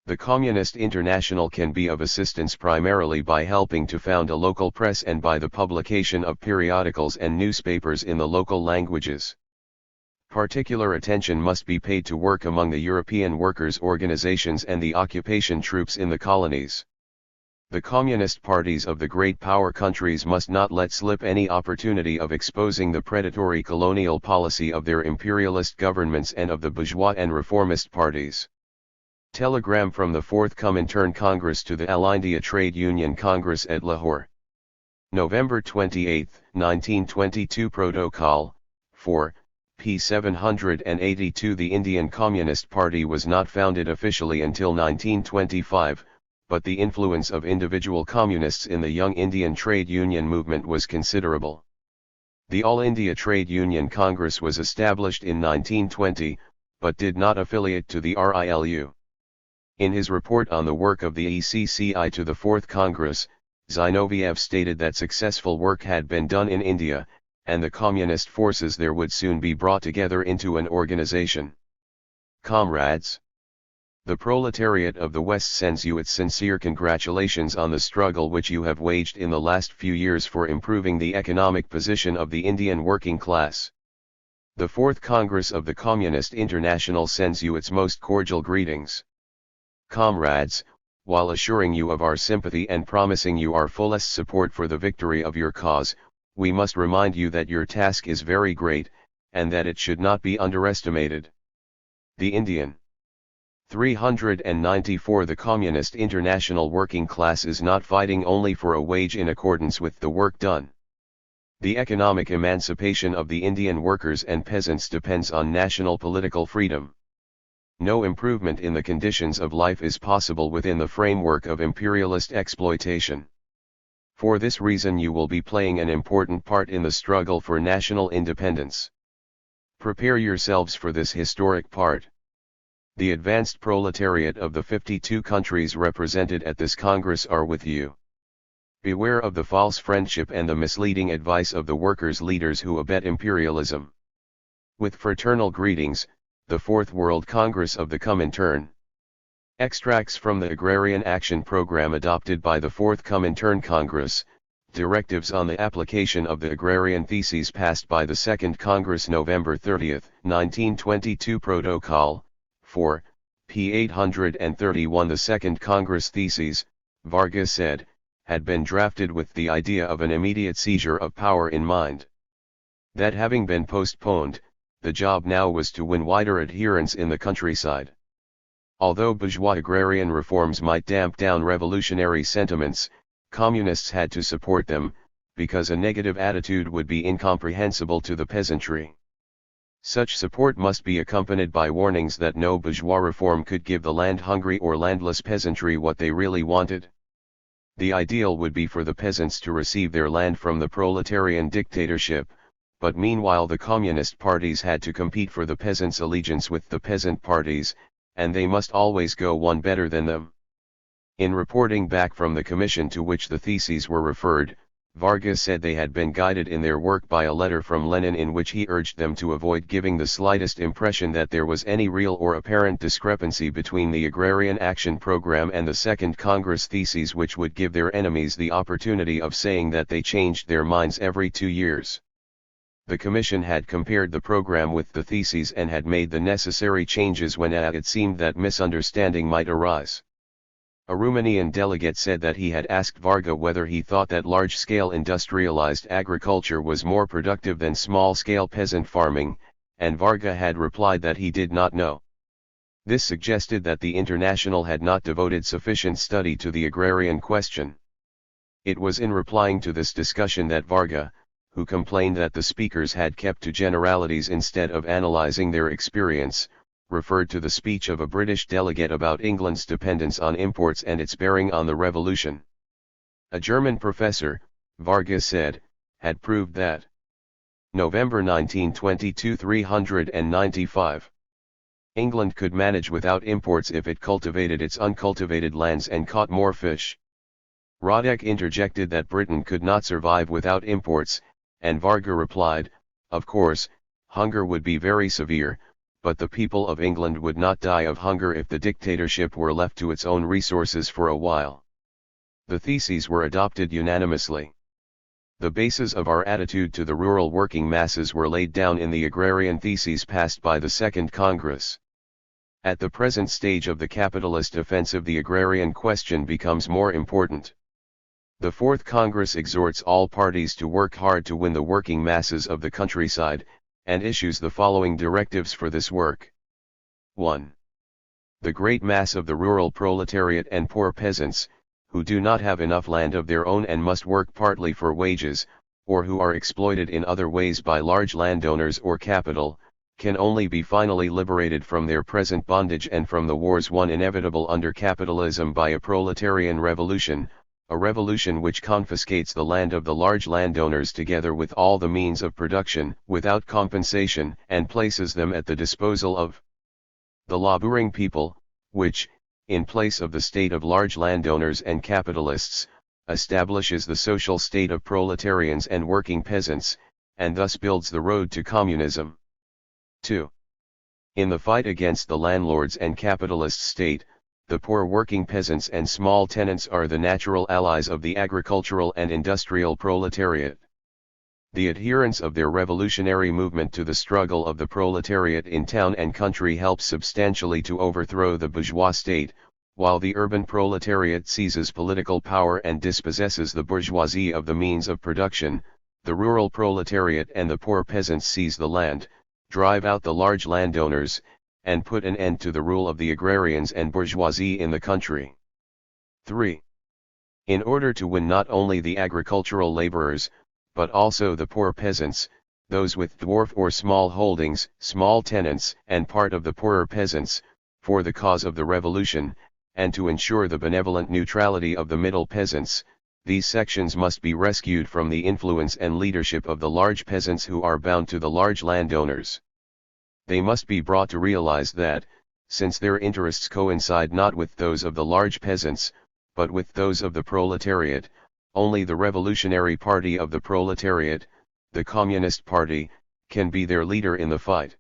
The Communist International can be of assistance primarily by helping to found a local press and by the publication of periodicals and newspapers in the local languages. Particular attention must be paid to work among the European workers' organizations and the occupation troops in the colonies. The communist parties of the great power countries must not let slip any opportunity of exposing the predatory colonial policy of their imperialist governments and of the bourgeois and reformist parties. Telegram from the 4th Comintern Congress to the All India Trade Union Congress at Lahore. November 28, 1922 Protocol 4, p. 782 The Indian Communist Party was not founded officially until 1925, but the influence of individual communists in the young Indian trade union movement was considerable. The All India Trade Union Congress was established in 1920, but did not affiliate to the RILU. In his report on the work of the ECCI to the 4th Congress, Zinoviev stated that successful work had been done in India, and the communist forces there would soon be brought together into an organization. Comrades, the proletariat of the West sends you its sincere congratulations on the struggle which you have waged in the last few years for improving the economic position of the Indian working class. The 4th Congress of the Communist International sends you its most cordial greetings. Comrades, while assuring you of our sympathy and promising you our fullest support for the victory of your cause, we must remind you that your task is very great, and that it should not be underestimated. The Indian 394 The Communist International working class is not fighting only for a wage in accordance with the work done. The economic emancipation of the Indian workers and peasants depends on national political freedom. No improvement in the conditions of life is possible within the framework of imperialist exploitation. For this reason you will be playing an important part in the struggle for national independence. Prepare yourselves for this historic part. The advanced proletariat of the 52 countries represented at this Congress are with you. Beware of the false friendship and the misleading advice of the workers' leaders who abet imperialism. With fraternal greetings, the 4th World Congress of the Comintern. Extracts from the Agrarian Action Program adopted by the 4th Comintern Congress, directives on the application of the agrarian theses passed by the 2nd Congress November 30, 1922 Protocol 4, p. 831 The 2nd Congress theses, Vargas said, had been drafted with the idea of an immediate seizure of power in mind. That having been postponed, the job now was to win wider adherence in the countryside. Although bourgeois agrarian reforms might damp down revolutionary sentiments, communists had to support them, because a negative attitude would be incomprehensible to the peasantry. Such support must be accompanied by warnings that no bourgeois reform could give the land-hungry or landless peasantry what they really wanted. The ideal would be for the peasants to receive their land from the proletarian dictatorship, but meanwhile the communist parties had to compete for the peasants' allegiance with the peasant parties, and they must always go one better than them. In reporting back from the commission to which the theses were referred, Vargas said they had been guided in their work by a letter from Lenin in which he urged them to avoid giving the slightest impression that there was any real or apparent discrepancy between the Agrarian Action Program and the 2nd Congress theses, which would give their enemies the opportunity of saying that they changed their minds every 2 years. The Commission had compared the program with the theses and had made the necessary changes when it seemed that misunderstanding might arise. A Romanian delegate said that he had asked Varga whether he thought that large-scale industrialized agriculture was more productive than small-scale peasant farming, and Varga had replied that he did not know. This suggested that the International had not devoted sufficient study to the agrarian question. It was in replying to this discussion that Varga, who complained that the speakers had kept to generalities instead of analyzing their experience, referred to the speech of a British delegate about England's dependence on imports and its bearing on the revolution. A German professor, Varga said, had proved that. November 1922 395. England could manage without imports if it cultivated its uncultivated lands and caught more fish. Radek interjected that Britain could not survive without imports, and Varga replied, of course, hunger would be very severe, but the people of England would not die of hunger if the dictatorship were left to its own resources for a while. The theses were adopted unanimously. The bases of our attitude to the rural working masses were laid down in the agrarian theses passed by the Second Congress. At the present stage of the capitalist offensive, the agrarian question becomes more important. The Fourth Congress exhorts all parties to work hard to win the working masses of the countryside, and issues the following directives for this work. 1. The great mass of the rural proletariat and poor peasants, who do not have enough land of their own and must work partly for wages, or who are exploited in other ways by large landowners or capital, can only be finally liberated from their present bondage and from the wars won inevitable under capitalism by a proletarian revolution, a revolution which confiscates the land of the large landowners together with all the means of production without compensation and places them at the disposal of the laboring people, which, in place of the state of large landowners and capitalists, establishes the social state of proletarians and working peasants, and thus builds the road to communism. 2. In the fight against the landlords and capitalist state, the poor working peasants and small tenants are the natural allies of the agricultural and industrial proletariat. The adherence of their revolutionary movement to the struggle of the proletariat in town and country helps substantially to overthrow the bourgeois state, while the urban proletariat seizes political power and dispossesses the bourgeoisie of the means of production. The rural proletariat and the poor peasants seize the land, drive out the large landowners, and put an end to the rule of the agrarians and bourgeoisie in the country. 3. In order to win not only the agricultural laborers, but also the poor peasants, those with dwarf or small holdings, small tenants, and part of the poorer peasants, for the cause of the revolution, and to ensure the benevolent neutrality of the middle peasants, these sections must be rescued from the influence and leadership of the large peasants who are bound to the large landowners. They must be brought to realize that, since their interests coincide not with those of the large peasants, but with those of the proletariat, only the revolutionary party of the proletariat, the Communist Party, can be their leader in the fight.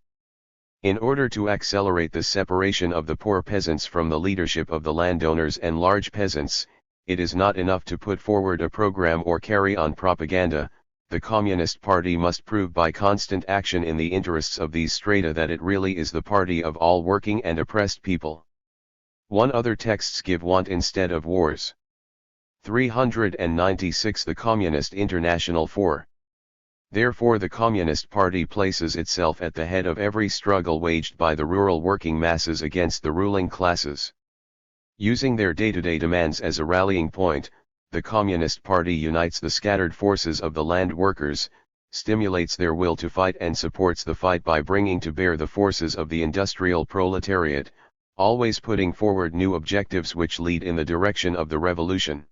In order to accelerate the separation of the poor peasants from the leadership of the landowners and large peasants, it is not enough to put forward a program or carry on propaganda. The Communist Party must prove by constant action in the interests of these strata that it really is the party of all working and oppressed people. One other texts give want instead of wars. 396 The Communist International 4. Therefore the Communist Party places itself at the head of every struggle waged by the rural working masses against the ruling classes. Using their day-to-day demands as a rallying point, the Communist Party unites the scattered forces of the land workers, stimulates their will to fight and supports the fight by bringing to bear the forces of the industrial proletariat, always putting forward new objectives which lead in the direction of the revolution.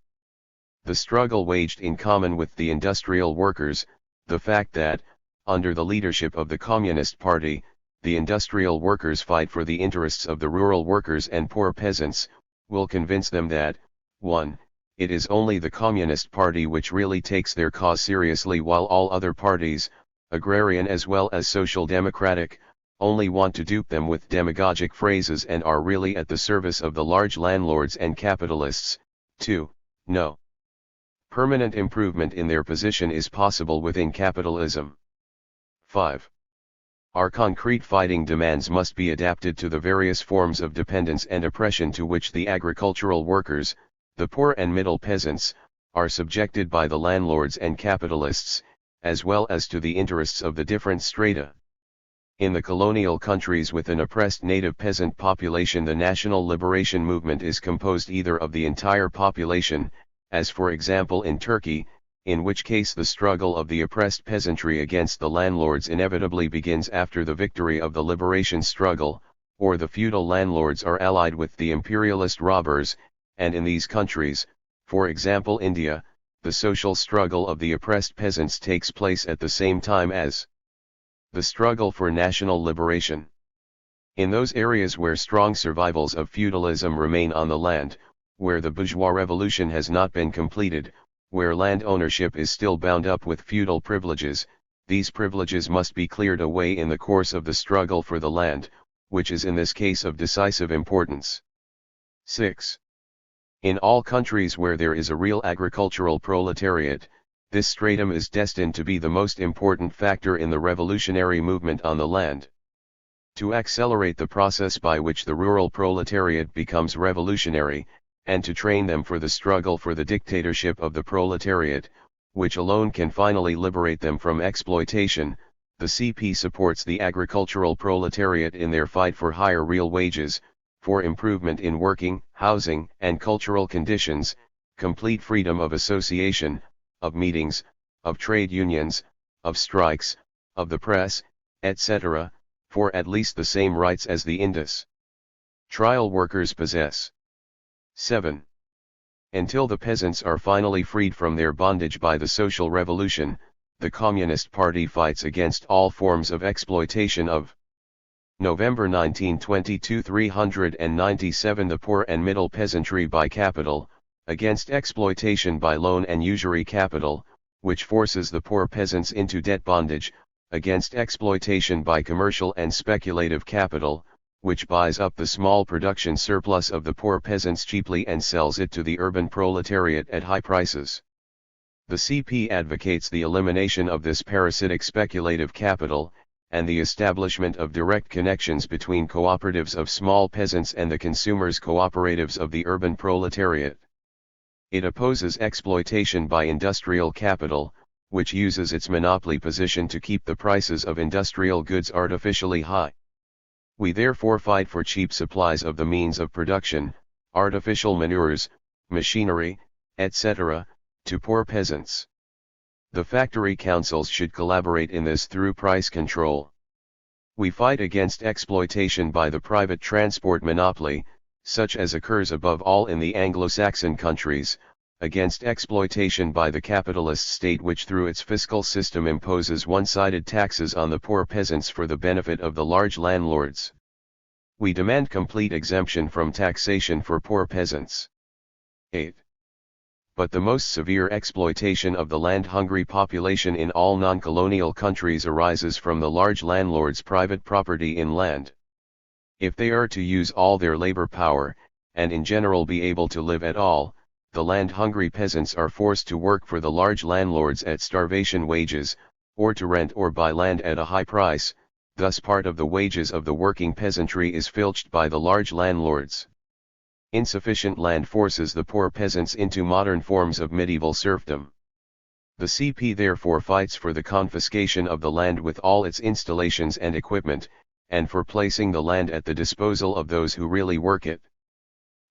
The struggle waged in common with the industrial workers, the fact that, under the leadership of the Communist Party, the industrial workers fight for the interests of the rural workers and poor peasants, will convince them that, 1. It is only the Communist Party which really takes their cause seriously, while all other parties, agrarian as well as social democratic, only want to dupe them with demagogic phrases and are really at the service of the large landlords and capitalists. 2. No permanent improvement in their position is possible within capitalism. 5. Our concrete fighting demands must be adapted to the various forms of dependence and oppression to which the agricultural workers, the poor and middle peasants, are subjected by the landlords and capitalists, as well as to the interests of the different strata. In the colonial countries with an oppressed native peasant population, the national liberation movement is composed either of the entire population, as for example in Turkey, in which case the struggle of the oppressed peasantry against the landlords inevitably begins after the victory of the liberation struggle, or the feudal landlords are allied with the imperialist robbers, and in these countries, for example India, the social struggle of the oppressed peasants takes place at the same time as the struggle for national liberation. In those areas where strong survivals of feudalism remain on the land, where the bourgeois revolution has not been completed, where land ownership is still bound up with feudal privileges, these privileges must be cleared away in the course of the struggle for the land, which is in this case of decisive importance. 6. In all countries where there is a real agricultural proletariat, this stratum is destined to be the most important factor in the revolutionary movement on the land. To accelerate the process by which the rural proletariat becomes revolutionary, and to train them for the struggle for the dictatorship of the proletariat, which alone can finally liberate them from exploitation, the CP supports the agricultural proletariat in their fight for higher real wages, for improvement in working, housing, and cultural conditions, complete freedom of association, of meetings, of trade unions, of strikes, of the press, etc., for at least the same rights as the industrial workers possess. 7. Until the peasants are finally freed from their bondage by the social revolution, the Communist Party fights against all forms of exploitation of. November 1922 397 The poor and middle peasantry by capital, against exploitation by loan and usury capital, which forces the poor peasants into debt bondage, against exploitation by commercial and speculative capital, which buys up the small production surplus of the poor peasants cheaply and sells it to the urban proletariat at high prices. The CP advocates the elimination of this parasitic speculative capital, and the establishment of direct connections between cooperatives of small peasants and the consumers' cooperatives of the urban proletariat. It opposes exploitation by industrial capital, which uses its monopoly position to keep the prices of industrial goods artificially high. We therefore fight for cheap supplies of the means of production, artificial manures, machinery, etc., to poor peasants. The factory councils should collaborate in this through price control. We fight against exploitation by the private transport monopoly, such as occurs above all in the Anglo-Saxon countries, against exploitation by the capitalist state which through its fiscal system imposes one-sided taxes on the poor peasants for the benefit of the large landlords. We demand complete exemption from taxation for poor peasants. 8. But the most severe exploitation of the land-hungry population in all non-colonial countries arises from the large landlords' private property in land. If they are to use all their labor power, and in general be able to live at all, the land-hungry peasants are forced to work for the large landlords at starvation wages, or to rent or buy land at a high price, thus part of the wages of the working peasantry is filched by the large landlords. Insufficient land forces the poor peasants into modern forms of medieval serfdom. The CP therefore fights for the confiscation of the land with all its installations and equipment, and for placing the land at the disposal of those who really work it.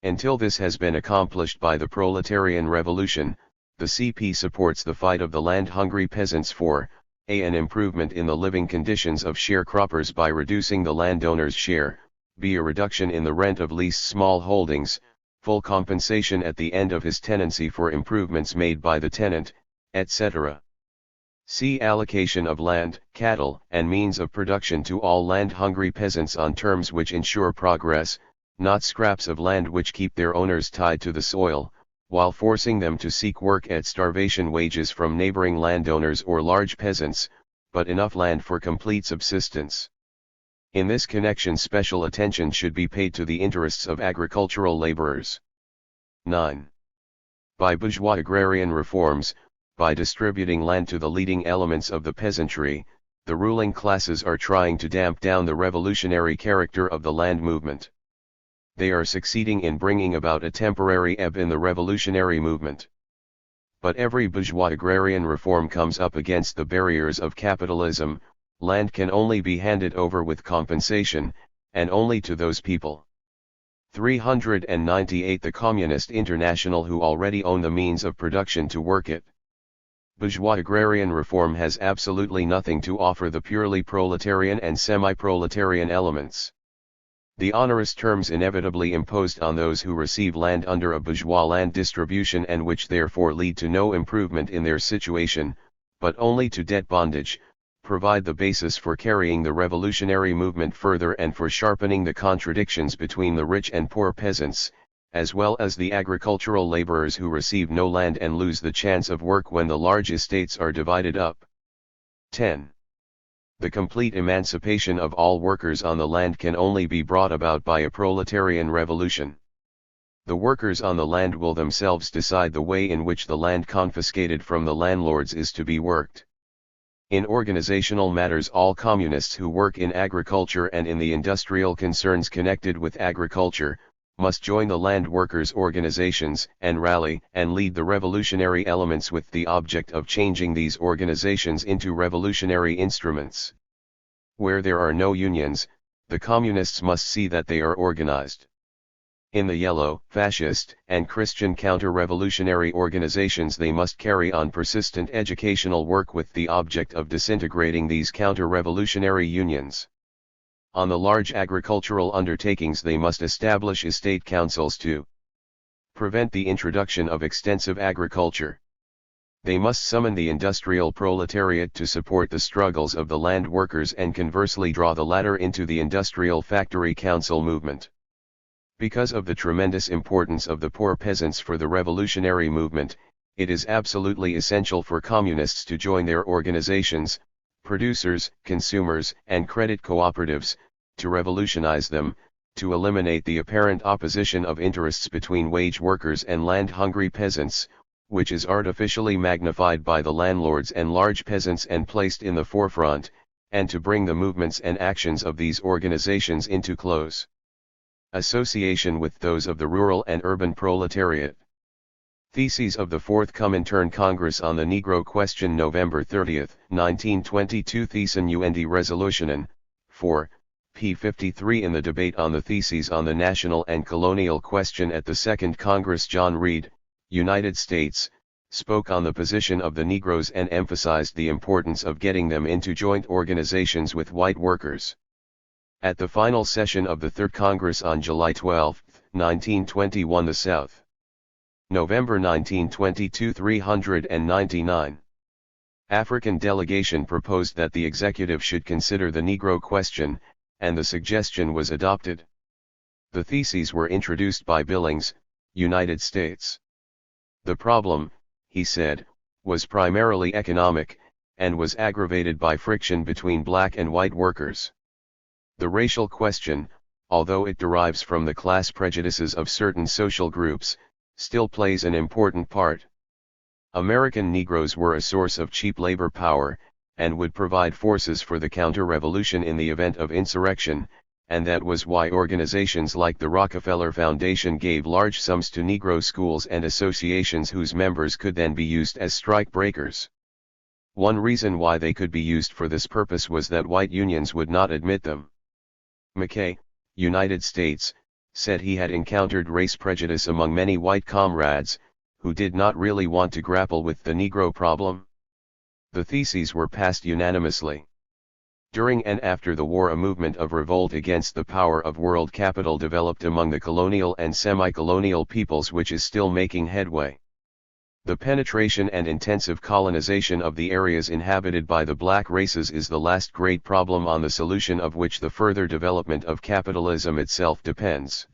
Until this has been accomplished by the proletarian revolution, the CP supports the fight of the land-hungry peasants for an improvement in the living conditions of sharecroppers by reducing the landowner's share, b. a reduction in the rent of leased small holdings, full compensation at the end of his tenancy for improvements made by the tenant, etc. c. allocation of land, cattle, and means of production to all land-hungry peasants on terms which ensure progress, not scraps of land which keep their owners tied to the soil, while forcing them to seek work at starvation wages from neighboring landowners or large peasants, but enough land for complete subsistence. In this connection special attention should be paid to the interests of agricultural laborers. 9. By bourgeois agrarian reforms, by distributing land to the leading elements of the peasantry, the ruling classes are trying to damp down the revolutionary character of the land movement. They are succeeding in bringing about a temporary ebb in the revolutionary movement. But every bourgeois agrarian reform comes up against the barriers of capitalism. Land can only be handed over with compensation, and only to those people. 398 The Communist International who already own the means of production to work it. Bourgeois agrarian reform has absolutely nothing to offer the purely proletarian and semi-proletarian elements. The onerous terms inevitably imposed on those who receive land under a bourgeois land distribution and which therefore lead to no improvement in their situation, but only to debt bondage, provide the basis for carrying the revolutionary movement further and for sharpening the contradictions between the rich and poor peasants, as well as the agricultural laborers who receive no land and lose the chance of work when the large estates are divided up. 10. The complete emancipation of all workers on the land can only be brought about by a proletarian revolution. The workers on the land will themselves decide the way in which the land confiscated from the landlords is to be worked. In organizational matters, all communists who work in agriculture and in the industrial concerns connected with agriculture, must join the land workers' organizations and rally and lead the revolutionary elements with the object of changing these organizations into revolutionary instruments. Where there are no unions, the communists must see that they are organized. In the yellow, fascist, and Christian counter-revolutionary organizations they must carry on persistent educational work with the object of disintegrating these counter-revolutionary unions. On the large agricultural undertakings they must establish estate councils to prevent the introduction of extensive agriculture. They must summon the industrial proletariat to support the struggles of the land workers and conversely draw the latter into the industrial factory council movement. Because of the tremendous importance of the poor peasants for the revolutionary movement, it is absolutely essential for communists to join their organizations, producers, consumers, and credit cooperatives, to revolutionize them, to eliminate the apparent opposition of interests between wage workers and land-hungry peasants, which is artificially magnified by the landlords and large peasants and placed in the forefront, and to bring the movements and actions of these organizations into close association with those of the rural and urban proletariat. Theses of the Fourth Comintern Congress on the Negro Question, November 30, 1922. Thesen und Resolutionen, 4, p. 53. In the debate on the Theses on the National and Colonial Question at the Second Congress, John Reed, United States, spoke on the position of the Negroes and emphasized the importance of getting them into joint organizations with white workers. At the final session of the Third Congress on July 12, 1921, the South. November 1922, 399. African delegation proposed that the executive should consider the Negro question, and the suggestion was adopted. The theses were introduced by Billings, United States. The problem, he said, was primarily economic, and was aggravated by friction between black and white workers. The racial question, although it derives from the class prejudices of certain social groups, still plays an important part. American Negroes were a source of cheap labor power, and would provide forces for the counter-revolution in the event of insurrection, and that was why organizations like the Rockefeller Foundation gave large sums to Negro schools and associations whose members could then be used as strike breakers. One reason why they could be used for this purpose was that white unions would not admit them. McKay, United States, said he had encountered race prejudice among many white comrades, who did not really want to grapple with the Negro problem. The theses were passed unanimously. During and after the war, a movement of revolt against the power of world capital developed among the colonial and semi-colonial peoples, which is still making headway. The penetration and intensive colonization of the areas inhabited by the black races is the last great problem on the solution of which the further development of capitalism itself depends.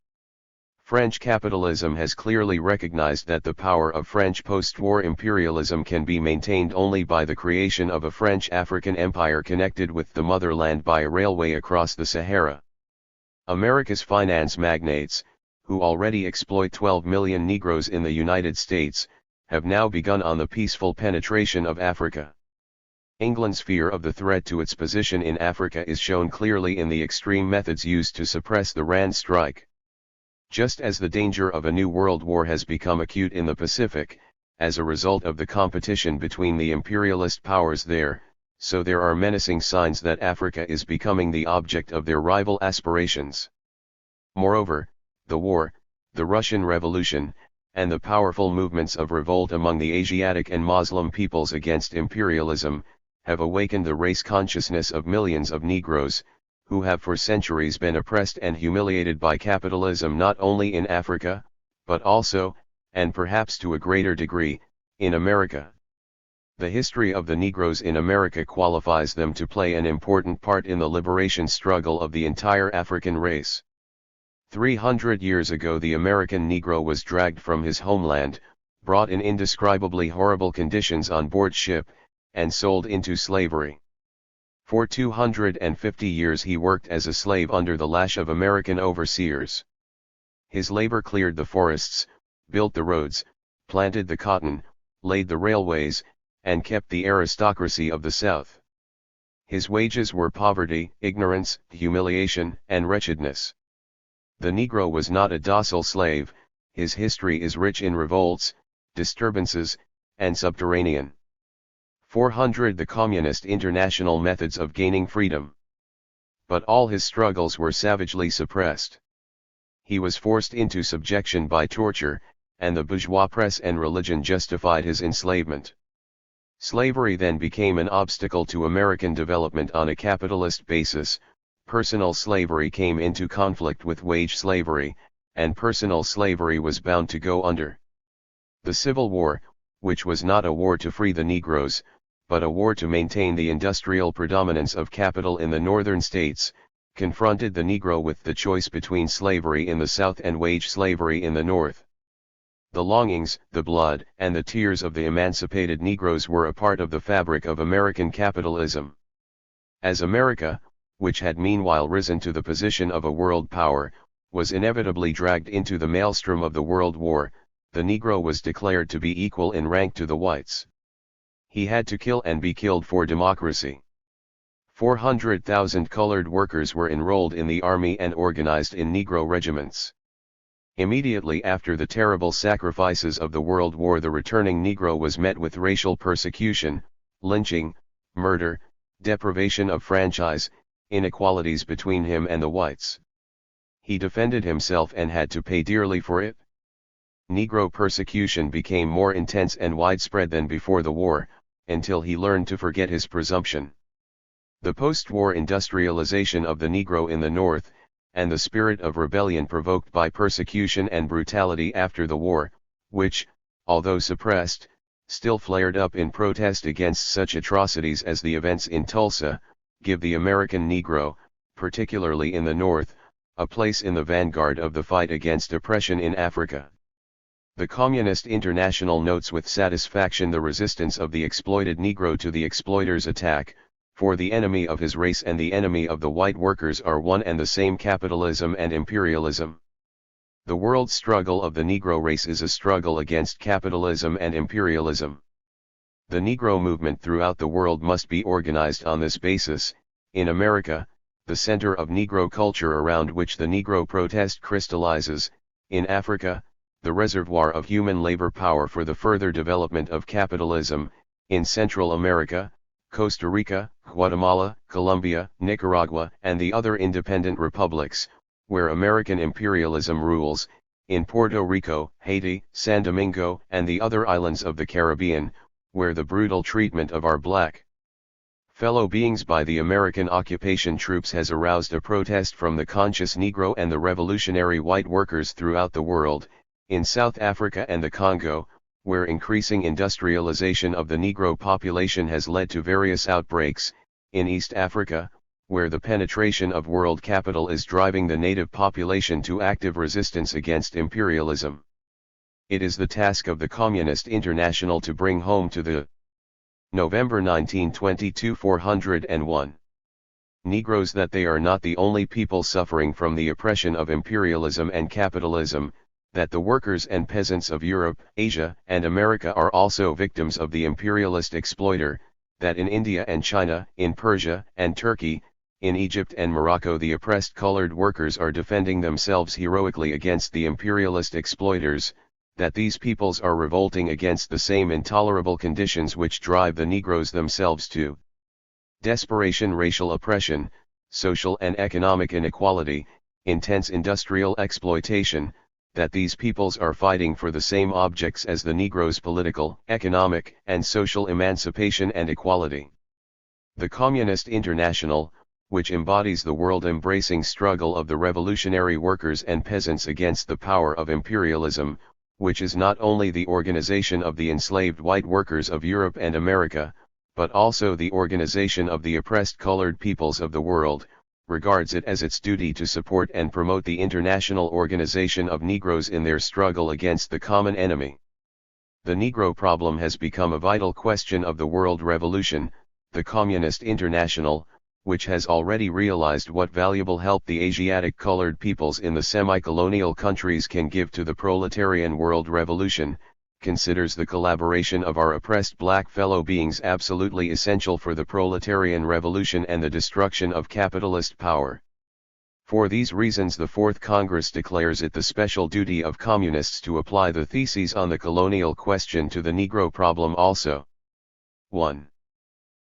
French capitalism has clearly recognized that the power of French post-war imperialism can be maintained only by the creation of a French African empire connected with the motherland by a railway across the Sahara. America's finance magnates, who already exploit 12 million Negroes in the United States, have now begun on the peaceful penetration of Africa. England's fear of the threat to its position in Africa is shown clearly in the extreme methods used to suppress the Rand strike. Just as the danger of a new world war has become acute in the Pacific, as a result of the competition between the imperialist powers there, so there are menacing signs that Africa is becoming the object of their rival aspirations. Moreover, the war, the Russian Revolution, and the powerful movements of revolt among the Asiatic and Muslim peoples against imperialism, have awakened the race consciousness of millions of Negroes, who have for centuries been oppressed and humiliated by capitalism not only in Africa, but also, and perhaps to a greater degree, in America. The history of the Negroes in America qualifies them to play an important part in the liberation struggle of the entire African race. 300 years ago the American Negro was dragged from his homeland, brought in indescribably horrible conditions on board ship, and sold into slavery. For 250 years he worked as a slave under the lash of American overseers. His labor cleared the forests, built the roads, planted the cotton, laid the railways, and kept the aristocracy of the South. His wages were poverty, ignorance, humiliation, and wretchedness. The Negro was not a docile slave, his history is rich in revolts, disturbances, and subterranean. 400 The Communist International methods of gaining freedom. But all his struggles were savagely suppressed. He was forced into subjection by torture, and the bourgeois press and religion justified his enslavement. Slavery then became an obstacle to American development on a capitalist basis. Personal slavery came into conflict with wage slavery, and personal slavery was bound to go under. The Civil War, which was not a war to free the Negroes, but a war to maintain the industrial predominance of capital in the northern states, confronted the Negro with the choice between slavery in the South and wage slavery in the North. The longings, the blood, and the tears of the emancipated Negroes were a part of the fabric of American capitalism. As America, which had meanwhile risen to the position of a world power, was inevitably dragged into the maelstrom of the World War, the Negro was declared to be equal in rank to the whites. He had to kill and be killed for democracy. 400,000 colored workers were enrolled in the army and organized in Negro regiments. Immediately after the terrible sacrifices of the World War, the returning Negro was met with racial persecution, lynching, murder, deprivation of franchise, inequalities between him and the whites. He defended himself and had to pay dearly for it. Negro persecution became more intense and widespread than before the war, until he learned to forget his presumption. The post-war industrialization of the Negro in the North, and the spirit of rebellion provoked by persecution and brutality after the war, which, although suppressed, still flared up in protest against such atrocities as the events in Tulsa, give the American Negro, particularly in the North, a place in the vanguard of the fight against oppression in Africa. The Communist International notes with satisfaction the resistance of the exploited Negro to the exploiter's attack, for the enemy of his race and the enemy of the white workers are one and the same: capitalism and imperialism. The world struggle of the Negro race is a struggle against capitalism and imperialism. The Negro movement throughout the world must be organized on this basis. In America, the center of Negro culture around which the Negro protest crystallizes; in Africa, the reservoir of human labor power for the further development of capitalism; in Central America, Costa Rica, Guatemala, Colombia, Nicaragua, and the other independent republics, where American imperialism rules; in Puerto Rico, Haiti, San Domingo, and the other islands of the Caribbean, where the brutal treatment of our black fellow beings by the American occupation troops has aroused a protest from the conscious Negro and the revolutionary white workers throughout the world; in South Africa and the Congo, where increasing industrialization of the Negro population has led to various outbreaks; in East Africa, where the penetration of world capital is driving the native population to active resistance against imperialism. It is the task of the Communist International to bring home to the November 1922 401 Negroes that they are not the only people suffering from the oppression of imperialism and capitalism, that the workers and peasants of Europe, Asia, and America are also victims of the imperialist exploiter, that in India and China, in Persia and Turkey, in Egypt and Morocco the oppressed colored workers are defending themselves heroically against the imperialist exploiters, that these peoples are revolting against the same intolerable conditions which drive the Negroes themselves to desperation, racial oppression, social and economic inequality, intense industrial exploitation, that these peoples are fighting for the same objects as the Negroes' political, economic, and social emancipation and equality. The Communist International, which embodies the world-embracing struggle of the revolutionary workers and peasants against the power of imperialism, which is not only the organization of the enslaved white workers of Europe and America, but also the organization of the oppressed colored peoples of the world, regards it as its duty to support and promote the international organization of Negroes in their struggle against the common enemy. The Negro problem has become a vital question of the world revolution. The Communist International, which has already realized what valuable help the Asiatic colored peoples in the semi-colonial countries can give to the proletarian world revolution, considers the collaboration of our oppressed black fellow beings absolutely essential for the proletarian revolution and the destruction of capitalist power. For these reasons the Fourth Congress declares it the special duty of communists to apply the theses on the colonial question to the Negro problem also. 1.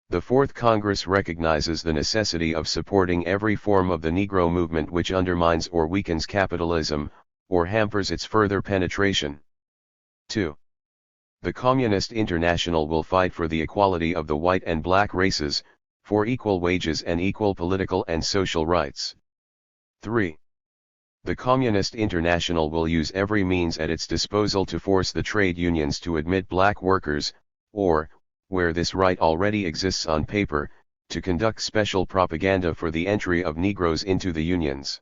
The Fourth Congress recognizes the necessity of supporting every form of the Negro movement which undermines or weakens capitalism, or hampers its further penetration. 2. The Communist International will fight for the equality of the white and black races, for equal wages and equal political and social rights. 3. The Communist International will use every means at its disposal to force the trade unions to admit black workers, or, where this right already exists on paper, to conduct special propaganda for the entry of Negroes into the unions.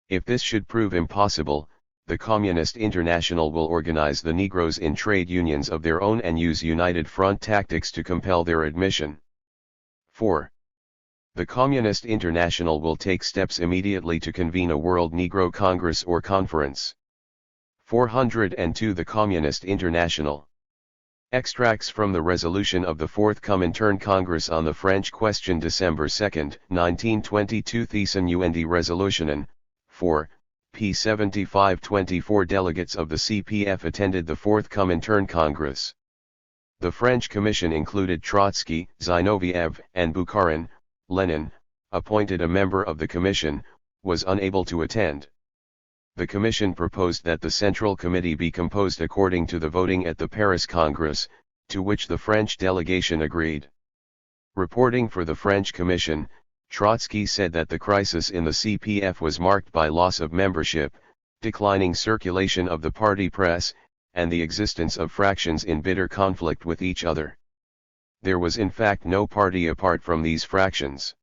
If this should prove impossible, the Communist International will organize the Negroes in trade unions of their own and use united front tactics to compel their admission. 4. The Communist International will take steps immediately to convene a World Negro Congress or Conference. 402 The Communist International. Extracts from the resolution of the Fourth Comintern Congress on the French question December 2, 1922 Thiessen und Resolutionen, 4, p. 75-24 Delegates of the CPF attended the Fourth Comintern Congress. The French Commission included Trotsky, Zinoviev, and Bukharin. Lenin, appointed a member of the Commission, was unable to attend. The Commission proposed that the Central Committee be composed according to the voting at the Paris Congress, to which the French delegation agreed. Reporting for the French Commission, Trotsky said that the crisis in the CPF was marked by loss of membership, declining circulation of the party press, and the existence of fractions in bitter conflict with each other. There was in fact no party apart from these fractions.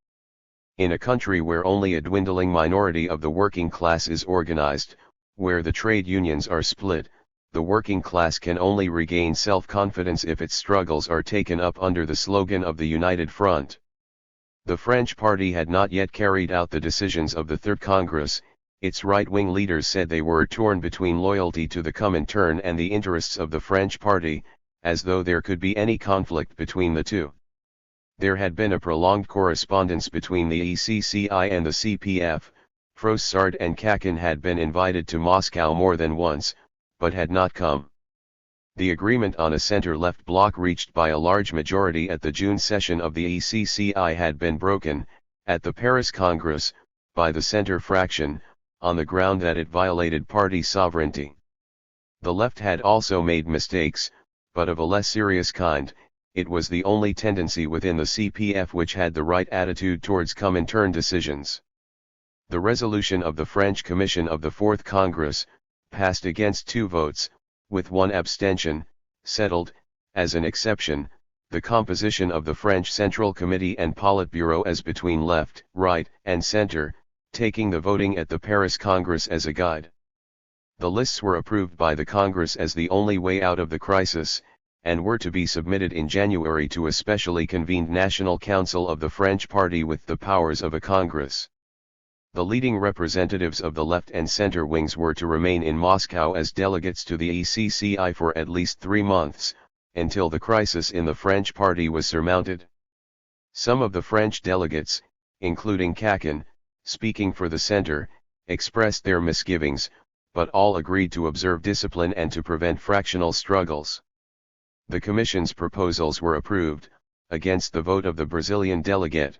In a country where only a dwindling minority of the working class is organized, where the trade unions are split, the working class can only regain self-confidence if its struggles are taken up under the slogan of the United Front. The French party had not yet carried out the decisions of the Third Congress. Its right-wing leaders said they were torn between loyalty to the Comintern and the interests of the French party, as though there could be any conflict between the two. There had been a prolonged correspondence between the ECCI and the CPF. Frossard and Kakin had been invited to Moscow more than once, but had not come. The agreement on a center-left bloc reached by a large majority at the June session of the ECCI had been broken, at the Paris Congress, by the center fraction, on the ground that it violated party sovereignty. The left had also made mistakes, but of a less serious kind. It was the only tendency within the CPF which had the right attitude towards Comintern decisions. The resolution of the French Commission of the Fourth Congress, passed against 2 votes, with 1 abstention, settled, as an exception, the composition of the French Central Committee and Politburo as between left, right, and center, taking the voting at the Paris Congress as a guide. The lists were approved by the Congress as the only way out of the crisis, and were to be submitted in January to a specially convened National Council of the French Party with the powers of a Congress. The leading representatives of the left and center wings were to remain in Moscow as delegates to the ECCI for at least 3 months, until the crisis in the French party was surmounted. Some of the French delegates, including Kachin, speaking for the center, expressed their misgivings, but all agreed to observe discipline and to prevent fractional struggles. The Commission's proposals were approved, against the vote of the Brazilian delegate.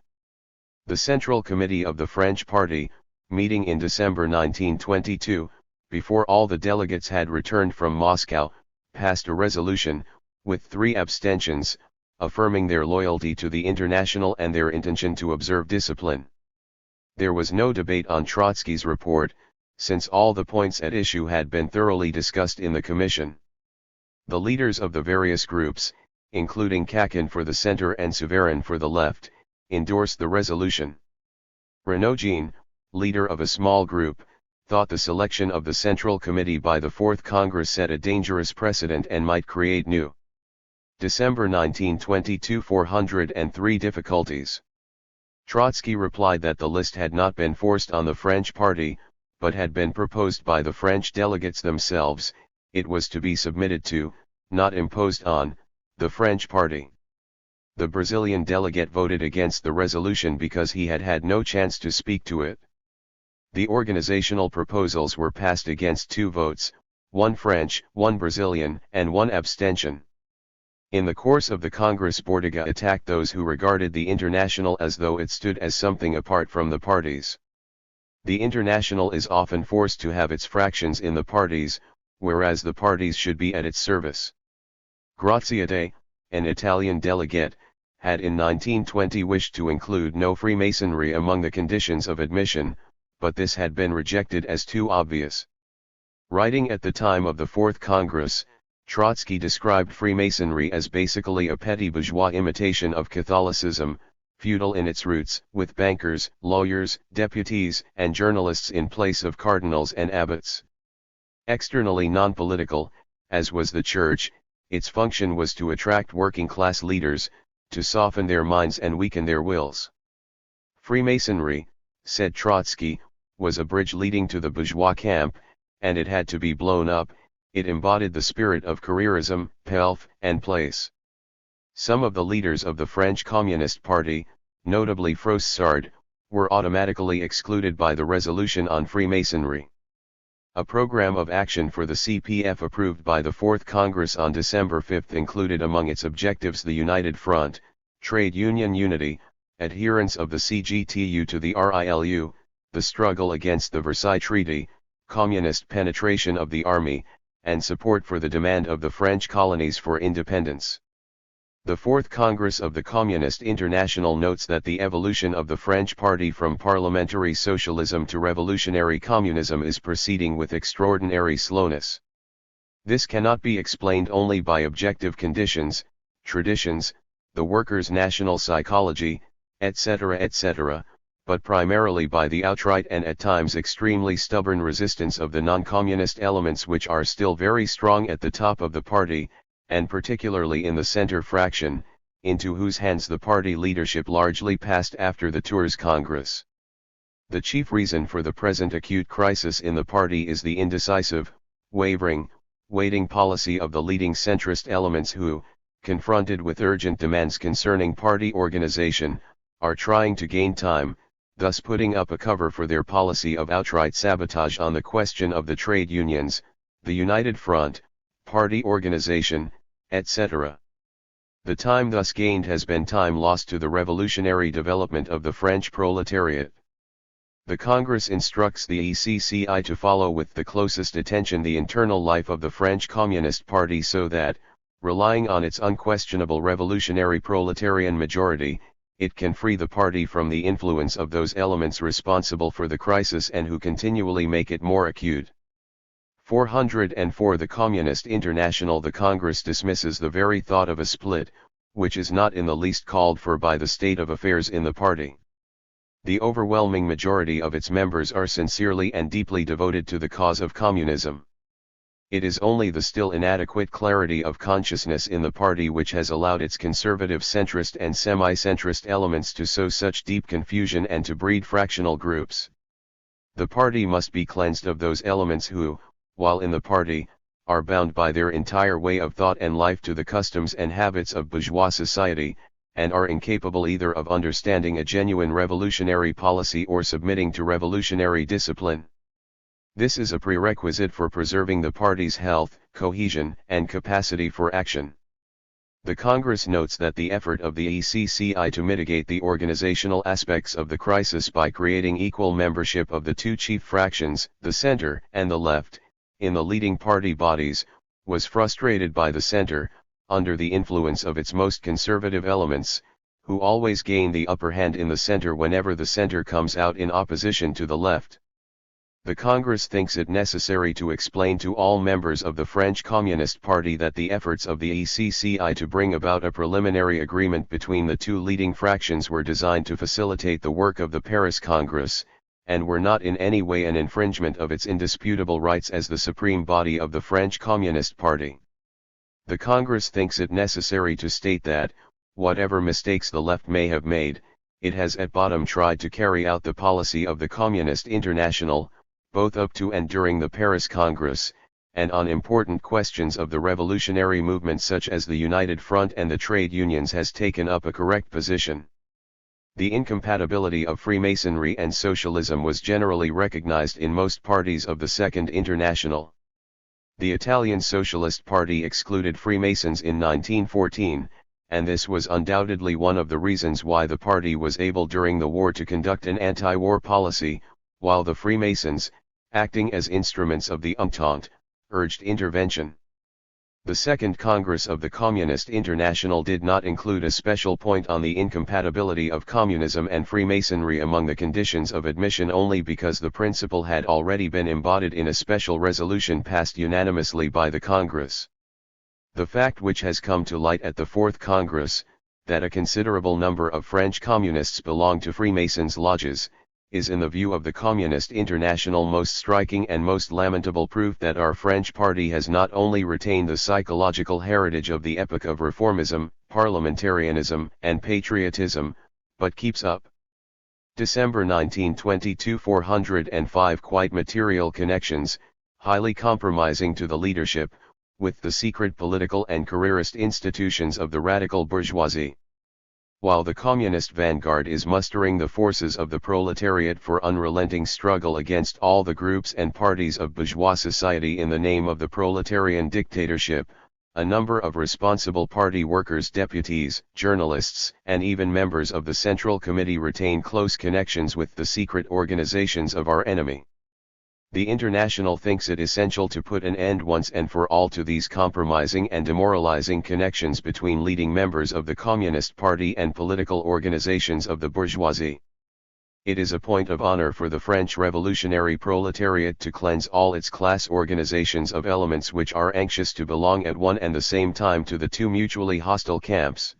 The Central Committee of the French Party, meeting in December 1922, before all the delegates had returned from Moscow, passed a resolution, with 3 abstentions, affirming their loyalty to the International and their intention to observe discipline. There was no debate on Trotsky's report, since all the points at issue had been thoroughly discussed in the Commission. The leaders of the various groups, including Kachin for the center and Souverin for the left, endorsed the resolution. Renougin, leader of a small group, thought the selection of the Central Committee by the Fourth Congress set a dangerous precedent and might create new. December 1922 403 difficulties. Trotsky replied that the list had not been forced on the French party, but had been proposed by the French delegates themselves. It was to be submitted to, not imposed on, the French party. The Brazilian delegate voted against the resolution because he had had no chance to speak to it. The organizational proposals were passed against 2 votes, 1 French, 1 Brazilian, and 1 abstention. In the course of the Congress, Bordiga attacked those who regarded the International as though it stood as something apart from the parties. The International is often forced to have its fractions in the parties, whereas the parties should be at its service. Graziadei, an Italian delegate, had in 1920 wished to include no Freemasonry among the conditions of admission, but this had been rejected as too obvious. Writing at the time of the Fourth Congress, Trotsky described Freemasonry as basically a petty bourgeois imitation of Catholicism, feudal in its roots, with bankers, lawyers, deputies, and journalists in place of cardinals and abbots. Externally non-political, as was the Church, its function was to attract working-class leaders, to soften their minds and weaken their wills. Freemasonry, said Trotsky, was a bridge leading to the bourgeois camp, and it had to be blown up. It embodied the spirit of careerism, pelf, and place. Some of the leaders of the French Communist Party, notably Froissart, were automatically excluded by the resolution on Freemasonry. A program of action for the CPF approved by the Fourth Congress on December 5 included among its objectives the United Front, trade union unity, adherence of the CGTU to the RILU, the struggle against the Versailles Treaty, communist penetration of the army, and support for the demand of the French colonies for independence. The Fourth Congress of the Communist International notes that the evolution of the French party from parliamentary socialism to revolutionary communism is proceeding with extraordinary slowness. This cannot be explained only by objective conditions, traditions, the workers' national psychology, etc., but primarily by the outright and at times extremely stubborn resistance of the non-communist elements which are still very strong at the top of the party, and particularly in the center fraction, into whose hands the party leadership largely passed after the Tours Congress. The chief reason for the present acute crisis in the party is the indecisive, wavering, waiting policy of the leading centrist elements who, confronted with urgent demands concerning party organization, are trying to gain time, thus putting up a cover for their policy of outright sabotage on the question of the trade unions, the United Front, party organization, etc. The time thus gained has been time lost to the revolutionary development of the French proletariat. The Congress instructs the ECCI to follow with the closest attention the internal life of the French Communist Party so that, relying on its unquestionable revolutionary proletarian majority, it can free the party from the influence of those elements responsible for the crisis and who continually make it more acute. 404 The Communist International. The Congress dismisses the very thought of a split, which is not in the least called for by the state of affairs in the party. The overwhelming majority of its members are sincerely and deeply devoted to the cause of communism. It is only the still inadequate clarity of consciousness in the party which has allowed its conservative centrist and semi-centrist elements to sow such deep confusion and to breed fractional groups. The party must be cleansed of those elements who, while in the party, are bound by their entire way of thought and life to the customs and habits of bourgeois society, and are incapable either of understanding a genuine revolutionary policy or submitting to revolutionary discipline. This is a prerequisite for preserving the party's health, cohesion, and capacity for action. The Congress notes that the effort of the ECCI to mitigate the organizational aspects of the crisis by creating equal membership of the two chief fractions, the center and the left, in the leading party bodies, was frustrated by the center, under the influence of its most conservative elements, who always gain the upper hand in the center whenever the center comes out in opposition to the left. The Congress thinks it necessary to explain to all members of the French Communist Party that the efforts of the ECCI to bring about a preliminary agreement between the two leading fractions were designed to facilitate the work of the Paris Congress, and were not in any way an infringement of its indisputable rights as the supreme body of the French Communist Party. The Congress thinks it necessary to state that, whatever mistakes the left may have made, it has at bottom tried to carry out the policy of the Communist International, both up to and during the Paris Congress, and on important questions of the revolutionary movement such as the United Front and the trade unions has taken up a correct position. The incompatibility of Freemasonry and socialism was generally recognized in most parties of the Second International. The Italian Socialist Party excluded Freemasons in 1914, and this was undoubtedly one of the reasons why the party was able during the war to conduct an anti-war policy, while the Freemasons, acting as instruments of the Entente, urged intervention. The Second Congress of the Communist International did not include a special point on the incompatibility of communism and Freemasonry among the conditions of admission only because the principle had already been embodied in a special resolution passed unanimously by the Congress. The fact which has come to light at the Fourth Congress, that a considerable number of French communists belong to Freemasons' lodges, is in the view of the Communist International most striking and most lamentable proof that our French party has not only retained the psychological heritage of the epoch of reformism, parliamentarianism, and patriotism, but keeps up. December 1922 405 quite material connections, highly compromising to the leadership, with the secret political and careerist institutions of the radical bourgeoisie. While the communist vanguard is mustering the forces of the proletariat for unrelenting struggle against all the groups and parties of bourgeois society in the name of the proletarian dictatorship, a number of responsible party workers, deputies, journalists, and even members of the Central Committee retain close connections with the secret organizations of our enemy. The International thinks it essential to put an end once and for all to these compromising and demoralizing connections between leading members of the Communist Party and political organizations of the bourgeoisie. It is a point of honor for the French revolutionary proletariat to cleanse all its class organizations of elements which are anxious to belong at one and the same time to the two mutually hostile camps.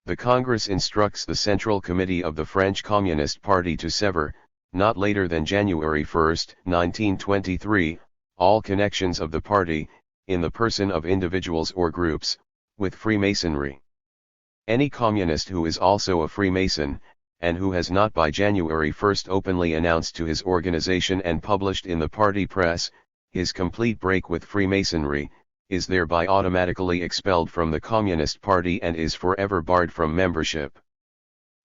The Congress instructs the Central Committee of the French Communist Party to sever, not later than January 1, 1923, all connections of the party, in the person of individuals or groups, with Freemasonry. Any communist who is also a Freemason, and who has not by January 1 openly announced to his organization and published in the party press, his complete break with Freemasonry, is thereby automatically expelled from the Communist Party and is forever barred from membership.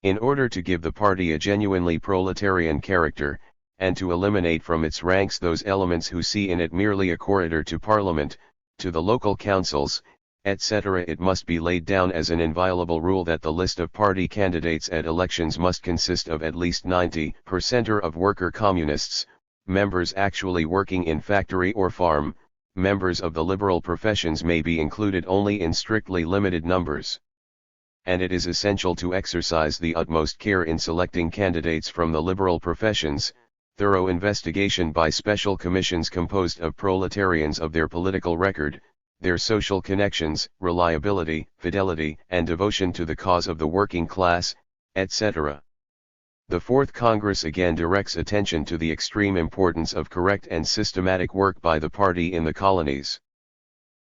In order to give the party a genuinely proletarian character, and to eliminate from its ranks those elements who see in it merely a corridor to Parliament, to the local councils, etc., it must be laid down as an inviolable rule that the list of party candidates at elections must consist of at least 90% of worker communists, members actually working in factory or farm. Members of the liberal professions may be included only in strictly limited numbers. And it is essential to exercise the utmost care in selecting candidates from the liberal professions, thorough investigation by special commissions composed of proletarians of their political record, their social connections, reliability, fidelity, and devotion to the cause of the working class, etc. The Fourth Congress again directs attention to the extreme importance of correct and systematic work by the party in the colonies.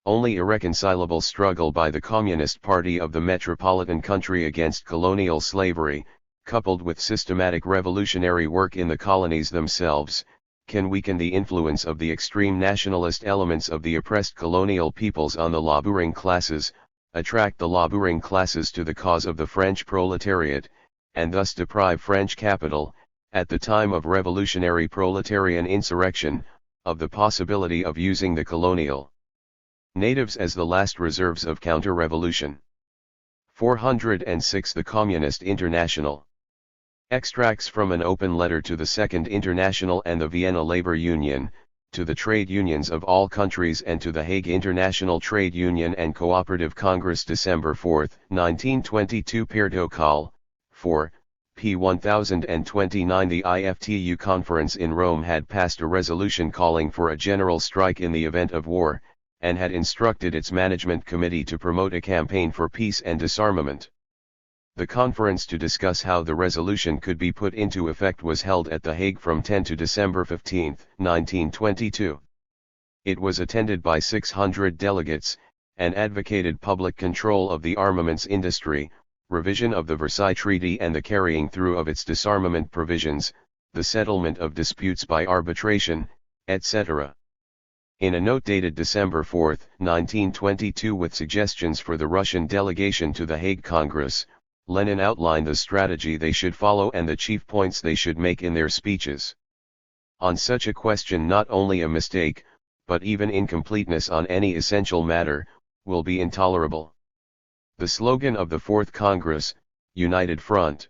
Only irreconcilable struggle by the Communist Party of the metropolitan country against colonial slavery, coupled with systematic revolutionary work in the colonies themselves, can weaken the influence of the extreme nationalist elements of the oppressed colonial peoples on the laboring classes, attract the laboring classes to the cause of the French proletariat, and thus deprive French capital, at the time of revolutionary proletarian insurrection, of the possibility of using the colonial natives as the last reserves of counter-revolution. 406 The Communist International. Extracts from an open letter to the Second International and the Vienna Labor Union, to the trade unions of all countries and to the Hague International Trade Union and Cooperative Congress December 4, 1922 Protocol, 4, p. 1029 The IFTU conference in Rome had passed a resolution calling for a general strike in the event of war, and had instructed its management committee to promote a campaign for peace and disarmament. The conference to discuss how the resolution could be put into effect was held at The Hague from 10 to December 15, 1922. It was attended by 600 delegates, and advocated public control of the armaments industry, revision of the Versailles Treaty and the carrying through of its disarmament provisions, the settlement of disputes by arbitration, etc. In a note dated December 4, 1922 with suggestions for the Russian delegation to the Hague Congress, Lenin outlined the strategy they should follow and the chief points they should make in their speeches. On such a question not only a mistake, but even incompleteness on any essential matter, will be intolerable. The slogan of the Fourth Congress, United Front.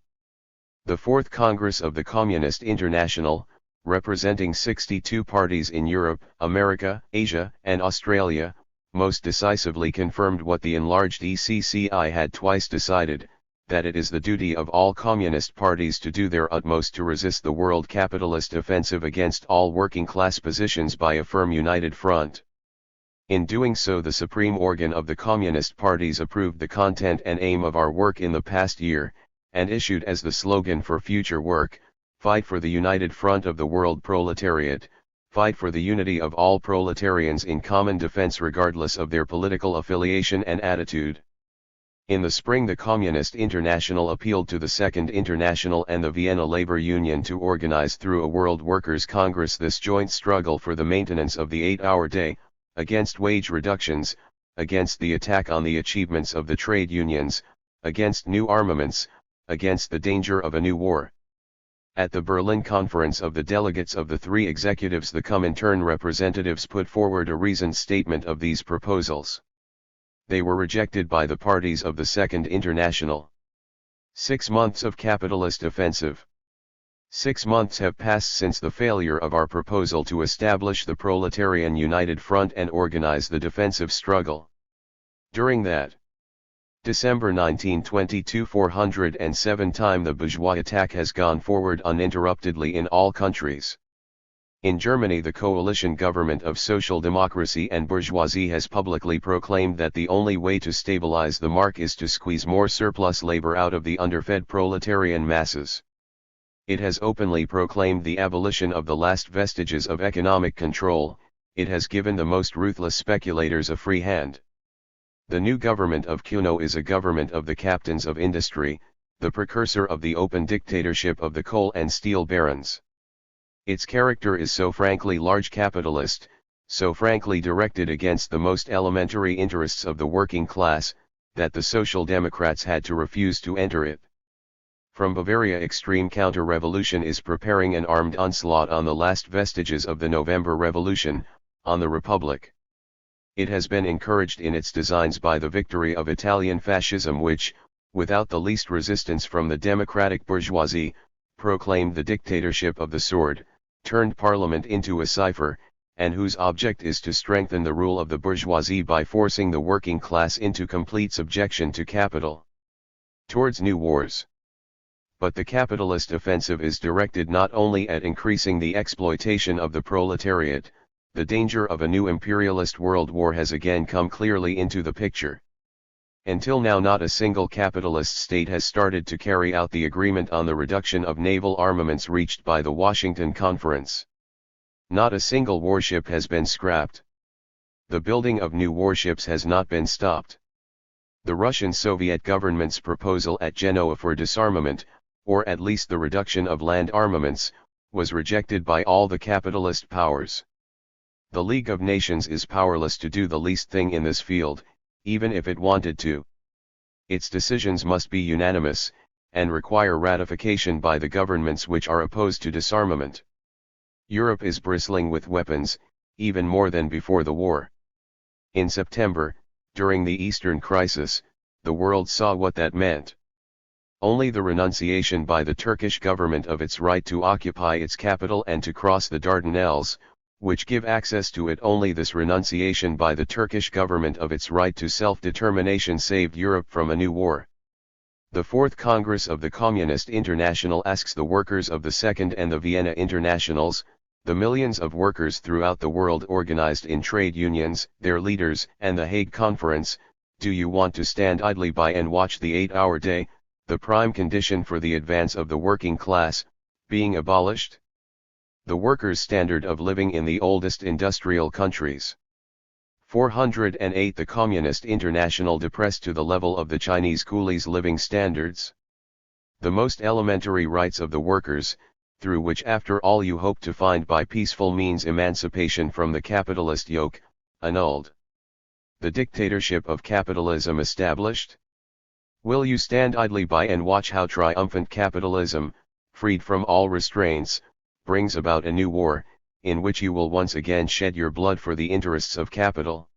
The Fourth Congress of the Communist International, representing 62 parties in Europe, America, Asia, and Australia, most decisively confirmed what the enlarged ECCI had twice decided, that it is the duty of all communist parties to do their utmost to resist the world capitalist offensive against all working class positions by a firm united front. In doing so, the supreme organ of the communist parties approved the content and aim of our work in the past year, and issued as the slogan for future work, "Fight for the united front of the world proletariat, fight for the unity of all proletarians in common defense regardless of their political affiliation and attitude." In the spring, the Communist International appealed to the Second International and the Vienna Labor Union to organize through a World Workers' Congress this joint struggle for the maintenance of the 8-hour day, against wage reductions, against the attack on the achievements of the trade unions, against new armaments, against the danger of a new war. At the Berlin conference of the delegates of the three executives, the Comintern representatives put forward a reasoned statement of these proposals. They were rejected by the parties of the Second International. 6 months of capitalist offensive. 6 months have passed since the failure of our proposal to establish the Proletarian United Front and organize the defensive struggle. During that December 1922 407 time the bourgeois attack has gone forward uninterruptedly in all countries. In Germany, the coalition government of social democracy and bourgeoisie has publicly proclaimed that the only way to stabilize the mark is to squeeze more surplus labor out of the underfed proletarian masses. It has openly proclaimed the abolition of the last vestiges of economic control. It has given the most ruthless speculators a free hand. The new government of Cuno is a government of the captains of industry, the precursor of the open dictatorship of the coal and steel barons. Its character is so frankly large capitalist, so frankly directed against the most elementary interests of the working class, that the Social Democrats had to refuse to enter it. From Bavaria, extreme counter-revolution is preparing an armed onslaught on the last vestiges of the November Revolution, on the Republic. It has been encouraged in its designs by the victory of Italian fascism which, without the least resistance from the democratic bourgeoisie, proclaimed the dictatorship of the sword, turned parliament into a cipher, and whose object is to strengthen the rule of the bourgeoisie by forcing the working class into complete subjection to capital. Towards new wars. But the capitalist offensive is directed not only at increasing the exploitation of the proletariat, the danger of a new imperialist world war has again come clearly into the picture. Until now, not a single capitalist state has started to carry out the agreement on the reduction of naval armaments reached by the Washington Conference. Not a single warship has been scrapped. The building of new warships has not been stopped. The Russian Soviet government's proposal at Genoa for disarmament, or at least the reduction of land armaments, was rejected by all the capitalist powers. The League of Nations is powerless to do the least thing in this field, even if it wanted to. Its decisions must be unanimous, and require ratification by the governments which are opposed to disarmament. Europe is bristling with weapons, even more than before the war. In September, during the Eastern Crisis, the world saw what that meant. Only the renunciation by the Turkish government of its right to occupy its capital and to cross the Dardanelles, which give access to it, only this renunciation by the Turkish government of its right to self-determination saved Europe from a new war. The Fourth Congress of the Communist International asks the workers of the Second and the Vienna Internationals, the millions of workers throughout the world organized in trade unions, their leaders, and the Hague Conference, do you want to stand idly by and watch the 8-hour day, the prime condition for the advance of the working class, being abolished? The workers' standard of living in the oldest industrial countries. 408 The Communist International depressed to the level of the Chinese coolies' living standards. The most elementary rights of the workers, through which after all you hope to find by peaceful means emancipation from the capitalist yoke, annulled. The dictatorship of capitalism established? Will you stand idly by and watch how triumphant capitalism, freed from all restraints, brings about a new war, in which you will once again shed your blood for the interests of capital?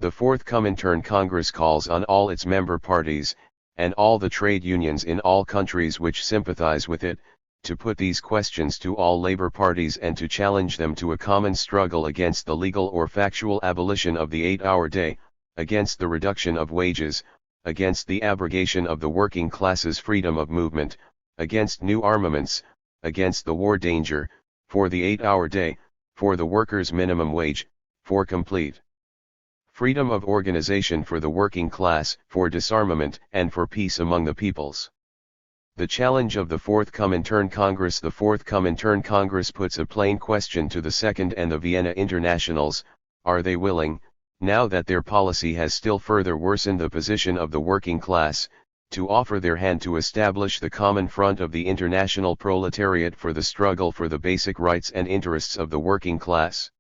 The Fourth Comintern Congress calls on all its member parties, and all the trade unions in all countries which sympathize with it, to put these questions to all labor parties and to challenge them to a common struggle against the legal or factual abolition of the 8-hour day, against the reduction of wages, against the abrogation of the working class's freedom of movement, against new armaments, against the war danger, for the 8-hour day, for the workers' minimum wage, for complete freedom of organization for the working class, for disarmament and for peace among the peoples. The challenge of the Fourth Comintern Congress. The Fourth Comintern Congress puts a plain question to the Second and the Vienna Internationals: are they willing, now that their policy has still further worsened the position of the working class, to offer their hand to establish the common front of the international proletariat for the struggle for the basic rights and interests of the working class?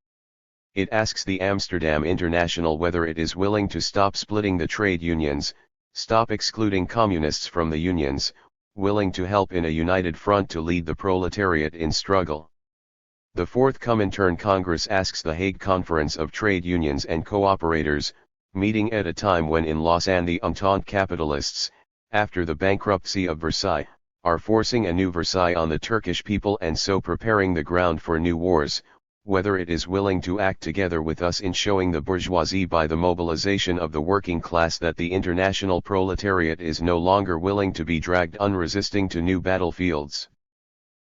It asks the Amsterdam International whether it is willing to stop splitting the trade unions, stop excluding communists from the unions, willing to help in a united front to lead the proletariat in struggle. The Fourth Comintern Congress asks the Hague Conference of Trade Unions and Cooperators, meeting at a time when in Lausanne the Entente capitalists, after the bankruptcy of Versailles, are forcing a new Versailles on the Turkish people and so preparing the ground for new wars, whether it is willing to act together with us in showing the bourgeoisie by the mobilization of the working class that the international proletariat is no longer willing to be dragged unresisting to new battlefields.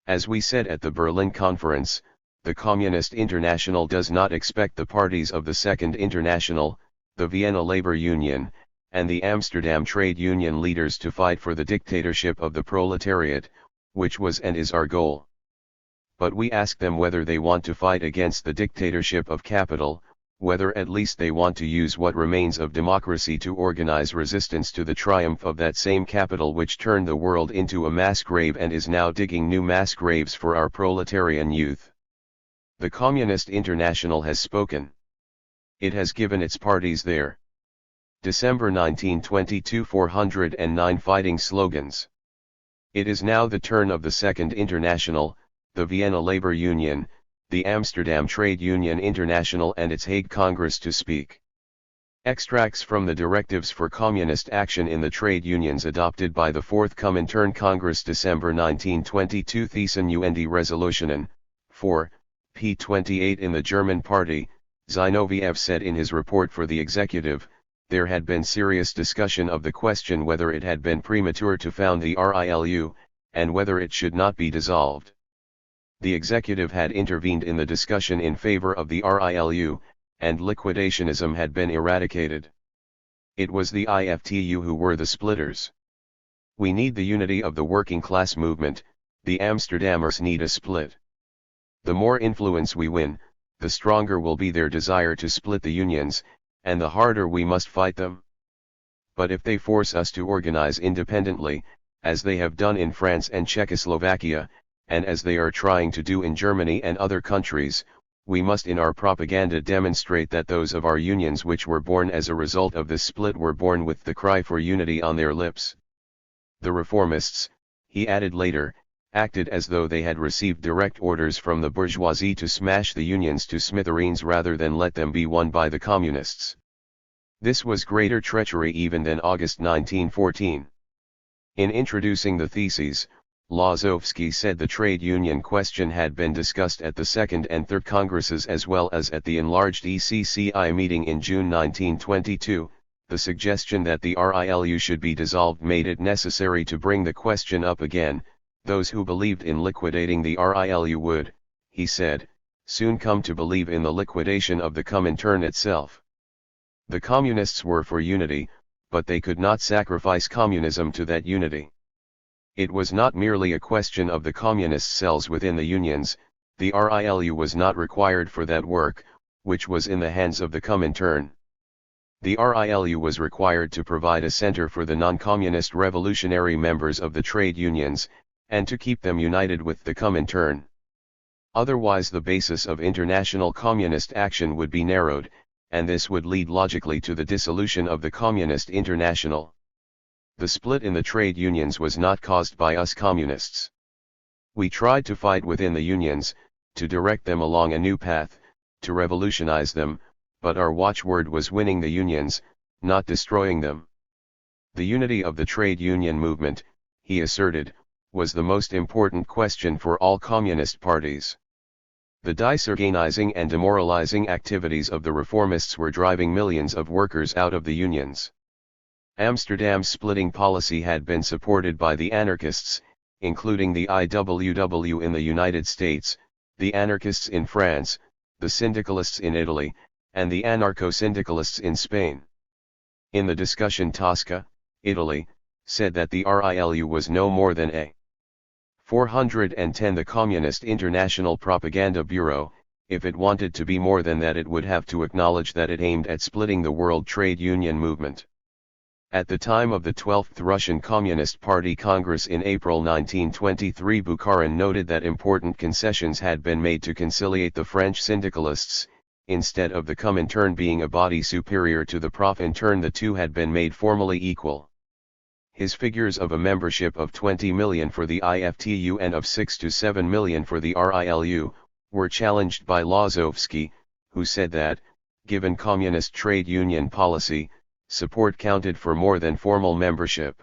As we said at the Berlin Conference, the Communist International does not expect the parties of the Second International, the Vienna Labor Union, and the Amsterdam Trade Union leaders to fight for the dictatorship of the proletariat, which was and is our goal. But we ask them whether they want to fight against the dictatorship of capital, whether at least they want to use what remains of democracy to organize resistance to the triumph of that same capital which turned the world into a mass grave and is now digging new mass graves for our proletarian youth. The Communist International has spoken. It has given its parties their December 1922 409 fighting slogans. It is now the turn of the Second International, the Vienna Labor Union, the Amsterdam Trade Union International and its Hague Congress to speak. Extracts from the directives for communist action in the trade unions adopted by the Fourth Comintern Congress December 1922 Thiessen UND Resolutionen, 4, p. 28 In the German party, Zinoviev said in his report for the executive, there had been serious discussion of the question whether it had been premature to found the RILU, and whether it should not be dissolved. The executive had intervened in the discussion in favor of the RILU, and liquidationism had been eradicated. It was the IFTU who were the splitters. We need the unity of the working class movement, the Amsterdammers need a split. The more influence we win, the stronger will be their desire to split the unions, and the harder we must fight them. But if they force us to organize independently, as they have done in France and Czechoslovakia, and as they are trying to do in Germany and other countries, we must in our propaganda demonstrate that those of our unions which were born as a result of this split were born with the cry for unity on their lips. The reformists, he added later, acted as though they had received direct orders from the bourgeoisie to smash the unions to smithereens rather than let them be won by the communists. This was greater treachery even than August 1914. In introducing the theses, Lozovsky said the trade union question had been discussed at the Second and Third Congresses as well as at the enlarged ECCI meeting in June 1922. The suggestion that the RILU should be dissolved made it necessary to bring the question up again. Those who believed in liquidating the RILU would, he said, soon come to believe in the liquidation of the Comintern itself. The communists were for unity, but they could not sacrifice communism to that unity. It was not merely a question of the communist cells within the unions, the RILU was not required for that work, which was in the hands of the Comintern. The RILU was required to provide a center for the non-communist revolutionary members of the trade unions, and to keep them united with the Comintern. Otherwise the basis of international communist action would be narrowed, and this would lead logically to the dissolution of the Communist International. The split in the trade unions was not caused by us communists. We tried to fight within the unions, to direct them along a new path, to revolutionize them, but our watchword was winning the unions, not destroying them. The unity of the trade union movement, he asserted, was the most important question for all communist parties. The disorganizing and demoralizing activities of the reformists were driving millions of workers out of the unions. Amsterdam's splitting policy had been supported by the anarchists, including the IWW in the United States, the anarchists in France, the syndicalists in Italy, and the anarcho-syndicalists in Spain. In the discussion Tosca, Italy, said that the RILU was no more than a 410. The Communist International Propaganda Bureau, if it wanted to be more than that, it would have to acknowledge that it aimed at splitting the world trade union movement. At the time of the 12th Russian Communist Party Congress in April 1923, Bukharin noted that important concessions had been made to conciliate the French syndicalists. Instead of the Comintern being a body superior to the Profintern, the two had been made formally equal. His figures of a membership of 20 million for the IFTU and of 6 to 7 million for the RILU, were challenged by Lozovsky, who said that, given communist trade union policy, support counted for more than formal membership.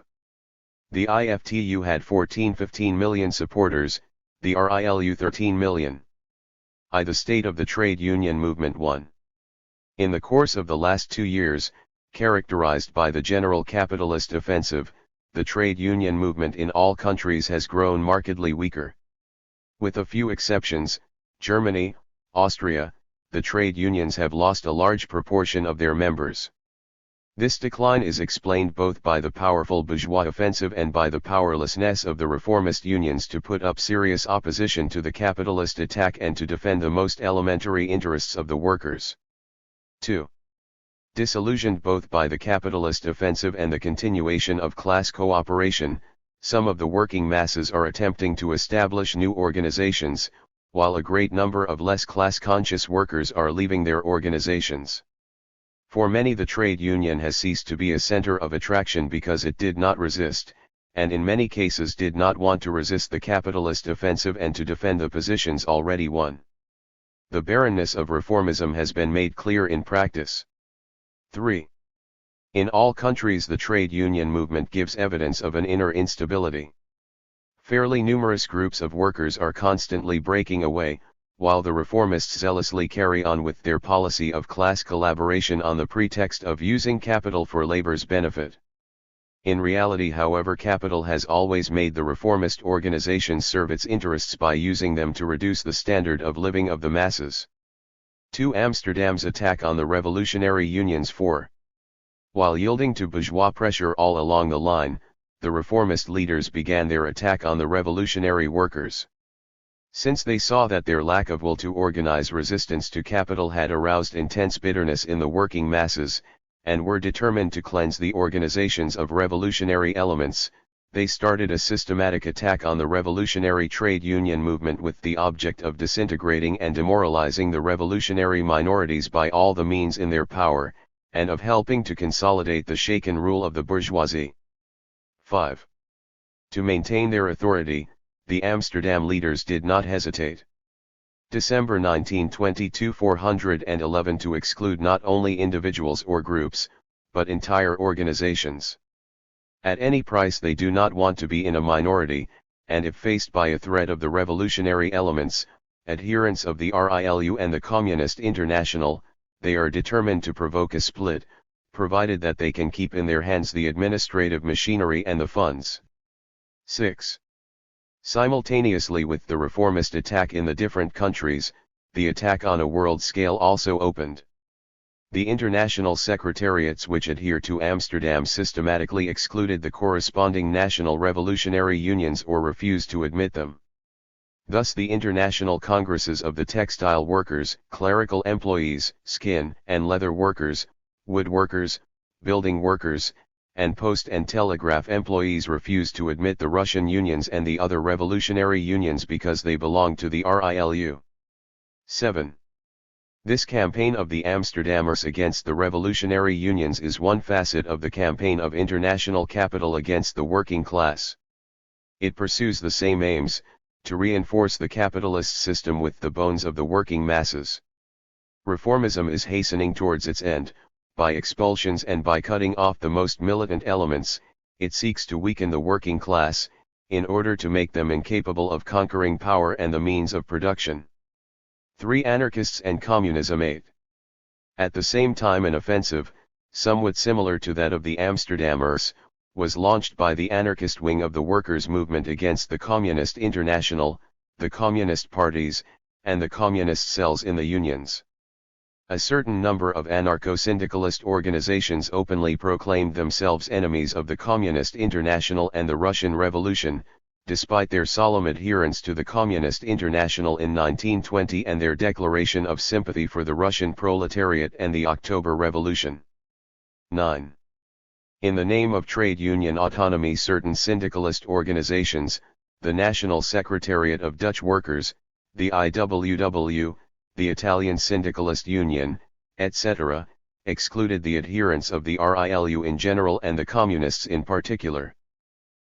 The IFTU had 14–15 million supporters, the RILU 13 million. The state of the trade union movement 1. In the course of the last 2 years, characterized by the general capitalist offensive, the trade union movement in all countries has grown markedly weaker. With a few exceptions, Germany, Austria, the trade unions have lost a large proportion of their members. This decline is explained both by the powerful bourgeois offensive and by the powerlessness of the reformist unions to put up serious opposition to the capitalist attack and to defend the most elementary interests of the workers. 2. Disillusioned both by the capitalist offensive and the continuation of class cooperation, some of the working masses are attempting to establish new organizations, while a great number of less class-conscious workers are leaving their organizations. For many, the trade union has ceased to be a center of attraction because it did not resist, and in many cases did not want to resist the capitalist offensive and to defend the positions already won. The barrenness of reformism has been made clear in practice. 3. In all countries, the trade union movement gives evidence of an inner instability. Fairly numerous groups of workers are constantly breaking away, while the reformists zealously carry on with their policy of class collaboration on the pretext of using capital for labor's benefit. In reality, however, capital has always made the reformist organizations serve its interests by using them to reduce the standard of living of the masses. 2. Amsterdam's attack on the revolutionary unions. 4. While yielding to bourgeois pressure all along the line, the reformist leaders began their attack on the revolutionary workers. Since they saw that their lack of will to organize resistance to capital had aroused intense bitterness in the working masses, and were determined to cleanse the organizations of revolutionary elements, They started a systematic attack on the revolutionary trade union movement with the object of disintegrating and demoralizing the revolutionary minorities by all the means in their power, and of helping to consolidate the shaken rule of the bourgeoisie. 5. To maintain their authority, the Amsterdam leaders did not hesitate. December 1922 411 to exclude not only individuals or groups, but entire organizations. At any price they do not want to be in a minority, and if faced by a threat of the revolutionary elements, adherents of the RILU and the Communist International, they are determined to provoke a split, provided that they can keep in their hands the administrative machinery and the funds. 6. Simultaneously with the reformist attack in the different countries, the attack on a world scale also opened. The international secretariats which adhere to Amsterdam systematically excluded the corresponding national revolutionary unions or refused to admit them. Thus the international congresses of the textile workers, clerical employees, skin and leather workers, woodworkers, building workers, and post and telegraph employees refused to admit the Russian unions and the other revolutionary unions because they belonged to the RILU. 7. This campaign of the Amsterdammers against the revolutionary unions is one facet of the campaign of international capital against the working class. It pursues the same aims, to reinforce the capitalist system with the bones of the working masses. Reformism is hastening towards its end. By expulsions and by cutting off the most militant elements, it seeks to weaken the working class, in order to make them incapable of conquering power and the means of production. 3. Anarchists and Communism. 8. At the same time an offensive, somewhat similar to that of the Amsterdammers, was launched by the anarchist wing of the workers' movement against the Communist International, the Communist parties, and the Communist cells in the unions. A certain number of anarcho-syndicalist organizations openly proclaimed themselves enemies of the Communist International and the Russian Revolution, despite their solemn adherence to the Communist International in 1920 and their declaration of sympathy for the Russian proletariat and the October Revolution. 9. In the name of trade union autonomy, certain syndicalist organizations, the National Secretariat of Dutch Workers, the IWW, the Italian Syndicalist Union, etc., excluded the adherents of the RILU in general and the Communists in particular.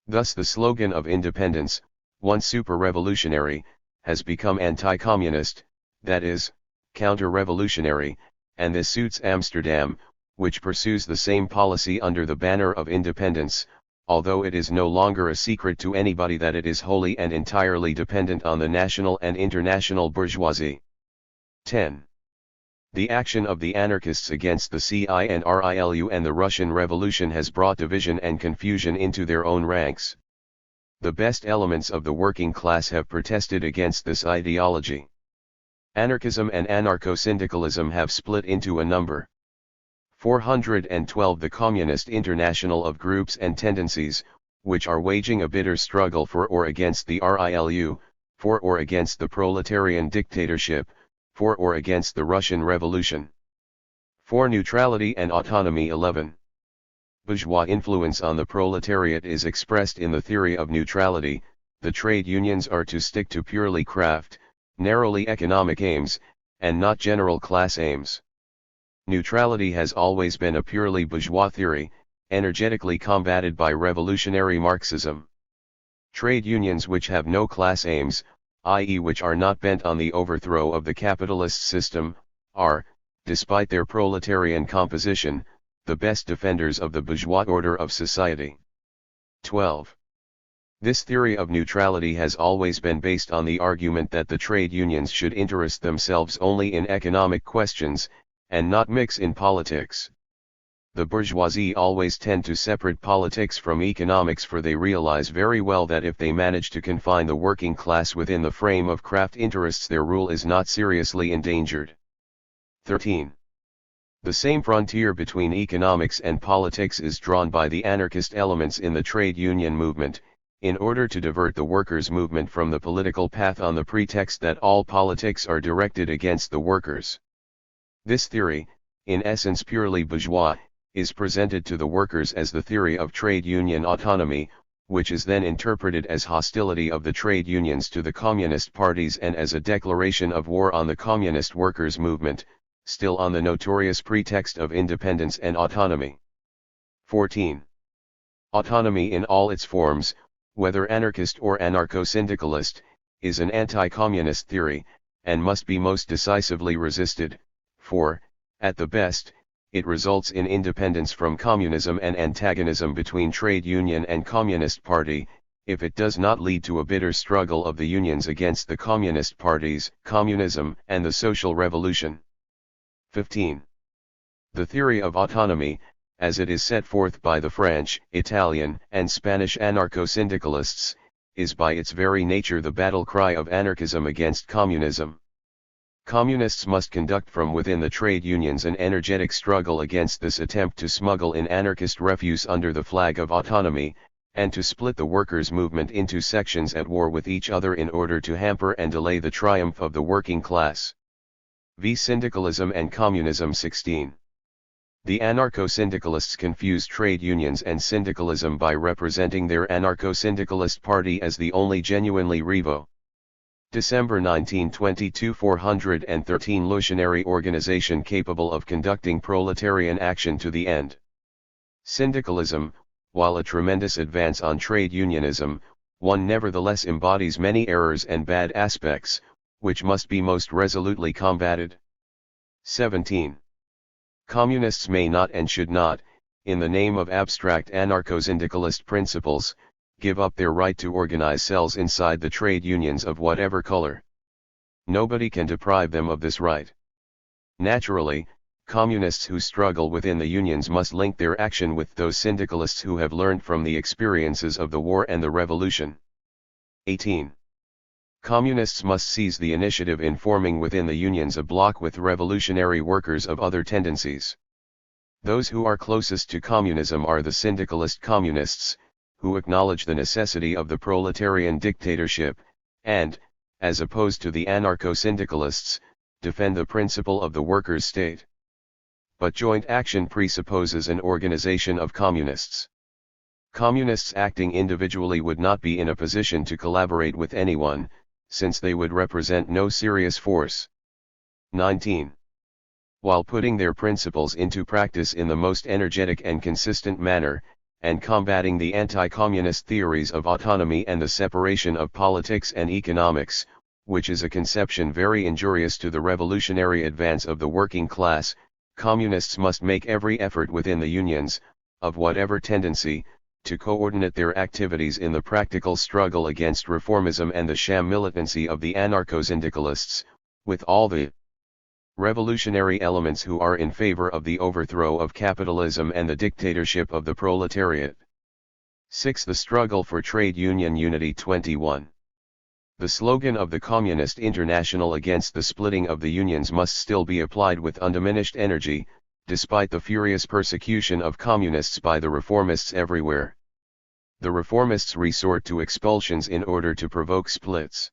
Thus the slogan of independence, once super-revolutionary, has become anti-communist, that is, counter-revolutionary, and this suits Amsterdam, which pursues the same policy under the banner of independence, although it is no longer a secret to anybody that it is wholly and entirely dependent on the national and international bourgeoisie. 10. The action of the anarchists against the CINRILU and the Russian Revolution has brought division and confusion into their own ranks. The best elements of the working class have protested against this ideology. Anarchism and anarcho-syndicalism have split into a number. 412 The Communist International of groups and tendencies, which are waging a bitter struggle for or against the RILU, for or against the proletarian dictatorship, for or against the Russian Revolution. 4. Neutrality and autonomy. 11. Bourgeois influence on the proletariat is expressed in the theory of neutrality. The trade unions are to stick to purely craft, narrowly economic aims, and not general class aims. Neutrality has always been a purely bourgeois theory, energetically combated by revolutionary Marxism. Trade unions which have no class aims, i.e. which are not bent on the overthrow of the capitalist system, are, despite their proletarian composition, the best defenders of the bourgeois order of society. 12. This theory of neutrality has always been based on the argument that the trade unions should interest themselves only in economic questions, and not mix in politics. The bourgeoisie always tend to separate politics from economics, for they realize very well that if they manage to confine the working class within the frame of craft interests, their rule is not seriously endangered. 13. The same frontier between economics and politics is drawn by the anarchist elements in the trade union movement, in order to divert the workers' movement from the political path on the pretext that all politics are directed against the workers. This theory, in essence purely bourgeois, is presented to the workers as the theory of trade union autonomy, which is then interpreted as hostility of the trade unions to the communist parties and as a declaration of war on the communist workers' movement, still on the notorious pretext of independence and autonomy. 14. Autonomy in all its forms, whether anarchist or anarcho-syndicalist, is an anti-communist theory, and must be most decisively resisted, for, at the best, it results in independence from communism and antagonism between trade union and communist party, if it does not lead to a bitter struggle of the unions against the communist parties, communism, and the social revolution. 15. The theory of autonomy, as it is set forth by the French, Italian, and Spanish anarcho-syndicalists, is by its very nature the battle cry of anarchism against communism. Communists must conduct from within the trade unions an energetic struggle against this attempt to smuggle in anarchist refuse under the flag of autonomy, and to split the workers' movement into sections at war with each other in order to hamper and delay the triumph of the working class. V. Syndicalism and Communism. 16. The anarcho-syndicalists confuse trade unions and syndicalism by representing their anarcho-syndicalist party as the only genuinely Revo. December 1922. 413 Revolutionary organization capable of conducting proletarian action to the end. Syndicalism, while a tremendous advance on trade unionism, one nevertheless embodies many errors and bad aspects, which must be most resolutely combated. 17. Communists may not and should not, in the name of abstract anarcho-syndicalist principles, give up their right to organize cells inside the trade unions of whatever color. Nobody can deprive them of this right. Naturally, communists who struggle within the unions must link their action with those syndicalists who have learned from the experiences of the war and the revolution. 18. Communists must seize the initiative in forming within the unions a bloc with revolutionary workers of other tendencies. Those who are closest to communism are the syndicalist communists, who acknowledge the necessity of the proletarian dictatorship, and, as opposed to the anarcho-syndicalists, defend the principle of the workers' state. But joint action presupposes an organization of communists. Communists acting individually would not be in a position to collaborate with anyone, since they would represent no serious force. 19. While putting their principles into practice in the most energetic and consistent manner, and combating the anti-communist theories of autonomy and the separation of politics and economics, which is a conception very injurious to the revolutionary advance of the working class, communists must make every effort within the unions, of whatever tendency, to coordinate their activities in the practical struggle against reformism and the sham militancy of the anarcho-syndicalists, with all the revolutionary elements who are in favor of the overthrow of capitalism and the dictatorship of the proletariat. 6. The struggle for trade union unity. 21. The slogan of the Communist International against the splitting of the unions must still be applied with undiminished energy, despite the furious persecution of communists by the reformists everywhere. The reformists resort to expulsions in order to provoke splits.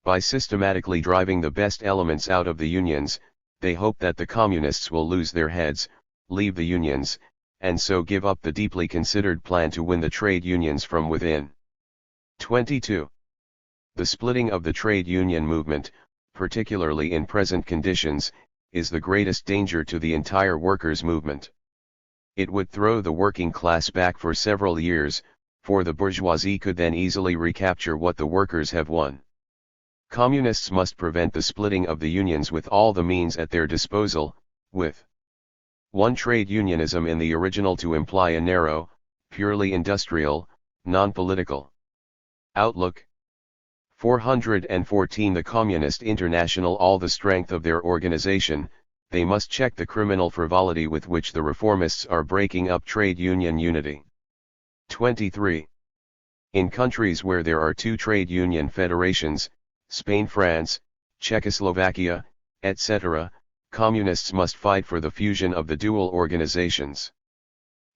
By systematically driving the best elements out of the unions, they hope that the communists will lose their heads, leave the unions, and so give up the deeply considered plan to win the trade unions from within. 22. The splitting of the trade union movement, particularly in present conditions, is the greatest danger to the entire workers' movement. It would throw the working class back for several years, for the bourgeoisie could then easily recapture what the workers have won. Communists must prevent the splitting of the unions with all the means at their disposal, with 1. Trade unionism in the original to imply a narrow, purely industrial, non-political outlook. 414 The Communist International. All the strength of their organization, they must check the criminal frivolity with which the reformists are breaking up trade union unity. 23. In countries where there are two trade union federations, Spain, France, Czechoslovakia, etc., communists must fight for the fusion of the dual organizations.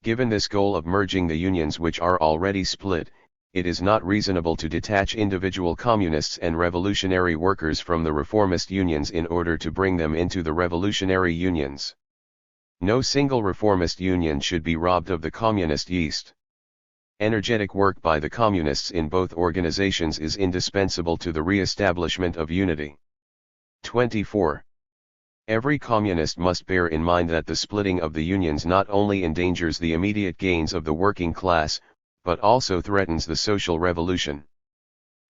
Given this goal of merging the unions which are already split, it is not reasonable to detach individual communists and revolutionary workers from the reformist unions in order to bring them into the revolutionary unions. No single reformist union should be robbed of the communist yeast. Energetic work by the communists in both organizations is indispensable to the re-establishment of unity. 24. Every communist must bear in mind that the splitting of the unions not only endangers the immediate gains of the working class, but also threatens the social revolution.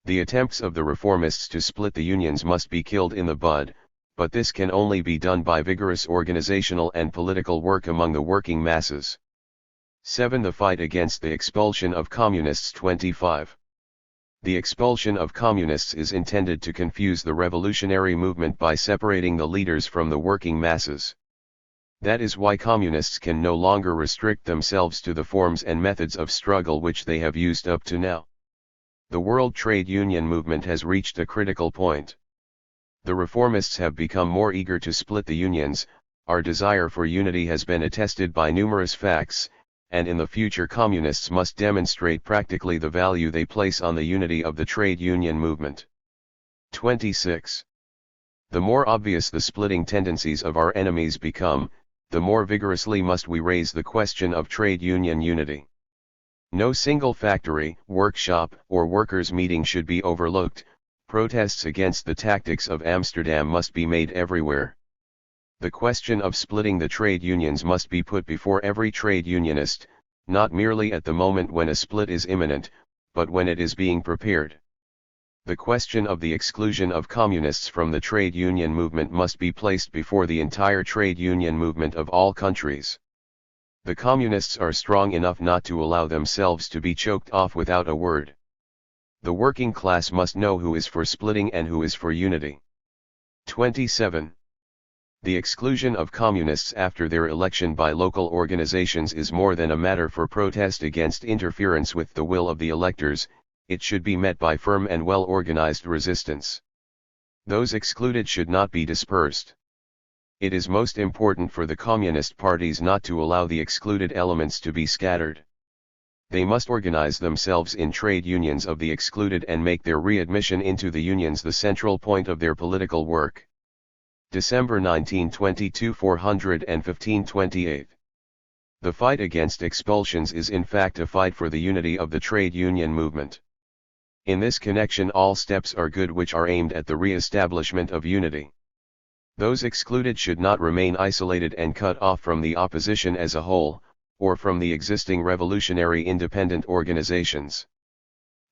The attempts of the reformists to split the unions must be killed in the bud, but this can only be done by vigorous organizational and political work among the working masses. 7. The fight against the expulsion of communists. 25. The expulsion of communists is intended to confuse the revolutionary movement by separating the leaders from the working masses. That is why communists can no longer restrict themselves to the forms and methods of struggle which they have used up to now. The World Trade Union movement has reached a critical point. The reformists have become more eager to split the unions. Our desire for unity has been attested by numerous facts, and in the future communists must demonstrate practically the value they place on the unity of the trade union movement. 26. The more obvious the splitting tendencies of our enemies become, the more vigorously must we raise the question of trade union unity. No single factory, workshop, or workers' meeting should be overlooked. Protests against the tactics of Amsterdam must be made everywhere. The question of splitting the trade unions must be put before every trade unionist, not merely at the moment when a split is imminent, but when it is being prepared. The question of the exclusion of communists from the trade union movement must be placed before the entire trade union movement of all countries. The communists are strong enough not to allow themselves to be choked off without a word. The working class must know who is for splitting and who is for unity. 27. The exclusion of communists after their election by local organizations is more than a matter for protest against interference with the will of the electors. It should be met by firm and well-organized resistance. Those excluded should not be dispersed. It is most important for the communist parties not to allow the excluded elements to be scattered. They must organize themselves in trade unions of the excluded and make their readmission into the unions the central point of their political work. December 1922 415-28. The fight against expulsions is in fact a fight for the unity of the trade union movement. In this connection all steps are good which are aimed at the re-establishment of unity. Those excluded should not remain isolated and cut off from the opposition as a whole, or from the existing revolutionary independent organizations.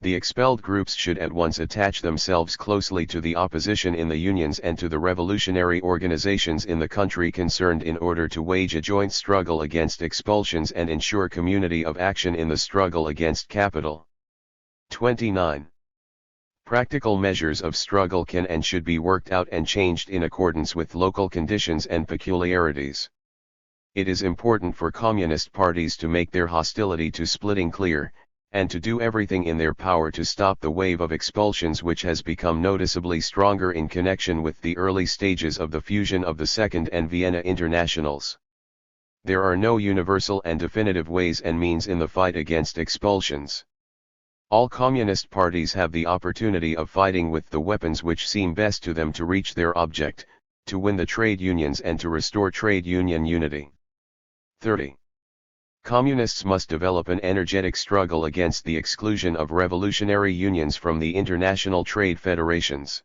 The expelled groups should at once attach themselves closely to the opposition in the unions and to the revolutionary organizations in the country concerned in order to wage a joint struggle against expulsions and ensure community of action in the struggle against capital. 29. Practical measures of struggle can and should be worked out and changed in accordance with local conditions and peculiarities. It is important for communist parties to make their hostility to splitting clear, and to do everything in their power to stop the wave of expulsions which has become noticeably stronger in connection with the early stages of the fusion of the Second and Vienna Internationals. There are no universal and definitive ways and means in the fight against expulsions. All communist parties have the opportunity of fighting with the weapons which seem best to them to reach their object, to win the trade unions and to restore trade union unity. 30. Communists must develop an energetic struggle against the exclusion of revolutionary unions from the international trade federations.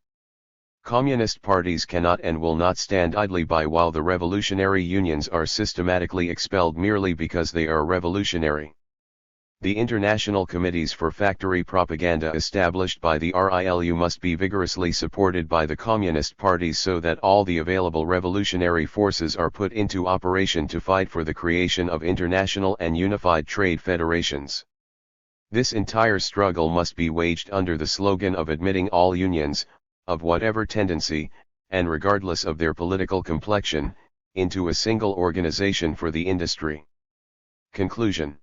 Communist parties cannot and will not stand idly by while the revolutionary unions are systematically expelled merely because they are revolutionary. The international committees for factory propaganda established by the RILU must be vigorously supported by the communist parties so that all the available revolutionary forces are put into operation to fight for the creation of international and unified trade federations. This entire struggle must be waged under the slogan of admitting all unions, of whatever tendency, and regardless of their political complexion, into a single organization for the industry. Conclusion.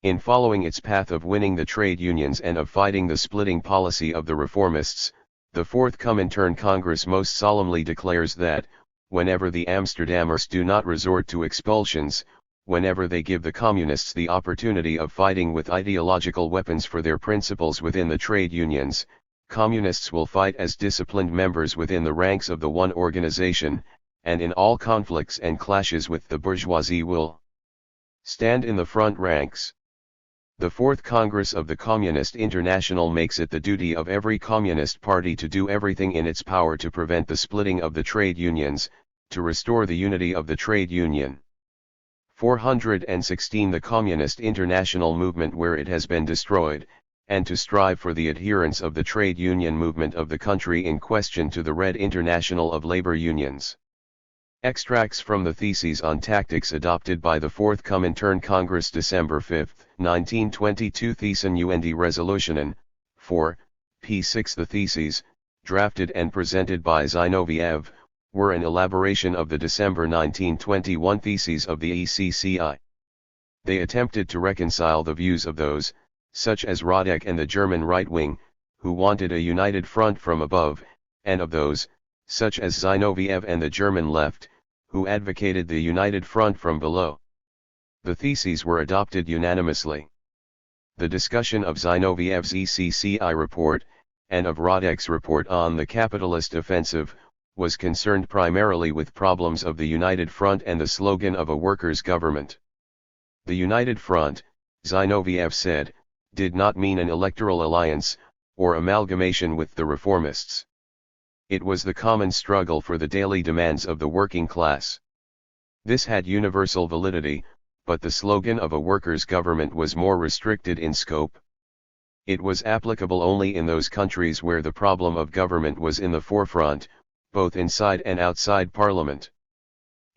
In following its path of winning the trade unions and of fighting the splitting policy of the reformists, the Fourth Comintern Congress most solemnly declares that, whenever the Amsterdammers do not resort to expulsions, whenever they give the communists the opportunity of fighting with ideological weapons for their principles within the trade unions, communists will fight as disciplined members within the ranks of the one organization, and in all conflicts and clashes with the bourgeoisie will stand in the front ranks. The Fourth Congress of the Communist International makes it the duty of every communist party to do everything in its power to prevent the splitting of the trade unions, to restore the unity of the trade union. 416 The Communist International Movement where it has been destroyed, and to strive for the adherence of the trade union movement of the country in question to the Red International of Labor Unions. Extracts from the Theses on Tactics adopted by the Fourth Comintern Congress December 5, 1922 Thesen UND Resolutionen, 4, p. 6 The Theses, drafted and presented by Zinoviev, were an elaboration of the December 1921 Theses of the ECCI. They attempted to reconcile the views of those, such as Radek and the German right wing, who wanted a united front from above, and of those, such as Zinoviev and the German left, who advocated the united front from below. The theses were adopted unanimously. The discussion of Zinoviev's ECCI report, and of Radek's report on the capitalist offensive, was concerned primarily with problems of the united front and the slogan of a workers' government. The united front, Zinoviev said, did not mean an electoral alliance, or amalgamation with the reformists. It was the common struggle for the daily demands of the working class. This had universal validity, but the slogan of a workers' government was more restricted in scope. It was applicable only in those countries where the problem of government was in the forefront, both inside and outside Parliament.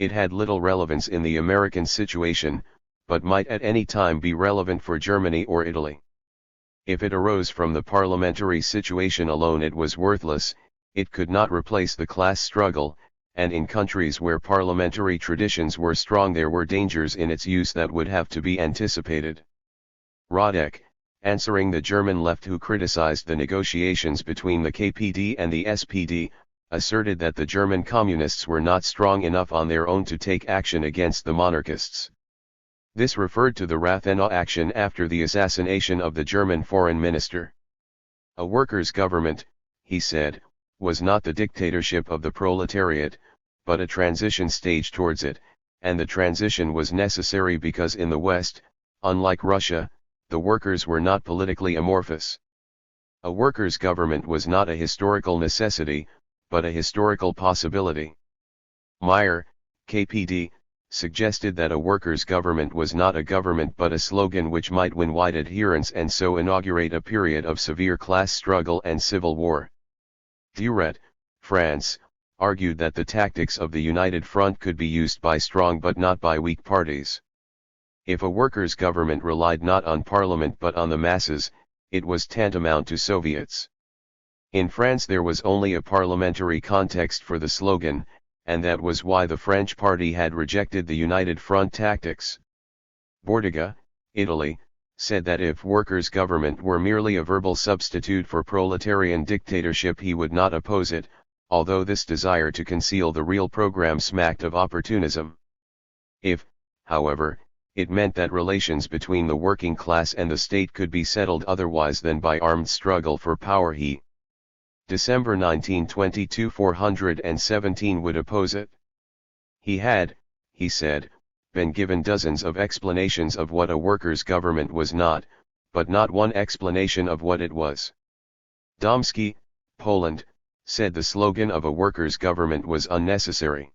It had little relevance in the American situation, but might at any time be relevant for Germany or Italy. If it arose from the parliamentary situation alone, it was worthless. It could not replace the class struggle, and in countries where parliamentary traditions were strong there were dangers in its use that would have to be anticipated. Radek, answering the German left who criticized the negotiations between the KPD and the SPD, asserted that the German communists were not strong enough on their own to take action against the monarchists. This referred to the Rathenau action after the assassination of the German foreign minister. A workers' government, he said, was not the dictatorship of the proletariat, but a transition stage towards it, and the transition was necessary because in the West, unlike Russia, the workers were not politically amorphous. A workers' government was not a historical necessity, but a historical possibility. Meyer, KPD, suggested that a workers' government was not a government but a slogan which might win wide adherence and so inaugurate a period of severe class struggle and civil war. Duret, France, argued that the tactics of the United Front could be used by strong but not by weak parties. If a workers' government relied not on parliament but on the masses, it was tantamount to Soviets. In France there was only a parliamentary context for the slogan, and that was why the French party had rejected the United Front tactics. Bordiga, Italy, said that if workers' government were merely a verbal substitute for proletarian dictatorship he would not oppose it, although this desire to conceal the real program smacked of opportunism. If, however, it meant that relations between the working class and the state could be settled otherwise than by armed struggle for power he, December 1922 417 would oppose it. He had, he said, been given dozens of explanations of what a workers' government was not, but not one explanation of what it was. Domsky, Poland, said the slogan of a workers' government was unnecessary.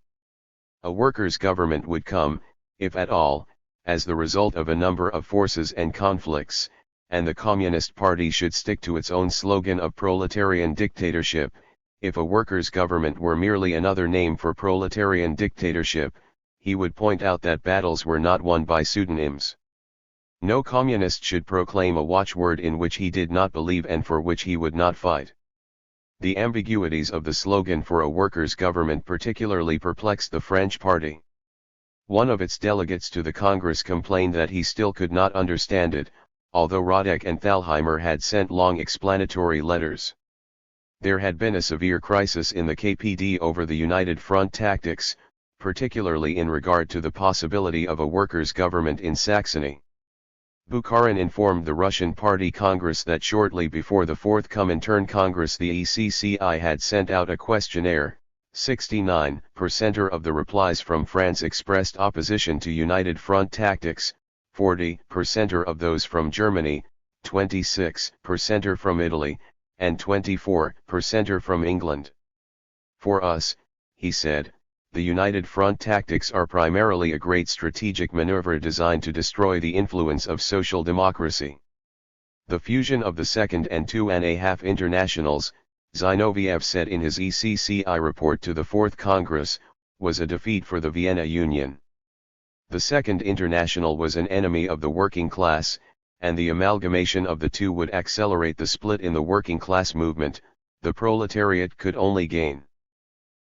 A workers' government would come, if at all, as the result of a number of forces and conflicts, and the Communist Party should stick to its own slogan of proletarian dictatorship. If a workers' government were merely another name for proletarian dictatorship, he would point out that battles were not won by pseudonyms. No communist should proclaim a watchword in which he did not believe and for which he would not fight. The ambiguities of the slogan for a workers' government particularly perplexed the French party. One of its delegates to the Congress complained that he still could not understand it, although Radek and Thalheimer had sent long explanatory letters. There had been a severe crisis in the KPD over the United Front tactics, particularly in regard to the possibility of a workers' government in Saxony. Bukharin informed the Russian Party Congress that shortly before the Fourth Comintern Congress the ECCI had sent out a questionnaire. 69% of the replies from France expressed opposition to United Front tactics, 40% of those from Germany, 26% from Italy, and 24% from England. For us, he said, the United Front tactics are primarily a great strategic maneuver designed to destroy the influence of social democracy. The fusion of the Second and 2.5 Internationals, Zinoviev said in his ECCI report to the Fourth Congress, was a defeat for the Vienna Union. The Second International was an enemy of the working class, and the amalgamation of the two would accelerate the split in the working class movement. The proletariat could only gain.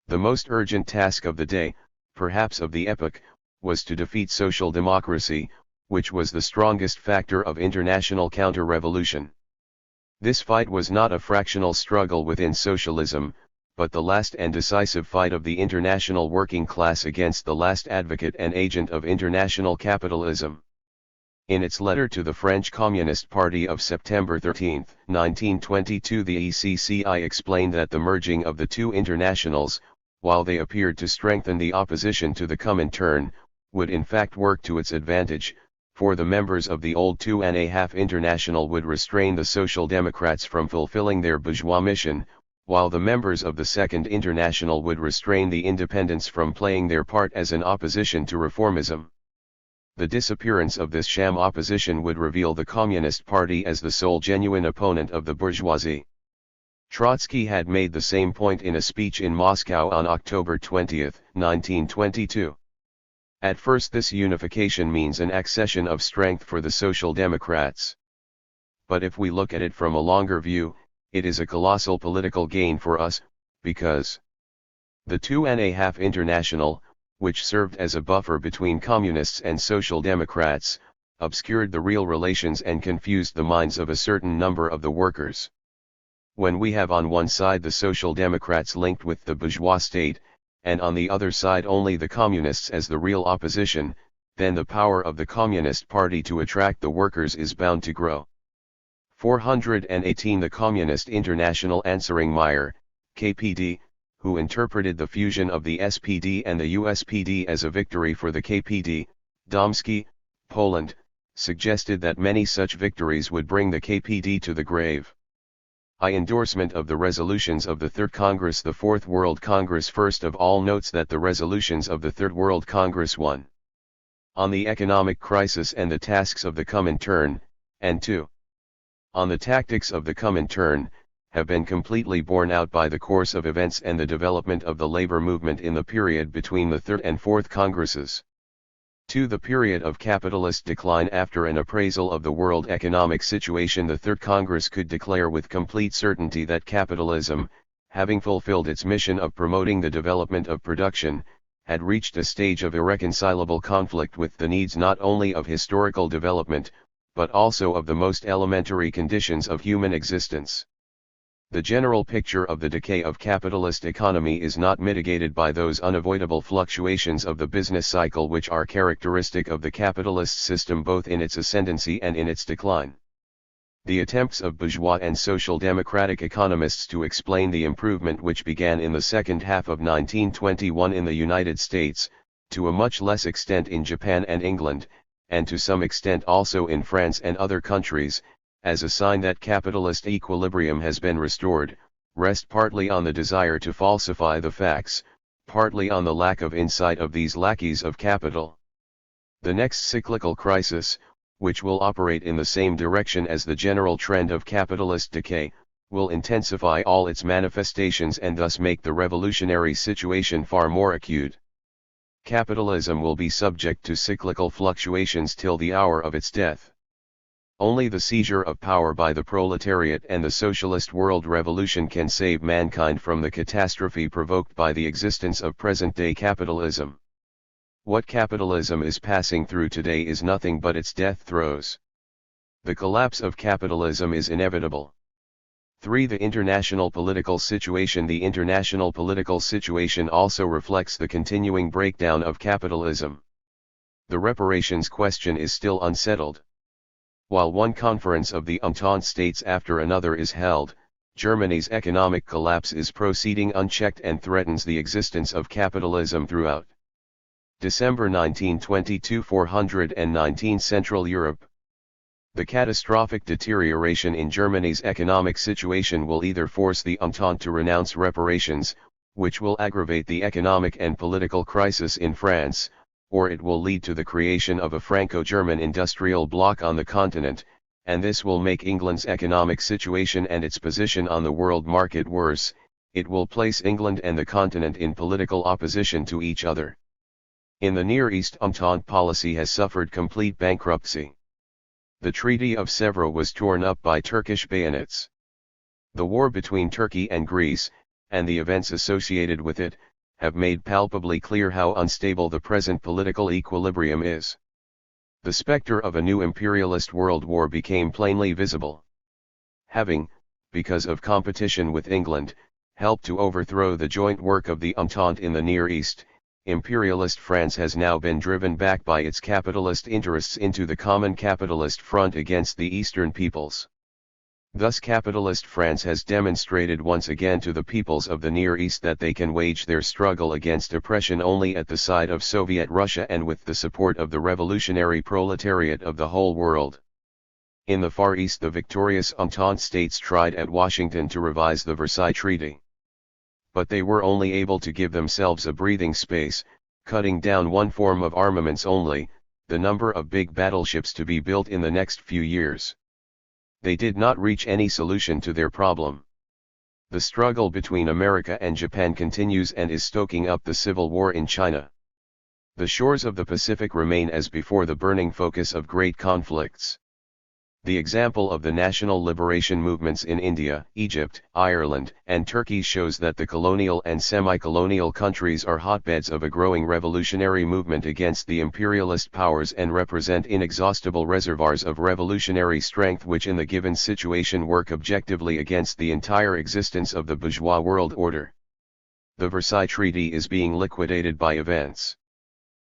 The most urgent task of the day, perhaps of the epoch, was to defeat social democracy, which was the strongest factor of international counter-revolution. This fight was not a fractional struggle within socialism, but the last and decisive fight of the international working class against the last advocate and agent of international capitalism. In its letter to the French Communist Party of September 13, 1922, the ECCI explained that the merging of the two internationals, while they appeared to strengthen the opposition to the Comintern, would in fact work to its advantage, for the members of the old 2.5 International would restrain the Social Democrats from fulfilling their bourgeois mission, while the members of the Second International would restrain the independents from playing their part as an opposition to reformism. The disappearance of this sham opposition would reveal the Communist Party as the sole genuine opponent of the bourgeoisie. Trotsky had made the same point in a speech in Moscow on October 20, 1922. At first, this unification means an accession of strength for the Social Democrats. But if we look at it from a longer view, it is a colossal political gain for us, because the 2.5 International, which served as a buffer between communists and Social Democrats, obscured the real relations and confused the minds of a certain number of the workers. When we have on one side the Social Democrats linked with the bourgeois state, and on the other side only the communists as the real opposition, then the power of the Communist Party to attract the workers is bound to grow. 418 The Communist International answering Meyer, KPD, who interpreted the fusion of the SPD and the USPD as a victory for the KPD, Domsky, Poland, suggested that many such victories would bring the KPD to the grave. I endorsement of the resolutions of the Third Congress. The Fourth World Congress first of all notes that the resolutions of the Third World Congress 1. On the economic crisis and the tasks of the Comintern, and 2. On the tactics of the Comintern, have been completely borne out by the course of events and the development of the labor movement in the period between the Third and Fourth Congresses. 2. The period of capitalist decline. After an appraisal of the world economic situation, the Third Congress could declare with complete certainty that capitalism, having fulfilled its mission of promoting the development of production, had reached a stage of irreconcilable conflict with the needs not only of historical development, but also of the most elementary conditions of human existence. The general picture of the decay of capitalist economy is not mitigated by those unavoidable fluctuations of the business cycle which are characteristic of the capitalist system both in its ascendancy and in its decline. The attempts of bourgeois and social democratic economists to explain the improvement which began in the second half of 1921 in the United States, to a much less extent in Japan and England, and to some extent also in France and other countries, as a sign that capitalist equilibrium has been restored, rest partly on the desire to falsify the facts, partly on the lack of insight of these lackeys of capital. The next cyclical crisis, which will operate in the same direction as the general trend of capitalist decay, will intensify all its manifestations and thus make the revolutionary situation far more acute. Capitalism will be subject to cyclical fluctuations till the hour of its death. Only the seizure of power by the proletariat and the socialist world revolution can save mankind from the catastrophe provoked by the existence of present-day capitalism. What capitalism is passing through today is nothing but its death throes. The collapse of capitalism is inevitable. 3. The international political situation. The international political situation also reflects the continuing breakdown of capitalism. The reparations question is still unsettled. While one conference of the Entente States after another is held, Germany's economic collapse is proceeding unchecked and threatens the existence of capitalism throughout. December 1922 419 Central Europe. The catastrophic deterioration in Germany's economic situation will either force the Entente to renounce reparations, which will aggravate the economic and political crisis in France, or it will lead to the creation of a Franco-German industrial bloc on the continent, and this will make England's economic situation and its position on the world market worse. It will place England and the continent in political opposition to each other. In the Near East, Entente policy has suffered complete bankruptcy. The Treaty of Sèvres was torn up by Turkish bayonets. The war between Turkey and Greece, and the events associated with it, have made palpably clear how unstable the present political equilibrium is. The specter of a new imperialist world war became plainly visible. Having, because of competition with England, helped to overthrow the joint work of the Entente in the Near East, imperialist France has now been driven back by its capitalist interests into the common capitalist front against the Eastern peoples. Thus capitalist France has demonstrated once again to the peoples of the Near East that they can wage their struggle against oppression only at the side of Soviet Russia and with the support of the revolutionary proletariat of the whole world. In the Far East, the victorious Entente states tried at Washington to revise the Versailles Treaty. But they were only able to give themselves a breathing space, cutting down one form of armaments only, the number of big battleships to be built in the next few years. They did not reach any solution to their problem. The struggle between America and Japan continues and is stoking up the civil war in China. The shores of the Pacific remain as before the burning focus of great conflicts. The example of the national liberation movements in India, Egypt, Ireland, and Turkey shows that the colonial and semi-colonial countries are hotbeds of a growing revolutionary movement against the imperialist powers and represent inexhaustible reservoirs of revolutionary strength which in the given situation work objectively against the entire existence of the bourgeois world order. The Versailles Treaty is being liquidated by events.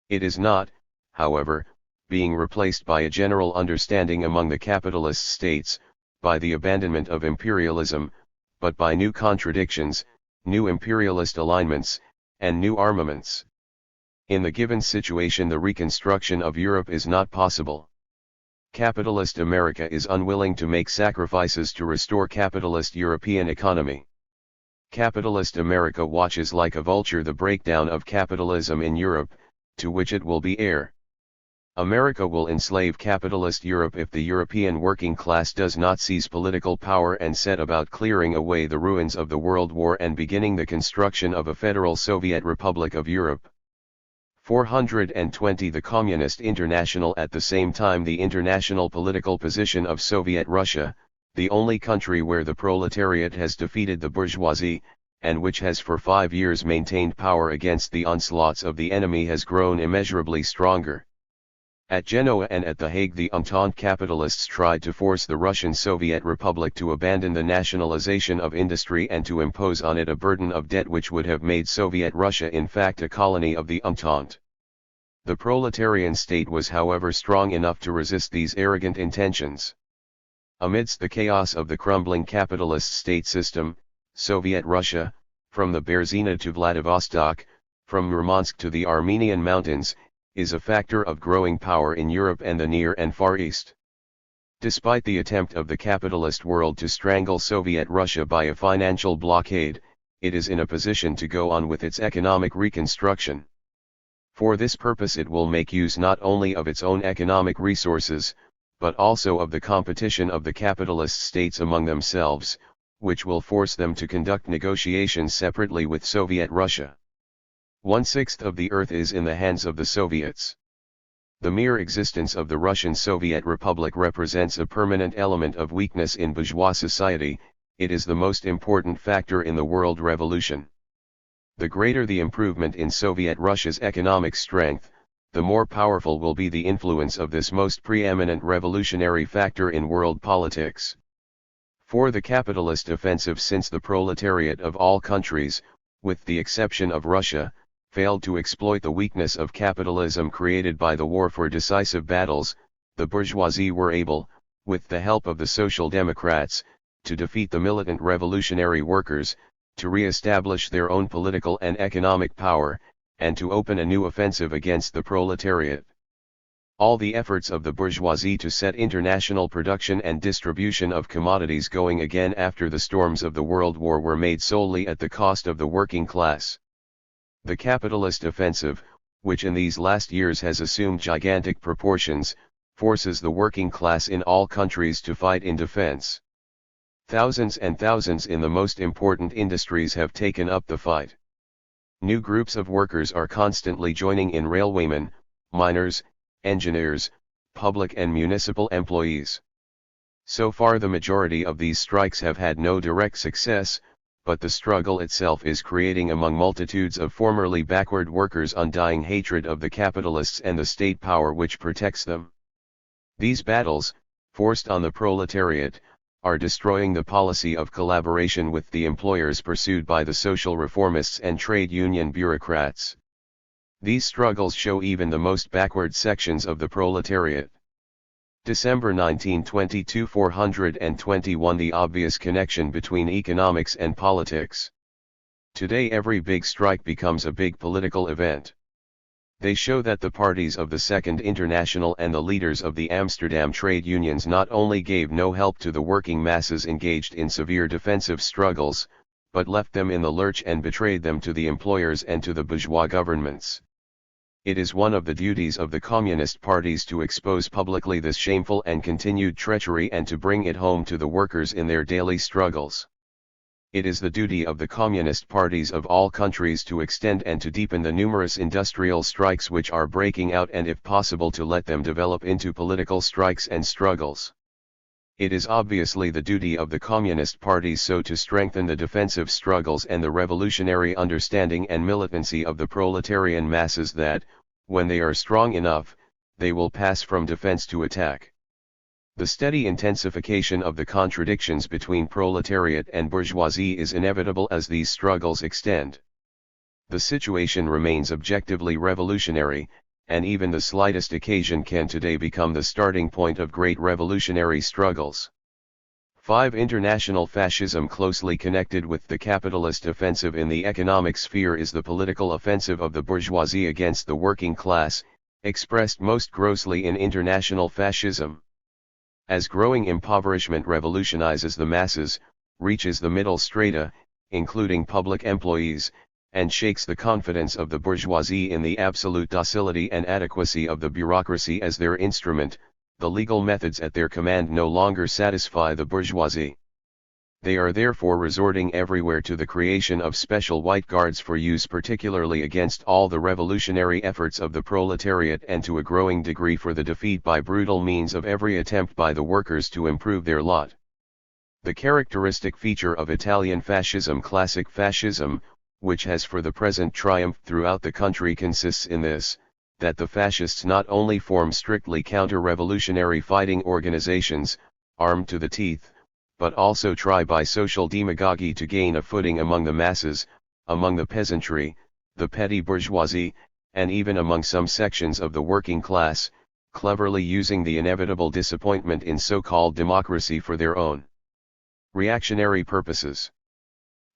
It is not, however, being replaced by a general understanding among the capitalist states, by the abandonment of imperialism, but by new contradictions, new imperialist alignments, and new armaments. In the given situation, the reconstruction of Europe is not possible. Capitalist America is unwilling to make sacrifices to restore capitalist European economy. Capitalist America watches like a vulture the breakdown of capitalism in Europe, to which it will be heir. America will enslave capitalist Europe if the European working class does not seize political power and set about clearing away the ruins of the World War and beginning the construction of a federal Soviet Republic of Europe. 420 The Communist International. At the same time, the international political position of Soviet Russia, the only country where the proletariat has defeated the bourgeoisie, and which has for 5 years maintained power against the onslaughts of the enemy, has grown immeasurably stronger. At Genoa and at The Hague, the Entente capitalists tried to force the Russian Soviet Republic to abandon the nationalization of industry and to impose on it a burden of debt which would have made Soviet Russia in fact a colony of the Entente. The proletarian state was however strong enough to resist these arrogant intentions. Amidst the chaos of the crumbling capitalist state system, Soviet Russia, from the Berezina to Vladivostok, from Murmansk to the Armenian mountains, is a factor of growing power in Europe and the Near and Far East. Despite the attempt of the capitalist world to strangle Soviet Russia by a financial blockade, it is in a position to go on with its economic reconstruction. For this purpose it will make use not only of its own economic resources, but also of the competition of the capitalist states among themselves, which will force them to conduct negotiations separately with Soviet Russia. 1/6 of the earth is in the hands of the Soviets. The mere existence of the Russian Soviet Republic represents a permanent element of weakness in bourgeois society. It is the most important factor in the world revolution. The greater the improvement in Soviet Russia's economic strength, the more powerful will be the influence of this most preeminent revolutionary factor in world politics. For the capitalist offensive, since the proletariat of all countries, with the exception of Russia, failed to exploit the weakness of capitalism created by the war for decisive battles, the bourgeoisie were able, with the help of the Social Democrats, to defeat the militant revolutionary workers, to re-establish their own political and economic power, and to open a new offensive against the proletariat. All the efforts of the bourgeoisie to set international production and distribution of commodities going again after the storms of the World War were made solely at the cost of the working class. The capitalist offensive, which in these last years has assumed gigantic proportions, forces the working class in all countries to fight in defense. Thousands and thousands in the most important industries have taken up the fight. New groups of workers are constantly joining in: railwaymen, miners, engineers, public and municipal employees. So far the majority of these strikes have had no direct success, but the struggle itself is creating among multitudes of formerly backward workers undying hatred of the capitalists and the state power which protects them. These battles, forced on the proletariat, are destroying the policy of collaboration with the employers pursued by the social reformists and trade union bureaucrats. These struggles show even the most backward sections of the proletariat. December 1922 421 The obvious connection between economics and politics. Today every big strike becomes a big political event. They show that the parties of the Second International and the leaders of the Amsterdam trade unions not only gave no help to the working masses engaged in severe defensive struggles, but left them in the lurch and betrayed them to the employers and to the bourgeois governments. It is one of the duties of the communist parties to expose publicly this shameful and continued treachery and to bring it home to the workers in their daily struggles. It is the duty of the communist parties of all countries to extend and to deepen the numerous industrial strikes which are breaking out, and if possible to let them develop into political strikes and struggles. It is obviously the duty of the communist parties so to strengthen the defensive struggles and the revolutionary understanding and militancy of the proletarian masses that, when they are strong enough, they will pass from defense to attack. The steady intensification of the contradictions between proletariat and bourgeoisie is inevitable as these struggles extend. The situation remains objectively revolutionary, and even the slightest occasion can today become the starting point of great revolutionary struggles. 5. International fascism. Closely connected with the capitalist offensive in the economic sphere is the political offensive of the bourgeoisie against the working class, expressed most grossly in international fascism. As growing impoverishment revolutionizes the masses, reaches the middle strata, including public employees, and shakes the confidence of the bourgeoisie in the absolute docility and adequacy of the bureaucracy as their instrument, the legal methods at their command no longer satisfy the bourgeoisie. They are therefore resorting everywhere to the creation of special white guards for use particularly against all the revolutionary efforts of the proletariat, and to a growing degree for the defeat by brutal means of every attempt by the workers to improve their lot. The characteristic feature of Italian fascism, classic fascism, which has for the present triumphed throughout the country, consists in this, that the fascists not only form strictly counter-revolutionary fighting organizations, armed to the teeth, but also try by social demagogy to gain a footing among the masses, among the peasantry, the petty bourgeoisie, and even among some sections of the working class, cleverly using the inevitable disappointment in so-called democracy for their own reactionary purposes.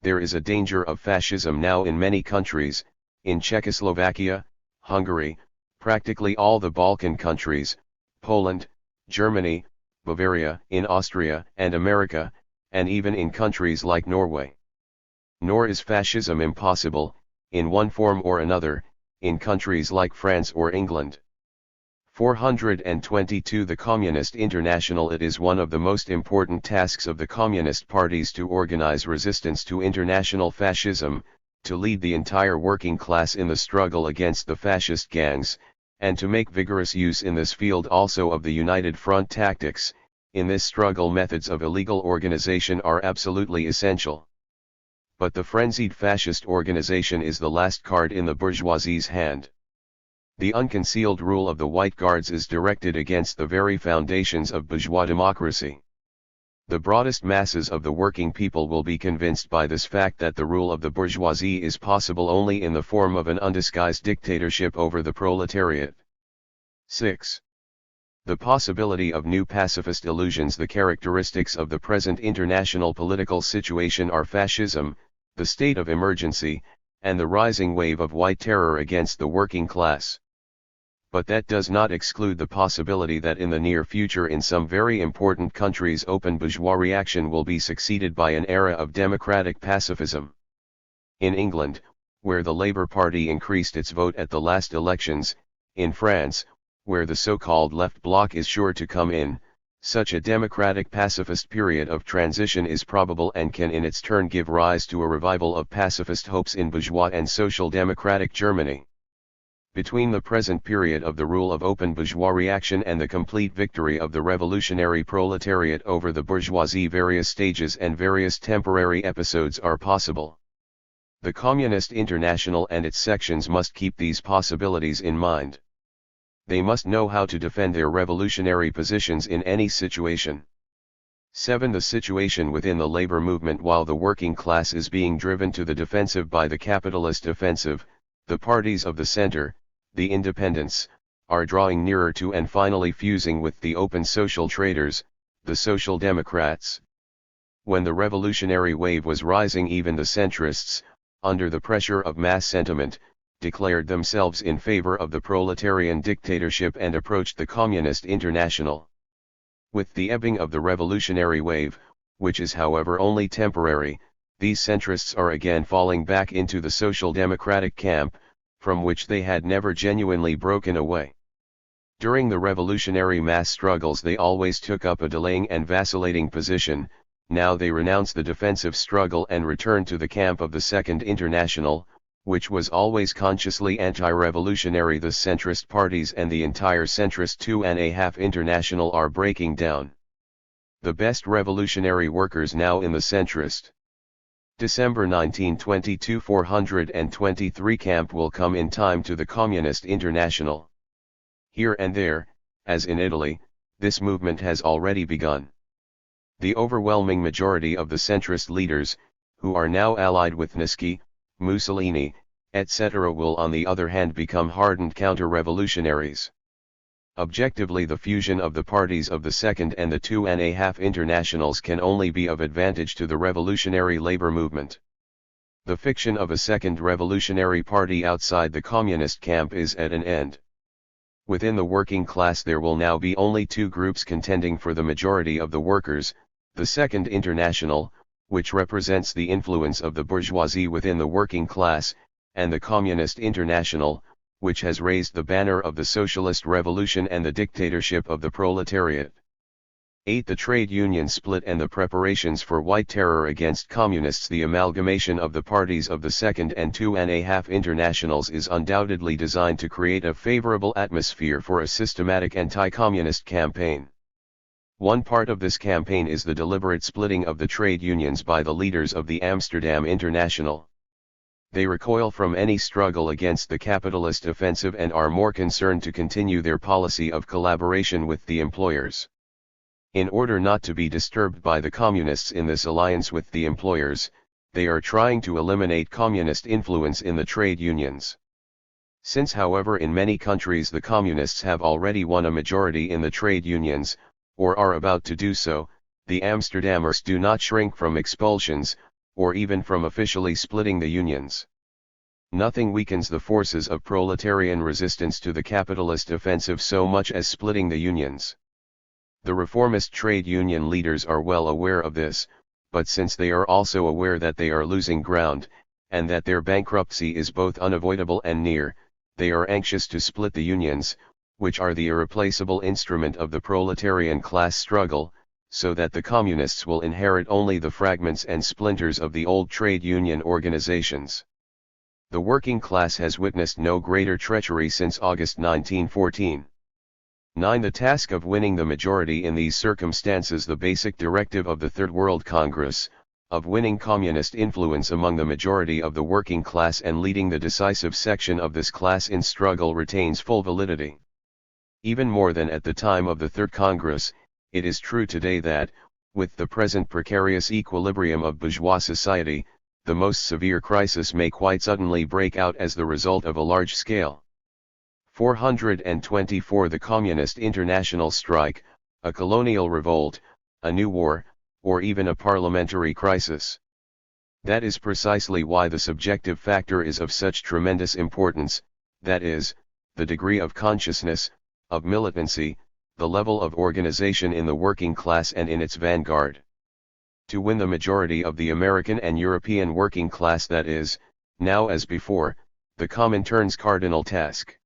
There is a danger of fascism now in many countries, in Czechoslovakia, Hungary, practically all the Balkan countries, Poland, Germany, Bavaria, in Austria and America, and even in countries like Norway. Nor is fascism impossible, in one form or another, in countries like France or England. 422 The Communist International. It is one of the most important tasks of the communist parties to organize resistance to international fascism, to lead the entire working class in the struggle against the fascist gangs, and to make vigorous use in this field also of the United Front tactics. In this struggle methods of illegal organization are absolutely essential. But the frenzied fascist organization is the last card in the bourgeoisie's hand. The unconcealed rule of the White Guards is directed against the very foundations of bourgeois democracy. The broadest masses of the working people will be convinced by this fact that the rule of the bourgeoisie is possible only in the form of an undisguised dictatorship over the proletariat. 6. The possibility of new pacifist illusions. The characteristics of the present international political situation are fascism, the state of emergency, and the rising wave of white terror against the working class. But that does not exclude the possibility that in the near future in some very important countries open bourgeois reaction will be succeeded by an era of democratic pacifism. In England, where the Labour Party increased its vote at the last elections, in France, where the so-called left bloc is sure to come in, such a democratic pacifist period of transition is probable and can in its turn give rise to a revival of pacifist hopes in bourgeois and social democratic Germany. Between the present period of the rule of open bourgeois reaction and the complete victory of the revolutionary proletariat over the bourgeoisie, various stages and various temporary episodes are possible. The Communist International and its sections must keep these possibilities in mind. They must know how to defend their revolutionary positions in any situation. 7. The situation within the labor movement. While the working class is being driven to the defensive by the capitalist offensive, the parties of the center, the independents, are drawing nearer to and finally fusing with the open social traders, the Social Democrats. When the revolutionary wave was rising, even the centrists, under the pressure of mass sentiment, declared themselves in favor of the proletarian dictatorship and approached the Communist International. With the ebbing of the revolutionary wave, which is however only temporary, these centrists are again falling back into the social democratic camp, from which they had never genuinely broken away. During the revolutionary mass struggles they always took up a delaying and vacillating position. Now they renounce the defensive struggle and return to the camp of the Second International, which was always consciously anti-revolutionary. The centrist parties and the entire centrist 2.5 International are breaking down. The best revolutionary workers now in the centrist December 1922 423 camp will come in time to the Communist International. Here and there, as in Italy, this movement has already begun. The overwhelming majority of the centrist leaders, who are now allied with Nischi, Mussolini, etc., will on the other hand become hardened counter-revolutionaries. Objectively, the fusion of the parties of the Second and the 2.5 Internationals can only be of advantage to the revolutionary labor movement. The fiction of a second revolutionary party outside the communist camp is at an end. Within the working class there will now be only two groups contending for the majority of the workers: the Second International, which represents the influence of the bourgeoisie within the working class, and the Communist International, which has raised the banner of the socialist revolution and the dictatorship of the proletariat. 8. The trade union split and the preparations for white terror against communists. The amalgamation of the parties of the Second and 2.5 Internationals is undoubtedly designed to create a favorable atmosphere for a systematic anti-communist campaign. One part of this campaign is the deliberate splitting of the trade unions by the leaders of the Amsterdam International. They recoil from any struggle against the capitalist offensive and are more concerned to continue their policy of collaboration with the employers. In order not to be disturbed by the communists in this alliance with the employers, they are trying to eliminate communist influence in the trade unions. Since, however, in many countries the communists have already won a majority in the trade unions, or are about to do so, the Amsterdammers do not shrink from expulsions, or even from officially splitting the unions. Nothing weakens the forces of proletarian resistance to the capitalist offensive so much as splitting the unions. The reformist trade union leaders are well aware of this, but since they are also aware that they are losing ground, and that their bankruptcy is both unavoidable and near, they are anxious to split the unions, which are the irreplaceable instrument of the proletarian class struggle, so that the communists will inherit only the fragments and splinters of the old trade union organizations. The working class has witnessed no greater treachery since August 1914. 9. The task of winning the majority in these circumstances. The basic directive of the Third World Congress, of winning communist influence among the majority of the working class and leading the decisive section of this class in struggle, retains full validity. Even more than at the time of the Third Congress, it is true today that, with the present precarious equilibrium of bourgeois society, the most severe crisis may quite suddenly break out as the result of a large scale. 424. The Communist International strike, a colonial revolt, a new war, or even a parliamentary crisis. That is precisely why the subjective factor is of such tremendous importance, that is, the degree of consciousness, of militancy, the level of organization in the working class and in its vanguard. To win the majority of the American and European working class, that is, now as before, the Comintern's cardinal task.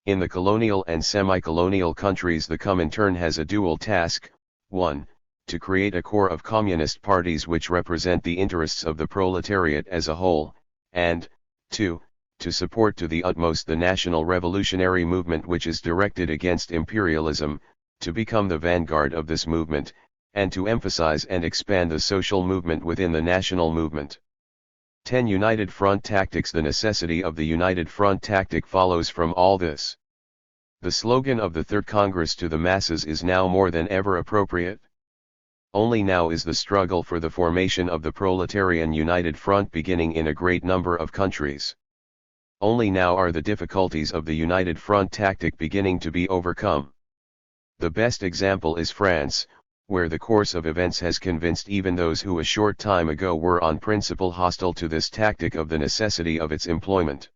In the colonial and semi-colonial countries, the Comintern has a dual task: 1. To create a core of communist parties which represent the interests of the proletariat as a whole, and 2. To support to the utmost the national revolutionary movement which is directed against imperialism, to become the vanguard of this movement, and to emphasize and expand the social movement within the national movement. 10. United Front Tactics. The necessity of the United Front tactic follows from all this. The slogan of the Third Congress to the masses is now more than ever appropriate. Only now is the struggle for the formation of the proletarian United Front beginning in a great number of countries. Only now are the difficulties of the United Front tactic beginning to be overcome. The best example is France, where the course of events has convinced even those who a short time ago were on principle hostile to this tactic of the necessity of its employment.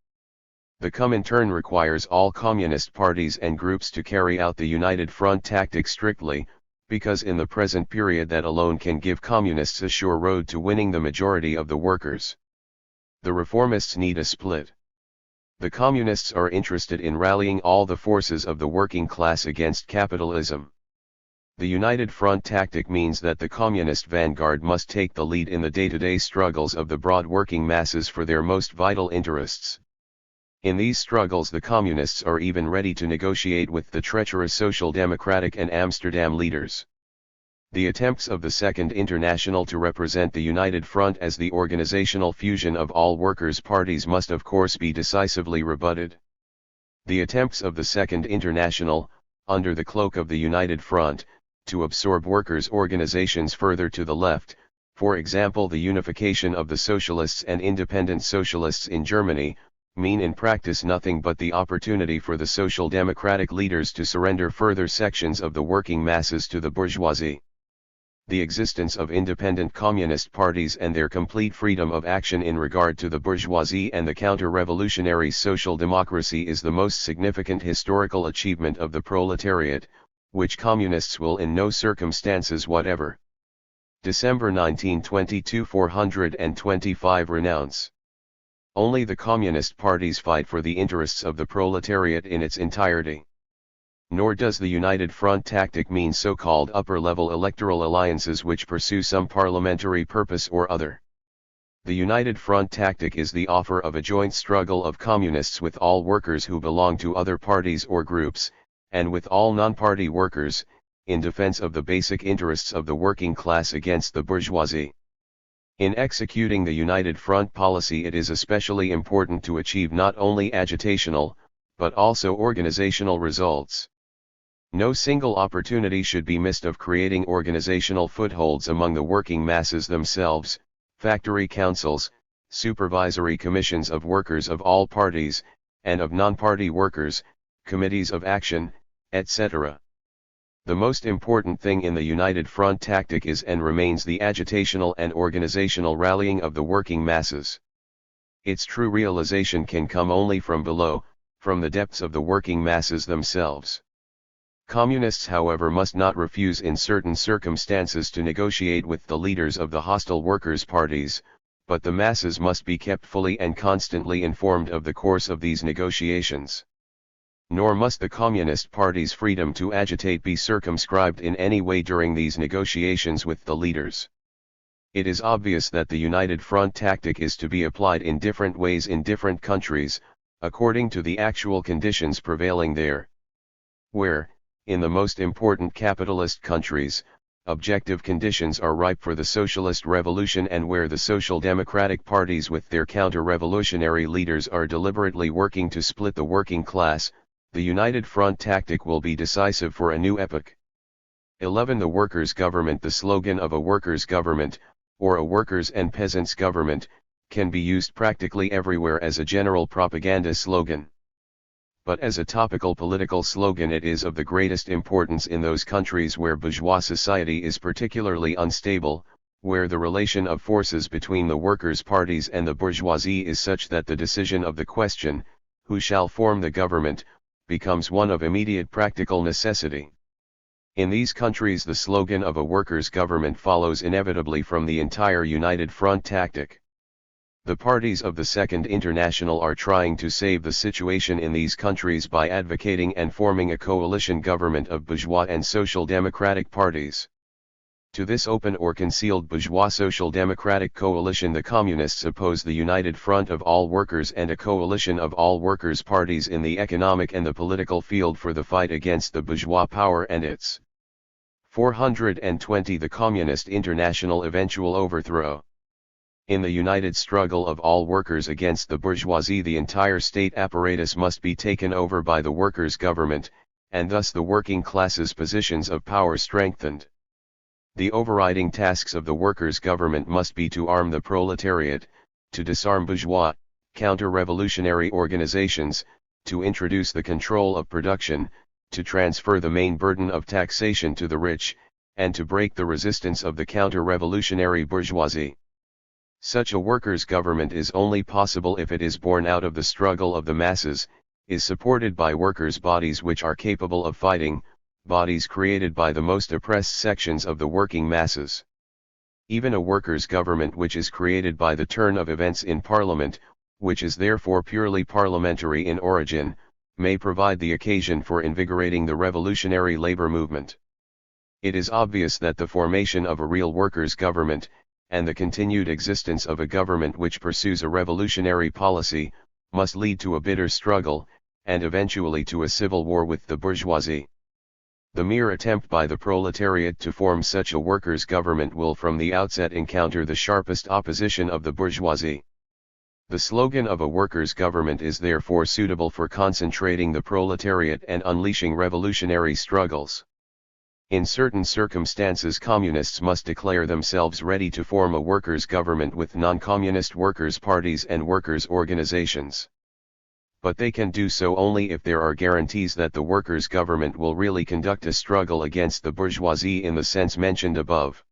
The Comintern requires all communist parties and groups to carry out the United Front tactic strictly, because in the present period that alone can give communists a sure road to winning the majority of the workers. The reformists need a split. The communists are interested in rallying all the forces of the working class against capitalism. The United Front tactic means that the communist vanguard must take the lead in the day-to-day struggles of the broad working masses for their most vital interests. In these struggles the communists are even ready to negotiate with the treacherous Social Democratic and Amsterdam leaders. The attempts of the Second International to represent the United Front as the organizational fusion of all workers' parties must of course be decisively rebutted. The attempts of the Second International, under the cloak of the United Front, to absorb workers' organizations further to the left, for example the unification of the Socialists and Independent Socialists in Germany, mean in practice nothing but the opportunity for the Social Democratic leaders to surrender further sections of the working masses to the bourgeoisie. The existence of independent communist parties and their complete freedom of action in regard to the bourgeoisie and the counter-revolutionary social democracy is the most significant historical achievement of the proletariat, which communists will in no circumstances whatever. December 1922 425 renounce. Only the communist parties fight for the interests of the proletariat in its entirety. Nor does the United Front tactic mean so-called upper-level electoral alliances which pursue some parliamentary purpose or other. The United Front tactic is the offer of a joint struggle of communists with all workers who belong to other parties or groups, and with all non-party workers, in defense of the basic interests of the working class against the bourgeoisie. In executing the United Front policy it is especially important to achieve not only agitational, but also organizational results. No single opportunity should be missed of creating organizational footholds among the working masses themselves, factory councils, supervisory commissions of workers of all parties, and of non-party workers, committees of action, etc. The most important thing in the United Front tactic is and remains the agitational and organizational rallying of the working masses. Its true realization can come only from below, from the depths of the working masses themselves. Communists, however, must not refuse in certain circumstances to negotiate with the leaders of the hostile workers' parties, but the masses must be kept fully and constantly informed of the course of these negotiations. Nor must the Communist Party's freedom to agitate be circumscribed in any way during these negotiations with the leaders. It is obvious that the United Front tactic is to be applied in different ways in different countries, according to the actual conditions prevailing there. Where, in the most important capitalist countries, objective conditions are ripe for the socialist revolution and where the social democratic parties with their counter-revolutionary leaders are deliberately working to split the working class, the United Front tactic will be decisive for a new epoch. 11. The workers' government. The slogan of a workers' government, or a workers' and peasants' government, can be used practically everywhere as a general propaganda slogan. But as a topical political slogan it is of the greatest importance in those countries where bourgeois society is particularly unstable, where the relation of forces between the workers' parties and the bourgeoisie is such that the decision of the question, who shall form the government, becomes one of immediate practical necessity. In these countries the slogan of a workers' government follows inevitably from the entire United Front tactic. The parties of the Second International are trying to save the situation in these countries by advocating and forming a coalition government of bourgeois and social democratic parties. To this open or concealed bourgeois social democratic coalition the Communists oppose the United Front of all workers and a coalition of all workers' parties in the economic and the political field for the fight against the bourgeois power and its 420 the Communist International eventual overthrow. In the united struggle of all workers against the bourgeoisie the entire state apparatus must be taken over by the workers' government, and thus the working class's positions of power strengthened. The overriding tasks of the workers' government must be to arm the proletariat, to disarm bourgeois, counter-revolutionary organizations, to introduce the control of production, to transfer the main burden of taxation to the rich, and to break the resistance of the counter-revolutionary bourgeoisie. Such a workers' government is only possible if it is born out of the struggle of the masses, is supported by workers' bodies which are capable of fighting, bodies created by the most oppressed sections of the working masses. Even a workers' government which is created by the turn of events in Parliament, which is therefore purely parliamentary in origin, may provide the occasion for invigorating the revolutionary labor movement. It is obvious that the formation of a real workers' government, and the continued existence of a government which pursues a revolutionary policy, must lead to a bitter struggle, and eventually to a civil war with the bourgeoisie. The mere attempt by the proletariat to form such a workers' government will from the outset encounter the sharpest opposition of the bourgeoisie. The slogan of a workers' government is therefore suitable for concentrating the proletariat and unleashing revolutionary struggles. In certain circumstances communists must declare themselves ready to form a workers' government with non-communist workers' parties and workers' organizations. But they can do so only if there are guarantees that the workers' government will really conduct a struggle against the bourgeoisie in the sense mentioned above.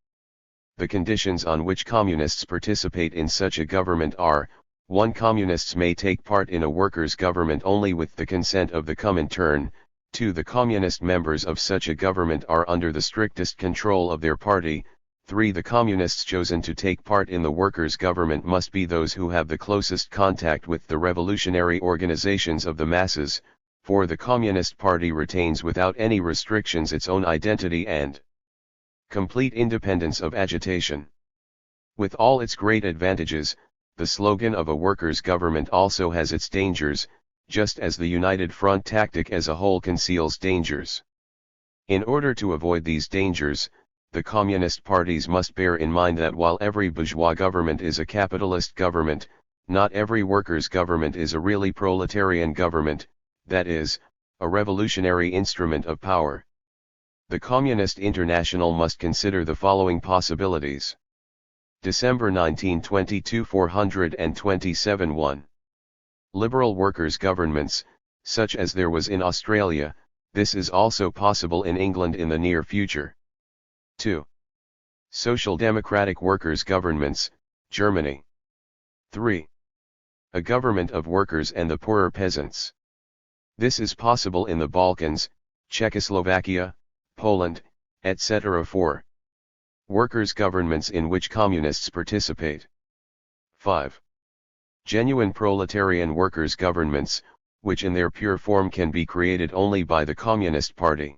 The conditions on which communists participate in such a government are: 1. Communists may take part in a workers' government only with the consent of the Comintern. 2. The communist members of such a government are under the strictest control of their party. 3. The communists chosen to take part in the workers' government must be those who have the closest contact with the revolutionary organizations of the masses, 4. The Communist Party retains without any restrictions its own identity and complete independence of agitation. With all its great advantages, the slogan of a workers' government also has its dangers, just as the United Front tactic as a whole conceals dangers. In order to avoid these dangers, the communist parties must bear in mind that while every bourgeois government is a capitalist government, not every workers' government is a really proletarian government, that is, a revolutionary instrument of power. The Communist International must consider the following possibilities. December 1922 427 1. Liberal workers' governments, such as there was in Australia, this is also possible in England in the near future. 2. Social democratic workers' governments, Germany. 3. A government of workers and the poorer peasants. This is possible in the Balkans, Czechoslovakia, Poland, etc. 4. Workers' governments in which communists participate. 5. Genuine proletarian workers' governments, which in their pure form can be created only by the Communist Party.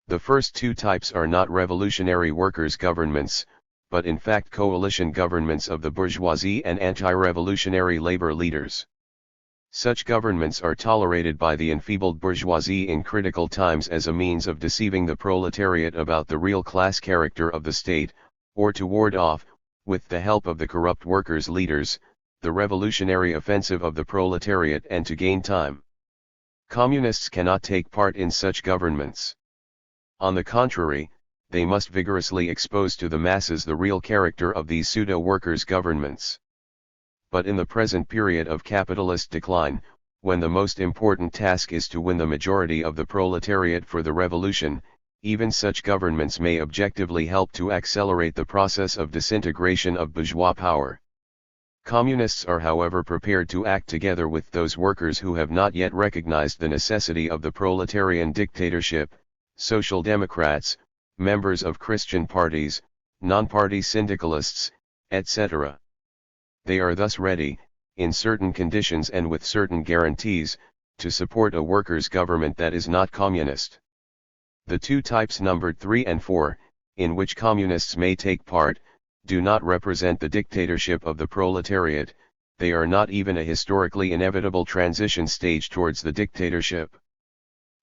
The first two types are not revolutionary workers' governments, but in fact coalition governments of the bourgeoisie and anti-revolutionary labor leaders. Such governments are tolerated by the enfeebled bourgeoisie in critical times as a means of deceiving the proletariat about the real class character of the state, or to ward off, with the help of the corrupt workers' leaders, the revolutionary offensive of the proletariat and to gain time. Communists cannot take part in such governments. On the contrary, they must vigorously expose to the masses the real character of these pseudo-workers' governments. But in the present period of capitalist decline, when the most important task is to win the majority of the proletariat for the revolution, Even such governments may objectively help to accelerate the process of disintegration of bourgeois power. Communists are however prepared to act together with those workers who have not yet recognized the necessity of the proletarian dictatorship, social democrats, members of Christian parties, non-party syndicalists, etc. They are thus ready, in certain conditions and with certain guarantees, to support a workers' government that is not communist. The two types numbered 3 and 4, in which communists may take part, do not represent the dictatorship of the proletariat, they are not even a historically inevitable transition stage towards the dictatorship.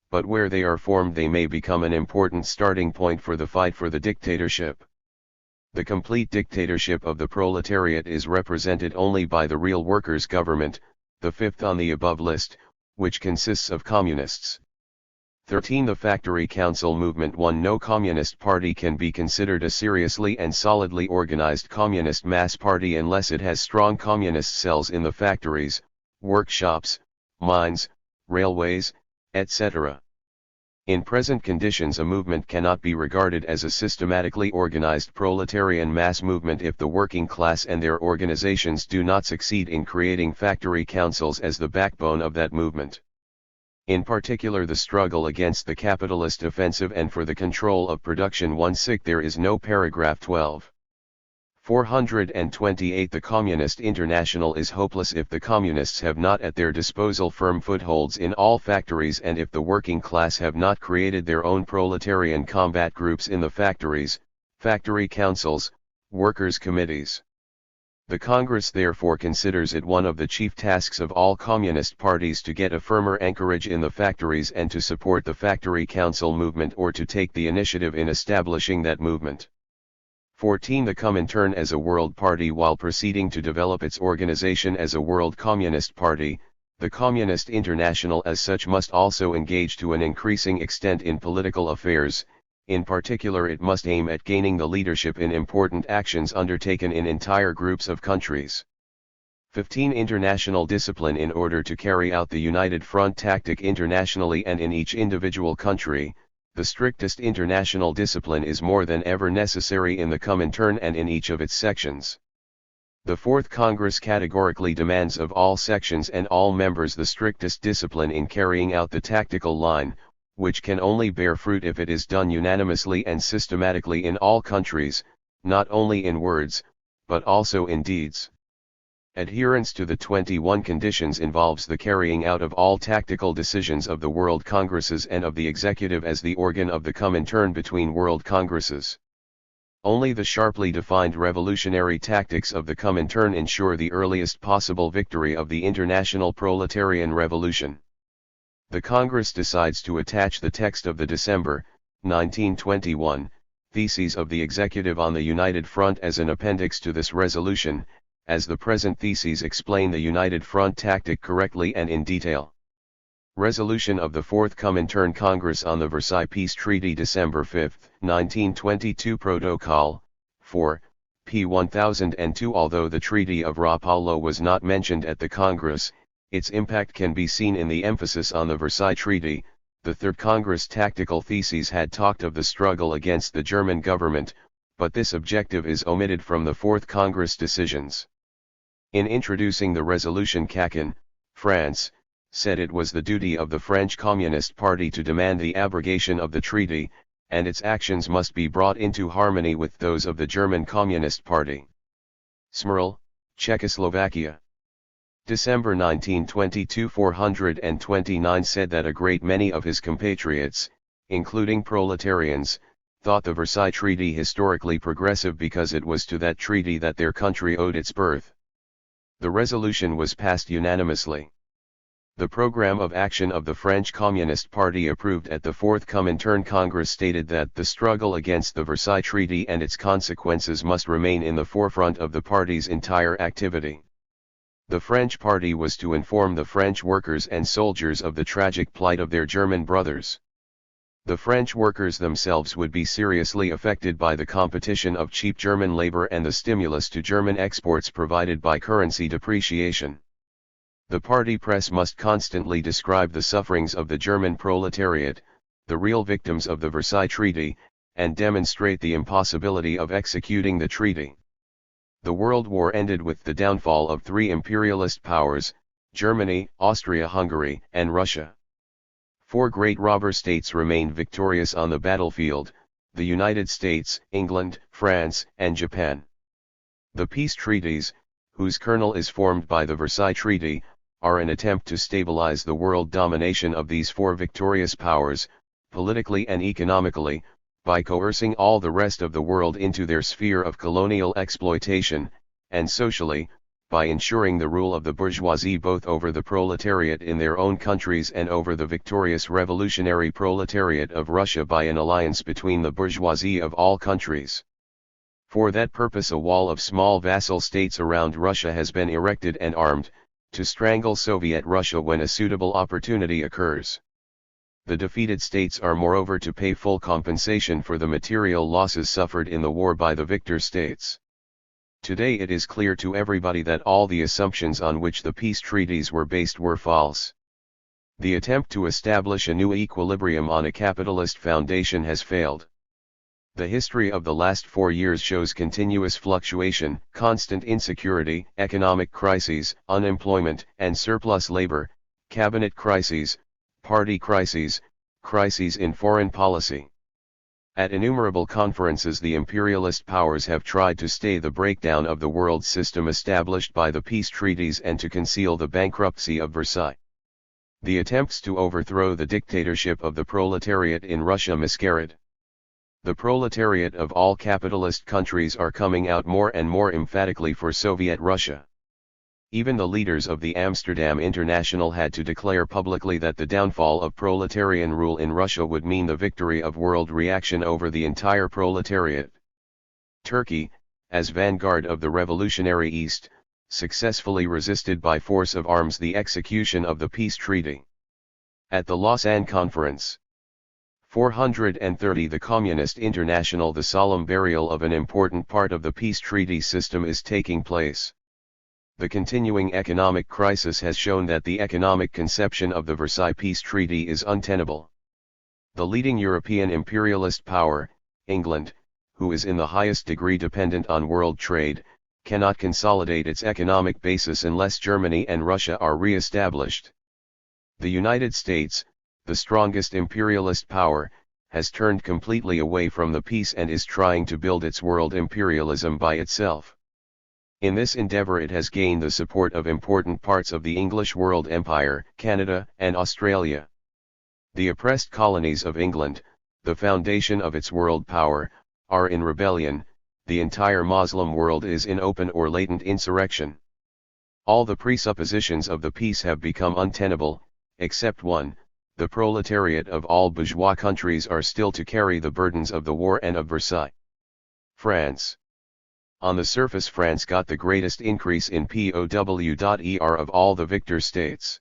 But where they are formed they may become an important starting point for the fight for the dictatorship. The complete dictatorship of the proletariat is represented only by the real workers' government, the fifth on the above list, which consists of communists. 13. The Factory Council Movement 1. No communist party can be considered a seriously and solidly organized communist mass party unless it has strong communist cells in the factories, workshops, mines, railways, etc. In present conditions a movement cannot be regarded as a systematically organized proletarian mass movement if the working class and their organizations do not succeed in creating factory councils as the backbone of that movement. In particular the struggle against the capitalist offensive and for the control of production. 1. There is no paragraph 12. 428. The Communist International is hopeless if the communists have not at their disposal firm footholds in all factories and if the working class have not created their own proletarian combat groups in the factories, factory councils, workers' committees. The Congress therefore considers it one of the chief tasks of all communist parties to get a firmer anchorage in the factories and to support the factory council movement or to take the initiative in establishing that movement. 14. The Comintern as a world party. While proceeding to develop its organization as a world communist party, the Communist International as such must also engage to an increasing extent in political affairs. In particular it must aim at gaining the leadership in important actions undertaken in entire groups of countries. 15. International discipline. In order to carry out the United Front tactic internationally and in each individual country, the strictest international discipline is more than ever necessary in the Comintern and in each of its sections. The Fourth Congress categorically demands of all sections and all members the strictest discipline in carrying out the tactical line, which can only bear fruit if it is done unanimously and systematically in all countries, not only in words, but also in deeds. Adherence to the 21 conditions involves the carrying out of all tactical decisions of the World Congresses and of the Executive as the organ of the Comintern between World Congresses. Only the sharply defined revolutionary tactics of the Comintern ensure the earliest possible victory of the international proletarian revolution. The Congress decides to attach the text of the December, 1921, theses of the Executive on the United Front as an appendix to this resolution, as the present theses explain the United Front tactic correctly and in detail. Resolution of the Fourth Comintern Congress on the Versailles Peace Treaty December 5, 1922 Protocol, 4, p. 1002. Although the Treaty of Rapallo was not mentioned at the Congress, its impact can be seen in the emphasis on the Versailles Treaty. The Third Congress tactical theses had talked of the struggle against the German government, but this objective is omitted from the Fourth Congress decisions. In introducing the resolution, Caquin, France, said it was the duty of the French Communist Party to demand the abrogation of the treaty, and its actions must be brought into harmony with those of the German Communist Party. Smrl, Czechoslovakia. December 1922. 429 said that a great many of his compatriots, including proletarians, thought the Versailles Treaty historically progressive because it was to that treaty that their country owed its birth. The resolution was passed unanimously. The program of action of the French Communist Party approved at the Fourth Comintern Congress stated that the struggle against the Versailles Treaty and its consequences must remain in the forefront of the party's entire activity. The French party was to inform the French workers and soldiers of the tragic plight of their German brothers. The French workers themselves would be seriously affected by the competition of cheap German labor and the stimulus to German exports provided by currency depreciation. The party press must constantly describe the sufferings of the German proletariat, the real victims of the Versailles Treaty, and demonstrate the impossibility of executing the treaty. The World War ended with the downfall of three imperialist powers, Germany, Austria-Hungary, and Russia. Four great robber states remained victorious on the battlefield: the United States, England, France, and Japan. The peace treaties, whose kernel is formed by the Versailles Treaty, are an attempt to stabilize the world domination of these four victorious powers, politically and economically, by coercing all the rest of the world into their sphere of colonial exploitation, and socially, by ensuring the rule of the bourgeoisie both over the proletariat in their own countries and over the victorious revolutionary proletariat of Russia by an alliance between the bourgeoisie of all countries. For that purpose a wall of small vassal states around Russia has been erected and armed, to strangle Soviet Russia when a suitable opportunity occurs. The defeated states are moreover to pay full compensation for the material losses suffered in the war by the victor states. Today it is clear to everybody that all the assumptions on which the peace treaties were based were false. The attempt to establish a new equilibrium on a capitalist foundation has failed. The history of the last 4 years shows continuous fluctuation, constant insecurity, economic crises, unemployment and surplus labor, cabinet crises, party crises, crises in foreign policy. At innumerable conferences the imperialist powers have tried to stay the breakdown of the world system established by the peace treaties and to conceal the bankruptcy of Versailles. The attempts to overthrow the dictatorship of the proletariat in Russia miscarried. The proletariat of all capitalist countries are coming out more and more emphatically for Soviet Russia. Even the leaders of the Amsterdam International had to declare publicly that the downfall of proletarian rule in Russia would mean the victory of world reaction over the entire proletariat. Turkey, as vanguard of the revolutionary East, successfully resisted by force of arms the execution of the peace treaty. At the Lausanne Conference 430, the Communist International, the solemn burial of an important part of the peace treaty system is taking place. The continuing economic crisis has shown that the economic conception of the Versailles Peace Treaty is untenable. The leading European imperialist power, England, who is in the highest degree dependent on world trade, cannot consolidate its economic basis unless Germany and Russia are re-established. The United States, the strongest imperialist power, has turned completely away from the peace and is trying to build its world imperialism by itself. In this endeavor it has gained the support of important parts of the English world empire, Canada, and Australia. The oppressed colonies of England, the foundation of its world power, are in rebellion. The entire Muslim world is in open or latent insurrection. All the presuppositions of the peace have become untenable, except one: the proletariat of all bourgeois countries are still to carry the burdens of the war and of Versailles. France. On the surface France got the greatest increase in POW.ER of all the victor states.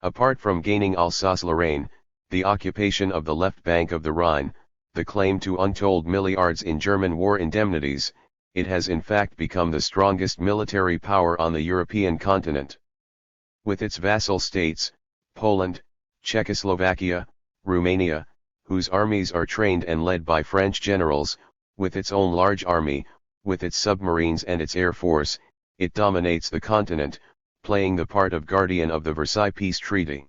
Apart from gaining Alsace-Lorraine, the occupation of the left bank of the Rhine, the claim to untold milliards in German war indemnities, it has in fact become the strongest military power on the European continent. With its vassal states, Poland, Czechoslovakia, Romania, whose armies are trained and led by French generals, with its own large army, with its submarines and its air force, it dominates the continent, playing the part of guardian of the Versailles Peace Treaty.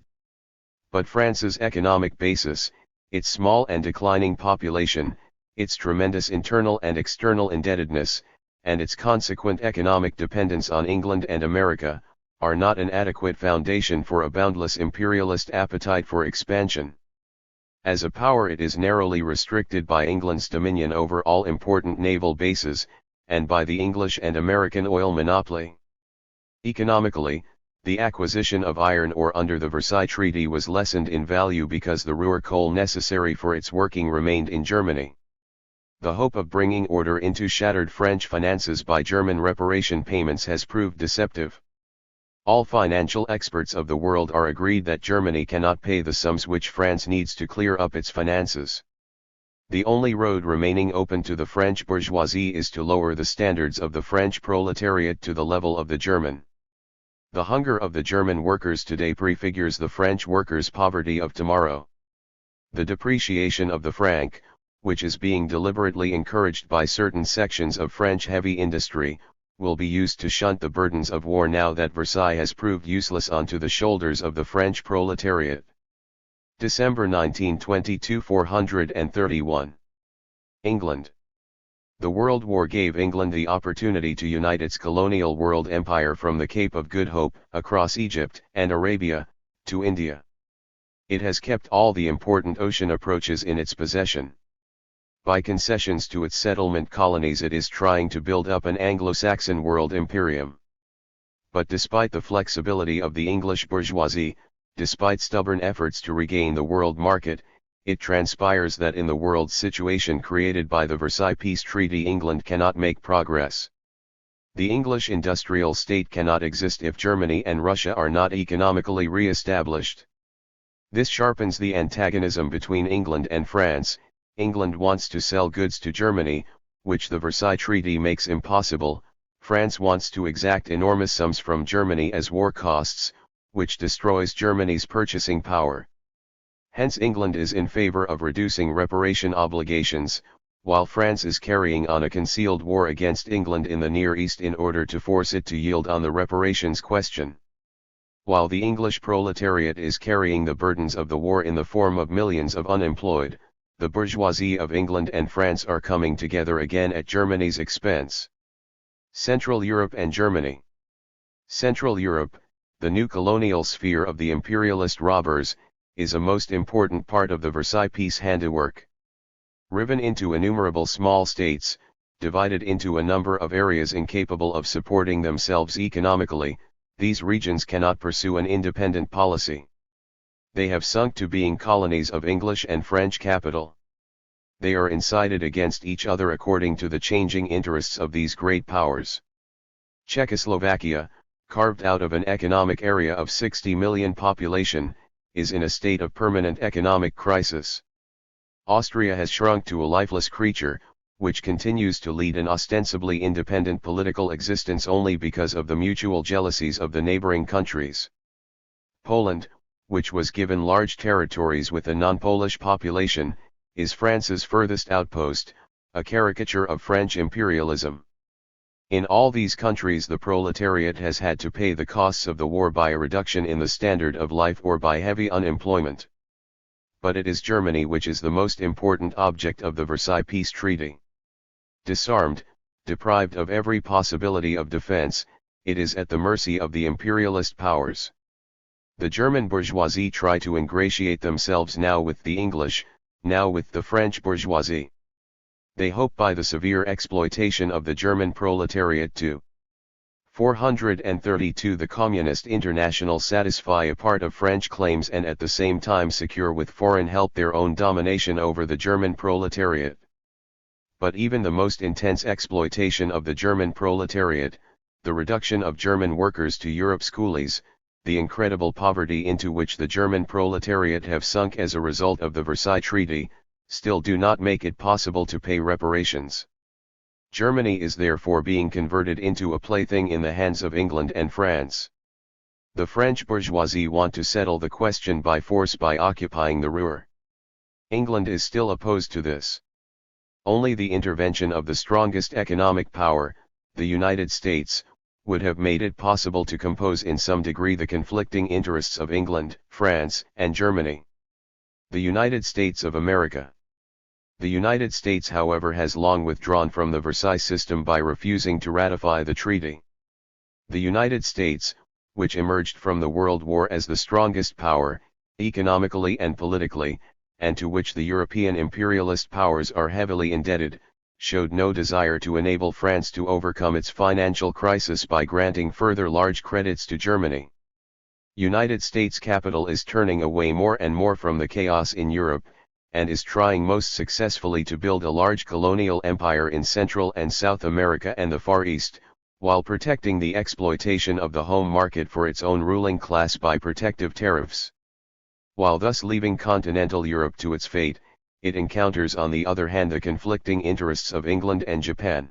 But France's economic basis, its small and declining population, its tremendous internal and external indebtedness, and its consequent economic dependence on England and America, are not an adequate foundation for a boundless imperialist appetite for expansion. As a power it is narrowly restricted by England's dominion over all important naval bases, and by the English and American oil monopoly. Economically, the acquisition of iron ore under the Versailles Treaty was lessened in value because the Ruhr coal necessary for its working remained in Germany. The hope of bringing order into shattered French finances by German reparation payments has proved deceptive. All financial experts of the world are agreed that Germany cannot pay the sums which France needs to clear up its finances. The only road remaining open to the French bourgeoisie is to lower the standards of the French proletariat to the level of the German. The hunger of the German workers today prefigures the French workers' poverty of tomorrow. The depreciation of the franc, which is being deliberately encouraged by certain sections of French heavy industry, will be used to shunt the burdens of war now that Versailles has proved useless onto the shoulders of the French proletariat. December 1922 431. England. The World War gave England the opportunity to unite its colonial world empire from the Cape of Good Hope, across Egypt and Arabia, to India. It has kept all the important ocean approaches in its possession. By concessions to its settlement colonies it is trying to build up an Anglo-Saxon world imperium. But despite the flexibility of the English bourgeoisie, despite stubborn efforts to regain the world market, it transpires that in the world situation created by the Versailles Peace Treaty England cannot make progress. The English industrial state cannot exist if Germany and Russia are not economically re-established. This sharpens the antagonism between England and France. England wants to sell goods to Germany, which the Versailles Treaty makes impossible. France wants to exact enormous sums from Germany as war costs, which destroys Germany's purchasing power. Hence England is in favor of reducing reparation obligations, while France is carrying on a concealed war against England in the Near East in order to force it to yield on the reparations question. While the English proletariat is carrying the burdens of the war in the form of millions of unemployed, the bourgeoisie of England and France are coming together again at Germany's expense. Central Europe and Germany. Central Europe, the new colonial sphere of the imperialist robbers, is a most important part of the Versailles peace handiwork. Riven into innumerable small states, divided into a number of areas incapable of supporting themselves economically, these regions cannot pursue an independent policy. They have sunk to being colonies of English and French capital. They are incited against each other according to the changing interests of these great powers. Czechoslovakia, carved out of an economic area of 60 million population, is in a state of permanent economic crisis. Austria has shrunk to a lifeless creature, which continues to lead an ostensibly independent political existence only because of the mutual jealousies of the neighboring countries. Poland, which was given large territories with a non-Polish population, is France's furthest outpost, a caricature of French imperialism. In all these countries the proletariat has had to pay the costs of the war by a reduction in the standard of life or by heavy unemployment. But it is Germany which is the most important object of the Versailles Peace Treaty. Disarmed, deprived of every possibility of defense, it is at the mercy of the imperialist powers. The German bourgeoisie try to ingratiate themselves now with the English, now with the French bourgeoisie. They hope by the severe exploitation of the German proletariat to 432 the Communist International satisfy a part of French claims and at the same time secure with foreign help their own domination over the German proletariat. But even the most intense exploitation of the German proletariat, the reduction of German workers to Europe's coolies, the incredible poverty into which the German proletariat have sunk as a result of the Versailles Treaty, still do not make it possible to pay reparations. Germany is therefore being converted into a plaything in the hands of England and France. The French bourgeoisie want to settle the question by force by occupying the Ruhr. England is still opposed to this. Only the intervention of the strongest economic power, the United States, would have made it possible to compose in some degree the conflicting interests of England, France, and Germany. The United States of America. The United States, however, has long withdrawn from the Versailles system by refusing to ratify the treaty. The United States, which emerged from the World War as the strongest power, economically and politically, and to which the European imperialist powers are heavily indebted, showed no desire to enable France to overcome its financial crisis by granting further large credits to Germany. United States capital is turning away more and more from the chaos in Europe, and is trying most successfully to build a large colonial empire in Central and South America and the Far East, while protecting the exploitation of the home market for its own ruling class by protective tariffs. While thus leaving continental Europe to its fate, it encounters on the other hand the conflicting interests of England and Japan.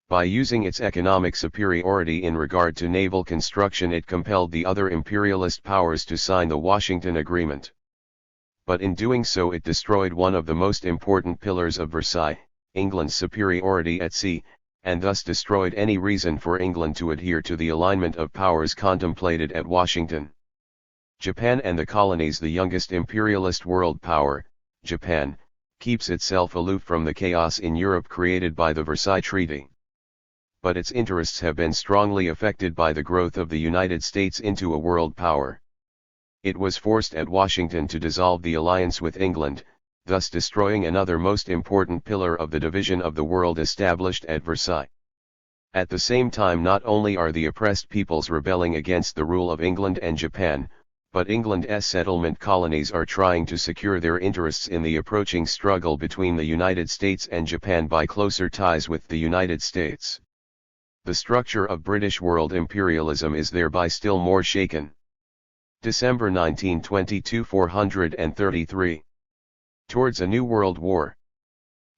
By using its economic superiority in regard to naval construction, it compelled the other imperialist powers to sign the Washington Agreement. but in doing so it destroyed one of the most important pillars of Versailles, England's superiority at sea, and thus destroyed any reason for England to adhere to the alignment of powers contemplated at Washington. Japan and the colonies. The youngest imperialist world power, Japan, keeps itself aloof from the chaos in Europe created by the Versailles Treaty. But its interests have been strongly affected by the growth of the United States into a world power. It was forced at Washington to dissolve the alliance with England, thus destroying another most important pillar of the division of the world established at Versailles. At the same time, not only are the oppressed peoples rebelling against the rule of England and Japan, but England's settlement colonies are trying to secure their interests in the approaching struggle between the United States and Japan by closer ties with the United States. The structure of British world imperialism is thereby still more shaken. December 1922 433. Towards a new world war.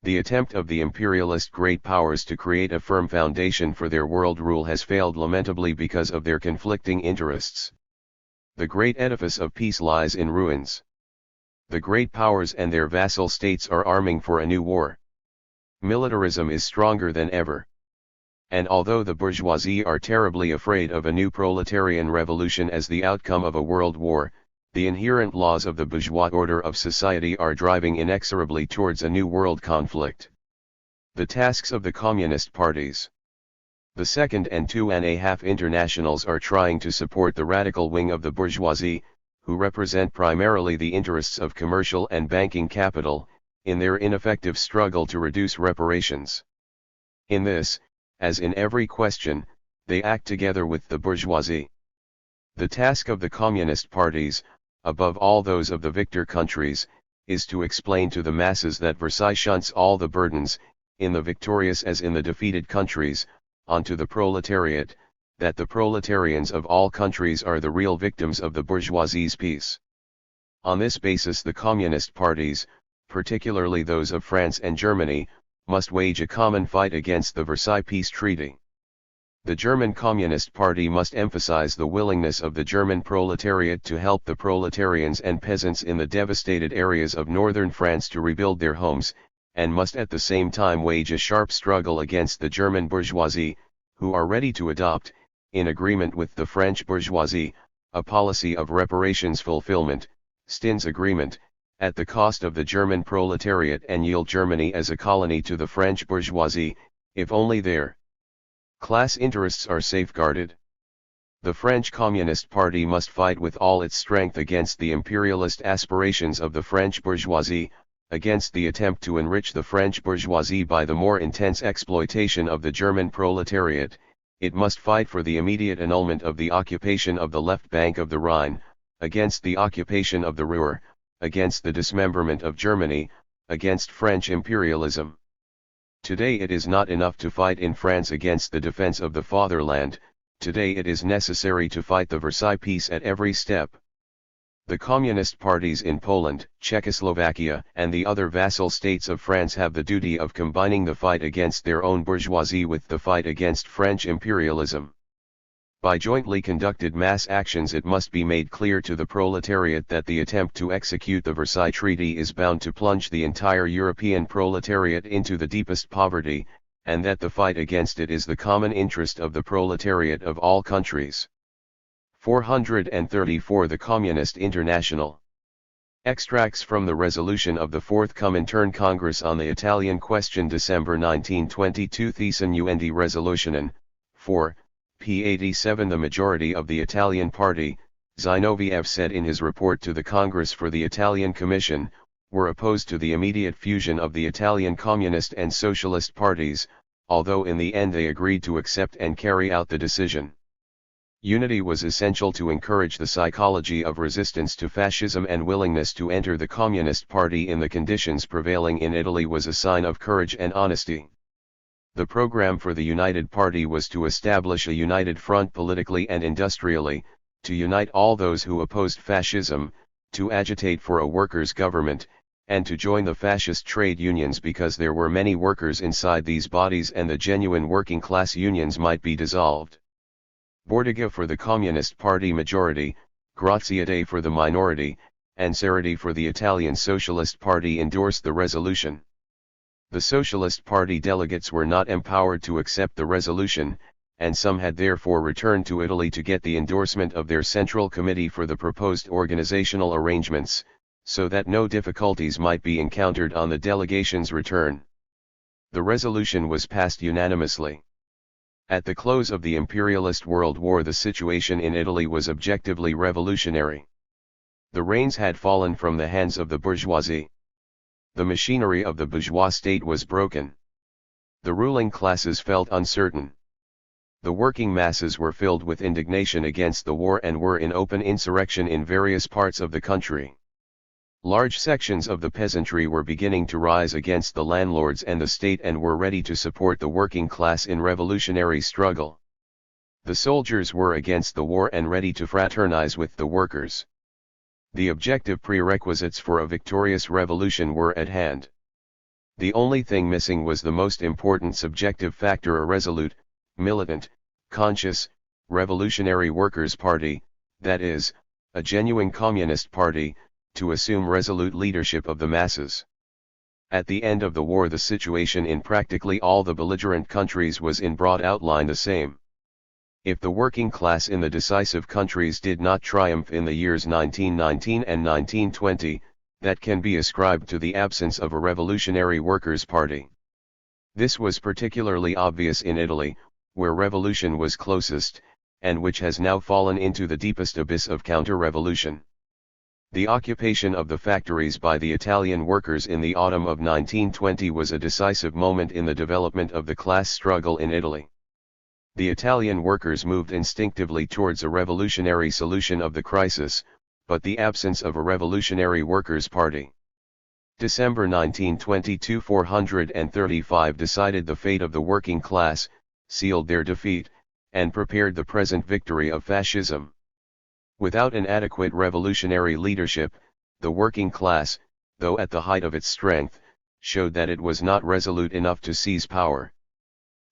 The attempt of the imperialist great powers to create a firm foundation for their world rule has failed lamentably because of their conflicting interests. The great edifice of peace lies in ruins. The great powers and their vassal states are arming for a new war. Militarism is stronger than ever. And although the bourgeoisie are terribly afraid of a new proletarian revolution as the outcome of a world war, the inherent laws of the bourgeois order of society are driving inexorably towards a new world conflict. The tasks of the communist parties. The Second and 2.5 Internationals are trying to support the radical wing of the bourgeoisie, who represent primarily the interests of commercial and banking capital, in their ineffective struggle to reduce reparations. In this, as in every question, they act together with the bourgeoisie. The task of the communist parties, above all those of the victor countries, is to explain to the masses that Versailles shunts all the burdens, in the victorious as in the defeated countries, onto the proletariat, that the proletarians of all countries are the real victims of the bourgeoisie's peace. On this basis the communist parties, particularly those of France and Germany, must wage a common fight against the Versailles Peace Treaty. The German Communist Party must emphasize the willingness of the German proletariat to help the proletarians and peasants in the devastated areas of northern France to rebuild their homes, and must at the same time wage a sharp struggle against the German bourgeoisie, who are ready to adopt, in agreement with the French bourgeoisie, a policy of reparations fulfillment, Stins Agreement, at the cost of the German proletariat and yield Germany as a colony to the French bourgeoisie, if only their class interests are safeguarded. The French Communist Party must fight with all its strength against the imperialist aspirations of the French bourgeoisie, against the attempt to enrich the French bourgeoisie by the more intense exploitation of the German proletariat. It must fight for the immediate annulment of the occupation of the left bank of the Rhine, against the occupation of the Ruhr, against the dismemberment of Germany, against French imperialism. Today it is not enough to fight in France against the defense of the fatherland, today it is necessary to fight the Versailles Peace at every step. The communist parties in Poland, Czechoslovakia, and the other vassal states of France have the duty of combining the fight against their own bourgeoisie with the fight against French imperialism. By jointly conducted mass actions it must be made clear to the proletariat that the attempt to execute the Versailles Treaty is bound to plunge the entire European proletariat into the deepest poverty, and that the fight against it is the common interest of the proletariat of all countries. 434 The Communist International. Extracts from the resolution of the Fourth Comintern Congress on the Italian question, December 1922. Thiessen und Resolutionen, 4, p. 87. The majority of the Italian party, Zinoviev said in his report to the Congress for the Italian Commission, were opposed to the immediate fusion of the Italian Communist and Socialist parties, although in the end they agreed to accept and carry out the decision. Unity was essential to encourage the psychology of resistance to fascism, and willingness to enter the Communist Party in the conditions prevailing in Italy was a sign of courage and honesty. The program for the United Party was to establish a united front politically and industrially, to unite all those who opposed fascism, to agitate for a workers' government, and to join the fascist trade unions because there were many workers inside these bodies and the genuine working class unions might be dissolved. Bordiga for the Communist Party majority, Graziadei for the minority, Ansarity for the Italian Socialist Party endorsed the resolution. The Socialist Party delegates were not empowered to accept the resolution, and some had therefore returned to Italy to get the endorsement of their Central Committee for the proposed organizational arrangements, so that no difficulties might be encountered on the delegation's return. The resolution was passed unanimously. At the close of the imperialist World War, the situation in Italy was objectively revolutionary. The reins had fallen from the hands of the bourgeoisie. The machinery of the bourgeois state was broken. The ruling classes felt uncertain. The working masses were filled with indignation against the war and were in open insurrection in various parts of the country. Large sections of the peasantry were beginning to rise against the landlords and the state and were ready to support the working class in revolutionary struggle. The soldiers were against the war and ready to fraternize with the workers. The objective prerequisites for a victorious revolution were at hand. The only thing missing was the most important subjective factor: a resolute, militant, conscious, revolutionary workers' party, that is, a genuine communist party, to assume resolute leadership of the masses. At the end of the war, the situation in practically all the belligerent countries was in broad outline the same. If the working class in the decisive countries did not triumph in the years 1919 and 1920, that can be ascribed to the absence of a revolutionary workers' party. This was particularly obvious in Italy, where revolution was closest, and which has now fallen into the deepest abyss of counter-revolution. The occupation of the factories by the Italian workers in the autumn of 1920 was a decisive moment in the development of the class struggle in Italy. The Italian workers moved instinctively towards a revolutionary solution of the crisis, but the absence of a revolutionary workers' party. December 1922, 435 decided the fate of the working class, sealed their defeat, and prepared the present victory of fascism. Without an adequate revolutionary leadership, the working class, though at the height of its strength, showed that it was not resolute enough to seize power.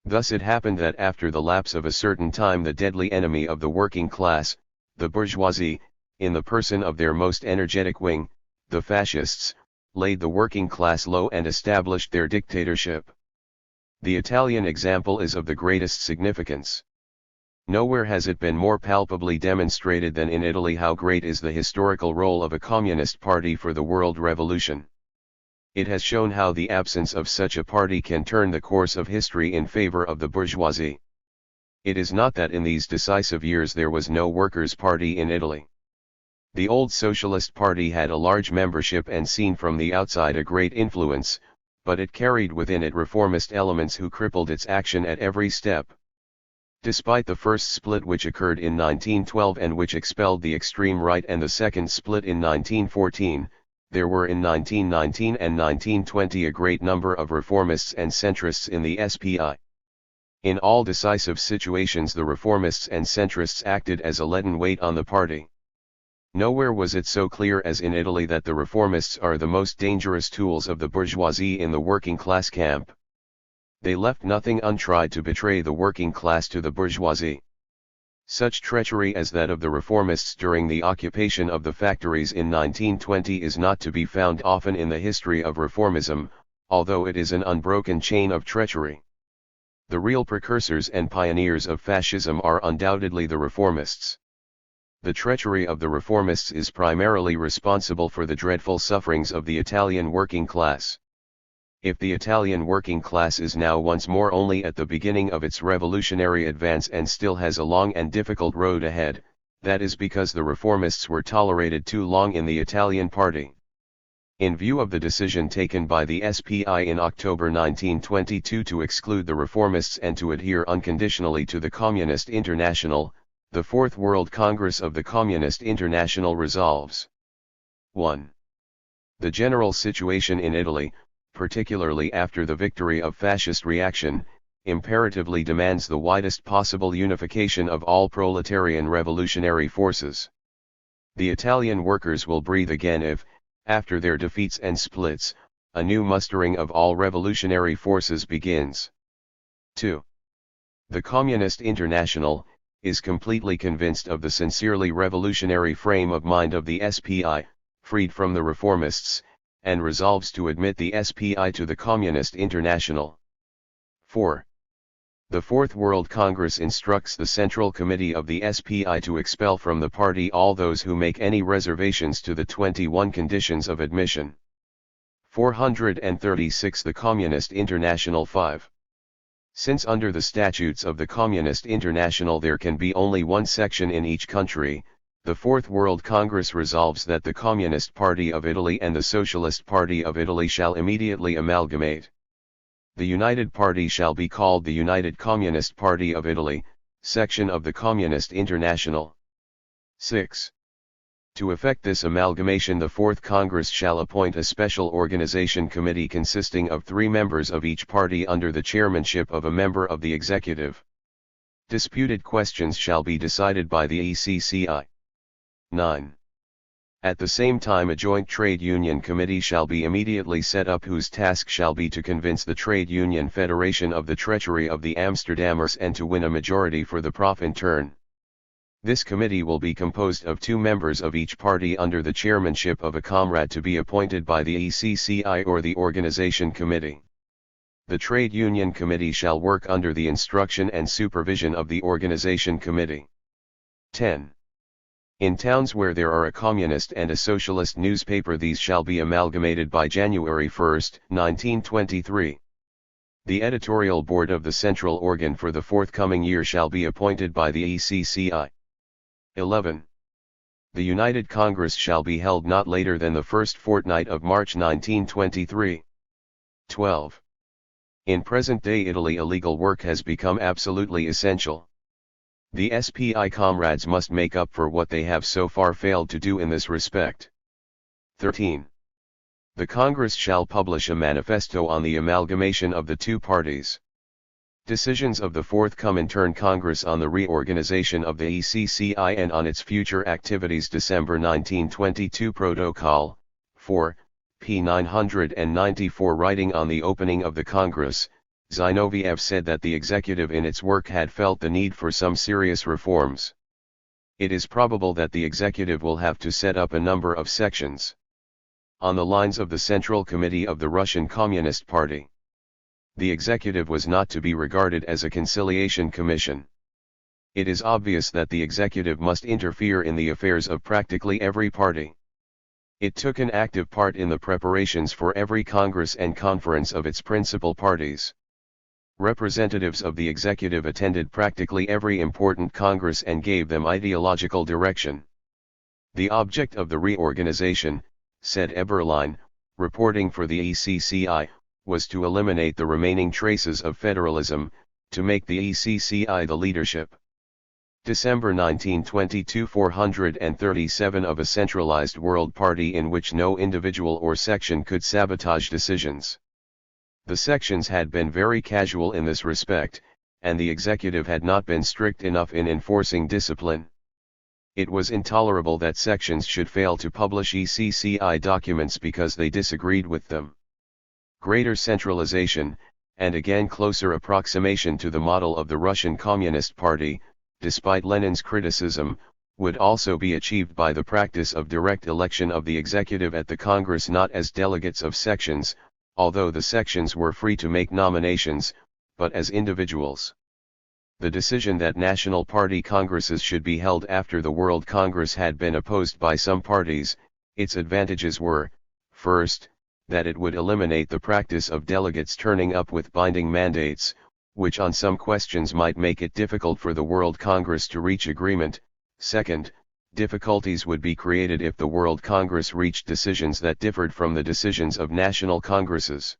Thus it happened that after the lapse of a certain time, the deadly enemy of the working class, the bourgeoisie, in the person of their most energetic wing, the fascists, laid the working class low and established their dictatorship. The Italian example is of the greatest significance. Nowhere has it been more palpably demonstrated than in Italy how great is the historical role of a communist party for the world revolution. It has shown how the absence of such a party can turn the course of history in favor of the bourgeoisie. It is not that in these decisive years there was no workers' party in Italy. The old Socialist Party had a large membership and seen from the outside a great influence, but it carried within it reformist elements who crippled its action at every step. Despite the first split which occurred in 1912 and which expelled the extreme right, and the second split in 1914, there were in 1919 and 1920 a great number of reformists and centrists in the SPI. In all decisive situations the reformists and centrists acted as a leaden weight on the party. Nowhere was it so clear as in Italy that the reformists are the most dangerous tools of the bourgeoisie in the working class camp. They left nothing untried to betray the working class to the bourgeoisie. Such treachery as that of the reformists during the occupation of the factories in 1920 is not to be found often in the history of reformism, although it is an unbroken chain of treachery. The real precursors and pioneers of fascism are undoubtedly the reformists. The treachery of the reformists is primarily responsible for the dreadful sufferings of the Italian working class. If the Italian working class is now once more only at the beginning of its revolutionary advance and still has a long and difficult road ahead, that is because the reformists were tolerated too long in the Italian party. In view of the decision taken by the SPI in October 1922 to exclude the reformists and to adhere unconditionally to the Communist International, the Fourth World Congress of the Communist International resolves: 1. The general situation in Italy, particularly after the victory of fascist reaction, imperatively demands the widest possible unification of all proletarian revolutionary forces. The Italian workers will breathe again if, after their defeats and splits, a new mustering of all revolutionary forces begins. 2. The Communist International is completely convinced of the sincerely revolutionary frame of mind of the SPI, freed from the reformists, and resolves to admit the SPI to the Communist International. 4. The Fourth World Congress instructs the Central Committee of the SPI to expel from the party all those who make any reservations to the 21 conditions of admission. 436 The Communist International 5. Since under the statutes of the Communist International there can be only one section in each country, the Fourth World Congress resolves that the Communist Party of Italy and the Socialist Party of Italy shall immediately amalgamate. The United Party shall be called the United Communist Party of Italy, section of the Communist International. 6. To effect this amalgamation the Fourth Congress shall appoint a special organization committee consisting of 3 members of each party under the chairmanship of a member of the executive. Disputed questions shall be decided by the ECCI. 9. At the same time a joint trade union committee shall be immediately set up whose task shall be to convince the Trade Union Federation of the treachery of the Amsterdammers and to win a majority for the Profintern. This committee will be composed of 2 members of each party under the chairmanship of a comrade to be appointed by the ECCI or the Organization Committee. The Trade Union Committee shall work under the instruction and supervision of the Organization Committee. 10. In towns where there are a communist and a socialist newspaper these shall be amalgamated by January 1, 1923. The editorial board of the central organ for the forthcoming year shall be appointed by the ECCI. 11. The United Congress shall be held not later than the first fortnight of March 1923. 12. In present-day Italy illegal work has become absolutely essential. The SPI comrades must make up for what they have so far failed to do in this respect. 13. The Congress shall publish a manifesto on the amalgamation of the 2 parties. Decisions of the Fourth Comintern Congress on the reorganization of the ECCI and on its future activities December 1922 Protocol, 4, p. 994 Writing on the opening of the Congress, Zinoviev said that the executive in its work had felt the need for some serious reforms. It is probable that the executive will have to set up a number of sections on the lines of the Central Committee of the Russian Communist Party. The executive was not to be regarded as a conciliation commission. It is obvious that the executive must interfere in the affairs of practically every party. It took an active part in the preparations for every congress and conference of its principal parties. Representatives of the executive attended practically every important congress and gave them ideological direction. The object of the reorganization, said Eberlein, reporting for the ECCI, was to eliminate the remaining traces of federalism, to make the ECCI the leadership. December 1922 437 of a centralized world party in which no individual or section could sabotage decisions. The sections had been very casual in this respect, and the executive had not been strict enough in enforcing discipline. It was intolerable that sections should fail to publish ECCI documents because they disagreed with them. Greater centralization, and again closer approximation to the model of the Russian Communist Party, despite Lenin's criticism, would also be achieved by the practice of direct election of the executive at the Congress not as delegates of sections, although the sections were free to make nominations, but as individuals. The decision that national party congresses should be held after the World Congress had been opposed by some parties. Its advantages were, first, that it would eliminate the practice of delegates turning up with binding mandates, which on some questions might make it difficult for the World Congress to reach agreement. Second, difficulties would be created if the World Congress reached decisions that differed from the decisions of national congresses.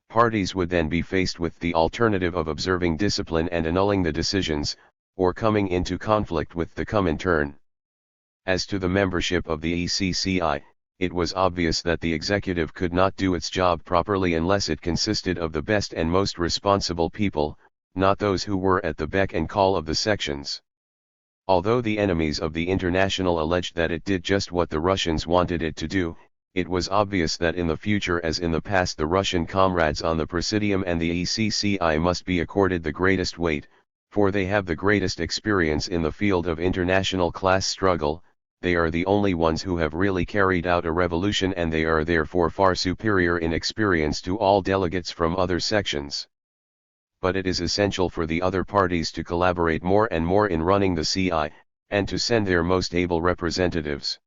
Parties would then be faced with the alternative of observing discipline and annulling the decisions, or coming into conflict with the Comintern. As to the membership of the ECCI, it was obvious that the executive could not do its job properly unless it consisted of the best and most responsible people, not those who were at the beck and call of the sections. Although the enemies of the International alleged that it did just what the Russians wanted it to do, it was obvious that in the future as in the past the Russian comrades on the Presidium and the ECCI must be accorded the greatest weight, for they have the greatest experience in the field of international class struggle, they are the only ones who have really carried out a revolution, and they are therefore far superior in experience to all delegates from other sections. But it is essential for the other parties to collaborate more and more in running the CI, and to send their most able representatives.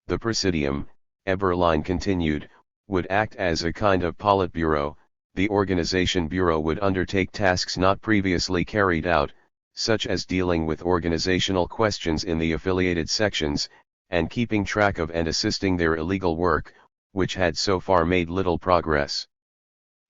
The Presidium, Eberlein continued, would act as a kind of Politburo. The Organization Bureau would undertake tasks not previously carried out, such as dealing with organizational questions in the affiliated sections, and keeping track of and assisting their illegal work, which had so far made little progress.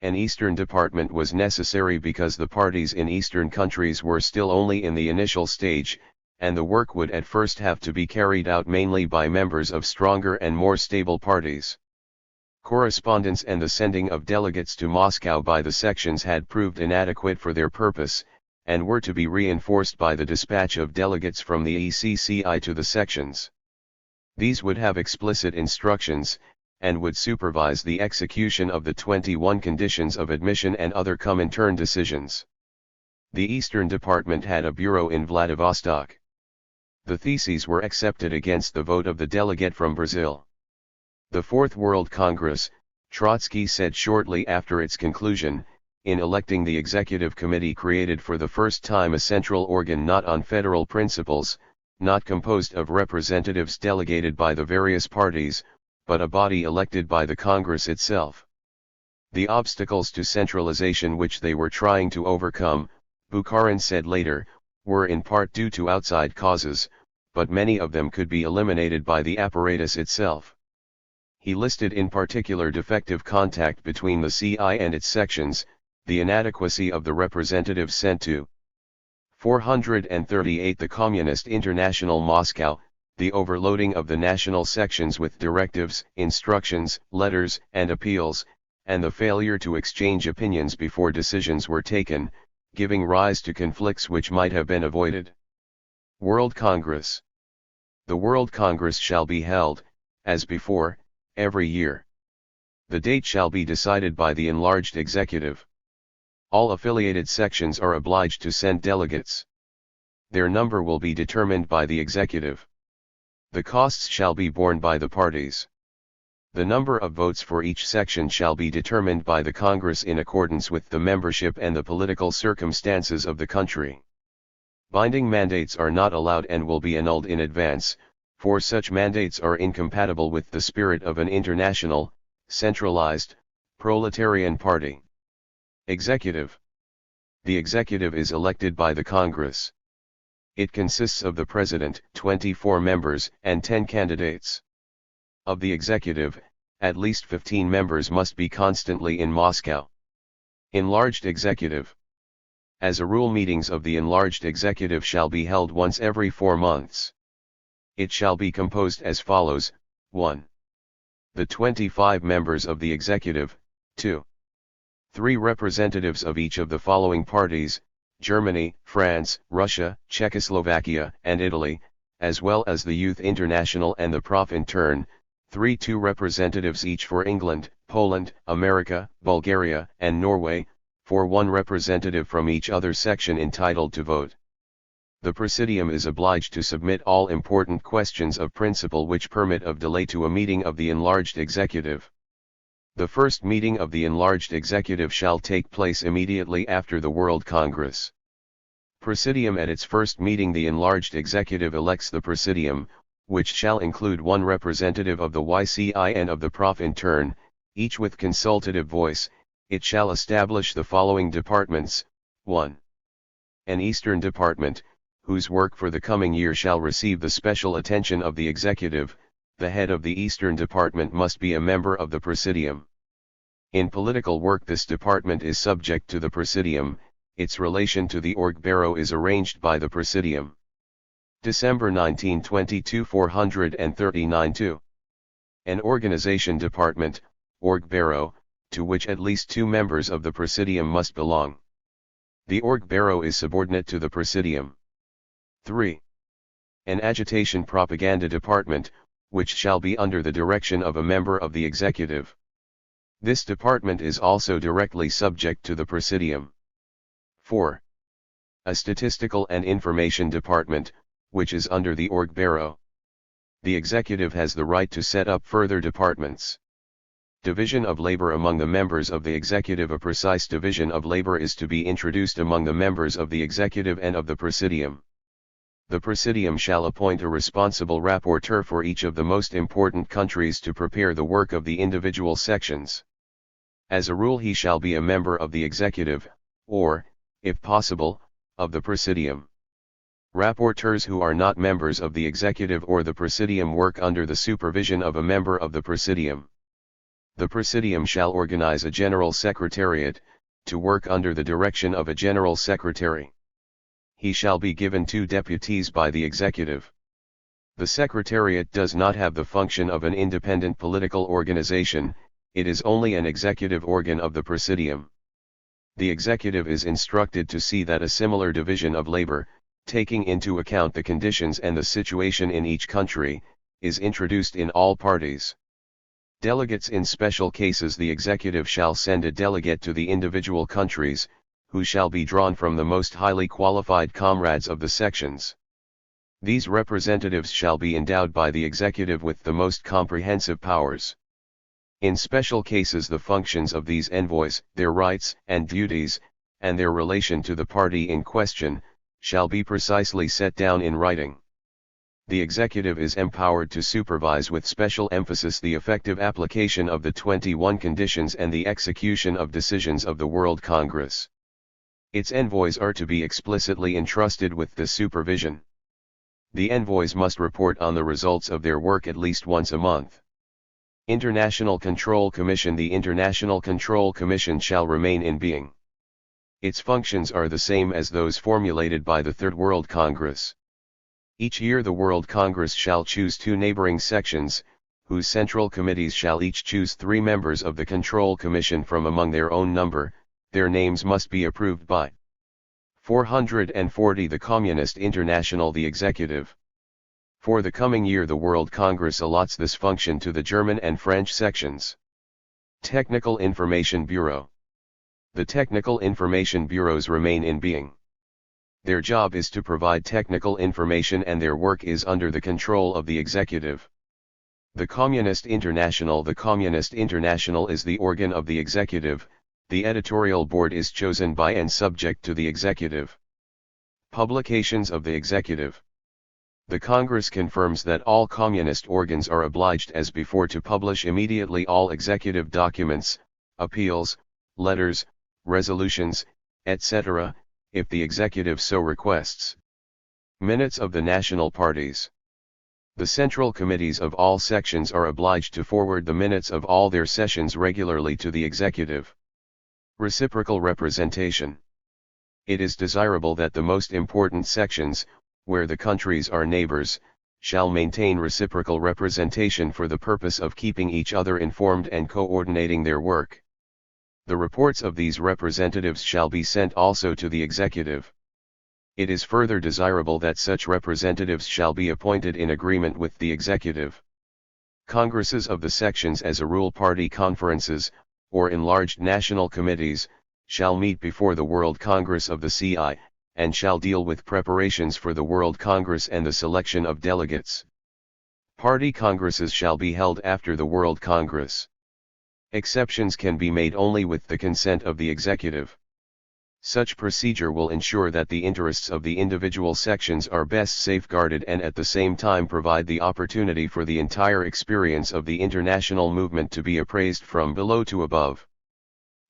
An Eastern department was necessary because the parties in Eastern countries were still only in the initial stage, and the work would at first have to be carried out mainly by members of stronger and more stable parties. Correspondence and the sending of delegates to Moscow by the sections had proved inadequate for their purpose, and were to be reinforced by the dispatch of delegates from the ECCI to the sections. These would have explicit instructions, and would supervise the execution of the 21 conditions of admission and other Comintern decisions. The Eastern Department had a bureau in Vladivostok. The theses were accepted against the vote of the delegate from Brazil. The Fourth World Congress, Trotsky said shortly after its conclusion, in electing the Executive Committee, created for the first time a central organ not on federal principles, not composed of representatives delegated by the various parties, but a body elected by the Congress itself. The obstacles to centralization which they were trying to overcome, Bukharin said later, were in part due to outside causes, but many of them could be eliminated by the apparatus itself. He listed in particular defective contact between the CI and its sections, the inadequacy of the representatives sent to 438 the Communist International Moscow, the overloading of the national sections with directives, instructions, letters, and appeals, and the failure to exchange opinions before decisions were taken, giving rise to conflicts which might have been avoided. World Congress. The World Congress shall be held, as before, every year. The date shall be decided by the enlarged executive. All affiliated sections are obliged to send delegates. Their number will be determined by the executive. The costs shall be borne by the parties. The number of votes for each section shall be determined by the Congress in accordance with the membership and the political circumstances of the country. Binding mandates are not allowed and will be annulled in advance, for such mandates are incompatible with the spirit of an international, centralized, proletarian party. Executive. The executive is elected by the Congress. It consists of the President, 24 members, and 10 candidates. Of the executive, at least 15 members must be constantly in Moscow. Enlarged executive. As a rule, meetings of the enlarged executive shall be held once every 4 months. It shall be composed as follows: 1. The 25 members of the executive, 2. 3 representatives of each of the following parties: Germany, France, Russia, Czechoslovakia, and Italy, as well as the Youth International and the Profintern, 2 representatives each for England, Poland, America, Bulgaria, and Norway, 1 representative from each other section entitled to vote. The Presidium is obliged to submit all important questions of principle which permit of delay to a meeting of the enlarged executive. The first meeting of the enlarged executive shall take place immediately after the World Congress. Presidium. At its first meeting the enlarged executive elects the Presidium, which shall include 1 representative of the YCI and of the Profintern, each with consultative voice. It shall establish the following departments: 1. An Eastern Department, whose work for the coming year shall receive the special attention of the executive. The head of the Eastern Department must be a member of the Presidium. In political work this department is subject to the Presidium. Its relation to the Orgburo is arranged by the Presidium. December 1922 439-2. An Organization Department, Orgburo, to which at least 2 members of the Presidium must belong. The Orgburo is subordinate to the Presidium. 3. An Agitation Propaganda Department, which shall be under the direction of a member of the executive. This department is also directly subject to the Presidium. 4. A Statistical and Information Department, which is under the Orgburo. The executive has the right to set up further departments. Division of labor among the members of the executive. A precise division of labor is to be introduced among the members of the executive and of the presidium. The presidium shall appoint a responsible rapporteur for each of the most important countries to prepare the work of the individual sections. As a rule, he shall be a member of the executive, or, if possible, of the presidium. Rapporteurs who are not members of the executive or the presidium work under the supervision of a member of the presidium. The presidium shall organize a general secretariat, to work under the direction of a general secretary. He shall be given 2 deputies by the executive. The secretariat does not have the function of an independent political organization, it is only an executive organ of the presidium. The executive is instructed to see that a similar division of labor, taking into account the conditions and the situation in each country, is introduced in all parties. Delegates. In special cases, the executive shall send a delegate to the individual countries, who shall be drawn from the most highly qualified comrades of the sections. These representatives shall be endowed by the executive with the most comprehensive powers. In special cases, the functions of these envoys, their rights and duties, and their relation to the party in question, shall be precisely set down in writing. The executive is empowered to supervise with special emphasis the effective application of the 21 conditions and the execution of decisions of the World Congress. Its envoys are to be explicitly entrusted with this supervision. The envoys must report on the results of their work at least once a month. International Control Commission. The International Control Commission shall remain in being. Its functions are the same as those formulated by the Third World Congress. Each year the World Congress shall choose 2 neighboring sections, whose central committees shall each choose 3 members of the Control Commission from among their own number. Their names must be approved by 440 the Communist International. The executive. For the coming year the World Congress allots this function to the German and French sections. Technical Information Bureau. The Technical Information Bureaus remain in being. Their job is to provide technical information and their work is under the control of the executive. The Communist International. The Communist International is the organ of the executive. The editorial board is chosen by and subject to the executive. Publications of the executive. The Congress confirms that all communist organs are obliged as before to publish immediately all executive documents, appeals, letters, resolutions, etc., if the executive so requests. Minutes of the national parties. The central committees of all sections are obliged to forward the minutes of all their sessions regularly to the executive. Reciprocal representation. It is desirable that the most important sections, where the countries are neighbors, shall maintain reciprocal representation for the purpose of keeping each other informed and coordinating their work. The reports of these representatives shall be sent also to the executive. It is further desirable that such representatives shall be appointed in agreement with the executive. Congresses of the sections, as a rule party conferences, or enlarged national committees, shall meet before the World Congress of the CI, and shall deal with preparations for the World Congress and the selection of delegates. Party congresses shall be held after the World Congress. Exceptions can be made only with the consent of the executive. Such procedure will ensure that the interests of the individual sections are best safeguarded and at the same time provide the opportunity for the entire experience of the international movement to be appraised from below to above.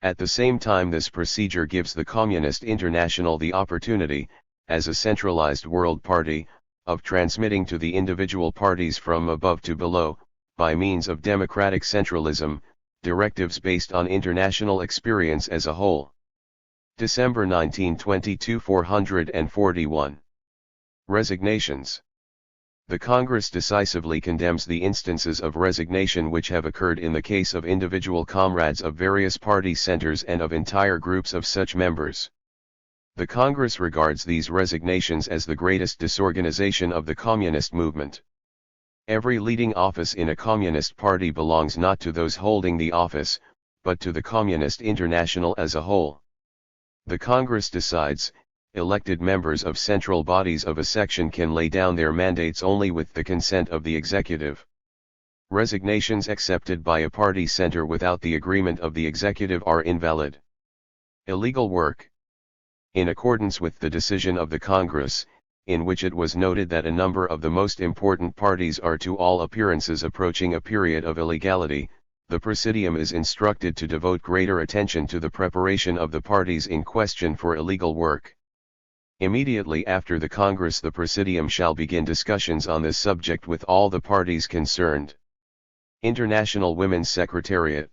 At the same time, this procedure gives the Communist International the opportunity, as a centralized world party, of transmitting to the individual parties from above to below, by means of democratic centralism, directives based on international experience as a whole. December 1922 441. Resignations. The Congress decisively condemns the instances of resignation which have occurred in the case of individual comrades of various party centers and of entire groups of such members. The Congress regards these resignations as the greatest disorganization of the communist movement. Every leading office in a communist party belongs not to those holding the office, but to the Communist International as a whole. The Congress decides, Elected members of central bodies of a section can lay down their mandates only with the consent of the executive. Resignations accepted by a party center without the agreement of the executive are invalid. Illegal work. In accordance with the decision of the Congress, in which it was noted that a number of the most important parties are to all appearances approaching a period of illegality, the Presidium is instructed to devote greater attention to the preparation of the parties in question for illegal work. Immediately after the Congress, the Presidium shall begin discussions on this subject with all the parties concerned. International Women's Secretariat.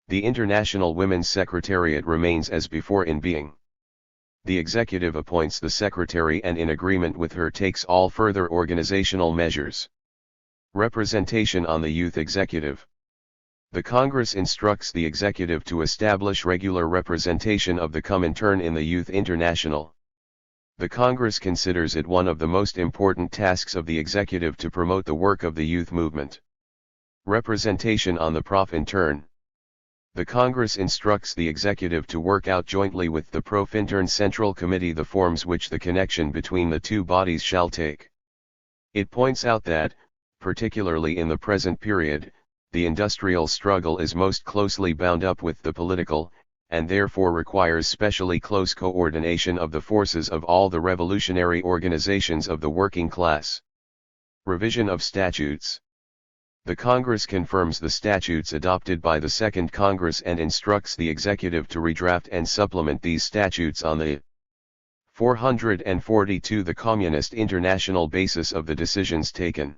The International Women's Secretariat remains as before in being. The executive appoints the secretary and in agreement with her takes all further organizational measures. Representation on the Youth Executive. The Congress instructs the executive to establish regular representation of the Comintern in the Youth International. The Congress considers it one of the most important tasks of the executive to promote the work of the youth movement. Representation on the Profintern. The Congress instructs the executive to work out jointly with the Profintern Central Committee the forms which the connection between the two bodies shall take. It points out that, particularly in the present period, the industrial struggle is most closely bound up with the political, and therefore requires specially close coordination of the forces of all the revolutionary organizations of the working class. Revision of statutes. The Congress confirms the statutes adopted by the Second Congress and instructs the executive to redraft and supplement these statutes on the 442 the Communist International basis of the decisions taken.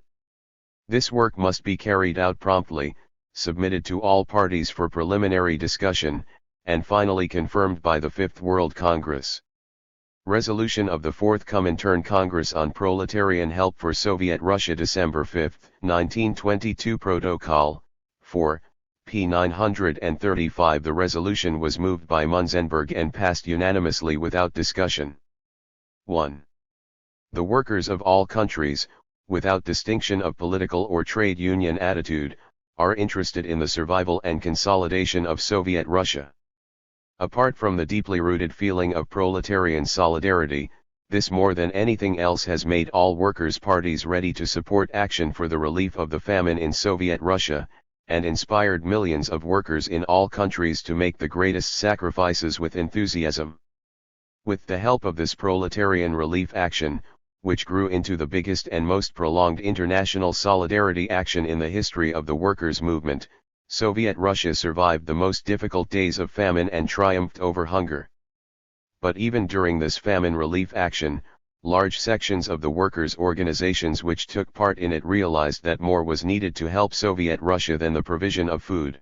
This work must be carried out promptly, submitted to all parties for preliminary discussion, and finally confirmed by the Fifth World Congress. Resolution of the Fourth Comintern Congress on Proletarian Help for Soviet Russia, December 5, 1922. Protocol 4, p. 935. The resolution was moved by Munzenberg and passed unanimously without discussion. 1. The workers of all countries, without distinction of political or trade union attitude, are interested in the survival and consolidation of Soviet Russia. Apart from the deeply rooted feeling of proletarian solidarity, this more than anything else has made all workers' parties ready to support action for the relief of the famine in Soviet Russia, and inspired millions of workers in all countries to make the greatest sacrifices with enthusiasm. With the help of this proletarian relief action, which grew into the biggest and most prolonged international solidarity action in the history of the workers' movement, Soviet Russia survived the most difficult days of famine and triumphed over hunger. But even during this famine relief action, large sections of the workers' organizations which took part in it realized that more was needed to help Soviet Russia than the provision of food.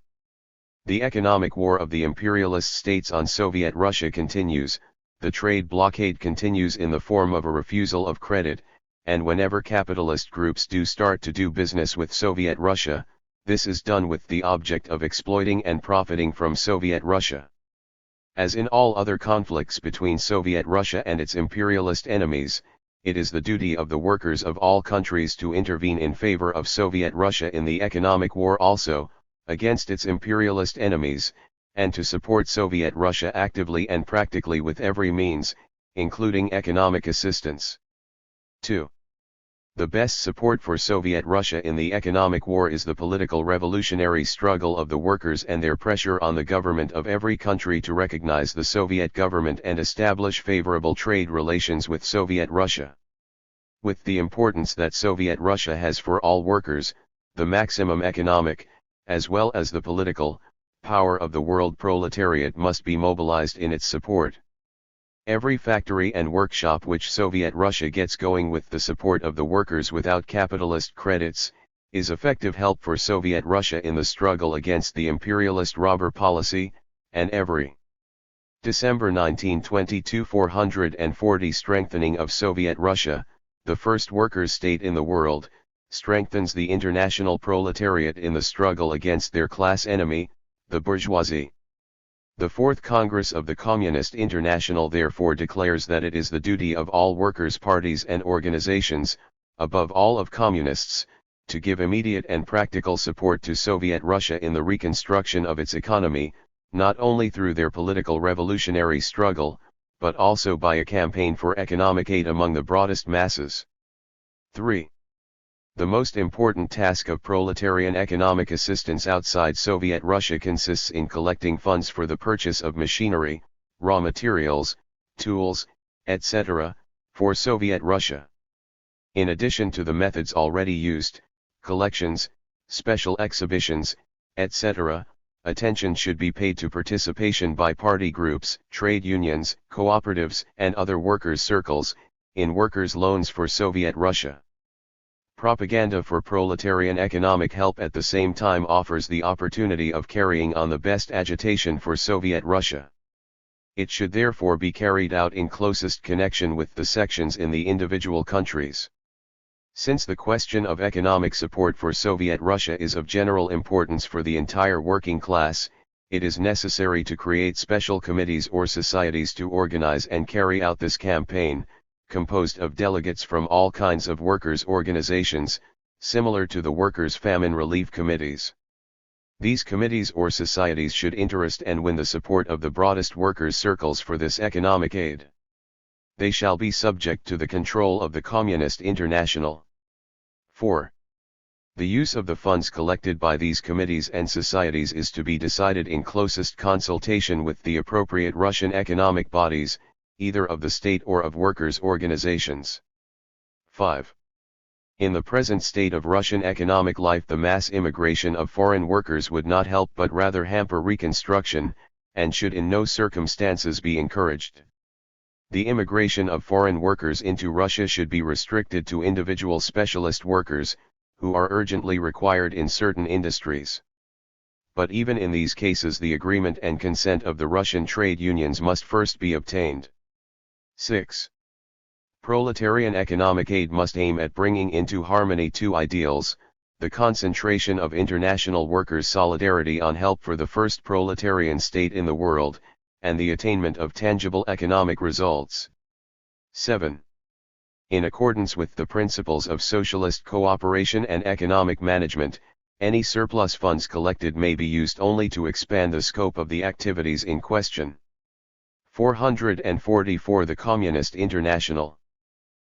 The economic war of the imperialist states on Soviet Russia continues, the trade blockade continues in the form of a refusal of credit, and whenever capitalist groups do start to do business with Soviet Russia, this is done with the object of exploiting and profiting from Soviet Russia. As in all other conflicts between Soviet Russia and its imperialist enemies, it is the duty of the workers of all countries to intervene in favor of Soviet Russia in the economic war also, against its imperialist enemies, and to support Soviet Russia actively and practically with every means, including economic assistance. 2. The best support for Soviet Russia in the economic war is the political revolutionary struggle of the workers and their pressure on the government of every country to recognize the Soviet government and establish favorable trade relations with Soviet Russia. With the importance that Soviet Russia has for all workers, the maximum economic, as well as the political, power of the world proletariat must be mobilized in its support. Every factory and workshop which Soviet Russia gets going with the support of the workers without capitalist credits, is effective help for Soviet Russia in the struggle against the imperialist robber policy, and every December 1922 440 strengthening of Soviet Russia, the first workers' state in the world, strengthens the international proletariat in the struggle against their class enemy, the bourgeoisie. The Fourth Congress of the Communist International therefore declares that it is the duty of all workers' parties and organizations, above all of communists, to give immediate and practical support to Soviet Russia in the reconstruction of its economy, not only through their political revolutionary struggle, but also by a campaign for economic aid among the broadest masses. 3. The most important task of proletarian economic assistance outside Soviet Russia consists in collecting funds for the purchase of machinery, raw materials, tools, etc., for Soviet Russia. In addition to the methods already used, collections, special exhibitions, etc., attention should be paid to participation by party groups, trade unions, cooperatives, and other workers' circles, in workers' loans for Soviet Russia. Propaganda for proletarian economic help at the same time offers the opportunity of carrying on the best agitation for Soviet Russia. It should therefore be carried out in closest connection with the sections in the individual countries. Since the question of economic support for Soviet Russia is of general importance for the entire working class, it is necessary to create special committees or societies to organize and carry out this campaign, composed of delegates from all kinds of workers' organizations, similar to the workers' famine relief committees. These committees or societies should interest and win the support of the broadest workers' circles for this economic aid. They shall be subject to the control of the Communist International. 4. The use of the funds collected by these committees and societies is to be decided in closest consultation with the appropriate Russian economic bodies, either of the state or of workers' organizations. 5. In the present state of Russian economic life, the mass immigration of foreign workers would not help but rather hamper reconstruction, and should in no circumstances be encouraged. The immigration of foreign workers into Russia should be restricted to individual specialist workers, who are urgently required in certain industries. But even in these cases, the agreement and consent of the Russian trade unions must first be obtained. 6. Proletarian economic aid must aim at bringing into harmony two ideals: the concentration of international workers' solidarity on help for the first proletarian state in the world, and the attainment of tangible economic results. 7. In accordance with the principles of socialist cooperation and economic management, any surplus funds collected may be used only to expand the scope of the activities in question. 444 The Communist International.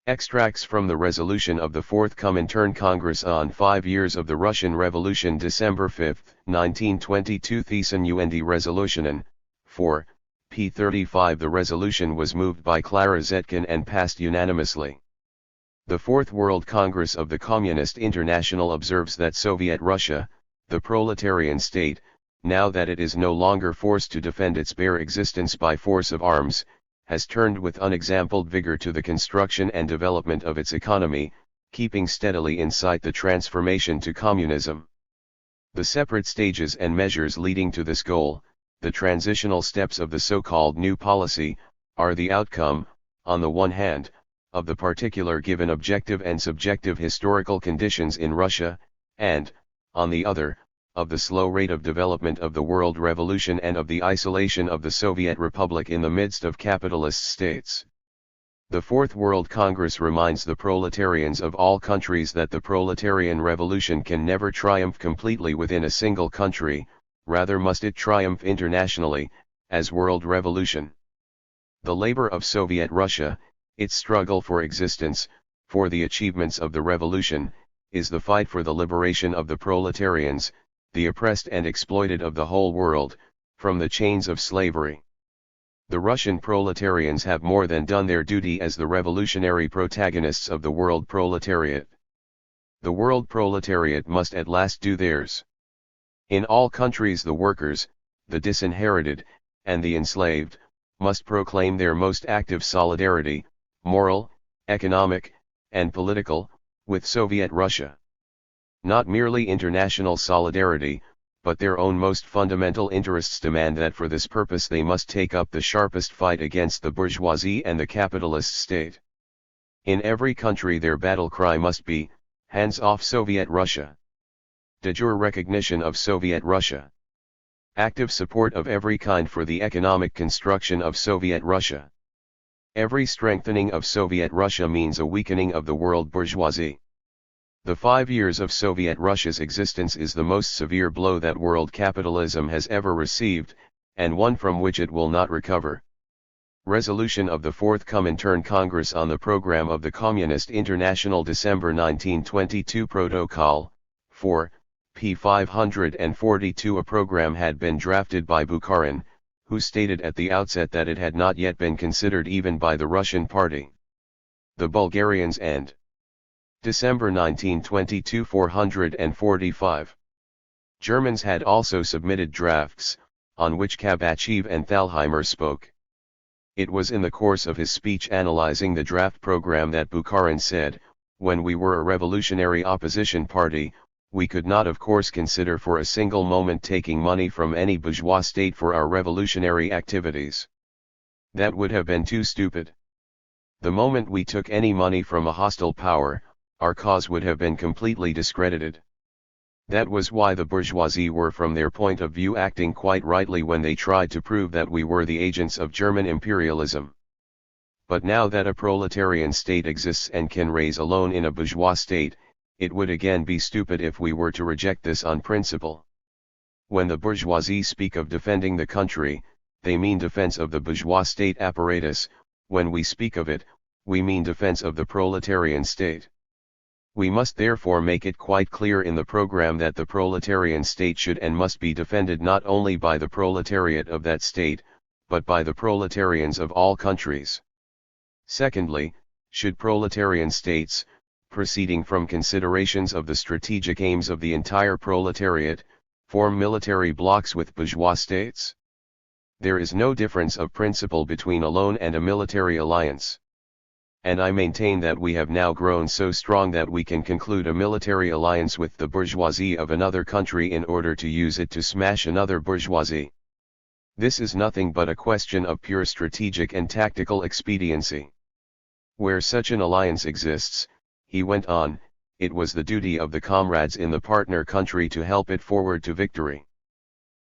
Extracts from the resolution of the Fourth Comintern Congress on 5 years of the Russian Revolution, December 5, 1922. Thesson-UND Resolutionen, 4, p. 35. The resolution was moved by Clara Zetkin and passed unanimously. The Fourth World Congress of the Communist International observes that Soviet Russia, the proletarian state, now that it is no longer forced to defend its bare existence by force of arms, has turned with unexampled vigor to the construction and development of its economy, keeping steadily in sight the transformation to communism. The separate stages and measures leading to this goal, the transitional steps of the so-called new policy, are the outcome, on the one hand, of the particular given objective and subjective historical conditions in Russia, and, on the other, of the slow rate of development of the world revolution and of the isolation of the Soviet Republic in the midst of capitalist states. The Fourth World Congress reminds the proletarians of all countries that the proletarian revolution can never triumph completely within a single country, rather must it triumph internationally, as world revolution. The labor of Soviet Russia, its struggle for existence, for the achievements of the revolution, is the fight for the liberation of the proletarians, the oppressed and exploited of the whole world, from the chains of slavery. The Russian proletarians have more than done their duty as the revolutionary protagonists of the world proletariat. The world proletariat must at last do theirs. In all countries the workers, the disinherited, and the enslaved, must proclaim their most active solidarity, moral, economic, and political, with Soviet Russia. Not merely international solidarity, but their own most fundamental interests demand that for this purpose they must take up the sharpest fight against the bourgeoisie and the capitalist state. In every country their battle cry must be, "Hands off Soviet Russia." De jure recognition of Soviet Russia. Active support of every kind for the economic construction of Soviet Russia. Every strengthening of Soviet Russia means a weakening of the world bourgeoisie. The 5 years of Soviet Russia's existence is the most severe blow that world capitalism has ever received, and one from which it will not recover. Resolution of the Fourth Comintern Congress on the Program of the Communist International December 1922 Protocol, 4, p. 542. A program had been drafted by Bukharin, who stated at the outset that it had not yet been considered even by the Russian party. The Bulgarians and December 1922 445. Germans had also submitted drafts, on which Kabachev and Thalheimer spoke. It was in the course of his speech analyzing the draft program that Bukharin said, "When we were a revolutionary opposition party, we could not of course consider for a single moment taking money from any bourgeois state for our revolutionary activities. That would have been too stupid. The moment we took any money from a hostile power, our cause would have been completely discredited. That was why the bourgeoisie were from their point of view acting quite rightly when they tried to prove that we were the agents of German imperialism. But now that a proletarian state exists and can raise a loan in a bourgeois state, it would again be stupid if we were to reject this on principle. When the bourgeoisie speak of defending the country, they mean defense of the bourgeois state apparatus. When we speak of it, we mean defense of the proletarian state. We must therefore make it quite clear in the program that the proletarian state should and must be defended not only by the proletariat of that state, but by the proletarians of all countries. Secondly, should proletarian states, proceeding from considerations of the strategic aims of the entire proletariat, form military blocs with bourgeois states? There is no difference of principle between a loan and a military alliance. And I maintain that we have now grown so strong that we can conclude a military alliance with the bourgeoisie of another country in order to use it to smash another bourgeoisie. This is nothing but a question of pure strategic and tactical expediency. Where such an alliance exists, he went on, it was the duty of the comrades in the partner country to help it forward to victory.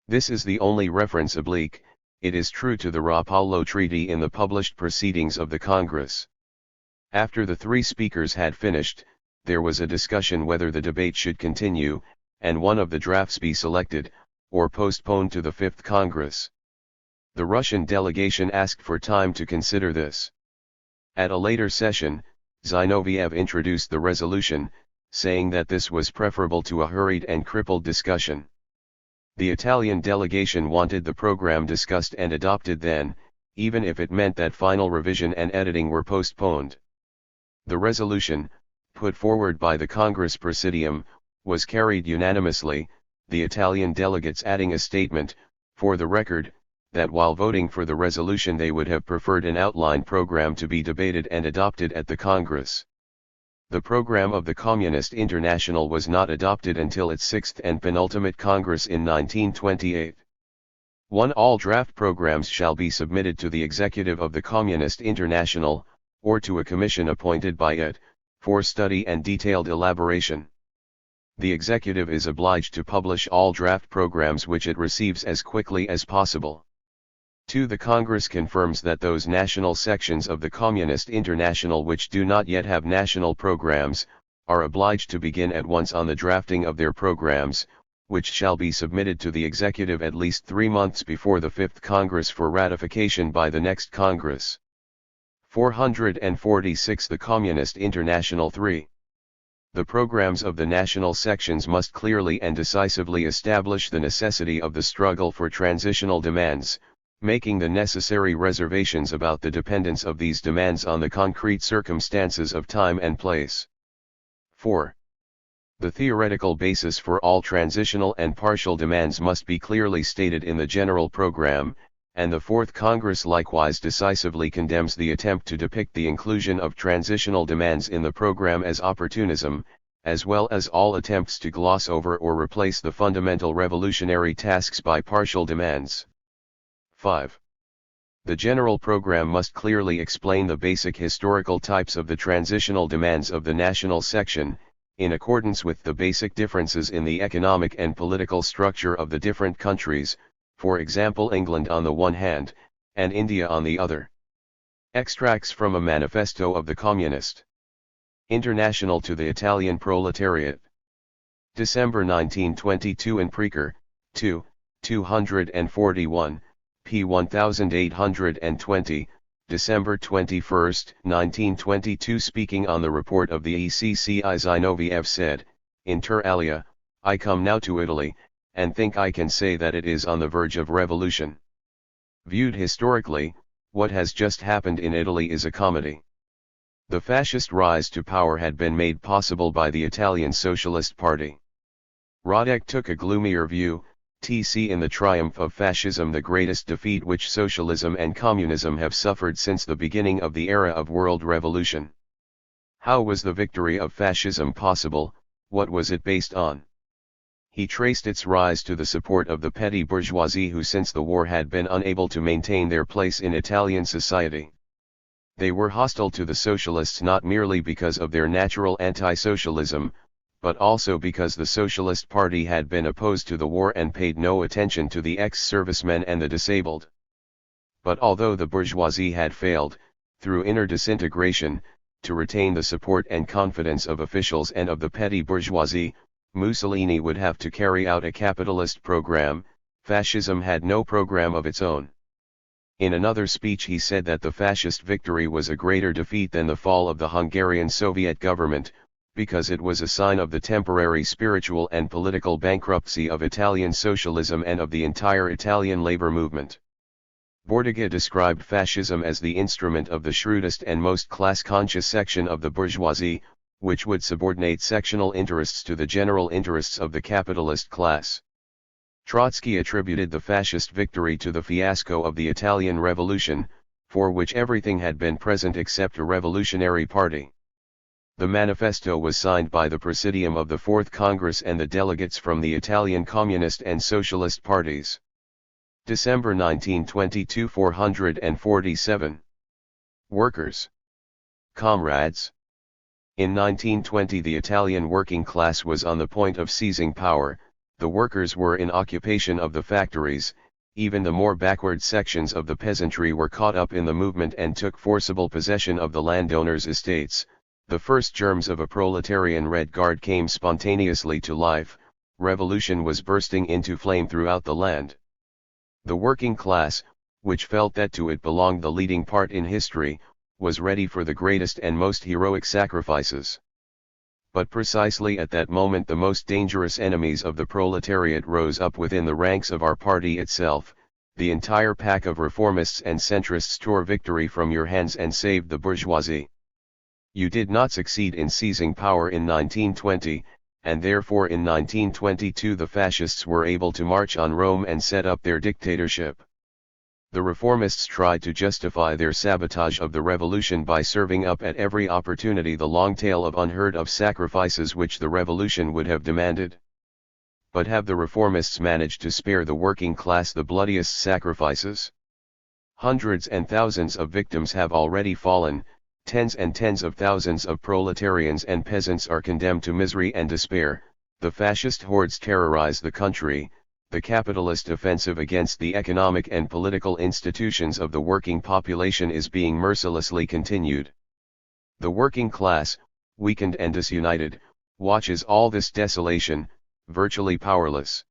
This is the only reference oblique, it is true to the Rapallo Treaty in the published proceedings of the Congress. After the three speakers had finished, there was a discussion whether the debate should continue, and one of the drafts be selected, or postponed to the Fifth Congress. The Russian delegation asked for time to consider this. At a later session, Zinoviev introduced the resolution, saying that this was preferable to a hurried and crippled discussion. The Italian delegation wanted the program discussed and adopted then, even if it meant that final revision and editing were postponed. The resolution, put forward by the Congress Presidium, was carried unanimously, the Italian delegates adding a statement, for the record, that while voting for the resolution they would have preferred an outline program to be debated and adopted at the Congress. The program of the Communist International was not adopted until its sixth and penultimate Congress in 1928. 1. All draft programs shall be submitted to the executive of the Communist International, or to a commission appointed by it, for study and detailed elaboration. The executive is obliged to publish all draft programs which it receives as quickly as possible. 2. The Congress confirms that those national sections of the Communist International which do not yet have national programs, are obliged to begin at once on the drafting of their programs, which shall be submitted to the executive at least 3 months before the Fifth Congress for ratification by the next Congress. 446. The Communist International 3. The programs of the national sections must clearly and decisively establish the necessity of the struggle for transitional demands, making the necessary reservations about the dependence of these demands on the concrete circumstances of time and place. 4. The theoretical basis for all transitional and partial demands must be clearly stated in the general program, and the Fourth Congress likewise decisively condemns the attempt to depict the inclusion of transitional demands in the program as opportunism, as well as all attempts to gloss over or replace the fundamental revolutionary tasks by partial demands. 5. The general program must clearly explain the basic historical types of the transitional demands of the national section, in accordance with the basic differences in the economic and political structure of the different countries, for example England on the one hand, and India on the other. Extracts from a manifesto of the Communist International to the Italian proletariat. December 1922 in Preker, 2, 241, p. 1820, December 21, 1922. Speaking on the report of the ECCI, Zinoviev said, "Inter alia, I come now to Italy, and think I can say that it is on the verge of revolution. Viewed historically, what has just happened in Italy is a comedy. The fascist rise to power had been made possible by the Italian Socialist Party. Radek took a gloomier view, tc in the triumph of fascism, the greatest defeat which socialism and communism have suffered since the beginning of the era of world revolution. How was the victory of fascism possible? What was it based on? He traced its rise to the support of the petty bourgeoisie, who since the war had been unable to maintain their place in Italian society. They were hostile to the socialists not merely because of their natural anti-socialism, but also because the Socialist Party had been opposed to the war and paid no attention to the ex-servicemen and the disabled. But although the bourgeoisie had failed, through inner disintegration, to retain the support and confidence of officials and of the petty bourgeoisie, Mussolini would have to carry out a capitalist program. Fascism had no program of its own. In another speech he said that the fascist victory was a greater defeat than the fall of the Hungarian Soviet government, because it was a sign of the temporary spiritual and political bankruptcy of Italian socialism and of the entire Italian labor movement. Bordiga described fascism as the instrument of the shrewdest and most class-conscious section of the bourgeoisie, which would subordinate sectional interests to the general interests of the capitalist class. Trotsky attributed the fascist victory to the fiasco of the Italian Revolution, for which everything had been present except a revolutionary party. The manifesto was signed by the Presidium of the Fourth Congress and the delegates from the Italian Communist and Socialist parties. December 1922, 447. Workers. Comrades. In 1920 the Italian working class was on the point of seizing power. The workers were in occupation of the factories, even the more backward sections of the peasantry were caught up in the movement and took forcible possession of the landowners' estates. The first germs of a proletarian Red Guard came spontaneously to life. Revolution was bursting into flame throughout the land. The working class, which felt that to it belonged the leading part in history, was ready for the greatest and most heroic sacrifices. But precisely at that moment the most dangerous enemies of the proletariat rose up within the ranks of our party itself. The entire pack of reformists and centrists tore victory from your hands and saved the bourgeoisie. You did not succeed in seizing power in 1920, and therefore in 1922 the fascists were able to march on Rome and set up their dictatorship. The reformists tried to justify their sabotage of the revolution by serving up at every opportunity the long tale of unheard of sacrifices which the revolution would have demanded. But have the reformists managed to spare the working class the bloodiest sacrifices? Hundreds and thousands of victims have already fallen. Tens and tens of thousands of proletarians and peasants are condemned to misery and despair. The fascist hordes terrorize the country. The capitalist offensive against the economic and political institutions of the working population is being mercilessly continued. The working class, weakened and disunited, watches all this desolation, virtually powerless.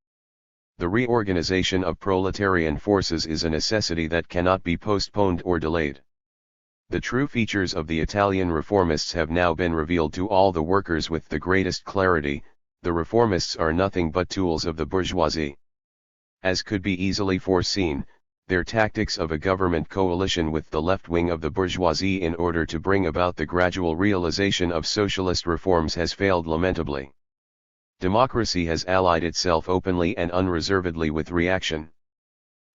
The reorganization of proletarian forces is a necessity that cannot be postponed or delayed. The true features of the Italian reformists have now been revealed to all the workers with the greatest clarity. The reformists are nothing but tools of the bourgeoisie. As could be easily foreseen, their tactics of a government coalition with the left wing of the bourgeoisie in order to bring about the gradual realization of socialist reforms has failed lamentably. Democracy has allied itself openly and unreservedly with reaction.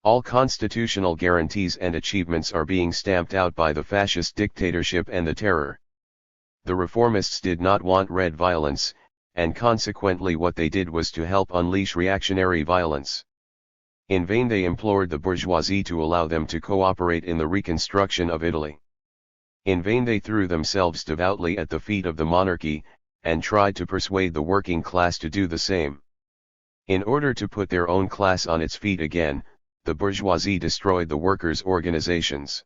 All constitutional guarantees and achievements are being stamped out by the fascist dictatorship and the terror. The reformists did not want red violence, and consequently what they did was to help unleash reactionary violence. In vain they implored the bourgeoisie to allow them to cooperate in the reconstruction of Italy. In vain they threw themselves devoutly at the feet of the monarchy, and tried to persuade the working class to do the same. In order to put their own class on its feet again, the bourgeoisie destroyed the workers' organizations.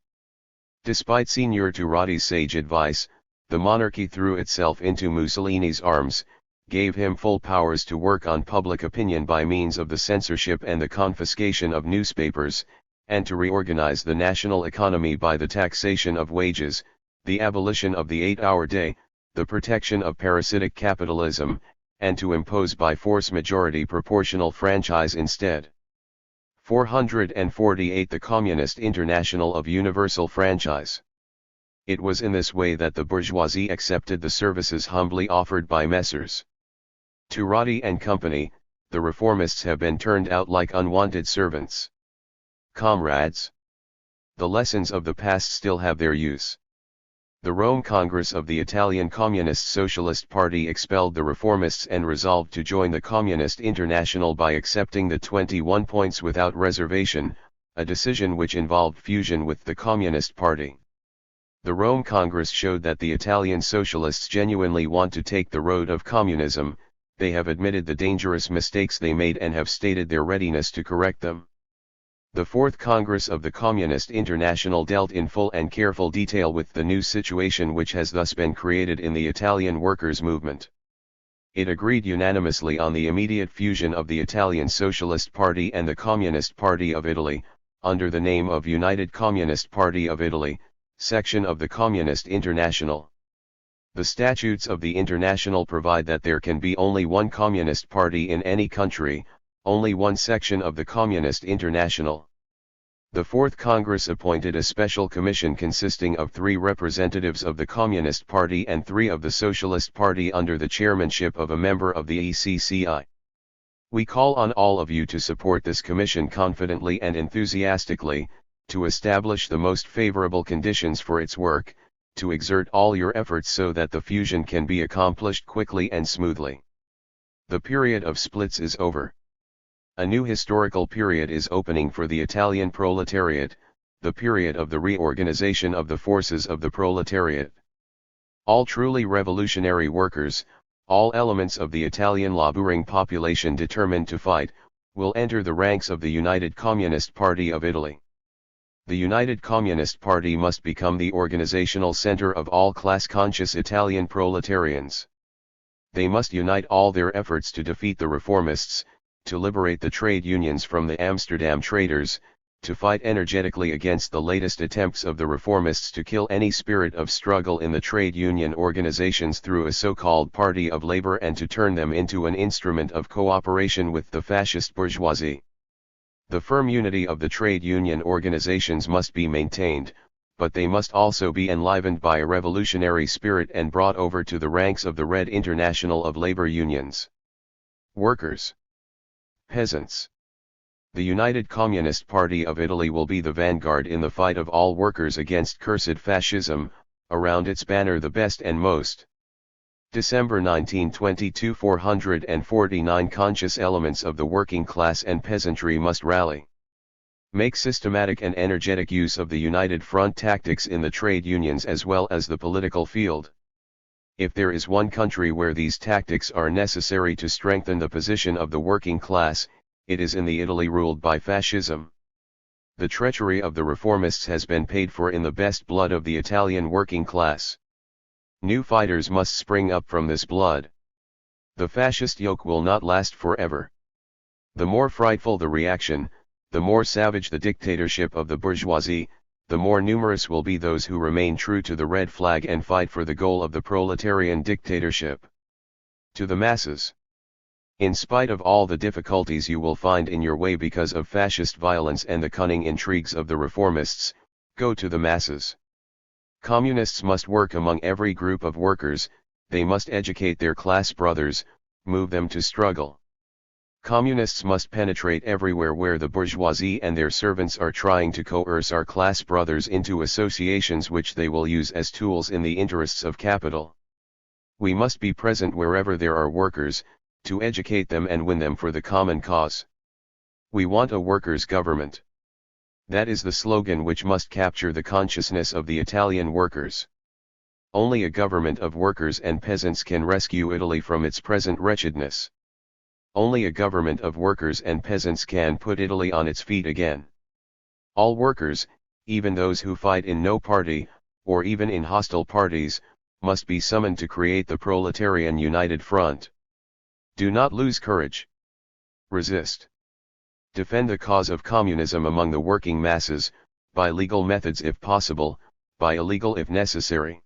Despite Signor Turati's sage advice, the monarchy threw itself into Mussolini's arms, gave him full powers to work on public opinion by means of the censorship and the confiscation of newspapers, and to reorganize the national economy by the taxation of wages, the abolition of the 8-hour day, the protection of parasitic capitalism, and to impose by force majority proportional franchise instead. 448 The Communist International of Universal Franchise. It was in this way that the bourgeoisie accepted the services humbly offered by Messrs. Turati and Company. The reformists have been turned out like unwanted servants. Comrades, the lessons of the past still have their use. The Rome Congress of the Italian Communist Socialist Party expelled the reformists and resolved to join the Communist International by accepting the 21 points without reservation, a decision which involved fusion with the Communist Party. The Rome Congress showed that the Italian socialists genuinely want to take the road of communism. They have admitted the dangerous mistakes they made and have stated their readiness to correct them. The Fourth Congress of the Communist International dealt in full and careful detail with the new situation which has thus been created in the Italian workers' movement. It agreed unanimously on the immediate fusion of the Italian Socialist Party and the Communist Party of Italy, under the name of United Communist Party of Italy, section of the Communist International. The statutes of the International provide that there can be only one Communist Party in any country, only one section of the Communist International. The Fourth Congress appointed a special commission consisting of 3 representatives of the Communist Party and 3 of the Socialist Party under the chairmanship of a member of the ECCI. We call on all of you to support this commission confidently and enthusiastically, to establish the most favorable conditions for its work, to exert all your efforts so that the fusion can be accomplished quickly and smoothly. The period of splits is over. A new historical period is opening for the Italian proletariat, the period of the reorganization of the forces of the proletariat. All truly revolutionary workers, all elements of the Italian laboring population determined to fight, will enter the ranks of the United Communist Party of Italy. The United Communist Party must become the organizational center of all class-conscious Italian proletarians. They must unite all their efforts to defeat the reformists, to liberate the trade unions from the Amsterdam traders, to fight energetically against the latest attempts of the reformists to kill any spirit of struggle in the trade union organizations through a so-called party of labor and to turn them into an instrument of cooperation with the fascist bourgeoisie. The firm unity of the trade union organizations must be maintained, but they must also be enlivened by a revolutionary spirit and brought over to the ranks of the Red International of Labor Unions. Workers. Peasants. The United Communist Party of Italy will be the vanguard in the fight of all workers against cursed fascism, around its banner the best and most. December 1922 449 Conscious elements of the working class and peasantry must rally. Make systematic and energetic use of the united front tactics in the trade unions as well as the political field. If there is one country where these tactics are necessary to strengthen the position of the working class, it is in the Italy ruled by fascism. The treachery of the reformists has been paid for in the best blood of the Italian working class. New fighters must spring up from this blood. The fascist yoke will not last forever. The more frightful the reaction, the more savage the dictatorship of the bourgeoisie, the more numerous will be those who remain true to the red flag and fight for the goal of the proletarian dictatorship. To the masses. In spite of all the difficulties you will find in your way because of fascist violence and the cunning intrigues of the reformists, go to the masses. Communists must work among every group of workers, they must educate their class brothers, move them to struggle. Communists must penetrate everywhere where the bourgeoisie and their servants are trying to coerce our class brothers into associations which they will use as tools in the interests of capital. We must be present wherever there are workers, to educate them and win them for the common cause. We want a workers' government. That is the slogan which must capture the consciousness of the Italian workers. Only a government of workers and peasants can rescue Italy from its present wretchedness. Only a government of workers and peasants can put Italy on its feet again. All workers, even those who fight in no party, or even in hostile parties, must be summoned to create the proletarian united front. Do not lose courage. Resist. Defend the cause of communism among the working masses, by legal methods if possible, by illegal if necessary.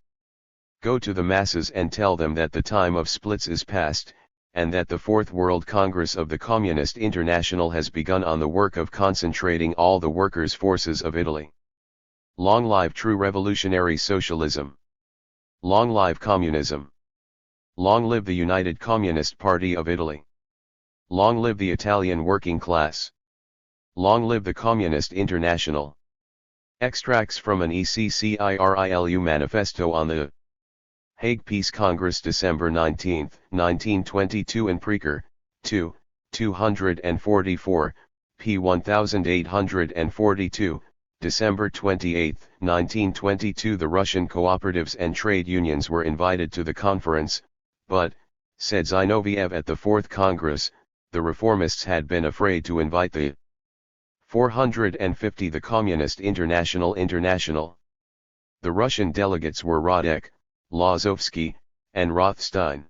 Go to the masses and tell them that the time of splits is past, and that the Fourth World Congress of the Communist International has begun on the work of concentrating all the workers' forces of Italy. Long live true revolutionary socialism! Long live communism! Long live the United Communist Party of Italy! Long live the Italian working class! Long live the Communist International! Extracts from an ECCIRILU manifesto on the Hague Peace Congress December 19, 1922 in Preker, 2, 244, p. 1842, December 28, 1922. The Russian cooperatives and trade unions were invited to the conference, but, said Zinoviev at the Fourth Congress, the reformists had been afraid to invite the 450 the Communist International. The Russian delegates were Radek, Lazovsky, and Rothstein.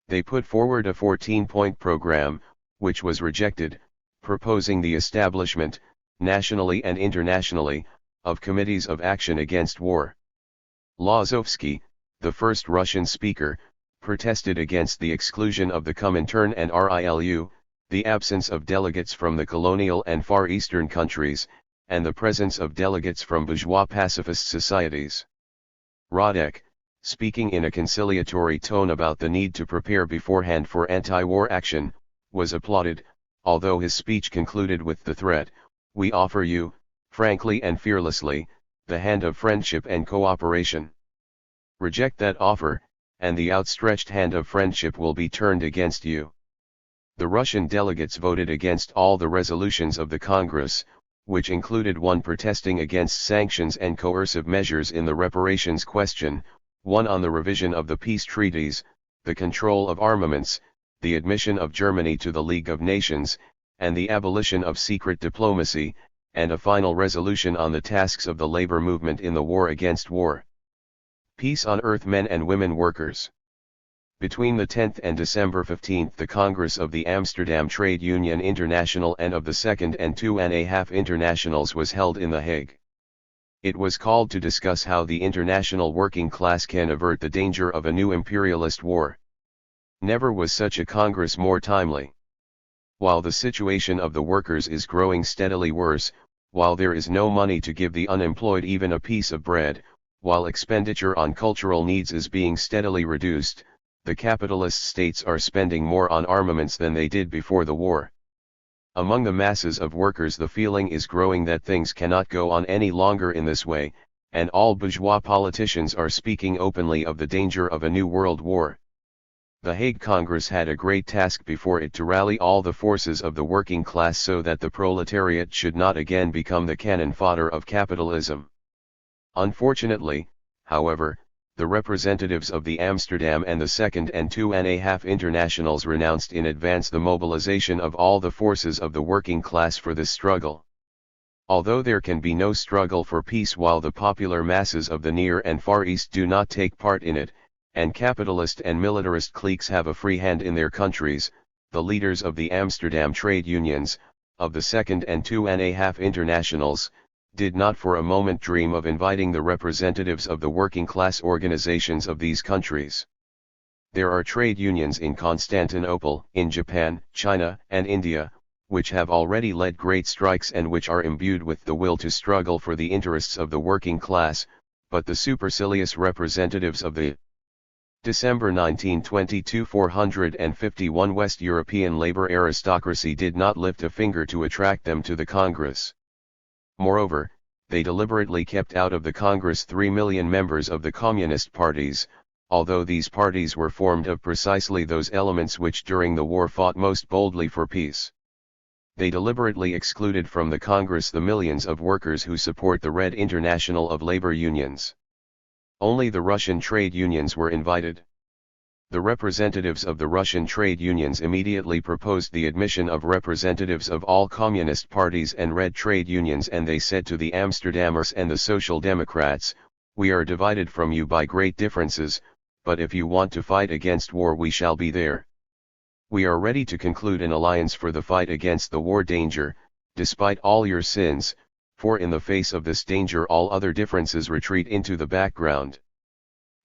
They put forward a 14-point program, which was rejected, proposing the establishment, nationally and internationally, of committees of action against war. Lazovsky, the first Russian speaker, protested against the exclusion of the Comintern and RILU, the absence of delegates from the colonial and Far Eastern countries, and the presence of delegates from bourgeois pacifist societies. Radek, speaking in a conciliatory tone about the need to prepare beforehand for anti-war action, was applauded, although his speech concluded with the threat, "We offer you, frankly and fearlessly, the hand of friendship and cooperation. Reject that offer, and the outstretched hand of friendship will be turned against you." The Russian delegates voted against all the resolutions of the Congress, which included one protesting against sanctions and coercive measures in the reparations question, one on the revision of the peace treaties, the control of armaments, the admission of Germany to the League of Nations, and the abolition of secret diplomacy, and a final resolution on the tasks of the labor movement in the war against war. Peace on Earth, men and women workers. Between the 10th and December 15th the Congress of the Amsterdam Trade Union International and of the Second and 2½ Internationals was held in The Hague. It was called to discuss how the international working class can avert the danger of a new imperialist war. Never was such a Congress more timely. While the situation of the workers is growing steadily worse, while there is no money to give the unemployed even a piece of bread, while expenditure on cultural needs is being steadily reduced, the capitalist states are spending more on armaments than they did before the war. Among the masses of workers the feeling is growing that things cannot go on any longer in this way, and all bourgeois politicians are speaking openly of the danger of a new world war. The Hague Congress had a great task before it to rally all the forces of the working class so that the proletariat should not again become the cannon fodder of capitalism. Unfortunately, however, the representatives of the Amsterdam and the Second and 2½ Internationals renounced in advance the mobilization of all the forces of the working class for this struggle. Although there can be no struggle for peace while the popular masses of the Near and Far East do not take part in it, and capitalist and militarist cliques have a free hand in their countries, the leaders of the Amsterdam trade unions, of the Second and 2½ Internationals, did not for a moment dream of inviting the representatives of the working class organizations of these countries. There are trade unions in Constantinople, in Japan, China, and India, which have already led great strikes and which are imbued with the will to struggle for the interests of the working class, but the supercilious representatives of the December 1922 451 West European labor aristocracy did not lift a finger to attract them to the Congress. Moreover, they deliberately kept out of the Congress 3 million members of the communist parties, although these parties were formed of precisely those elements which during the war fought most boldly for peace. They deliberately excluded from the Congress the millions of workers who support the Red International of labor unions. Only the Russian trade unions were invited. The representatives of the Russian trade unions immediately proposed the admission of representatives of all communist parties and red trade unions, and they said to the Amsterdammers and the Social Democrats, "We are divided from you by great differences, but if you want to fight against war we shall be there." We are ready to conclude an alliance for the fight against the war danger, despite all your sins, for in the face of this danger all other differences retreat into the background.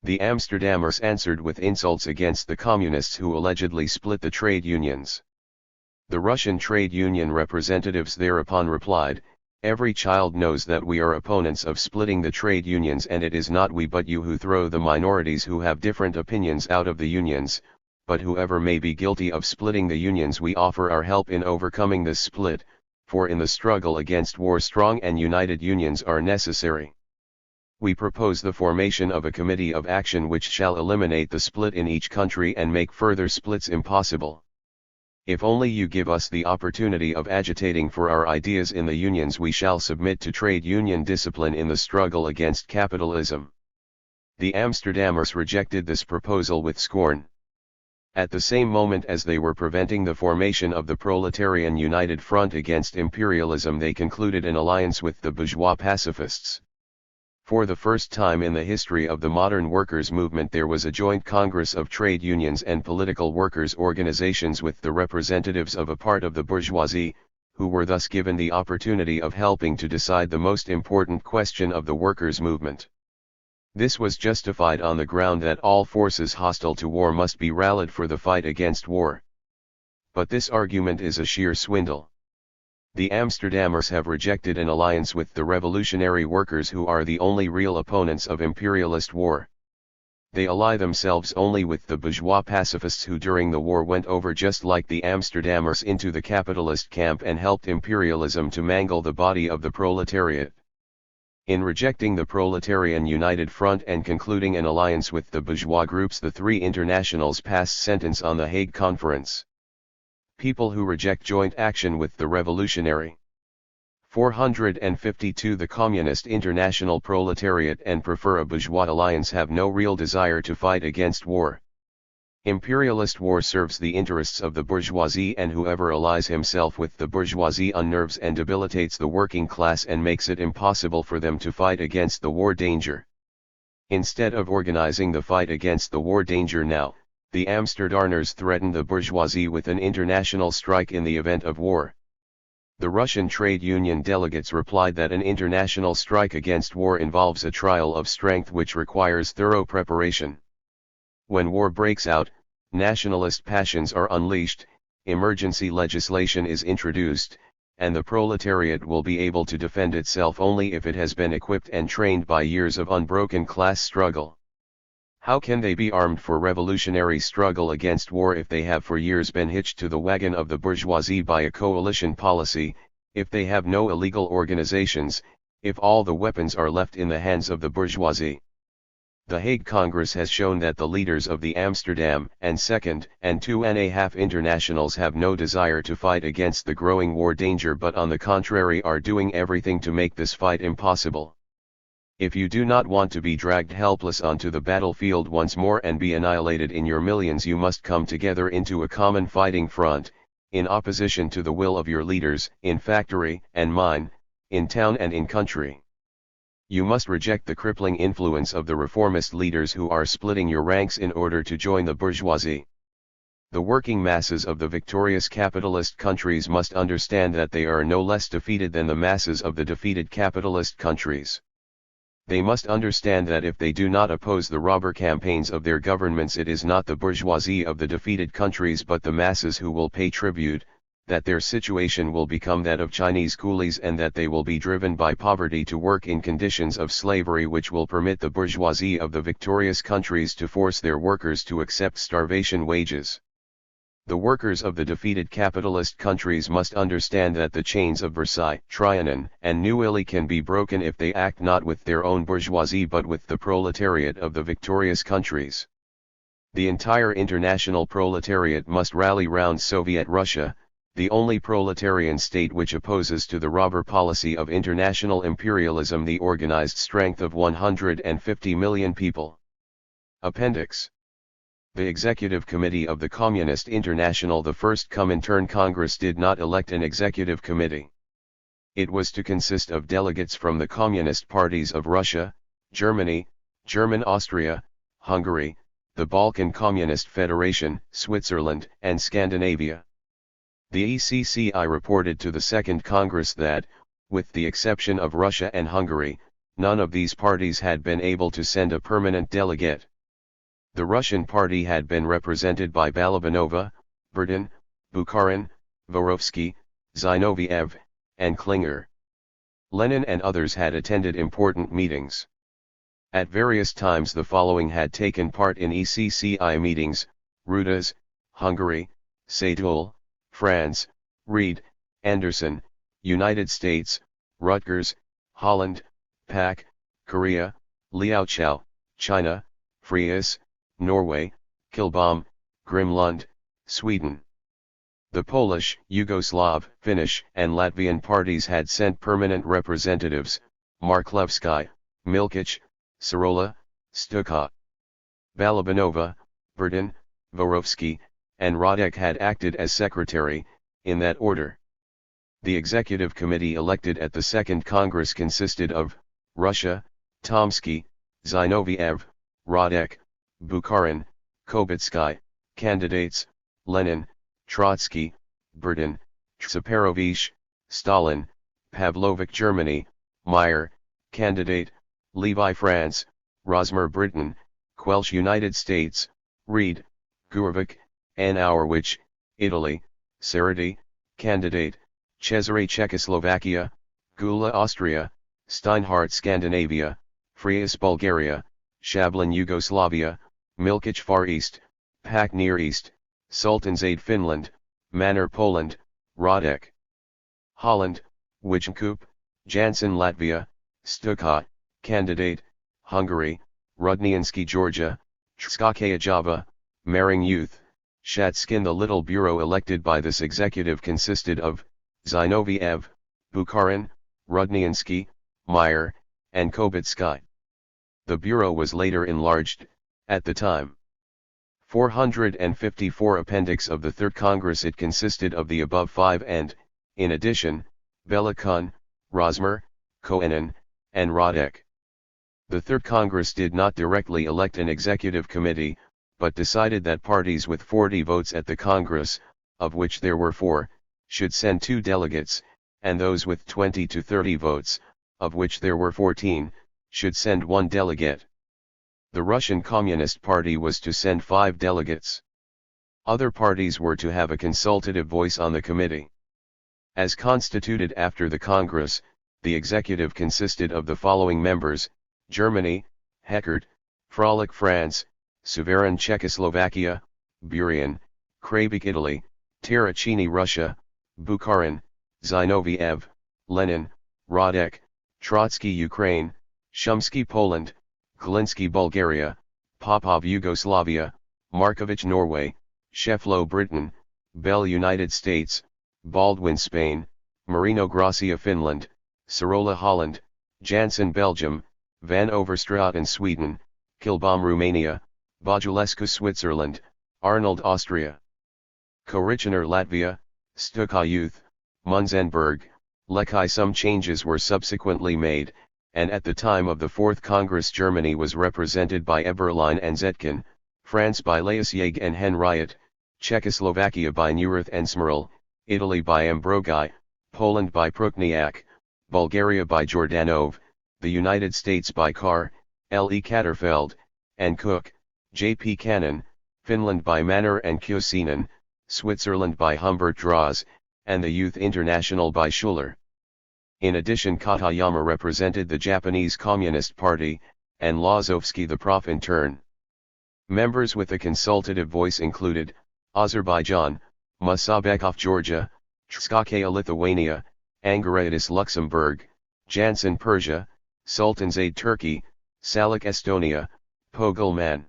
The Amsterdammers answered with insults against the communists who allegedly split the trade unions. The Russian trade union representatives thereupon replied, "Every child knows that we are opponents of splitting the trade unions, and it is not we but you who throw the minorities who have different opinions out of the unions, but whoever may be guilty of splitting the unions, we offer our help in overcoming this split, for in the struggle against war strong and united unions are necessary. We propose the formation of a committee of action which shall eliminate the split in each country and make further splits impossible. If only you give us the opportunity of agitating for our ideas in the unions, we shall submit to trade union discipline in the struggle against capitalism." The Amsterdammers rejected this proposal with scorn. At the same moment as they were preventing the formation of the Proletarian United Front against imperialism, they concluded an alliance with the bourgeois pacifists. For the first time in the history of the modern workers' movement, there was a joint congress of trade unions and political workers' organizations with the representatives of a part of the bourgeoisie, who were thus given the opportunity of helping to decide the most important question of the workers' movement. This was justified on the ground that all forces hostile to war must be rallied for the fight against war. But this argument is a sheer swindle. The Amsterdammers have rejected an alliance with the revolutionary workers, who are the only real opponents of imperialist war. They ally themselves only with the bourgeois pacifists, who during the war went over just like the Amsterdammers into the capitalist camp and helped imperialism to mangle the body of the proletariat. In rejecting the Proletarian United Front and concluding an alliance with the bourgeois groups, the three internationals passed sentence on the Hague Conference. People who reject joint action with the revolutionary 452 the Communist International Proletariat and prefer a bourgeois alliance have no real desire to fight against war. Imperialist war serves the interests of the bourgeoisie, and whoever allies himself with the bourgeoisie unnerves and debilitates the working class and makes it impossible for them to fight against the war danger. Instead of organizing the fight against the war danger now, the Amsterdammers threaten the bourgeoisie with an international strike in the event of war. The Russian trade union delegates replied that an international strike against war involves a trial of strength which requires thorough preparation. When war breaks out, nationalist passions are unleashed, emergency legislation is introduced, and the proletariat will be able to defend itself only if it has been equipped and trained by years of unbroken class struggle. How can they be armed for revolutionary struggle against war if they have for years been hitched to the wagon of the bourgeoisie by a coalition policy, if they have no illegal organizations, if all the weapons are left in the hands of the bourgeoisie? The Hague Congress has shown that the leaders of the Amsterdam and Second and 2.5 Internationals have no desire to fight against the growing war danger, but on the contrary are doing everything to make this fight impossible. If you do not want to be dragged helpless onto the battlefield once more and be annihilated in your millions, you must come together into a common fighting front, in opposition to the will of your leaders, in factory and mine, in town and in country. You must reject the crippling influence of the reformist leaders who are splitting your ranks in order to join the bourgeoisie. The working masses of the victorious capitalist countries must understand that they are no less defeated than the masses of the defeated capitalist countries. They must understand that if they do not oppose the robber campaigns of their governments, it is not the bourgeoisie of the defeated countries but the masses who will pay tribute, that their situation will become that of Chinese coolies, and that they will be driven by poverty to work in conditions of slavery which will permit the bourgeoisie of the victorious countries to force their workers to accept starvation wages. The workers of the defeated capitalist countries must understand that the chains of Versailles, Trianon, and Neuilly can be broken if they act not with their own bourgeoisie but with the proletariat of the victorious countries. The entire international proletariat must rally round Soviet Russia, the only proletarian state which opposes to the robber policy of international imperialism the organized strength of 150 million people. Appendix. The Executive Committee of the Communist International, the first Comintern Congress, did not elect an executive committee. It was to consist of delegates from the communist parties of Russia, Germany, German Austria, Hungary, the Balkan Communist Federation, Switzerland, and Scandinavia. The ECCI reported to the Second Congress that, with the exception of Russia and Hungary, none of these parties had been able to send a permanent delegate. The Russian party had been represented by Balabanova, Burdin, Bukharin, Vorovsky, Zinoviev, and Klinger. Lenin and others had attended important meetings. At various times the following had taken part in ECCI meetings: Rudas, Hungary; Seydoux, France; Reed, Anderson, United States; Rutgers, Holland; Pak, Korea; Liaochao, China; Frias, Norway; Kilbom, Grimlund, Sweden. The Polish, Yugoslav, Finnish, and Latvian parties had sent permanent representatives: Marklevsky, Milkic, Sorola, Stuka. Balabanova, Burdin, Vorovsky, and Radek had acted as secretary, in that order. The executive committee elected at the Second Congress consisted of Russia, Tomsky, Zinoviev, Radek, Bukharin, Kobetsky; candidates: Lenin, Trotsky, Burdin, Zaparovich, Stalin; Pavlovich, Germany; Meyer; candidate: Levi, France; Rosmer, Britain; Quelch, United States; Reed, Gurevich, N. Auerwich, Italy; Saradi; candidate: Cesare, Czechoslovakia; Gula, Austria; Steinhardt, Scandinavia; Frias, Bulgaria; Shablin, Yugoslavia; Milkic, Far East; Pak, Near East; Sultanzade, Finland; Manor, Poland; Radek, Holland; Wijnkoop, Jansen, Latvia; Stuka; candidate: Hungary; Rudniansky, Georgia; Tskakaya, Java; Mering, Youth; Shatskin. The little bureau elected by this executive consisted of Zinoviev, Bukharin, Rudniansky, Meyer, and Kobetsky. The bureau was later enlarged. At the time 454 appendix of the Third Congress, it consisted of the above five and, in addition, Belikun, Rosmer, Koenen, and Radek. The Third Congress did not directly elect an executive committee, but decided that parties with 40 votes at the Congress, of which there were 4, should send 2 delegates, and those with 20 to 30 votes, of which there were 14, should send 1 delegate. The Russian Communist Party was to send 5 delegates. Other parties were to have a consultative voice on the committee. As constituted after the Congress, the executive consisted of the following members: Germany, Heckert; Frolic, France; Suvarin, Czechoslovakia; Burian, Krabik, Italy; Terracini, Russia; Bukharin, Zinoviev; Lenin, Radek; Trotsky, Ukraine; Shumsky, Poland; Glinski, Bulgaria; Popov, Yugoslavia; Markovich, Norway; Sheflo, Britain; Bell, United States; Baldwin, Spain; Marino Gracia, Finland; Sorola, Holland; Jansen, Belgium; Van Overstraeten, Sweden; Kilbom, Romania; Bajulescu, Switzerland; Arnold, Austria; Korichner, Latvia; Stuka, Youth; Munzenberg, Lekai. Some changes were subsequently made, and at the time of the Fourth Congress Germany was represented by Eberlein and Zetkin, France by Leisjag and Henriot, Czechoslovakia by Neurath and Smerl, Italy by Ambrogi, Poland by Prukniak, Bulgaria by Jordanov, the United States by Carr, L. E. Katterfeld, and Cook, J. P. Cannon, Finland by Manner and Kyosinen, Switzerland by Humbert Draws, and the Youth International by Schuller. In addition, Katayama represented the Japanese Communist Party, and Lazovsky the Prof in turn. Members with a consultative voice included Azerbaijan, Musabekov, Georgia; Tskakaya, Lithuania; Angaraidis, Luxembourg; Jansen, Persia; Sultanzade, Turkey; Salik, Estonia; Pogulman,